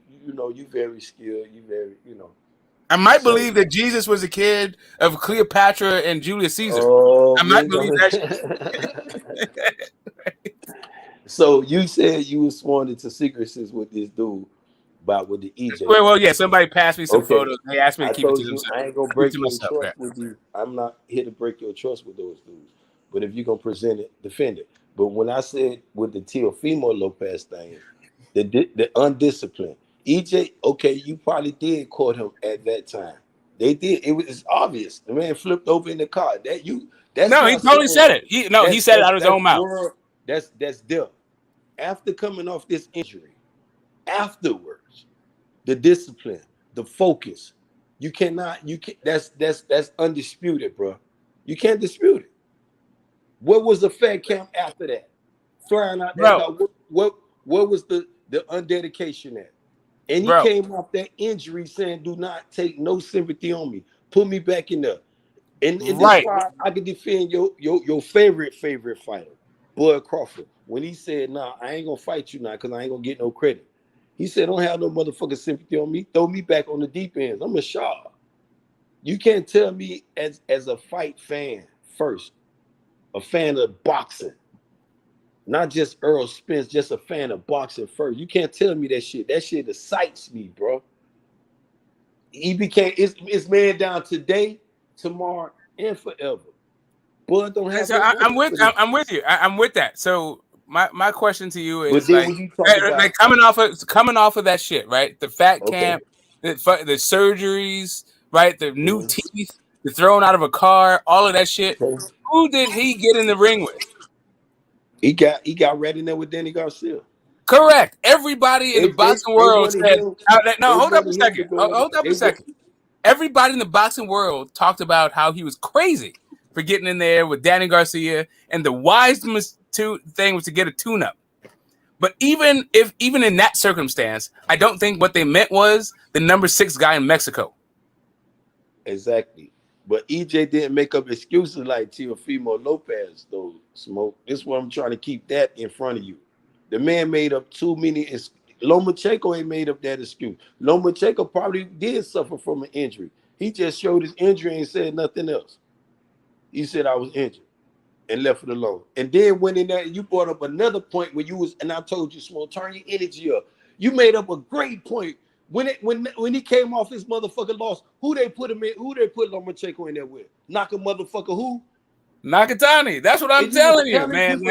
very skilled. You very I might believe that Jesus was a kid of Cleopatra and Julius Caesar. I might believe that shit. So you said you were sworn into secrecies with this dude about with the EJ. Well, yeah. Somebody passed me some photos. They asked me to keep it to themselves. I ain't gonna break your trust with you. I'm not here to break your trust with those dudes. But if you're gonna present it, defend it. But when I said with the Teofimo Lopez thing, the undisciplined. EJ, okay, you probably did court him at that time. They did. It was obvious. The man flipped over in the car. He totally said it. He said it out of his own mouth. That's them. After coming off this injury, afterwards, the discipline, the focus, You cannot. You can. That's undisputed, bro. You can't dispute it. What was the Fed camp after that? Flying out that dog. What was the undedication at? And he came off that injury saying, "Do not take no sympathy on me. Put me back in there." And this is why I can defend your favorite fighter, Bud Crawford, when he said, "Nah, I ain't gonna fight you now because I ain't gonna get no credit." He said, "Don't have no motherfucking sympathy on me. Throw me back on the deep end. I'm a Shaw." You can't tell me as a fight fan first, a fan of boxing, not just Errol Spence, just a fan of boxing first. You can't tell me that shit. That shit excites me, bro. He became it's man down today, tomorrow, and forever. Bud don't have. So I'm with you. I'm with that. So my question to you is like coming off of that shit, right? The fat camp, the surgeries, right? The new teeth, the thrown out of a car, all of that shit. Who did he get in the ring with? He got right in there with Danny Garcia. Correct. Everybody in the boxing world said, "No, hold up a second. Hold up a second." Everybody in the boxing world talked about how he was crazy for getting in there with Danny Garcia, and the wisest thing was to get a tune-up. But even in that circumstance, I don't think what they meant was the number 6 guy in Mexico. Exactly. But EJ didn't make up excuses like Teofimo Lopez, though, Smoke. This is what I'm trying to keep that in front of you. The man made up too many. Lomachenko ain't made up that excuse. Lomachenko probably did suffer from an injury. He just showed his injury and said nothing else. He said, "I was injured," and left it alone. And then went in there and you brought up another point where you was, and I told you, Smoke, turn your energy up. You made up a great point. When he came off his motherfucking loss, who they put him in? Who they put Lomachenko in there with? Knock a motherfucker who? Nakatani. That's what I'm telling you, man.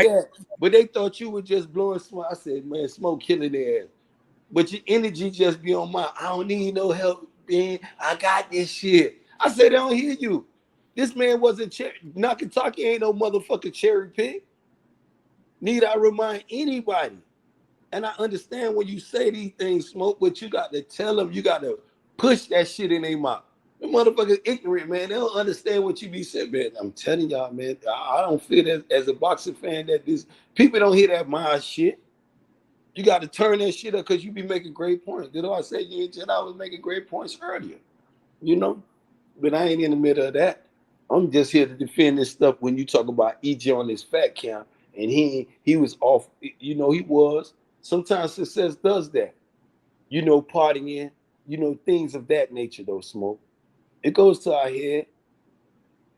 But they thought you were just blowing smoke. I said, man, Smoke killing their ass. But your energy just be on my, I don't need no help, man. I got this shit. I said, I don't hear you. This man wasn't Nakataki ain't no motherfucking cherry pick. Need I remind anybody? And I understand when you say these things, Smoke, but you got to tell them, you got to push that shit in their mouth. The motherfuckers ignorant, man. They don't understand what you be saying, man. I'm telling y'all, man. I don't feel that as a boxing fan that these people don't hear that my shit. You got to turn that shit up because you be making great points. You know, I said I was making great points earlier, you know, but I ain't in the middle of that. I'm just here to defend this stuff when you talk about EJ on this fat count and he was off. You know, he was. Sometimes success does that. You know, partying, you know, things of that nature, though, Smoke. It goes to our head.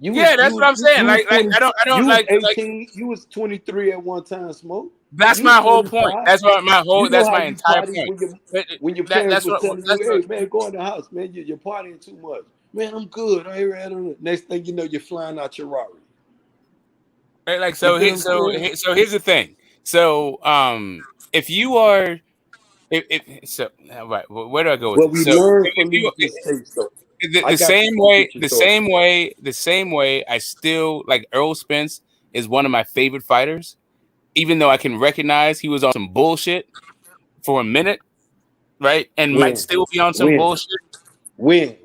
That's what I'm saying. Like I don't like 18. You was 23 at one time, Smoke. That's my whole point. That's what my whole. That's my entire point. When your parents were telling you, "Hey man, go in the house, man. You're partying too much." Man, I'm good. I don't know. Next thing you know, you're flying out your Rari. Right, like so. Here's the thing. So if you are, right, where do I go with well, this? We learned from these mistakes, though. The same way. I still like Errol Spence is one of my favorite fighters, even though I can recognize he was on some bullshit for a minute, right, and might still be on some bullshit. Win.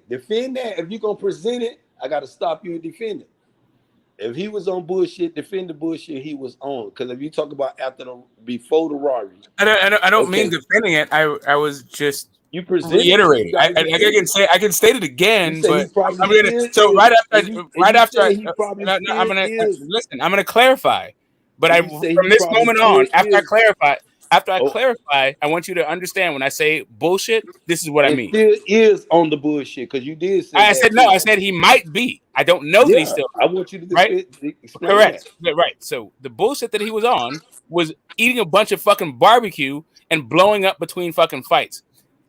Defend that. If you're gonna present it, I gotta stop you and defend it. If he was on bullshit, defend the bullshit he was on. Because if you talk about before the Rari, I don't mean defending it. I was just reiterating. I can state it again, but I'm gonna. So right after, I'm gonna listen. I'm gonna clarify. But from this moment on, after I clarify, I want you to understand when I say bullshit, this is what I mean. Still is on the bullshit because you did say. I said no. I said he might be. I don't know that he's still. I want you to explain correct. That. Right. So the bullshit that he was on was eating a bunch of fucking barbecue and blowing up between fucking fights,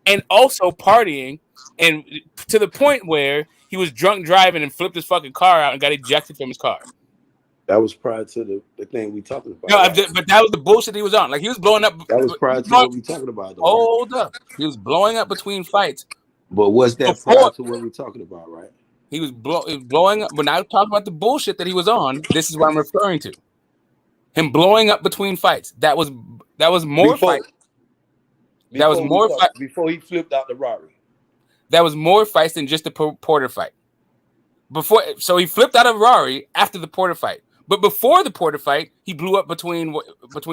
and also partying, and to the point where he was drunk driving and flipped his fucking car out and got ejected from his car. That was prior to the thing we talking about. No, right? But that was the bullshit he was on. Like he was blowing up. That was prior to what we talking about. Though, hold up, he was blowing up between fights. But was that prior to what we talking about, right? He was blowing up. When I talk about the bullshit that he was on, this is what I'm referring to. Him blowing up between fights. That was more fight. That was more fight before he flipped out the Rari. that was more fights than just the Porter fight. So he flipped out of Rari after the Porter fight. But before the Porter fight, he blew up between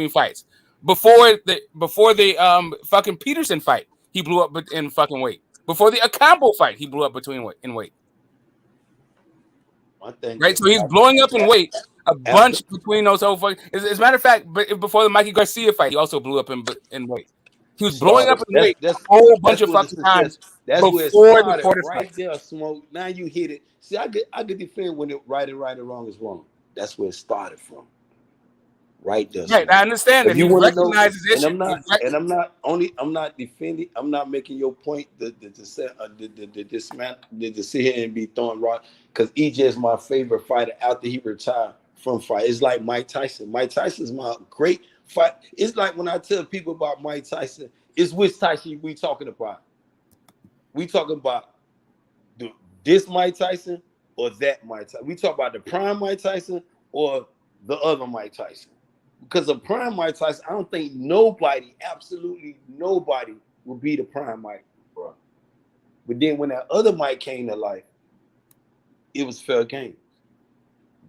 fights. Before the fucking Peterson fight, he blew up in fucking weight. Before the Acampo fight, he blew up in weight. Right, so he's blowing up in weight a bunch between those whole fucking. As a matter of fact, but before the Mikey Garcia fight, he also blew up in weight. He was blowing up in weight a whole bunch of fucking times before the Porter fight. Right there, Smoke. Now you hit it. See, I could defend when it right and wrong is wrong. That's where it started from. Right there. Right, I understand that he recognizes issues. I'm not defending. I'm not making your point to sit here and be throwing rock because EJ is my favorite fighter after he retired from fight. It's like Mike Tyson. Mike Tyson's my great fight. It's like when I tell people about Mike Tyson, it's which Tyson we talking about. We talking about this Mike Tyson or that Mike Tyson. We talk about the prime Mike Tyson or the other Mike Tyson. Because of prime Mike Tyson, I don't think nobody, absolutely nobody, will be the prime Mike, bro. But then when that other Mike came to life, it was fair game.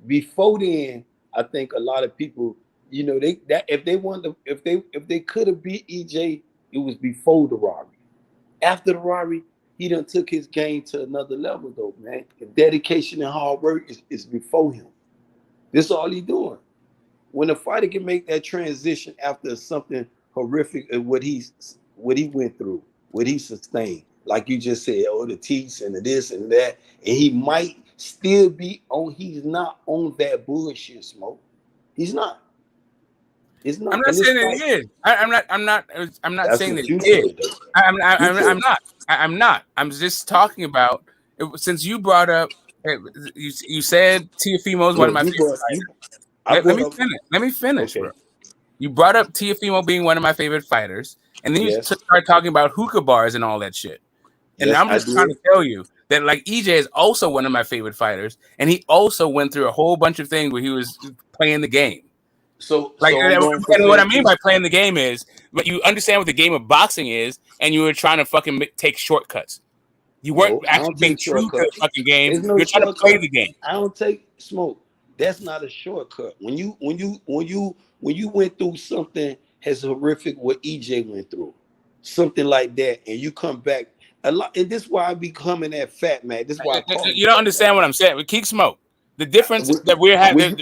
Before then, I think a lot of people, you know, if they could have beat EJ, it was before the Rari. After the Rari, he done took his game to another level, though, man. The dedication and hard work is before him. This is all he doing. When a fighter can make that transition after something horrific of what he went through, what he sustained, like you just said, the teeth and the this and that, and he might still be on. He's not on that bullshit, Smoke. He's not. It's not. I'm not saying that he is. I'm not saying that he is. I'm not. I'm just talking about since you brought up. You said Teofimo is one of my favorite fighters. Let me finish, bro. You brought up Teofimo being one of my favorite fighters, and then you started talking about hookah bars and all that shit. And I'm just trying to tell you that, like, EJ is also one of my favorite fighters, and he also went through a whole bunch of things where he was playing the game. So, and what I mean by playing the game is, but you understand what the game of boxing is, and you were trying to fucking take shortcuts. You weren't actually being true to the fucking game. You're trying to play the game. I don't take Smoke. That's not a shortcut. When you went through something as horrific what EJ went through, something like that, and you come back a lot, and this is why I be coming at fat man. This is why you don't understand what I'm saying. We keep Smoke. The difference that we're having.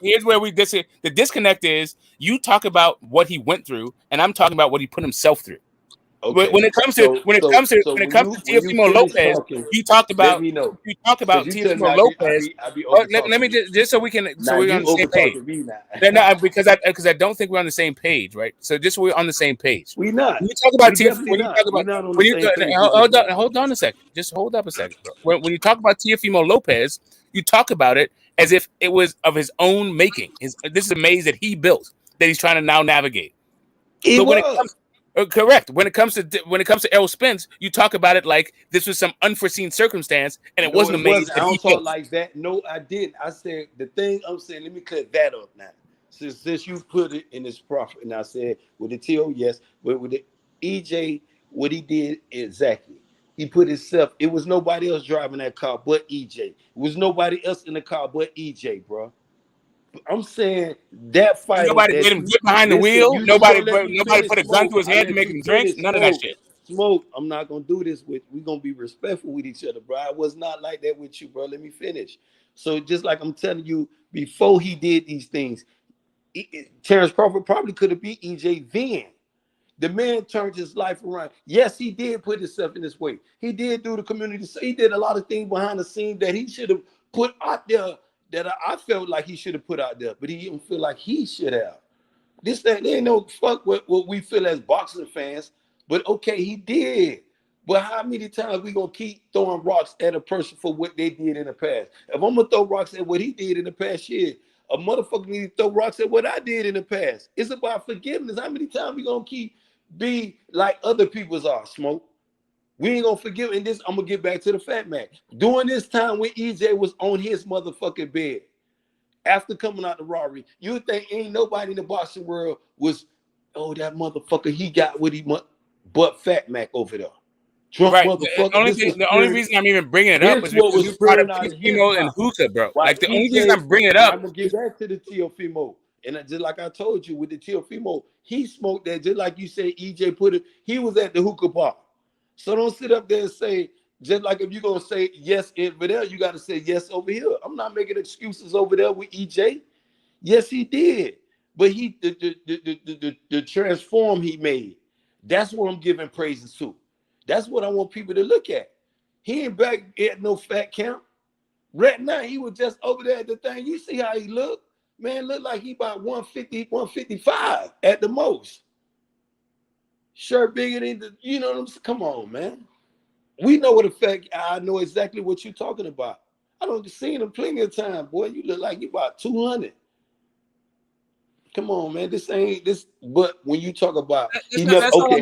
Here's where we disagree. The disconnect is you talk about what he went through, and I'm talking about what he put himself through. Okay. When it comes to Teofimo Lopez, you talk about Teofimo Lopez. Let me just so we're on the same page. Because I don't think we're on the same page, right? So just so we're on the same page. We're not. When you talk about hold on a second. Just hold up a second, bro. When you talk about Teofimo Lopez, you talk about it as if it was of his own making. This is a maze that he built that he's trying to now navigate. Correct. When it comes to Errol Spence, you talk about it like this was some unforeseen circumstance, and it wasn't a maze. I don't talk like that. No, I didn't. I said the thing I'm saying. Let me clear that up now. Since you put it in this profit, and I said with the TO, yes, but with the EJ, what he did exactly. He put himself. It was nobody else driving that car but EJ. It was nobody else in the car but EJ, bro. I'm saying that fight. Nobody made him get behind the wheel. Nobody put a gun to his head to make him drink. None of that shit. Smoke. I'm not gonna do this with. We're gonna be respectful with each other, bro. I was not like that with you, bro. Let me finish. So just like I'm telling you, before he did these things, Terence Crawford probably could have beat EJ then. The man turned his life around. Yes, he did put himself in this way. He did do the community. He did a lot of things behind the scenes that he should have put out there. That I felt like he should have put out there, but he didn't feel like he should have. There ain't no fuck what we feel as boxing fans, but okay, he did. But how many times we gonna keep throwing rocks at a person for what they did in the past? If I'm gonna throw rocks at what he did in the past year, a motherfucker need to throw rocks at what I did in the past. It's about forgiveness. How many times we gonna keep be like other people's are, Smoke? We ain't gonna forgive. And this, I'm gonna get back to the fat man. During this time when EJ was on his motherfucking bed, after coming out the Rari, you think ain't nobody in the boxing world was, oh, that motherfucker, he got what he want. but Fat Mac over there. Trump motherfucker. The only reason I'm even bringing it up is because you brought up Teofimo and Hookah, bro. Like the only reason I'm bringing it up. I'm gonna get back to the Teofimo, and just like I told you with the Teofimo, he smoked that just like you said. EJ put it. He was at the hookah bar, so don't sit up there and say just like if you're gonna say yes over there, you got to say yes over here. I'm not making excuses over there with EJ. Yes, he did, but the transform he made. That's what I'm giving praises to. That's what I want people to look at. He ain't back at no fat camp. Right now, he was just over there at the thing. You see how he look? Man, look like he about 150, 155 at the most. Shirt bigger than the, you know what I'm saying? Come on, man. We know what effect. I know exactly what you're talking about. I don't seen him plenty of time, boy. You look like you about 200. Come on, man. This ain't this. But when you talk about, that's all I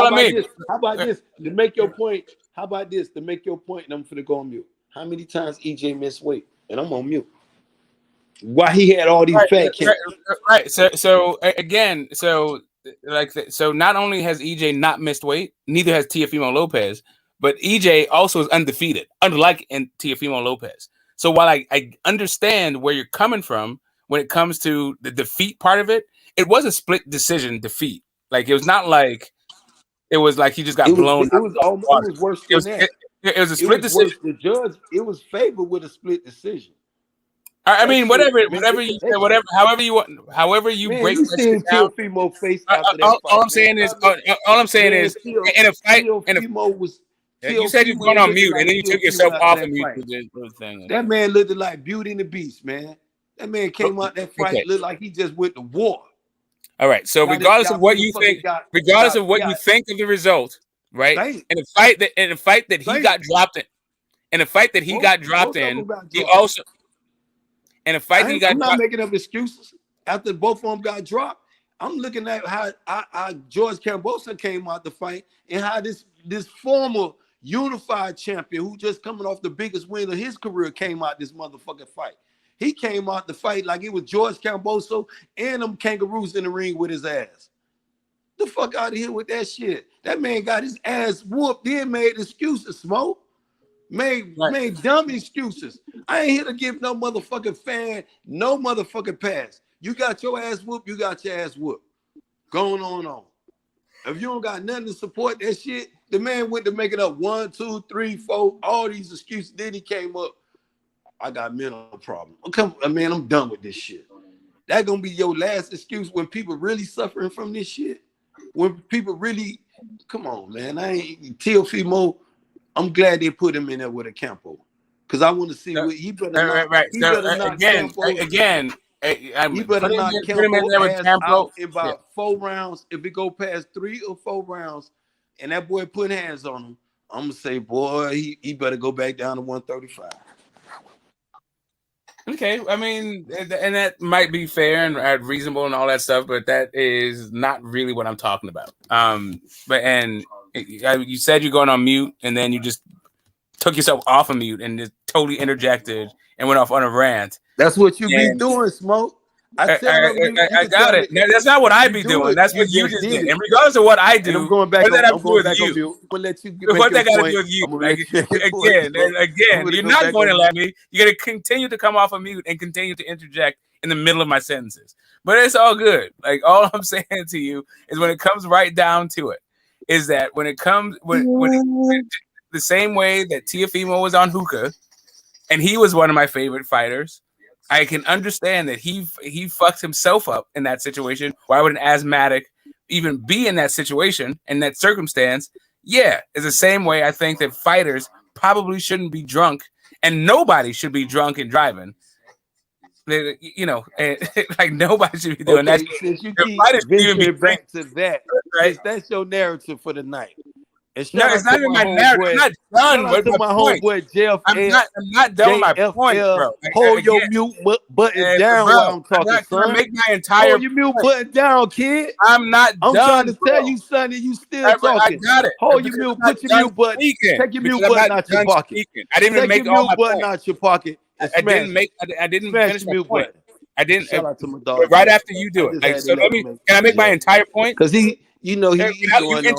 mean. How about this to make your point? How about this to make your point? And I'm finna go on mute. How many times EJ missed weight? And I'm on mute. Why he had all these fat kids? Right. So again, so not only has EJ not missed weight, neither has Teofimo Lopez, but EJ also is undefeated, unlike Teofimo Lopez. So while I understand where you're coming from when it comes to the defeat part of it, it was a split decision defeat. Like it was not like it was like he just got blown. It was worse than that. It was a split decision. The judge, it was favored with a split deciation. I mean, however you man, break you that shit down. Teofimo face after that all I'm saying is, in a fight, you said you're going on mute, and then you took yourself off of mute. That man looked like Beauty and the Beast, man. That man came out that fight looked like he just went to war. All right. So regardless of what you think, you think of the result, right? In a fight that he got dropped in, he also. And a fight I'm not making up excuses. After both of them got dropped, I'm looking at how George Kambosos came out the fight and how this former unified champion who just coming off the biggest win of his career came out this motherfucking fight. He came out the fight like it was George Kambosos and them kangaroos in the ring with his ass. The fuck out of here with that shit. That man got his ass whooped, then made excuses, Smoke. Made dumb excuses. I ain't here to give no motherfucking fan no motherfucking pass. You got your ass whooped, you got your ass whooped. Going on. If you don't got nothing to support that shit, the man went to make it up 1, 2, 3, 4, all these excuses. Then he came up. I got mental problem. Man, I'm done with this shit. That gonna be your last excuse when people really suffering from this shit. When people really, come on, man. I ain't Teofimo. I'm glad they put him in there with a Campo, because I want to see what he better not. He better not again. He better not Campo ass out in about 4 rounds. If it go past 3 or 4 rounds, and that boy put hands on him, I'm gonna say, boy, he better go back down to 135. Okay, I mean, and that might be fair and reasonable and all that stuff, but that is not really what I'm talking about. You said you're going on mute, and then you just took yourself off of mute and just totally interjected and went off on a rant. That's what you be doing, Smoke. I got it. That's not what I be doing. That's what you just did. And regardless of what I do, I'm going back. I'm going back on you. I'm gonna let you. What that got to do with you? Again, you're not going to let me. You're going to continue to come off of mute and continue to interject in the middle of my sentences. But it's all good. Like all I'm saying to you is, when it comes right down to it, is that when it comes the same way that Teofimo was on hookah, and he was one of my favorite fighters. I can understand that he fucked himself up in that situation. Why would an asthmatic even be in that situation, in that circumstance? Yeah, it's the same way I think that fighters probably shouldn't be drunk, and nobody should be drunk and driving. Like nobody should be doing that. Since you keep venturing back to that, right? That's your narrative for the night. No, it's not even my narrative. I'm not done with my homeboy Jeff. I'm not done with my point, bro. Hold your mute button down while I'm talking, son. Make my entire hold your mute button down, kid. I'm not done. I'm trying to tell you, son, and you still talking. I got it. Hold your mute. Put your mute button. Take your mute button out your pocket. I didn't even make all my button out your pocket. I didn't finish my point. I didn't. Shout out to my dog. Right after you do it. Like, so can I make my entire point? Because You know he's going on.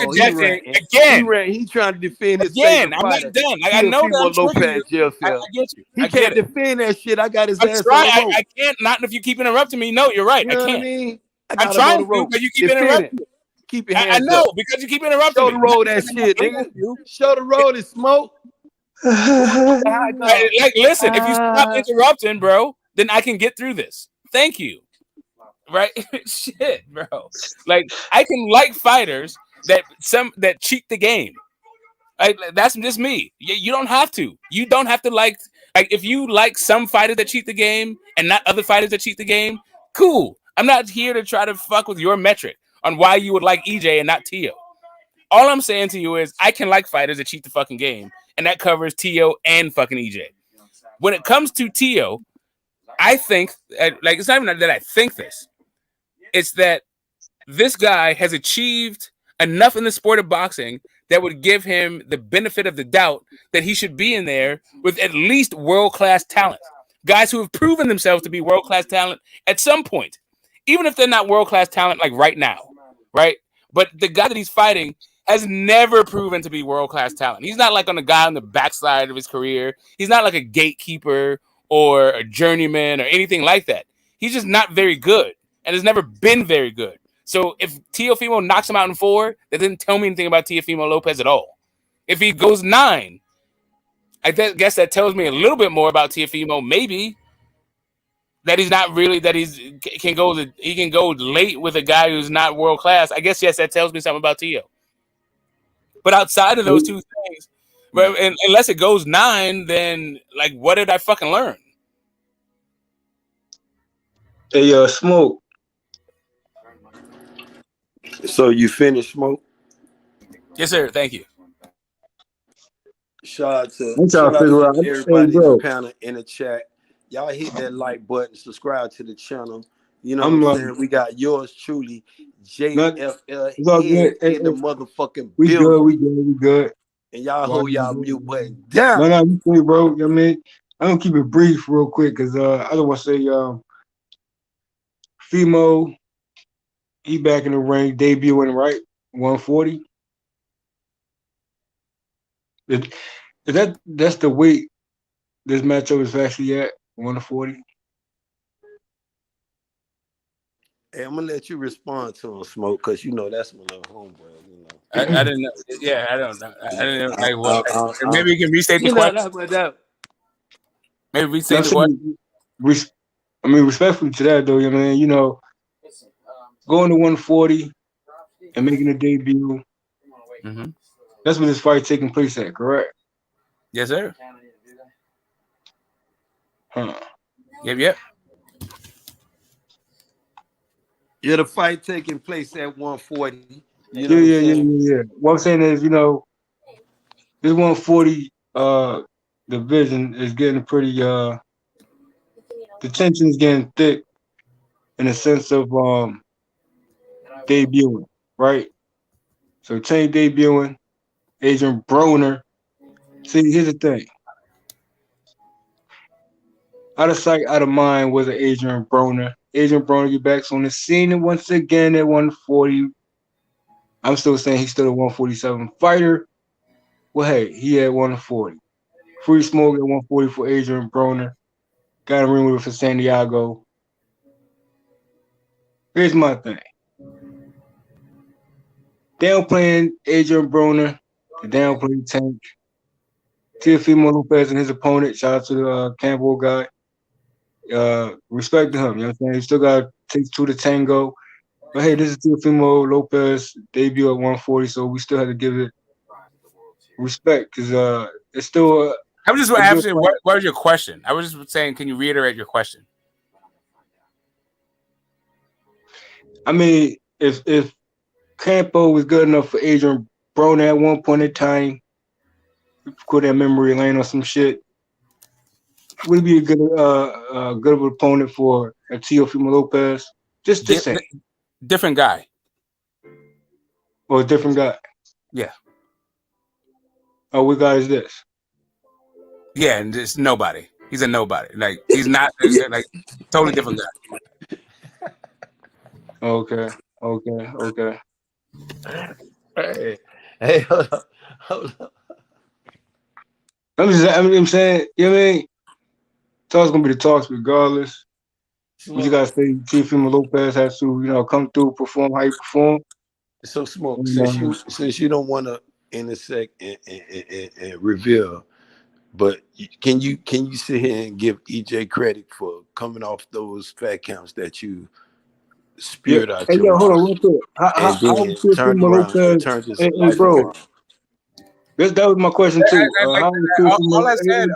He ran. He trying to defend his favorite I'm fighter. not done. Like, I know that I'm Lopez jail I cell. get you. He can't defend that shit. I got his ass on the rope. I can't. Not if you keep interrupting me. No, you're right. You know I can't. what I mean? I'm trying to, but you keep interrupting me. Keep your hands I know up. because you keep interrupting me. Show the road that shit, nigga. Show the road and smoke. Like, listen, if you stop interrupting, bro, then I can get through this. Thank you. Right? Shit, bro. Like, I can like fighters that cheat the game. That's just me. You don't have to. You don't have to like if you like some fighters that cheat the game and not other fighters that cheat the game, cool. I'm not here to try to fuck with your metric on why you would like EJ and not Tio. All I'm saying to you is I can like fighters that cheat the fucking game, and that covers Tio and fucking EJ. When it comes to Tio, I think it's not even that I think this. It's that this guy has achieved enough in the sport of boxing that would give him the benefit of the doubt that he should be in there with at least world-class talent. Guys who have proven themselves to be world-class talent at some point, even if they're not world-class talent like right now, right? But the guy that he's fighting has never proven to be world-class talent. He's not like on the guy on the backside of his career. He's not like a gatekeeper or a journeyman or anything like that. He's just not very good and has never been very good. So if Teofimo knocks him out in 4, that didn't tell me anything about Teofimo Lopez at all. If he goes 9, I guess that tells me a little bit more about Teofimo. Maybe that he's not really he can go late with a guy who's not world class. I guess yes, that tells me something about Teo. But outside of those two things, unless it goes 9, then like what did I fucking learn? Hey, Smoke. So you finished, Smoke? Yes, sir. Thank you. Shout out to everybody in the panel in the chat. Y'all hit that like button, subscribe to the channel. You know what I'm saying? We got yours truly, JFL in the motherfucking building. We good. And y'all hold y'all mute button down. No, you say, bro. I mean, I'm gonna keep it brief real quick because I don't want to say Fimo, he back in the ring, debuting right, 140. That's the weight this matchup is actually at, 140. Hey, I'm gonna let you respond to him, Smoke, because you know that's my little homeboy. You know, I didn't know. Yeah, I don't know. I didn't know. Like, what? Maybe you can restate the question. Maybe restate the question. I mean, respectfully to that though, you know, going to 140 and making a debut. Mm-hmm. That's where this fight taking place at, correct? Yes, sir. Huh. Yep. Yeah, the fight taking place at 140. You know yeah. What I'm saying is, you know, this 140 division is getting pretty the tension is getting thick in the sense of debuting, right? So Tank debuting, Adrian Broner. See, here's the thing. Out of sight, out of mind was Adrian Broner. Adrian Broner get back on the scene and once again at 140. I'm still saying he's still a 147 fighter. Well, hey, he had 140. Free smoke at 140 for Adrian Broner. Got a ring with it for Santiago. Here's my thing. Downplaying Adrian Broner, downplaying Tank. Teofimo Lopez and his opponent. Shout out to the Campbell guy. Respect to him. You know what I'm saying? He still got to take 2 to tango. But hey, this is Teofimo Lopez debut at 140, so we still have to give it respect because it's still. I was just asking, what was your question? I was just saying, can you reiterate your question? I mean, if Campo was good enough for Adrian Broner at one point in time, put that memory lane or some shit, would be a good good of an opponent for Teofimo Lopez. Just saying. Different guy. Or a different guy. Yeah. Oh, what guy is this? Yeah, and it's nobody. He's a nobody. Like he's not like totally different guy. Okay. Hey, hold up. I'm saying, you know what I mean? Talk's gonna be the talks regardless. What you gotta say, Teofimo Lopez has to, come through, perform how you perform. So Smoke, since you don't want to intersect and reveal, but can you sit here and give EJ credit for coming off those fat counts that you spewed out your hold on mouth, real quick. How and then turned Teofimo around and Lopez? turned his Hey, life bro, around? that was my question too. How is Teofimo? All I said,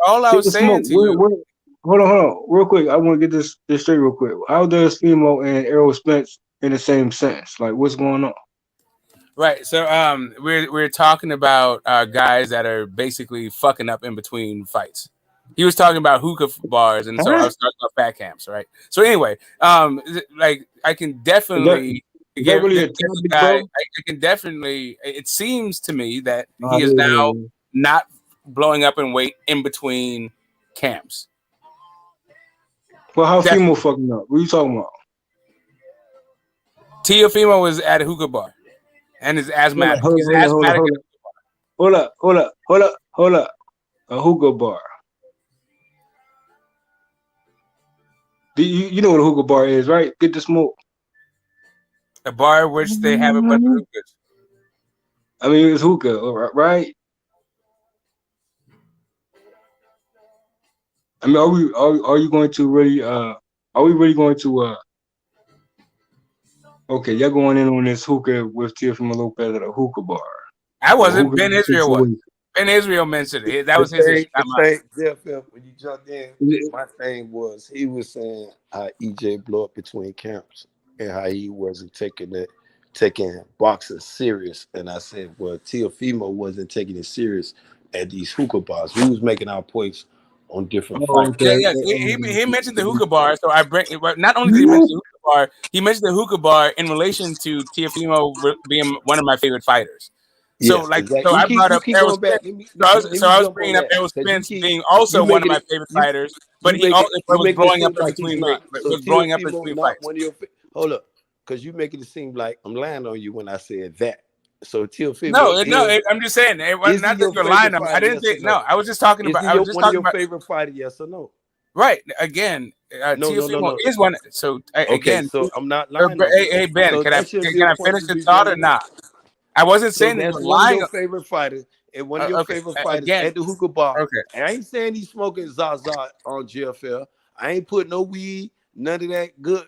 all I was saying to you. Hold on, real quick. I want to get this straight real quick. How does Fimo and Errol Spence in the same sentence? Like, what's going on? Right. So we're talking about guys that are basically fucking up in between fights. He was talking about hookah bars, and so I was talking about fat camps, right? So anyway, like I can definitely give a guy. I can definitely. It seems to me that he is now not blowing up in weight in between camps. Well, how Fimo fucking up? What are you talking about? Teofimo was at a hookah bar and is asthmatic. He's asthmatic. Hold up. A hookah bar. You know what a hookah bar is, right? Get the smoke. A bar which they have a bunch of hookahs. I mean, it's hookah, right? I mean, are you going to really? Are we really going to? Okay, y'all going in on this hookah with Teofimo Lopez at a hookah bar. I wasn't. Ben Israel was. Ben Israel mentioned it. That was his issue. When you jumped in, my thing was he was saying how EJ blew up between camps and how he wasn't taking boxing serious. And I said, well, Teofimo wasn't taking it serious at these hookah bars. We was making our points on different fights. Yeah. He mentioned the hookah bar, so I bring. Not only did he mention the hookah bar, he mentioned the hookah bar in relation to Teofimo being one of my favorite fighters. So, exactly. I brought up Errol Spence. I was bringing up Errol Spence being also one of my favorite fighters, but he also was blowing up in between weight. Was blowing up in between fights. Hold up, because you making it seem like I'm lying on you when I said that. So Teofimo. No, I'm just saying. It was not that you're lying on me. I didn't say no. I was just talking about. I was just talking about your favorite fighter. Yes or no? Right. Again, Teofimo is one. So again, so I'm not lying. Hey Ben, so can I finish the thought or not? I wasn't saying that you're one lying. of your favorite fighters and one of your favorite fighters at the hookah bar. Okay. And I ain't saying he's smoking Zaza on GFL. I ain't putting no weed, none of that good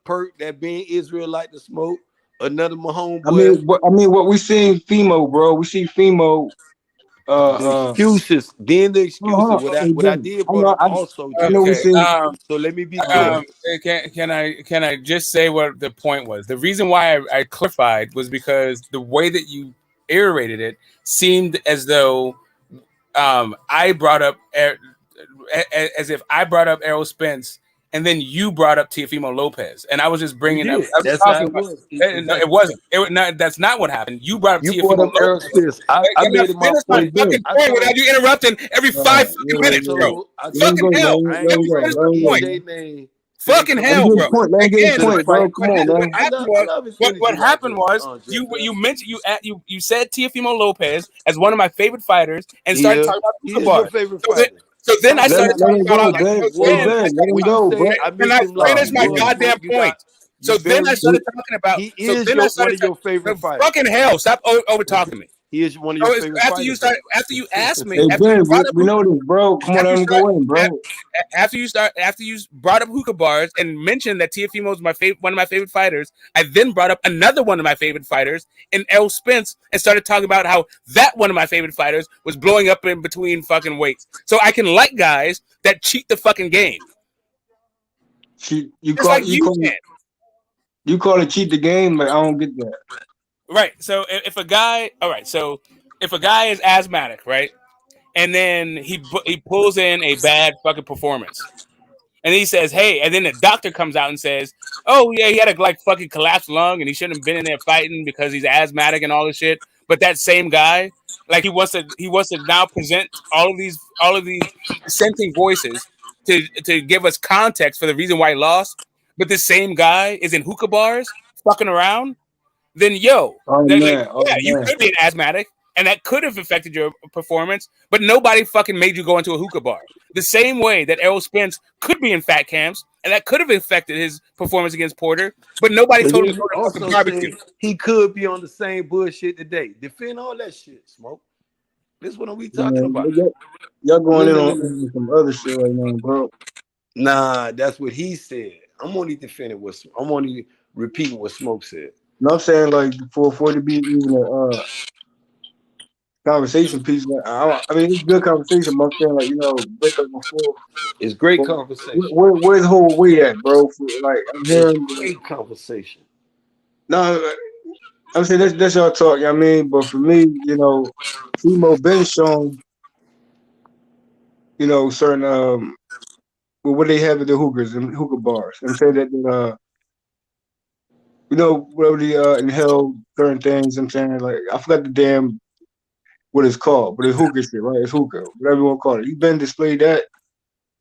perk that being Israel like to smoke. Another Mahone boy. I mean, what we seen Fimo, bro. We see Fimo. The excuses. What I did brought up also. So let me be clear. Can I just say what the point was? The reason why I clarified was because the way that you iterated it seemed as though I brought up as if I brought up Errol Spence and then you brought up Teofimo Lopez, and I was just bringing up. That's how it was. No, it wasn't. That's not what happened. You brought up Teofimo Lopez. I made it my fucking point without you interrupting every 5 fucking minutes, bro. Fucking hell. Fucking hell, bro. Again, what happened was you mentioned you said Teofimo Lopez as one of my favorite fighters and started talking about the bar. So then I started talking about can I finish my goddamn point? So then I started talking about. He is one of your favorite fighters. Fucking hell! Stop over talking me. He is one of your favorite fighters. After you asked me, hey, Ben, we know this, bro. Come on, let him go in, bro. After you brought up hookah bars and mentioned that Teofimo was one of my favorite fighters, I then brought up another one of my favorite fighters in Errol Spence and started talking about how that one of my favorite fighters was blowing up in between fucking weights. So I can like guys that cheat the fucking game. You call it cheat the game, but I don't get that. Right. So if a guy is asthmatic, right, and then he pulls in a bad fucking performance, and he says, "Hey," and then the doctor comes out and says, "Oh yeah, he had a fucking collapsed lung, and he shouldn't have been in there fighting because he's asthmatic and all this shit." But that same guy, he wants to now present all of these dissenting voices to give us context for the reason why he lost. But the same guy is in hookah bars fucking around. then yo, you man. could be an asthmatic, and that could have affected your performance, but nobody fucking made you go into a hookah bar. The same way that Errol Spence could be in fat camps, and that could have affected his performance against Porter, but nobody told him to go to also fucking barbecue. He could be on the same bullshit today. Defend all that shit, Smoke. This is what we talking about. Y'all going in on some other shit right now, bro. Nah, that's what he said. I'm only defending what I'm only repeating what Smoke said. No, I'm saying like for it to be even a conversation piece. I mean, it's good conversation, but I'm saying like break up before. It's great conversation. Where's the whole way at, bro? Like I'm hearing great conversation. No, I'm saying that's y'all talk. You know what I mean, but for me, Fimo been shown, certain what they have at the hookers and hookah bars. I'm saying that whatever the inhale certain things. I'm saying like I forgot the damn what it's called, but it's hookah shit, right? It's hookah, whatever you want to call it. You've been displayed that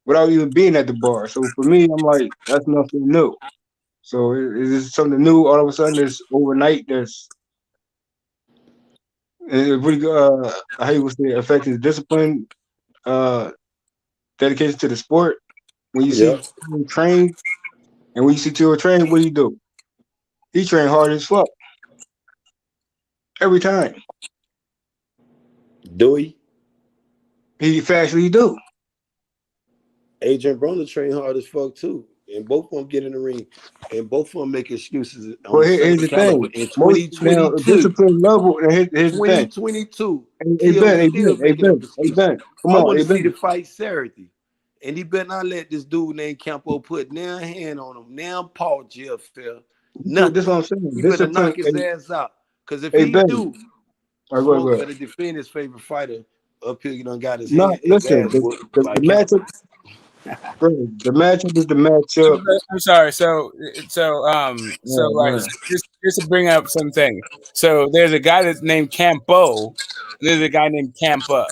without even being at the bar. So for me, I'm like, that's nothing new. So is this something new all of a sudden? It's overnight. There's really how you would say affect his discipline, dedication to the sport. When you see him train, and when you see Tio train, what do? He train hard as fuck every time. Do he? He factually do. Adrian Broner train hard as fuck too, and both of them get in the ring, and both of them make excuses. Well, here's the thing: in 2022, discipline level. Here's the thing: 2022. Come on, I want to see the fight Saturday, and he better not let this dude named Campo put now hand on him, now Paul Jeff fell. Nothing. That's what I'm saying. He better knock his ass out, because if he do, Smoke better defend his favorite fighter up here. You done got his head. Listen, the matchup. Bro, the matchup is the matchup. I'm sorry. So just to bring up something. So there's a guy that's named Campo. There's a guy named Campa.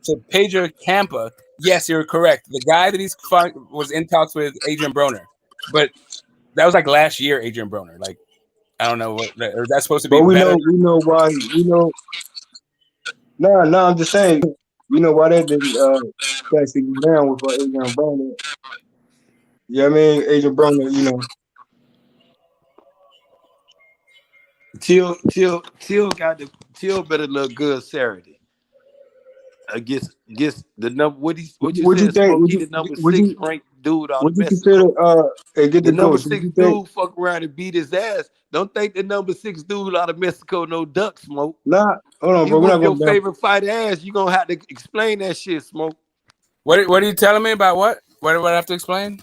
So Pedro Campa. Yes, you're correct. The guy that was in talks with Adrian Broner, but that was like last year. Adrian Broner. Like I don't know what that's supposed to be. But we better. know why. No, I'm just saying. You know why that didn't actually go down with Adrian Broner. Yeah, I mean Adrian Broner, Till better look good Saturday. Against the number what you think? The number 6 ranked dude out of Mexico. The number 6 dude fuck around and beat his ass. Don't think the number 6 dude out of Mexico no duck, Smoke. Nah, hold on, bro. We're not your favorite fighter ass. You gonna have to explain that shit, Smoke. What are you telling me about what? What do I have to explain?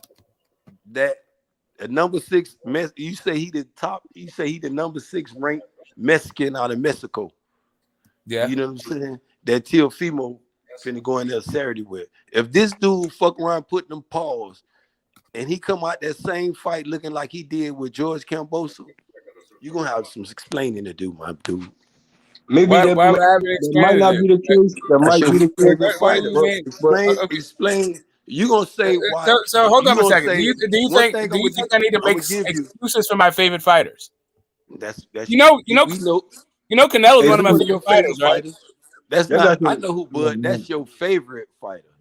That a number 6 you say he the top. You say he the number 6 ranked Mexican out of Mexico. Yeah, you know what I'm saying. That Teofimo finna go in there Saturday with. If this dude fuck around putting them paws, and he come out that same fight looking like he did with George Camboso, you're gonna have some explaining to do, my dude. Maybe that might not be the case. That might be the case. Explain. You gonna say why? So hold on a second. Do you think I need to make excuses for my favorite fighters? That's Canelo's one of my favorite fighters, right? That's not. I know who, but that's your favorite fighter.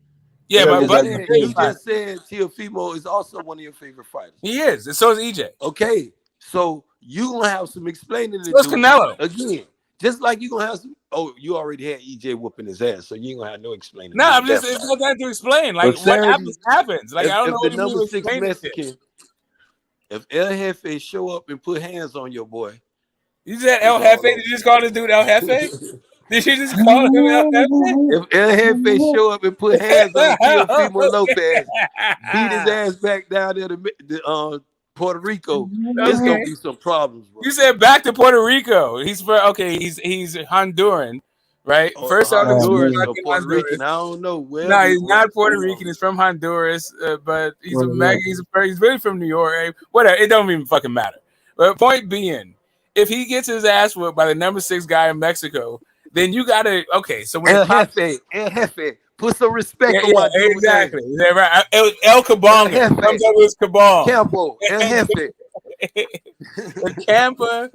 Yeah, but you just said Teofimo is also one of your favorite fighters. He is, and so is EJ. Okay, so you gonna have some explaining to do. What's Canelo again? Just like you gonna have some. Oh, you already had EJ whooping his ass, so you ain't gonna have no explaining. No, I'm just it's not that to explain. Like what happens. Like I don't know if the number 6 Mexican. If El Jefe show up and put hands on your boy, you said El Jefe. Did you just call this dude El Jefe? Did you just call him El Jefe? If El Jefe show up and put hands on Teofimo Lopez, beat his ass back down there to Puerto Rico, there's gonna be some problems, bro. You said back to Puerto Rico. He's Honduran, right? First off, Honduras or Puerto Rican. I don't know. No, he's not Puerto Rican. He's from Honduras, but he's he's really from New York. Right? Whatever. It don't even fucking matter. But point being, if he gets his ass whipped by the number 6 guy in Mexico, then you gotta So when El Jefe, put some respect on my dude. Exactly. Yeah, right. El Cabonga comes up with Cabong. Campo, El Jefe. Campa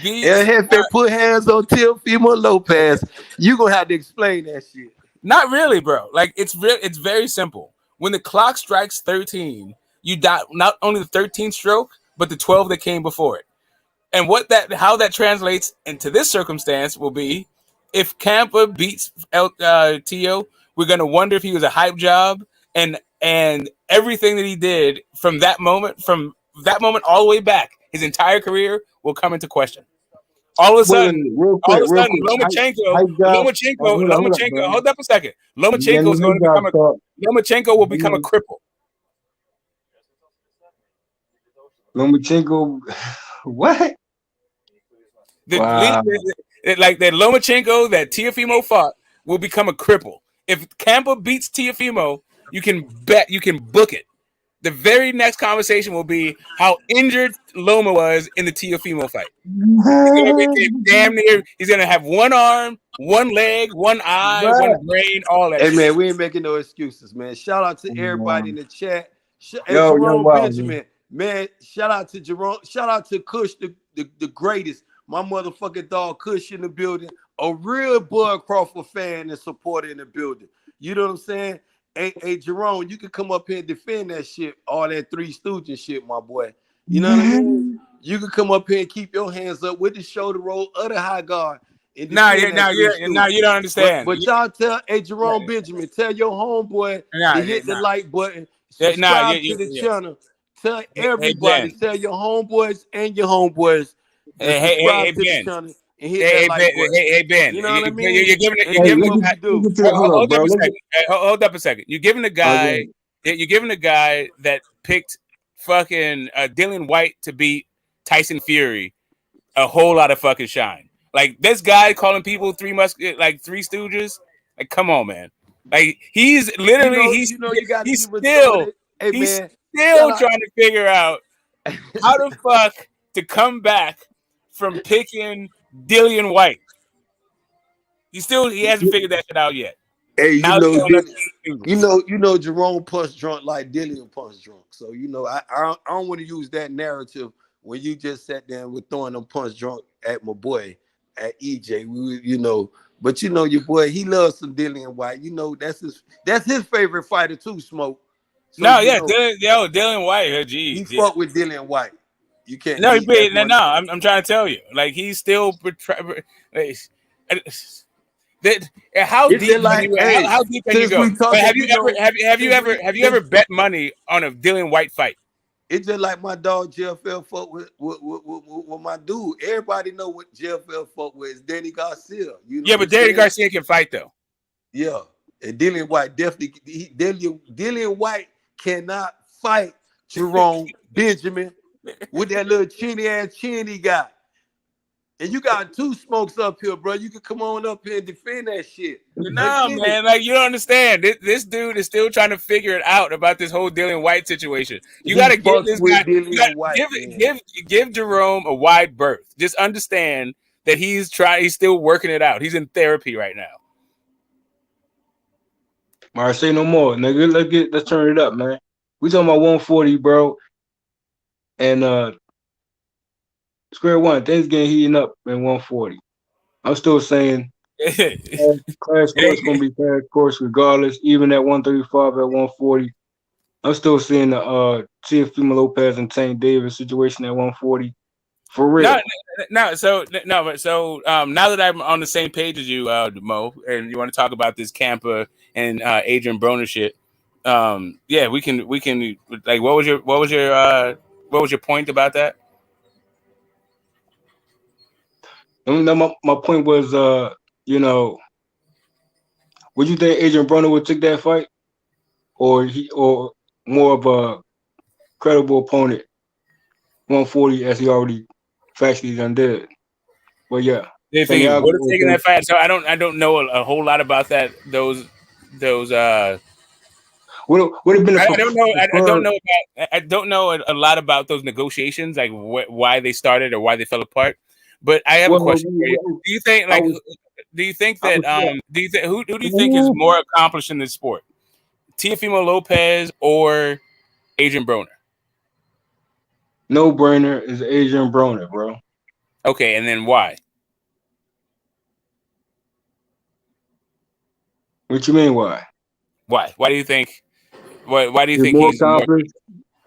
Jefe put hands on Teofimo Lopez. You gonna have to explain that shit. Not really, bro. Like it's very simple. When the clock strikes 13, you dot not only the 13th stroke, but the 12 that came before it. And how that translates into this circumstance will be if Campa beats Tio, we're gonna wonder if he was a hype job and everything that he did from that moment all the way back, his entire career will come into question. All of a sudden, real quick. Lomachenko, hold up a second. Lomachenko will become a cripple. Lomachenko, what? Like that Lomachenko that Teofimo fought will become a cripple. If Campa beats Teofimo, you can book it. The very next conversation will be how injured Loma was in the Teofimo fight. He's gonna be damn near. He's gonna have one arm, one leg, one eye, one brain, all that. Hey shit. man, we ain't making no excuses, man. Shout out to everybody in the chat. Jerome Benjamin, man. Shout out to Jerome. Shout out to Kush, the greatest. My motherfucking dog Kush in the building. A real Bud Crawford fan and supporter in the building. You know what I'm saying? Hey, Jerome, you can come up here and defend that shit, all that Three Stooges shit, my boy. You know what I mean? You can come up here and keep your hands up with the shoulder roll of the high guard. Now you don't understand. But y'all tell, Jerome Benjamin, tell your homeboy to hit the like button, subscribe to the channel. Tell everybody, tell your homeboys and your homeboys to subscribe to the channel. And hit that like button. Hey, Ben. You know what I mean? Hold up a second. You're giving the guy that picked fucking Dillian White to beat Tyson Fury a whole lot of fucking shine. Like this guy calling people Three Stooges. Like, come on, man. Like he's literally he's still trying to figure out how the fuck to come back from picking Dillian White. He hasn't figured that shit out yet. Hey, you know, Jerome punch drunk like Dillian punch drunk. So I don't want to use that narrative when you just sat there and were throwing them punch drunk at my boy at EJ. But your boy, he loves some Dillian White. That's his favorite fighter too. Smoke. So, Dillian White. Geez, he fuck with Dillian White. You can't. No, I'm trying to tell you, like he's still. How deep can you go? Have you ever bet money on a Dillian White fight? It's just like my dog JFL fuck with my dude. Everybody know what JFL fuck with is Danny Garcia. But Danny Garcia can fight though. Yeah, and Dillian White definitely. Dillian White cannot fight Jerome Benjamin with that little chinny ass chin he got. And you got two smokes up here, bro. You can come on up here and defend that shit. No, man, like you don't understand. This dude is still trying to figure it out about this whole Dillian White situation. You got to give this guy, give Jerome a wide berth. Just understand that he's still working it out. He's in therapy right now. All right, say no more, nigga. Let's turn it up, man. We talking about 140, bro. And square one, things getting heating up in 140. I'm still saying class course gonna be class course regardless, even at 135 at 140. I'm still seeing the Teofimo Lopez and Tank Davis situation at 140. For real. So now that I'm on the same page as you, Mo, and you want to talk about this Campa and Adrian Broner shit, we can like what was your point about that? My point was, would you think Adrian Broner would take that fight, or more of a credible opponent, 140 as he already factually done did? Well, yeah. They think he would have taken that fight. So I don't know a whole lot about that. Those. Would have been. I don't know a lot about those negotiations, like why they started or why they fell apart. But I have a question for you. Do you think who do you think is more accomplished in this sport? Teofimo Lopez or Adrian Broner? No brainer is Adrian Broner, bro. Okay, and then why? What you mean? Why? Why? Why do you think? Why do you He's think more he's more? accomplished?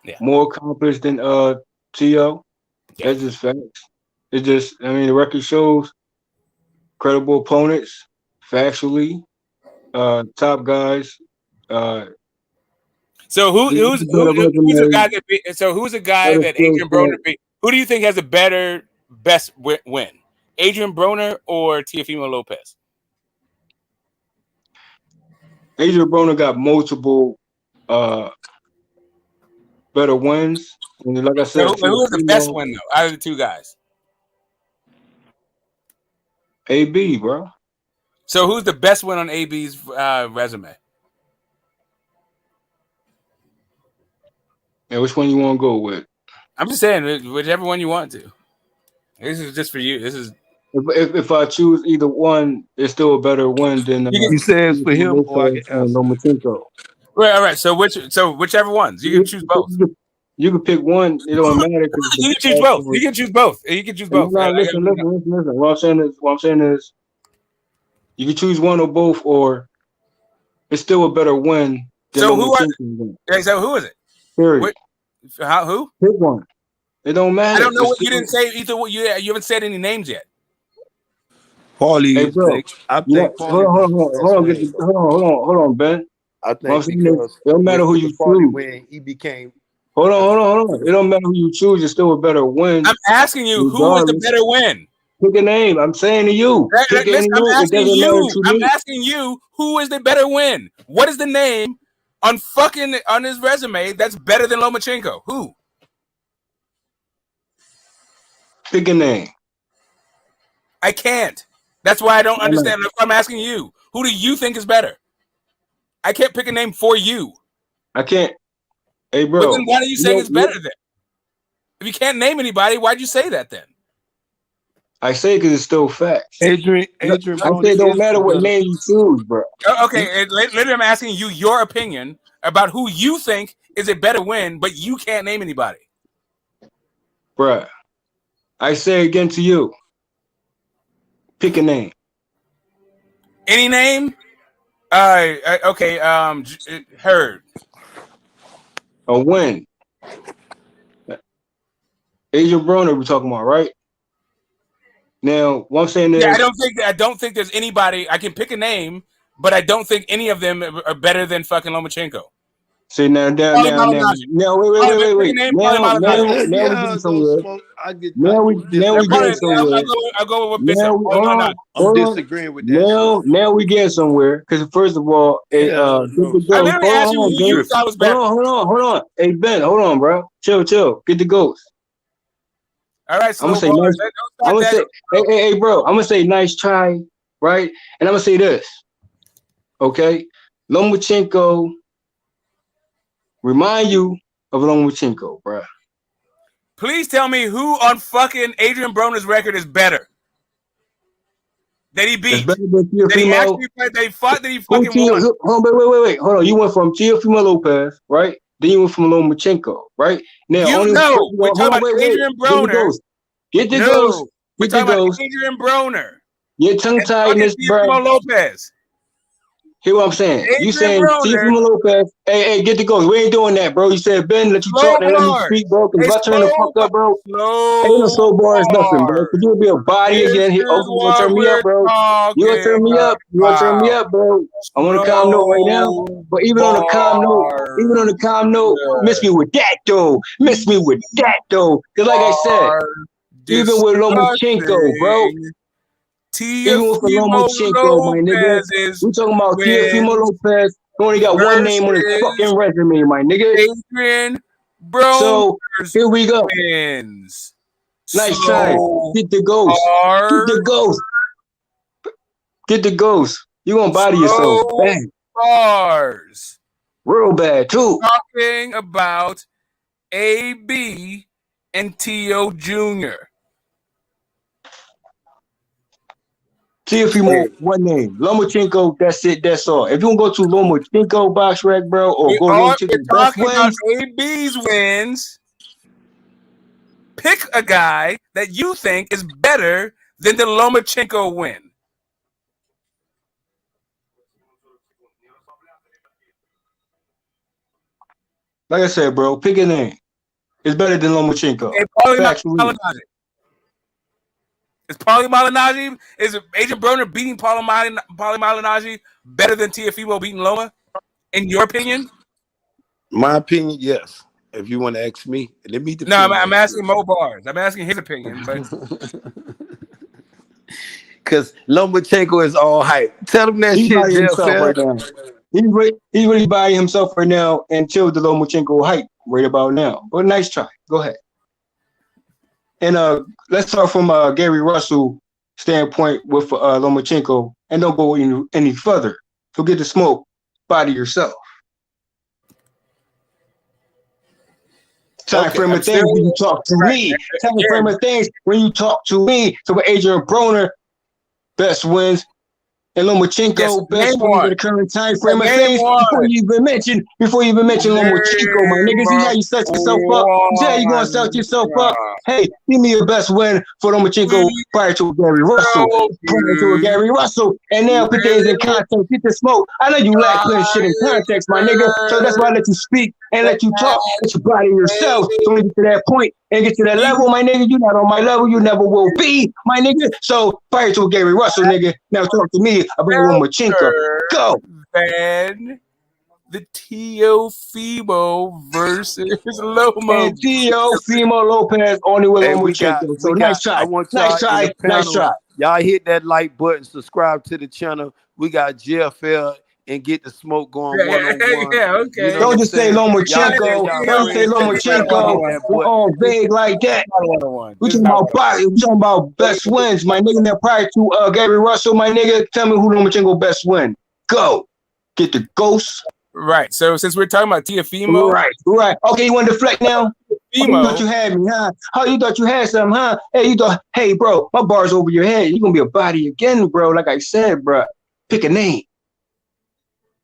Yeah. More accomplished than T.O. Yeah. That's just facts. It's just, I mean, the record shows credible opponents, factually, top guys. So who's a guy that beat? So who's a guy that Adrian Broner beat? Who do you think has a best win? Adrian Broner or Teofimo Lopez? Adrian Broner got multiple better wins. And like I said, So who is the best one though out of the two guys? AB, bro. So who's the best one on AB's resume? And which one you want to go with? I'm just saying, whichever one you want to. This is just for you. This is if I choose either one, it's still a better one than you said it's for him or I can and Lomachenko. Right, all right. So whichever ones you can choose both. You can pick one. It don't matter. You can choose both. You can choose both. You can choose both. Listen. What I'm saying is, you can choose one or both, or it's still a better win. So who is it? Period. Who? Pick one. It don't matter. I don't know what you didn't say either. You haven't said any names yet. Paulie, hey, bro. I think. Hold on, Ben. I think because it don't matter who you choose. When he became. Hold on. It don't matter who you choose. It's still a better win. I'm asking you, who is the better win? Pick a name. I'm saying to you. I'm asking you, who is the better win? What is the name on his resume that's better than Lomachenko? Who? Pick a name. I can't. That's why I don't understand. That's why I'm asking you. Who do you think is better? I can't pick a name for you. I can't. Hey, bro. But then why are you saying it's better then? If you can't name anybody, why'd you say that then? I say because it's still facts. Adrian. I say it don't matter what name you choose, bro. Okay, later I'm asking you your opinion about who you think is a better win, but you can't name anybody. Bruh, I say again to you. Pick a name. Any name? Okay. Heard. A win. Adrian Broner we're talking about, right? Now, what I'm saying is, I don't think there's anybody. I can pick a name, but I don't think any of them are better than fucking Lomachenko. See now, wait. Now we get somewhere. Now we get somewhere. I'll go with Bishop. I'm disagreeing with that. Now we get somewhere because first of all, hold on. Hey Ben, hold on, bro. Chill. Get the ghost. All right, so I'm gonna say, hey, bro. I'm gonna say nice try, right? And I'm gonna say this, okay? Lomachenko. Remind you of Lomachenko, bro. Please tell me who on fucking Adrian Broner's record is better. That he beat. That he actually played. That he fought. That he fucking won. Wait. Hold on. You went from Teofimo Lopez, right? Then you went from Lomachenko, right? Now, we're talking about Adrian Broner. Get the ghost. We're talking about Adrian Broner. Your tongue tiedness, bro. Lopez. Hear what I'm saying? You saying Teofimo Lopez? Hey, get the ghost. We ain't doing that, bro. You said Ben, let you talk and let me speak, bro. Because if I turn the fuck up, bro, ain't no slow bars, nothing, bro. Because you'll be a body again. You gonna turn me up, bro. You gonna turn me up. Bro. I'm on a calm note right now. But even on a calm note, miss me with that, though. Because like I said, even with Lomachenko, bro. Even with Lomachenko, my nigga. We talking about Teofimo Lopez. Who only got one name on his fucking resume, my nigga. Adrian Broner. So here we go. Wins. Nice try. Get the ghost. You gonna body yourself. Bang. Bars. Real bad too. Talking about AB and T.O. Jr. Teofimo, one name. Lomachenko, that's it, that's all. If you want to go to Lomachenko box rec, bro, or go Lomachenko talking about AB's wins. Pick a guy that you think is better than the Lomachenko win. Like I said, bro, pick a name. It's better than Lomachenko. Hey, Paulie Malignaggi. Is Paulie Malignaggi, is Agent Broner beating Paulie Malignaggi better than Teofimo beating Loma? In your opinion? My opinion, yes. If you want to ask me, let me defend. No, I'm asking Mo Bars. I'm asking his opinion, but because Lomachenko is all hype. Tell him that he's shit, by himself right now. He's really by himself right now until the Lomachenko hype right about now. But nice try. Go ahead. And let's start from Gary Russell standpoint with Lomachenko, and don't go any further. So get the smoke by yourself. Time frame of things when you talk to me. Time frame of things when you talk to me. So with Adrian Broner, best wins. And Lomachenko, best wins in the current time frame of things. Before you even mention Lomachenko, my niggas. See how you set yourself up? See how you gonna set yourself up? Hey, give me your best win for Lomachenko prior to Gary Russell. And now put things in context. Get the smoke. I know you lack putting shit in context, my nigga. So that's why I let you speak and let you talk. Let you body yourself. So when you get to that point and get to that level, my nigga, you're not on my level. You never will be, my nigga. So prior to Gary Russell, nigga, now talk to me about Lomachenko. Go. Then the Teofimo versus Loma. And Teofimo Lopez only with Lomachenko. So nice try. Nice try. Y'all hit that like button, subscribe to the channel. We got JFL and get the smoke going one-on-one. Yeah, okay. You know don't just say Lomachenko. Don't say Lomachenko. We're all vague like that. We talking about body. We talking about best wins, my nigga. Now prior to Gary Russell, my nigga, tell me who Lomachenko best win. Go. Get the ghost. Right. So since we're talking about Teofimo. Right. Okay, you want to deflect now? You thought you had me, huh? How you thought you had something, huh? Hey, bro, my bar's over your head. You're gonna be a body again, bro. Like I said, bro. Pick a name.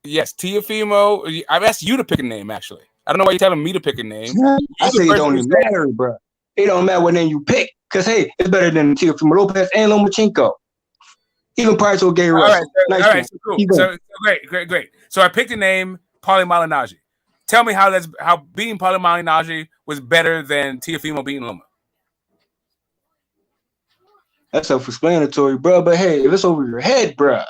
Yes, Teofimo. I've asked you to pick a name, actually. I don't know why you're telling me to pick a name. I say it don't even matter, bro. It don't matter what name you pick, because, hey, it's better than Teofimo Lopez and Lomachenko. Even prior to Gary Russell. All right, so cool. So great. So I picked the name Paulie Malignaggi. Tell me how beating Paulie Malignaggi was better than Teofimo beating Loma. That's self-explanatory, bro. But hey, if it's over your head, bro.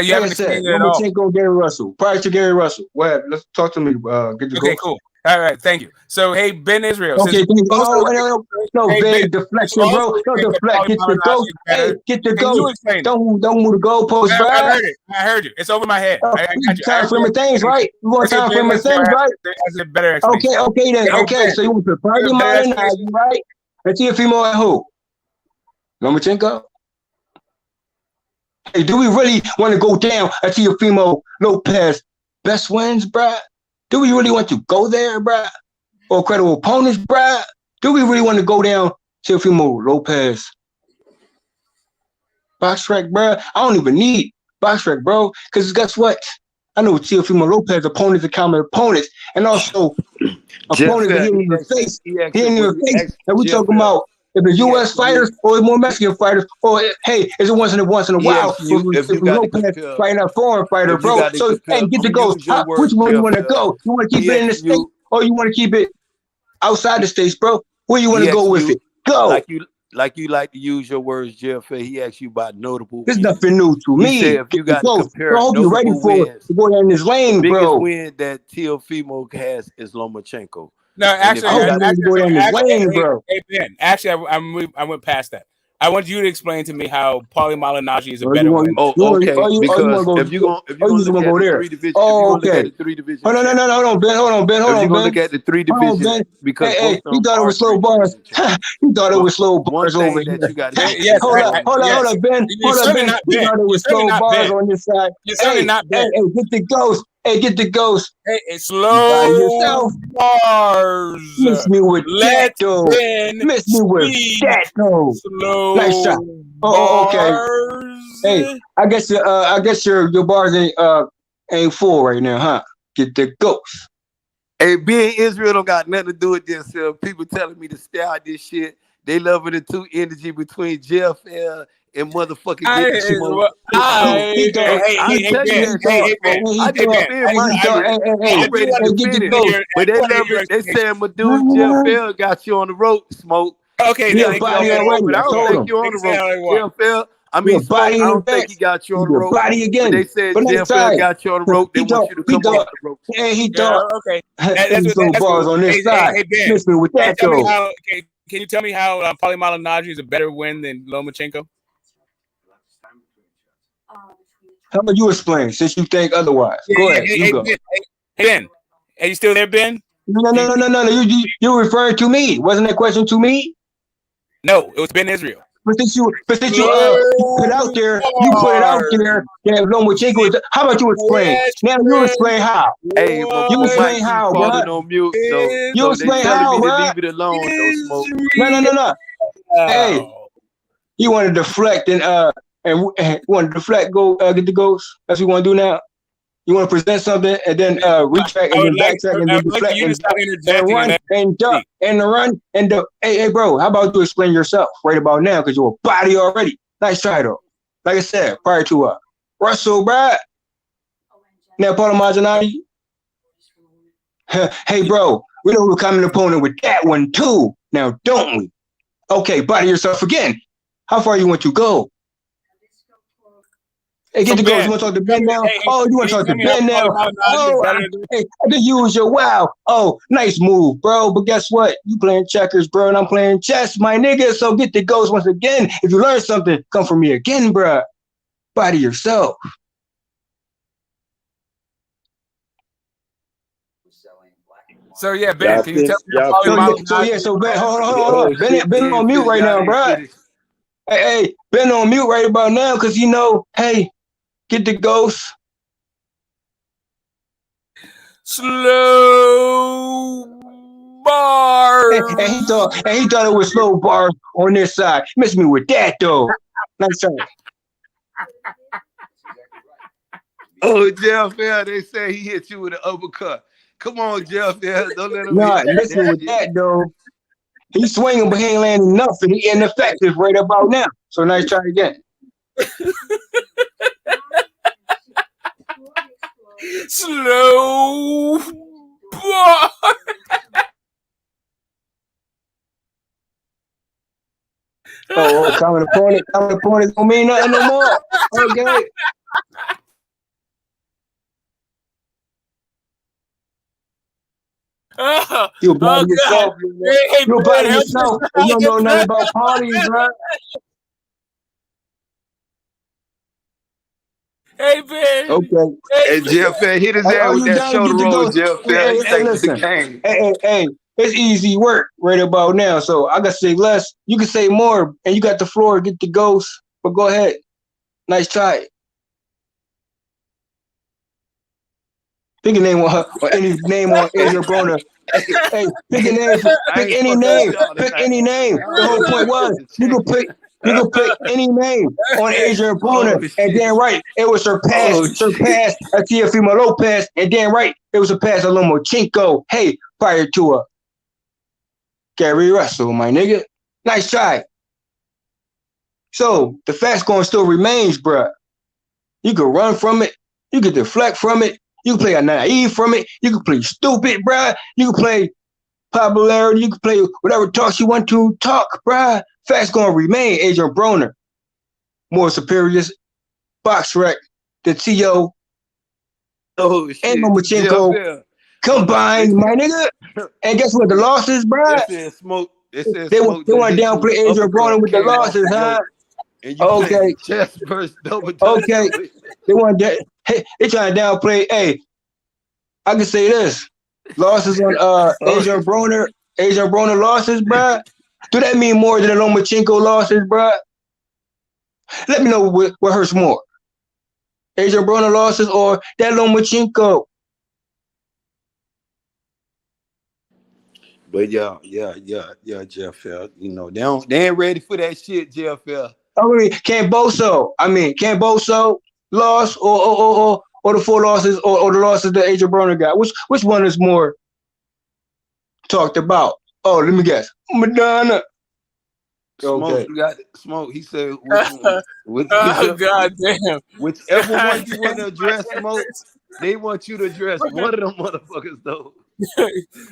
You haven't explained it at all. Lomachenko, Gary Russell. Prior to Gary Russell. What? Let's talk to me. Okay, cool. All right, thank you. So, hey, Ben Israel. Okay, no, vague deflection, bro. No deflect. Get the ghost. Hey, get the ghost. Don't move the goalpost, bro. I heard you. It's over my head. I got you. Time frame of things, right? You want time frame of things, right? That's a better explanation. Okay, then. Okay, so you want to prepare your mind, right? Let's see if you more at who? Lomachenko? Hey, do we really want to go down at Teofimo Lopez best wins, bruh? Do we really want to go there, bruh? Or credible opponents, bruh? Do we really want to go down Teofimo Lopez box track, bruh? I don't even need box track, bro, because guess what? I know Teofimo Lopez opponents are common opponents, and also opponents are hitting in your face. And we talking about if the U.S. fighters or more Mexican fighters, or hey, is it once in a while? If Lopez fighting a foreign fighter, bro. So hey, get the ghost. Which one you want to go? You want to keep it in the state, or you want to keep it outside the states, bro? Where you want to go with it? Go. Like you like to use your words, Jeff. He asked you about notable. There's nothing new to me. He said if you got to compare, I hope you're ready for it to go down this lane, bro. The biggest win that Teofimo has is Lomachenko. No, actually, Ben, actually, I went past that. I want you to explain to me how Paulie Malignaggi is a better win. Okay. Because if you're going to look at the 3 divisions, hold on, Ben. If you're going to look at the 3 divisions, because he thought it was slow bars. He thought it was slow bars over here. Hold on, Ben. He thought it was slow bars on this side. You're certainly not Ben. Hey, get the ghost. Get the ghost. Hey, it's slow bars. Miss me with that, though. Miss me with that, though. Nice shot. Okay. Hey, I guess your bars ain't full right now, huh? Get the ghost. Hey, being Israel don't got nothing to do with this. People telling me to stay out this shit. They loving the two energy between JFL and motherfucking Get the Smoke. Hey, I tell you that shit, Smoke. I defend my shit. I'm ready to defend it. But they love it. They saying my dude JFL got you on the rope, Smoke. Okay, yeah, body already. But I don't think you on the rope. JFL. I mean, Smoke, I don't think he got you on the rope. Body again. But they said JFL got you on the rope. They want you to come off the rope. And he thought, okay. That's some bars on this side. Hey, Ben, Miss me with that though. Can you tell me how Paulie Malignaggi is a better win than Lomachenko? How about you explain, since you think otherwise? Go ahead, you go. Hey, Ben, are you still there, Ben? No. You referring to me? Wasn't that question to me? No, it was Ben Israel. But since you put it out there, that Lomachenko is. How about you explain? Now you explain how. Hey, you explain how, bro. On mute, you explain how, bro. Leave it alone, don't Smoke. No. Hey, you want to deflect and want to deflect, go get the ghost. That's what you want to do now. You want to present something and then retract and then backtrack and then deflect and run and duck and run and duck. Hey, bro, how about you explain yourself right about now? Because you're a body already. Nice try though. Like I said, prior to Russell, Brad. Now, Paulie Malignaggi. Hey, bro, we know who's coming opponent with that one too. Now, don't we? Okay, body yourself again. How far you want to go? Hey, get the ghost. You want to talk to Ben now? Oh, you want to talk to Ben now? Oh, hey, I can use your wow. Oh, nice move, bro. But guess what? You playing checkers, bro, and I'm playing chess, my nigga. So get the ghost once again. If you learn something, come for me again, bro. Body yourself. So yeah, Ben, can you tell me? So Ben, hold on. Ben on mute right now, bro. Hey, Ben on mute right about now, because you know, hey, get the ghost. Slow bars. And he thought it was slow bars on this side. Miss me with that though. Nice try. Oh, JFL, they say he hit you with an uppercut. Come on, JFL, don't let him miss me with that though. He's swinging, but he ain't landing nothing. He ineffective right about now. So nice try again. Slow bar. Oh, common opponent don't mean nothing no more. Okay. You body yourself. You body yourself. You don't know nothing about parties, bro. Hey, Ben. Okay. Hey, JFL, hit his ass with that shoulder roll, JFL. Hey, listen. Hey, it's easy work right about now. So I gotta say less. You can say more, and you got the floor. Get the ghost. But go ahead. Nice try. Pick a name or any name on Adrian Broner. Hey, pick a name. Pick any name. Pick any name. The whole point was you can pick any name on Adrian Broner, and then right, it was surpass a Teofimo Lopez, and then right, it was surpass a Lomachenko. Hey, prior to a Gary Russell, my nigga. Nice try. So the fast going still remains, bruh. You can run from it. You can deflect from it. You can play a naive from it. You can play stupid, bruh. You can play popularity. You can play whatever talks you want to talk, bruh. Facts gonna remain. Adrian Broner, more superior box rec than T.O. and Lomachenko combined, my nigga. And guess what? The losses, bruh. They want to downplay Adrian Broner with the losses, huh? Okay. Okay. They want that. Hey, they trying to downplay. Hey, I can say this: losses on Adrian Broner losses, bruh. Do that mean more than the Lomachenko losses, bruh? Let me know what hurts more: Adrian Broner losses or that Lomachenko? But yeah, JFL. You know, they ain't ready for that shit, JFL. I mean, Camboso lost or the 4 losses or the losses that Adrian Broner got? Which one is more talked about? Oh, let me guess. Madonna. Smoke, you got Smoke. He said, whichever God damn. Whichever one you want to address, Smoke, they want you to address one of them motherfuckers, though.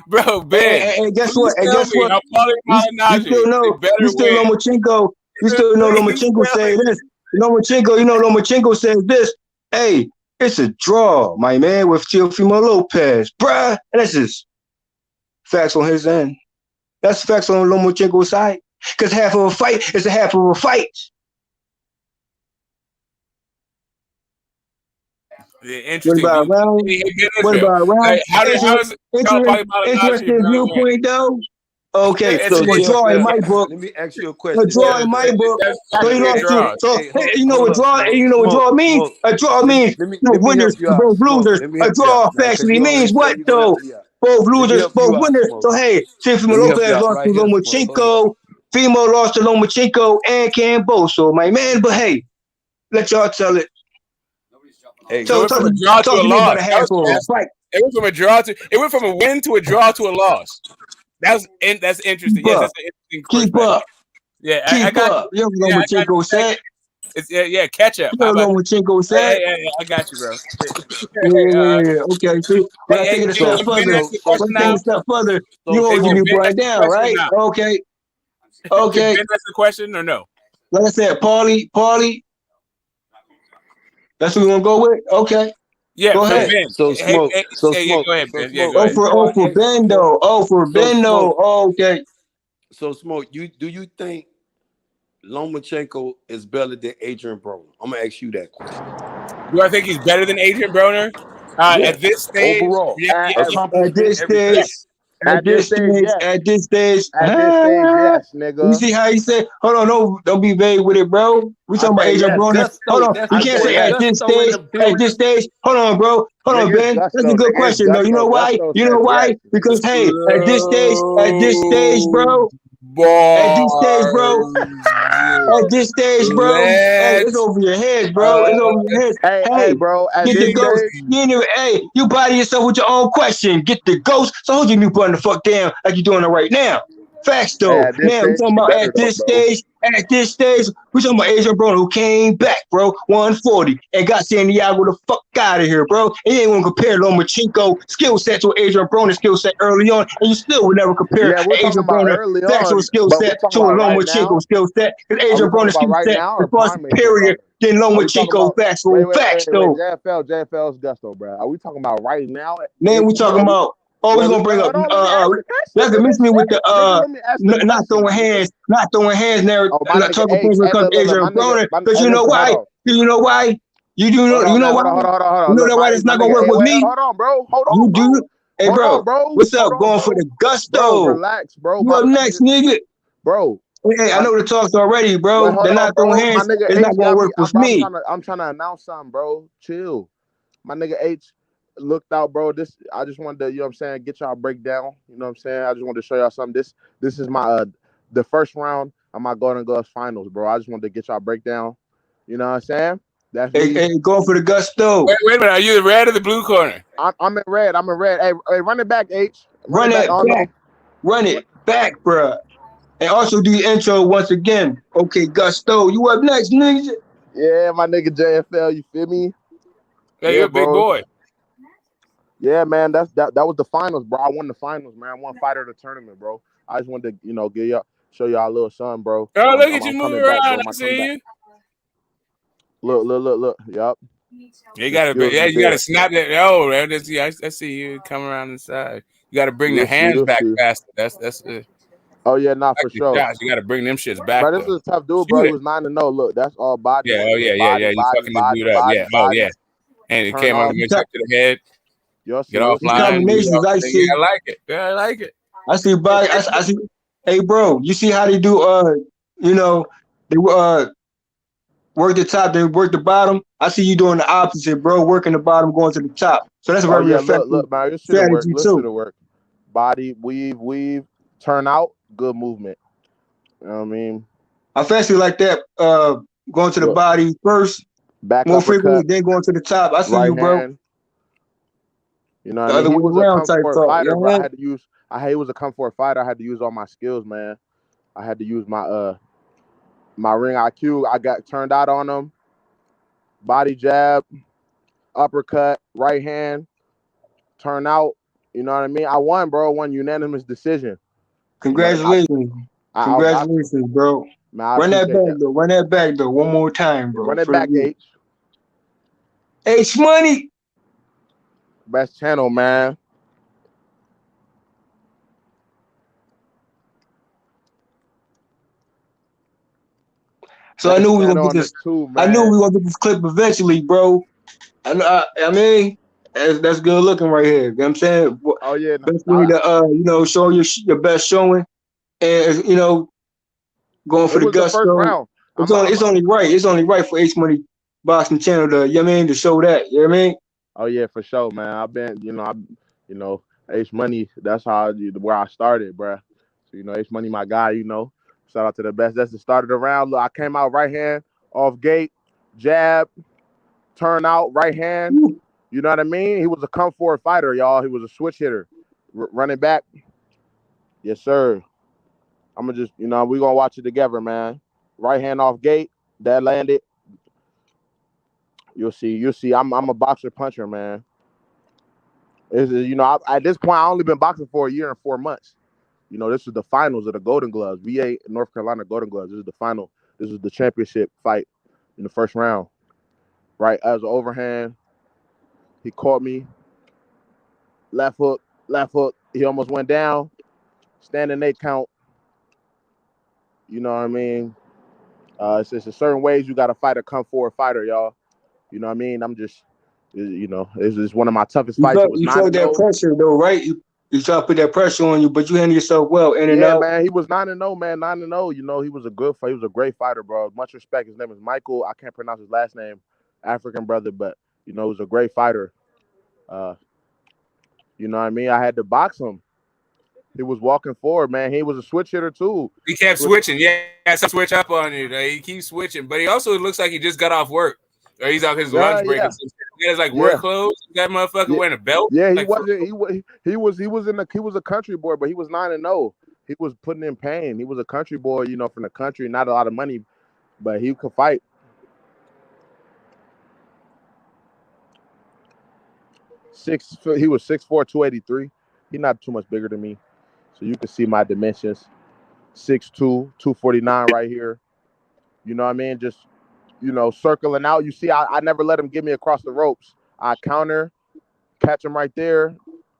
Bro, Ben. And guess what? And guess what? You still know. You still know Lomachenko. You still know Lomachenko say this. Lomachenko, Lomachenko says this. Hey, it's a draw, my man, with Teofimo Lopez, bruh. And that's just facts on his end. That's facts on Lomachenko's side. Because half of a fight is a half of a fight. Yeah, interesting. What about round? What about round? Interesting viewpoint, though. Okay, so a draw in my book. Let me ask you a question. A draw in my book. So he lost to. So you know what draw? You know what draw means? A draw means winners, both losers. A draw actually means what though? Both losers, both winners. So hey, Teofimo Lopez lost to Lomachenko. Fimo lost to Lomachenko and Camboso, my man. But hey, let y'all tell it. Hey, so it went from a draw to a loss. It went from a draw to. It went from a win to a draw to a loss. That's interesting. Yes, that's an interesting. Keep up. Yeah, I got up. You know what Lomachenko said. Yeah, catch up. You know what Lomachenko said. Yeah, I got you, bro. Yeah. Okay. See, when I take it a step further, you holding me right down, right? Okay. Okay. Ben, that's the question or no? Like I said, Paulie. That's what we want to go with? Okay. Yeah, go ahead. Ben. So Smoke. Go ahead, Ben. Yeah, go ahead. For Ben, though. For Ben, though. Okay. So, Smoke, do you think Lomachenko is better than Adrian Broner? I'm going to ask you that question. Do I think he's better than Adrian Broner? At this stage? Overall. At this stage. At this stage, yes, nigga. You see how he said, hold on, don't be vague with it, bro. We talking about Adrian Broner. Hold on, you can't say at this stage. Hold on, bro. Hold on, Ben. That's a good question, though. You know why? Because, hey, at this stage, bro. At this stage, bro. Hey, it's over your head, bro. It's over your head. Hey, bro. Get the ghost. Hey, you body yourself with your own question. Get the ghost. So hold your mute button the fuck down like you're doing it right now. Facts, though. Now, we're talking about at this stage, we're talking about Adrian Broner, who came back, bro, 140, and got Santiago the fuck out of here, bro. And you ain't want to compare Lomachenko skill set to Adrian Broner skill set early on, and you still would never compare Adrian Broner factual skill set to a Lomachenko skill set, because Adrian Broner skill set is far superior than Lomachenko factual facts, though. JFL's gusto, bro. Are we talking about right now? Man, we talking about. Oh, we're gonna bring up. That's miss me with the not throwing hands narrative. Talking things when it comes to Adrian Broner, because you know why? You know why? You know why? You know why it's not gonna work with me? Hold on, bro. Hold on. You do. Hey, bro. What's up? Going for the gusto. Relax, bro. You up next, nigga? Bro. Hey, I know the talks already, bro. They're not throwing hands. It's not gonna work with me. I'm trying to announce something, bro. Chill. My nigga H looked out, bro. I just wanted to, you know what I'm saying, get y'all breakdown. You know what I'm saying? I just wanted to show y'all something. This is my the first round of my Golden Gloves finals, bro. I just wanted to get y'all breakdown. You know what I'm saying? That's hey, going for the gusto. Wait a minute. Are you the red or the blue corner? I'm in red. Hey, run it back, H. Run it back. Run it back, bro. And also do your intro once again. Okay, Gusto, you up next, nigga? Yeah, my nigga JFL, you feel me? Hey, you're a big boy. Yeah, man, that was the finals, bro. I won the finals, man. I won fighter of the tournament, bro. I just wanted to, show y'all a little something, bro. Oh, look at you moving around. I see you. Look. Yup. You gotta snap that. Oh, man, I see you come around the side. You gotta bring the hands back faster. That's it. Oh yeah, for sure. You gotta bring them shits back. Bro, this is a tough dude, bro. He was 9-0. Look, that's all body. Yeah. You fucking the dude up. Yeah. And it came on to the head. Get offline. I see. I like it. Yeah, I like it. I see. I see. Hey, bro, you see how they do? They work the top, they work the bottom. I see you doing the opposite, bro. Working the bottom, going to the top. So that's a very effective strategy too. Work. Body, weave, turn out, good movement. You know what I mean? I fancy like that. Going to the body first, back more frequently, then going to the top. I see you, bro. You know, what I mean? He was a comfort fighter, bro. He was a come for a fighter. I had to use all my skills, man. I had to use my my ring IQ. I got turned out on him. Body jab, uppercut, right hand, turn out. You know what I mean? I won, bro. Won unanimous decision. Congratulations. Congratulations, bro. Man, I Run that appreciate back, though. Run that back, though. One more time, bro. Run it back, H. H Money. Best channel, man. So I knew we were gonna get this. I knew we were gonna get this clip eventually, bro. I mean, that's good looking right here. You know what I'm saying? Oh yeah. Best way to show your best showing, and going for the gusto. First round. It's only right. It's only right for H Money Boxing Channel to show that. You know what I mean? Oh yeah, for sure, man. I've been, H Money. That's where I started, bro. So H Money, my guy. Shout out to the best. That's the start of the round. Look, I came out right hand off gate, jab, turn out right hand. You know what I mean? He was a come forward fighter, y'all. He was a switch hitter, running back. Yes, sir. I'm gonna just, we gonna watch it together, man. Right hand off gate, that landed. You'll see. I'm a boxer puncher, man. At this point, I only been boxing for a year and 4 months. This is the finals of the Golden Gloves, VA North Carolina Golden Gloves. This is the final. This is the championship fight in the first round. Right as an overhand, he caught me. Left hook. He almost went down. Standing 8 count. You know what I mean? It's a certain ways you got to fight a come forward fighter, y'all. You know what I mean? I'm just, it's one of my toughest fights. You felt that pressure though, right? You try to put that pressure on you, but you handle yourself well in and out. Yeah, man. He was 9-0, man. 9-0. He was a good fight. He was a great fighter, bro. Much respect. His name is Michael. I can't pronounce his last name. African brother, but he was a great fighter. You know what I mean? I had to box him. He was walking forward, man. He was a switch hitter too. He kept switching. Yeah, so switch up on you. He keeps switching, but he also looks like he just got off work. Or he's out his lunch break. Yeah. He has work clothes. That motherfucker wearing a belt. Yeah, he wasn't. He was a country boy, but he was 9-0. He was putting in pain. He was a country boy, from the country. Not a lot of money, but he could fight. He was 6'4", 283. He's not too much bigger than me, so you can see my dimensions. 6'2", 249 right here. You know what I mean? Just circling out. You see, I never let him get me across the ropes. I counter, catch him right there.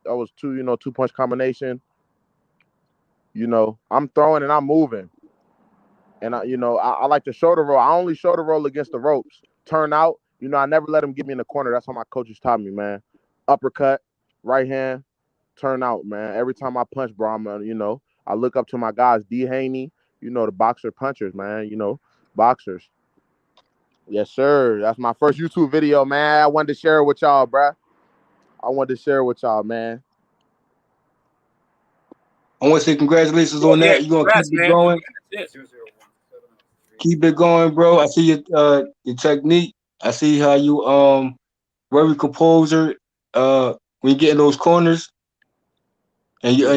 That was 2-punch combination. I'm throwing and I'm moving. And I like to shoulder roll. I only shoulder roll against the ropes. Turn out, I never let him get me in the corner. That's how my coaches taught me, man. Uppercut, right hand, turn out, man. Every time I punch, bro, I look up to my guys, D. Haney, the boxer punchers, man, boxers. Yes, sir. That's my first YouTube video, man. I wanted to share it with y'all, bruh. Man. I want to say congratulations on that. You're going to keep it going. Keep it going, bro. I see your technique. I see how you very composer when you get in those corners. And you're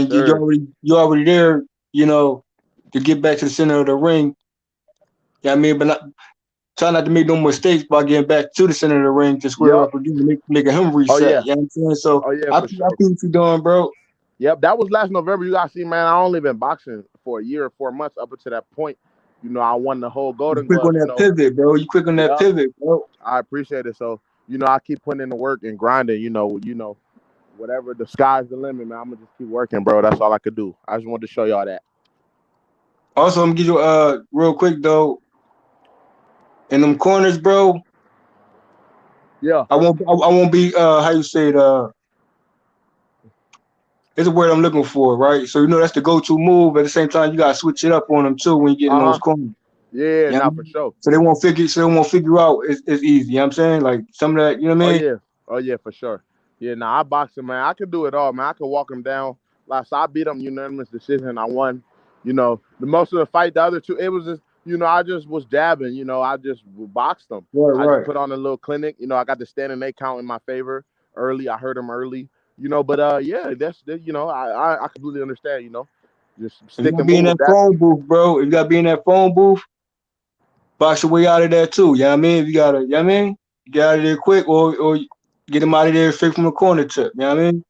already there, to get back to the center of the ring. Yeah, I mean, but try not to make no mistakes by getting back to the center of the ring to square up again, making him reset. Oh, yeah. You know what I'm saying? So I see what you're doing, bro. Yep, that was last November. You guys see, man, I only been boxing for a year and 4 months up until that point. I won the whole Golden Glove. You quick on that pivot, bro. You quick on that pivot, bro. I appreciate it. So, I keep putting in the work and grinding, whatever, the sky's the limit, man. I'm going to just keep working, bro. That's all I could do. I just wanted to show y'all that. Also, I'm going to give you real quick, though. In them corners, bro. Yeah. I won't be how you say it, it's a word I'm looking for, right? So that's the go-to move. At the same time, you gotta switch it up on them too when you get in those corners. Yeah, for sure. So they won't figure out it's easy. You know what I'm saying? Like some of that, you know what I mean? Oh yeah, for sure. Yeah, I box him, man. I can do it all, man. I can walk him down. So I beat him unanimous decision. I won. The most of the fight, the other two, it was just, I just was jabbing. I just boxed them. I just put on a little clinic. I got the standing 8 count in my favor early. I hurt him early. But yeah, that's I completely understand. Just If you stick gotta and be in move. that phone booth, bro. If you gotta be in that phone booth, box your way out of there too. You know what I mean? If you gotta, you know what I mean? Get out of there quick or get him out of there straight from the corner tip. You know what I mean?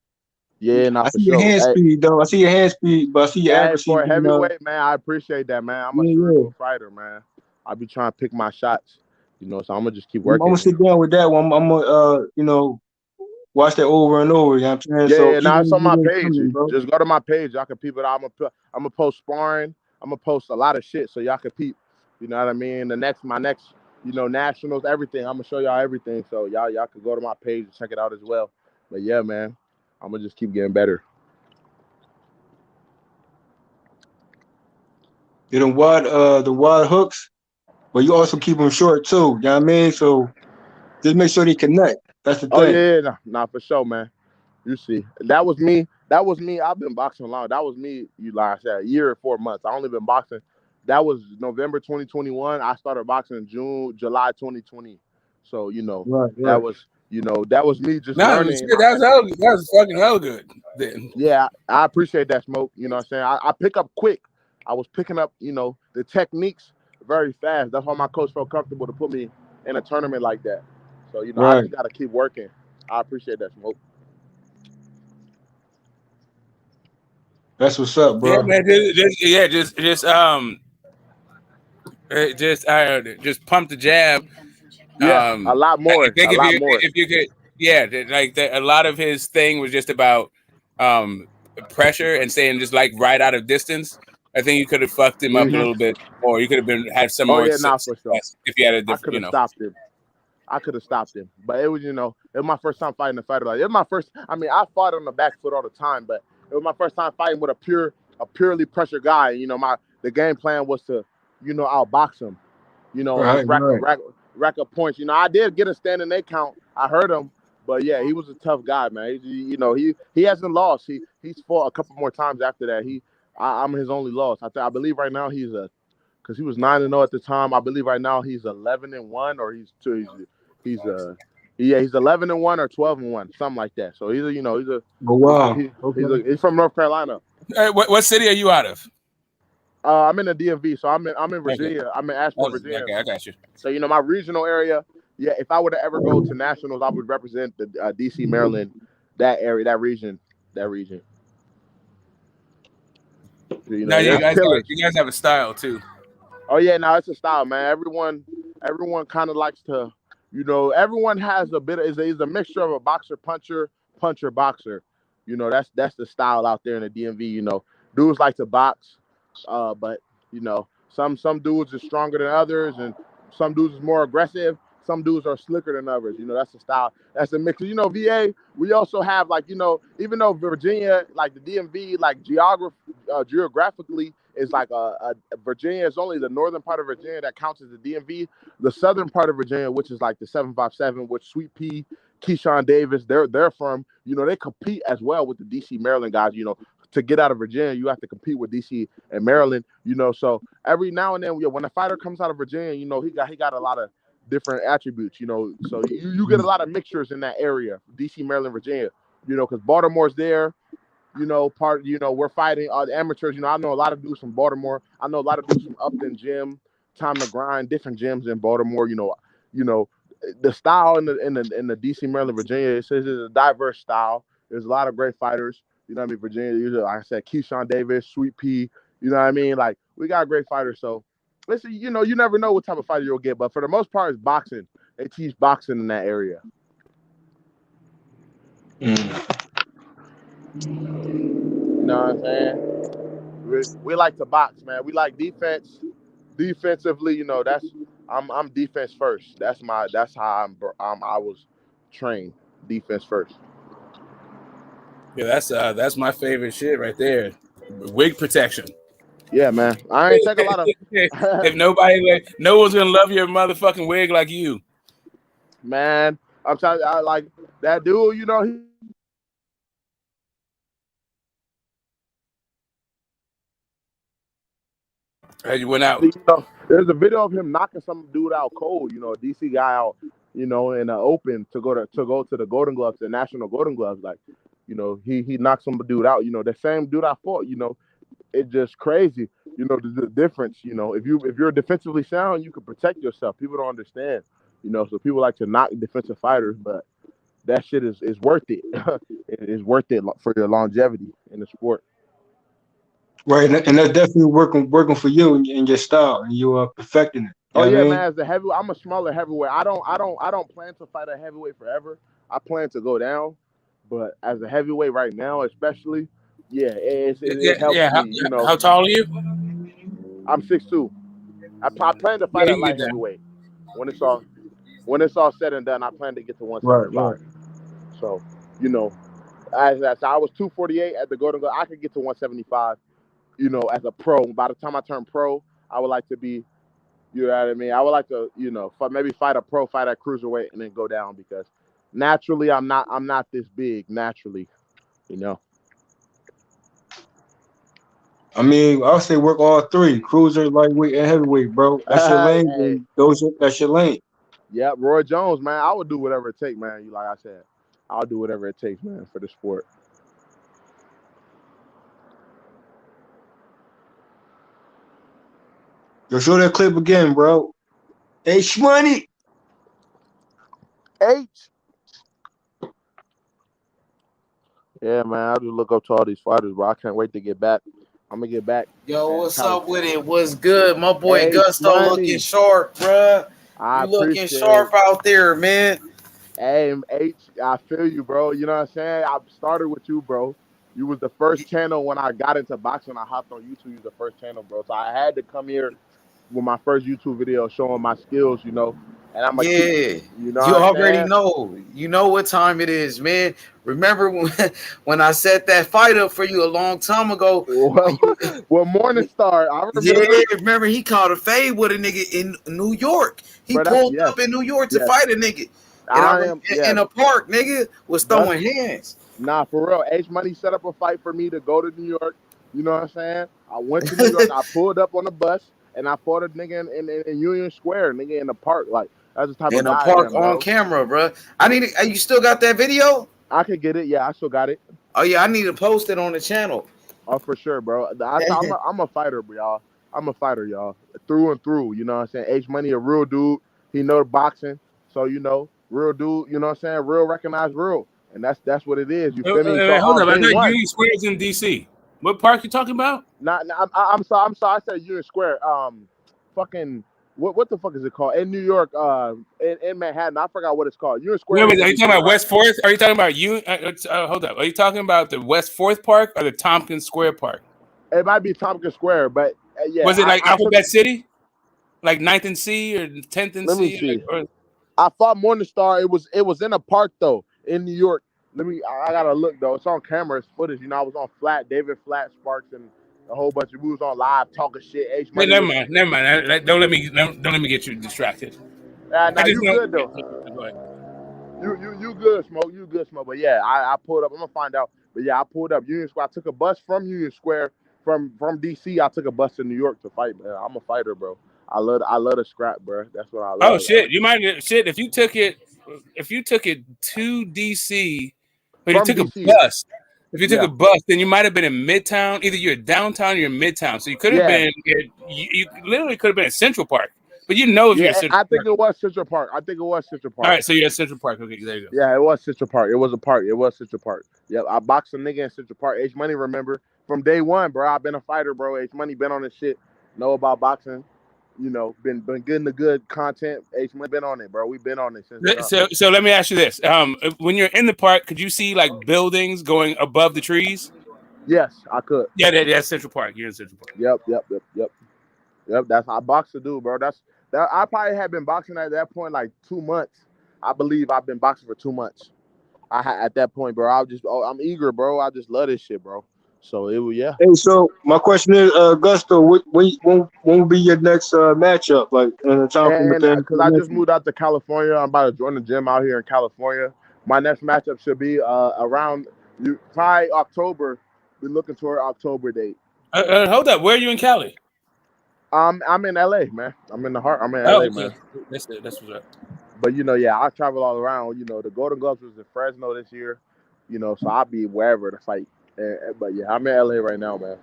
Yeah, I not for see your sure. hand speed though. I see your hand speed, but I see your Hey, accuracy for a being heavyweight, man, I appreciate that, man. I'm a yeah. cerebral fighter, man. I be trying to pick my shots, so I'm gonna just keep I'm working. gonna sit down with that one. I'm gonna watch that over and over. You know what I'm saying? So Yeah. Now even it's if on you my ain't page. coming, bro. Just go to my page. Y'all can peep it. I'm gonna post sparring. I'm gonna post a lot of shit so y'all can peep. You know what I mean? My next, nationals, everything. I'm gonna show y'all everything. So y'all can go to my page and check it out as well. But yeah, man, I'm gonna just keep getting better. You know what? The wide hooks, but you also keep them short too. You know what I mean? So just make sure they connect. That's the Oh thing. yeah, nah, for sure, man. You see, that was me. That was me. I've been boxing long. That was me. Like I said, a year and 4 months. I only been boxing. That was November 2021. I started boxing in July 2020. So that Right. was me just No, learning. shit, that was fucking hell good. Then. Yeah, I appreciate that, Smoke. You know what I'm saying? I pick up quick. I was picking up, the techniques very fast. That's why my coach felt comfortable to put me in a tournament like that. So I Right. just got to keep working. I appreciate that, Smoke. That's what's up, bro. Yeah, man. Just pump the jab. Yeah, a lot more. I think A lot more. if you could, yeah, a lot of his thing was just about pressure and saying just like right out of distance. I think you could have fucked him up a little bit more. You could have had some Oh more yeah, not for sure. success if you had a I could different, have stopped him. I could have stopped him, but it was, it was my first time fighting a fighter like it was my first. I mean, I fought on the back foot all the time, but it was my first time fighting with a purely pressure guy. The game plan was to, outbox him, and just rack up points. I did get a standing 8 count. I heard him, but yeah, he was a tough guy, man. He hasn't lost. He's fought a couple more times after that. I'm his only loss. I believe right now because he was 9-0 at the time. I believe right now he's 11-1 or he's 11-1 or 12-1, something like that. So he's from North Carolina. What city are you out of? I'm in the DMV, so I'm in Virginia. Okay. I'm in Asheville, Virginia. Okay, I got you. So my regional area. Yeah, if I were to ever go to nationals, I would represent the DC, Maryland, that area, that region. Now you guys have a style too. Oh yeah, now it's a style, man. Everyone kind of likes to, everyone has a bit of is a mixture of a boxer, puncher, boxer. That's the style out there in the DMV. Dudes like to box, but some dudes are stronger than others, and some dudes is more aggressive. Some dudes are slicker than others. That's the style. That's the mix. VA, we also have even though Virginia, like the DMV, like geographically is like a Virginia is only the northern part of Virginia that counts as the DMV. The southern part of Virginia, which is like the 757, which Sweet Pea, Keyshawn Davis, they're from. They compete as well with the DC, Maryland guys. To get out of Virginia, you have to compete with DC and Maryland. So every now and then, when a fighter comes out of Virginia, he got a lot of different attributes. So you get a lot of mixtures in that area, DC, Maryland, Virginia. Because Baltimore's there. We're fighting the amateurs. I know a lot of dudes from Baltimore. I know a lot of dudes from Upton Gym, Time to Grind, different gyms in Baltimore. The style in the DC, Maryland, Virginia, it's a diverse style. There's a lot of great fighters. Virginia, usually, like I said, Keyshawn Davis, Sweet Pea. Like we got great fighters. So listen, you never know what type of fighter you'll get, but for the most part, it's boxing. They teach boxing in that area. You know what I'm saying? We like to box, man. We like defense. Defensively, I'm defense first. That's how I was trained. Defense first. Yeah, that's my favorite shit right there. Wig protection. Yeah, man. I ain't take a lot of. If no one's gonna love your motherfucking wig like you. Man, I'm telling you, I like that dude. You went out. There's a video of him knocking some dude out cold. A DC guy out. In the open to go to the Golden Gloves, the National Golden Gloves. Like You know, he knocked some dude out. You know, the same dude I fought. You know, it's just crazy. You know, the difference. You know, if you're defensively sound, you can protect yourself. People don't understand. You know, so people like to knock defensive fighters, but that shit is worth it. It is worth it for your longevity in the sport. Right, and that's definitely working for you and your style, and you are perfecting it. Oh yeah, I mean? man. As a heavyweight, I'm a smaller heavyweight. I don't plan to fight a heavyweight forever. I plan to go down, but as a heavyweight right now, especially, yeah, it helps me. You know, How tall are you? I'm 6'2". I plan to fight at light heavyweight when it's all said and done. I plan to get to 175. Right. So, you know, as I was 248 at the Golden Glove, I could get to 175. You know, as a pro. By the time I turn pro, I would like to be. You know what I mean? I would like to, you know, maybe fight a pro fight at cruiserweight and then go down because naturally I'm not this big naturally, you know. I mean, I'll say work all three: cruiser, lightweight, and heavyweight, bro. That's your lane. Hey. That's your lane. Yeah, Roy Jones, man. I would do whatever it takes, man. Like I said, I'll do whatever it takes, man, for the sport. Yo, show that clip again, bro. H Money. H. Yeah, man. I just look up to all these fighters, bro. I can't wait to get back. I'm gonna get back. Yo, what's up with it? What's good? My boy Gusto looking sharp, bruh. You looking sharp out there, man. Hey, H, I feel you, bro. You know what I'm saying? I started with you, bro. You was the first channel when I got into boxing. I hopped on YouTube. You was the first channel, bro. So I had to come here with my first YouTube video showing my skills, you know. And I'm you already know. You know what time it is, man. Remember when I set that fight up for you a long time ago? Well, Morningstar, I remember. Yeah, remember he caught a fade with a nigga in New York. He pulled up in New York to fight a nigga. In a park, nigga, was throwing hands. Nah, for real. H Money set up a fight for me to go to New York. You know what I'm saying? I went to New York. I pulled up on the bus and I fought a nigga in Union Square, nigga, in the park. Like, that's the type of guy park I am, on camera, bro. You still got that video? I could get it. Yeah, I still got it. Oh yeah, I need to post it on the channel. Oh, for sure, bro. I'm a fighter, bro, y'all. I'm a fighter, y'all, through and through. You know what I'm saying? H Money, a real dude. He know the boxing, so you know, real dude. You know what I'm saying? Real, recognized real, and that's what it is. You feel me? So, hold up, I know Union Square is in DC. What park you talking about? I'm sorry. I said Union Square. Fucking. What the fuck is it called? In New York, in Manhattan. I forgot what it's called. Union Square. Wait, are you talking about West 4th? Are you talking about hold up. Are you talking about the West 4th Park or the Tompkins Square Park? It might be Tompkins Square, but yeah. Was it like Alphabet City? Like 9th and C or 10th and C? Let me see. I fought Morningstar. It was in a park though, in New York. I gotta look though. It's on camera, it's footage. You know, I was on Flat, David Flat, Sparks, and a whole bunch of we was on live talking shit. H Money. Never mind. Don't let me get you distracted. Nah, you good though. You good, Smoke. You good, Smoke. But yeah, I pulled up. I'm gonna find out. But yeah, I pulled up Union Square. I took a bus from Union Square from DC. I took a bus to New York to fight, man. I'm a fighter, bro. I love the scrap, bro. That's what I love. Oh shit, you might if you took it to DC, but you took a bus. If you took a bus, then you might have been in Midtown. Either you're downtown or you're Midtown. So you could have been. You literally could have been at Central Park. But you know if you're at Central Park. I think it was Central Park. All right, so you're at Central Park. Okay, there you go. Yeah, it was Central Park. It was a park. It was Central Park. Yep, I boxed a nigga in Central Park. H Money, remember from day one, bro. I've been a fighter, bro. H Money been on this shit. Know about boxing. You know, been getting the good content. H Money been on it, bro. We've been on it since. So let me ask you this: when you're in the park, could you see like buildings going above the trees? Yes, I could. Yeah, that's Central Park. You're in Central Park. Yep. That's how I box to do, bro. I probably had been boxing at that point like 2 months. I believe I've been boxing for 2 months. At that point, bro. I'm eager, bro. I just love this shit, bro. So it was Hey, so my question is, Gusto, when will be your next matchup? Like in the time because I just moved out to California. I'm about to join the gym out here in California. My next matchup should be around probably October. We're looking toward October date. Hold up, where are you in Cali? I'm in LA, man. I'm in the heart. I'm in LA, man. That's what's up. But I travel all around. The Golden Gloves was in Fresno this year. you know, so I'll be wherever to fight. But yeah, I'm in LA right now, man.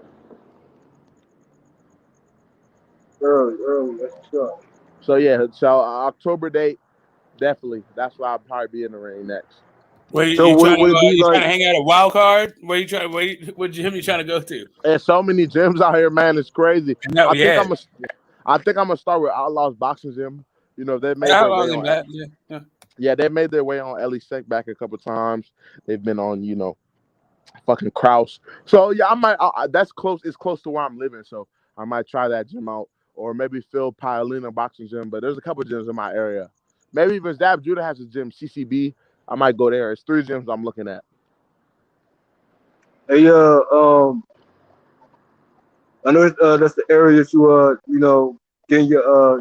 Early, that's what's up. So yeah, so October date, definitely. That's why I'll probably be in the ring next. Where you, So you trying to like, trying to hang out at Wild Card? Where you trying? What gym you trying to go to? There's so many gyms out here, man. It's crazy. No, I think I'm gonna start with Outlaws Boxing Gym. You know, they made their way on. Yeah, they made their way on Ellie Sec back a couple times. They've been on, you know, fucking Kraus. So yeah, I might. That's close. It's close to where I'm living, so I might try that gym out, or maybe Phil Piolina Boxing Gym. But there's a couple gyms in my area. Maybe even Zab Judah has a gym, CCB. I might go there. It's 3 gyms I'm looking at. Hey, I know that's the area that you know, getting your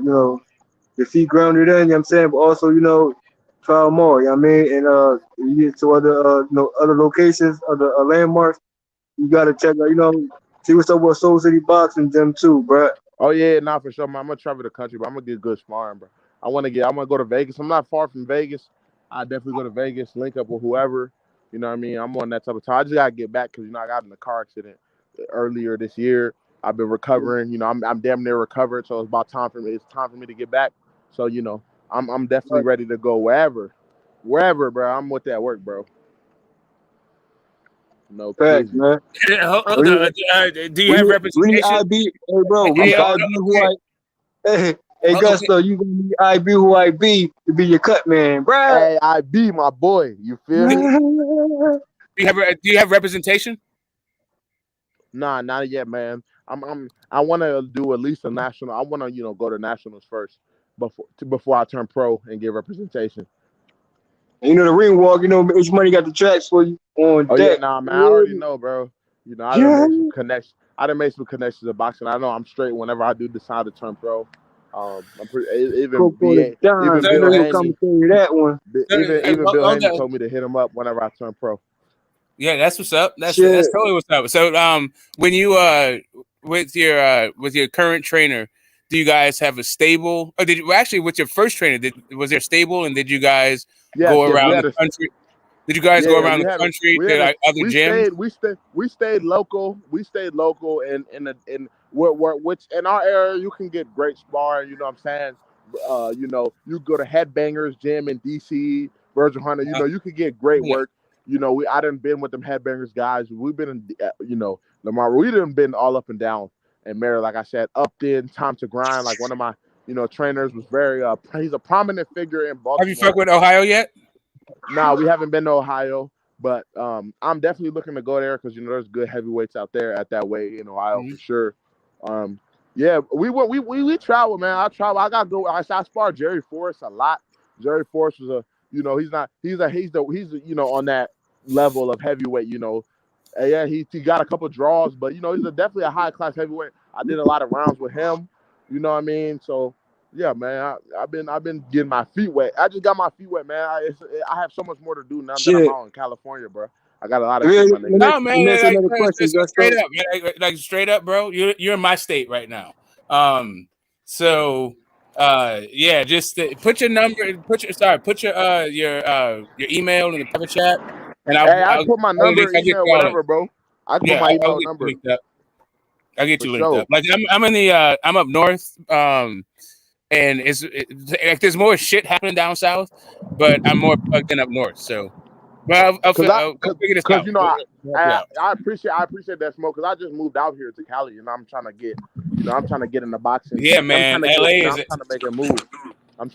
your feet grounded in. You know what I'm saying, but also, you know, try more. You know what I mean, and you get to other other locations, other landmarks. You gotta check out. You know, see what's up with Soul City Boxing Gym too, bro. Oh yeah, not for sure, man. I'm gonna travel the country, but I'm gonna get good sparring, bro. I'm gonna go to Vegas. I'm not far from Vegas. I definitely go to Vegas, link up with whoever. You know what I mean? I'm on that type of time. I just gotta get back because, you know, I got in a car accident earlier this year. I've been recovering. You know, I'm damn near recovered, so it's about time for me. It's time for me to get back. So, you know, I'm definitely ready to go wherever, bro. I'm with that work, bro. No, thanks, man. Do you have representation? IB, hey, bro. We IB who I. Hey, Gusto, you gonna need IB who I be to be your cut man, bro. Hey, IB, my boy. You feel me? Do you have representation? Nah, not yet, man. I want to do at least a national. I want to, you know, go to nationals first before I turn pro and get representation. And you know the ring walk. You know, H Money got the tracks for you on deck. Yeah, nah, man. I already know, bro. You know, I done made some connections. I done made some connections in boxing. I know I'm straight whenever I do decide to turn pro. I'm pretty even Bill Haney, even Bill Haney told me to hit him up whenever I turn pro. Yeah, that's what's up. That's totally what's up. So, when you with your current trainer, do you guys have a stable? Or with your first trainer? Was there stable, and did you guys go around the country? Did you guys go around the country to like other gyms? We stayed local. We stayed local, and which in our area you can get great sparring. You know what I'm saying? You know, you go to Headbangers Gym in DC, Virgil Hunter. You know, you could get great work. You know, I done been with them Headbangers guys. We've been in, you know, Lamar. We done been all up and down. And Mary, like I said, upped in, time to grind. Like one of my, you know, trainers was very. He's a prominent figure in Baltimore. Have you fucked with Ohio yet? No, we haven't been to Ohio, but I'm definitely looking to go there because, you know, there's good heavyweights out there at that weight in Ohio for sure. Yeah, we travel, man. I travel. I got to go. I spar Jerry Forrest a lot. Jerry Forrest was you know, he's you know, on that level of heavyweight, you know. Yeah, he got a couple draws, but, you know, he's definitely a high class heavyweight. I did a lot of rounds with him, you know what I mean? So yeah, man, I've been getting my feet wet. I just got my feet wet, man. I have so much more to do now that I'm out in California, bro. I got a lot of shit, my nigga. No, man, straight up, man. Like straight up, bro. You're in my state right now. So yeah, just put your number, put your email in the private chat, and I'll put my number, email, whatever, bro. I can put my email number. I'll get you linked up. Like I'm in the I'm up north, and it's like there's more shit happening down south, but I'm more plugged in up north. So, well, I'll figure this out. You know, I appreciate that, Smoke, because I just moved out here to Cali, and I'm trying to get, you know, in the boxing. Yeah, man. I'm trying to make a move.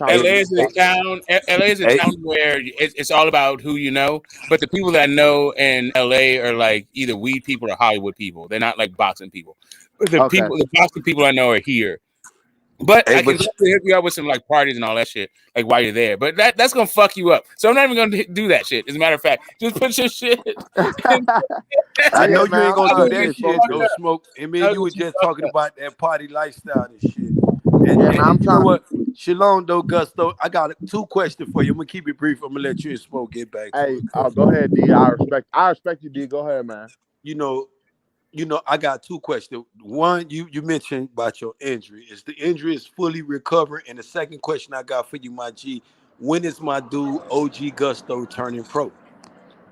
LA is a town. LA is a town where it's all about who you know. But the people that I know in LA are like either weed people or Hollywood people. They're not like boxing people. But the boxing people I know are here. But I can hit you up with some like parties and all that shit, like while you're there. But that's gonna fuck you up. So I'm not even gonna do that shit. As a matter of fact, just put your shit. I know you ain't gonna do that shit. Go Smoke. I mean, you were just talking about that party lifestyle and shit. And you know what? Shalom, though, Gusto. I got 2 questions for you. I'm gonna keep it brief. I'm gonna let you and Smoke get back to it. Go ahead, D. I respect you, D. Go ahead, man. You know, I got 2 questions. One, you mentioned about your injury. Is the injury fully recovered? And the second question I got for you, my G, when is my dude OG Gusto turning pro?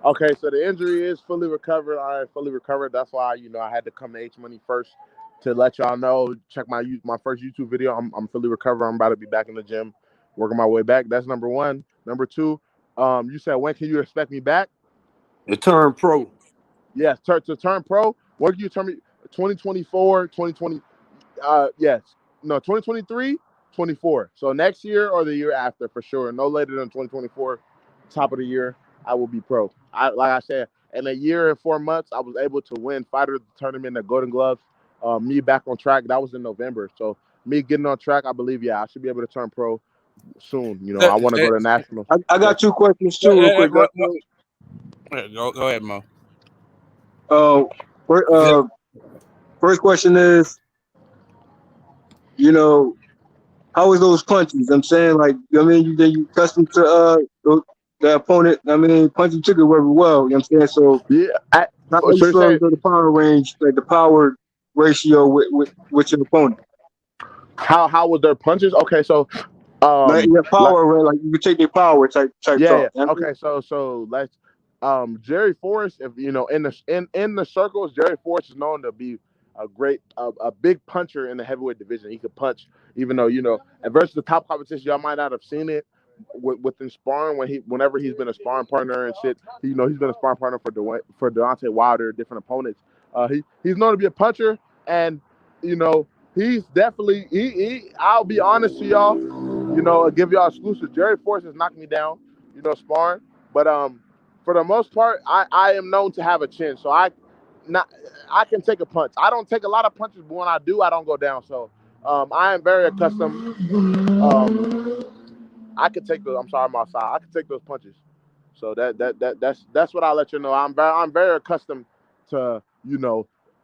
Okay, so the injury is fully recovered. I am fully recovered. That's why I had to come to H Money first to let y'all know. Check my first YouTube video. I'm fully recovered. I'm about to be back in the gym, working my way back. That's number one. Number two, you said when can you expect me back? To turn pro. Yes, to turn pro. When can you turn me? 2024, 2020. Yes, no, 2023, 24. So next year or the year after for sure. No later than 2024. Top of the year, I will be pro. Like I said, in a year and 4 months, I was able to win fighter tournament at Golden Gloves. Me back on track. That was in November. So me getting on track, I believe, I should be able to turn pro soon. I want to go to nationals. I got 2 questions too, real quick. Go ahead, Mo. First question is, how was those punches? I'm saying, like, you accustomed to the opponent. Punches took it very well. You know what I'm saying? So yeah, how you feel the power range, like the power ratio with your opponent? How was their punches? Okay, so like your power, like you can take their power type yeah, talk. yeah. Okay, so let's Jerry Forrest, if in the circles, Jerry Forrest is known to be a great a big puncher in the heavyweight division. He could punch, even though and versus the top competition, y'all might not have seen it within sparring whenever he's been a sparring partner and shit. He's been a sparring partner for Deontay Wilder, different opponents. He's known to be a puncher, and he's definitely I'll be honest to y'all, I'll give y'all exclusive. Jerry Forrest has knocked me down, sparring, but for the most part, I am known to have a chin, so I can take a punch. I don't take a lot of punches, but when I do, I don't go down. So I am very accustomed. I could take those. I'm sorry, I'm outside. I could take those punches. So that's what I'll let you know. I'm very accustomed to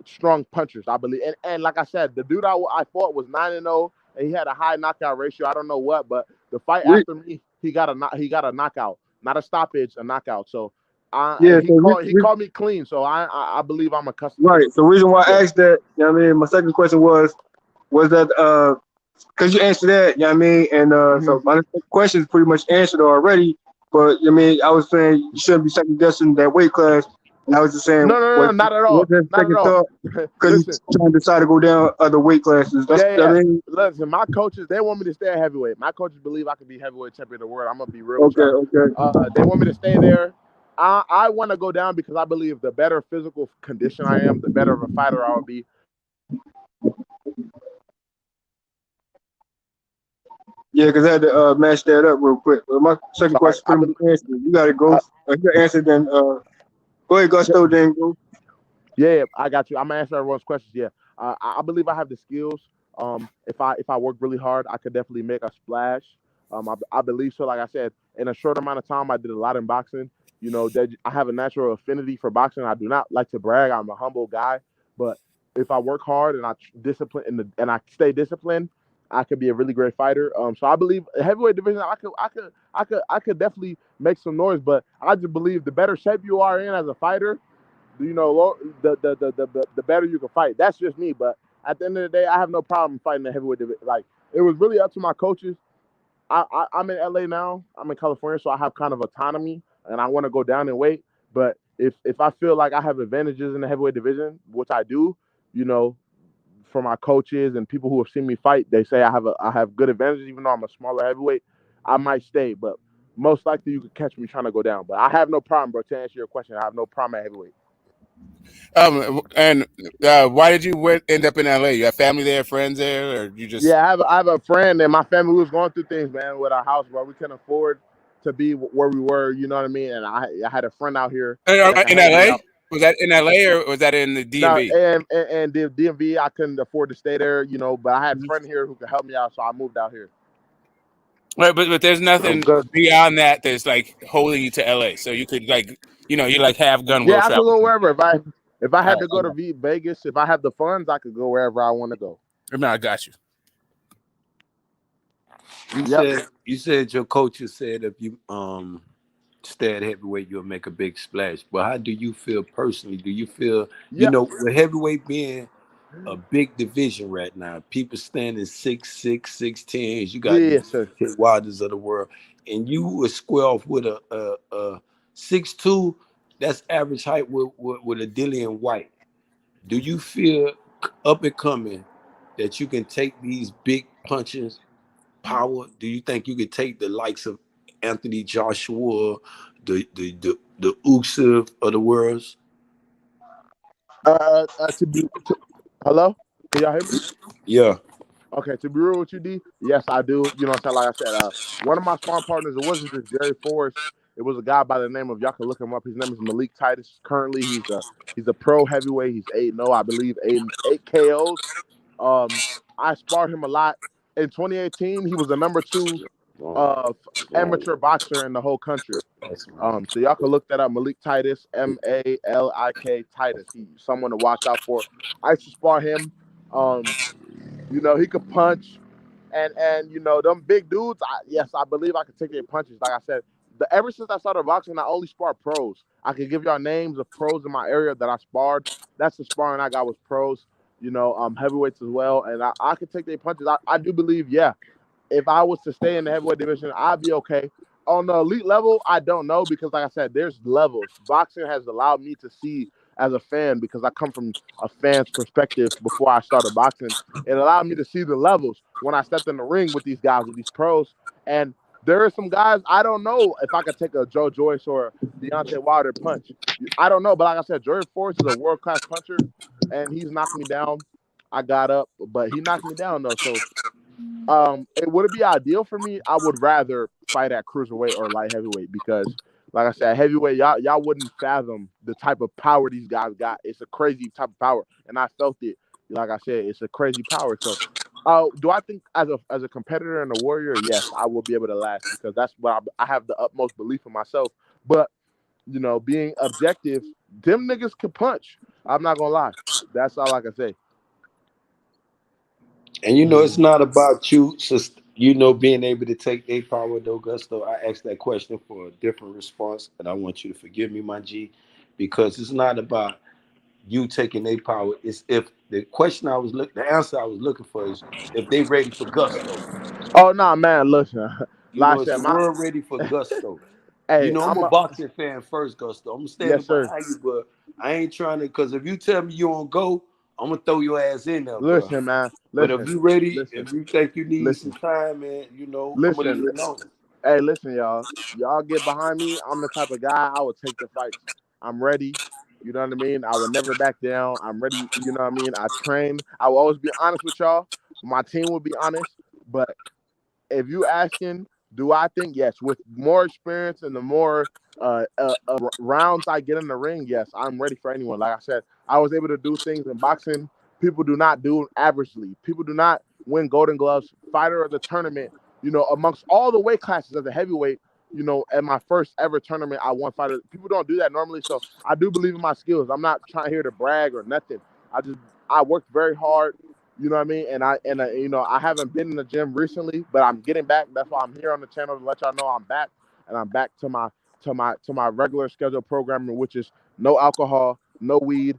strong punchers. I believe, and like I said, the dude I fought was 9-0, and he had a high knockout ratio. I don't know what, but the fight after me, he got a knockout, not a stoppage, a knockout. So he called me clean. So I believe I'm accustomed. Right. So the reason why I asked that, my second question was that because you answered that, and so my question is pretty much answered already. But I was saying you shouldn't be second guessing that weight class, and I was just saying no, not at all. Not at all. Because you're trying to decide to go down other weight classes. Listen, my coaches, they want me to stay at heavyweight. My coaches believe I can be heavyweight champion of the world. I'm gonna be real. Okay. They want me to stay there. I want to go down because I believe the better physical condition I am, the better of a fighter I'll be. Yeah, because I had to match that up real quick. But my second question pretty much answered. You got to go. If you answer, then go ahead, Gusto, then go. Yeah, I got you. I'm gonna answer everyone's questions. Yeah, I believe I have the skills. If I work really hard, I could definitely make a splash. I believe so. Like I said, in a short amount of time, I did a lot in boxing. That I have a natural affinity for boxing. I do not like to brag. I'm a humble guy, but if I work hard and I and I stay disciplined, I could be a really great fighter. So I believe heavyweight division, I could definitely make some noise. But I just believe the better shape you are in as a fighter, the better you can fight. That's just me. But at the end of the day, I have no problem fighting the heavyweight division. Like, it was really up to my coaches. I'm in LA now. I'm in California, so I have kind of autonomy, and I want to go down in weight. But if I feel like I have advantages in the heavyweight division, which I do, for my coaches and people who have seen me fight, they say I have good advantages, even though I'm a smaller heavyweight. I might stay, but most likely you could catch me trying to go down. But I have no problem, bro. To answer your question, I have no problem at heavyweight. And why did you end up in LA? You have family there, friends there, or you just? Yeah, I have a friend, and my family was going through things, man, with our house, bro. We couldn't afford to be where we were, you know what I mean? And I had a friend out here in LA. Was that in LA or was that in the DMV? No, and the DMV, I couldn't afford to stay there, but I had a friend here who could help me out, so I moved out here. Right, but there's nothing beyond that that's like holding you to LA. So you could you like have gun will travel. I could go wherever. If I had to go to Vegas, if I had the funds, I could go wherever I want to go. No, I got you. You said your coaches said if you stay at heavyweight, you'll make a big splash. But how do you feel personally? Do you feel with heavyweight being a big division right now, people standing 6'6", 6'10", you got Wilders of the world, and you would square off with a 6'2", that's average height with a Dillian White. Do you feel up and coming that you can take these big punches, power? Do you think you could take the likes of Anthony Joshua, the Usyk of the world? Hello? Can y'all hear me? Yeah. Okay, to be real with you, D, yes, I do. You know what I'm saying? Like I said, one of my sparring partners, it wasn't just Jerry Forrest. It was a guy by the name of, y'all can look him up. His name is Malik Titus. Currently, he's a pro heavyweight. He's 8-0, I believe, eight KOs. I sparred him a lot. In 2018, he was the number 2 amateur boxer in the whole country. So y'all can look that up. Malik Titus, Malik Titus. He's someone to watch out for. I used to spar him. You know, he could punch, and you know, them big dudes. Yes, I believe I could take their punches. Like I said, ever since I started boxing, I only spar pros. I could give y'all names of pros in my area that I sparred. That's the sparring I got was pros. You know, heavyweights as well, and I could take their punches. I do believe, yeah, if I was to stay in the heavyweight division, I'd be okay. On the elite level, I don't know, because like I said, there's levels. Boxing has allowed me to see as a fan, because I come from a fan's perspective before I started boxing. It allowed me to see the levels when I stepped in the ring with these guys, with these pros. And there are some guys, I don't know if I could take a Joe Joyce or Deontay Wilder punch. I don't know, but like I said, Jerry Forrest is a world-class puncher, and he's knocked me down. I got up, but he knocked me down, though. So would it be ideal for me? I would rather fight at cruiserweight or light heavyweight, because, like I said, heavyweight, y'all wouldn't fathom the type of power these guys got. It's a crazy type of power, and I felt it. Like I said, it's a crazy power. So, do I think as a competitor and a warrior, yes, I will be able to last, because that's what I have the utmost belief in myself. But you know, being objective, them niggas can punch. I'm not gonna lie. That's all I can say. And you know, it's not about you, just, you know, being able to take their power, though, Gusto. I asked that question for a different response, and I want you to forgive me, my G, because it's not about you taking their power. It's if the answer I was looking for is if they ready for Gusto. Oh no, man! Listen, you know, is the world ready for Gusto? Hey, you know, I'm a boxing fan first, Gusto. I'm standing behind you, but I ain't trying to. Because if you tell me you don't go, I'm gonna throw your ass in there. Listen, bro. man. But if you ready, if you think you need some time, man, you know, I'm gonna leave it alone. Hey, listen, y'all. Y'all get behind me. I'm the type of guy, I would take the fights. I'm ready. You know what I mean? I would never back down. I'm ready. You know what I mean? I train. I will always be honest with y'all. My team will be honest. But if you asking, do I think, yes, with more experience and the more rounds I get in the ring, yes, I'm ready for anyone. Like I said, I was able to do things in boxing people do not do averagely. People do not win Golden Gloves, fighter of the tournament, you know, amongst all the weight classes as a heavyweight. You know, at my first ever tournament, I won fighter. People don't do that normally, so I do believe in my skills. I'm not trying here to brag or nothing. I worked very hard. You know what I mean? And you know, I haven't been in the gym recently, but I'm getting back. That's why I'm here on the channel to let y'all know I'm back, and I'm back to my regular schedule programming, which is no alcohol, no weed,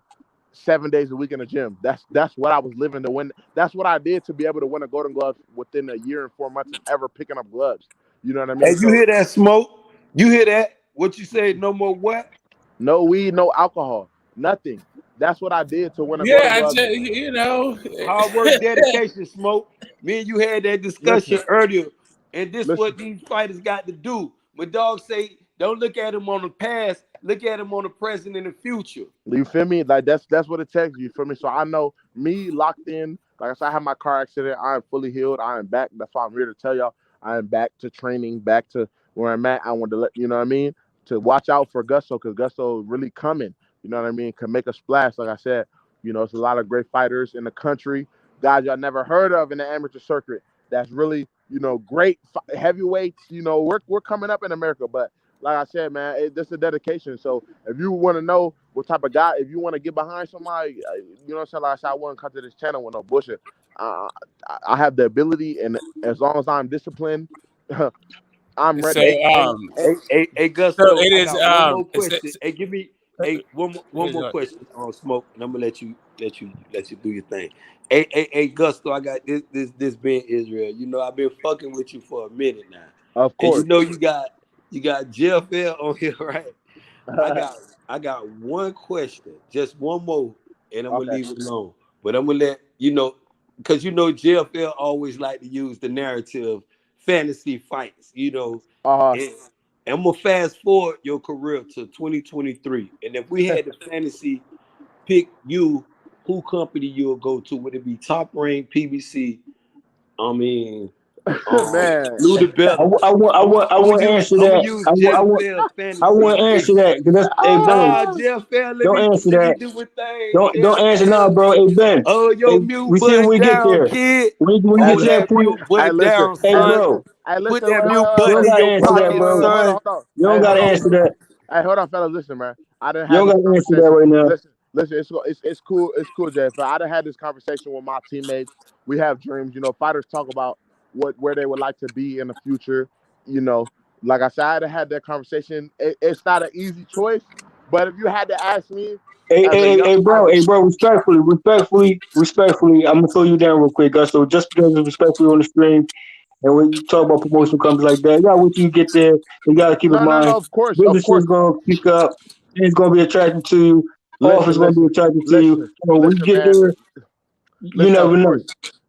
7 days a week in the gym. That's what I was living to win. That's what I did to be able to win a Golden Glove within a year and 4 months of ever picking up gloves. You know what I mean? Hey, you hear that, Smoke? You hear that? What you say? No more what? No weed, no alcohol, nothing. That's what I did to win a Golden Glove. Yeah, you know, hard work, dedication, Smoke. Me and you had that discussion earlier, and this what these fighters got to do. When dogs say, don't look at them on the past, look at them on the present and the future. You feel me? Like that's what it takes. You feel me? So I know me locked in. Like I said, I had my car accident. I am fully healed. I am back. That's why I'm here to tell y'all. I am back to training, back to where I'm at. I want to let you know what I mean, to watch out for Gusto, because Gusto really coming. You know what I mean? Can make a splash. Like I said, you know, it's a lot of great fighters in the country, guys y'all never heard of in the amateur circuit. That's really, you know, great heavyweights. You know, we're coming up in America, but like I said, man, this is a dedication. So if you want to know what type of guy, if you want to get behind somebody, you know what I'm saying? Like I said, I wouldn't come to this channel with no bullshit. I have the ability, and as long as I'm disciplined, I'm ready. So, hey, Gusto, so it I is, got one more question. Hey, give me one more question on Smoke, and I'm gonna let you do your thing. Hey, Gusto, I got this being Israel. You know, I've been fucking with you for a minute now. Of course. And you know you got JFL on here, right? I got one question, just one more, and I'm gonna leave it alone. But I'm gonna let you know, because JFL always like to use the narrative fantasy fights, and I'm gonna fast forward your career to 2023. And if we had the fantasy pick you, who company you'll go to? Would it be Top Rank, PBC? I mean, man, Lou the Better. I want to answer that. I want to answer that. Hey, Ben, JFL, don't answer let me that. do my thing. Don't answer now, bro. Hey, Ben. Oh, your mute we see when we button get down, there. kid. When we get to that point, Mute button down, hey, son. bro. Put that mute You button don't in gotta your answer that, pocket, bro. son. You don't gotta answer that. Hey, hold on, fellas. Listen, man. I didn't You have don't this gotta answer that conversation. right now. Listen. It's cool. It's cool, JFL. I done had this conversation with my teammates. We have dreams. Fighters talk about where they would like to be in the future. Like I said, I done had that conversation. It's not an easy choice, but if you had to ask me, Hey, bro. Respectfully, I'm gonna throw you down real quick, Gus. So just because it's respectfully on the stream, and when you talk about promotional companies like that, you gotta wait till you get there. You gotta keep in mind, of course, business is gonna pick up. It's gonna be attracted to you. Offers gonna be attracted to you. So when you get there, you never know.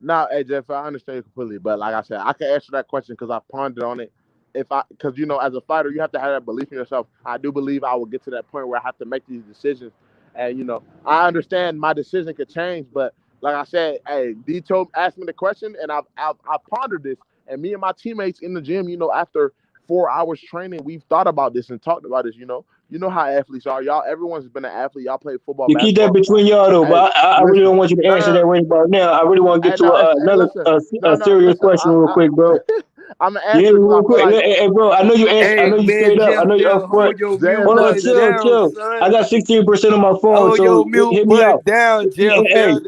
Now, hey Jeff, I understand you completely, but like I said, I can answer that question because I pondered on it. Because as a fighter, you have to have that belief in yourself. I do believe I will get to that point where I have to make these decisions, and I understand my decision could change, but like I said, hey, D asked me the question, and I've pondered this, and me and my teammates in the gym, after 4 hours training, we've thought about this and talked about this. You know how athletes are. Y'all, everyone's been an athlete. Y'all play football, You keep that between y'all though, but I really don't want you to answer that right about now. I really want to get to a serious question real quick, bro. I'm gonna answer real quick. Hey, bro, I know you answer. I know you straight up. I know you upfront. Hold on, chill. I got 16% on my phone, so hit me out. Hey,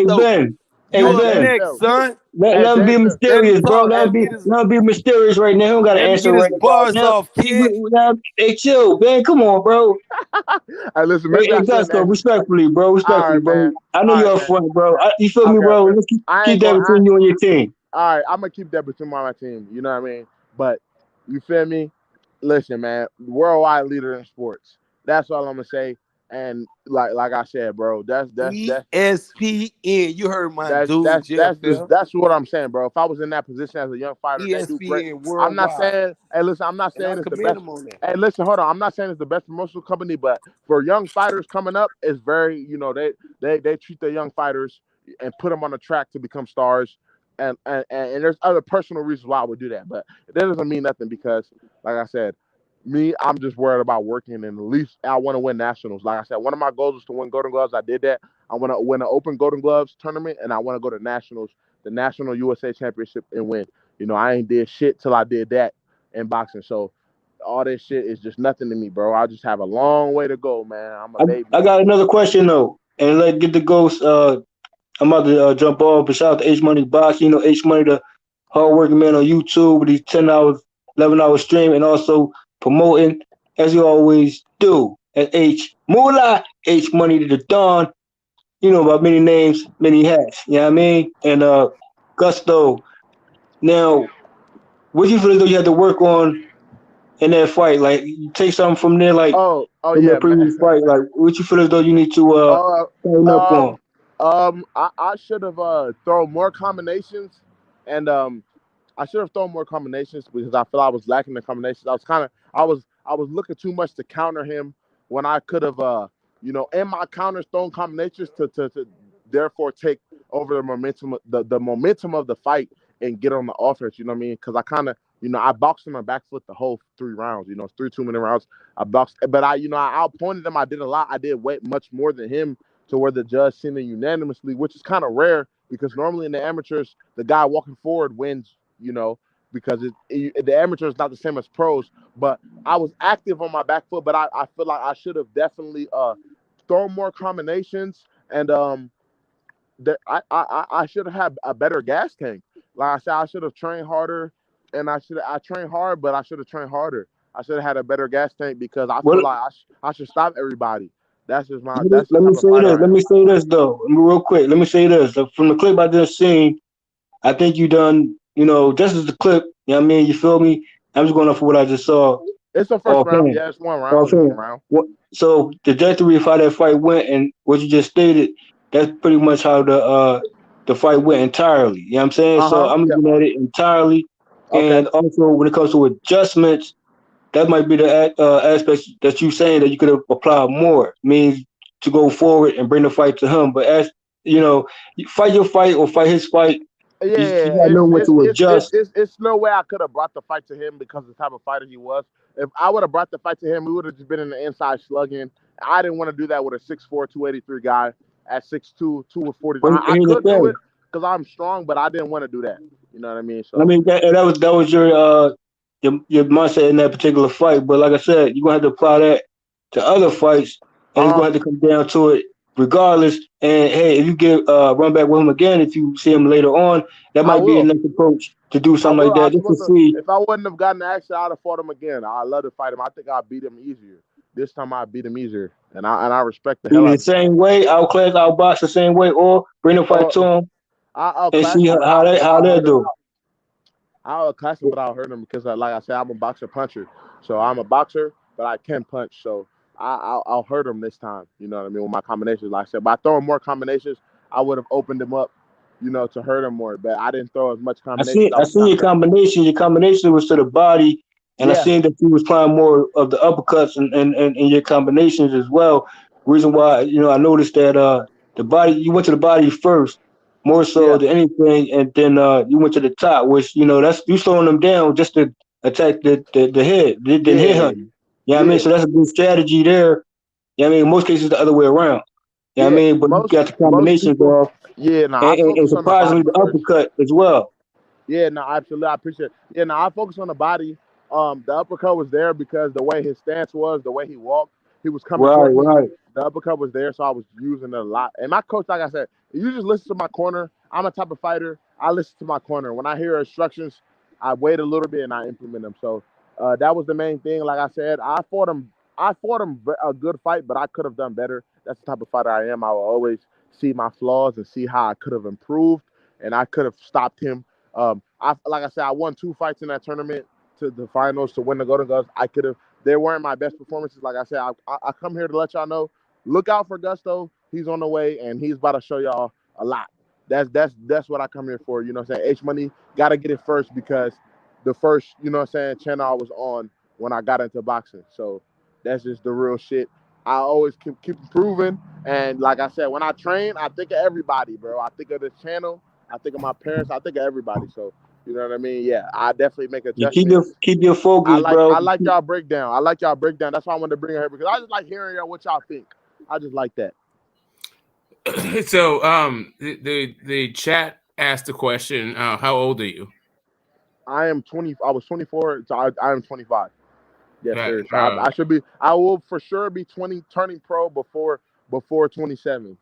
Ben. Next, son. Let him be mysterious, bro. Let him be mysterious right now. He don't got to answer right now. Hey, chill, man. Come on, bro. Hey, listen, hey, Gusto, respectfully, bro. Bro. I know you're upfront, bro. You feel me, bro? Let's keep that between you and your team. All right, I'm gonna keep that between my team. You know what I mean? But you feel me? Listen, man, worldwide leader in sports. That's all I'm gonna say. And like I said, bro, that's ESPN. You heard my dude. That's what I'm saying, bro. If I was in that position as a young fighter, they do great. Worldwide. I'm not saying. Hey, listen, I'm not saying it's the best. Hey, listen, hold on. I'm not saying it's the best promotional company, but for young fighters coming up, it's very, they treat their young fighters and put them on the track to become stars. And there's other personal reasons why I would do that, but that doesn't mean nothing because, like I said, I'm just worried about working, and at least I want to win nationals. Like I said, one of my goals is to win Golden Gloves. I did that. I want to win an Open Golden Gloves tournament, and I want to go to nationals, the National USA Championship, and win. I ain't did shit till I did that in boxing. So all this shit is just nothing to me, bro. I just have a long way to go, man. I'm a baby. I got another question though, and let's get the ghost. I'm about to jump off, but shout out to H Money Box. H Money, the hardworking man on YouTube with these 10 hours, 11-hour stream, and also promoting as you always do at H Moolah, H Money to the Dawn. About many names, many hats. You know what I mean? And Gusto. Now, what do you feel as though you had to work on in that fight? Like, you take something from there, like from the previous fight. Like, what you feel as though you need to turn up on? I should have thrown more combinations, and I should have thrown more combinations because I feel I was lacking the combinations. I was looking too much to counter him when I could have in my counters thrown combinations to therefore take over the momentum of the fight and get on the offense. You know what I mean? Because I kind of I boxed him on back foot the whole 3 rounds. 3 2-minute rounds. I boxed, but I outpointed him. I did a lot. I did way much more than him, to where the judge seen it unanimously, which is kind of rare because normally in the amateurs, the guy walking forward wins, because the amateur is not the same as pros. But I was active on my back foot, but I feel like I should have definitely thrown more combinations, and I should have had a better gas tank. Like I said, I should have trained harder, and I trained hard, but I should have trained harder. I should have had a better gas tank because I feel like I should stop everybody. That's just my. Let me say this though, real quick. Let me say this. From the clip I just seen, I think you done. Just as the clip. You know what I mean? You feel me? I'm just going off of what I just saw. It's the first round. Yeah, it's 1 round. Okay. Only 1 round. So the trajectory of how that fight went and what you just stated, that's pretty much how the fight went entirely. You know what I'm saying? So I'm looking at it entirely. Okay. And also when it comes to adjustments, that might be the aspects that you saying that you could have applied more. Means to go forward and bring the fight to him. But as you know, fight your fight or fight his fight. Yeah, you gotta know when to adjust. It's no way I could have brought the fight to him because of the type of fighter he was. If I would have brought the fight to him, we would have just been in the inside slugging. I didn't want to do that with a 6'4", 283 guy at 6'2", 240. I could do it because I'm strong, but I didn't want to do that. You know what I mean? So I mean that was your mindset in that particular fight. But like I said, you're gonna have to apply that to other fights, and you're gonna have to come down to it regardless. And hey, if you get run back with him again, if you see him later on, that might be another approach to do something like that. Just to see. If I wouldn't have gotten the action, I'd have fought him again. I'd love to fight him. I think I beat him easier. This time I beat him easier, and I respect the hell out of him. The same way, outclass, outbox the same way, or bring the fight to him and see how they do. I'll outclass him, but I'll hurt him because, like I said, I'm a boxer puncher. So I'm a boxer, but I can punch. So I'll hurt him this time. You know what I mean? With my combinations, like I said, by throwing more combinations, I would have opened him up, to hurt him more. But I didn't throw as much combinations. I seen your combination. Your combination was to the body, and I seen that you was trying more of the uppercuts and your combinations as well. Reason why, I noticed that the body, you went to the body first, more so than anything, and then you went to the top, which that's you slowing them down just to attack the head, then hit hunting. You know what I mean? So that's a good strategy there. You know what I mean? In most cases, the other way around. You know what I mean? But you got the combinations off. Yeah, and surprisingly, the uppercut as well. Yeah, no, absolutely. I appreciate it. Yeah, no, I focus on the body. The uppercut was there because the way his stance was, the way he walked, he was coming toward me. Right. The uppercut was there, so I was using it a lot. And my coach, like I said, you just listen to my corner. I'm a type of fighter. I listen to my corner. When I hear instructions, I wait a little bit and I implement them. So that was the main thing. Like I said, I fought him a good fight, but I could have done better. That's the type of fighter I am. I will always see my flaws and see how I could have improved, and I could have stopped him. Like I said, I won 2 fights in that tournament to the finals to win the Golden Gloves. I could have. They weren't my best performances. Like I said, I come here to let y'all know. Look out for Gusto. He's on the way, and he's about to show y'all a lot. That's what I come here for. You know what I'm saying? H Money got to get it first because the first, channel I was on when I got into boxing. So that's just the real shit. I always keep improving. And like I said, when I train, I think of everybody, bro. I think of this channel. I think of my parents. I think of everybody. So, you know what I mean? Yeah, I definitely make adjustments. Keep your focus, bro. I like y'all breakdown. That's why I wanted to bring her here because I just like hearing y'all what y'all think. I just like that. So, the chat asked the question, how old are you? I am 20. I was 24, so I am 25. Yes, sir. So I will for sure be 20, turning pro before 27.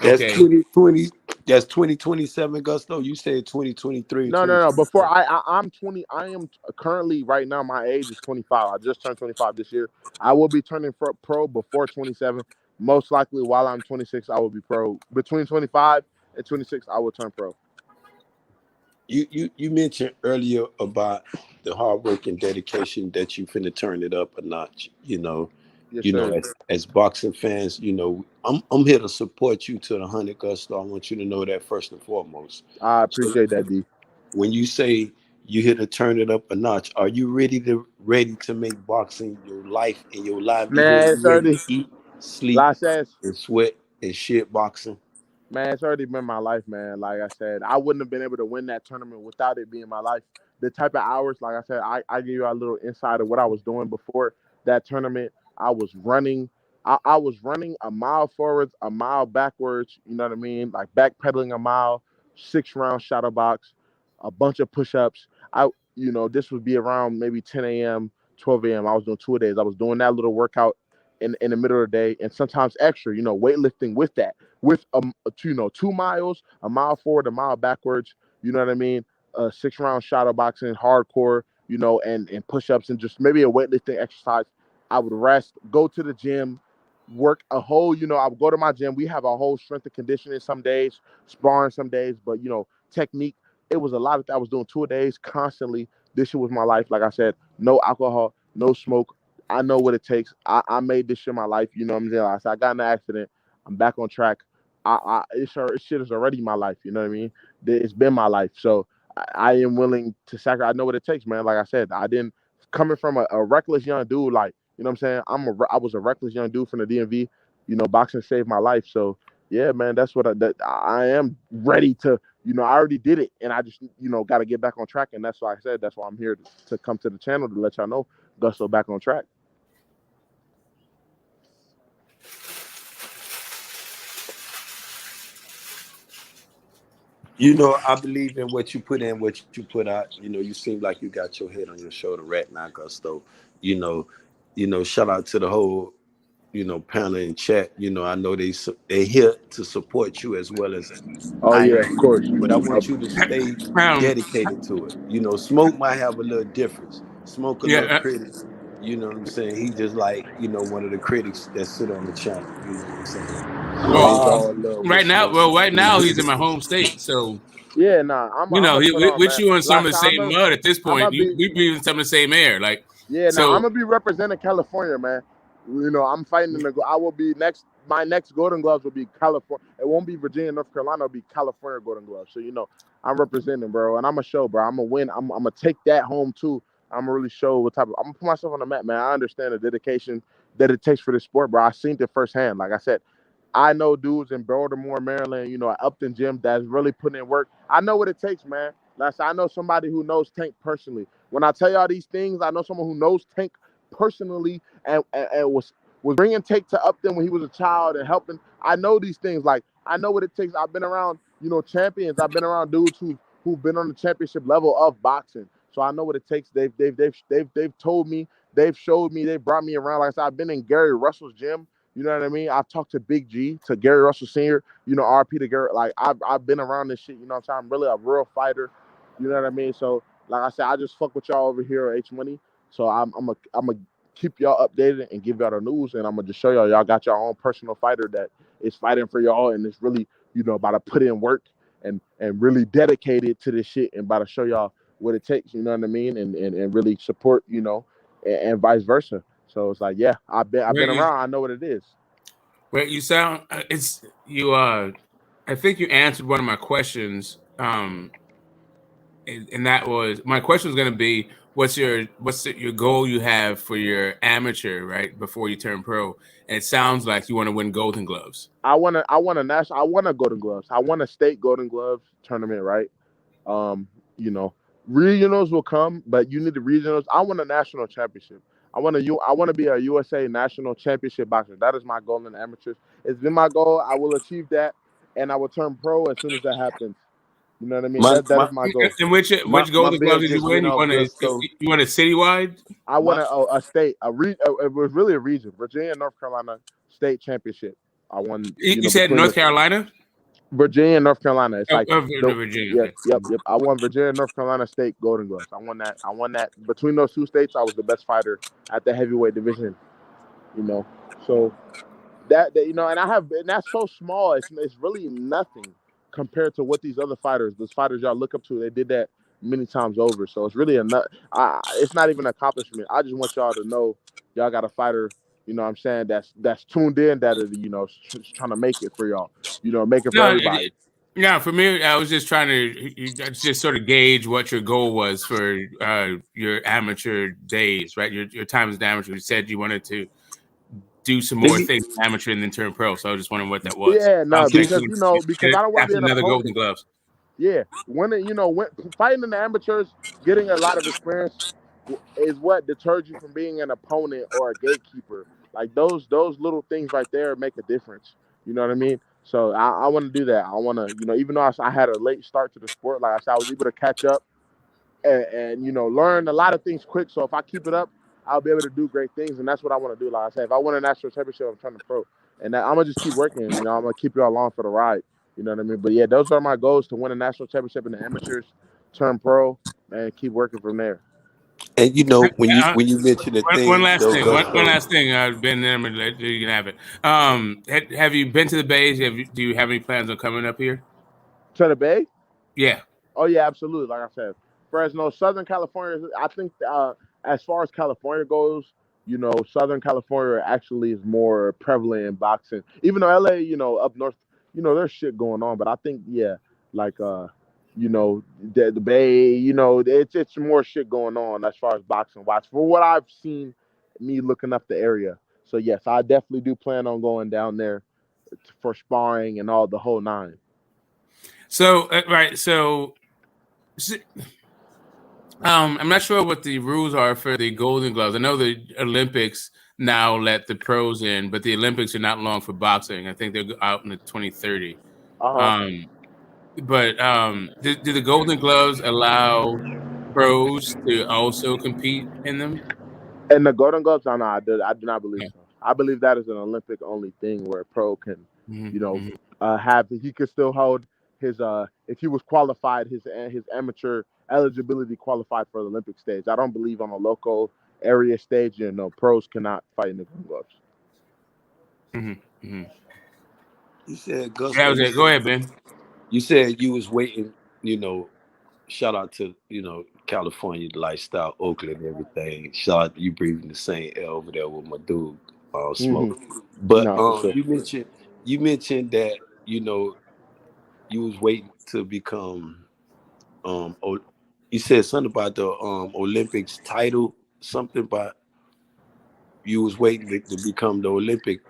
That's 2020. That's 2027, Gusto. You said 2023. No. Before I'm 20. I am currently right now. My age is 25. I just turned 25 this year. I will be turning pro before 27. Most likely, while I'm 26, I will be pro. Between 25 and 26, I will turn pro. You mentioned earlier about the hard work and dedication that you finna turn it up a notch. Yes, as boxing fans, I'm here to support you to the 100, Gusto. I want you to know that first and foremost. I appreciate that, D. When you say you're here to turn it up a notch, are you ready to make boxing your life and your livelihood? Man, it's already eat, sleep, and sweat and shit boxing. Man, it's already been my life, man. Like I said, I wouldn't have been able to win that tournament without it being my life. The type of hours, like I said, I give you a little insight of what I was doing before that tournament. I was running. I was running a mile forwards, a mile backwards. You know what I mean? Like backpedaling a mile, 6-round shadow box, a bunch of push-ups. This would be around maybe 10 a.m., 12 a.m. I was doing 2 days. I was doing that little workout in the middle of the day, and sometimes extra. Weightlifting with that. With 2 miles, a mile forward, a mile backwards, you know what I mean? 6-round shadow boxing, hardcore, and push-ups and just maybe a weightlifting exercise. I would rest, go to the gym, work a whole, I would go to my gym. We have a whole strength and conditioning some days, sparring some days, but technique. It was a lot of that. I was doing 2 days constantly. This shit was my life. Like I said, no alcohol, no smoke. I know what it takes. I made this shit my life. You know what I'm saying? I got in an accident. I'm back on track. Shit is already my life. You know what I mean? It's been my life. So I am willing to sacrifice. I know what it takes, man. Like I said, I didn't coming from a reckless young dude. Like, you know what I'm saying? I was a reckless young dude from the DMV. You know, boxing saved my life. So yeah, man, that's what I am ready to. You know, I already did it, and I just, you know, got to get back on track. And that's why I said, that's why I'm here to come to the channel to let y'all know Gusto back on track. You know, I believe in what you put in, what you put out. You know, you seem like you got your head on your shoulder right now, Gusto. You know, shout out to the whole, you know, panel in chat. You know, I know they here to support you as well as I am, of course. But I want you to stay dedicated to it. You know, Smoke might have a little difference. Smoke a little critic. You know what I'm saying? He just like, you know, one of the critics that sit on the channel. You know what I'm saying? Right now he's in my home state, so yeah, nah, we're chewing some of the same mud at this point. We breathe some of the same air, like I'm gonna be representing California, man. You know, I'm fighting I will be next. My next Golden Gloves will be California. It won't be Virginia, North Carolina. It'll be California Golden Gloves. So you know, I'm representing, bro, and I'm gonna show, bro. I'm gonna win. I'm gonna take that home too. I'm gonna really show what type of. I'm gonna put myself on the map, man. I understand the dedication that it takes for this sport, bro. I seen it firsthand. Like I said, I know dudes in Baltimore, Maryland, you know, at Upton Gym that's really putting in work. I know what it takes, man. I know somebody who knows Tank personally. When I tell y'all these things, I know someone who knows Tank personally and was bringing Tank to Upton when he was a child and helping. I know these things. Like, I know what it takes. I've been around, you know, champions. I've been around dudes who've been on the championship level of boxing. So I know what it takes. They've told me, they've showed me, they brought me around. Like I said, I've been in Gary Russell's gym. You know what I mean? I've talked to Big G, to Gary Russell Sr., you know, RP to Gary. Like, I've been around this shit, you know what I'm saying? I'm really a real fighter, you know what I mean? So, like I said, I just fuck with y'all over here at H Money. So I'm a keep y'all updated and give y'all the news, and I'm going to just show y'all got your own personal fighter that is fighting for y'all and is really, you know, about to put in work and really dedicated to this shit and about to show y'all what it takes, you know what I mean? And really support, you know, and vice versa. So it's like, yeah, I've been around. I know what it is. Well, you sound I think you answered one of my questions, and that was my question was going to be, what's your goal you have for your amateur, right, before you turn pro? And it sounds like you want to win Golden Gloves. I want a Golden Gloves. I want a state Golden Gloves tournament, right? You know, regionals will come, but you need the regionals. I want a national championship. I want to be a USA national championship boxer. That is my goal in the amateurs. It's been my goal. I will achieve that, and I will turn pro as soon as that happens. You know what I mean? That is my goal. And which Golden Gloves did you win? You want a citywide? I want a state. It was really a region. Virginia, North Carolina state championship. I won. You said North Carolina? Virginia and North Carolina. It's like Virginia. Yep. I won Virginia and North Carolina state Golden Gloves. I won that. Between those two states, I was the best fighter at the heavyweight division. You know, so that you know, and that's so small. It's really nothing compared to what those fighters y'all look up to. They did that many times over. So it's really it's not even an accomplishment. I just want y'all to know y'all got a fighter. You know what I'm saying? That's tuned in, that is, you know, trying to make it for y'all. You know, make it for everybody. Yeah, for me, I was just trying to just sort of gauge what your goal was for your amateur days, right? Your time as an amateur. You said you wanted to do some more things amateur and then turn pro. So I was just wondering what that was. Yeah, no, because I don't want to be another Golden Gloves. Yeah, when fighting in the amateurs, getting a lot of experience is what deters you from being an opponent or a gatekeeper. Like those little things right there make a difference. You know what I mean? So I want to do that. I want to, you know, even though I had a late start to the sport, like I said, I was able to catch up and you know, learn a lot of things quick. So if I keep it up, I'll be able to do great things, and that's what I want to do. Like I said, if I win a national championship, I'm turning pro, and I'm gonna just keep working. You know, I'm gonna keep you all along for the ride. You know what I mean? But yeah, those are my goals: to win a national championship in the amateurs, turn pro, and keep working from there. And you know, when you mention the thing, one last thing, Ben, you can have it. Have you been to the Bay? Do you have any plans on coming up here to the Bay? Yeah. Oh yeah, absolutely. Like I said, Fresno, Southern California. I think as far as California goes, Southern California actually is more prevalent in boxing. Even though LA, up north, there's shit going on. But I think, yeah, like the Bay, it's more shit going on as far as boxing wise. For what I've seen, me looking up the area. So yes, I definitely do plan on going down there for sparring and all the whole nine. So right, so I'm not sure what the rules are for the Golden Gloves. I know the Olympics now let the pros in, but the Olympics are not long for boxing. I think they're out in the 2030. But do the Golden Gloves allow pros to also compete in them? And the Golden Gloves, no, I do not believe so. I believe that is an Olympic only thing where a pro can, he could still hold his if he was qualified, his amateur eligibility qualified for the Olympic stage. I don't believe on a local area stage, pros cannot fight in the Golden Gloves. You said Gusto. Go ahead, Ben. You said you was waiting, shout out to, California lifestyle, Oakland, and everything. Shout out, you breathing the same air over there with my dude, Smoke. But sure. you mentioned that, you was waiting to become, you said something about the Olympics title, something about you was waiting to become the Olympic.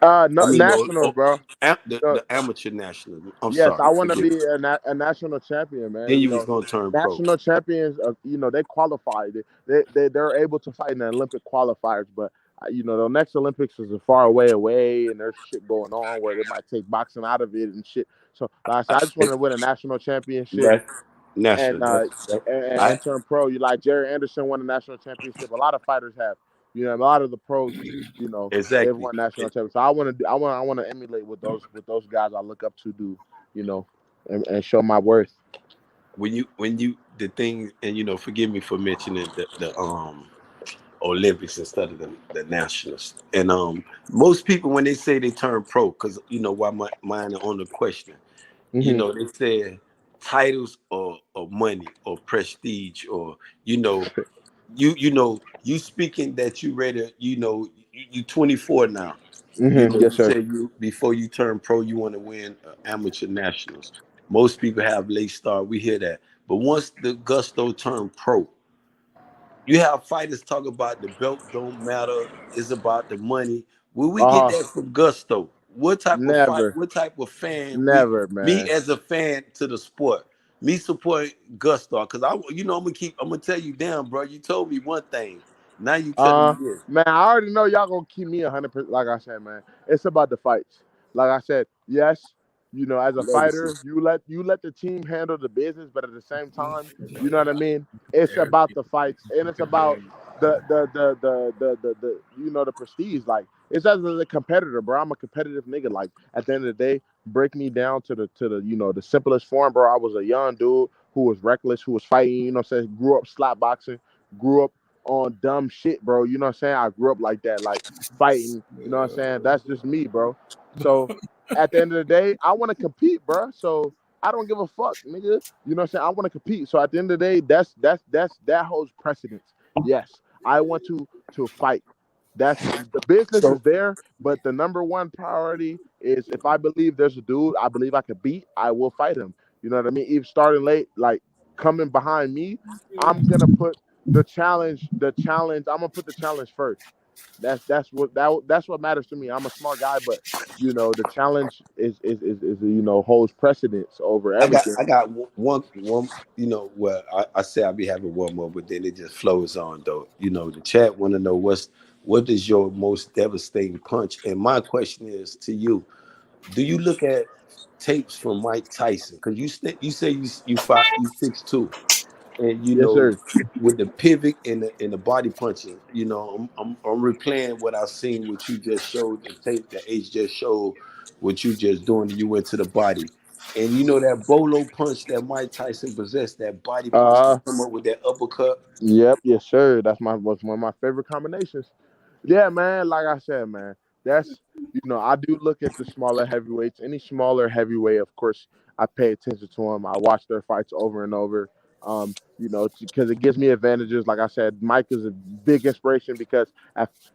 Nationals, bro. The amateur nationals. Yes, I want to be a national champion, man. Then you was gonna turn pro. National champions, they qualified. They're able to fight in the Olympic qualifiers, but the next Olympics is a far away, and there's shit going on where they might take boxing out of it and shit. So, like I just want to win a national championship. And turn pro. You like Jerry Anderson won a national championship. A lot of fighters have. A lot of the pros, exactly. they've won national championships. So I want to emulate what those guys I look up to do, and show my worth. When you the thing, and forgive me for mentioning the Olympics instead of the nationals. And most people when they say they turn pro, because why mine on the question, they say titles or money or prestige or you speaking that you ready, you 24 now. Yes, sir. Say before you turn pro, you want to win amateur nationals. Most people have late start. We hear that. But once the Gusto turned pro, you have fighters talk about the belt don't matter. It's about the money. Will we get that from Gusto? What type of fight? What type of fan? Man. Me as a fan to the sport. Me support Gusto because I'm gonna tell you, damn, bro. You told me one thing. Now you telling me this. Man, I already know y'all gonna keep me 100%. Like I said, man, it's about the fights. Like I said, yes, as a fighter, you let the team handle the business, but at the same time, you know what I mean. It's about the fights, and it's about the the prestige. Like it's as a competitor, bro. I'm a competitive nigga. Like at the end of the day, break me down to the the simplest form, bro. I was a young dude who was reckless, who was fighting. Grew up slap boxing, grew up on dumb shit, bro. You know what I'm saying? I grew up like that, like fighting. You know what I'm saying? That's just me, bro. So at the end of the day, I want to compete, bro. So I don't give a fuck, nigga. You know what I'm saying? I want to compete. So at the end of the day, that holds precedence. Yes, I want to fight. That's the business is there, but the number one priority is if I believe there's a dude I believe I could beat, I will fight him. You know what I mean? Even starting late, like coming behind me, I'm gonna put the challenge. I'm gonna put the challenge first. That's what matters to me. I'm a smart guy, but the challenge is holds precedence over everything. I got one. Well, I say I'll be having one more, but then it just flows on though. The chat want to know what is your most devastating punch, and my question is to you: do you look at tapes from Mike Tyson? Because you say you 6'2". And yes, sir. with the pivot and the body punching, I'm replaying what I've seen, what you just showed, the tape that H just showed, what you just doing, and you went to the body. And that bolo punch that Mike Tyson possessed, that body punch, come up with that uppercut. Yep, yes, sir. That's one of my favorite combinations. Yeah, man. Like I said, man, that's I do look at the smaller heavyweights. Any smaller heavyweight, of course, I pay attention to them. I watch their fights over and over. You know, because it gives me advantages. Like I said, Mike is a big inspiration because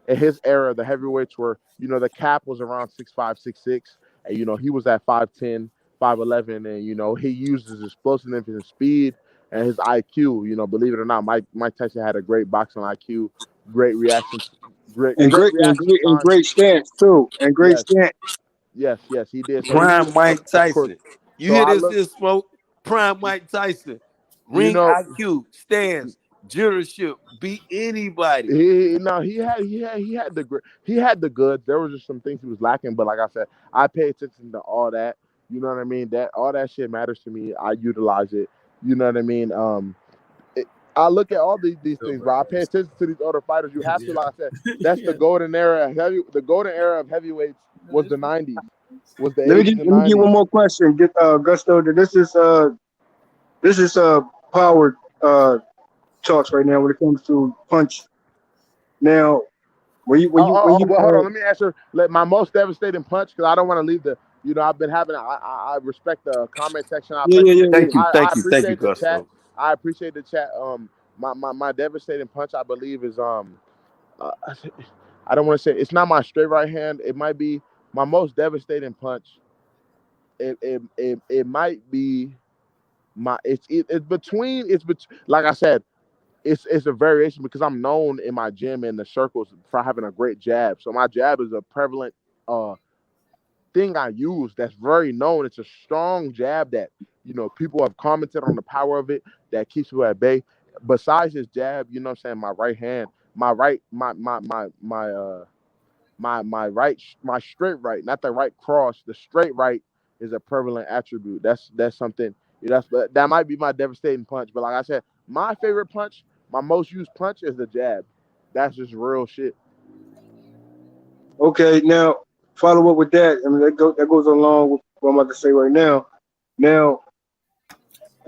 in his era, the heavyweights were, you know, the cap was around 6'5", 6'6", and you know he was at 5'10", 5'11", and you know he used his explosiveness, his speed, and his IQ. You know, believe it or not, Mike Tyson had a great boxing IQ, great reaction, great stance too, and great stance. Yes, he did. So Prime Mike Tyson. Course, you hear this smoke? Prime Mike Tyson. Ring IQ, stance, jurorship, beat anybody. He had the goods. There was just some things he was lacking, but like I said, I pay attention to all that. You know what I mean? That all that shit matters to me. I utilize it. You know what I mean? I look at all these things, bro. I pay attention to these other fighters. You have to, like I said, that's the golden era. The golden era of heavyweights was the 90s. Was the 80s and 90s. Let me get one more question. Get Gusto. This is power talks right now when it comes to punch. Now, hold on. Let me answer. My most devastating punch, because I don't want to leave the. You know, I've been having. I respect the comment section. Thank you, Gusto. I appreciate the chat. My devastating punch, I believe, is I don't want to say it's not my straight right hand. It might be my most devastating punch. It might be my. It's between. Like I said. It's a variation because I'm known in my gym and the circles for having a great jab. So my jab is a prevalent thing I use that's very known. It's a strong jab that, you know, people have commented on the power of it that keeps you at bay. Besides this jab, you know what I'm saying, my right hand, my straight right, not the right cross, the straight right is a prevalent attribute. That's something. That might be my devastating punch. But like I said, my favorite punch, my most used punch is the jab. That's just real shit. Okay, now follow up with that. I mean, that goes along with what I'm about to say right now. Now,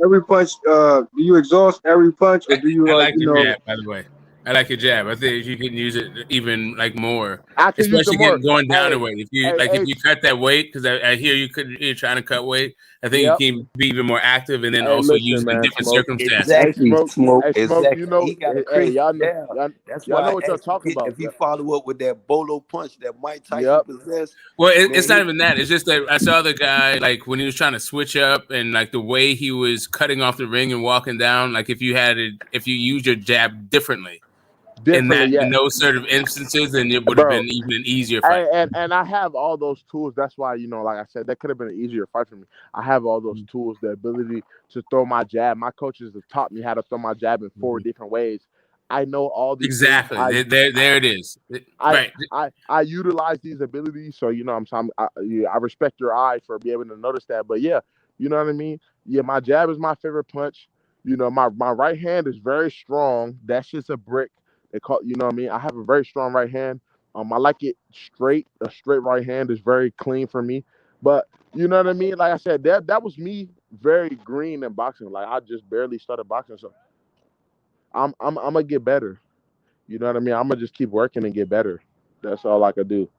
every punch, do you exhaust every punch, or do you like your jab, by the way? I like your jab. I think you can use it even like more, especially going down the weight. If you cut that weight, because I hear you're trying to cut weight. I think you can be even more active, and then also use it in different circumstances. Exactly, Smoke. You know, he got a crazy y'all That's y'all why know what y'all talking about. If he follow up with that bolo punch that Mike Tyson possessed. Well, it's not even that. It's just that I saw the guy like when he was trying to switch up and like the way he was cutting off the ring and walking down. Like if you use your jab differently. In those sort of instances, then it would have been even an easier fight. And I have all those tools. That's why, you know, like I said, that could have been an easier fight for me. I have all those tools, the ability to throw my jab. My coaches have taught me how to throw my jab in 4 different ways. I know all these exactly. Things. There it is. Right. I utilize these abilities, so you know, I respect your eye for being able to notice that. But yeah, you know what I mean. Yeah, my jab is my favorite punch. You know, my right hand is very strong. That's just a brick. You know what I mean? I have a very strong right hand. I like it straight. A straight right hand is very clean for me. But you know what I mean? Like I said, that was me very green in boxing. Like I just barely started boxing, so I'm gonna get better. You know what I mean? I'm gonna just keep working and get better. That's all I could do.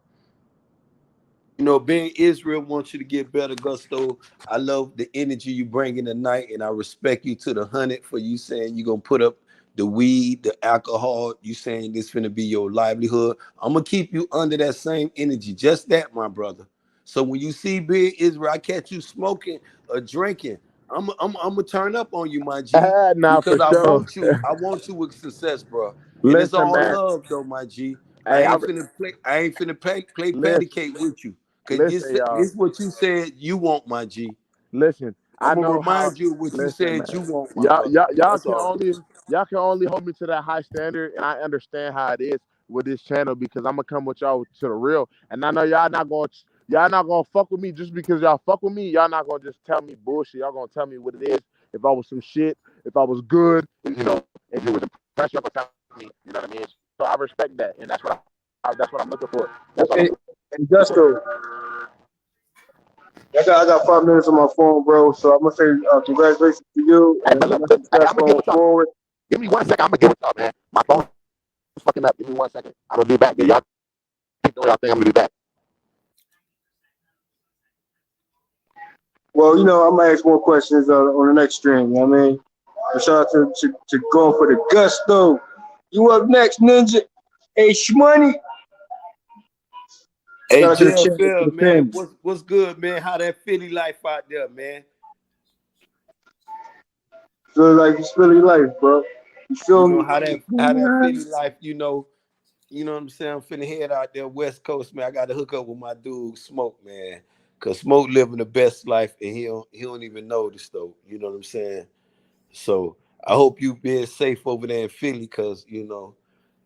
You know, being Israel wants you to get better, Gusto. I love the energy you bring in tonight, and I respect you to the 100 for you saying you're gonna put up the weed, the alcohol. You saying this finna be your livelihood. I'm gonna keep you under that same energy. Just that, my brother. So when you see Big Israel, I catch you smoking or drinking, I'm gonna turn up on you, my G. Because I want you with success, bro. And it's all love, though, my G. I ain't finna play patty cake with you. Because this what you said you want, my G. Listen, I'm gonna remind you of what you said you want, my brother. Y'all can only hold me to that high standard, and I understand how it is with this channel because I'm gonna come with y'all to the real. And I know y'all not gonna fuck with me just because y'all fuck with me. Y'all not gonna just tell me bullshit. Y'all gonna tell me what it is. If I was some shit, if I was good, you know, if it was a pressure, y'all gonna tell me. You know what I mean? So I respect that, and that's what I'm looking for. And Gusto, I got 5 minutes on my phone, bro. So I'm gonna say congratulations to you. And I'm going forward. Give me 1 second. I'm gonna get with y'all, man. My phone is fucking up. Give me 1 second. I'm gonna be back. Y'all keep doing y'all thing. I'm gonna be back. Well, you know, I'm gonna ask more questions on the next stream. You know what I mean? Shout out to going for the gusto. You up next, Ninja? Hey, Shmoney. Hey, JFL, man, what's good, man? How that Philly life out there, man? Feel like it's Philly life, bro. You feel me? How that Philly life, you know what I'm saying? I'm finna head out there West Coast, man. I got to hook up with my dude Smoke, man. Cause Smoke living the best life and he don't even notice though. You know what I'm saying? So I hope you being safe over there in Philly, cause you know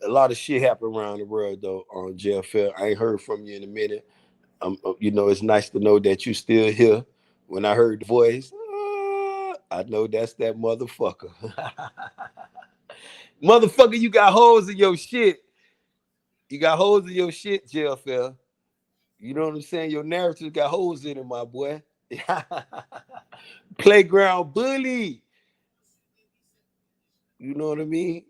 a lot of shit happen around the world though on JFL. I ain't heard from you in a minute. You know, it's nice to know that you still here. When I heard the voice, I know that's that motherfucker. Motherfucker, you got holes in your shit. You got holes in your shit, JFL. You know what I'm saying? Your narrative got holes in it, my boy. Playground bully. You know what I mean?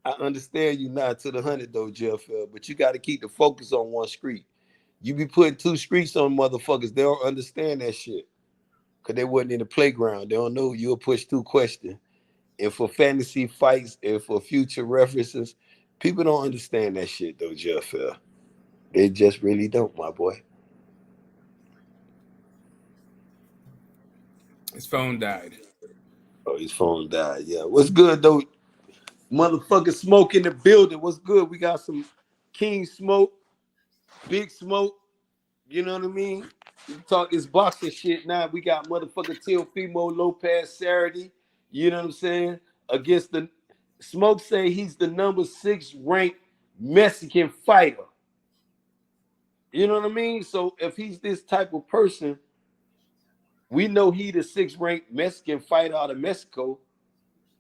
I understand you not to the 100 though, JFL, but you got to keep the focus on one street. You be putting 2 streets on motherfuckers, they don't understand that shit. Because they wasn't in the playground. They don't know you'll push 2 questions. And for fantasy fights and for future references, people don't understand that shit though, JFL. They just really don't, my boy. His phone died. Oh, his phone died. Yeah. What's good though? Motherfucking Smoke in the building. What's good? We got some King Smoke, Big Smoke. You know what I mean? We talk this boxing shit now. We got motherfucking Teofimo Lopez Saturday. You know what I'm saying? Against the Smoke say he's the number 6 ranked Mexican fighter. You know what I mean? So if he's this type of person, we know he the 6th ranked Mexican fighter out of Mexico.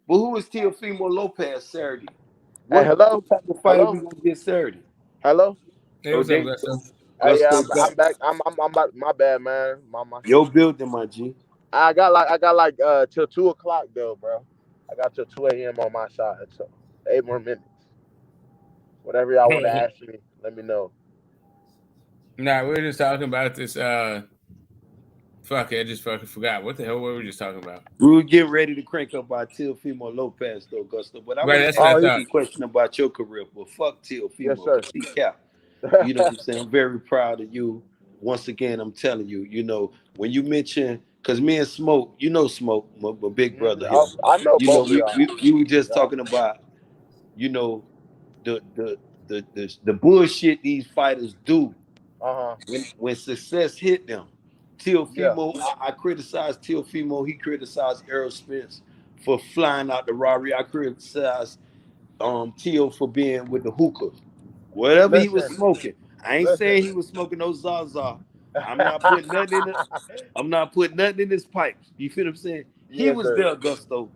But who is Teofimo Lopez Saturday? What type of fighter we gonna get Saturday? Hello. Hey, what's up, Gusto? Hey, yeah, I'm back. I'm about, my bad, man. My Yo, building, my G. I got like till 2 o'clock though, bro. I got till 2 a.m. on my side, so 8 more minutes. Whatever y'all want to ask me, let me know. Nah, we were just talking about this. Fuck it, I just fucking forgot. What the hell were we just talking about? We were getting ready to crank up by Teofimo Lopez, though, Gusto. But I want to ask you a question about your career. But fuck Teofimo. Yes, sir. He cap. You know what I'm saying? I'm very proud of you. Once again, I'm telling you, you know, when you mention, because me and Smoke, you know Smoke, my big brother here. I know you both know, of y'all. we were just talking about, you know, the bullshit these fighters do when success hit them. Teofimo, I criticized Teofimo. He criticized Errol Spence for flying out the robbery. I criticized Teo for being with the hookah. Whatever he was smoking. I ain't saying he was smoking no Zaza. I'm not putting nothing in it. I'm not putting nothing in his pipes. You feel what I'm saying? He was there, Gusto.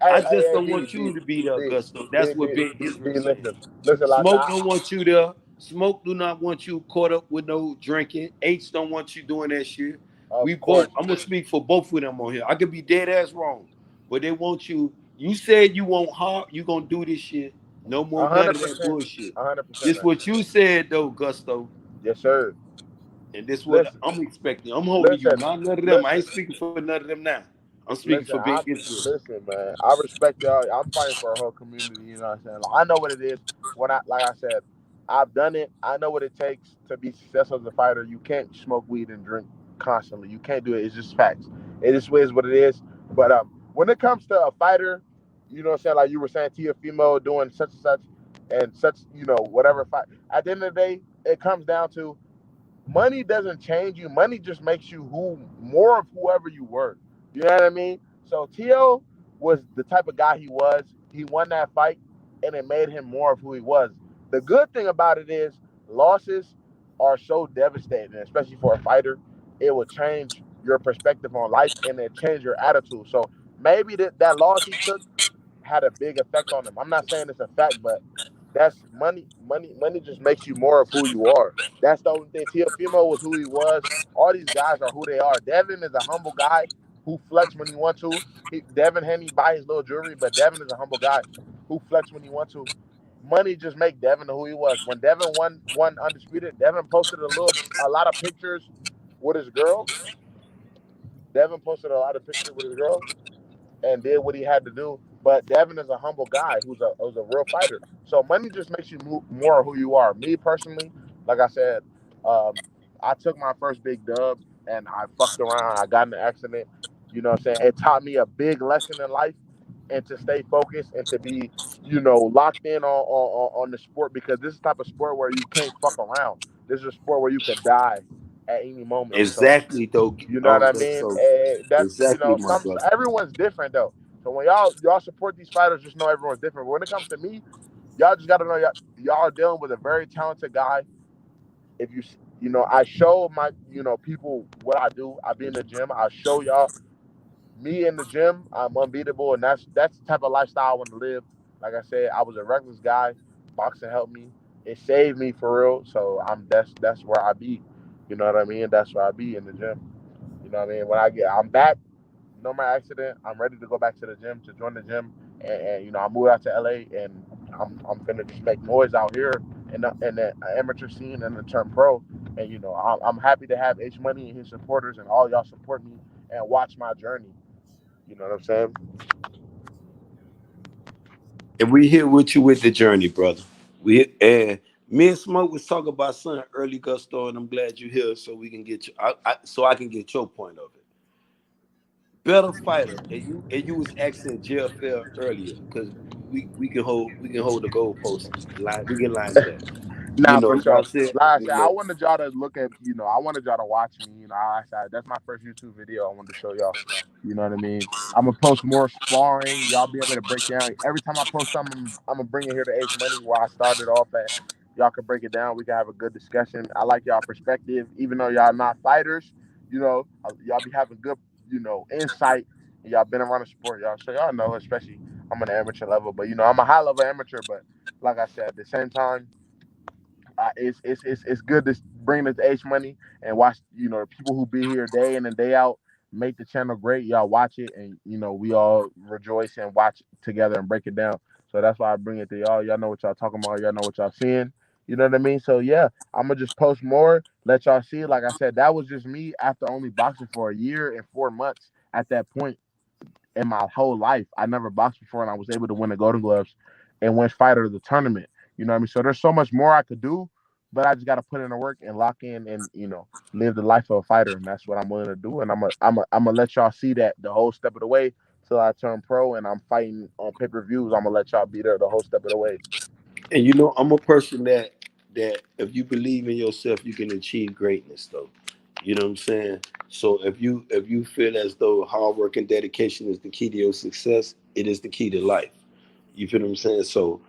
I just don't want you to be there, Gusto. That's what Big Israel said. Smoke don't want you there. Smoke do not want you caught up with no drinking. H don't want you doing that shit. We both. I'm gonna speak for both of them on here. I could be dead ass wrong, but they want you. You said you won't hard. You gonna do this shit. No more none of that bullshit. 100%. This what you said though, Gusto. Yes, sir. And this what I'm expecting. I'm holding you. Not none of them. I ain't speaking for none of them now. I'm speaking for Big Israel. Listen, man. I respect y'all. I'm fighting for a whole community. You know what I'm saying? Like, I know what it is. Like I said, I've done it. I know what it takes to be successful as a fighter. You can't smoke weed and drink constantly. You can't do it. It's just facts. It just is what it is. But when it comes to a fighter, you know what I'm saying? Like you were saying, Teofimo doing such and such, you know, whatever fight. At the end of the day, it comes down to money doesn't change you. Money just makes you more of whoever you were. You know what I mean? So Teo was the type of guy he was. He won that fight, and it made him more of who he was. The good thing about it is losses are so devastating, especially for a fighter. It will change your perspective on life, and it change your attitude. So maybe that loss he took had a big effect on him. I'm not saying it's a fact, but that's money. Money just makes you more of who you are. That's the only thing. Teofimo was who he was. All these guys are who they are. Devin is a humble guy who flex when he wants to. Devin Haney buy his little jewelry, but Devin is a humble guy who flex when he wants to. Money just make Devin who he was. When Devin won undisputed, Devin posted a lot of pictures with his girl. Devin posted a lot of pictures with his girl. and did what he had to do. But Devin is a humble guy who's a real fighter. So money just makes you more who you are. Me personally, like I said, I took my first big dub and I fucked around. I got in an accident. You know what I'm saying? It taught me a big lesson in life and to stay focused and to be, locked in on the sport, because this is the type of sport where you can't fuck around. This is a sport where you could die at any moment. So Exactly, though. you know what I That's mean? so That's exactly, my brother. everyone's different though. So when y'all support these fighters, just know everyone's different. But when it comes to me, y'all just gotta know y'all are dealing with a very talented guy. If I show my people what I do. I be in the gym. I show y'all me in the gym. I'm unbeatable, and that's the type of lifestyle I want to live. Like I said, I was a reckless guy. Boxing helped me. It saved me for real. So that's where I be. You know what I mean? That's where I be in the gym. You know what I mean? When I'm back, no more accident. I'm ready to go back to the gym, to join the gym, and I moved out to LA, and I'm finna just make noise out here in the amateur scene and the turn pro. And I'm happy to have H Money and his supporters and all y'all support me and watch my journey. You know what I'm saying? And we here with you with the journey, brother. Me and Smoke was talking about something early, Gusto, and I'm glad you're here so we can get you. So I can get your point of it. Better fighter, and you was asking JFL earlier, because we can hold the goalpost line. We can line it up. Nah, for Y'all sure. said, Like I said, I wanted y'all to look at, I wanted y'all to watch me. I said that's my first YouTube video. I wanted to show y'all. You know what I mean? I'm gonna post more sparring. Y'all be able to break down. Every time I post something, I'm gonna bring it here to H Money where I started off at. Y'all can break it down. We can have a good discussion. I like y'all perspective, even though y'all not fighters. Y'all be having good, insight. Y'all been around the sport, y'all. So y'all know, especially I'm on the amateur level, but I'm a high level amateur. But like I said, at the same time, it's good to bring this H Money and watch the people who be here day in and day out make the channel great. Y'all watch it, and we all rejoice and watch together and break it down. So that's why I bring it to y'all. Y'all know what y'all talking about. Y'all know what y'all seeing. You know what I mean? So yeah, I'm gonna just post more, let y'all see. Like I said, that was just me after only boxing for a year and 4 months. At that point in my whole life, I never boxed before, and I was able to win the Golden Gloves and win fighter of the tournament. You know what I mean? So there's so much more I could do, but I just got to put in the work and lock in and live the life of a fighter, and that's what I'm willing to do. And I'm gonna let y'all see that the whole step of the way till I turn pro and I'm fighting on pay-per-views. I'm gonna let y'all be there the whole step of the way. and I'm a person that if you believe in yourself, you can achieve greatness, though. You know what I'm saying? So if you feel as though hard work and dedication is the key to your success, it is the key to life. You feel what I'm saying? So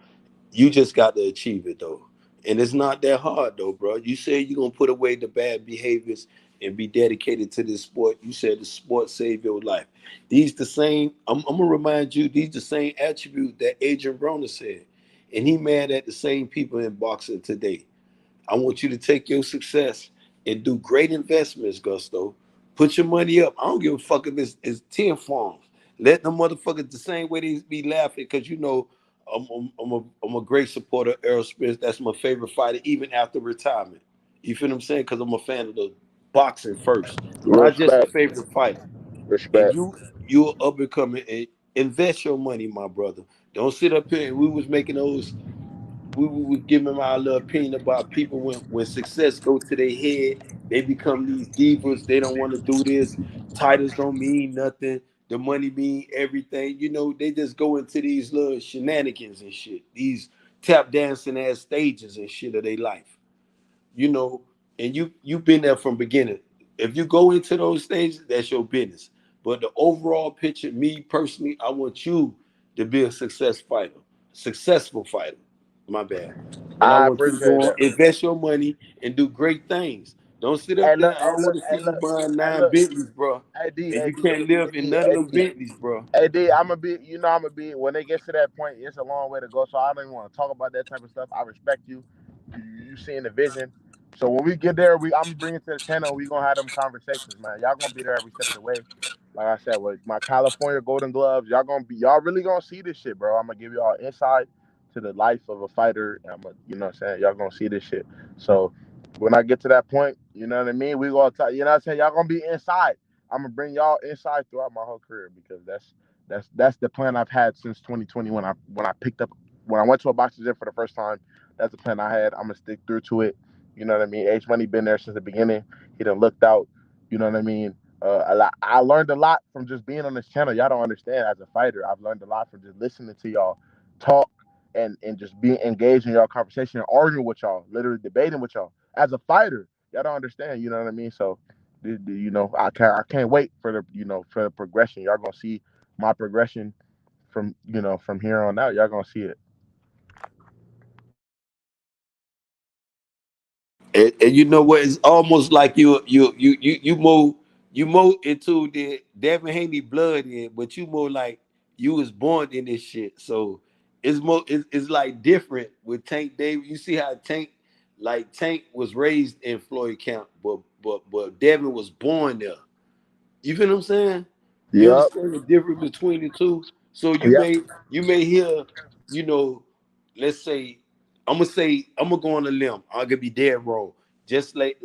you just got to achieve it, though. And it's not that hard, though, bro. You say you're gonna put away the bad behaviors and be dedicated to this sport. You said the sport saved your life. These the same. I'm gonna remind you. These the same attribute that Adrian Broner said, and he mad at the same people in boxing today. I want you to take your success and do great investments, Gusto. Put your money up. I don't give a fuck if it's 10 farms. Let them motherfuckers the same way they be laughing, because I'm a great supporter of Errol Spence. That's my favorite fighter, even after retirement. You feel what I'm saying? Because I'm a fan of the boxing first, not just a Respect, favorite fighter. And respect. you're up and coming, and invest your money, my brother. Don't sit up here and we was making those, we were giving our little opinion about people when success go to their head, they become these divas. They don't want to do this. Titles don't mean nothing. The money mean everything. They just go into these little shenanigans and shit. These tap dancing ass stages and shit of their life. you know, and you've been there from beginning. If you go into those stages, that's your business. But the overall picture, me personally, I want you to be a successful fighter. My bad. And I I want you to appreciate go on, that. invest your money and do great things. Don't sit up Hey, there. look, I hey, don't look, want to hey, see you look, buying hey, 9 look. Bentleys, bro. AD, And you AD, can't live in none of them Bentleys, bro. I'm gonna be, I'm gonna be. When it gets to that point, it's a long way to go. So I don't even want to talk about that type of stuff. I respect you. You seeing the vision. So when we get there, I'm gonna bring it to the channel. We gonna have them conversations, man. Y'all gonna be there every step of the way. Like I said, with my California Golden Gloves, y'all really gonna see this shit, bro. I'm gonna give y'all insight to the life of a fighter. I'm gonna, what I'm saying, y'all gonna see this shit. So when I get to that point, you know what I mean. We gonna talk. You know what I'm saying. Y'all gonna be inside. I'm gonna bring y'all inside throughout my whole career because That's the plan I've had since 2020 when I went to a boxing gym for the first time. That's the plan I had. I'm gonna stick through to it. You know what I mean? H Money been there since the beginning. He done looked out. You know what I mean? I learned a lot from just being on this channel. Y'all don't understand. As a fighter, I've learned a lot from just listening to y'all talk and just being engaged in y'all conversation and arguing with y'all, literally debating with y'all. As a fighter, y'all don't understand. You know what I mean? So, you know, I can't wait for the progression. Y'all gonna see my progression from here on out. Y'all gonna see it. And you know what? It's almost like you move into the Devin Haney blood in, but you more like you was born in this shit. So it's like different with Tank Davis. You see how Tank was raised in Floyd Camp, but Devin was born there. You feel what I'm saying? You Yep. understand the difference between the two? So you Yep. may hear, let's say, I'm gonna go on a limb. I could be dead wrong. Just like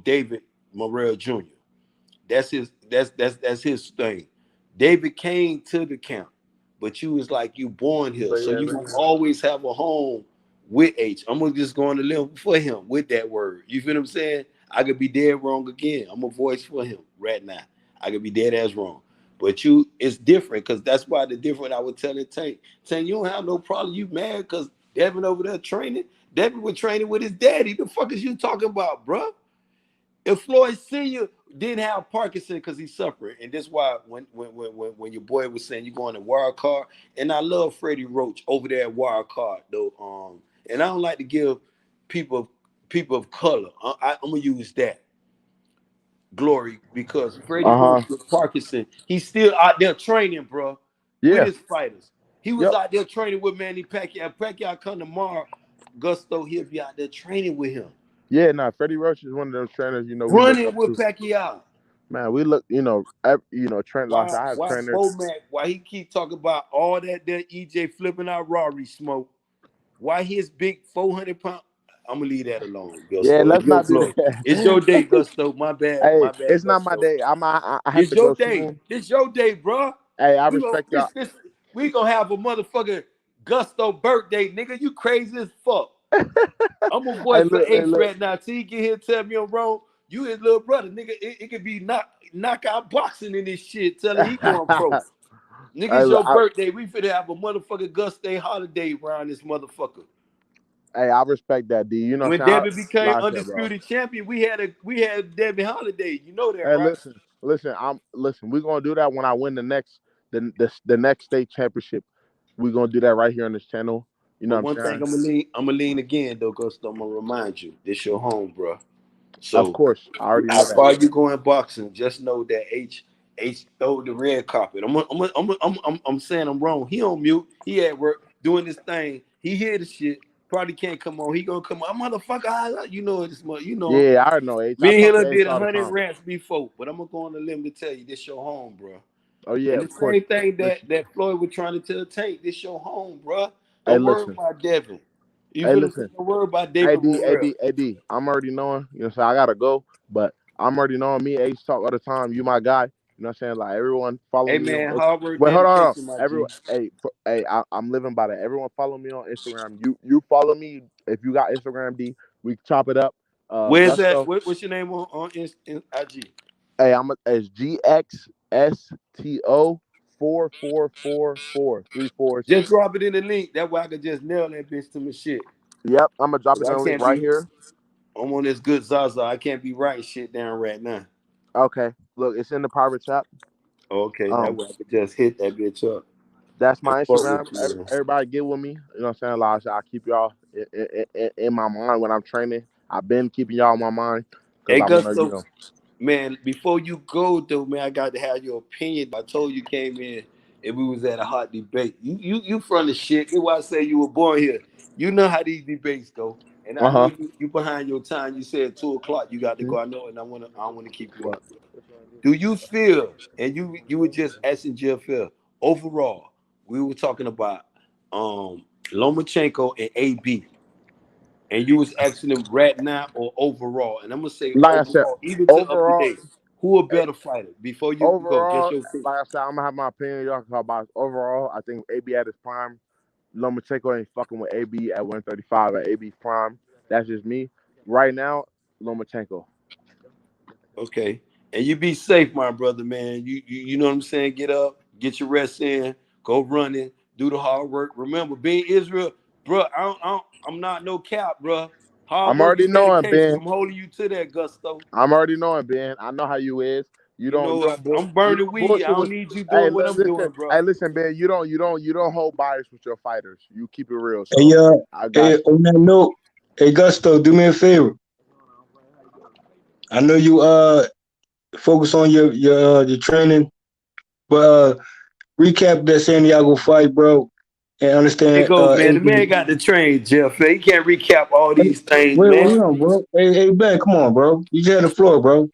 David Morrell Jr. That's his thing. David came to the camp, but you was like you born here, so you gonna always have a home with H. I'm gonna just go on the limb for him with that word. You feel what I'm saying? I could be dead wrong again. I'm a voice for him right now. I could be dead as wrong. But it's different because that's why the different I would tell it Tank. Tank, you don't have no problem. You mad because Devin over there training? Devin was training with his daddy. The fuck is you talking about, bro? If Floyd Sr. didn't have Parkinson because he's suffering, and that's why when your boy was saying you going to wild card, and I love Freddie Roach over there at wild card though. And I don't like to give people of color. I'm gonna use that glory because Freddie Roach with Parkinson, he's still out there training, bro, with his fighters. He was out there training with Manny Pacquiao. If Pacquiao come tomorrow, Gusto, he'll be out there training with him. Yeah, Freddie Roach is one of those trainers, we running look with Pacquiao. Man, we look, Trent Lawson. I have trainers. Why he keep talking about all that EJ flipping out Rory smoke? Why his big 400-pound? I'm gonna leave that alone, Gusto. Yeah, let's not do that. It's your day, Gusto. My bad. Hey, my bad. it's Gusto. not my day. I have it's to your go day. soon. It's your day, bro. Hey, I respect y'all. We gonna have a motherfucking Gusto birthday, nigga. You crazy as fuck. I'm a voice for H right now. Till he get here and tell me I'm wrong. You his little brother, nigga. It could be knockout boxing in this shit. Telling he going pro. Nigga, it's your birthday. We finna have a motherfucking Gusto holiday around this motherfucker. Hey, I respect that, D. You know, when Devin became undisputed champion, we had Devin holiday. You know that, hey, right? Listen. We're gonna do that when I win the next state championship. We're gonna do that right here on this channel. You know what I'm saying? One thing I'm gonna lean again though, Gusto. I'm gonna remind you, this your home, bro. So of course, I already know that. As far as you going boxing, just know that H throw the red carpet. I'm saying I'm wrong. He on mute. He at work doing this thing. He hear the shit. Probably can't come on. He gonna come on. Motherfucker, you know this. You know. Yeah, I already know H. Me and him did 100 rants before, but I'm gonna go on the limb to tell you this your home, bro. Oh yeah, and the same thing that Floyd was trying to tell Tank. This your home, bro. Don't worry about Devin. Don't worry about David. AD, I'm already knowing. You know, so I gotta go, but I'm already knowing me. H talk all the time. You my guy. You know what I'm saying? Like everyone follow me. Man, on hard work. Wait, hold on. Everyone, I'm living by that. Everyone follow me on Instagram. You follow me if you got Instagram. D, we chop it up. Where's that? What's your name on IG? Hey, it's GXSTO 4444 Just drop it in the link. That way I can just nail that bitch to my shit. Yep, I'm gonna drop it in the link right here. I'm on this good Zaza. I can't be writing shit down right now. Okay, look, it's in the private chat. Okay, that way I can just hit that bitch up. That's my Instagram. Everybody get with me. You know what I'm saying? Like I keep y'all in my mind when I'm training. I've been keeping y'all in my mind because I want to, Man, before you go though, man, I got to have your opinion. I told you came in and we was at a hot debate. You from the shit. That's why I say you were born here. You know how these debates go. And I know you behind your time. You said 2:00 you got to go. I know, and I want to keep you up. Do you feel? And you were just asking Jeff Phil. Overall, we were talking about Lomachenko and AB. And you was asking them right now or overall. And I'm gonna say like overall, I said, even to up to date. Who a better fighter? Before you overall, go, just your like I said, I'm gonna have my opinion. Y'all can talk about it. Overall, I think AB at his prime. Lomachenko ain't fucking with AB at 135 at AB's prime. That's just me. Right now, Lomachenko. Okay. And you be safe, my brother, man. You know what I'm saying? Get up, get your rest in, go running, do the hard work. Remember, being Israel, bro, I'm not no cap, bro. Hard I'm work already is knowing, dedication. Ben. I'm holding you to that, Gusto. I'm already knowing, Ben. I know how you is. You don't I'm burning weed. I bullshit don't with. need you Hey, doing what I'm listen. doing, bro. Hey, listen, Ben. You don't hold bias with your fighters. You keep it real. So Hey, I got you. on that note, hey Gusto, do me a favor. I know you focus on your training, but recap that San Diego fight, bro, and Hey, understand. go, man. The man got the train, Jeff. He can't recap all these things, Wait, man. hold on, bro. Hey, Ben, come on, bro. You just had the floor, bro.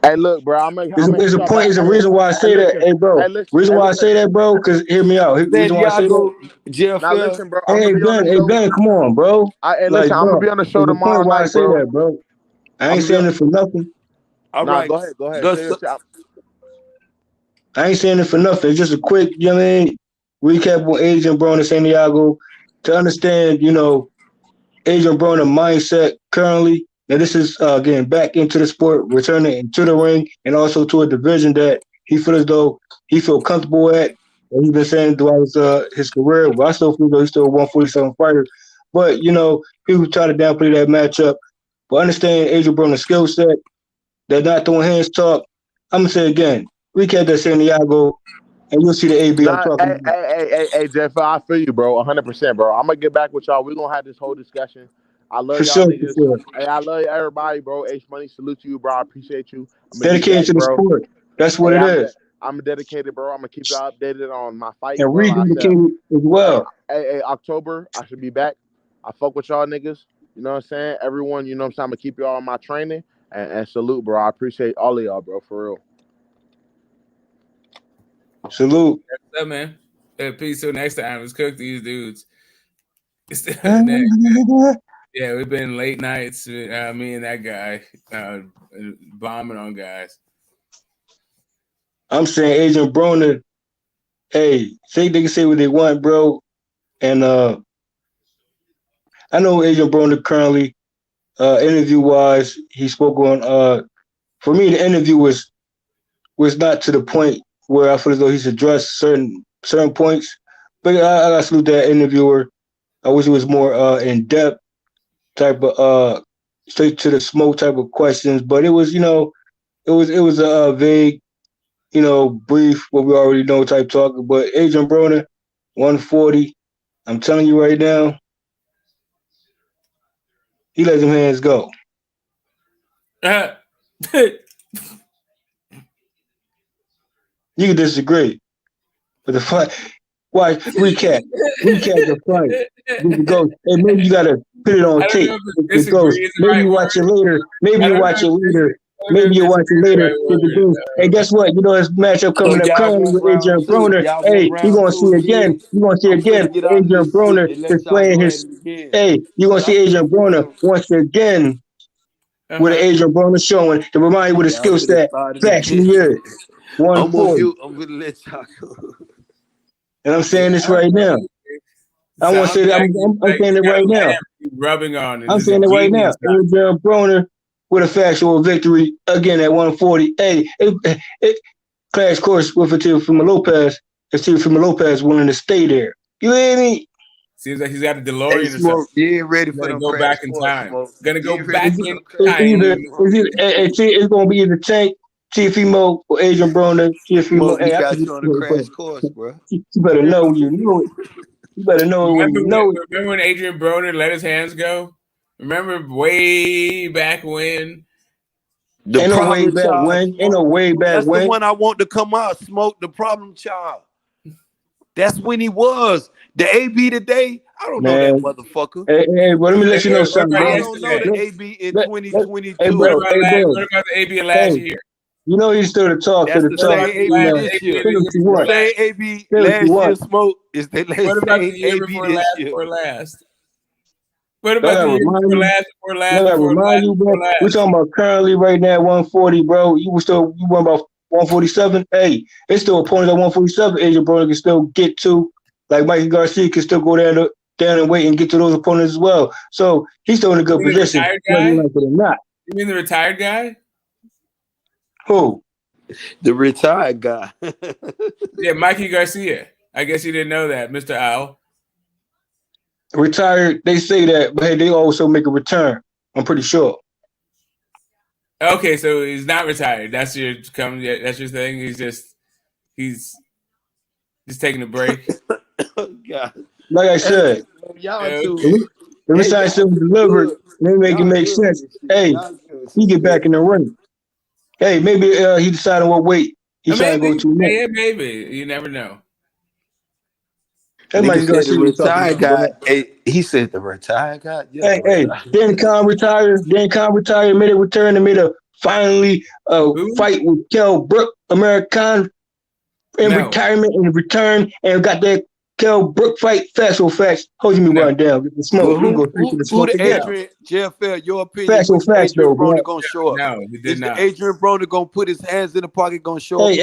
Hey, look, bro. I'm gonna hit There's a y'all point. back. There's a Hey, reason why I say that. listen. Hey, bro. Hey, listen. Reason Hey, why I listen. say that, bro. Because hear me out. Reason why I say that. Jeff. Now listen, bro. I'm Hey, gonna be on the Ben. Hey, show. Ben. Come on, bro. Hey, Like, listen. I'm gonna bro. be on the show There's a tomorrow point why I night, say bro. that, bro. I I'm ain't gonna be saying on. it for nothing. All Nah, right. go ahead. Go ahead. Say your shit. I ain't saying it for nothing. It's just a quick, you know what I mean, recap on Adrian Broner and San Diego to understand, Adrian Broner mindset currently. Now this is getting back into the sport, returning into the ring, and also to a division that he feels as though he feel comfortable at. And he's been saying throughout his career, but I still feel though he's still a 147 fighter. But people try to downplay that matchup. But understand Adrian Broner's skill set. They're not throwing hands talk. I'm gonna say again, recap that San Diego, and you'll see the AB I'm Nah, talking about. hey, Jeff, I feel you, bro. 100%, bro. I'm gonna get back with y'all. We're gonna have this whole discussion. I love For y'all sure, niggas. for sure. Hey, I love everybody, bro. H Money, salute to you, bro. I appreciate you. I'm gonna be Dedicated back, to the bro. sport. That's what Hey, it is. I'm dedicated, bro. I'm gonna keep y'all updated on my fights, And bro. Like I said, rededicated as well. hey, October, I should be back. I fuck with y'all niggas. You know what I'm saying? Everyone, you know what I'm saying? I'm gonna keep y'all on my training and salute, bro. I appreciate all of y'all, bro, for real. Salute. What's up, man? Peace. Till next time. Let's cook these dudes. Yeah, we've been late nights. Me and that guy bombing on guys. I'm saying Adrian Broner, hey, they can say what they want, bro. And I know Adrian Broner currently, interview wise, he spoke on for me the interview was not to the point where I feel as though he's addressed certain points. But I gotta salute that interviewer. I wish it was more in depth type of straight to the smoke type of questions. But it was, it was a vague, brief, what we already know type talk. But Adrian Broner, 140, I'm telling you right now, he let them hands go. You can disagree, but the fight. Why recap the fight? It goes, and maybe you gotta put it on tape. It goes. Maybe you watch it later. Maybe you watch it later. Maybe you watch it later. Hey, guess what? This matchup So coming up y'all currently want with round Adrian two? Broner. Y'all Hey, want you round gonna see two again. again? You gonna see I'm again. finna get out of Adrian this shit Broner and let y'all displaying go at his. it again. Hey, you gonna see Adrian Broner once again with an Adrian Broner showing to remind you what his Y'all skill finna set start it actually again. is. 140. I'm gonna let y'all go. And I'm saying this right now. I want to say that I'm saying it right now. Rubbing on. I'm saying it right now. Adrian Broner with a factual victory again at 140. Hey, it clash course with Teofimo Lopez. If Teofimo Lopez willing to stay there, you hear me? Seems like he's got a Hey, DeLorean or Smoke, something. you ain't ready for Gonna them go crash back in course, time. Smoke. Gonna You go ain't ready back for in them crash It's gonna be either Tank, Teofimo, or Adrian Broner. Teofimo, Smoke, we hey, got you on the crash course, bro. you better know when you know it. You better know it when you know it. Remember when Adrian Broner let his hands go? Remember way back when? The Ain't no way problem back child, when. Ain't no Smoke. way back That's the when. one I want to come out, Smoke. The problem child. That's when he was. The AB today, I don't know that Man. motherfucker. Hey, well, let me let you know something, bro. I don't know the AB in 2022. Hey, bro. What about the AB last year? You know he's still the talk That's to the the talk. same AB this year. Say what you The want. same AB Say what you last year, want. Smoke, is the What about same the year AB before this last year. or last? What about the year before last? Remind you, bro. We're talking about currently right now 140, bro. You won about 147. Hey, it's still opponents at 147. Adrian Broner can still get to, like Mikey Garcia can still go down and wait and get to those opponents as well. So he's still in a good position, whether you like it or not. You mean the retired guy? Who? The retired guy. Yeah, Mikey Garcia. I guess you didn't know that, Mr. Owl. Retired, they say that, but hey, they also make a return. I'm pretty sure. Okay, so he's not retired. That's your thing. He's just taking a break. Oh, God. Like I said, every time something delivered, they make it make sense. Hey, he get back in the ring. Hey, maybe he decided what weight he's trying to go to next. Yeah, maybe. You never know. That might said the retired guy. Hey, he said the retired guy. Yeah, hey, Dan Khan retired. Dan Khan retired. Made a return and made a finally fight with Kell Brook, American in retirement and return, and got that Kell Brook fight. Facts or facts. Hold me right down. Get the smoke. Well, Go straight to the smoke. Adrian JFL, your opinion? Facts or facts, Adrian though, bro. Broner gonna show up? No, he did not. Adrian Broner gonna put his hands in the pocket, gonna show up?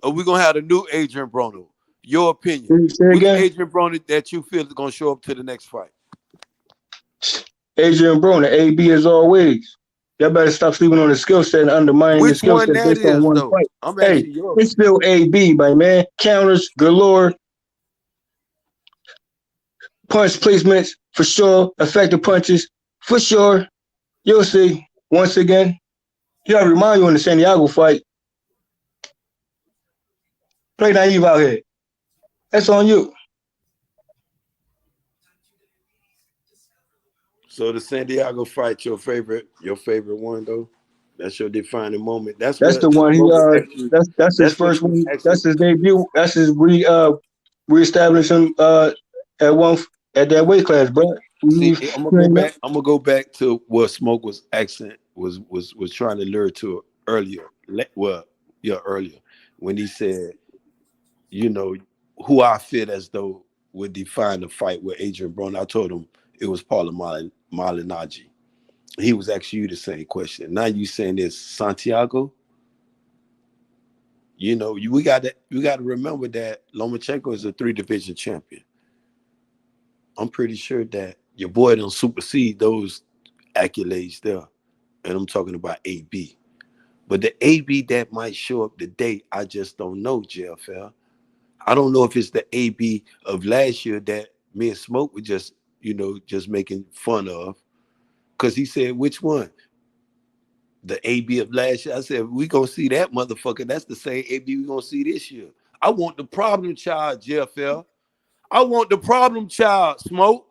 Are we gonna have a new Adrian Broner? Your opinion? Which Adrian Broner that you feel is gonna show up to the next fight? Adrian Broner, AB as always. Y'all better stop sleeping on the skill set and undermining the skill set based on one fight. Hey, it's still AB, my man. Counters galore. Punch placements for sure. Effective punches for sure. You'll see. Once again, you gotta remind you in the Santiago fight. Play naive out here. That's on you. So the Santiago fight, your favorite one though? That's your defining moment. That's the one he that's his first one. That's his debut. That's his reestablishing at that weight class, bro. See, I'm gonna go back to what Smoke was accent was trying to lure to earlier. Earlier when he said, you know, who I feel as though would define the fight with Adrian Broner. I told him it was Paulo Malignaggi. He was asking you the same question. Now you saying it's Santiago. You know, we got to remember that Lomachenko is a 3-division champion. I'm pretty sure that your boy don't supersede those accolades there. And I'm talking about AB. But the AB that might show up today, I just don't know, JFL. I don't know if it's the AB of last year that me and Smoke were just making fun of. Because he said, which one? The AB of last year. I said, we going to see that motherfucker. That's the same AB we going to see this year. I want the problem child, JFL. I want the problem child, Smoke.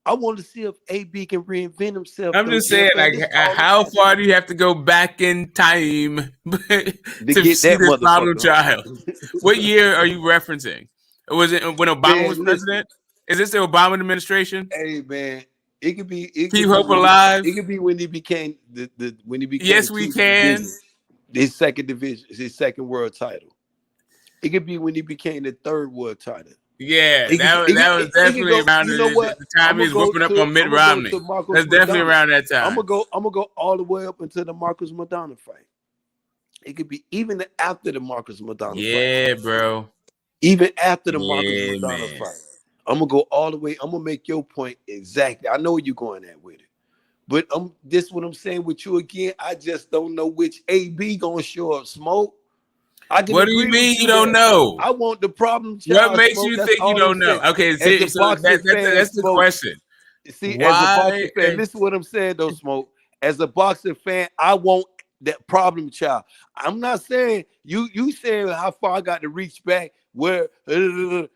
I want to see if AB can reinvent himself. I'm just saying, like, how far do you have to go back in time to get see that this problem motherfucker? Child? What year are you referencing? Was it when Obama was president? Is this the Obama administration? Hey man, it could be. Keep hope alive. It could be when he became when he became. Yes, we can. His second division, his second world title. It could be when he became the third world title. Yeah, that was definitely around the time he was whooping up on Mitt Romney. That's definitely around that time. I'm gonna go all the way up until the Marcus Madonna fight. It could be even after the Marcus Madonna fight. Yeah, bro. Even after the Marcus Madonna fight. I'm gonna go all the way. I'm gonna make your point exactly. I know where you're going at with it. But this what I'm saying with you again. I just don't know which AB gonna show up, Smoke. What do you mean you don't know? I want the problem child. What makes you think you don't know? Okay, so that's the question. See, as a boxing fan, listen to what I'm saying though, Smoke. As a boxing fan, I want that problem child. I'm not saying you saying how far I got to reach back. Where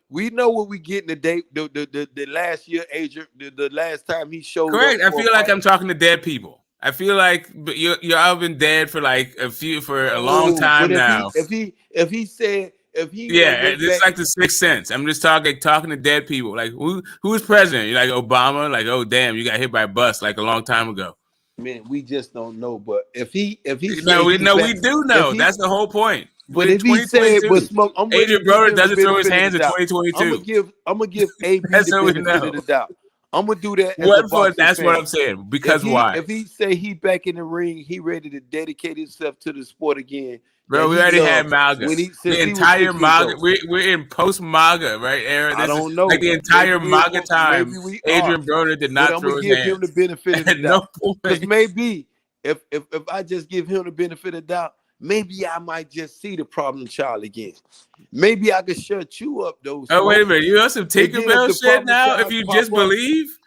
we know what we getting today. The last year, Adrian, the last time he showed. Correct. I feel like I'm talking to dead people. I feel like y'all been dead for like a long time now. If he said it's like the Sixth Sense. I'm just talking to dead people. Like who's president? You're like Obama. Like, oh damn, you got hit by a bus like a long time ago. Man, we just don't know. But if he we do know. That's the whole point. But if he said, "But Smoke," Adrian Broner doesn't throw his hands in 2022. I'm gonna give AB the benefit of the doubt. I'm gonna do that as a What for? boxing That's fan. what I'm saying. Because why? If he say he back in the ring, he ready to dedicate himself to the sport again. Bro, we already had MAGA. The entire MAGA. We're in post MAGA, right, Aaron? I don't know. Like the entire MAGA time. Maybe we Adrian are. Broner did But not I'm throw gonna his give hands. him the benefit of the At no doubt. point. Because maybe if I just give him the benefit of the doubt, maybe I might just see the problem child again. Maybe I could shut you up, though. Oh, wait a minute. You on some Tinkerbell shit now? If you just believe?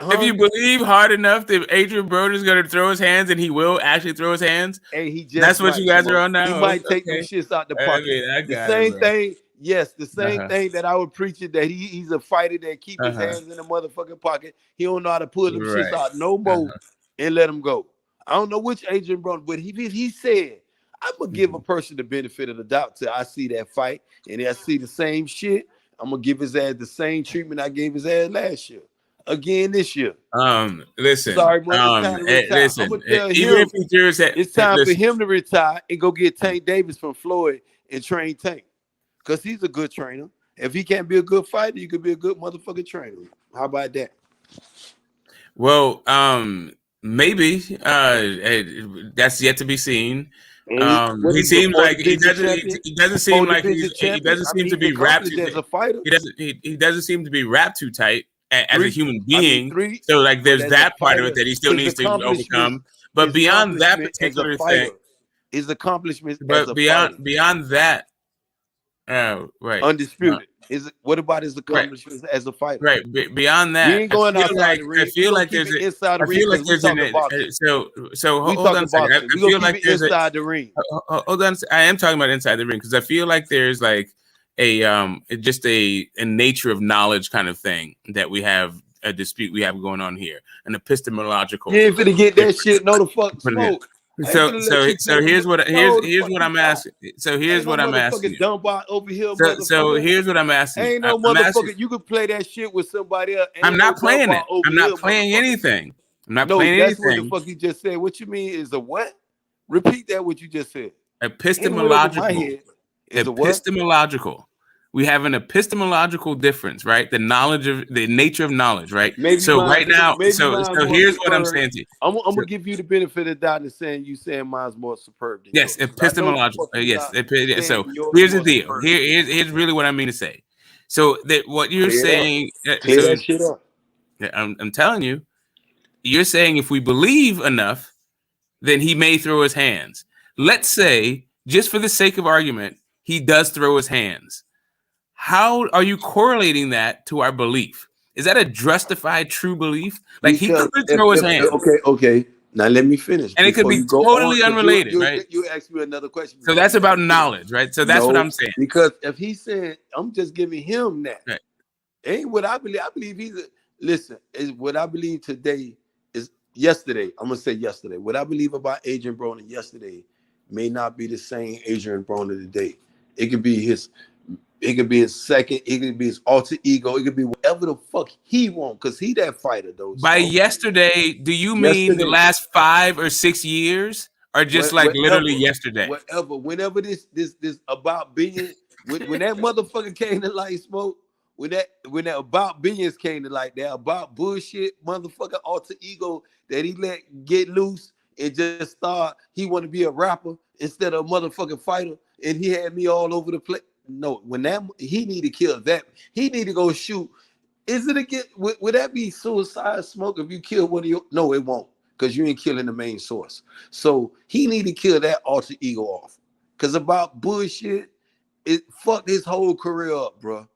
If you believe hard enough that Adrian Broner is going to throw his hands and he will actually throw his hands, hey, he just that's what you guys are on now? He might take them shits out the pocket. The same thing, yes, the same thing that I would preach it, that he's a fighter that keep his hands in the motherfucking pocket. He don't know how to pull them shits out no more and let them go. I don't know which Adrian Broner, but he said, I'm going to give a person the benefit of the doubt till I see that fight and I see the same shit. I'm going to give his ass the same treatment I gave his ass last year. Again this year. Listen. Sorry, but it's time to retire. Listen. I'm gonna tell Even him if he throws that, it's time for him to retire and go get Tank Davis from Floyd and train Tank, because he's a good trainer. If he can't be a good fighter, you could be a good motherfucking trainer. How about that? Well, maybe that's yet to be seen. He seems like he doesn't seem like he doesn't seem to be wrapped as a fighter. He doesn't seem to be wrapped too tight as a human being. So like there's that part of it that he still needs to overcome. But beyond that particular thing, his accomplishments, but beyond that, right, undisputed. What about his accomplishments as a fighter? Right. Beyond that, we ain't going outside the ring. I feel like there's inside the ring. So hold on a second. I feel like there's inside the ring. Hold on. I am talking about inside the ring because I feel like there's like just a nature of knowledge kind of thing that we have a dispute we have going on here, an epistemological. You ain't finna get that shit. No the fuck smoke. So here's what I'm asking. So here's what I'm asking. Over here, so here's what I'm asking. Ain't no motherfucker. You could play that shit with somebody else. I'm not playing it. I'm not playing anything. I'm not playing anything. That's what the fuck you just said. What you mean is a what? Repeat that. What you just said. Epistemological. Epistemological. We have an epistemological difference, right? The nature of knowledge, right? So right now, so here's what I'm saying to you. I'm gonna give you the benefit of the doubt and saying mine's more superb than yours. Epistemological. Yes. So here's the deal. Here's really what I mean to say. So that what you're saying. Clear that shit up. I'm telling you, you're saying if we believe enough, then he may throw his hands. Let's say, just for the sake of argument, he does throw his hands. How are you correlating that to our belief? Is that a justified true belief? Like he could throw his hands. Okay. Now let me finish. And it could be totally unrelated, right? You asked me another question. So that's about knowledge, right? So that's what I'm saying. Because if he said, I'm just giving him that. Right. Ain't what I believe. I believe is what I believe today is yesterday. I'm gonna say yesterday. What I believe about Adrian Broner yesterday may not be the same Adrian Broner today. It could be his second, it could be his alter ego, it could be whatever the fuck he wants, because he that fighter though. By yesterday, do you mean the last 5 or 6 years? Or just literally yesterday? Whenever this about being when that motherfucker came to light, smoke, when that about billions came to light, that about bullshit motherfucker alter ego that he let get loose and just thought he want to be a rapper instead of a motherfucking fighter, and he had me all over the place. No, he need to kill that. He need to go shoot. Is it again? Would that be suicide, smoke? If you kill one of your, no, it won't, because you ain't killing the main source. So he need to kill that alter ego off. Because about bullshit, it fucked his whole career up, bro.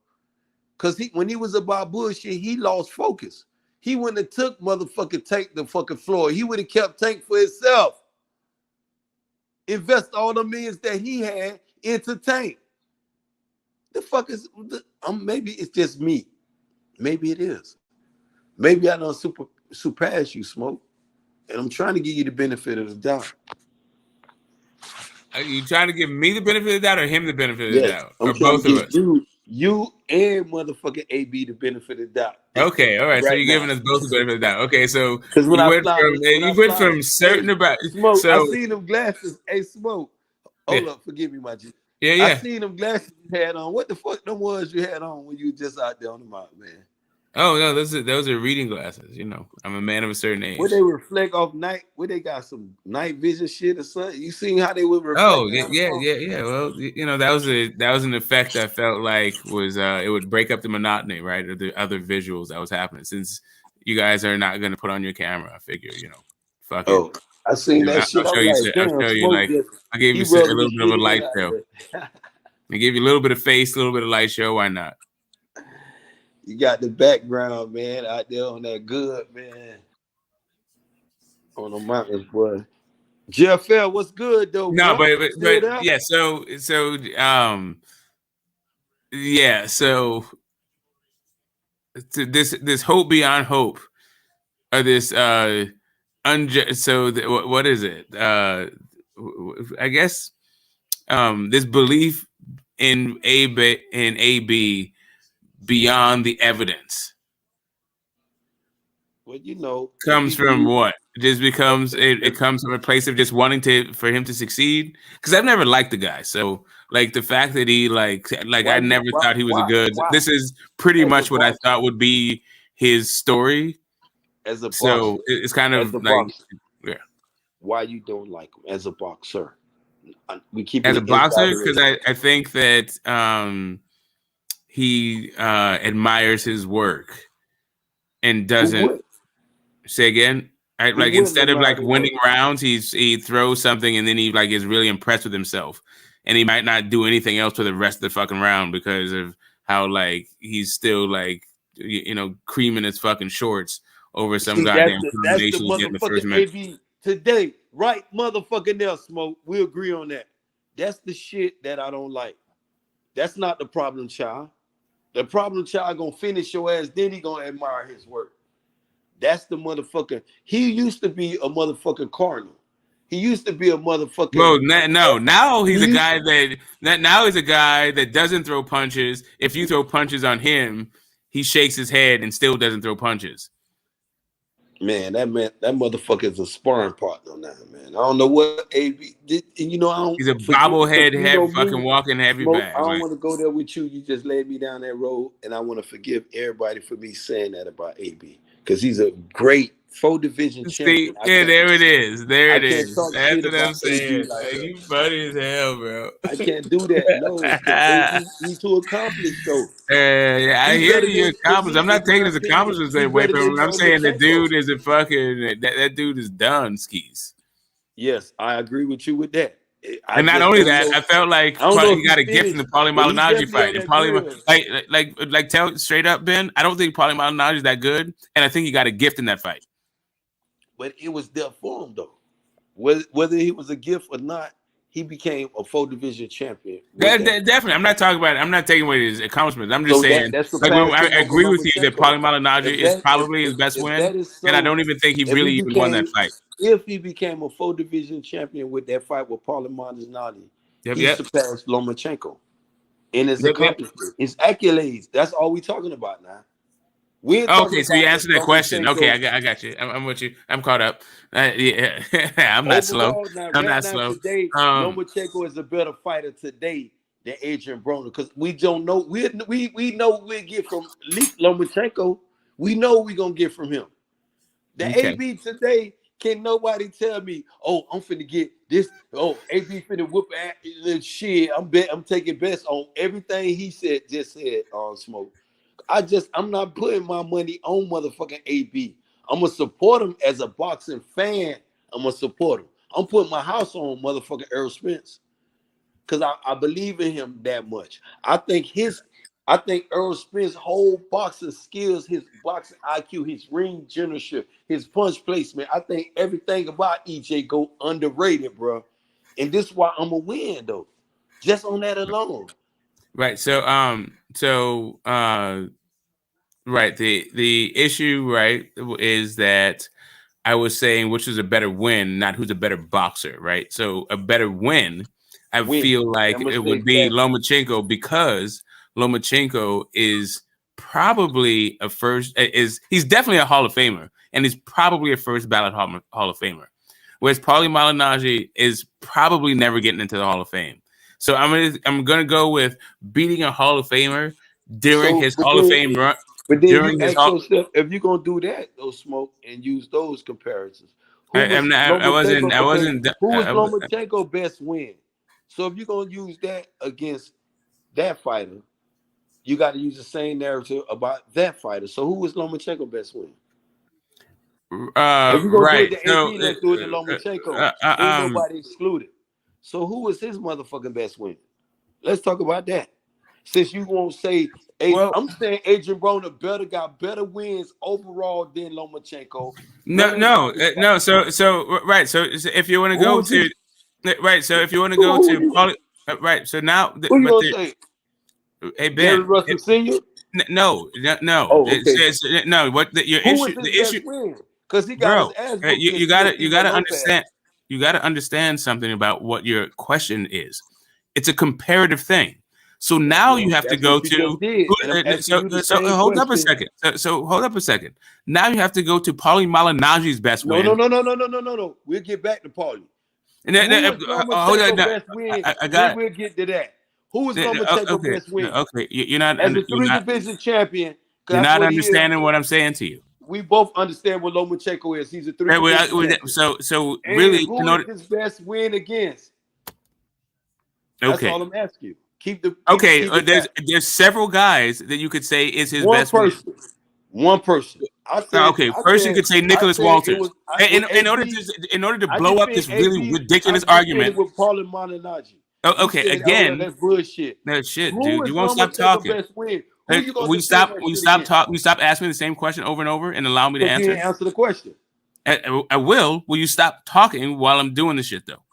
Because when he was about bullshit, he lost focus. He wouldn't have took motherfucking Tank the fucking floor. He would have kept Tank for himself. Invest all the millions that he had into Tank. The fuck is maybe it's just me. Maybe it is. Maybe I don't surpass you, Smoke. And I'm trying to give you the benefit of the doubt. Are you trying to give me the benefit of the doubt or him the benefit of the doubt? Or both of us? You and motherfucking AB the benefit of the doubt. Okay, all right. So you're giving us both the benefit of the doubt. Okay, so you went from certain about Smoke. So I seen them glasses. Hey, Smoke. Hold up, forgive me, my G. Yeah. I seen them glasses you had on. What the fuck them was you had on when you just out there on the mountain, man? Oh no, those are reading glasses. You know, I'm a man of a certain age. Would they reflect off night? Would they got some night vision shit or something? You seen how they would reflect? Oh yeah. Well, you know, that was an effect I felt like was it would break up the monotony, right, or the other visuals that was happening. Since you guys are not going to put on your camera, I figure, you know, fuck it. Oh, I seen that shit. I'll show you. I gave you a little bit of a light show. I gave you a little bit of face, a little bit of light show. Why not? You got the background, man, out there on that good, man. On the mountains, boy. Jeff L, what's good though? No, bro? but yeah, so this hope beyond hope, or this what is it? I guess this belief in AB beyond the evidence. Well, you know, comes from what? It just becomes it comes from a place of just wanting for him to succeed. Because I've never liked the guy, so like the fact that he I never thought he was a good. This is pretty much what I thought would be his story. As a boxer, so it's kind of like boxer. Why you don't like him as a boxer? We keep as a boxer because I think that he admires his work and doesn't. Say again. Like instead of like winning rounds, he throws something and then he like is really impressed with himself, and he might not do anything else for the rest of the fucking round because of how like he's still like you know creaming his fucking shorts over some goddamn combination getting the first match today, right? Motherfucking there, Smoke. We agree on that. That's the shit that I don't like. That's not the problem child. The problem child gonna finish your ass, then he gonna admire his work. That's the motherfucker. He used to be a motherfucking Cardinal. He used to be a motherfucking. Well, no. Now he's a guy that doesn't throw punches. If you throw punches on him, he shakes his head and still doesn't throw punches. Man, that motherfucker is a sparring partner now, man. I don't know what AB did. You know, I don't. He's a bobblehead, fucking walking heavy bag. I don't want to go there with you. You just led me down that road, and I want to forgive everybody for me saying that about AB. Because he's a great 4-division champion. Yeah, there it is. There it is. That's what I'm saying. Like, you funny as hell, bro. I can't do that. No, he's too accomplished, though. Yeah, I hear you accomplished. I'm not taking his accomplishments away from him. I'm saying the dude is a fucking that dude is done skis. Yes, I agree with you with that. And not only that, I felt like he got a gift in the Paulie Malignaggi fight. And like tell straight up, Ben, I don't think Paulie Malignaggi is that good, and I think he got a gift in that fight. But it was there for him though. Whether he was a gift or not, he became a 4-division champion. Definitely, I'm not talking about it. I'm not taking away his accomplishments. I'm just saying. I agree with you that Paulie Malignaggi is probably his best win, and I don't even think he really even won that fight. If he became a 4-division champion with that fight with Paulie Malignaggi, he surpassed Lomachenko in his accomplishments, his accolades. That's all we're talking about now. Okay, so you answered that question. Okay, I got you. I'm with you. I'm caught up. Yeah, I'm not slow. I'm not slow. Today, Lomachenko is a better fighter today than Adrian Broner because we don't know. We know we'll get from Lomachenko. We know we're gonna get from him. The AB today. Can nobody tell me, oh, I'm finna get this, oh, AB finna whoop shit. I'm taking bets on everything he just said on Smoke. I'm not putting my money on motherfucking AB. I'm gonna support him as a boxing fan. I'm gonna support him. I'm putting my house on motherfucking Errol Spence. Cause I believe in him that much. I think Errol Spence's whole boxing skills, his boxing IQ, his ring generalship, his punch placement, I think everything about EJ go underrated, bro. And this is why I'm a win, though. Just on that alone. Right. So, right. The issue, right, is that I was saying which is a better win, not who's a better boxer, right? So a better win, I feel like it would be Lomachenko because Lomachenko is probably he's definitely a Hall of Famer, and he's probably a first ballot Hall of Famer. Whereas Paulie Malignaggi is probably never getting into the Hall of Fame. So I'm gonna go with beating a Hall of Famer during his Hall of Fame run. But then you ask yourself, if you're gonna do that, those smoke and use those comparisons, who was Lomachenko best win? So if you're gonna use that against that fighter, you got to use the same narrative about that fighter. So who was Lomachenko best win? If you're gonna do it to AB, let's do it to Lomachenko. Ain't nobody excluded. So who was his motherfucking best win? Let's talk about that. Since you won't say, I'm saying Adrian Broner got better wins overall than Lomachenko. No. So right. So if you want to go to right. So if you want to go to right. So now who you gonna say? Hey Ben, Gary Russell Sr. No. Oh, okay. No. What your who issue? The issue. Because he got his ass booked. You gotta understand. You gotta understand something about what your question is. It's a comparative thing. So now you have to go to. So hold up a second. So hold up a second. Now you have to go to Paulie Malignaggi's best win. No. We'll get back to Paulie. Hold on. Best win? I got it. We'll get to that. Who was Lomachenko's best win? Okay, you're not as a division champion. You're not understanding what I'm saying to you. We both understand what Lomachenko is. He's a 3 So really, who is his best win against? That's all I'm asking you. Keep there's several guys that you could say is his best person. One person. First you could say Nicholas Walters. In order to blow up this really ridiculous argument with Paulie Malignaggi. Again, that's bullshit. No shit, dude. You won't stop talking. We stop asking me the same question over and over and allow me to answer. You didn't answer the question. I will. Will you stop talking while I'm doing the shit though?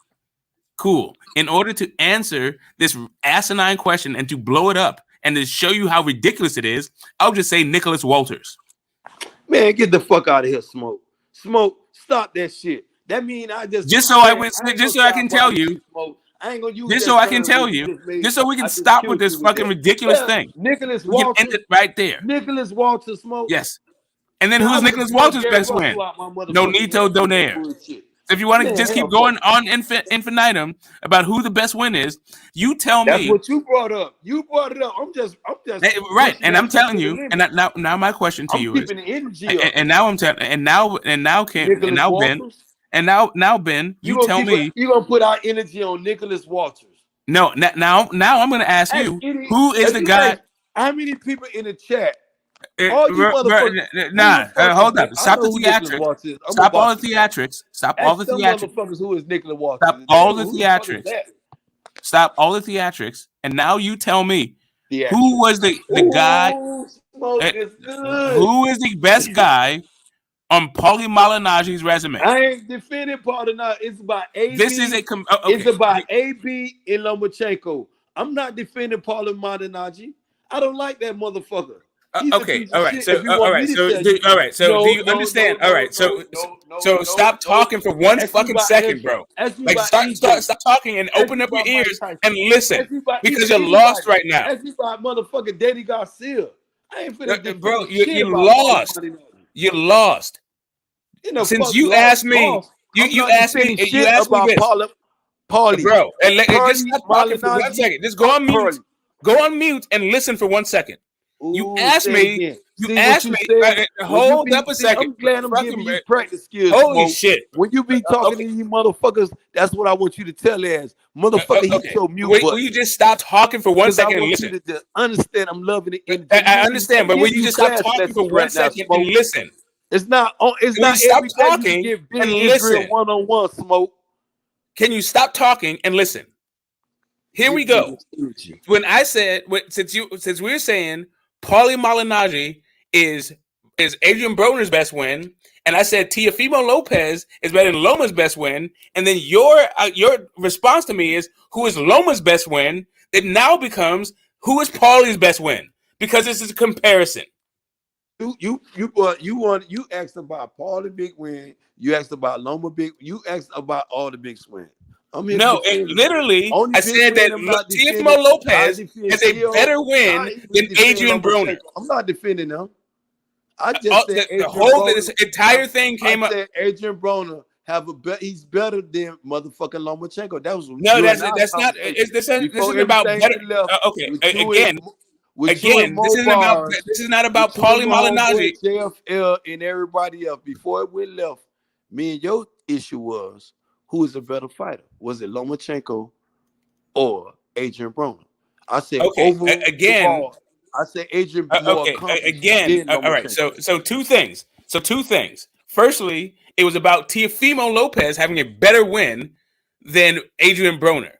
Cool. In order to answer this asinine question and to blow it up and to show you how ridiculous it is, I'll just say Nicholas Walters. Man, get the fuck out of here, Smoke. Smoke, stop that shit. That mean I just so I can tell you. I ain't gonna use just so I can tell you. Just so we can stop with this fucking ridiculous thing. Nicholas Walters. End it right there. Nicholas Walters, Smoke. Yes. And then who's Nicholas Walters' best win? Nonito Donaire. If you want to just keep going on infinitum about who the best win is, you tell me. That's what you brought up. You brought it up. I'm just right. And I'm telling you. And now my question to you is. And now I'm telling. And now Ben. And now Ben, you tell me. You're gonna put our energy on Nicholas Walters. No. Now I'm gonna ask you who is the guy. How many people in the chat? Hold up. Stop the theatrics. Stop all the theatrics. Stop all the theatrics. Who is Nicholas Walters? Stop all the theatrics. Stop all the theatrics. And now you tell me who was the guy? Who is the best guy on Paulie Malignaggi's resume? I ain't defending Malignaggi. It's about AB. It's about AB and Lomachenko. I'm not defending Paulie Malignaggi. I don't like that motherfucker. All right. So do you understand? So stop talking for one fucking second, bro. Like stop talking and open up your ears and listen because you're lost right now. That's about motherfucking Danny Garcia. I ain't finna bro. You're lost. You're lost. Since you asked me, you asked me this, Paulie, bro. And just stop talking for 1 second. Just go on mute. Go on mute and listen for 1 second. You asked me. Hold up a second. I'm glad I'm giving you practice skills. Holy shit! When you be talking to you motherfuckers, that's what I want you to tell as motherfucker. Hit your mute button. Will you just stop talking for 1 second and listen? To understand, I'm loving it. I understand, but will you just stop talking for 1 second and listen? It's not. It's not. Stop talking and listen. One-on-one, Smoke. Can you stop talking and listen? Here we go. When I said, since we're saying Paulie Malignaggi is Adrian Broner's best win, and I said Teofimo Lopez is better than Loma's best win, and then your response to me is who is Loma's best win? It now becomes who is Paulie's best win because this is a comparison. You asked about Paulie big win. You asked about Loma big. You asked about all the big wins. No, literally, I said that Teofimo Lopez is a better win than Adrian Broner. I'm not defending them. I just said this entire thing came up. Adrian Broner he's better than motherfucking Lomachenko. That was that's not. This isn't about better. Okay, again, Again, this is not about Paulie Malignaggi. JFL and everybody else. Before it went left, me and your issue was who is a better fighter? Was it Lomachenko or Adrian Broner? I said again. I said Adrian more accomplished. Again. All right. So two things. Firstly, it was about Teofimo Lopez having a better win than Adrian Broner.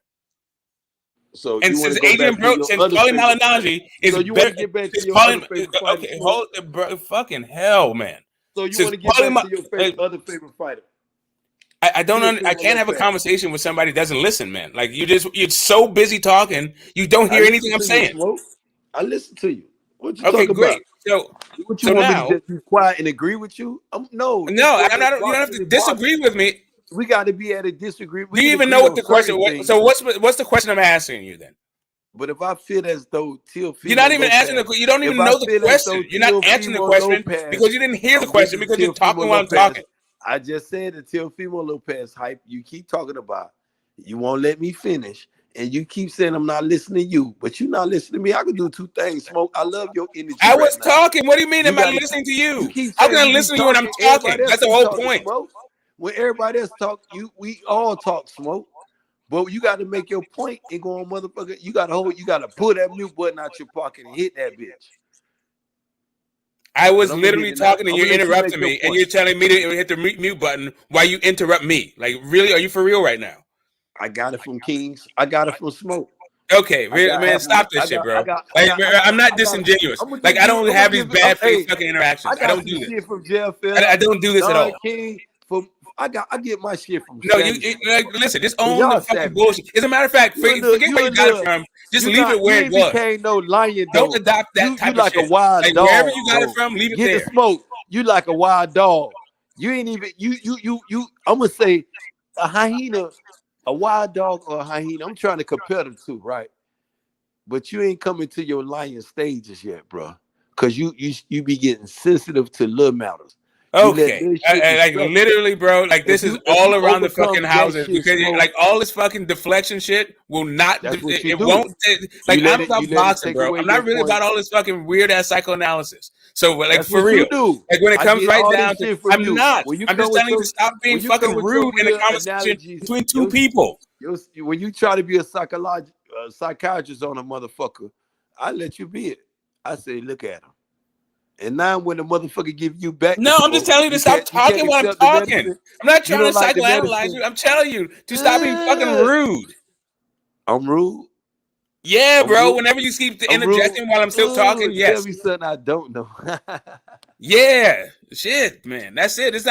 So and since Adrian Broner, since Paulie Malignaggi is so you better, want to get back to your other favorite fighter? Okay, hold it, bro. Fucking hell, man. So you want to get back to your other favorite fighter? I don't. I can't have a conversation with somebody that doesn't listen, man. Like you're so busy talking, you don't hear anything I'm saying. I listen to you. What you talking great. about? What you want me to just be quiet and agree with you? No. I'm not. You don't have to disagree with me. We got to be at a disagree. Do you even know what the question was? So what's the question I'm asking you then? But if I feel as though Teofimo, you're not even asking the. You don't even know the question. You're not answering the question because you didn't hear the question because you're talking while I'm talking. I just said the Teofimo Lopez hype you keep talking about. You won't let me finish, and you keep saying I'm not listening to you, but you're not listening to me. I can do two things. Smoke. I love your energy. I was talking. What do you mean? Am I listening to you? I'm gonna listen to you when I'm talking. That's the whole point. Smoke. When everybody else talk, we all talk, Smoke. But you got to make your point and go on, motherfucker. You got to pull that mute button out your pocket and hit that bitch. I was literally talking and you interrupted me, and you're telling me to hit the mute button while you interrupt me. Like, really? Are you for real right now? I got it from Kings. I got it from Smoke. Okay, man, stop this shit, bro. I'm not disingenuous. Like, I don't have these bad faith fucking interactions. I don't do this. From JFL. I don't do this at all. King, I get my shit from. No, listen. This own the fucking bullshit. As a matter of fact, forget where you got it from. Just leave it where it was. Became no lion. Don't adopt that type of shit. You like a wild dog. Wherever you got it from, leave it there. Get the Smoke. You like a wild dog. You ain't even you. I'm gonna say a hyena, a wild dog or a hyena. I'm trying to compare the two, right? But you ain't coming to your lion stages yet, bro. Cause you be getting sensitive to little matters. Okay, like literally, bro. Like this is all around the fucking houses because like all this fucking deflection shit will not. It won't. Like I'm about boxing, bro. I'm not really about all this fucking weird ass psychoanalysis. So like for real, like when it comes right down to, I'm not. I'm just telling you to stop being fucking rude in a conversation between two people. When you try to be a psychiatrist on a motherfucker, I let you be it. I say, look at him. And now when the motherfucker give you back, no, I'm just telling you to stop talking while I'm talking. I'm not trying to psychoanalyze you. I'm telling you to stop being fucking rude. I'm rude. Yeah, bro. Whenever you keep interjecting while I'm still talking, yes. Tell me something I don't know. Yeah, shit, man. That's it. This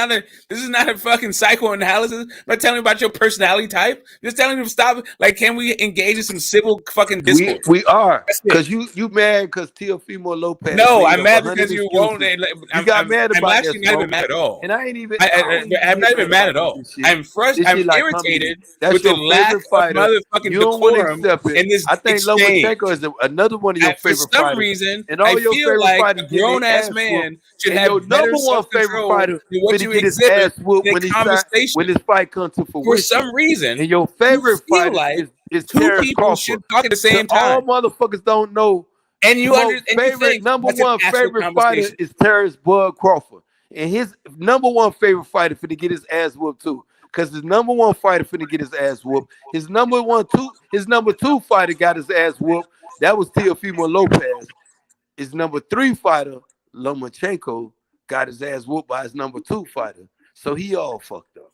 is not a fucking psychoanalysis. I'm not telling you about your personality type. I'm just telling you to stop. Like, can we engage in some civil fucking discourse? We are, because you mad because Teofimo Lopez. No, I'm mad because you won't. You got mad about I'm actually not even mad at all. And I ain't even. I'm not even mad at all. I'm frustrated. I'm irritated with the lack of motherfucking decorum in this exchange. I think Lomachenko is another one of your favorite fighters. For some reason, I feel like a grown ass man should have your number one favorite fighter when he get his ass whooped when his fight comes to fruition. For some reason, and your favorite fighter is Terence Crawford. Should talk at the same time. All motherfuckers don't know. And you understand. Number one favorite fighter is Terence Bud Crawford, and his number one favorite fighter finna get his ass whooped too. Because his number one fighter finna get his ass whooped. His number two fighter got his ass whooped. That was Teofimo Lopez. His number 3 fighter, Lomachenko, got his ass whooped by his number 2 fighter. So he all fucked up.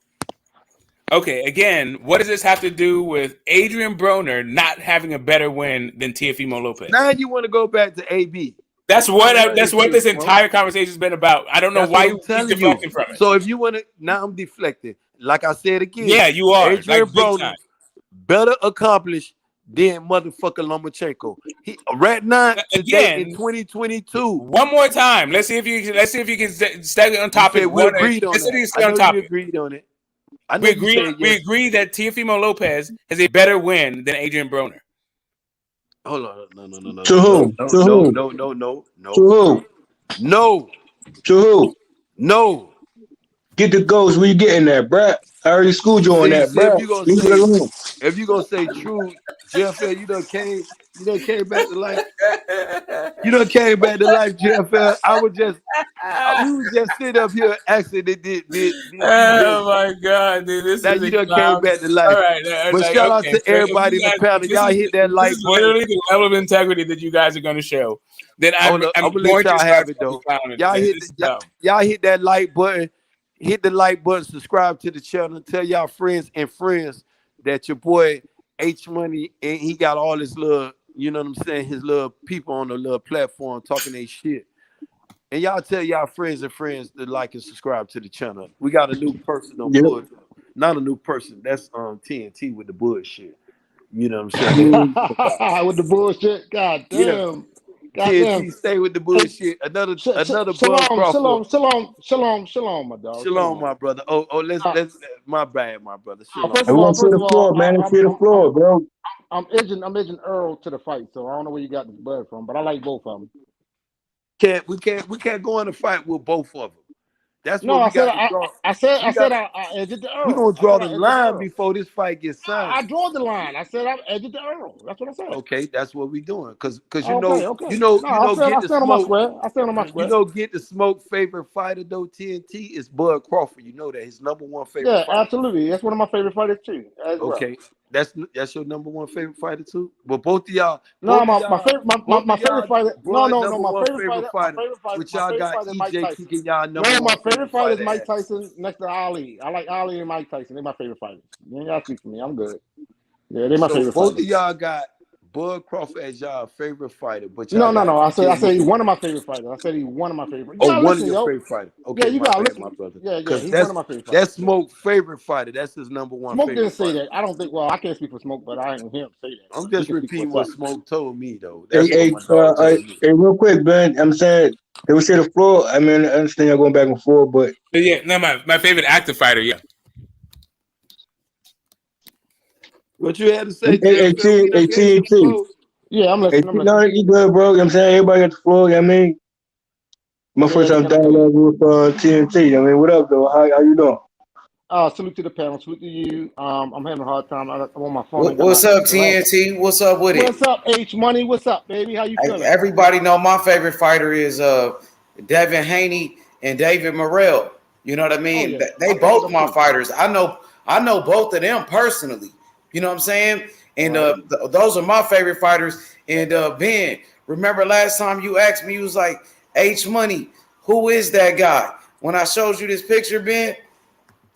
Okay, again, what does this have to do with Adrian Broner not having a better win than Teofimo Lopez? Now you want to go back to AB. That's what this entire conversation has been about. I don't know why you keep deflecting from it. So if you want to, now I'm deflecting. Like I said again. Yeah, you are. Adrian Broner better accomplished than motherfucker Lomachenko. He right now again in 2022. One more time. Let's see if you can stay on topic. We agreed on it. We agreed on it. We agree that Teofimo Lopez has a better win than Adrian Broner. Hold on, no. To whom? No. To whom? No. To whom? No. To who? No. Get the ghost. Where you getting that, bruh? I already schooled you on See, that, if bruh. you gonna Leave it say, alone. if you gonna say true, JFL, you done came back to life. You done came back to life, JFL. We was just sitting up here asking did you Oh my God, dude, this now is you a done came clown. back to All life. right, But like, shout out okay, to so if everybody in you the guys, panel. Y'all hit that this like is button. literally the level of integrity that you guys are going to show. Then I'm I'm gonna let going to y'all start have it fucking though. clowning. Y'all Man. hit This is dumb. y'all hit that like button. Hit the like button. Subscribe to the channel. Tell y'all friends that your boy H Money and he got all his little, you know what I'm saying, his little people on the little platform talking their shit. And y'all tell y'all friends to like and subscribe to the channel. We got a new person on Yep. board. Not a new person. That's TNT with the bullshit. You know what I'm saying? With the bullshit. God Yeah. damn. God damn. TNT stay with the bullshit. Another Bud Shalom, Crawford. my dog. Shalom, my brother. Let's my bad, my brother. Shalom. I want to see the floor, man. Let's see the floor, bro. I'm edging Earl to the fight, so I don't know where you got this Bud from, but I like both of them. We can't go in a fight with both of them. That's No, what I we said got to draw. I edged the Earl. We're gonna draw the line before this fight gets signed. I draw the line. I said I edged the Earl. That's what I said. Okay, that's what we doing. Cause Okay. get I stand on my smoke. square. I stand on my square. Get the smoke favorite fighter though. TNT is Bud Crawford. You know that his number one favorite. Yeah, fighter. Absolutely. That's one of my favorite fighters too. As Okay, well. that's your number one favorite fighter too. But both of y'all. No, my favorite fighter. No, my favorite favorite fighter. Which My y'all favorite got fighter is Mike EJ Tyson. kicking y'all number No, one my favorite fighter is fighter Mike ass. Tyson next to Ali. I like Ali and Mike Tyson. They're my favorite fighters. You ain't gotta speak for me. I'm good. Yeah, they're my favorite Both fighters. of y'all got Bud Crawford as y'all favorite fighter, but No. I said he's one of my favorite fighters. I said he's one of my favorite. Oh, one of your favorite fighters. Okay, you my gotta bad, listen. my brother. Yeah, Because he's one of my favorite fighters. that's Smoke's favorite fighter. That's his number one Smoke favorite didn't say fighter. that. I don't think. Well, I can't speak for Smoke, but I ain't hear him say that. I'm just repeating what Smoke told me though. Hey, That's what my dog told me. hey, real quick, Ben. I'm saying they would say the floor. I mean, I understand y'all going back and forth, but yeah, no, my favorite active fighter, yeah. What you had to say, TNT. Yeah, I'm listening. No, you good, bro. You know what I'm saying? Everybody got the floor. You know what I mean? My first time dialogue with TNT. I mean, what up, though? How you doing? Salute to the panel. Salute to you. I'm having a hard time. I'm on my phone. What's up, TNT? What's up with it? What's up, H Money? What's up, baby? How you feeling? Everybody know my favorite fighter is Devin Haney and David Morrell. You know what I mean? Oh, yeah. They both my fighters. I know both of them personally. You know what I'm saying? And those are my favorite fighters. And Ben, remember last time you asked me, you was like, H Money, who is that guy? When I showed you this picture, Ben,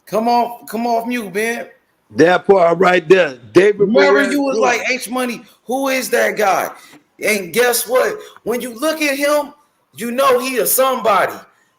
come off mute, Ben. That part right there, David. Remember, Morrell you was like, H Money, who is that guy? And guess what? When you look at him, you know he is somebody.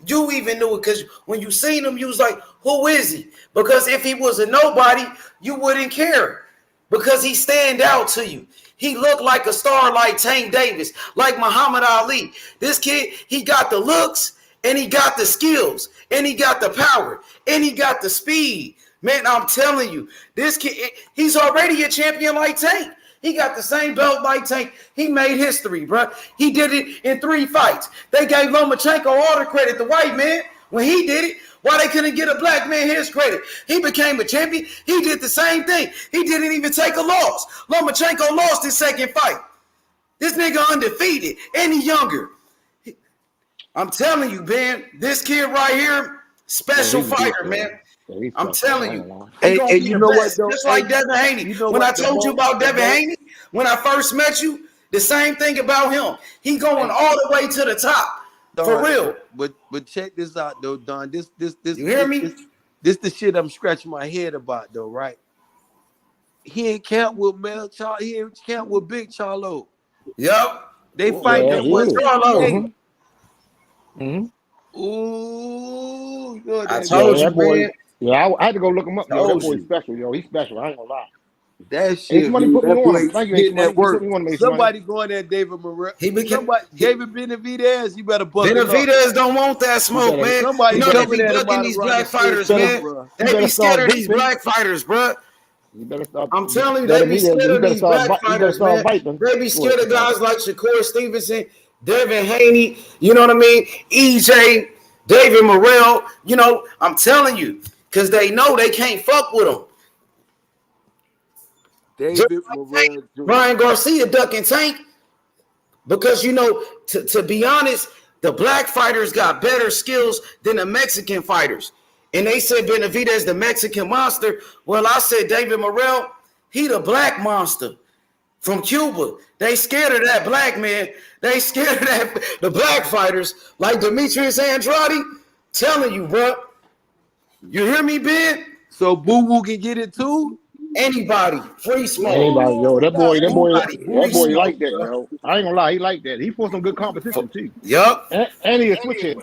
You even knew it because when you seen him, you was like, who is he? Because if he was a nobody, you wouldn't care because he stand out to you. He looked like a star like Tank Davis, like Muhammad Ali. This kid, he got the looks and he got the skills and he got the power and he got the speed. Man, I'm telling you, this kid, he's already a champion like Tank. He got the same belt like Tank. He made history, bro. He did it in 3 fights. They gave Lomachenko all the credit, the white man, when he did it. Why they couldn't get a black man his credit? He became a champion. He did the same thing. He didn't even take a loss. Lomachenko lost his second fight. This nigga undefeated, and he younger. I'm telling you, Ben, this kid right here, special fighter, man. I'm telling you. Hey, you know what, though? Just like Devin Haney. When I told you about Devin Haney, when I first met you, the same thing about him. He going all the way to the top. For real. But check this out though, Don. This you hear me? This the shit I'm scratching my head about though, right? He ain't camp with Mel Charlo. He ain't camp with Big Charlo. Yep. They fight at 168. Ooh, I told you, boy. Yeah, I had to go look him up. Yo, that boy's special, yo. He's special. I ain't gonna lie. That shit. H-Money put me on him. Thank you, H-Money. Work. Somebody going at David Morrell. David Benavidez, you better bust Benavidez don't want that smoke, man. Somebody they be ducking these black fighters, man. They be scared of these black fighters, bro. I'm telling you, they be scared of these black fighters, man. They be scared of guys like Shakur Stevenson, Devin Haney, you know what I mean? EJ, David Morrell, you know, I'm telling you, because they know they can't fuck with him. David Morrell, Ryan Garcia ducking Tank because, you know, to be honest, the black fighters got better skills than the Mexican fighters. And they said Benavidez the Mexican monster. Well, I said David Morrell, he the black monster from Cuba. They scared of that black man. They scared of the black fighters like Demetrius Andrade. Telling you, bro. You hear me, Ben? So Boo Woo can get it too? Anybody, free smoke. Anybody, yo, that boy Anybody, like that, yo. I ain't gonna lie, he like that. He fought some good competition too. Yup. And he a switch hitter.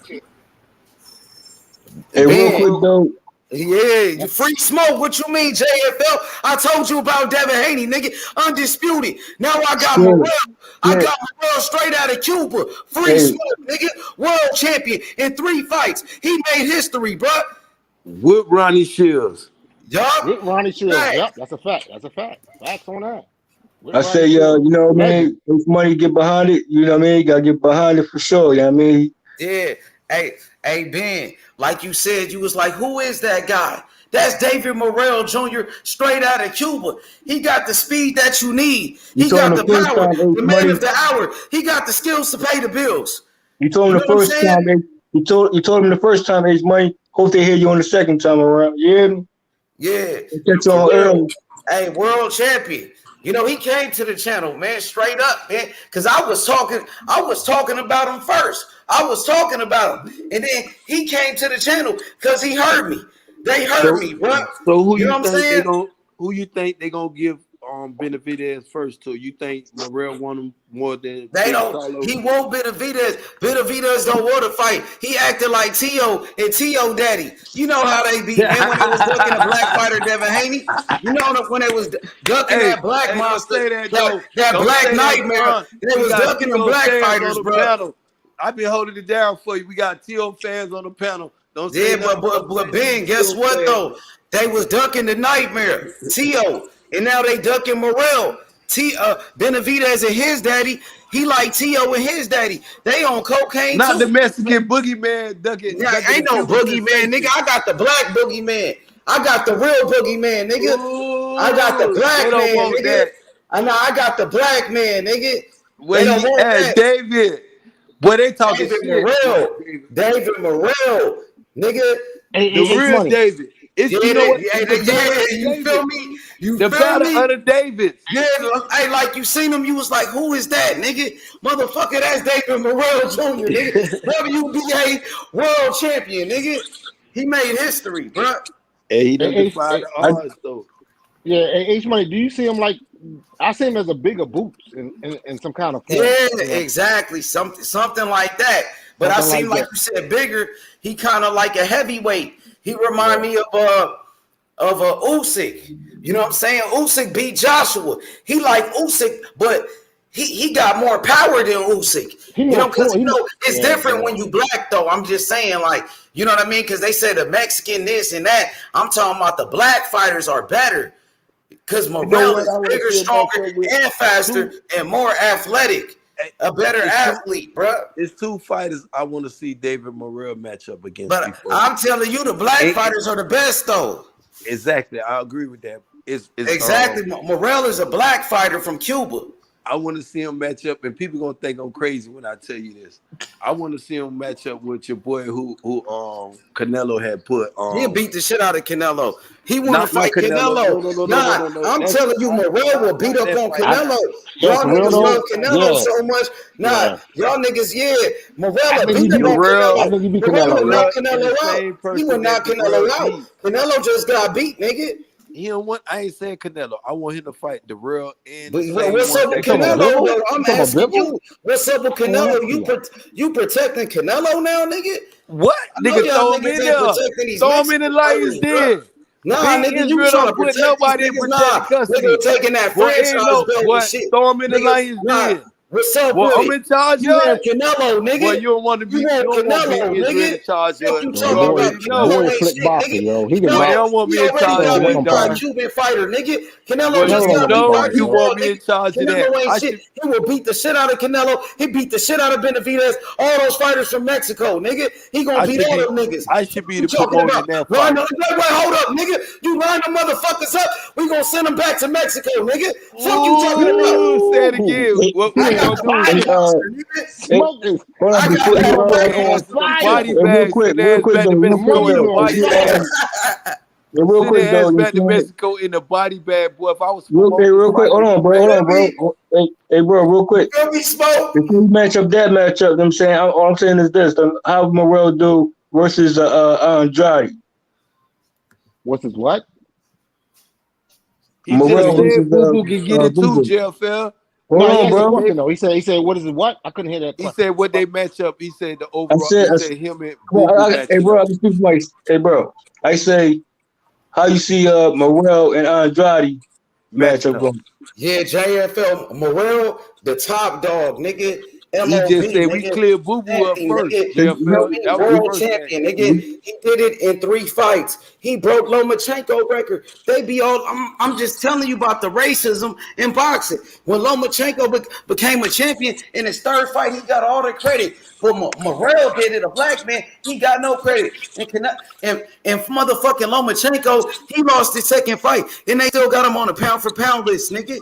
Hey, real quick though. Yeah, you free smoke. What you mean, JFL? I told you about Devin Haney, nigga. Undisputed. Now I got Morrell. I got Morrell straight out of Cuba. Free smoke, nigga. World champion in 3 fights. He made history, bro. With Ronnie Shields. Yup. With Ronnie Shields. Yep, that's a fact. That's a fact. Facts on that. I say, you know what I mean? If money get behind it, you know what I mean? You gotta get behind it for sure, you know what I mean? Yeah. Hey, Ben, like you said, you was like, who is that guy? That's David Morrell Jr. straight out of Cuba. He got the speed that you need. He got the power, the man of the hour. He got the skills to pay the bills. You told him the first time, you told him the first time, H Money. Hope they hear you on the second time around. You hear me? Yeah. Catch on early. Hey, world champion. You know, he came to the channel, man, straight up, man. Because I was talking about him first. I was talking about him. And then he came to the channel because he heard me. They heard me, bro. So who you know what I'm saying? Who you think they gonna give Benavidez first to? You think Morrell want him more than they don't? He won't Benavidez. Benavidez don't want to fight. He acted like T.O. and T.O. Daddy. You know how they be, man, when they was ducking a black fighter, Devin Haney. You know when they was ducking that black monster, that black nightmare. They was ducking them black fighters, bro. I've been holding it down for you. We got T.O. fans on the panel. Don't say but Ben, guess what though? They was ducking the nightmare, T.O. And now they ducking Morrell. Benavidez and his daddy, he like T.O. and his daddy. They on cocaine Not too. the Mexican boogeyman ducking. Yeah, ain't no boogeyman, nigga. I got the black boogeyman. I got the real boogeyman, nigga. Ooh, I got the black man, nigga. I got the black man, nigga. They don't want that. David. Boy, they talking David Morrell, nigga. The real David. It's, you know what? You feel me? You the feel me? of the Davids. Yeah, hey, like you seen him, you was like, who is that, nigga? Motherfucker, that's David Morrell Jr., nigga. WBA world champion, nigga. He made history, bro. Hey, he done defied the odds, though. Yeah, H Money, do you see him like? I see him as a bigger Boots in some kind of form. Yeah, exactly. Something like that. But I seen like you said, bigger. He kind of like a heavyweight. He remind me of Usyk. You know what I'm saying? Usyk beat Joshua. He like Usyk, but he got more power than Usyk. You know, because you know it's different when you black though. I'm just saying, like, you know what I mean? Because they say the Mexican this and that. I'm talking about the black fighters are better. Because Morrell is bigger, stronger, and faster, and more athletic. A better athlete, bro. It's 2 fighters I want to see David Morrell match up against. But I'm telling you, the black fighters are the best, though. Exactly. I agree with that. It's exactly. Morrell is a black fighter from Cuba. I want to see him match up, and people gonna think I'm crazy when I tell you this. I want to see him match up with your boy who Canelo had put. He beat the shit out of Canelo. He want to fight Canelo. No. I'm telling you, Morrell will beat up on Canelo. Y'all niggas love Canelo so much. Y'all niggas, Morrell beat up on Canelo. I think he beat Canelo. He would knock Canelo out. Canelo just got beat, nigga. He don't want. I ain't saying Canelo. I want him to fight Darrell and. But what's up with Canelo? I'm asking you. What's up with Canelo? You protecting Canelo now, nigga? What? Nigga, throw him in there. Throw him in the Lions den. Nah, nigga, you trying to put nobody in protected custody. Nigga taking that franchise belt and shit. Throw him in the Lions den. What's up, Well, I'm with in charge you of want it. Canelo, nigga? Well, you don't want to be. You don't want Canelo, Big Israel in nigga. charge of Fuck it. you You talking already about? know. Canelo ain't shit, nigga. Well, you don't want me in charge of Canelo it, got a dog. Cuban fighter, nigga. Canelo Well, just got to be by you Cuba, want me in nigga. charge of that? Canelo ain't shit. He will beat the shit out of Canelo. He beat the shit out of Benavidez. All those fighters from Mexico, nigga. He gonna beat all them niggas. I should be You the talking promoter about? in that Line fight. wait, hold up, nigga. You line the motherfuckers up. We gonna send them back to Mexico, nigga. Fuck you talking about? Say it again. What we gonna do? Smoking. Hold on, before you Body real bags. quick, Send their ass back to Mexico in a body bag. real Send quick their ass though, back to Mexico in a body bag, boy. If I was real promoting, quick, hold on, bro. Hey, bro, real quick. Before you match up that matchup, you know what I'm saying, all I'm saying is this: how Morrell do versus Andrade. What's his what? He Morrell just said versus Boo Boo can get it too, Boo Boo. JFL. Hold No, he on, asked a bro. question though. He said, what is it? What? I couldn't hear that. He said what they match up. He said the I overall. said, He said him and Boo Boo match hey, bro, up. I can speak for my, hey, bro. I say, how you see Morrell and Andrade match up going? Yeah, JFL Morrell, the top dog, nigga. MOB, He just said we nigga. clear Boo Boo up first, Nigga. JFL. That was the World first champion, match. nigga. He did it in 3 fights. He broke Lomachenko record. They be all. I'm just telling you about the racism in boxing. When Lomachenko became a champion in his 3rd fight, he got all the credit. But Morrell did it, a black man. He got no credit. And motherfucking Lomachenko, he lost his 2nd fight, and they still got him on a pound for pound list, nigga.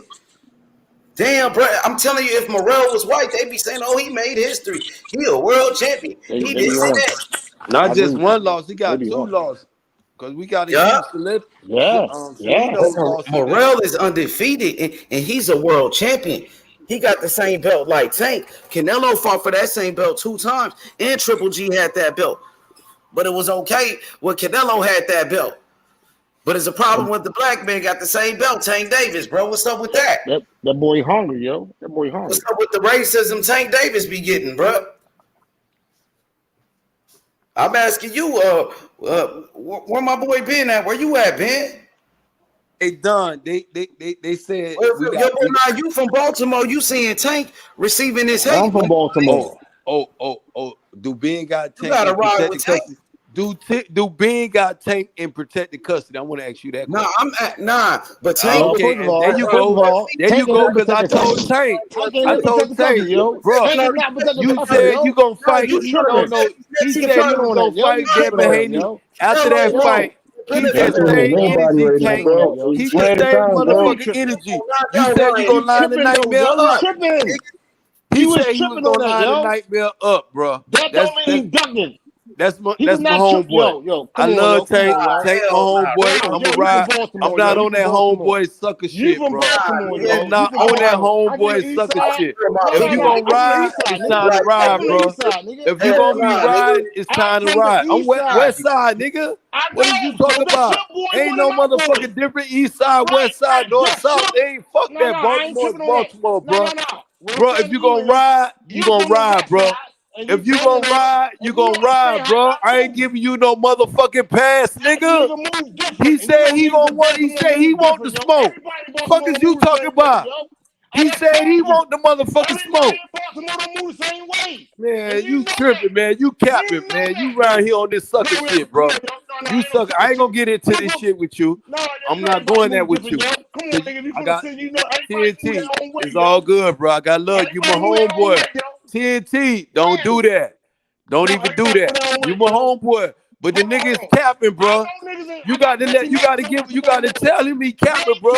Damn, bro, I'm telling you, if Morrell was white, they'd be saying, "Oh, he made history. He a world champion. He did that." Not just one loss. He got 2 losses. Because we got to use Salino's loss. Morrell is undefeated, and he's a world champion. He got the same belt like Tank. Canelo fought for that same belt 2 times, and Triple G had that belt. But it was okay when Canelo had that belt. But it's a problem with the black man got the same belt, Tank Davis, bro. What's up with that? That boy hungry, yo. That boy hungry. What's up with the racism Tank Davis be getting, bro? I'm asking you, where my boy Ben at? Where you at, Ben? Hey, Don, they said now you from Baltimore. You seeing Tank receiving his hate? I'm from Baltimore. Oh. Do Ben got Tank? You gotta ride with Tank. Do Ben got Tank in protected custody? I want to ask you that question. But Tank. Okay, there you go. There you go. Because I told Tank, bro, you said you gonna fight. No. He said he was gonna fight Devin Haney after that fight. Keep that same energy, Tank. Keep the same motherfucking energy. You said you gonna line the nightmare up. He said he was gonna line the nightmare up, bro. That don't mean he's ducking. That's my homeboy. I love Tank. Tank, my homeboy. I'm a ride. I'm not on that homeboy sucker shit, bro. I'm not on that homeboy sucker shit. If you gonna ride, it's time to ride, bro. If you gonna be riding, it's time to ride. I'm west side, nigga. What are you talking about? Ain't no motherfucking different east side, west side, north, south. They ain't fuck that. Baltimore, bro. Bro, if you gonna ride, you gonna ride, bro. If you gonna ride, you gonna ride, bro. I ain't giving you no motherfucking pass, nigga. He said he gonna want. He said he want the smoke. Fuck is you talking about? He said he want the motherfucking smoke. Man, you tripping, man. You capping, man. You around here on this sucker shit, bro. You sucker. I ain't gonna get into this shit with you. I'm not going there with you. I got TNT. It's all good, bro. I got love. You my homeboy. TNT, don't do that. Don't even do that. You my homeboy. But the nigga is capping, bro. You got to tell him he capping, bro.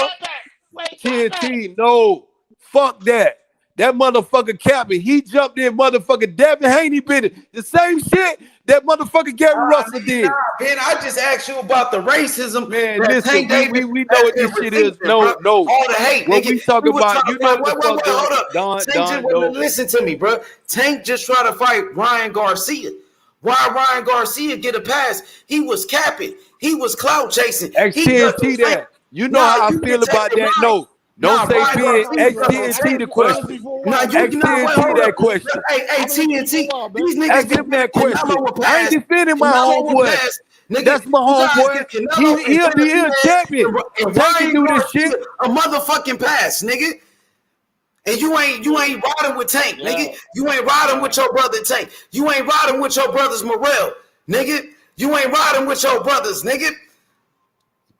TNT, no. Fuck that. That motherfucker capping. He jumped in motherfucking Devin Haney bit it. The same shit that motherfucker Gary Russell did. Ben, I just asked you about the racism. Man, listen, we know what this shit is. No. All the hate. What nigga. we talking about, you know what the fuck. Hold up. Listen to me, bro. Tank just tried to fight Ryan Garcia. Why Ryan Garcia get a pass? He was capping. He was clout chasing. XTNT that. You know how I feel about that. No. Don't say Ben. XTNT the question. XTNT that question. Hey, TNT. These niggas ask him that question. I ain't defending my homeboy. That's my homeboy. He'll be a champion. Ryan do this shit. A motherfucking pass, nigga. And you ain't riding with Tank, nigga. You ain't riding with your brother Tank. You ain't riding with your brothers Morrell, nigga. You ain't riding with your brothers, nigga.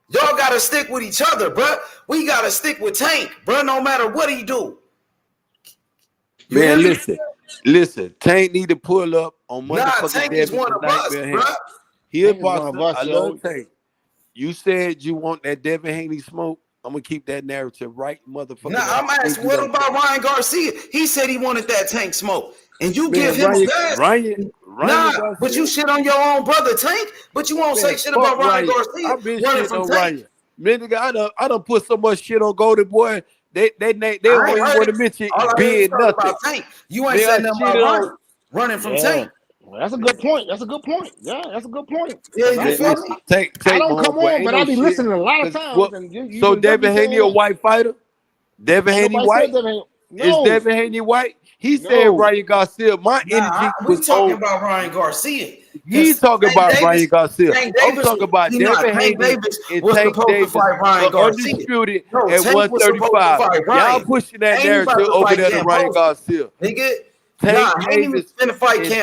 Y'all gotta stick with each other, bruh. We gotta stick with Tank, bruh, no matter what he do. Man, listen. Tank need to pull up on motherfucking Tank is one of us, bruh. He a boxer. I love Tank. You said you want that Devin Haney smoke. I'm gonna keep that narrative right, motherfucker. Nah, I'm asking, what about Ryan Garcia? He said he wanted that Tank smoke. And you give him Ryan Garcia. But you shit on your own brother Tank, but you won't say shit about Ryan Garcia. I've been shit on Ryan. Man, nigga, I done put so much shit on Golden Boy. They don't even want to mention being nothing. Tank. You ain't saying nothing about running from Tank. Well, that's a good point. That's a good point. Yeah, that's a good point. Yeah, you feel me? I don't come on, but I be listening a lot of times. So Devin Haney a white fighter? Devin Haney white? Is Devin Haney white? He said Ryan Garcia. My energy was we talking about Ryan Garcia. He's talking about Ryan Garcia. I'm talking about Devin Haney and Tank Davis. Undisputed at 135. Y'all pushing that narrative over there to Ryan Garcia. Tank Davis and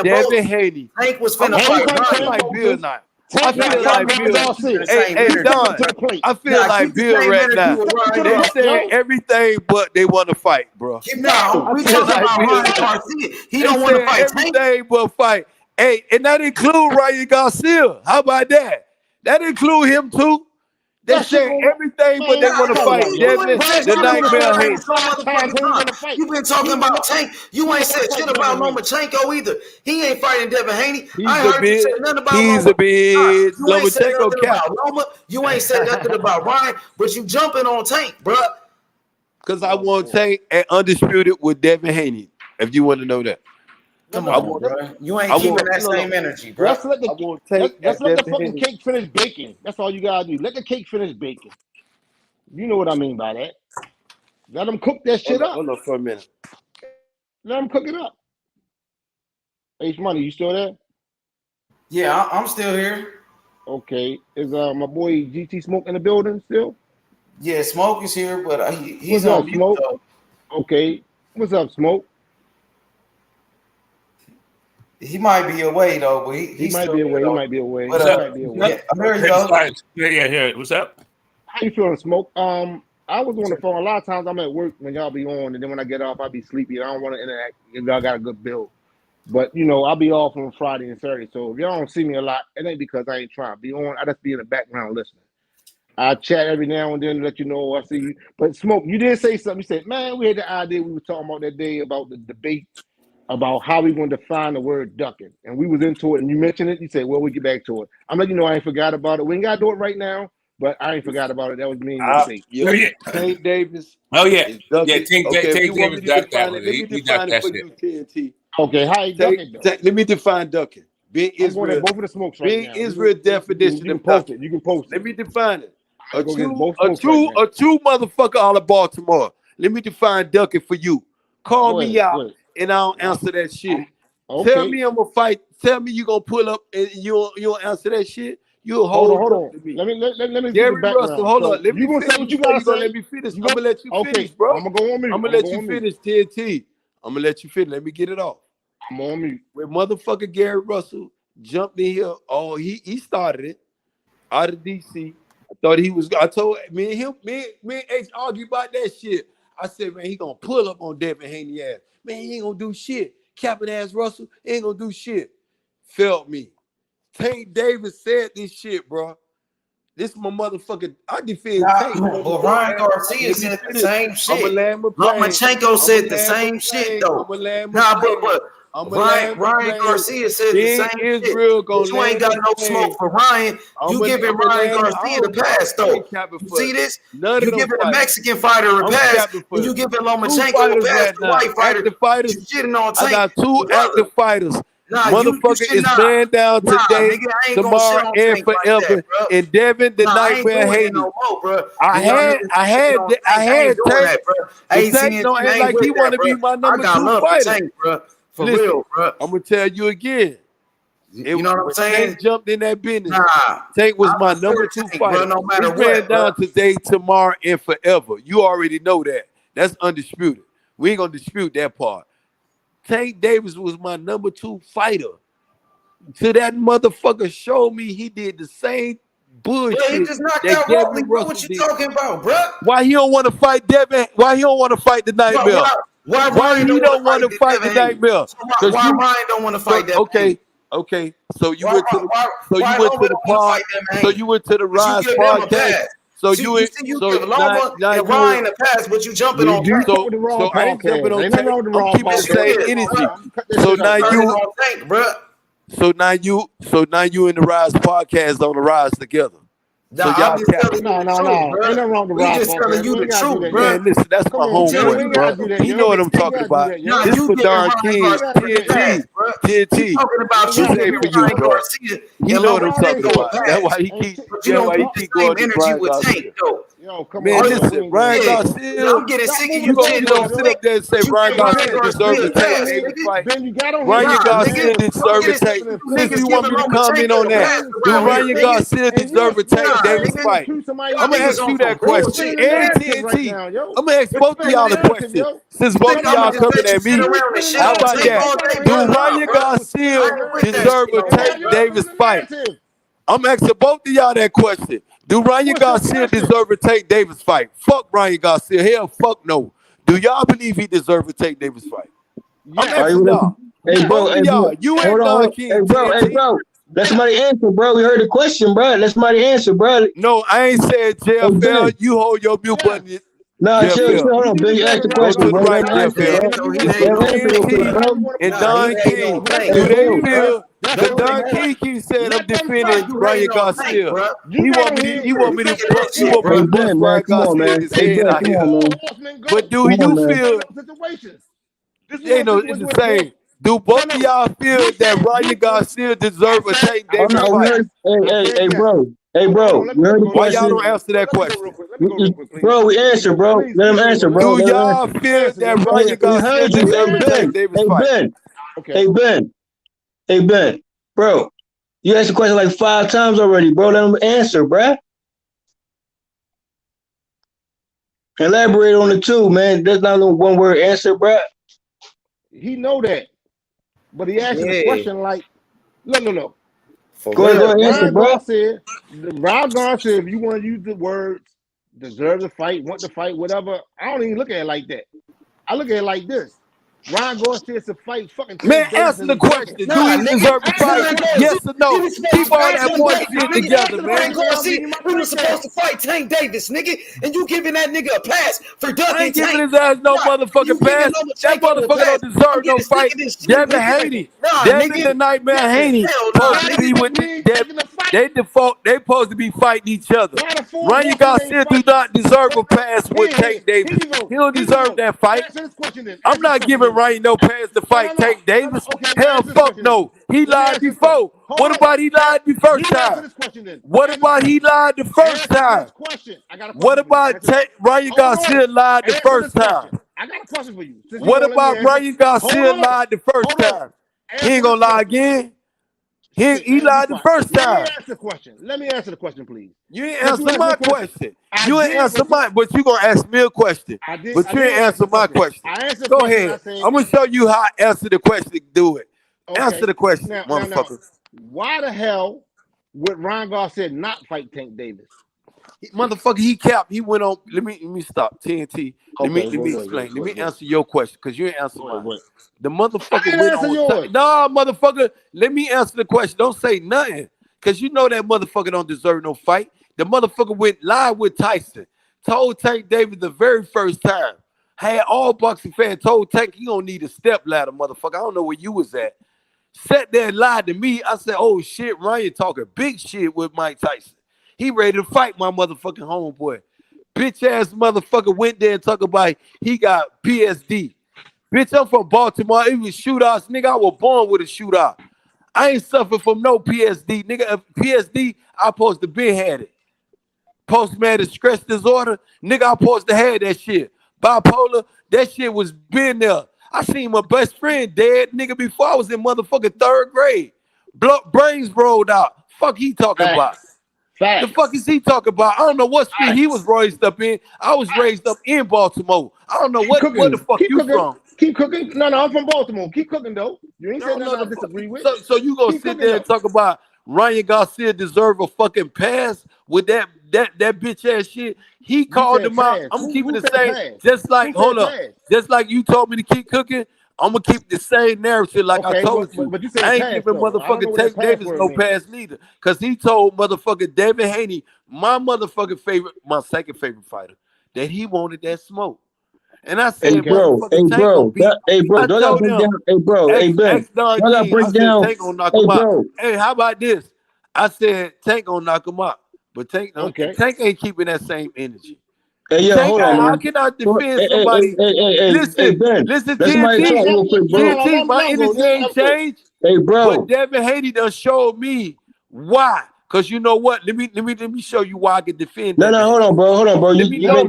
Devin Haney. Tank was finna fight Ryan like Bill now. I feel like Bill. Hey, Don, I feel like Bill right now. They saying everything, but they want to fight, bro. No, we talking about Ryan Garcia. He don't want to fight everything but fight. Hey, and that include Ryan Garcia. How about that? That include him too. They say everything, but they want to fight Devin, the Nightmare Haney. You been talking about Tank. You ain't said shit about Lomachenko either. He ain't fighting Devin Haney. I heard you say nothing about He's a bitch. Lomachenko cap. You ain't said nothing about Ryan, but you jumping on Tank, bro. Because I want Tank at undisputed with Devin Haney. If you want to know that. Come on, bro. You ain't keeping that same energy, bro. Let's let the fucking cake finish baking. That's all you gotta do. Let the cake finish baking. You know what I mean by that. Let them cook that shit up. Hold on for a minute. Let them cook it up. H Money, you still there? Yeah, I'm still here. Okay. Is my boy GT Smoke in the building still? Yeah, Smoke is here, but he's on mute, Smoke. though. Okay. What's up, Smoke? He might be away though, but he might be away. He might be away. But, there you go. Yeah. What's up? How you feeling, Smoke? I was on the phone. A lot of times I'm at work when y'all be on, and then when I get off, I be sleepy. I don't want to interact if y'all got a good build. But I'll be off on Friday and Saturday. So if y'all don't see me a lot, it ain't because I ain't trying to be on. I just be in the background listening. I chat every now and then to let you know I see you. But Smoke, you did say something. You said, man, we had the idea we were talking about that day about the debate about how we going to define the word ducking. And we was into it, and you mentioned it. You said, well, we get back to it. I'm letting you know I ain't forgot about it. We ain't got to do it right now, but I ain't forgot about it. That was me and the debate. Tank Davis. Oh, yeah. Tank Davis ducked that one. Let me define it for you, TNT. Okay, how you ducking, though? Let me define ducking. Being Israel. Both of the smokes right being now. Israel definition you can post it. You can post it. Let me define it. A true motherfucker out of Baltimore. Let me define ducking for you. Call me out, and I'll answer that shit. Okay. Tell me I'm gonna fight. Tell me you gonna pull up, and you don't answer that shit. You'll hold on. Let me Gary Russell, hold on. Let me gonna say what you gotta say. Let me finish. I'm gonna let you finish, bro. I'm gonna go on mute. I'm gonna let you finish, TNT. I'm gonna let you finish. Let me get it off. I'm on mute. When motherfucker Gary Russell jumped in here, he started it out of DC. I thought he was. I told me and H argued about that shit. I said, man, he gonna pull up on Devin Haney ass. Man, he ain't gonna do shit. Capping ass Russell ain't gonna do shit. Felt me. Tank Davis said this shit, bro. This is my motherfucker. I defend Tank. But Ryan Garcia said the same shit. Lomachenko said the same shit, though. Ryan Garcia said the same shit. But you ain't got no smoke for Ryan. You giving Ryan Garcia the pass, though. You see this? You giving a Mexican fighter a pass, and you giving Lomachenko a pass, the white fighter. You shitting on Tank. I got two active fighters. Motherfucker is stand down today, tomorrow, and forever. And Devin, the Nightmare Haney. I had Tank. Tank don't act like he want to be my number 2 fighter. For real, bro. I'm gonna tell you again. You know what I'm saying? Tank jumped in that business. Tank was my number 2 fighter. No matter he ran down today, tomorrow, and forever. You already know that. That's undisputed. We ain't gonna dispute that part. Tank Davis was my number 2 fighter. Till that motherfucker showed me he did the same bullshit. Bro, he just knocked that out Devin Rolly, bro. Russell What you did. talking about, bro? Why he don't want to fight Devin? Why he don't want to fight the Nightmare? Why he don't want to fight the Nightmare? Why Ryan don't want to fight Devin? Okay. So you went to the Rise podcast. So you give Loma and Ryan a pass, but you jumping on Tank. So I ain't jumping on Tank. I'm keeping the same energy. So now you in the Rise podcast on the Rise together. So y'all no. Ain't nothing wrong with Rob. We just telling you the truth, bro. Man, listen, that's my homeboy, bro. You know what I'm talking about. This for Don King, TNT. Talking about you ain't for you, bro. You know what I'm talking about. That's why he keep going to Ryan Garcia. Man, listen, Ryan Garcia. I'm getting sick of you gonna sit up there and say Ryan Garcia deserves to take Davis fight. Ryan Garcia deserves to take. Since you want me to comment on that, do Ryan Garcia deserve to take Davis fight? I'm gonna ask you that question. And TNT. I'm gonna ask both of y'all the question. Since both of y'all coming at me, how about that? Do Ryan Garcia deserve to take Davis fight? I'm asking both of y'all that question. Do Ryan Garcia deserve to take Davis fight? Fuck Ryan Garcia. Hell, fuck no. Do y'all believe he deserve to take Davis fight? I'm asking y'all. Hey, bro. You ain't Don King. Hey, bro. Let somebody answer, bro. We heard the question, bro. Let somebody answer, bro. No, I ain't said JFL. You hold your mute button. Nah, chill. Hold on, Bill. You asked the question, bro. Right, JFL. And Don King. Do they feel that Don King keeps saying I'm defending Ryan Garcia? He want me to bust Ryan Garcia in his head out here. But do you feel? It's the same. Do both of y'all feel that Ryan Garcia deserves to take Davis fight? Hey, bro. Why y'all don't answer that question? Bro, we answer, bro. Let him answer, bro. Do y'all feel that Ryan Garcia deserves to take Davis fight? Hey, Ben. Bro, you asked the question like 5 times already, bro. Let him answer, bro. Elaborate on it too, man. There's not no one word answer, bro. He know that. But he asked the question like, no. Go ahead, answer, bro. Ryan Garcia, if you want to use the words deserve to fight, want to fight, whatever, I don't even look at it like that. I look at it like this. Ryan Garcia to fight fucking. Man, answer the question. Do he deserve to fight? Yes or no? Keep all that one shit together, man. We were supposed to fight Tank Davis, nigga, and you giving that nigga a pass for ducking. I ain't giving his ass no motherfucking pass. That motherfucker don't deserve no fight. Devin Haney, Devin the Nightmare Haney, supposed to be with they supposed to be fighting each other. Ryan Garcia do not deserve a pass with Tank Davis. He don't deserve that fight. I'm not giving Ryan no pass to fight Tank Davis. Hell, fuck no. He lied before. What about he lied the first time? What about he lied the first time? What about Ryan Garcia lied the first time? I got a question for you. What about Ryan Garcia lied the first time? He ain't gonna lie again. He lied the first time. Let me answer the question, please. You ain't answer my question. You ain't answer mine, but you gonna ask me a question. But you ain't answer my question. Go ahead. I'm gonna show you how I answer the question. Do it. Answer the question, motherfucker. Why the hell would Ryan Garcia not fight Tank Davis? Motherfucker, he capped. He went on. Let me stop. TNT. Let me explain. Let me answer your question because you ain't answer mine. The motherfucker went on. Nah, motherfucker. Let me answer the question. Don't say nothing because you know that motherfucker don't deserve no fight. The motherfucker went live with Tyson. Told Tank Davis the very first time. Had all boxing fans told Tank he don't need a step ladder, motherfucker. I don't know where you was at. Sat there and lied to me. I said, oh shit, Ryan talking big shit with Mike Tyson. He ready to fight my motherfucking homeboy. Bitch ass motherfucker went there and talk about he got PSD. Bitch, I'm from Baltimore. It was shootouts. Nigga, I was born with a shootout. I ain't suffered from no PSD. Nigga, PSD, I supposed to be had it. Post-traumatic stress disorder, nigga, I supposed to have that shit. Bipolar, that shit was been there. I seen my best friend dead, nigga, before I was in motherfucking 3rd grade. Brains rolled out. Fuck he talking about? The fuck is he talking about? I don't know what street he was raised up in. I was raised up in Baltimore. I don't know where the fuck you from. Keep cooking. No, I'm from Baltimore. Keep cooking though. You ain't saying nothing I disagree with. So you gonna sit there and talk about Ryan Garcia deserve a fucking pass with that bitch ass shit? He called him out. I'm keeping the same. Just like just like you told me to keep cooking. I'm gonna keep the same narrative like I told you. But you said I ain't giving motherfucking Tank Davis no pass neither, cause he told motherfucking Devin Haney, my second favorite fighter, that he wanted that smoke. And I said, hey bro, don't I break down? Hey bro, hey Ben, don't I break down? Tank gonna knock him out. Hey, how about this? I said Tank gonna knock him out, but Tank ain't keeping that same energy. Hey, yo, hold on, man. How can I defend somebody? Listen, Ben. Listen, TNT, my energy ain't changed. Hey, bro. But Devin Haney done showed me why. Cause you know what? Let me show you why I can defend. No, hold on, bro. No. JFL.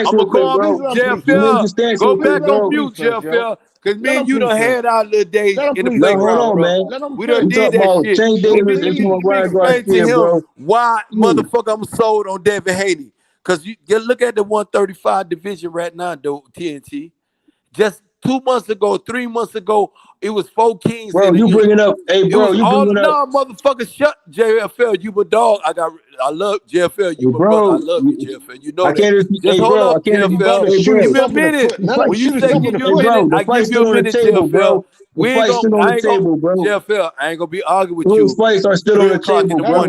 I'm gonna go on mute, JFL. Go back on mute, JFL. Cause me and you done had our little days in the playground, bro. We done did that shit. Let me explain to him why, motherfucker, I'm sold on Devin Haney. Cause you look at the 135 division right now, though, TNT. Just 2 months ago, 3 months ago, it was 4 kings. Bro, you bringing up, hey, bro, you bringing up. No, motherfucker, shut JFL. You my dog. I love JFL. You my brother. I love you, JFL. You know I can't that. Just hold up, JFL. Give me a minute. When you say give you a minute, I give you a minute, JFL. We ain't gonna, JFL, I ain't gonna be arguing with you. Those fights are still on the table, bro.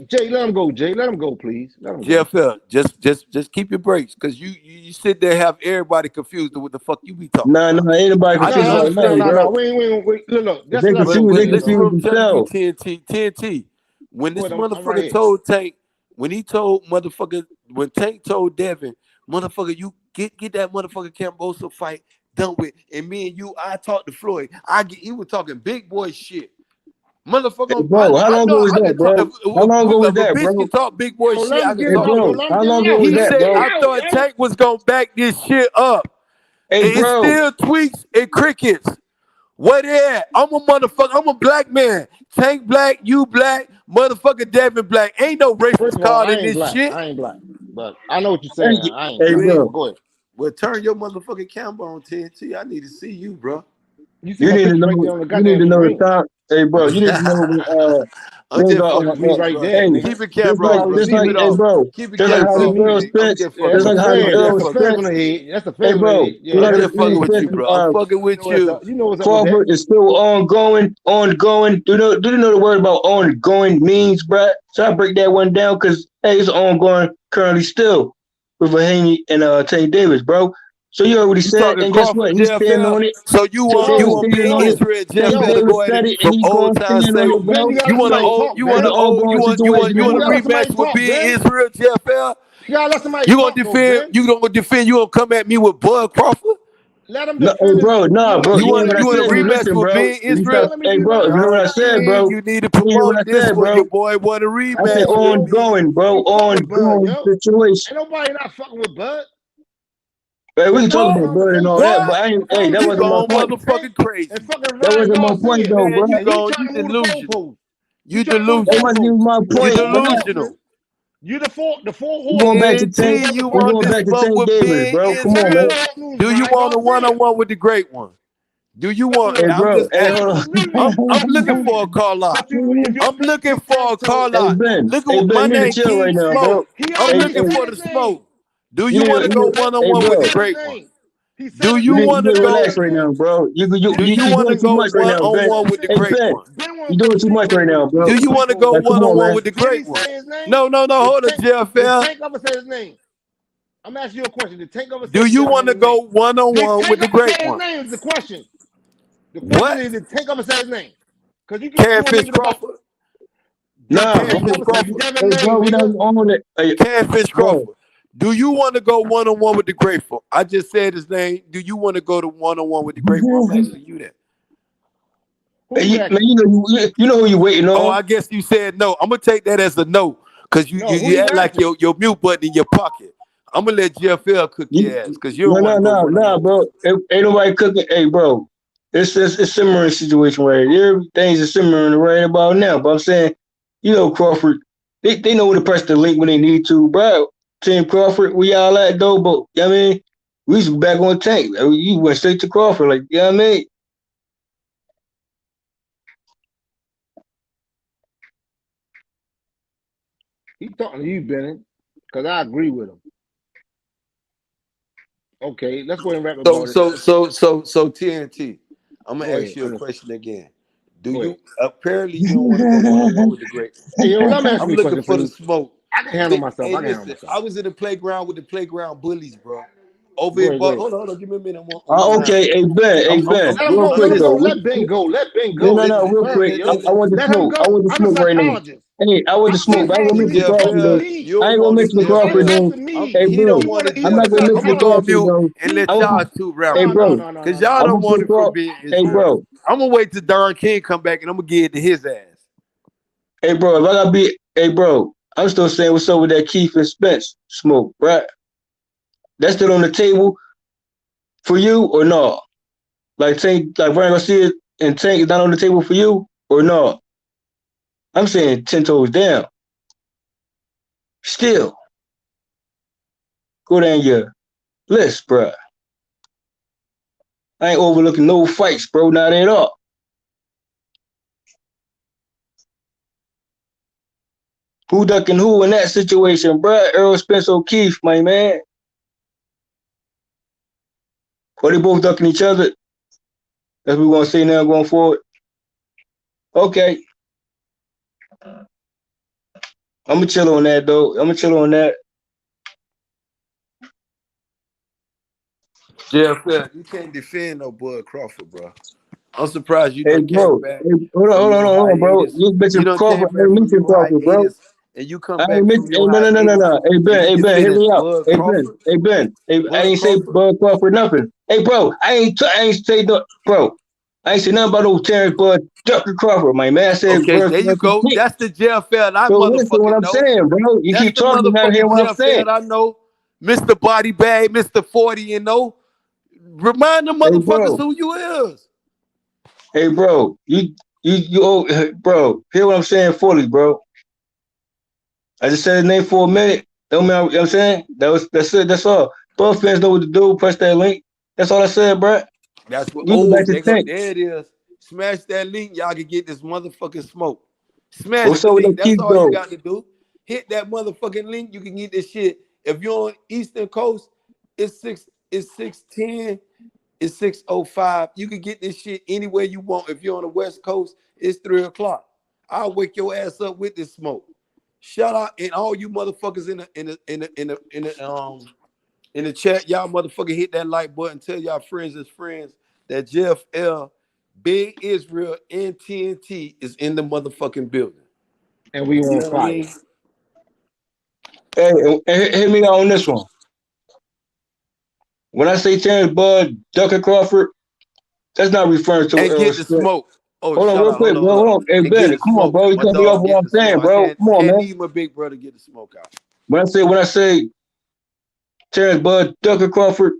Jay, let him go. Jay, let him go, please. JFL, just keep your brakes, cause you sit there have everybody confused with what the fuck you be talking. Nah, ain't nobody confused. No. Wait. Look. They confused themselves. TNT. When this motherfucker told Tank, when Tank told Devin, motherfucker, you get that motherfucker Cambosa fight done with, and me and you, I talked to Floyd. He was talking big boy shit. Motherfucker, hey, bro, how long ago was that, bro? How long ago was that, bro? Can talk big boy shit. I can talk. Bro, how long ago was that, bro? I thought Tank was gonna back this shit up. Hey, and bro. It's still tweaks and crickets. What at? I'm a motherfucker. I'm a black man. Tank black, you black, motherfucker Devin black. Ain't no racist card in this shit. I ain't black, but I know what you're saying. I ain't black. Bro. Go ahead. Well, turn your motherfucking camera on, TNT. I need to see you, bro. You need to know the time. Hey, bro, you need to know I'm just fucking me right there. Keep it camera on. Just like, hey, bro. Just like how the Errol Spence. Just like how the Errol Spence. That's the fair. Hey, bro. I'm just fucking with you, bro. I'm fucking with you. You know what's up Crawford with that? is still ongoing. Do you know the word about ongoing means, bro? So I break that one down because, hey, it's ongoing currently still with Haney and Tank Davis, bro. So you already said, and guess what? He's standing on it. So you want me in Israel, JFL, go ahead from old times. You want to rematch with me in Israel, JFL? You gonna defend? You gonna come at me with Bud Crawford? Let him defend. Bro. You want to rematch with me in Israel? Hey, bro, you know what I said, bro? You need to promote this one. Your boy want a rematch. I said ongoing, bro. Ongoing situation. Ain't nobody not fucking with Bud. Hey, we can talk about Bud and all that, but hey, that wasn't my point. Motherfucking crazy. That wasn't my point, though, bro. You delusional. You delusional. That wasn't even my point. You delusional. You the four horse. Going back to Tank. You want back to Tank Davis, bro. Come on, man. Do you want a one-on-one with the great one? Do you want? Hey, bro. I'm looking for a call out. I'm looking for a call out. Look at my name, chill right now, bro. I'm looking for the smoke. Do you want to go one-on-one with the great one? Do you want to go? Relax right now, bro. You want to go one-on-one with the great one? You're doing too much right now, bro. Do you want to go one-on-one with the great one? No. Hold on, JFL. Tank ever say his name? I'm asking you a question. Do you want to go one-on-one with the great one? His name is the question. The question is, did Tank ever say his name? Because you Catfish Crawford. Nah, bro, we don't own it. Catfish Crawford. Do you want to go one-on-one with the Grateful? I just said his name. Do you want to go to one-on-one with the Grateful? I'm asking you that. Hey, you know who you waiting on. Oh, I guess you said no. I'm gonna take that as a no, because you act like your mute button in your pocket. I'm gonna let JFL cook your ass because you don't no, bro. Ain't nobody cooking. Hey, bro, it's a simmering situation where everything's a simmering right about now. But I'm saying You know Crawford. They know when to press the link when they need to, bro. Team Crawford, we all at though, but you know what I mean, we was back on Tank. You went straight to Crawford, like you know what I mean. He talking to you, Bennett, because I agree with him. Okay, let's go ahead and rap about it. So TNT, I'm gonna ask you a question again. Do you apparently you don't want to go one-on-one with the great? Hey, yo, let me ask I'm you a looking question, for the please. smoke. I can handle myself. Hey, I can handle listen, myself. I was in the playground with the playground bullies, bro. Over Go in ahead, Buck. go ahead. Hold on, give me a minute. Okay, hey Ben, Let him real go. quick Let him though. go. Let Ben go. Let Ben No, go. real Go quick. ahead, I yo. want the Let him smoke. I go. want the I'm a smoke right now. psychologist. Hey, I want the I'm a smoke. But I ain't gonna miss the psychologist. Crawford though. You I don't ain't gonna want miss to the Explain Crawford JFL. that though. to me. Hey, He bro, don't You want want to to hear I'm a not gonna JFL. miss I'm gonna the go on Crawford psychologist? mute though. and let y'all two rap Hey, it. bro. Cause y'all don't want the it for Crawford. being Hey, Israel. bro. I'm gonna wait till Darren King come back and I'm gonna give it to his ass. Hey, bro. If I gotta be, hey, bro. I'm still saying what's up with that Keith and Spence smoke, right? That's still on the table for you or no? Like Tank, like Brian Garcia and Tank is not on the table for you or no? I'm saying 10 toes down. Still, go down your list, bro. I ain't overlooking no fights, bro. Not at all. Who ducking who in that situation, bro? Errol Spence O'Keefe, my man. Or they both ducking each other? That's what we're gonna say now going forward. Okay. I'm gonna chill on that though. I'm gonna chill on that. JFL, you can't defend no Bud Crawford, bro. I'm surprised you Hey, done came bro. back Hey, hold from on, your bro. hiatus. You You mentioned done Crawford. came I back ain't from mentioned your Crawford, bro. hiatus, and you come I back ain't from mentioned. Hey, your no. hiatus, Hey, and you Ben, hear defending me out. Bud Hey, Crawford. Ben. Hey, I Bud ain't say Crawford. Bud Crawford nothing. Hey, bro. I ain't say no, bro. I ain't say nothing about no Terrence Bud Tucker Crawford, my man. I said Okay, Bud there you Crawford. go. That's the JFL I So listen what motherfucking I'm know. saying, bro. You That's keep the talking, you're not hearing motherfucking what I'm saying. JFL I know. Mr. Body Bag, Mr. 40 and no. Remind the Hey, motherfuckers bro. who you is. Hey, bro. Bro. Hear what I'm saying fully, bro. I just said his name for a minute. Don't matter, you know what I'm saying? That's it. That's all. Both fans know what to do. Press that link. That's all I said, bro. That's what. You go Oh, back to Tank. there it is. Smash that link, y'all can get this motherfucking smoke. Smash What's the up with link. that That's Keith all you though? got to do. Hit that motherfucking link. You can get this shit. If you're on Eastern Coast, it's 610. It's 6:05. You can get this shit anywhere you want. If you're on the West Coast, it's 3:00. I'll wake your ass up with this smoke. Shout out and all you motherfuckers in the chat, y'all motherfucker hit that like button. Tell y'all friends is friends that Jeff L, Big Israel, and TNT is in the motherfucking building. And we You on know what I fire. mean? Hey, hit me out on this one. When I say Terrence Bud, Ducker Crawford, that's not referring to And Errol get the Spence. smoke. Oh, Hold on, shout real out. Hold quick, on, bro. hold Hold on. on. Hey, And get Ben, the come on, smoke. bro. You My cut me off dog what get I'm the saying, smoke. bro. Come I on, can't man. need my big brother get the smoke out. When I say Terrence Bud, Ducker Crawford,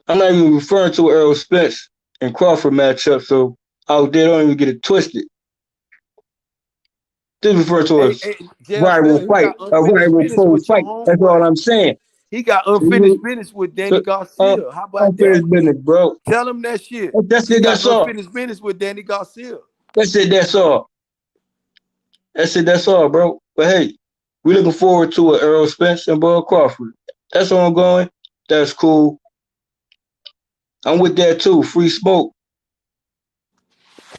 I'm not even referring to Errol Spence and Crawford matchup. So out there, don't even get it twisted. This refer to a Hey, rival JFL, he fight, got a unfinished rival business pro with your fight. That's all homeboy. I'm saying. He got So unfinished business with Danny so, Garcia. How about that? unfinished business, bro. Tell him that shit. That's He it. got That's all. unfinished business with Danny Garcia. That's it. That's all. That's it. That's all, bro. But hey, we looking forward to it. Errol Spence and Bud Crawford. That's ongoing. That's cool. I'm with that too. Free smoke.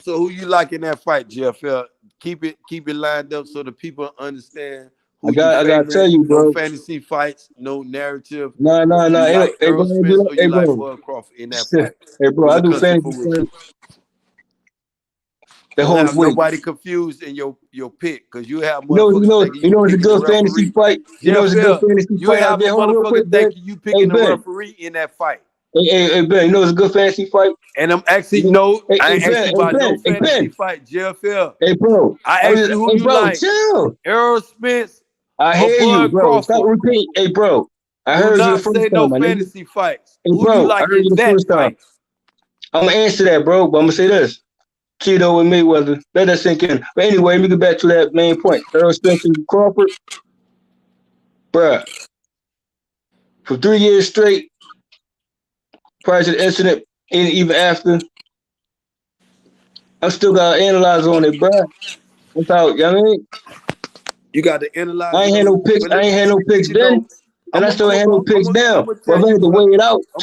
So who you like in that fight, JFL? Keep it lined up so the people understand I who you gotta tell favoring. you, No bro. fantasy fights, no narrative. No. You like Hey, Errol Spence or you hey, like bro. Bud Crawford in that fight? Hey, bro. Who's I a do country fantasy for which? first. The Don't whole have week. nobody confused in your pick because you have You know, motherfuckers thinking you it's a picking the good fantasy referee. fight. You know, it's a good JFL, fantasy you fight out have a there. Hold on, real quick, motherfucker Ben. thinking you Hey, picking the Ben. referee in that fight. Hey, Ben. You know, it's a good fantasy fight. And I'm You asking, know, no, I hey, ain't Ben. asking about no Hey, fantasy Ben. fight, JFL. Hey, bro. I asked you who Hey, you bro. like, Chill. Errol Spence I or hear you, Bud bro. Stop Crawford. repeating. Hey, bro. I Do heard you the not first say no time, my nigga. fantasy fights. Hey, Who you bro. I like heard in you the that first time. fight? I'm gonna answer that, bro. But I'm gonna say this. Tito and Mayweather. Let that sink in. But anyway, let me get back to that main point. Errol Spence and Crawford, bruh, for 3 years straight, prior to the incident, and even after, I still got to analyze on it, bruh. Without, you know what I mean? You got to analyze. I ain't had no picks. I ain't had no picks then, and I still ain't had no picks now. But if I had to weigh it out, I'm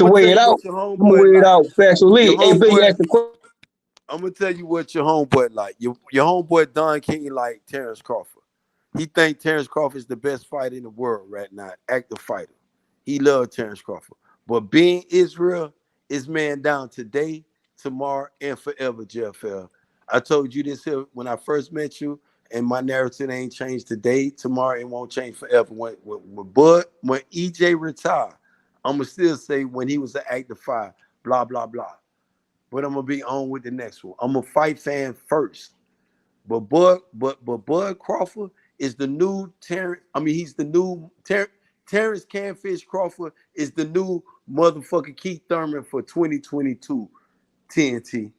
gonna weigh it out factually. Hey, Big, you asked the question. I'm gonna tell you what your homeboy like. Your homeboy Don King like Terence Crawford. He think Terence Crawford is the best fighter in the world right now, active fighter. He loves Terence Crawford. But being Israel is man down today, tomorrow, and forever, JFL. I told you this here when I first met you, and my narrative ain't changed today, tomorrow, it won't change forever. When EJ retired, I'm gonna still say when he was an active fighter, blah, blah, blah. But I'm gonna be on with the next one. I'm a fight fan first. But Bud Crawford is the new Terrence. I mean, he's the new Terrence Canfish Crawford is the new motherfucking Keith Thurman for 2022 TNT.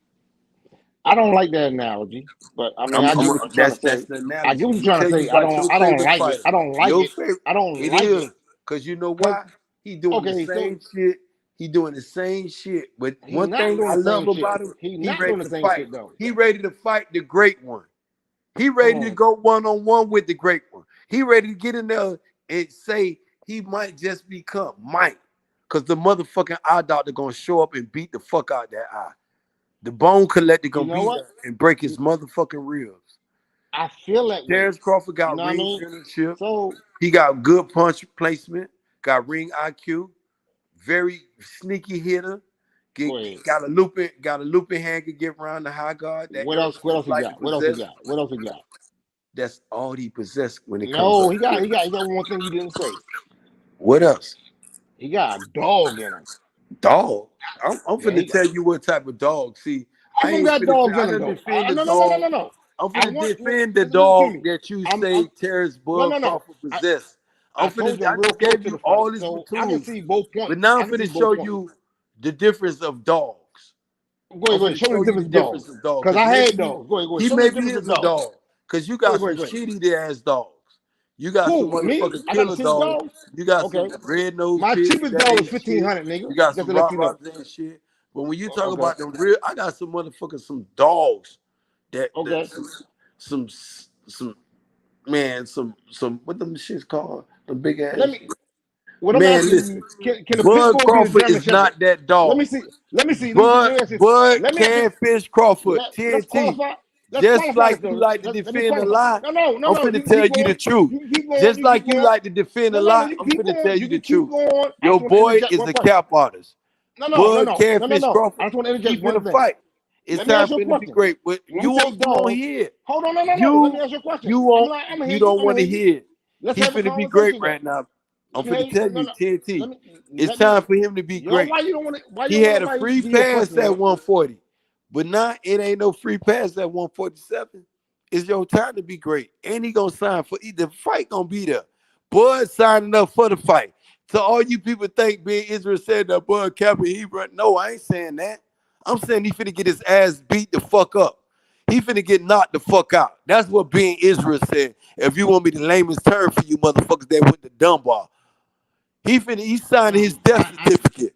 I don't like that analogy, but I mean, I get what you're trying to say. The analogy. I get what you're trying to say. I don't like it. I don't like it. I don't like it. Because you know why? He doing the same shit. He doing the same shit. But one thing I love about him, he ready to fight. He ready to fight the great one. He ready to go one-on-one with the great one. He ready to get in there and say he might just become Mike. Because the motherfucking eye doctor gonna show up and beat the fuck out that eye. The bone collector gonna beat him and break his motherfucking ribs. I feel like Terence Crawford got ring finishership. So he got good punch placement, got ring IQ, very sneaky hitter. Got a looping hand, can get around the high guard. What else he got? What else he got? That's all he possessed when it comes. No, he got one thing you didn't say. What else? He got a dog in him. Dog? I'm finna tell you what type of dog. See, I ain't got dogs in him. No. I'm finna defend the dog that you say Terrence Bud Crawford possessed. I just gave you all his tools. I can see both points. But now I'm finna show you the difference of dogs. Go ahead. Show me the difference of dogs. Because I had dogs. Go ahead. He maybe is a dog. Because you got some shitty ass dogs. You got some motherfucking killer dogs. You got some red nose. My cheapest dog is $1,500, nigga. You got some rock and shit. But when you talk about them real, I got some motherfuckers, some dogs that some what them shits called? The big ass. Man, listen. Bud Crawford is not that dog. Let me see. Bud Canfish Crawford, TNT. Just like you like to defend a lie, I'm finna tell you the truth. Just like you like to defend a lie, I'm finna tell you the truth. Your boy is a cap artist. Bud Canfish Crawford, I just want to interject one thing. Fight. It's time for him to be great, but you won't hear it. Hold on, no. Let me ask you a question. You don't want to hear it. He's finna be great right now. I'm finna tell you, TNT. It's time for him to be great. He had a free pass at 140. But now it ain't no free pass at 147. It's your time to be great. And he gonna sign for the fight gonna be there. Bud signing up for the fight. So all you people think being Israel said that Bud Cap and Hebrew. No, I ain't saying that. I'm saying he finna get his ass beat the fuck up. He finna get knocked the fuck out. That's what being Israel said. If you want me to lamest term for you motherfuckers that went to Dunbar. He signed his death certificate.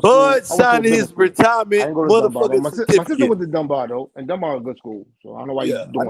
Bud signed his retirement motherfucking certificate. My sister went to Dunbar though, and Dunbar is a good school. So I don't know why you doing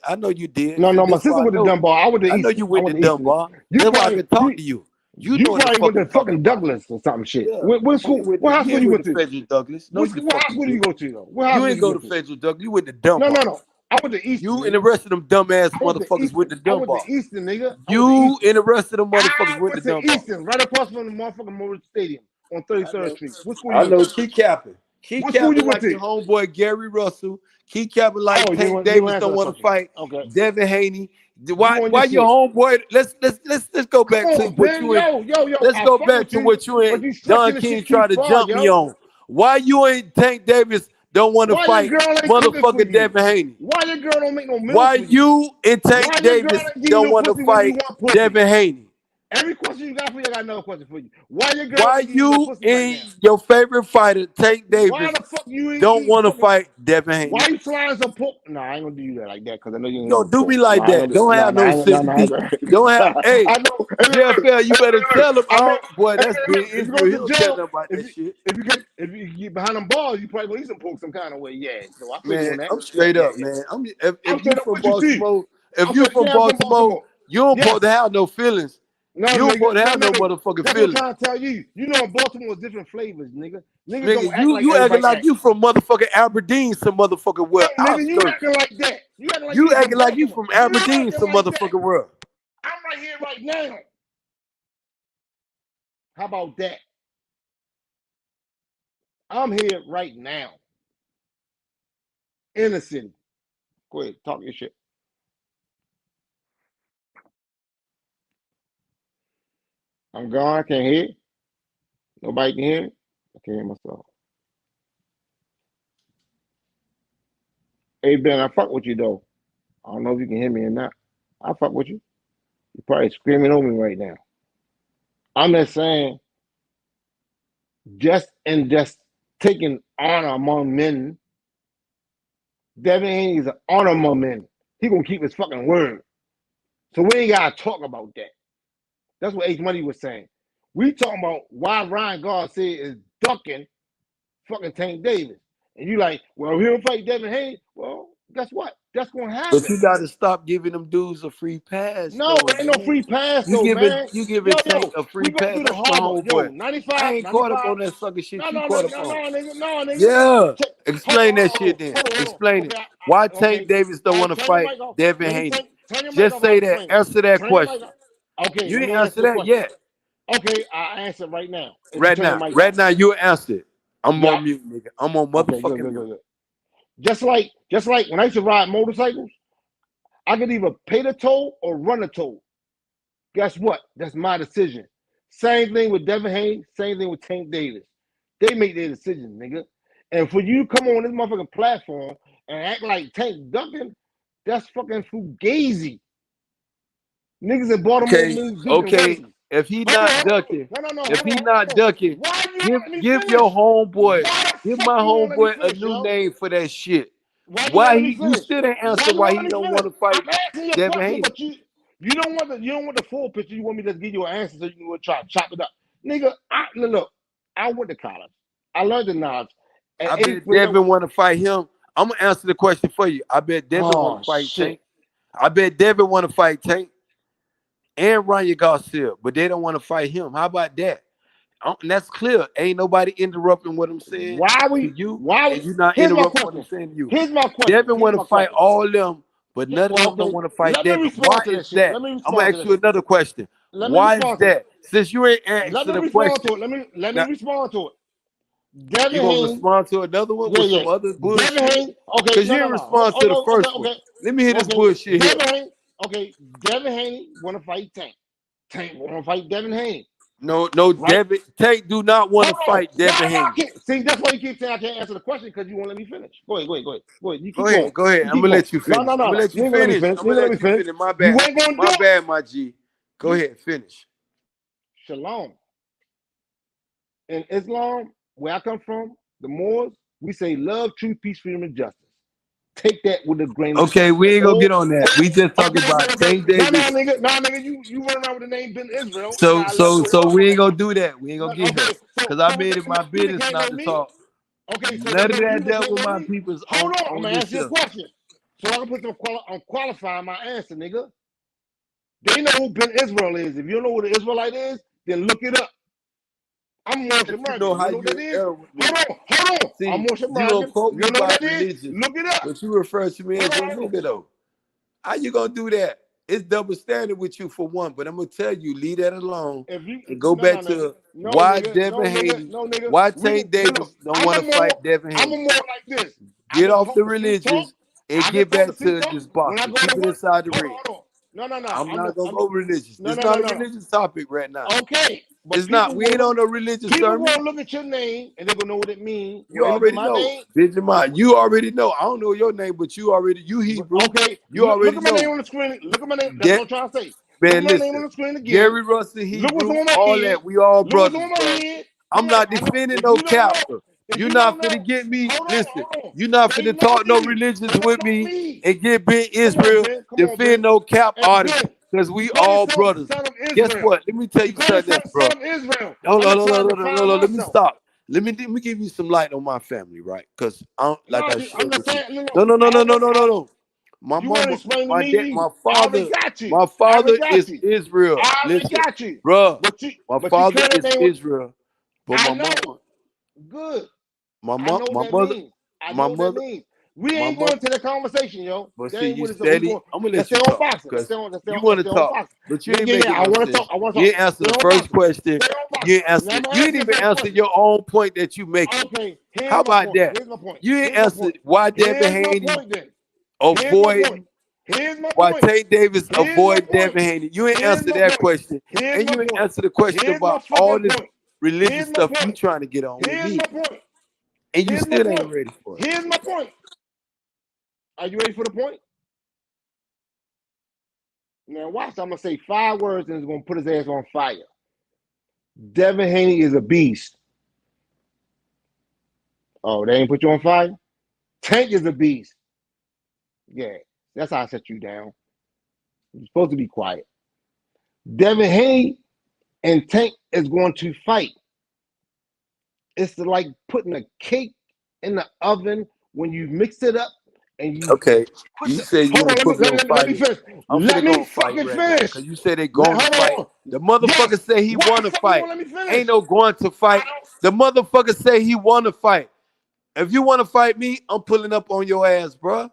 I know you did. No, my sister went to Dunbar. I went to East. I know you went to Dunbar. That's why I can talk to you. You probably went to fucking Douglas or something shit. What school? What high school you went to? Federal Douglas. What high school did you go to though? You ain't go to Federal Douglas. You went to Dunbar. No. I went to Eastern. You and the rest of them dumbass motherfuckers went to Dunbar. I went to Eastern, nigga. You and the rest of them motherfuckers went to Dunbar. Eastern, right across from the motherfucking Morrell Stadium on 33rd Street. What school I know Key Capping. Key Capping like to? Your homeboy Gary Russell. Key Capping like Tank Davis don't want to fight. Okay. Devin Haney. Why your homeboy? Let's go back to what you ain't. Let's go back to what you ain't. Don King tried to jump me on. Why you ain't Tank Davis? Don't want to fight motherfucking Devin Haney. Why your girl don't make no milk? Why you and Tank Davis don't want to fight Devin Haney? Every question you got for you, I got another question for you. Why your girl? Why you and your favorite fighter, Tank Davis, Why the fuck you don't want to fight Devin Haney? Why you flying some pork? No, I ain't gonna do you that like that because I know you ain't. Don't do me like that. Don't have no sympathy. Don't have. Hey, JFL, you better tell him out. Boy, that's big Israel. He'll tell them about that shit. If you get behind them balls, you probably gonna eat some pork some kind of way. Yeah, so I feel on Man, that. I'm straight up, man. If you from Baltimore, I'm from Baltimore, you don't supposed to have no feelings. No, you don't nigga, supposed to have no nigga, motherfucking that's feelings. what I'm trying to tell you. You know, in Baltimore is different flavors, nigga. Niggas Nigga, don't act you like acting everybody like act. you from motherfucking Aberdeen, some motherfucking world. No, nigga, you acting like that. You acting like You from acting like you Baltimore. from Aberdeen, acting some like motherfucking that. world. I'm right here right now. How about that? I'm here right now. In the city. Go ahead, talk your shit. I'm gone, I can't hear it. Nobody can hear it. I can't hear myself. Hey Ben, I fuck with you though. I don't know if you can hear me or not. I fuck with you. You're probably screaming over me right now. I'm just saying, just taking honor among men. Devin Haney is an honor among men. He gonna keep his fucking word. So we ain't gotta talk about that. That's what H Money was saying. We talking about why Ryan Garcia is ducking fucking Tank Davis. And you like, well, he'll fight Devin Haney. Well, guess what? That's gonna happen. But you got to stop giving them dudes a free pass. No, though, ain't no free pass though, man. You giving Tank a free we go pass. through the That's my harbor. Yo, homeboy. 95, I ain't 95. caught up on that sucker shit you caught up on. No, nigga. Yeah. Explain that shit then. Explain it. Why Tank Davis don't want to fight Devin Haney? Just say that. Answer that question. Okay, You didn't answer that yet. Okay, I answer right now. Right now, you answered. I'm on mute, nigga. I'm on motherfucking mute. Good. Just like when I used to ride motorcycles, I could either pay the toll or run the toll. Guess what? That's my decision. Same thing with Devin Haney, same thing with Tank Davis. They make their decisions, nigga. And for you to come on this motherfucking platform and act like Tank ducking, that's fucking fugazi. Niggas in Baltimore Okay. If he not ducking, give your homeboy, give my homeboy a new name for that shit. You still didn't answer why he don't want to fight Devin Haney. But you don't want the full picture. You want me to give you an answer so you can try to chop it up, nigga. Look, I went to college. I learned the knowledge. I bet Devin want to fight him. I'm gonna answer the question for you. I bet Devin want to fight Tank. I bet Devin want to fight Tank and Ryan Garcia, but they don't want to fight him. How about that? And that's clear. Ain't nobody interrupting what I'm saying. You not interrupting what I'm saying to you. Here's my question. Devin want to fight all of them, but none of them don't want to fight Devin. Why is that? I'm gonna ask you another question. Why is that? Since you ain't answered the question, let me respond to it. Devin you gonna Haney, respond to another one with some other bullshit? Okay, because you didn't respond to the first one. Let me hear this bullshit here. Devin Haney want to fight Tank. Tank want to fight Devin Haney. No, Devin. Tank do not want to fight Devin Haney. See, that's why you keep saying I can't answer the question because you won't let me finish. Go ahead. You keep going. Go ahead. I'm gonna let you finish. I'm gonna let you finish. I'm gonna let you finish. My bad. My bad, my G. Go ahead, finish. Shalom. In Islam, where I come from, the Moors, we say love, truth, peace, freedom, and justice. Take that with a grain of salt. Okay, we ain't gonna get on that. We just talking about Tank Davis. No, nigga, you run around with the name Ben Israel. So we ain't gonna do that. We ain't gonna get here because I made it my business not to talk. Okay, so none of that dealt with my people's. Hold on, I'm gonna ask you a question. So I can put I'm qualifying my answer, nigga. They know who Ben Israel is. If you don't know who the Israelite is, then look it up. I'm Morrell. You know what that is? Hold on. See, I'm Morrell. You don't quote me about religion. Look it up. But you refer to me as a nigga though. How you gonna do that? It's double standard with you for one, but I'm gonna tell you, leave that alone and go back to why Devin Haney, why Tank Davis don't want to fight Devin Haney. I'm more like this. Get off the religions and get back to this boxing. Keep it inside the ring. No. I'm not gonna go religious. It's not a religious topic right now. Okay. It's not. We ain't on no religious sermon. People gonna look at your name and they're gonna know what it means. You already know. Benjamin, you already know. I don't know your name, but you Hebrew. Okay. You already know. Look at my name on the screen. Look at my name. That's what I'm trying to say. Man, my name on listen. the screen again. Gary Russell, Look what's Hebrew, on my all head. that. We all Look what's brothers, on my bro. head. I'm not defending no cap. You're not finna get me. Listen, you're not finna talk no religions with me and get Ben Israel defend no cap artist because we all brothers. Guess what? Let me tell you something else, bro. Hold on. Let me stop. Let me give you some light on my family, right? Because like I shared with you. No. My mama, my dad, my father is Israel. Listen, bro, my father is Israel, but my mama, Good. my I know mother, what that means. I know what that means. We my ain't mother. going to the conversation, yo. But That see, ain't you what it's steady. going. I'm gonna Let's let stay you on talk boxing. because Let's you want to stay on talk, boxing. but you ain't Yeah, making I no want to sense. talk. I want to You talk. ain't answer Stay the on first boxing. question. Stay on boxing. You ain't answer. Now I'm gonna You ask ain't you even the answer question. your own point that you making. Okay, here's How my about point. that? Here's my point. You ain't Here's my answered point. why Devin Here's my Haney point then. Here's my avoid. point. Here's my Why point. Tank Davis Here's my avoid point. Devin Haney? You ain't Here's answer my that point. question, Here's and my you ain't point. answer the question Here's my about all fucking this point. religious Here's my stuff you point. trying to get on with Here's me, my point. and you Here's my still ain't point. ready for it. Here's my point. Are you ready for the point? Now watch, I'm gonna say 5 words and it's gonna put his ass on fire. Devin Haney is a beast. Oh, they ain't put you on fire? Tank is a beast. Yeah, that's how I set you down. You're supposed to be quiet. Devin Haney and Tank is going to fight. It's like putting a cake in the oven when you mix it up and you Okay, you said you hold on, ain't put me on let me fight. finish. I'm Let finna go me on fight fucking right now finish. because you said they going to Hold fight. on. The motherfucker Yes. say he Why want the to fuck you fight. won't let me finish? Ain't no going to fight. The motherfucker say he want to fight. If you want to fight me, I'm pulling up on your ass, bruh.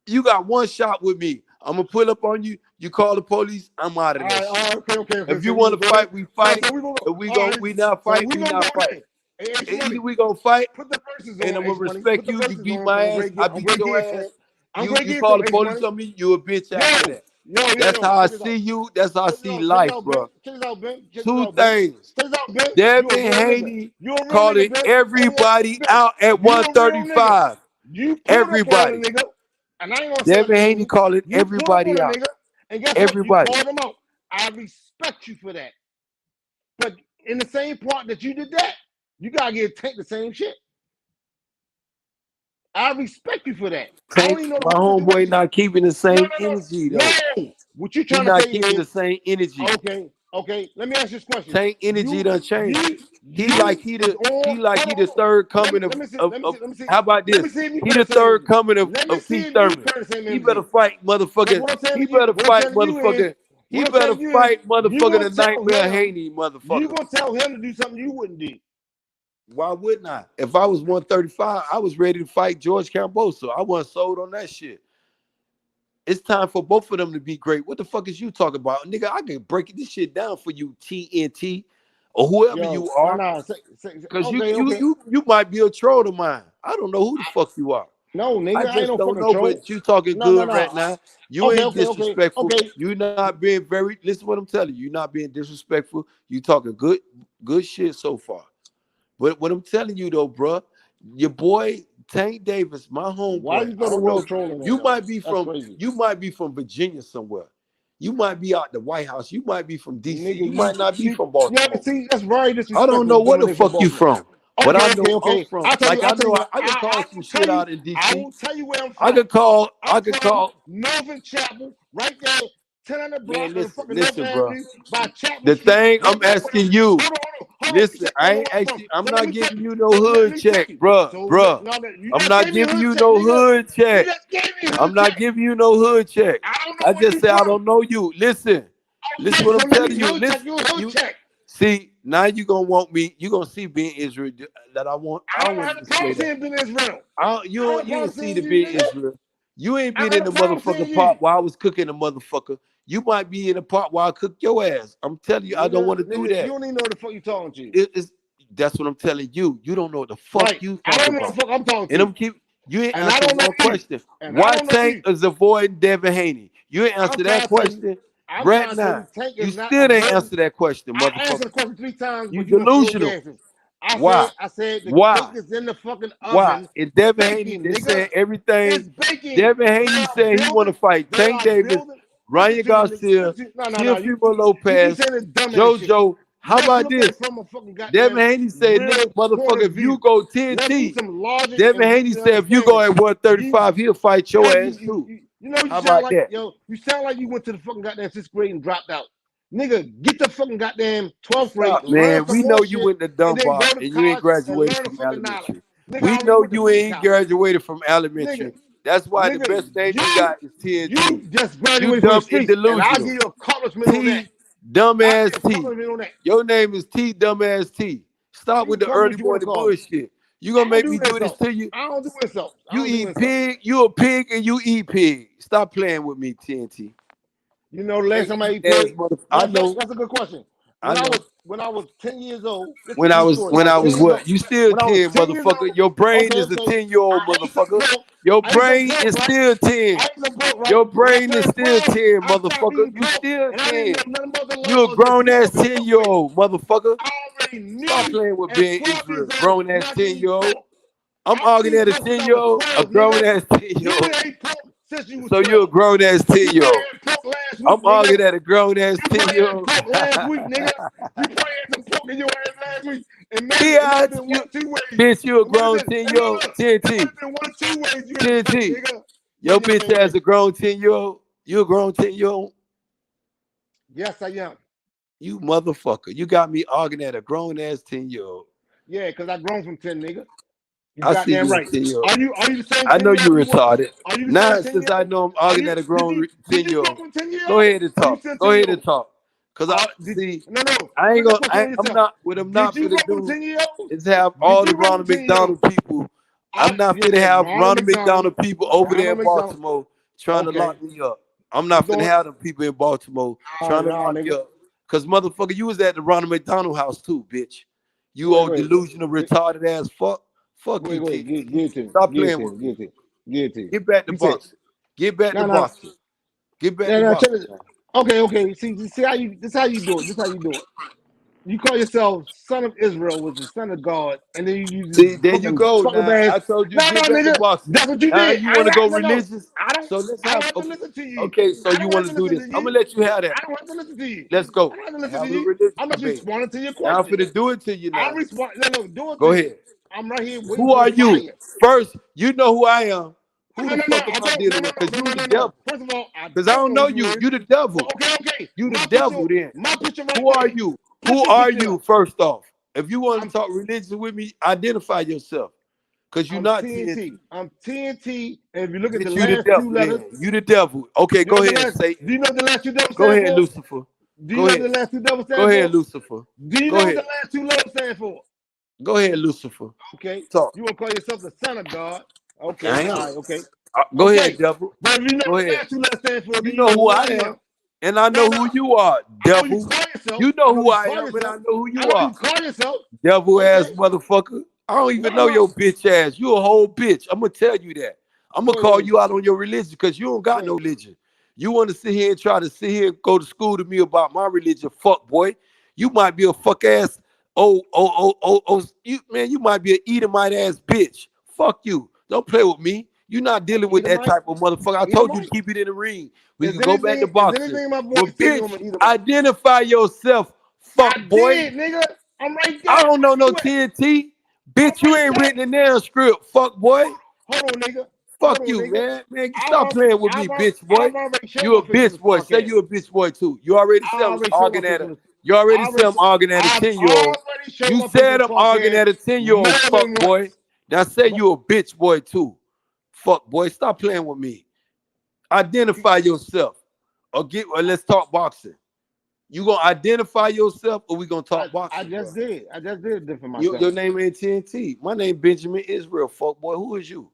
You got one shot with me. I'm gonna pull up on you. You call the police. I'm out of that shit. Okay. If So you we want gonna to go fight, there? we fight. So we gonna If we not fight, we not fight. Either we gonna fight, Put the verses and on, I'm gonna H Money. respect Put the you. You verses beat on. my I'm ass. gonna I I'm beat gonna your get to him. ass. I'm gonna You get to call him, the H police Money. on me. You a bitch after that. That's Yo. how I Check this see out. you. That's how I see Check this life, out, Ben. bro. Check this out, Ben. Check this Two out, Ben. things. Check this out, Ben. You a Devin real nigga. Haney You a real calling nigga, Ben. everybody Ben. out at You a real nigga. 135. You pulled up on Everybody. a nigga, and I ain't gonna say Devin a Haney name. calling You pulled up on everybody a out. nigga, and guess what? You Everybody. called him out. I respect you for that. But in the same part that you did that, you gotta get Tank the same shit. I respect you for that. I don't Tank, even know the my whole homeboy situation. not keeping the same energy though. No. What you He trying to not say keeping the is, same energy. okay. Let me ask you this question. Tank energy done changed. He You like he is the on. the third coming Let me see. of how about Let me this? see if you He carry the the same third energy. coming Let me of see Keith if you Thurman. carry the same He better energy. fight, But motherfucker. what I'm saying He to you, better fight, motherfucker. He better fight, you motherfucker, gonna the tell nightmare him, Haney, you motherfucker. gonna tell him to do something you wouldn't do. Why wouldn't I? If I was 135, I was ready to fight George Camboso. I wasn't sold on that shit. It's time for both of them to be great. What the fuck is you talking about? Nigga, I can break this shit down for you, TNT, or whoever you are. Because you might be a troll of mine. I don't know who the fuck you are. No, nigga, I I ain't just no don't fucking know, troll. but you talking good right now. You Okay, ain't disrespectful. okay. You not being very, listen to what I'm telling you. You not being disrespectful. You talking good shit so far. But what I'm telling you though, bro, your boy Tank Davis, my homeboy. Why you I throw the don't know. word trolling in You there? might be That's from crazy. Virginia somewhere. You might be out the White House. You might be from DC. Nigga, You might not be from Baltimore. Yeah, see, that's very disrespectful. I don't know where the From fuck you Baltimore. from, but I know I'm Okay. from. I'll tell you. Like I'll I tell you know what. I can call some shit out in I DC. will tell you where I'm I from. could call. I'm from Northern Chapel, right there, 1000 block Man, on the fucking North bro. Avenue by Chapel The Street. thing Right I'm there. asking you. Hold on. Listen, I ain't asking. I'm not giving you no hood check, bruh. I'm not giving you no hood check. I'm not giving you no hood check. I just say I don't know you. Listen what I'm telling you. Listen, see, now you gonna want me. You gonna see being Israel that I want. I don't want you to say that. You ain't see the being Israel. You ain't been in the motherfucking pot while I was cooking the motherfucker. You might be in the pot while I cook your ass. I'm telling you, I don't want to do that. You don't even know what the fuck you talking to. That's what I'm telling you. You don't know what the fuck you I don't talking know about. what the fuck I'm talking And you ain't And I answered don't know one you. question. And I Why don't know Tank you. is avoiding Devin Haney? You ain't answered that question. I'm Right trying to tell now, you, Tank you is not still ain't avoiding. answered that question, I answered the motherfucker. question 3 times, You but you went slow delusional. gases. Why? I said the cake Why? is in the fucking Why? oven. And Devin Haney, Baking, they nigga. saying everything. It's baking. Devin Haney said he want to fight Tank Davis. Ryan Garcia, Teofimo Lopez, JoJo. How about this? Devin Haney said, nigga, motherfucker, if you go 10T, Devin Haney said if you go at 135, he'll fight your ass too. You know, How about that? You sound like you went to the fucking goddamn 6th grade and dropped out. Nigga, get the fucking goddamn 12th grade. Stop, man. We know you went to Dunbar and you ain't graduated from elementary. We know you ain't graduated from elementary. That's why the best name you got is TNT. You just graduated You from the dumb and streets, and I'll delusional. give you a accomplishment on that. Dumbass T. Your name is T. Dumbass T. Stop with the early morning bullshit. You gonna make me do this to you? I don't do insults. You eat pig. You a pig and you eat pig. Stop playing with me, TNT. You know, the last time I ate pig. I know. That's a good question. When I was 10 years old. When I was what? You still 10, motherfucker. Your brain is a 10-year-old motherfucker. Your brain is still 10. Your brain is still 10, motherfucker. You still 10. You a grown ass 10-year-old motherfucker. Stop playing with being Israel. Grown ass 10-year-old. I'm arguing at a 10-year-old, a grown ass 10-year-old. So you're a grown ass 10-year-old. I'm arguing at a grown ass 10-year-old. Last week, nigga. You probably had some pork in your ass last week. And Bitch, you a grown 10-year-old. 10T. 10T. Your bitch ass a grown 10-year-old. You a grown 10-year-old? Yes, I am. You motherfucker. You got me arguing at a grown ass 10-year-old. Yeah, because I grown from 10, nigga. I see you right. 10-year-old. Are you the same? I know you retarded. Are you Now, since I know I'm arguing at a grown 10-year-old, go ahead and talk. Go ahead and talk. Cause I see, I ain't gonna. I'm not. What I'm not gonna do is have all the Ronald McDonald people. I'm not gonna have Ronald McDonald people over there in Baltimore trying to lock me up. I'm not gonna have them people in Baltimore trying to lock me up. Cause motherfucker, you was at the Ronald McDonald house too, bitch. You old delusional retarded ass fuck. Fuck you, kid. Stop playing with me. Get back to boxing. Get back to boxing. Get back to boxing. Okay. See how you. This how you do it. This how you do it. You call yourself son of Israel, was the son of God, and then you see. There you go. Now, I told you get back to boxing. That's what you now did. You want to go religious? So let's have to listen to you. Okay, so you want to do this? I'm gonna let you have that. I don't have to listen to you. Let's go. I don't have to listen to you. I'm just responding to your question. I'm gonna do it to you now. I'm responding. No, do it. Go ahead. I'm right here. Who are you? First, you know who I am. Who the fuck am I dealing with? Because you the devil. First of all, because I don't know you. You the devil. Okay. You the devil then. My picture right Who are you? Who are you, first off? If you want to talk religion with me, identify yourself. Because you're not TNT. I'm TNT. And if you look at the you last devil, two letters. You the devil. Okay, go ahead and say. Do you know the last two devils Go stand ahead, for? Lucifer. Do you know the last two devils stand for? Go ahead, Lucifer. Do you know what the last two letters stand for? Go ahead, Lucifer. Okay. Talk. You want to call yourself the son of God? Okay. All right. Okay. Go ahead, devil. But if you know Go what the ahead. last two letters stand for, You know who I am. And I know who you are, devil. You know who I am, and I know who you are. You call yourself Devil ass motherfucker. I don't even know your bitch ass. You a whole bitch. I'm gonna tell you that. I'm gonna call you out on your religion because you don't got no religion. You want to sit here and try to sit here and go to school to me about my religion, fuck boy. You might be a fuck ass. You might be an Edomite ass bitch. Fuck you. Don't play with me. You're not dealing with that type of motherfucker. I told you to keep it in the ring. We can go back to boxing. But bitch, identify yourself, fuck boy. Nigga. I'm right there. I don't know no TNT. Bitch, you ain't written in their script, fuck boy. Hold on, nigga. Fuck you, man. Man, stop playing with me, bitch boy. You a bitch boy. Say you a bitch boy too. You already said I'm arguing at a. You already said I'm arguing at a 10-year-old. You said I'm arguing at a 10-year-old, fuck boy. Now say you a bitch boy too. Fuck boy, stop playing with me. Identify yourself. Or let's talk boxing. You gonna identify yourself or we gonna talk boxing? I just did for myself. Your name ain't TNT. My name Benjamin Israel, fuck boy. Who is you?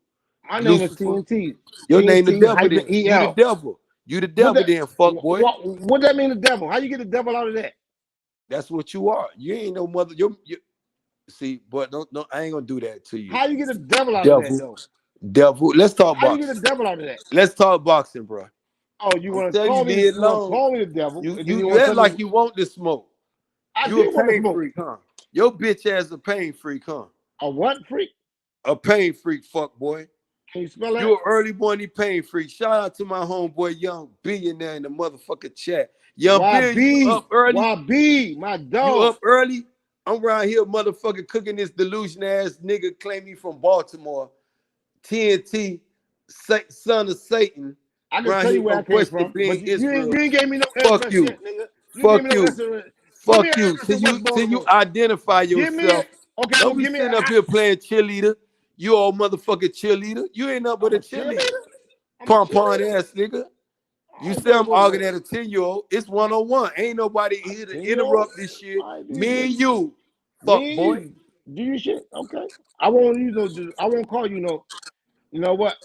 My name is TNT. Your name the devil then. You the devil. You the devil then, fuck boy. What that mean the devil? How you get the devil out of that? That's what you are. You ain't no mother. You see, but no, I ain't gonna do that to you. How you get the devil out of that though? Devil. Let's talk boxing. How you get the devil out of that? Let's talk boxing, bro. Oh, you want to call me the devil? You act like you want this smoke. You a pain freak, huh? Your bitch ass a pain freak, huh? A what freak? A pain freak, fuck boy. Can you spell that? You an early morning pain freak. Shout out to my homeboy Young Billionaire in the motherfucking chat. Young Bill, you up early? YB, my dog. You up early? I'm around here motherfucking cooking this delusion ass nigga claim he from Baltimore. TNT, son of Satan. I can tell you where I came from, but you ain't gave me no Fuck you. Nigga. Fuck you. Fuck you. Till you identify yourself. Don't be sitting up here playing cheerleader. You old motherfucking cheerleader. You ain't nothing but a cheerleader. Pom-pom ass nigga. You say I'm arguing at a 10-year-old. It's 1-on-1. Ain't nobody here to interrupt this shit. Me and you. Fuck boy. Do you shit? Okay. I won't call you no. You know what?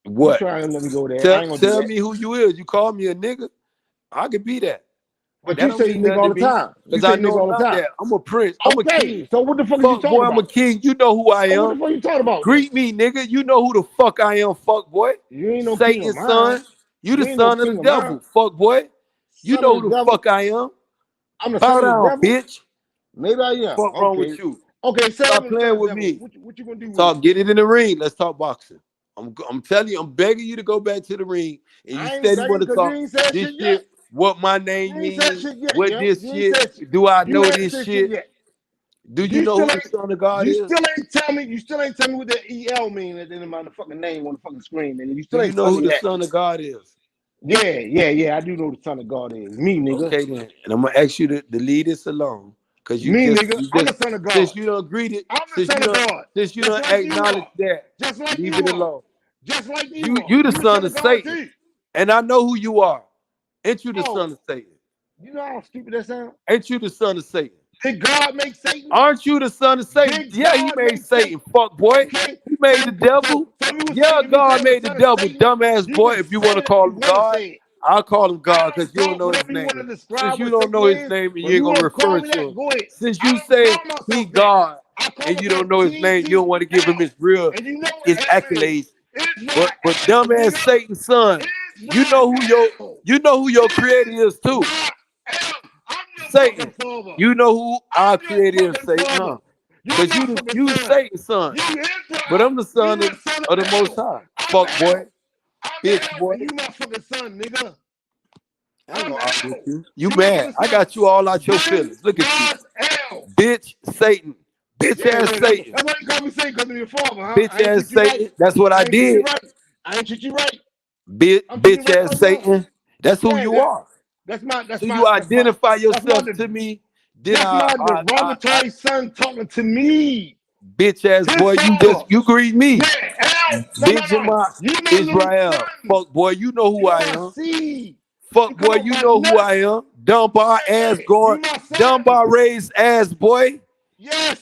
What? You try and let me go there. Tell me who you is. You call me a nigga. I could be that. But that you say nigga all the time. Because I know about that. I'm a prince. I'm a king. So what the fuck are you talking boy, about? I'm a king. You know who I am. What the fuck you talking about? Greet me, nigga. You know who the fuck I am, fuck boy. You ain't no Satan's son. You the son of the devil, fuck boy. You know who the fuck I am. I'm the son of the devil, bitch. Maybe I am. Fuck wrong with you? Okay, stop playing with me. What you gonna do? Talk, get it in the ring. Let's talk boxing. I'm telling you, I'm begging you to go back to the ring, and you steady want to talk this shit. What my name means? What this shit? Do I know this shit? Do you know who the son of God is? You still ain't tell me what the EL mean at the end of my fucking name on the fucking screen, and you still ain't know who the son of God is. Yeah, I do know the son of God is. Me, nigga. Okay then, and I'm gonna ask you to leave this alone. Cause you nigga, I'm the son of God. Since you don't agree it, since you don't acknowledge that, just like leave you it alone. Just like you the son of Satan, and I know who you are. Ain't you the son of Satan? You know how stupid that sounds? Ain't you the son of Satan? Did God make Satan? Aren't you the son of Satan? Yeah, he made Satan. Fuck boy. Okay. He made the devil. Yeah, God made the devil. Dumbass boy, if you want to call him God. I'll call him God because you don't know his name. Since you don't know his name and you ain't going to refer to him. Since you say he God and you don't know his name, you don't want to give him his accolades. But dumbass Satan's son, you know who your creator is too. Satan, you know who our creator is, Satan, huh? Because you Satan's son. But I'm the son of the Most High. Fuck boy. Bitch boy. You my fucking son, nigga. I ain't gonna argue with you. You mad. I got you all out your feelings. Look at you. Bitch Satan. Bitch ass Satan. That's why you call me Satan, because of your father, huh? Bitch ass Satan. That's what I did. I ain't treat you right. Bitch ass Satan. That's who you are. That's my. You identify yourself to me. That's my derogatory son talking to me. Bitch ass boy, you greet me. Benjamin Israel. Fuck boy, you know who I am. Fuck boy, you know who I am. Dunbar ass going. Dunbar raised ass boy. Yes.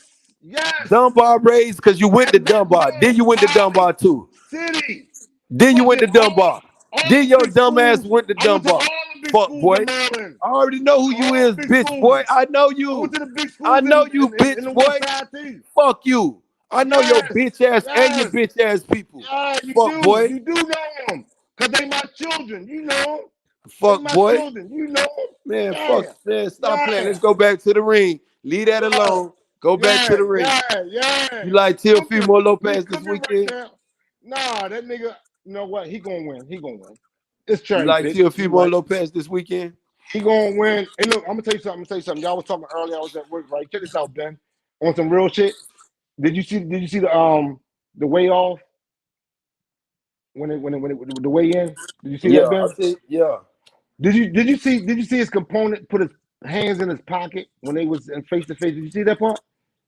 Dunbar raised because you went to Dunbar. Then you went to Dunbar too. City. Then you went to Dunbar. Then your dumb ass went to Dunbar. Fuck boy. I already know who you is, bitch boy. I know you. I know you, bitch boy. Fuck you. I know your bitch ass and your bitch ass people. Fuck boy. You do know them. Because they my children. You know. Fuck boy. Children. You know. Man, fuck. Man, stop playing. Let's go back to the ring. Leave that alone. Go back to the ring. You like Teofimo Lopez this weekend? Nah, that nigga. You know what? He gonna win. It's cherry. You like Teofimo Lopez this weekend? He gonna win. Hey, look, I'm gonna tell you something. Y'all was talking earlier. I was at work, right? Check this out, Ben. On some real shit. Did you see the weigh off when the weigh in? Did you see that, Ben? Yeah. Did you see his component put his hands in his pocket when they was in face to face? Did you see that part?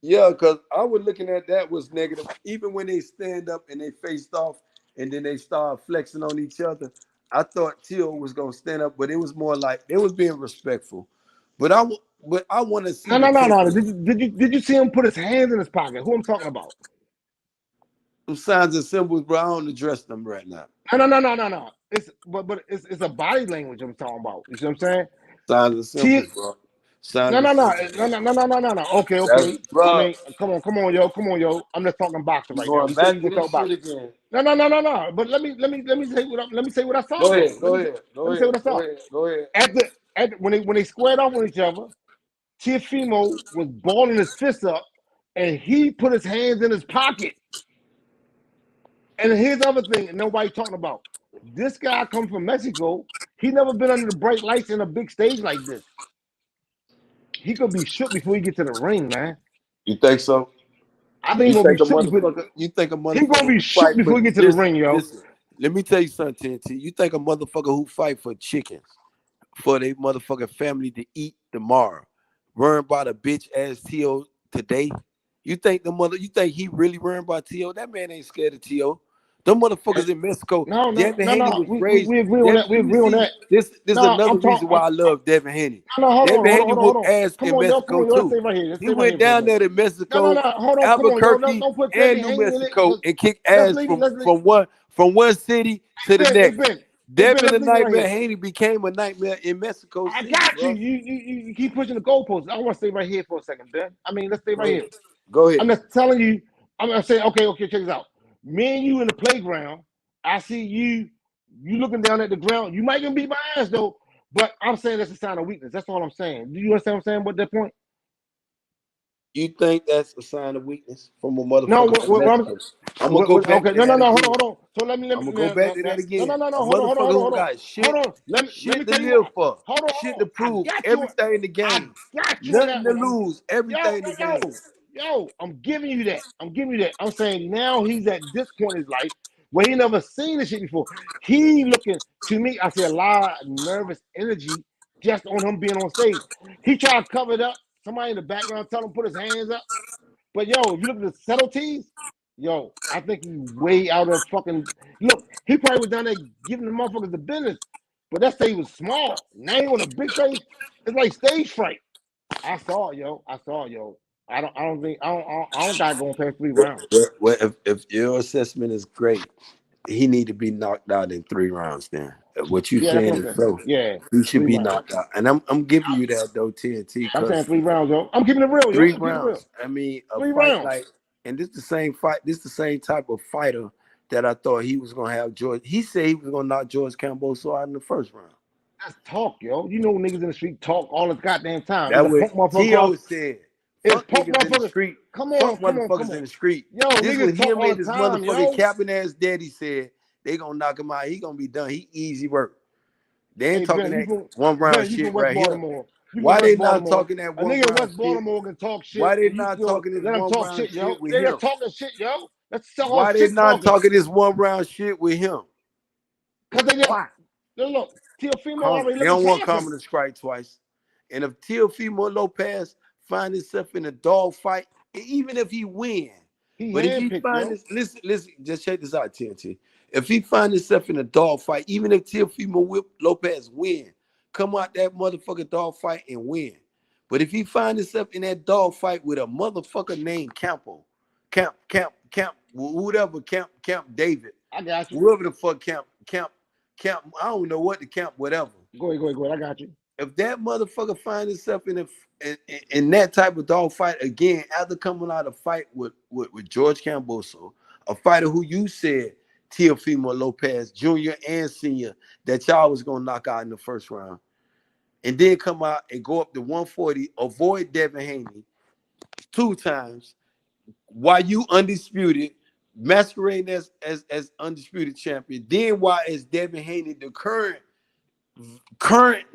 Yeah, because I was looking at that was negative. Even when they stand up and they faced off and then they start flexing on each other, I thought Teal was gonna stand up, but it was more like they was being respectful. But I want to see. No. Did you see him put his hands in his pocket? Who I'm talking about? Some signs and symbols, bro. I don't address them right now. No. It's a body language I'm talking about. You see what I'm saying? Signs and symbols, bro. No. Okay. Bro. I mean, come on, yo. I'm just talking boxing right now. Back to this shit again. No. But let me say what I saw. Go ahead. Go ahead. When they squared off with each other, Teofimo was balling his fists up, and he put his hands in his pocket. And here's the other thing that nobody's talking about. This guy comes from Mexico. He never been under the bright lights in a big stage like this. He could be shook before he get to the ring, man. You think so? I think he's gonna be shook before. You think a motherfucker? He's gonna be shook before he get to the ring, yo. Listen, let me tell you something, TNT. You think a motherfucker who fight for chickens, for their motherfucking family to eat tomorrow, worrying about a bitch ass T.O. today? You think he really worrying about T.O.? That man ain't scared of T.O. Them motherfuckers in Mexico. Devin Haney was raised. We agree on that. We agree on that. This is another reason why I love Devin Haney. Devin Haney whooped ass in Mexico too. He went down there to Mexico, Albuquerque, and New Mexico, and kicked ass from one city to the next. Devin the Nightmare Haney became a nightmare in Mexico City. I got you. You keep pushing the goalposts. I want to stay right here for a second, Ben. I mean, let's stay right here. Go ahead. I'm just telling you. I'm gonna say, okay, check this out. Me and you in the playground. I see you looking down at the ground. You might even beat my ass though, but I'm saying that's a sign of weakness. That's all I'm saying. Do you understand what I'm saying about that point? You think that's a sign of weakness from a motherfucker? No, I'm gonna go back. Okay, no, hold on. So let me go back to that again. No, hold on. Got shit to live for. Shit to prove. Everything in the game. Nothing to lose. Everything in the game. Yo, I'm giving you that. I'm saying now he's at this point in his life where he never seen this shit before. He looking to me, I see a lot of nervous energy just on him being on stage. He tried to cover it up. Somebody in the background tell him put his hands up. But yo, if you look at the subtleties, yo, I think he's way out of fucking. Look, he probably was down there giving the motherfuckers the business, but that stage was small. Now he on a big stage. It's like stage fright. I saw it, yo. I don't gotta go past 3 rounds. Well, if your assessment is great, he need to be knocked out in 3 rounds. Then what you saying is so. Yeah, he should be knocked out, and I'm giving you that though, TNT. I'm saying 3 rounds, yo. I'm keeping it real, yo. 3 rounds. I mean, a 3 fight rounds. like, and this the same fight. This the same type of fighter that I thought he was gonna have. George. He said he was gonna knock George Camboso out in the 1st round. That's talk, yo. You know niggas in the street talk all the goddamn time. That what T.O. said. It's fuck niggas in the street. Come on. Motherfuckers in the street. Yo, this niggas was talk him all and the his time, motherfucking capping ass daddy said they gonna knock him out. He gonna be done. He easy work. They ain't talking that 1 round shit right here. Why they not talking that 1 round shit? A nigga in West Baltimore can talk shit. Why they not talking this 1 round shit with him? They just talking shit, yo. Why they not talking this 1 round shit with him? Because they just look. Teofimo already. They don't want Carmen to strike twice. And if Teofimo Lopez find himself in a dog fight, even if he win, but if he find this, listen, just check this out, TNT. If he find himself in a dog fight, even if Teofimo Lopez win, come out that motherfucking dog fight and win. But if he find himself in that dog fight with a motherfucker named Camp, whatever, Camp David, I got you. Whoever the fuck Camp, I don't know what the Camp, whatever. Go ahead. I got you. If that motherfucker find himself in that type of dog fight again, after coming out of fight with George Camboso, a fighter who you said Teofimo Lopez, Jr. and Senior, that y'all was gonna knock out in the 1st round, and then come out and go up to 140, avoid Devin Haney 2 times, while you undisputed, masquerading as undisputed champion. Then why is Devin Haney the current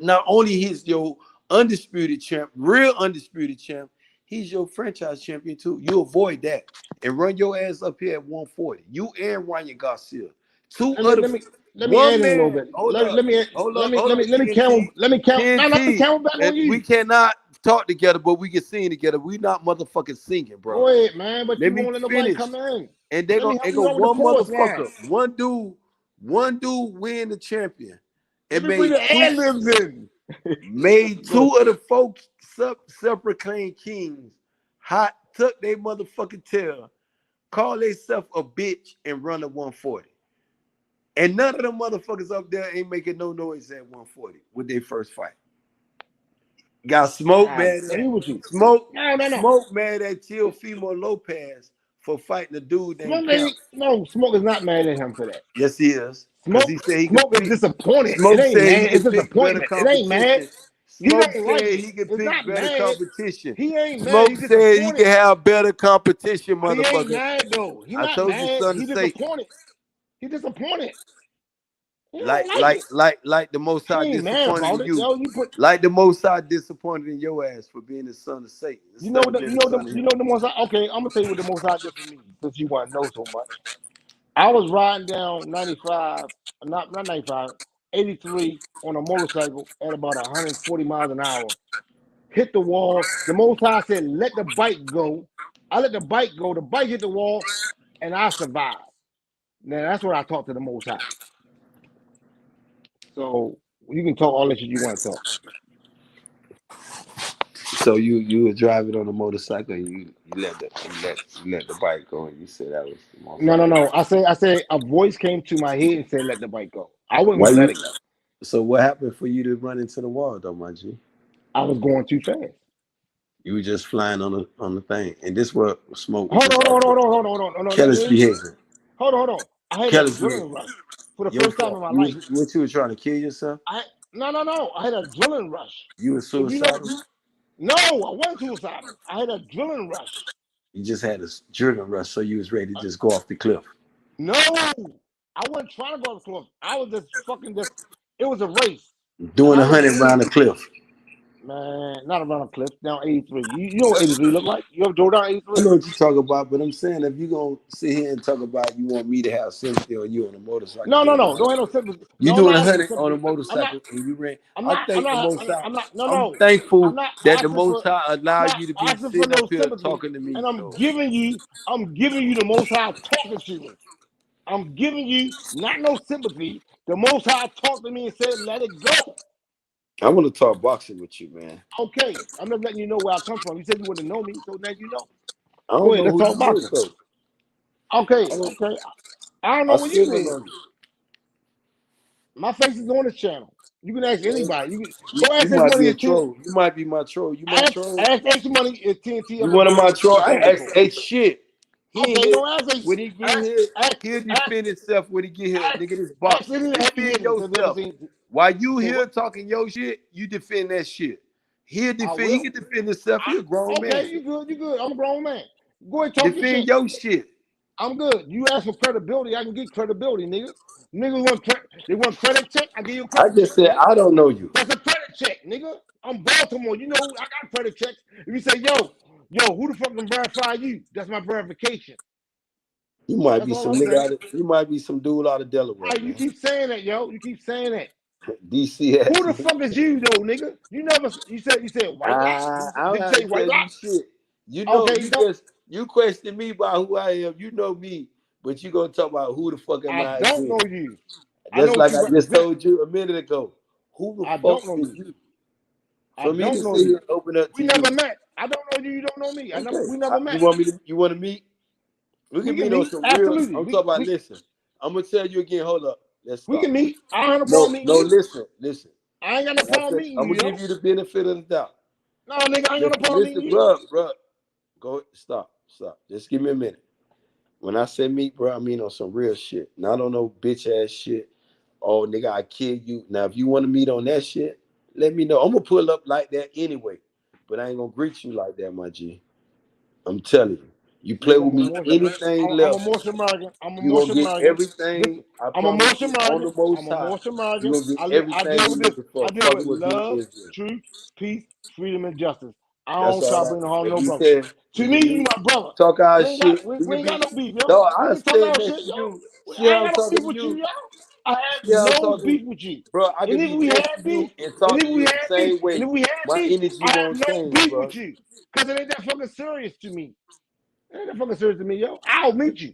not only his your undisputed champ, real undisputed champ, he's your franchise champion too. You avoid that and run your ass up here at 140. You and Ryan Garcia. Let me add in a little bit. Let me count back on you. We cannot talk together, but we can sing together. We not motherfucking singing, bro. Go ahead, man. But you won't let nobody come in. And they go one motherfucker, one dude win the champion. And made 2 of the folks self-proclaimed kings took their motherfucking tail, call themselves a bitch, and run a 140. And none of them motherfuckers up there ain't making no noise at 140 with their first fight. Got Smoke mad at Smoke mad at Teofimo Lopez for fighting a dude named Camp. No, Smoke is not mad at him for that. Yes, he is. Smoke is disappointed. It ain't mad. It's disappointment. It ain't mad. Smoke said he can pick better competition. He ain't mad. Smoke said he can have better competition, motherfucker. He ain't mad though. I told you something to say. He's disappointed. He Like don't like it. the Most He High ain't mad disappointed about in it. you. Yo, you put. Like the Most High disappointed in your ass for being the son of Satan. You know the Most High. Okay, I'm gonna tell you what the Most High did for me, since you want to know so much. I was riding down 95, not 95, 83 on a motorcycle at about 140 miles an hour. Hit the wall. The Most High said, "Let the bike go." I let the bike go. The bike hit the wall, and I survived. Now that's what I talk to the Most High. So you can talk all that shit you want to talk. So you were driving on a motorcycle and you let the bike go, and you said that was the Most High. No. I say a voice came to my head and said, "Let the bike go." I wasn't Why gonna you? let it go. So what happened for you to run into the wall, though, my G? I was going too fast. You were just flying on the thing, and this what smoke. Hold on. Careless behavior. Hold on. I had an adrenaline rush for the first time in my life. What you were trying to kill yourself? No. I had an adrenaline rush. You were suicidal? No, I wasn't suicidal. I had an adrenaline rush. You just had a adrenaline rush, so you was ready to just go off the cliff. No, I wasn't trying to go off the cliff. I was just it was a race. Doing 100 around the cliff. Man, not around a cliff, down 83. You know what 83 look like? You ever drove down 83? I know what you're talking about, but I'm saying if you're going to sit here and talk about you want me to have sympathy on you on a motorcycle. No. Don't have no sympathy. You doing 100 on a motorcycle and you ran. I'm thankful that the Most High allowed you to be sitting up here talking to me. And I'm giving you the Most High talking to me. I'm giving you not no sympathy. The Most High talked to me and said, "Let it go." I want to talk boxing with you, man. Okay, I'm just letting you know where I come from. You said you wouldn't know me, so now you know. I don't Go ahead, know let's who talk you boxing. is, Okay. I don't know what you is. on you. My face is on this channel. You can ask anybody. You might be a troll. You might be my troll. You my troll. Ask Money is TNT. You one of my trolls. I asked a shit. When he get here, he'll defend himself when he get here. Nigga, this box. Defend yourself. While you here talking your shit, you defend that shit. He can defend himself. He a grown man. Okay, you good. I'm a grown man. Go ahead, talk defend your shit. I'm good. You ask for credibility, I can get credibility, nigga. Niggas want credit check, I give you a credit check. I just said, I don't know you. That's a credit check, nigga. I'm Baltimore. You know, I got credit checks. If you say, yo, who the fuck can verify you? That's my verification. You might be some nigga you might be some dude out of Delaware. You keep saying that, yo. You keep saying that. DC. Who the fuck is you, though, nigga? You said white rock. I don't have to tell you shit. You know, you question me about who I am. You know me, but you gonna talk about who the fuck am I? I don't know you. Just like I just told you a minute ago. Who the fuck is you? For me to sit here and open up to you. We never met. I don't know you. You don't know me. We never met. You want to meet? We can meet on some real. I'm talking about. Listen, I'm gonna tell you again. Hold up. Let's start. We can meet. I don't have a problem meeting. No, listen. I ain't got no problem meeting you. I'm gonna give you the benefit of the doubt. No, nigga, I ain't got no problem meeting you. Bro. Go. Stop. Just give me a minute. When I say meet, bro, I mean on some real shit. Not on no bitch ass shit. Oh, nigga, I kill you. Now, if you want to meet on that shit, let me know. I'm gonna pull up like that anyway. But I ain't gonna greet you like that, my G. I'm telling you. You play with me anything left. I'm a Morse American. You gonna get everything. I'm a Morse American. I'm a Morse American. I deal with love, truth, peace, freedom, and justice. I don't try to bring the harm no brother. To me, you my brother. Talk our shit. We ain't got no beef, yo. No, I ain't talk our shit, yo. I ain't got no beef with you, yo. I have no beef with you. Bro, I can be next to you and talk to you the same way. And if we had beef, I have no beef with you. Because it ain't that fucking serious to me. It ain't that fucking serious to me, yo. I'll meet you.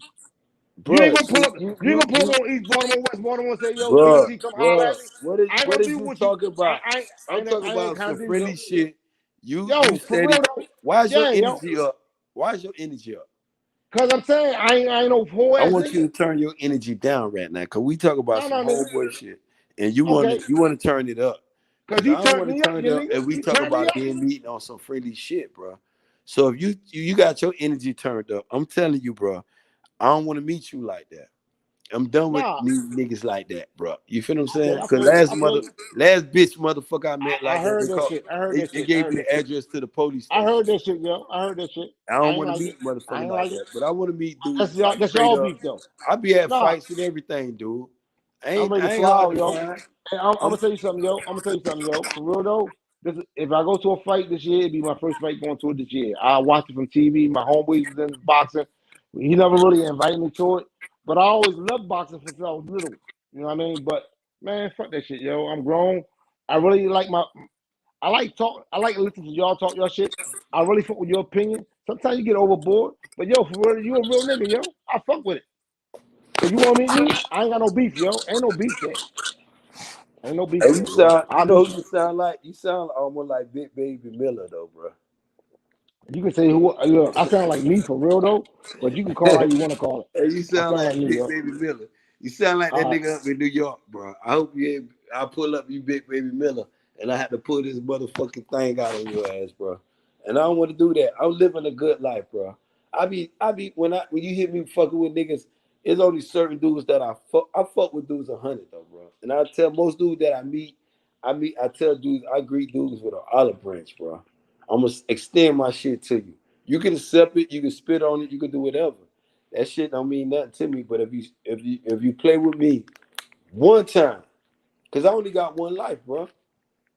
Bro, you ain't gonna pull up. You ain't gonna pull up on East Baltimore, West Baltimore, and say, "Yo, TNT, come holler at me." What is you talking about? I'm talking about some friendly shit. You steady. Why's your energy up? Why's your energy up? Cause I'm saying I ain't no poor ass. I want you to turn your energy down right now, cause we talk about some homeboy shit, and you want to turn it up. Cause you I don't want to turn it up, and we talk about being meeting on some friendly shit, bro. So if you got your energy turned up, I'm telling you, bro, I don't want to meet you like that. I'm done with Nah. niggas like that, bro. You feel what I'm Okay, saying? I Because feel you. last bitch motherfucker I met like I heard that that, shit. I heard that they shit. I gave heard me that the shit. address to the police I station. heard that shit, yo. I heard that shit. I don't ain't want to like meet it. motherfuckers like that, but I want to meet dudes That's y'all. like That's straight y'all up. beef though. I be at Nah, fights and everything, dude. I'm ready to I ain't fly hard out, to yo. find. And I'm gonna tell you something, yo. I'm gonna tell you something, yo. For real though, if I go to a fight this year, it'd be my first fight going to it this year. I watched it from TV. My homeboys was in boxing. He never really invited me to it, but I always loved boxing since I was little. You know what I mean? But man, fuck that shit, yo. I'm grown. I really like I like talk. I like listening to y'all talk your shit. I really fuck with your opinion. Sometimes you get overboard, but yo, for real, you a real nigga, yo. I fuck with it. If you want to meet me, I ain't got no beef, yo. Ain't no beef there. Ain't no beef Hey, there, yo. you know who you sound like? You sound almost like Big Baby Miller, though, bro. You can say who I sound like me for real though, but you can call how you want to call it. Hey, you sound like me, Big yo. Baby Miller. You sound like that nigga up in New York, bro. I hope I pull up you Big Baby Miller, and I had to pull this motherfucking thing out on your ass, bro. And I don't want to do that. I'm living a good life, bro. I be when you hear me fucking with niggas, it's only certain dudes that I fuck with dudes 100 though, bro. And I tell most dudes that I meet, I tell dudes, I greet dudes with an olive branch, bro. I'm gonna extend my shit to you. You can accept it, you can spit on it, you can do whatever. That shit don't mean nothing to me. But if you play with me one time, cause I only got one life, bro.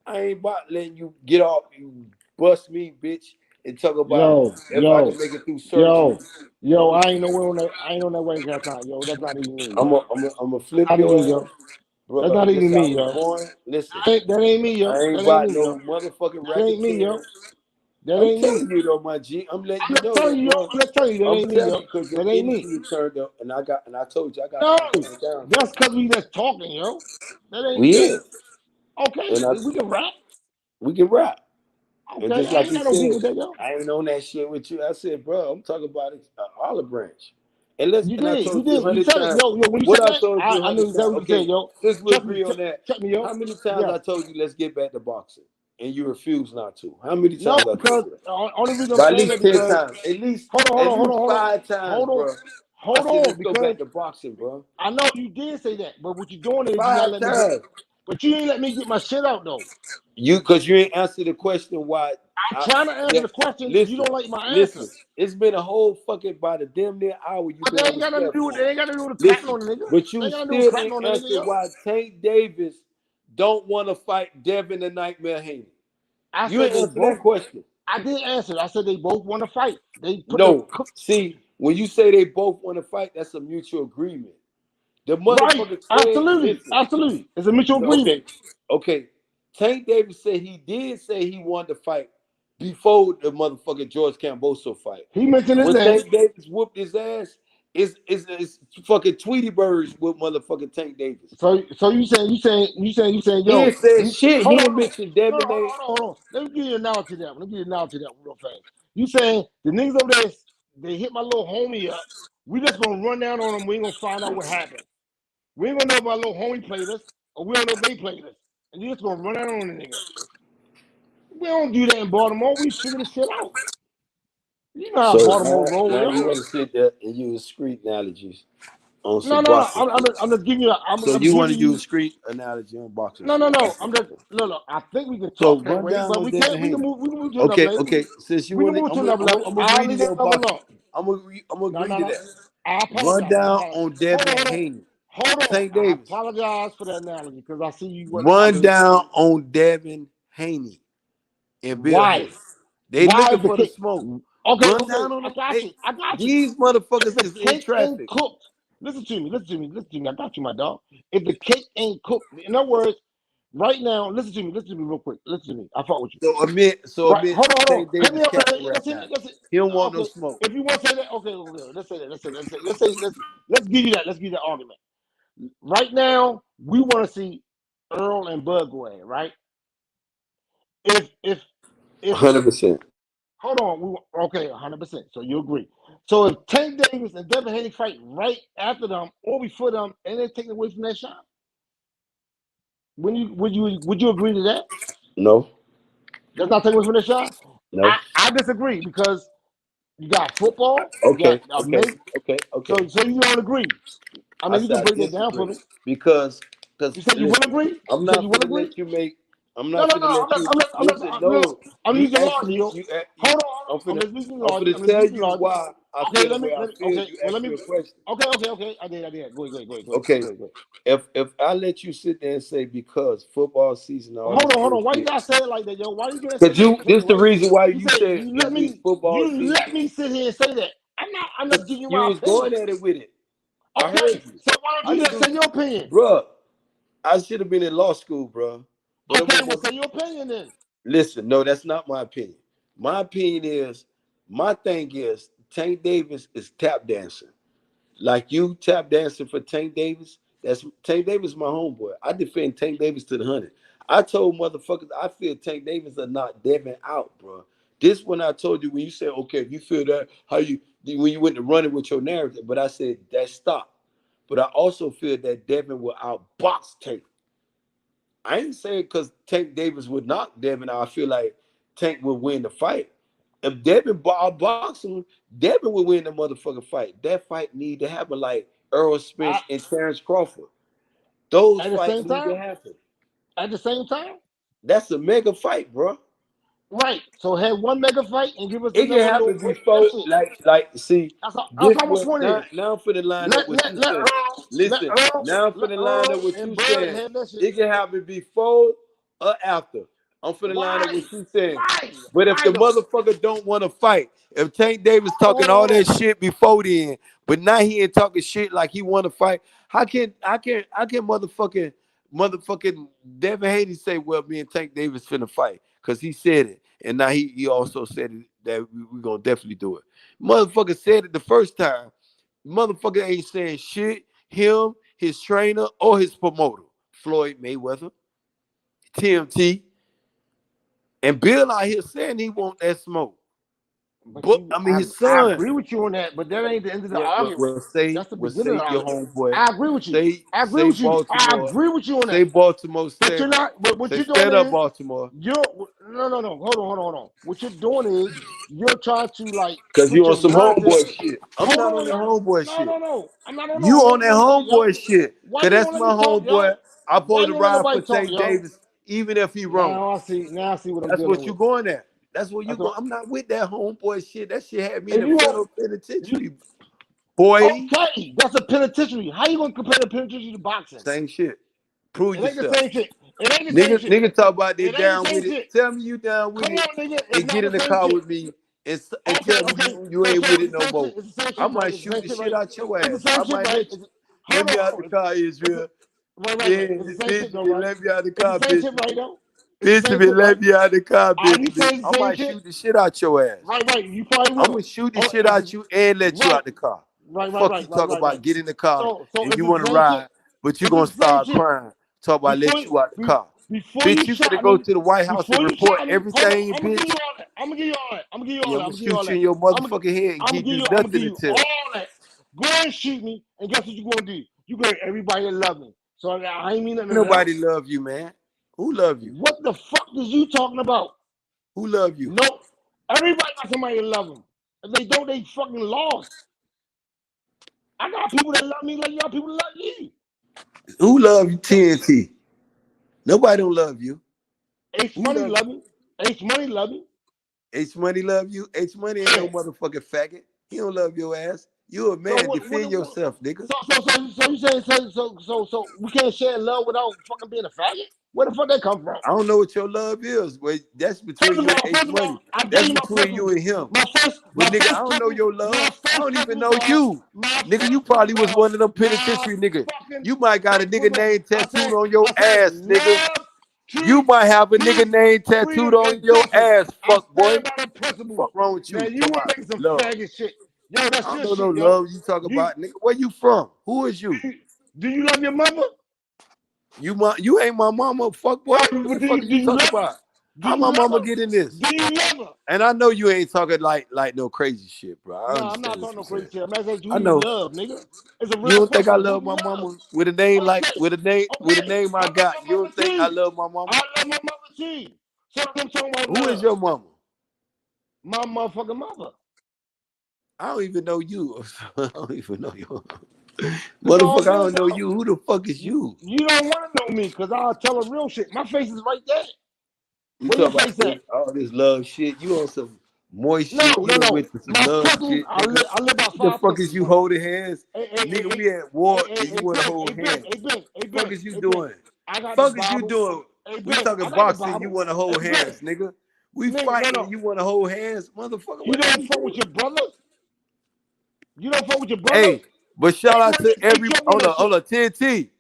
I ain't about letting you get off, you bust me, bitch, and talk about if I can make it through surgery. I ain't nowhere on that. I ain't on that way that time, yo. That's not even me, I'm yo. a flip Not your even, ass, yo. bro. That's not This even how I me, was yo. born. Listen, That ain't me, yo. I ain't That ain't about me, no yo. motherfucking That ain't me, yo. racketeering. That I'm ain't me. telling you though, my G. I'm letting I'm you just know telling that, you, yo. bro. I'm just telling you, that I'm ain't me, telling yo. you because the That ain't me. industry turned up, and I told you I got No, things going down. that's because we just talking, yo. That ain't We that. is. Okay, And we can rap. we can rap. And Okay, just I like ain't you got no beef said, with that, yo. I ain't on that shit with you. I said, bro, I'm talking about olive branch. And I You told you did. You 100 said it, times. yo. When you What said I that, told you I 100 knew times. exactly what you said, Okay, yo. since we Trust me, agree on that, check me, yo. how many times Yes. I told you let's get back to boxing, and you refused not to? How many No, times I because told you that? only reason I'm By at saying that least 10 because times. At least hold on, 5 times, hold on, bro. I hold said on, let's go because back to boxing, bro. I know you did say that, but what you're doing is you're not 5 letting me get, times. but you ain't let me get my shit out though. Because you ain't answered the question why. I'm trying to answer the question. You don't like my answer. It's been a whole fucking by the damn near hour you've But been they on ain't this got nothing to do with platform. they ain't got to do with crapping on the nigga. But They you ain't got to do with still crapping ain't on the nigga, answered yo. why Tank Davis don't want to fight Devin the Nightmare Haney. I You said ain't they answer that both. question. I did answer. I said they both want to fight. They put the No. See, when you say they both want to fight, that's a mutual agreement. The right. motherfucker said, Absolutely, listen. absolutely. It's a mutual agreement. Okay. Tank Davis said he did say he wanted to fight before the motherfucking George Camboso fight. He mentioned his When name. Tank Davis whooped his ass, it's fucking Tweety Birds with motherfucking Tank Davis. So you saying, He yo, ain't said shit. He hold ain't on, mentioned Devin name. hold on. Let me give you an analogy to that. Real fast. You saying the niggas over there, they hit my little homie up. We just gonna run down on them. We ain't gonna find out what happened. We ain't gonna know if my little homie played us, or we don't know if they played us. And you just gonna run down on the nigga. We don't do that in Baltimore. We figure this shit out. You know how So Baltimore roll, now you yo. want to sit there and use street analogies on No. some boxing. I'm just giving you. I'm You want to giving you. use street analogy on boxing No. shit. I'm just look. I think we can So talk that run way, down but on we Devin can't. We Haney. can move. We can move to another level. Okay. Since you We can want to, move to another level. I'm gonna I'll agree to leave your that level boxing. alone. I'm gonna agree to that. I Run apologize. down on Devin Haney. Hold on. Tank I Davis. apologize for that analogy because I see you. Run down on Devin Haney and Bill Why? Haney. They Why looking is the for the cake? smoke. Okay. Run down on I them. got you. These If motherfuckers the is in cake ain't traffic. cooked, listen to me. I got you, my dog. If the cake ain't cooked, in other words, right now, listen to me real quick. Listen to me. I fought with you. So admit Hold on. Tank Cut me Davis up. capping right now. He don't want no Okay. smoke. If you want to say that, okay. Let's say that. Let's give you that. Let's give you that argument. Right now, we want to see Earl and Bud go ahead, right? If 100%. hold on, okay, 100%. So you agree. So if Tank Davis and Devin Haney fight right after them or before them, and they take it away from that shot, would you agree to that? No. That's not taking away from that shot. No. I disagree because you got football. You Okay. got mate. Okay. So you don't agree. I mean, you can I break that down for disagree me. because You said you will listen, agree. I'm You said not you will gonna agree. let you make. I'm No, not no, gonna no. let you listen. Look, No, I'm you using asked logic, me. yo. You. Hold on. I'm just using I'm logic. gonna I'm just tell using you logic. why I Okay, feel the way I feel. okay. You Well, asked me a question. Okay. I did. Go ahead. Okay, Go ahead. if I let you sit there and say because football season, all this Hold on. Why you bullshit. gotta say it like that, yo? Why you gonna say Because that? you, this the reason why You you said said it's football you season. let me sit here and say that. I'm just giving you You my was going opinion. at it with it. I heard Okay, you. so why don't you just say your opinion? Bruh, I should have been in law school, bruh. But Okay, well, say your opinion then. listen, no, that's not my opinion. My opinion is, my thing is, Tank Davis is tap dancing. Like you tap dancing for Tank Davis. That's Tank Davis, my homeboy. I defend Tank Davis to the 100. I told motherfuckers I feel Tank Davis are not Devin out, bro. This when I told you when you said, okay, if you feel that, how you when you went to running with your narrative, but I said that stop. But I also feel that Devin will outbox Tank. I ain't saying because Tank Davis would knock Devin out. I feel like Tank would win the fight. If Devin outboxed him, Devin would win the motherfucking fight. That fight need to happen like Errol Spence and Terence Crawford. Those At the fights same need to time? happen. At the same time? That's a mega fight, bro. Right. So have one mega fight and give us It can another happen little wait. before, That's it. see, That's this all my what point is. now I'm finna line up what you Let saying. Listen, now I'm let finna line up Earl what and you Bud saying. have that shit. It can happen before or after. I'm finna line up Why? what you saying. Why? But if Why the though? motherfucker don't want to fight, if Tank Davis talking all Hold that on. shit before then, but now he ain't talking shit like he want to fight, how can motherfucking Devin Haney say, well, me and Tank Davis finna fight? Because he said it. And now he also said it, that we gonna definitely do it. Motherfucker said it the first time. Motherfucker ain't saying shit. Him, his trainer, or his promoter, Floyd Mayweather, TMT, and Bill out here saying he want that smoke. But I mean, his I son. agree with you on that, but that ain't the end of the argument. Well, say That's the beginning of the your argument. homeboy. I agree with you. I agree Say with you. I Baltimore. agree with you on Say that. Baltimore. But you're not. But what Say you're doing stand up, is Baltimore. you're no. Hold on. What you're doing is you're trying to like Cause you put on your some narrative. homeboy shit. I'm Hold not on, on your yo. homeboy shit. No. I'm not on no You on that homeboy shit, yo. homeboy shit. Why Cause you that's won't let my me talk, yo? homeboy. I'm Why supposed you to won't let ride for nobody talk, Tank yo? Davis, even if he wrong. Now I see what I'm That's dealing what you with. going at. That's what you That's go. what. I'm not with that homeboy shit. That shit had me in If the you federal want, penitentiary, boy. okay, that's a penitentiary. How you gonna compare the penitentiary to boxing? Same shit. Prove It ain't the yourself. same shit. It ain't the same shit. Nigga talk about they It ain't down the with same it. shit. Tell me you down with Come it on, nigga. It's and not get in the the same car shit. with me and Okay. tell me you ain't with it It's the no same more. shit. It's the same I shit, right? might It's the shoot same the shit, shit right? out your It's ass. the same I shit, might right? let me out Hold the on. car, Israel. Right. It's the same shit, though, Benjamin, right? let me out the It's car, the same shit, Benjamin. right, though? It's the same Benjamin, shit, right? let me out the car, Are you Benjamin. saying the I same might shit? shoot the shit out your ass. Right. You probably I'm will. gonna shoot the Oh, shit out you and let you right. out the car. Right. Fuck you talk about get in the car So and it's you the want to same shit. ride, but you If gonna it's the same start shit, crying. Talk about let you out the car. before Bitch, you you finna shot go me, to the White House and report hold on, everything, I'm gonna give bitch. you all that. I'm gonna give you all that. I'm gonna give you all Yeah, that. I'm I'm gonna gonna give you all shoot you that. in your I'm gonna, motherfucking head and give you I'm gonna nothing give to you tell. all that. Go and shoot me, and guess what you gonna do? You gonna everybody that love me. So I ain't mean nothing to them. Nobody love you, man. Who love you? What the fuck is you talking about? Who love you? No, everybody got somebody that love them. If they don't, they fucking lost. I got people that love me like y'all people love you. Who love you? TNT. Nobody don't love you. H Who Money love you? love me. H Money love me. H Money love you. H Money ain't Yeah. no motherfucking faggot. He don't love your ass. You a So man. what? Defend yourself, nigga. So you saying so we can't share love without fucking being a faggot? Where the fuck that come from? I don't know what your love is, but that's between you and H Money. That's between you and him. But nigga, I don't know your love. I don't even know you. Nigga, you probably was one of them penitentiary nigga. You might got a nigga name tattooed on your ass, nigga. You might have a nigga name tattooed on your ass, fuck boy. Fuck wrong with you? Man, you Talk want about to make some love. faggot shit. Yo, that's I your don't know shit, no yo. love you talk about, nigga. Where you from? Who is you? Do you love your mama? You ain't my mama, fuck boy. What the fuck are you talking about? How my mama get in this? Do you love her? And I know you ain't talking like no crazy shit, bro. I No, I'm not understand what talking no you're crazy saying. shit. I'm asking you I who you know. love, nigga. It's a You real don't think I question. Who love you my love? mama with a name with a name I got? You don't think I love my mama? I love my mother too. So I'm talking about Who love. is your mama? My motherfucking mother. I don't even know you. I don't even know you. Motherfucker, I don't know you. Who the fuck is you? You don't want to know me because I'll tell the real shit. My face is right there. You Where your talk face about at? all this love shit. You on some moist No, shit. no, You no. with some My love pussy, shit, nigga. I live about What the 5 fuck pussies, is you brother. holding hands? Nigga, we at war and you want to hold hands. Fuck is you doing? I got the Fuck is you Bible. doing? Hey, We Ben, talking I got the boxing, you Bible. want to hold Hey, Ben. hands, nigga. We Nigga, fighting no. and you want to hold hands? Motherfucker, You what don't you fuck doing? with your brother? You don't fuck with your brother? Hey, but shout out to every hold on, TNT.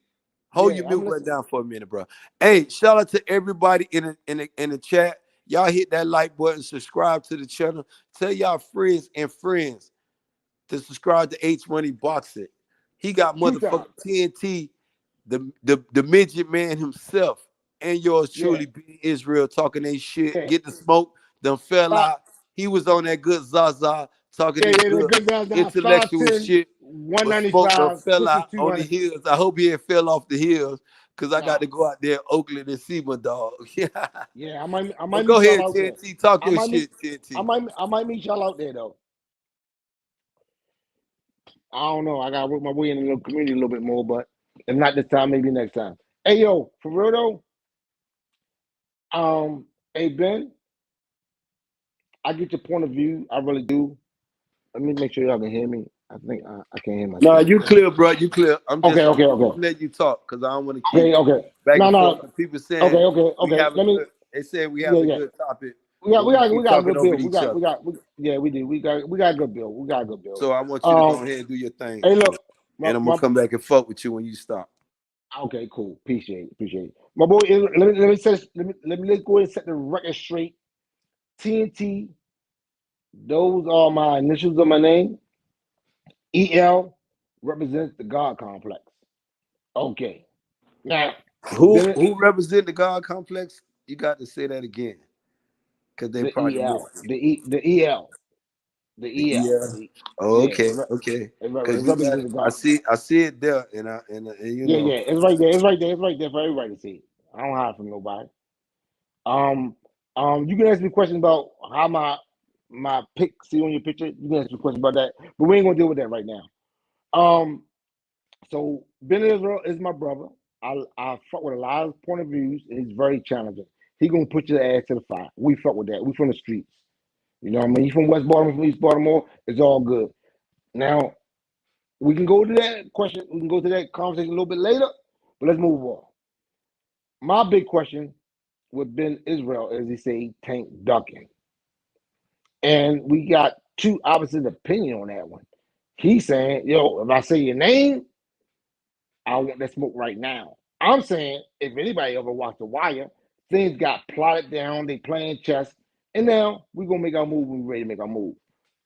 Hold Yeah, your mute button down for a minute, bro. Hey, shout out to everybody in the chat. Y'all hit that like button, subscribe to the channel. Tell y'all friends and friends to subscribe to H Money Boxing. He got motherfucking TNT, the midget man himself, and yours truly, being Israel, talking they shit. Yeah. Get the smoke, done fell out. He was on that good Zaza, talking that good intellectual 5'10", shit. But smoke done 195, fell pushing out on the 200. hills. I hope he ain't fell off the hills, because I got to go out there in Oakland and see my dog. Yeah, I might But meet go y'all ahead, out there. TNT. Talk I your might shit, meet, TNT. I might meet y'all out there though. I don't know. I gotta work my way in the little community a little bit more, but if not this time, maybe next time. Hey yo, for real though, hey Ben, I get your point of view. I really do. Let me make sure y'all can hear me. I think I can hear myself. Nah, you clear, bro. You clear. I'm just Okay. let you talk because I don't want to keep Okay. back and No. forth. People saying we have a good. They said we have a good topic. We got keep a talking good over bill. each other. We do. We got a good bill. We got a good bill. So I want you to go ahead and do your thing. Hey, look, and I'm gonna come back and fuck with you when you stop. Okay, cool. Appreciate it. My boy, let me go ahead and set the record straight. TNT. Those are my initials of my name. EL represents the God complex. Okay. Now, who represent the God complex? You got to say that again, because they probably EL, missed the EL. The EL. Oh, okay. Because I see it there, and you know. Yeah, it's right there. It's right there for everybody to see. I don't hide from nobody. You can ask me questions about how my pick see on your picture. You can ask me questions about that, but we ain't gonna deal with that right now. So Ben Israel is my brother. I fuck with a lot of point of views, and he's very challenging. He gonna put your ass to the fire. We fuck with that. We from the streets. You know what I mean? You from West Baltimore, from East Baltimore. It's all good. Now we can go to that question. We can go to that conversation a little bit later, but let's move on. My big question with Ben Israel is he say tank ducking. And we got two opposite opinion on that one. He's saying, yo, if I say your name, I want that smoke right now. I'm saying, if anybody ever watched The Wire, things got plotted down, they playing chess, and now we're going to make our move when we're ready to make our move.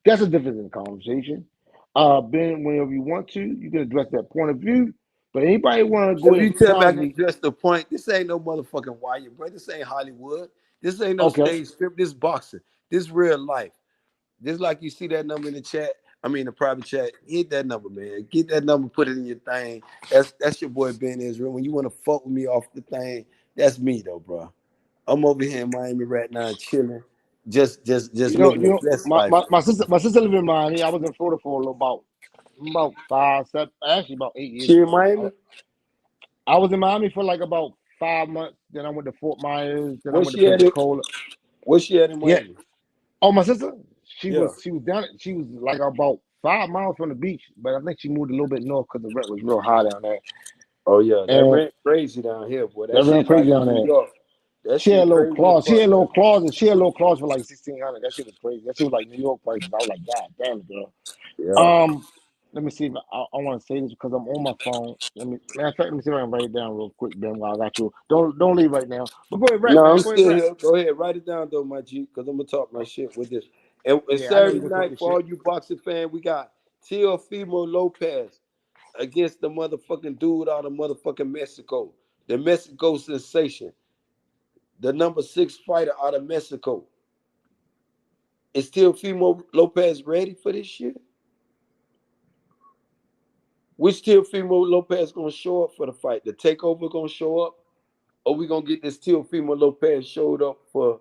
That's a difference in the conversation. Ben, whenever you want to, you can address that point of view. But anybody want to go ahead If and you tell me I challenge can me? address the point, this ain't no motherfucking Wire, bro. This ain't Hollywood. This ain't no stage script. This boxing. This real life. Just like you see that number in the chat, the private chat, hit that number, man. Get that number, put it in your thing. That's your boy Ben Israel. When you want to fuck with me off the thing, that's me though, bro. I'm over here in Miami right now, chilling, just living the best life. My sister lived in Miami. I was in Florida for about 8 years. She in Miami? I was in Miami for like about 5 months. Then I went to Fort Myers. Then I Where's went to she at? Pensacola. Where's she at in Miami? Yeah. Oh, my sister? She Yeah. was down. She was like about 5 miles from the beach, but I think she moved a little bit north because the rent was real high down there. Oh yeah, that And rent crazy down here, boy. That rent shit crazy like down New there. York. That She had shit a little crazy as clause. She had a fuck. little clause. She had a little clause for like $1,600. That shit was crazy. That shit was like New York prices. I was like, God damn it, girl. Yeah. Let me see if I want to say this because I'm on my phone. Matter of fact, let me see if I can write it down real quick, Ben, while I got you. Don't leave right now. But go ahead, rap, No, man. I'm Go still ahead, rap. here. Go ahead, write it down though, my G, because I'm gonna talk my shit with this. And Yeah, I know Saturday you're gonna talk night your for shit. all you boxing fans, we got Teofimo Lopez against the motherfucking dude out of motherfucking Mexico, the Mexico sensation, the number 6 fighter out of Mexico. Is Teofimo Lopez ready for this shit? Which Teofimo Lopez gonna show up for the fight? The takeover gonna show up? Or we gonna get this Teofimo Lopez showed up for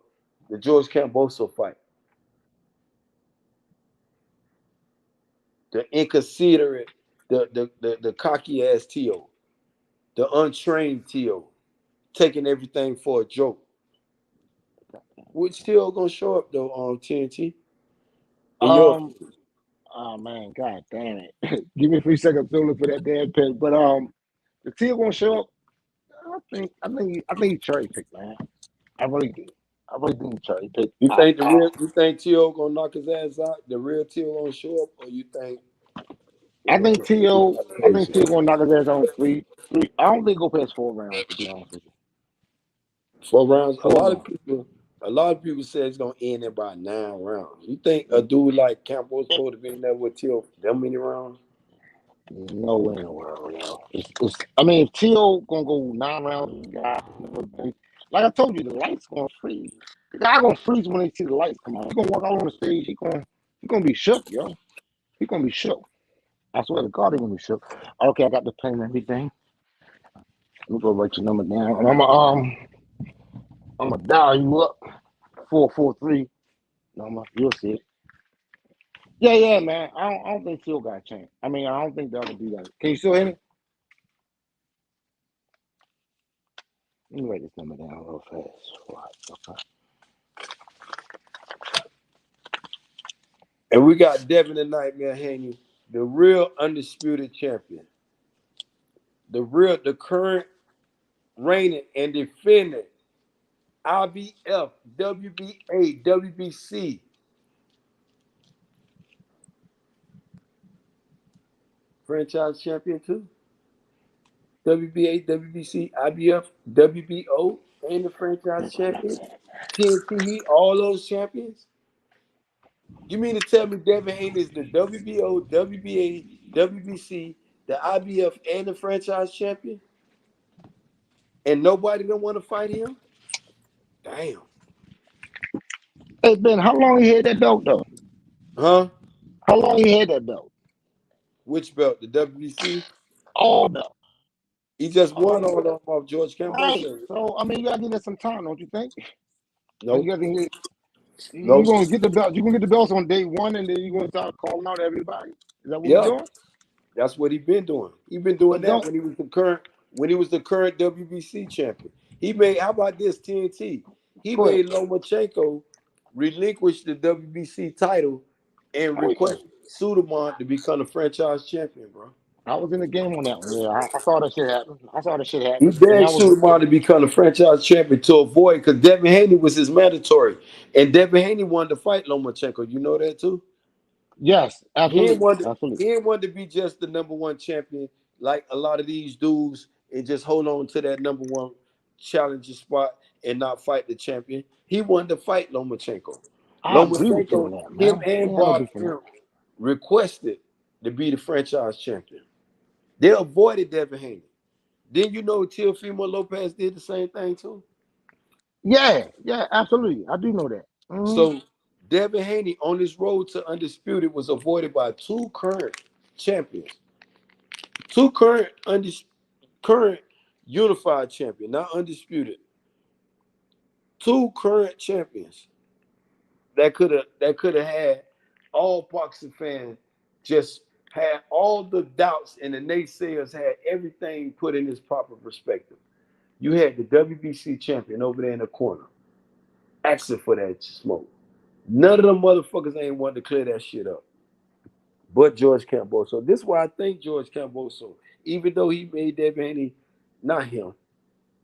the George Camboso fight? The inconsiderate the cocky ass T.O., the untrained T.O., taking everything for a joke. Which T.O. gonna show up though on TNT? Oh man, god damn it. Give me 3 seconds to look for that damn pick. But the T.O. gonna show up. I think he cherry picked, man. I really do. I really think he cherry picked. You think T.O. gonna knock his ass out? The real T.O. gonna show up, or you think? I think T.O. gonna knock his ass on three. I don't think go past 4 rounds, to be honest with you. 4 rounds. 4 A lot rounds. of people say it's gonna end in about 9 rounds. You think a dude like Campbell's supposed to be in there with T.O. that many rounds? No way in the world, yo. I mean, if T.O. gonna go 9 rounds, like I told you, the lights gonna freeze. The guy gonna freeze when they see the lights come on. He gonna walk out on the stage. He gonna be shook, yo. He gonna be shook. I swear to God, he gonna be shook. Okay, I got the pen and everything. Let me go write your number down, and I'm gonna dial you up. 443 number. You'll see it. Yeah, man. I don't think T.O. got a chance. I mean, I don't think they'll do that. Can you still hear me? Let me write this number down real fast. Okay. And we got Devin the Nightmare Haney, the real undisputed champion. The current reigning and defending IBF, WBA, WBC. Franchise champion too. WBA, WBC, IBF, WBO, and the franchise champion. TNT, all those champions. You mean to tell me Devin Haney is the WBO, WBA, WBC, the IBF, and the franchise champion? And nobody don't want to fight him? Damn. Hey, Ben, how long he had that belt, though? Huh? How long he had that belt? Which belt? The WBC? All belts. He just won all of them off George Campbell. Right. So, I mean, you got to give it some time, don't you think? Nope. You're going to get the belt. You're going to get the belts on day 1, and then you're going to start calling out everybody. Is that what you're doing? That's what he's been doing. He's been doing that when he was the current WBC champion. He made, how about this, TNT? He made Lomachenko relinquish the WBC title and request Suleiman to become the franchise champion, bro. I was in the game on that one. Yeah, I saw that shit happen. He begged Suleiman to become the franchise champion to avoid, because Devin Haney was his mandatory. And Devin Haney wanted to fight Lomachenko. You know that too? Yes, absolutely. He didn't want to be just the number 1 champion like a lot of these dudes and just hold on to that number 1 challenger spot and not fight the champion. He wanted to fight Lomachenko. Lomachenko, him and Bob Arum requested to be the franchise champion. They avoided Devin Haney. Then you know Teofimo Lopez did the same thing too? Yeah, absolutely. I do know that. Mm-hmm. So Devin Haney on his road to undisputed was avoided by 2 current champions. 2 current unified champion, not undisputed. 2 current champions that could have had all boxing fans just had all the doubts, and the naysayers had everything put in its proper perspective. You had the WBC champion over there in the corner, asking for that smoke. None of them motherfuckers ain't want to clear that shit up, but George Campbell. So this is why I think George Campbell. So even though he made Devin Haney, not him,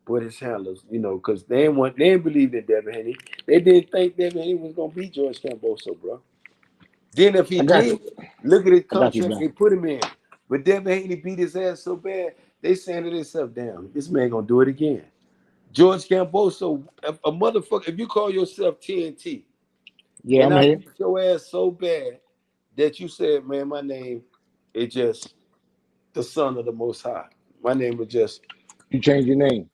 but his handlers, because they didn't believe in Devin Haney. They didn't think Devin Haney was gonna beat George Campbell. So, bro. Then if he did, look at his contract, they put him in. But Devin Haney beat his ass so bad, they saying to themselves, damn, this man gonna do it again. George Camboso, a motherfucker, if you call yourself TNT, and I beat your ass so bad that you said, man, my name is just the Son of the Most High. My name is just... You change your name.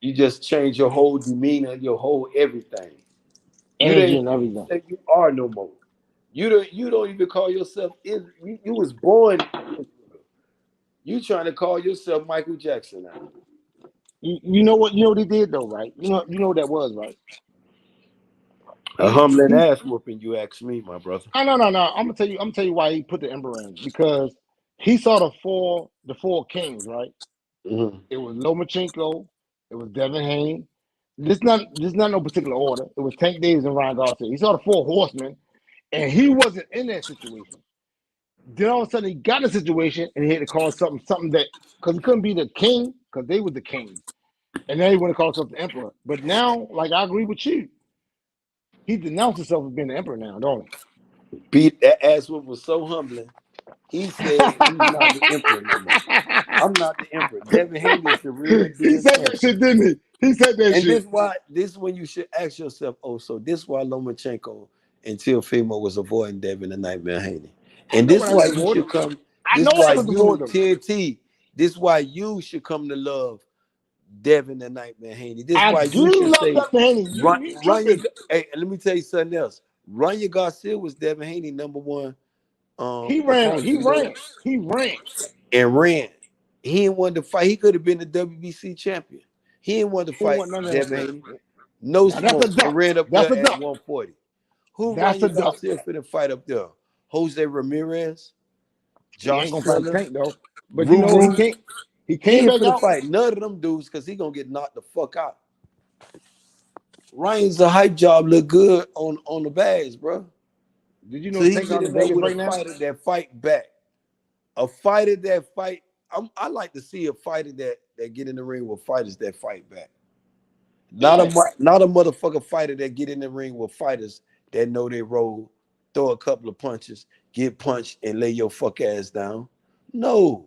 You just change your whole demeanor, your whole everything. Energy and everything. That you are no more. You don't even call yourself Israel. You was born Israel. You trying to call yourself Michael Jackson now. You know what he did though, right? You know what that was, right? A humbling ass whooping, you ask me, my brother. No. I'm gonna tell you why he put the emperor in, because he saw the four kings, right? Mm-hmm. It was Lomachenko, it was Devin Haney. This not no particular order. It was Tank Davis and Ryan Garcia. He saw the four horsemen, and he wasn't in that situation. Then all of a sudden he got a situation and he had to call something that because he couldn't be the king because they were the kings, and then he wanted to call himself the emperor. But now, like I agree with you, he denounced himself as being the emperor now, don't he? Beat that ass whoop was so humbling. He said he's not the emperor no more. I'm not the emperor. Devin Haney is the real deal. He said that shit, didn't he? He said that shit. And this is when you should ask yourself, so this is why Lomachenko and Teofimo was avoiding Devin the Nightmare Haney. And this is why you should come. This is why you TNT. This is why you should come to love Devin the Nightmare Haney. This is why you should say run your. Hey, let me tell you something else. Run your Garcia was Devin Haney #1. He ran. He didn't want to fight. He could have been the WBC champion. He didn't want to fight Devin Haney. No smoke. He ran up there at 140. Who ran your Garcia for the fight up there? Jose Ramirez, Josh Taylor, though. But you know he came back for the out. fight. None of them dudes because he gonna get knocked the fuck out. Ryan's a hype job look good on the bags, bro. Did you know so he Tank get in Vegas right now? Fighter that fight back. A fighter that fight. I like to see a fighter that get in the ring with fighters that fight back. Not a motherfucker fighter that get in the ring with fighters that know they roll, throw a couple of punches, get punched, and lay your fuck ass down. No.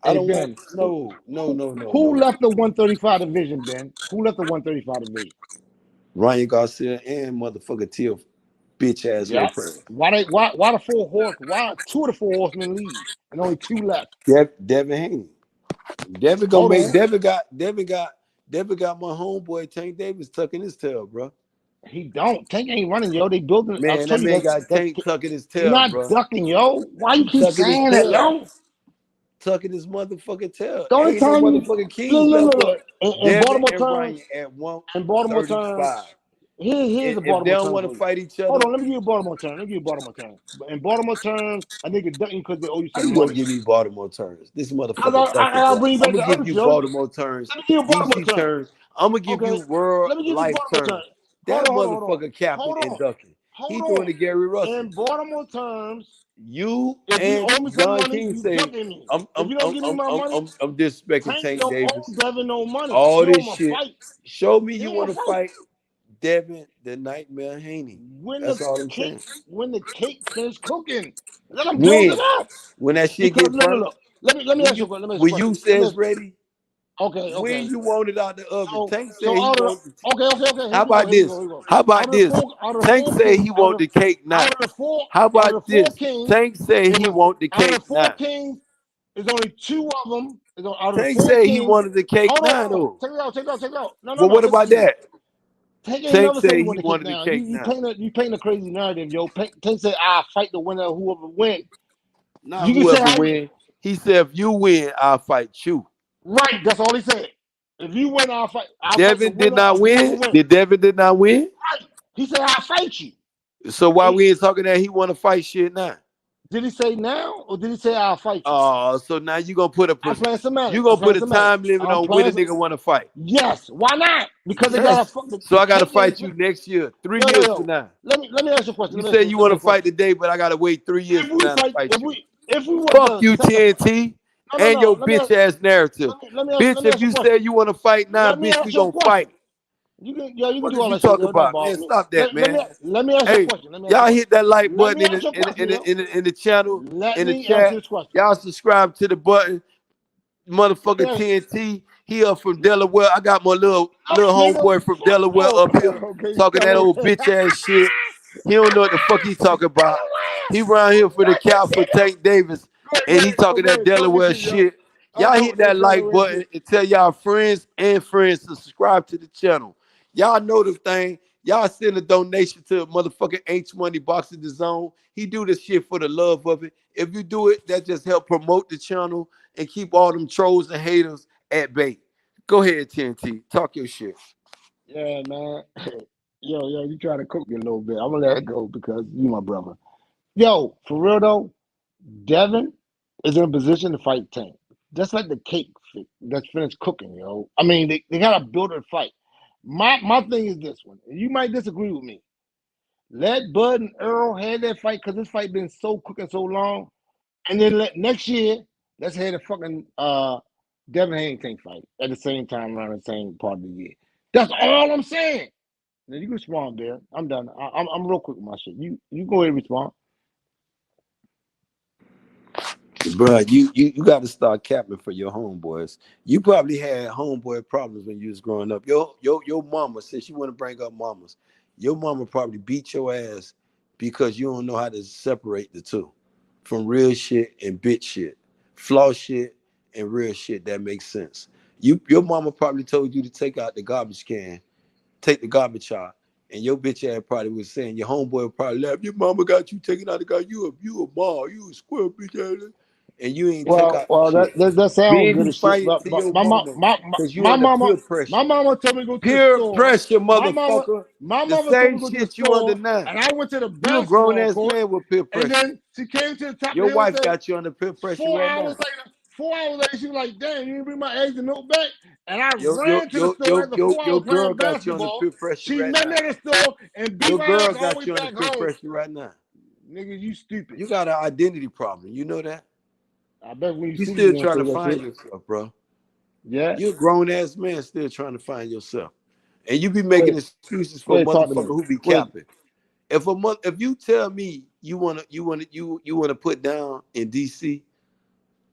I don't want no. Who left the 135 division, Ben? Who left the 135 division? Ryan Garcia and motherfucker Teal, bitch ass. Yeah. Why the four horse? Why two of the four horsemen leave and only two left? Devin Haney. Devin gonna make. Devin got my homeboy Tank Davis tucking his tail, bro. He don't. Tank ain't running, yo. They building. Man, that man got Tank tucking his tail, not bro. Ducking, yo. Why you keep saying that, yo? Tucking his motherfucking tail. The only time motherfucking Kings left in Baltimore terms, at 1. In Baltimore terms, here's the Baltimore terms. If they don't want to fight each other, hold on. Let me give you Baltimore terms. In Baltimore terms, I think it's ducking because they owe you some money. You gonna give me Baltimore terms? This motherfucker. I'm gonna give you Baltimore terms. DC terms. I'm gonna give you world life terms. That motherfucker capping and ducking. He doing the Gary Russell. In Baltimore terms, you and John King say I'm disrespecting Tank Davis. Devin no money. All this shit. Show me you want to fight Devin the Nightmare Haney. That's all I'm saying. When the cake finished cooking, let him build it up. When that shit gets burnt. Let me ask you a question. When you says ready. Okay. When you want it out the oven, Tank said he wants it. Okay. How about this? Tank said he want the cake now. How about this? Tank said he want the cake now. Out of the 4 kings, there's only 2 of them. Tank said he wanted the cake now, though. Take it out. No. Well, what about that? Tank said he wanted the cake now. You paint a crazy narrative, yo. Tank said, "I'll fight the winner, whoever wins." Not whoever win. He said, "If you win, I'll fight you." Right, that's all he said. If you win, I'll fight. Devin did not win. Devin did not win? Right. He said, I'll fight you. So why we ain't talking that he want to fight shit now? Did he say now or did he say I'll fight you? Oh, so now you gonna put a time limit on when a nigga want to fight? Yes. Why not? Because they got to. So I got to fight you next year, 3 years from now. Let me ask you a question. You say you want to fight today, but I got to wait 3 years from now to fight you. If we fuck you, TNT. And your bitch ass narrative. Bitch, if you say you want to fight now, bitch, we gonna fight. You can do all that talk about, man. Stop that, man. Let me ask you a question. Y'all hit that like button in the channel, in the chat. Y'all subscribe to the button. Motherfucker TNT. He up from Delaware. I got my little homeboy from Delaware up here talking that old bitch ass shit. He don't know what the fuck he talking about. He around here for the cow for Tank Davis. And he talking that Delaware shit. Y'all hit that like button and tell y'all friends and friends to subscribe to the channel. Y'all know the thing. Y'all send a donation to motherfucking H Money Boxing the Zone. He do this shit for the love of it. If you do it, that just help promote the channel and keep all them trolls and haters at bay. Go ahead, TNT. Talk your shit. Yeah, man. Yo, you try to cook me a little bit. I'm gonna let it go because you my brother. Yo, for real though, Devin is in a position to fight Tank. Just like the cake that's finished cooking, yo. I mean, they gotta build a fight. My thing is this one. And you might disagree with me. Let Bud and Errol have that fight because this fight been so cooking so long. And then next year, let's have a fucking Devin Haney Tank fight at the same time around the same part of the year. That's all I'm saying. Now you can respond there. I'm done. I'm real quick with my shit. You go ahead and respond. Bro, you got to start capping for your homeboys. You probably had homeboy problems when you was growing up. Your mama, since you want to bring up mamas, your mama probably beat your ass because you don't know how to separate the two from real shit and bitch shit, flaw shit and real shit that makes sense. Your mama probably told you to take out the garbage can, take the garbage out, and your bitch ass probably was saying your homeboy would probably laugh. Your mama got you taking out the garbage. You a mom, you a square bitch ass. And you ain't took out that sounds good as shit. But my mama told me to go to the store. Pressure, motherfucker. My the mama same told me to go to shit the you store, under now. and I went to the You a grown basketball ass man with peer pressure. and then she came to the top. Your of the wife hill got you under peer pressure 4 right hours now. later. 4 hours later, she was like, "Damn, you didn't bring my eggs and milk back." And I Your ran to the store after 4 hours girl playing got you under basketball. peer pressure She right met now. me at the store and beat Your my girl ass all the got way you under back peer home. pressure right now. Nigga, you stupid. You got an identity problem. You know that? I bet when you see still me, trying to find yourself, bro. Yeah. You're a grown ass man still trying to find yourself. And you be making excuses for motherfuckers who be capping. If you tell me you wanna put down in DC,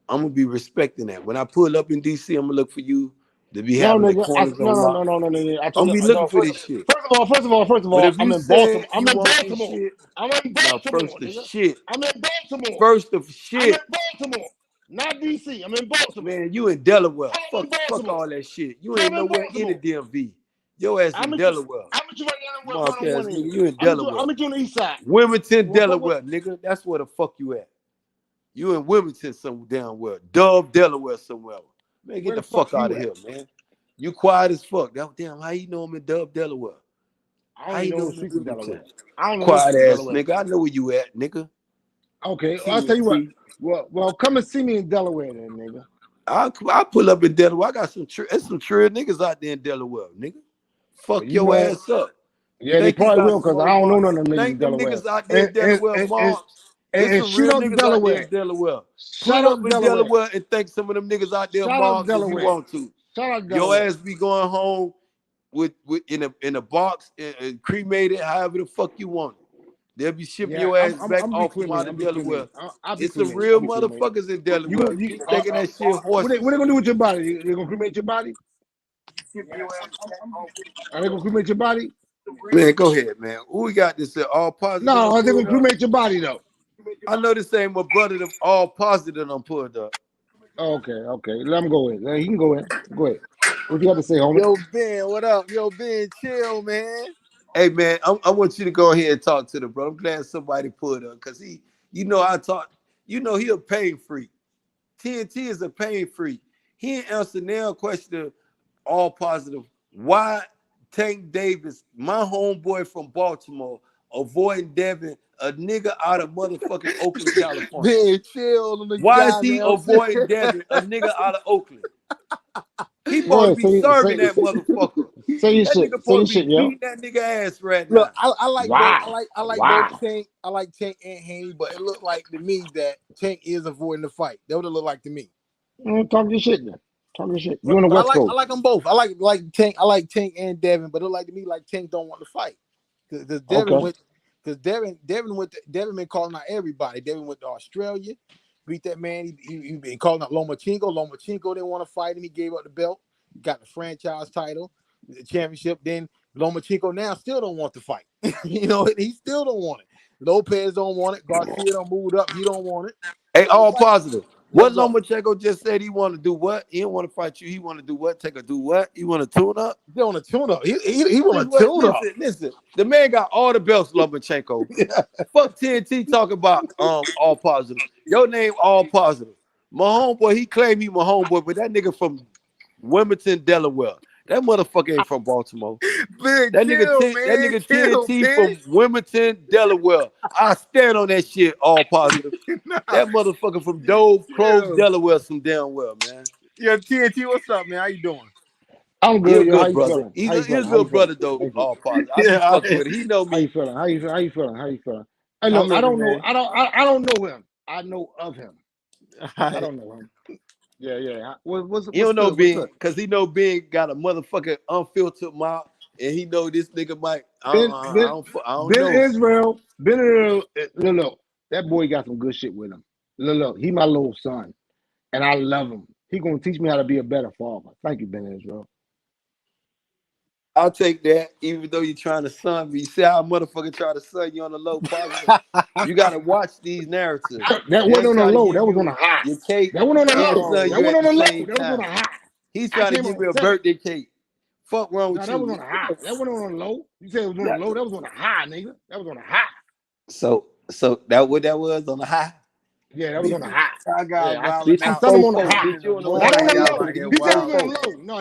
I'm gonna be respecting that. When I pull up in DC, I'm gonna look for you to be having the corners on lock. No. I'm gonna be looking for this shit. First of all, But if I'm you in Baltimore. say you want this shit, I'm in Baltimore. first the nigga. shit. I'm in Baltimore. First of shit. I'm in Baltimore, not DC. I'm in Baltimore. Man, you in Delaware. I'm in Fuck all that shit. You I'm ain't in nowhere in the DMV. Your ass in Delaware. I'm with you right now. Mark ass nigga, you in Delaware. I'm with you on the east side. Wilmington, Delaware, nigga. That's where the fuck you at. You in Wilmington somewhere down where? Dove, Delaware somewhere. Man, get the fuck out of here, man. You quiet as fuck. Damn, how you know I'm in Dove, Delaware? How you know I'm in Delaware? I don't know. Quiet ass nigga. I know where you at, nigga. Okay, I'll tell you what. Well, come and see me in Delaware, then, nigga. I'll pull up in Delaware. I got some trill niggas out there in Delaware, nigga. Fuck your ass up. Yeah, they probably will, because I don't know none of them niggas in Delaware. Niggas out there in Delaware, and some real niggas out there in Delaware. Pull up in Delaware and thank some of them niggas out there, Marks, if you want to. Shout out Your ass be going home with in a box and cremated, however the fuck you want it. They'll be shipping your ass back off from out of Delaware. It's some real motherfuckers in Delaware. Keep taking that shit horses. What they gonna do with your body? They gonna cremate your body? Are they gonna cremate your body? Man, go ahead, man. Who we got this all positive? No, they're gonna cremate your body though. I know this ain't my brother. The all positive I'm pulled up. Okay. Let him go in. He can go in. Go ahead. What you got to say, homie? Yo, Ben, what up? Yo, Ben, chill, man. Hey, man, I want you to go ahead and talk to the bro. I'm glad somebody pulled up because he a pain freak. TNT is a pain freak. He ain't answer now question all positive. Why Tank Davis, my homeboy from Baltimore, avoiding Devin, a nigga out of motherfucking Oakland, California? Ben, chill on the Why is he avoiding Devin, a nigga out of Oakland? He supposed to be serving that motherfucker. Say your that shit. Nigga supposed Say to your be beating that nigga ass right Look, now. I like both Tank. I like Tank and Haney, but it looked like to me that Tank is avoiding the fight. That would have looked like to me. Talk your shit, then. Talk your shit. You on the West Coast? I like them both. I like Tank. I like Tank and Devin, but it looked like to me like Tank don't want to fight because Devin went. Because Devin been calling out everybody. Devin went to Australia, beat that man. He been calling out Lomachenko. Lomachenko didn't want to fight him. He gave up the belt. Got the franchise title, the championship. Then Lomachenko now still don't want to fight. He still don't want it. Lopez don't want it. Garcia don't move up. He don't want it. Hey, all positive. What Lomachenko just said he want to do what? He don't want to fight you. He want to do what? Do what? He want to tune up? He want to tune up. He want to tune up. Listen, the man got all the belts, Lomachenko. Fuck TNT talking about all positive. Your name all positive. My homeboy, he claimed he my homeboy, but that nigga from Wilmington, Delaware. That motherfucker ain't from Baltimore. Man, That nigga TNT from Wilmington, Delaware. I stand on that shit all positive. That motherfucker from Dove Clove, Delaware, some damn well, man. Yo, TNT, what's up, man? How you doing? I'm He a good, yo. How good you brother. feeling? He's How you a feeling? good brother, though, all positive. I be fucking with him. He know How you me. feeling? How you feeling? How you feeling? Hey, look, I don't know. I don't know him. I know of him. I don't know him. Yeah. What's He don't know good? What's Ben, good? because he know Ben got a motherfucking unfiltered mouth, and he know this nigga might. I Ben don't know. Israel. Look, that boy got some good shit with him. Look, he my little son, and I love him. He gonna teach me how to be a better father. Thank you, Ben Israel. I'll take that, even though you're trying to sun me. You see how a motherfucker try to sun you on the low positive? You got to watch these narratives. That wasn't on the low. That was on the high. Your cake. That went on the low. That That went on the low. That was on the high. He's trying to give me a birthday cake. Fuck wrong with you? That was on the high. That wasn't on the low. You said it was on the low. That was on the high, nigga. That was on the high. So that what that was on the high? Yeah, that was on the high. I got I sent him on the high. Not on the low. He said it was on the low. No,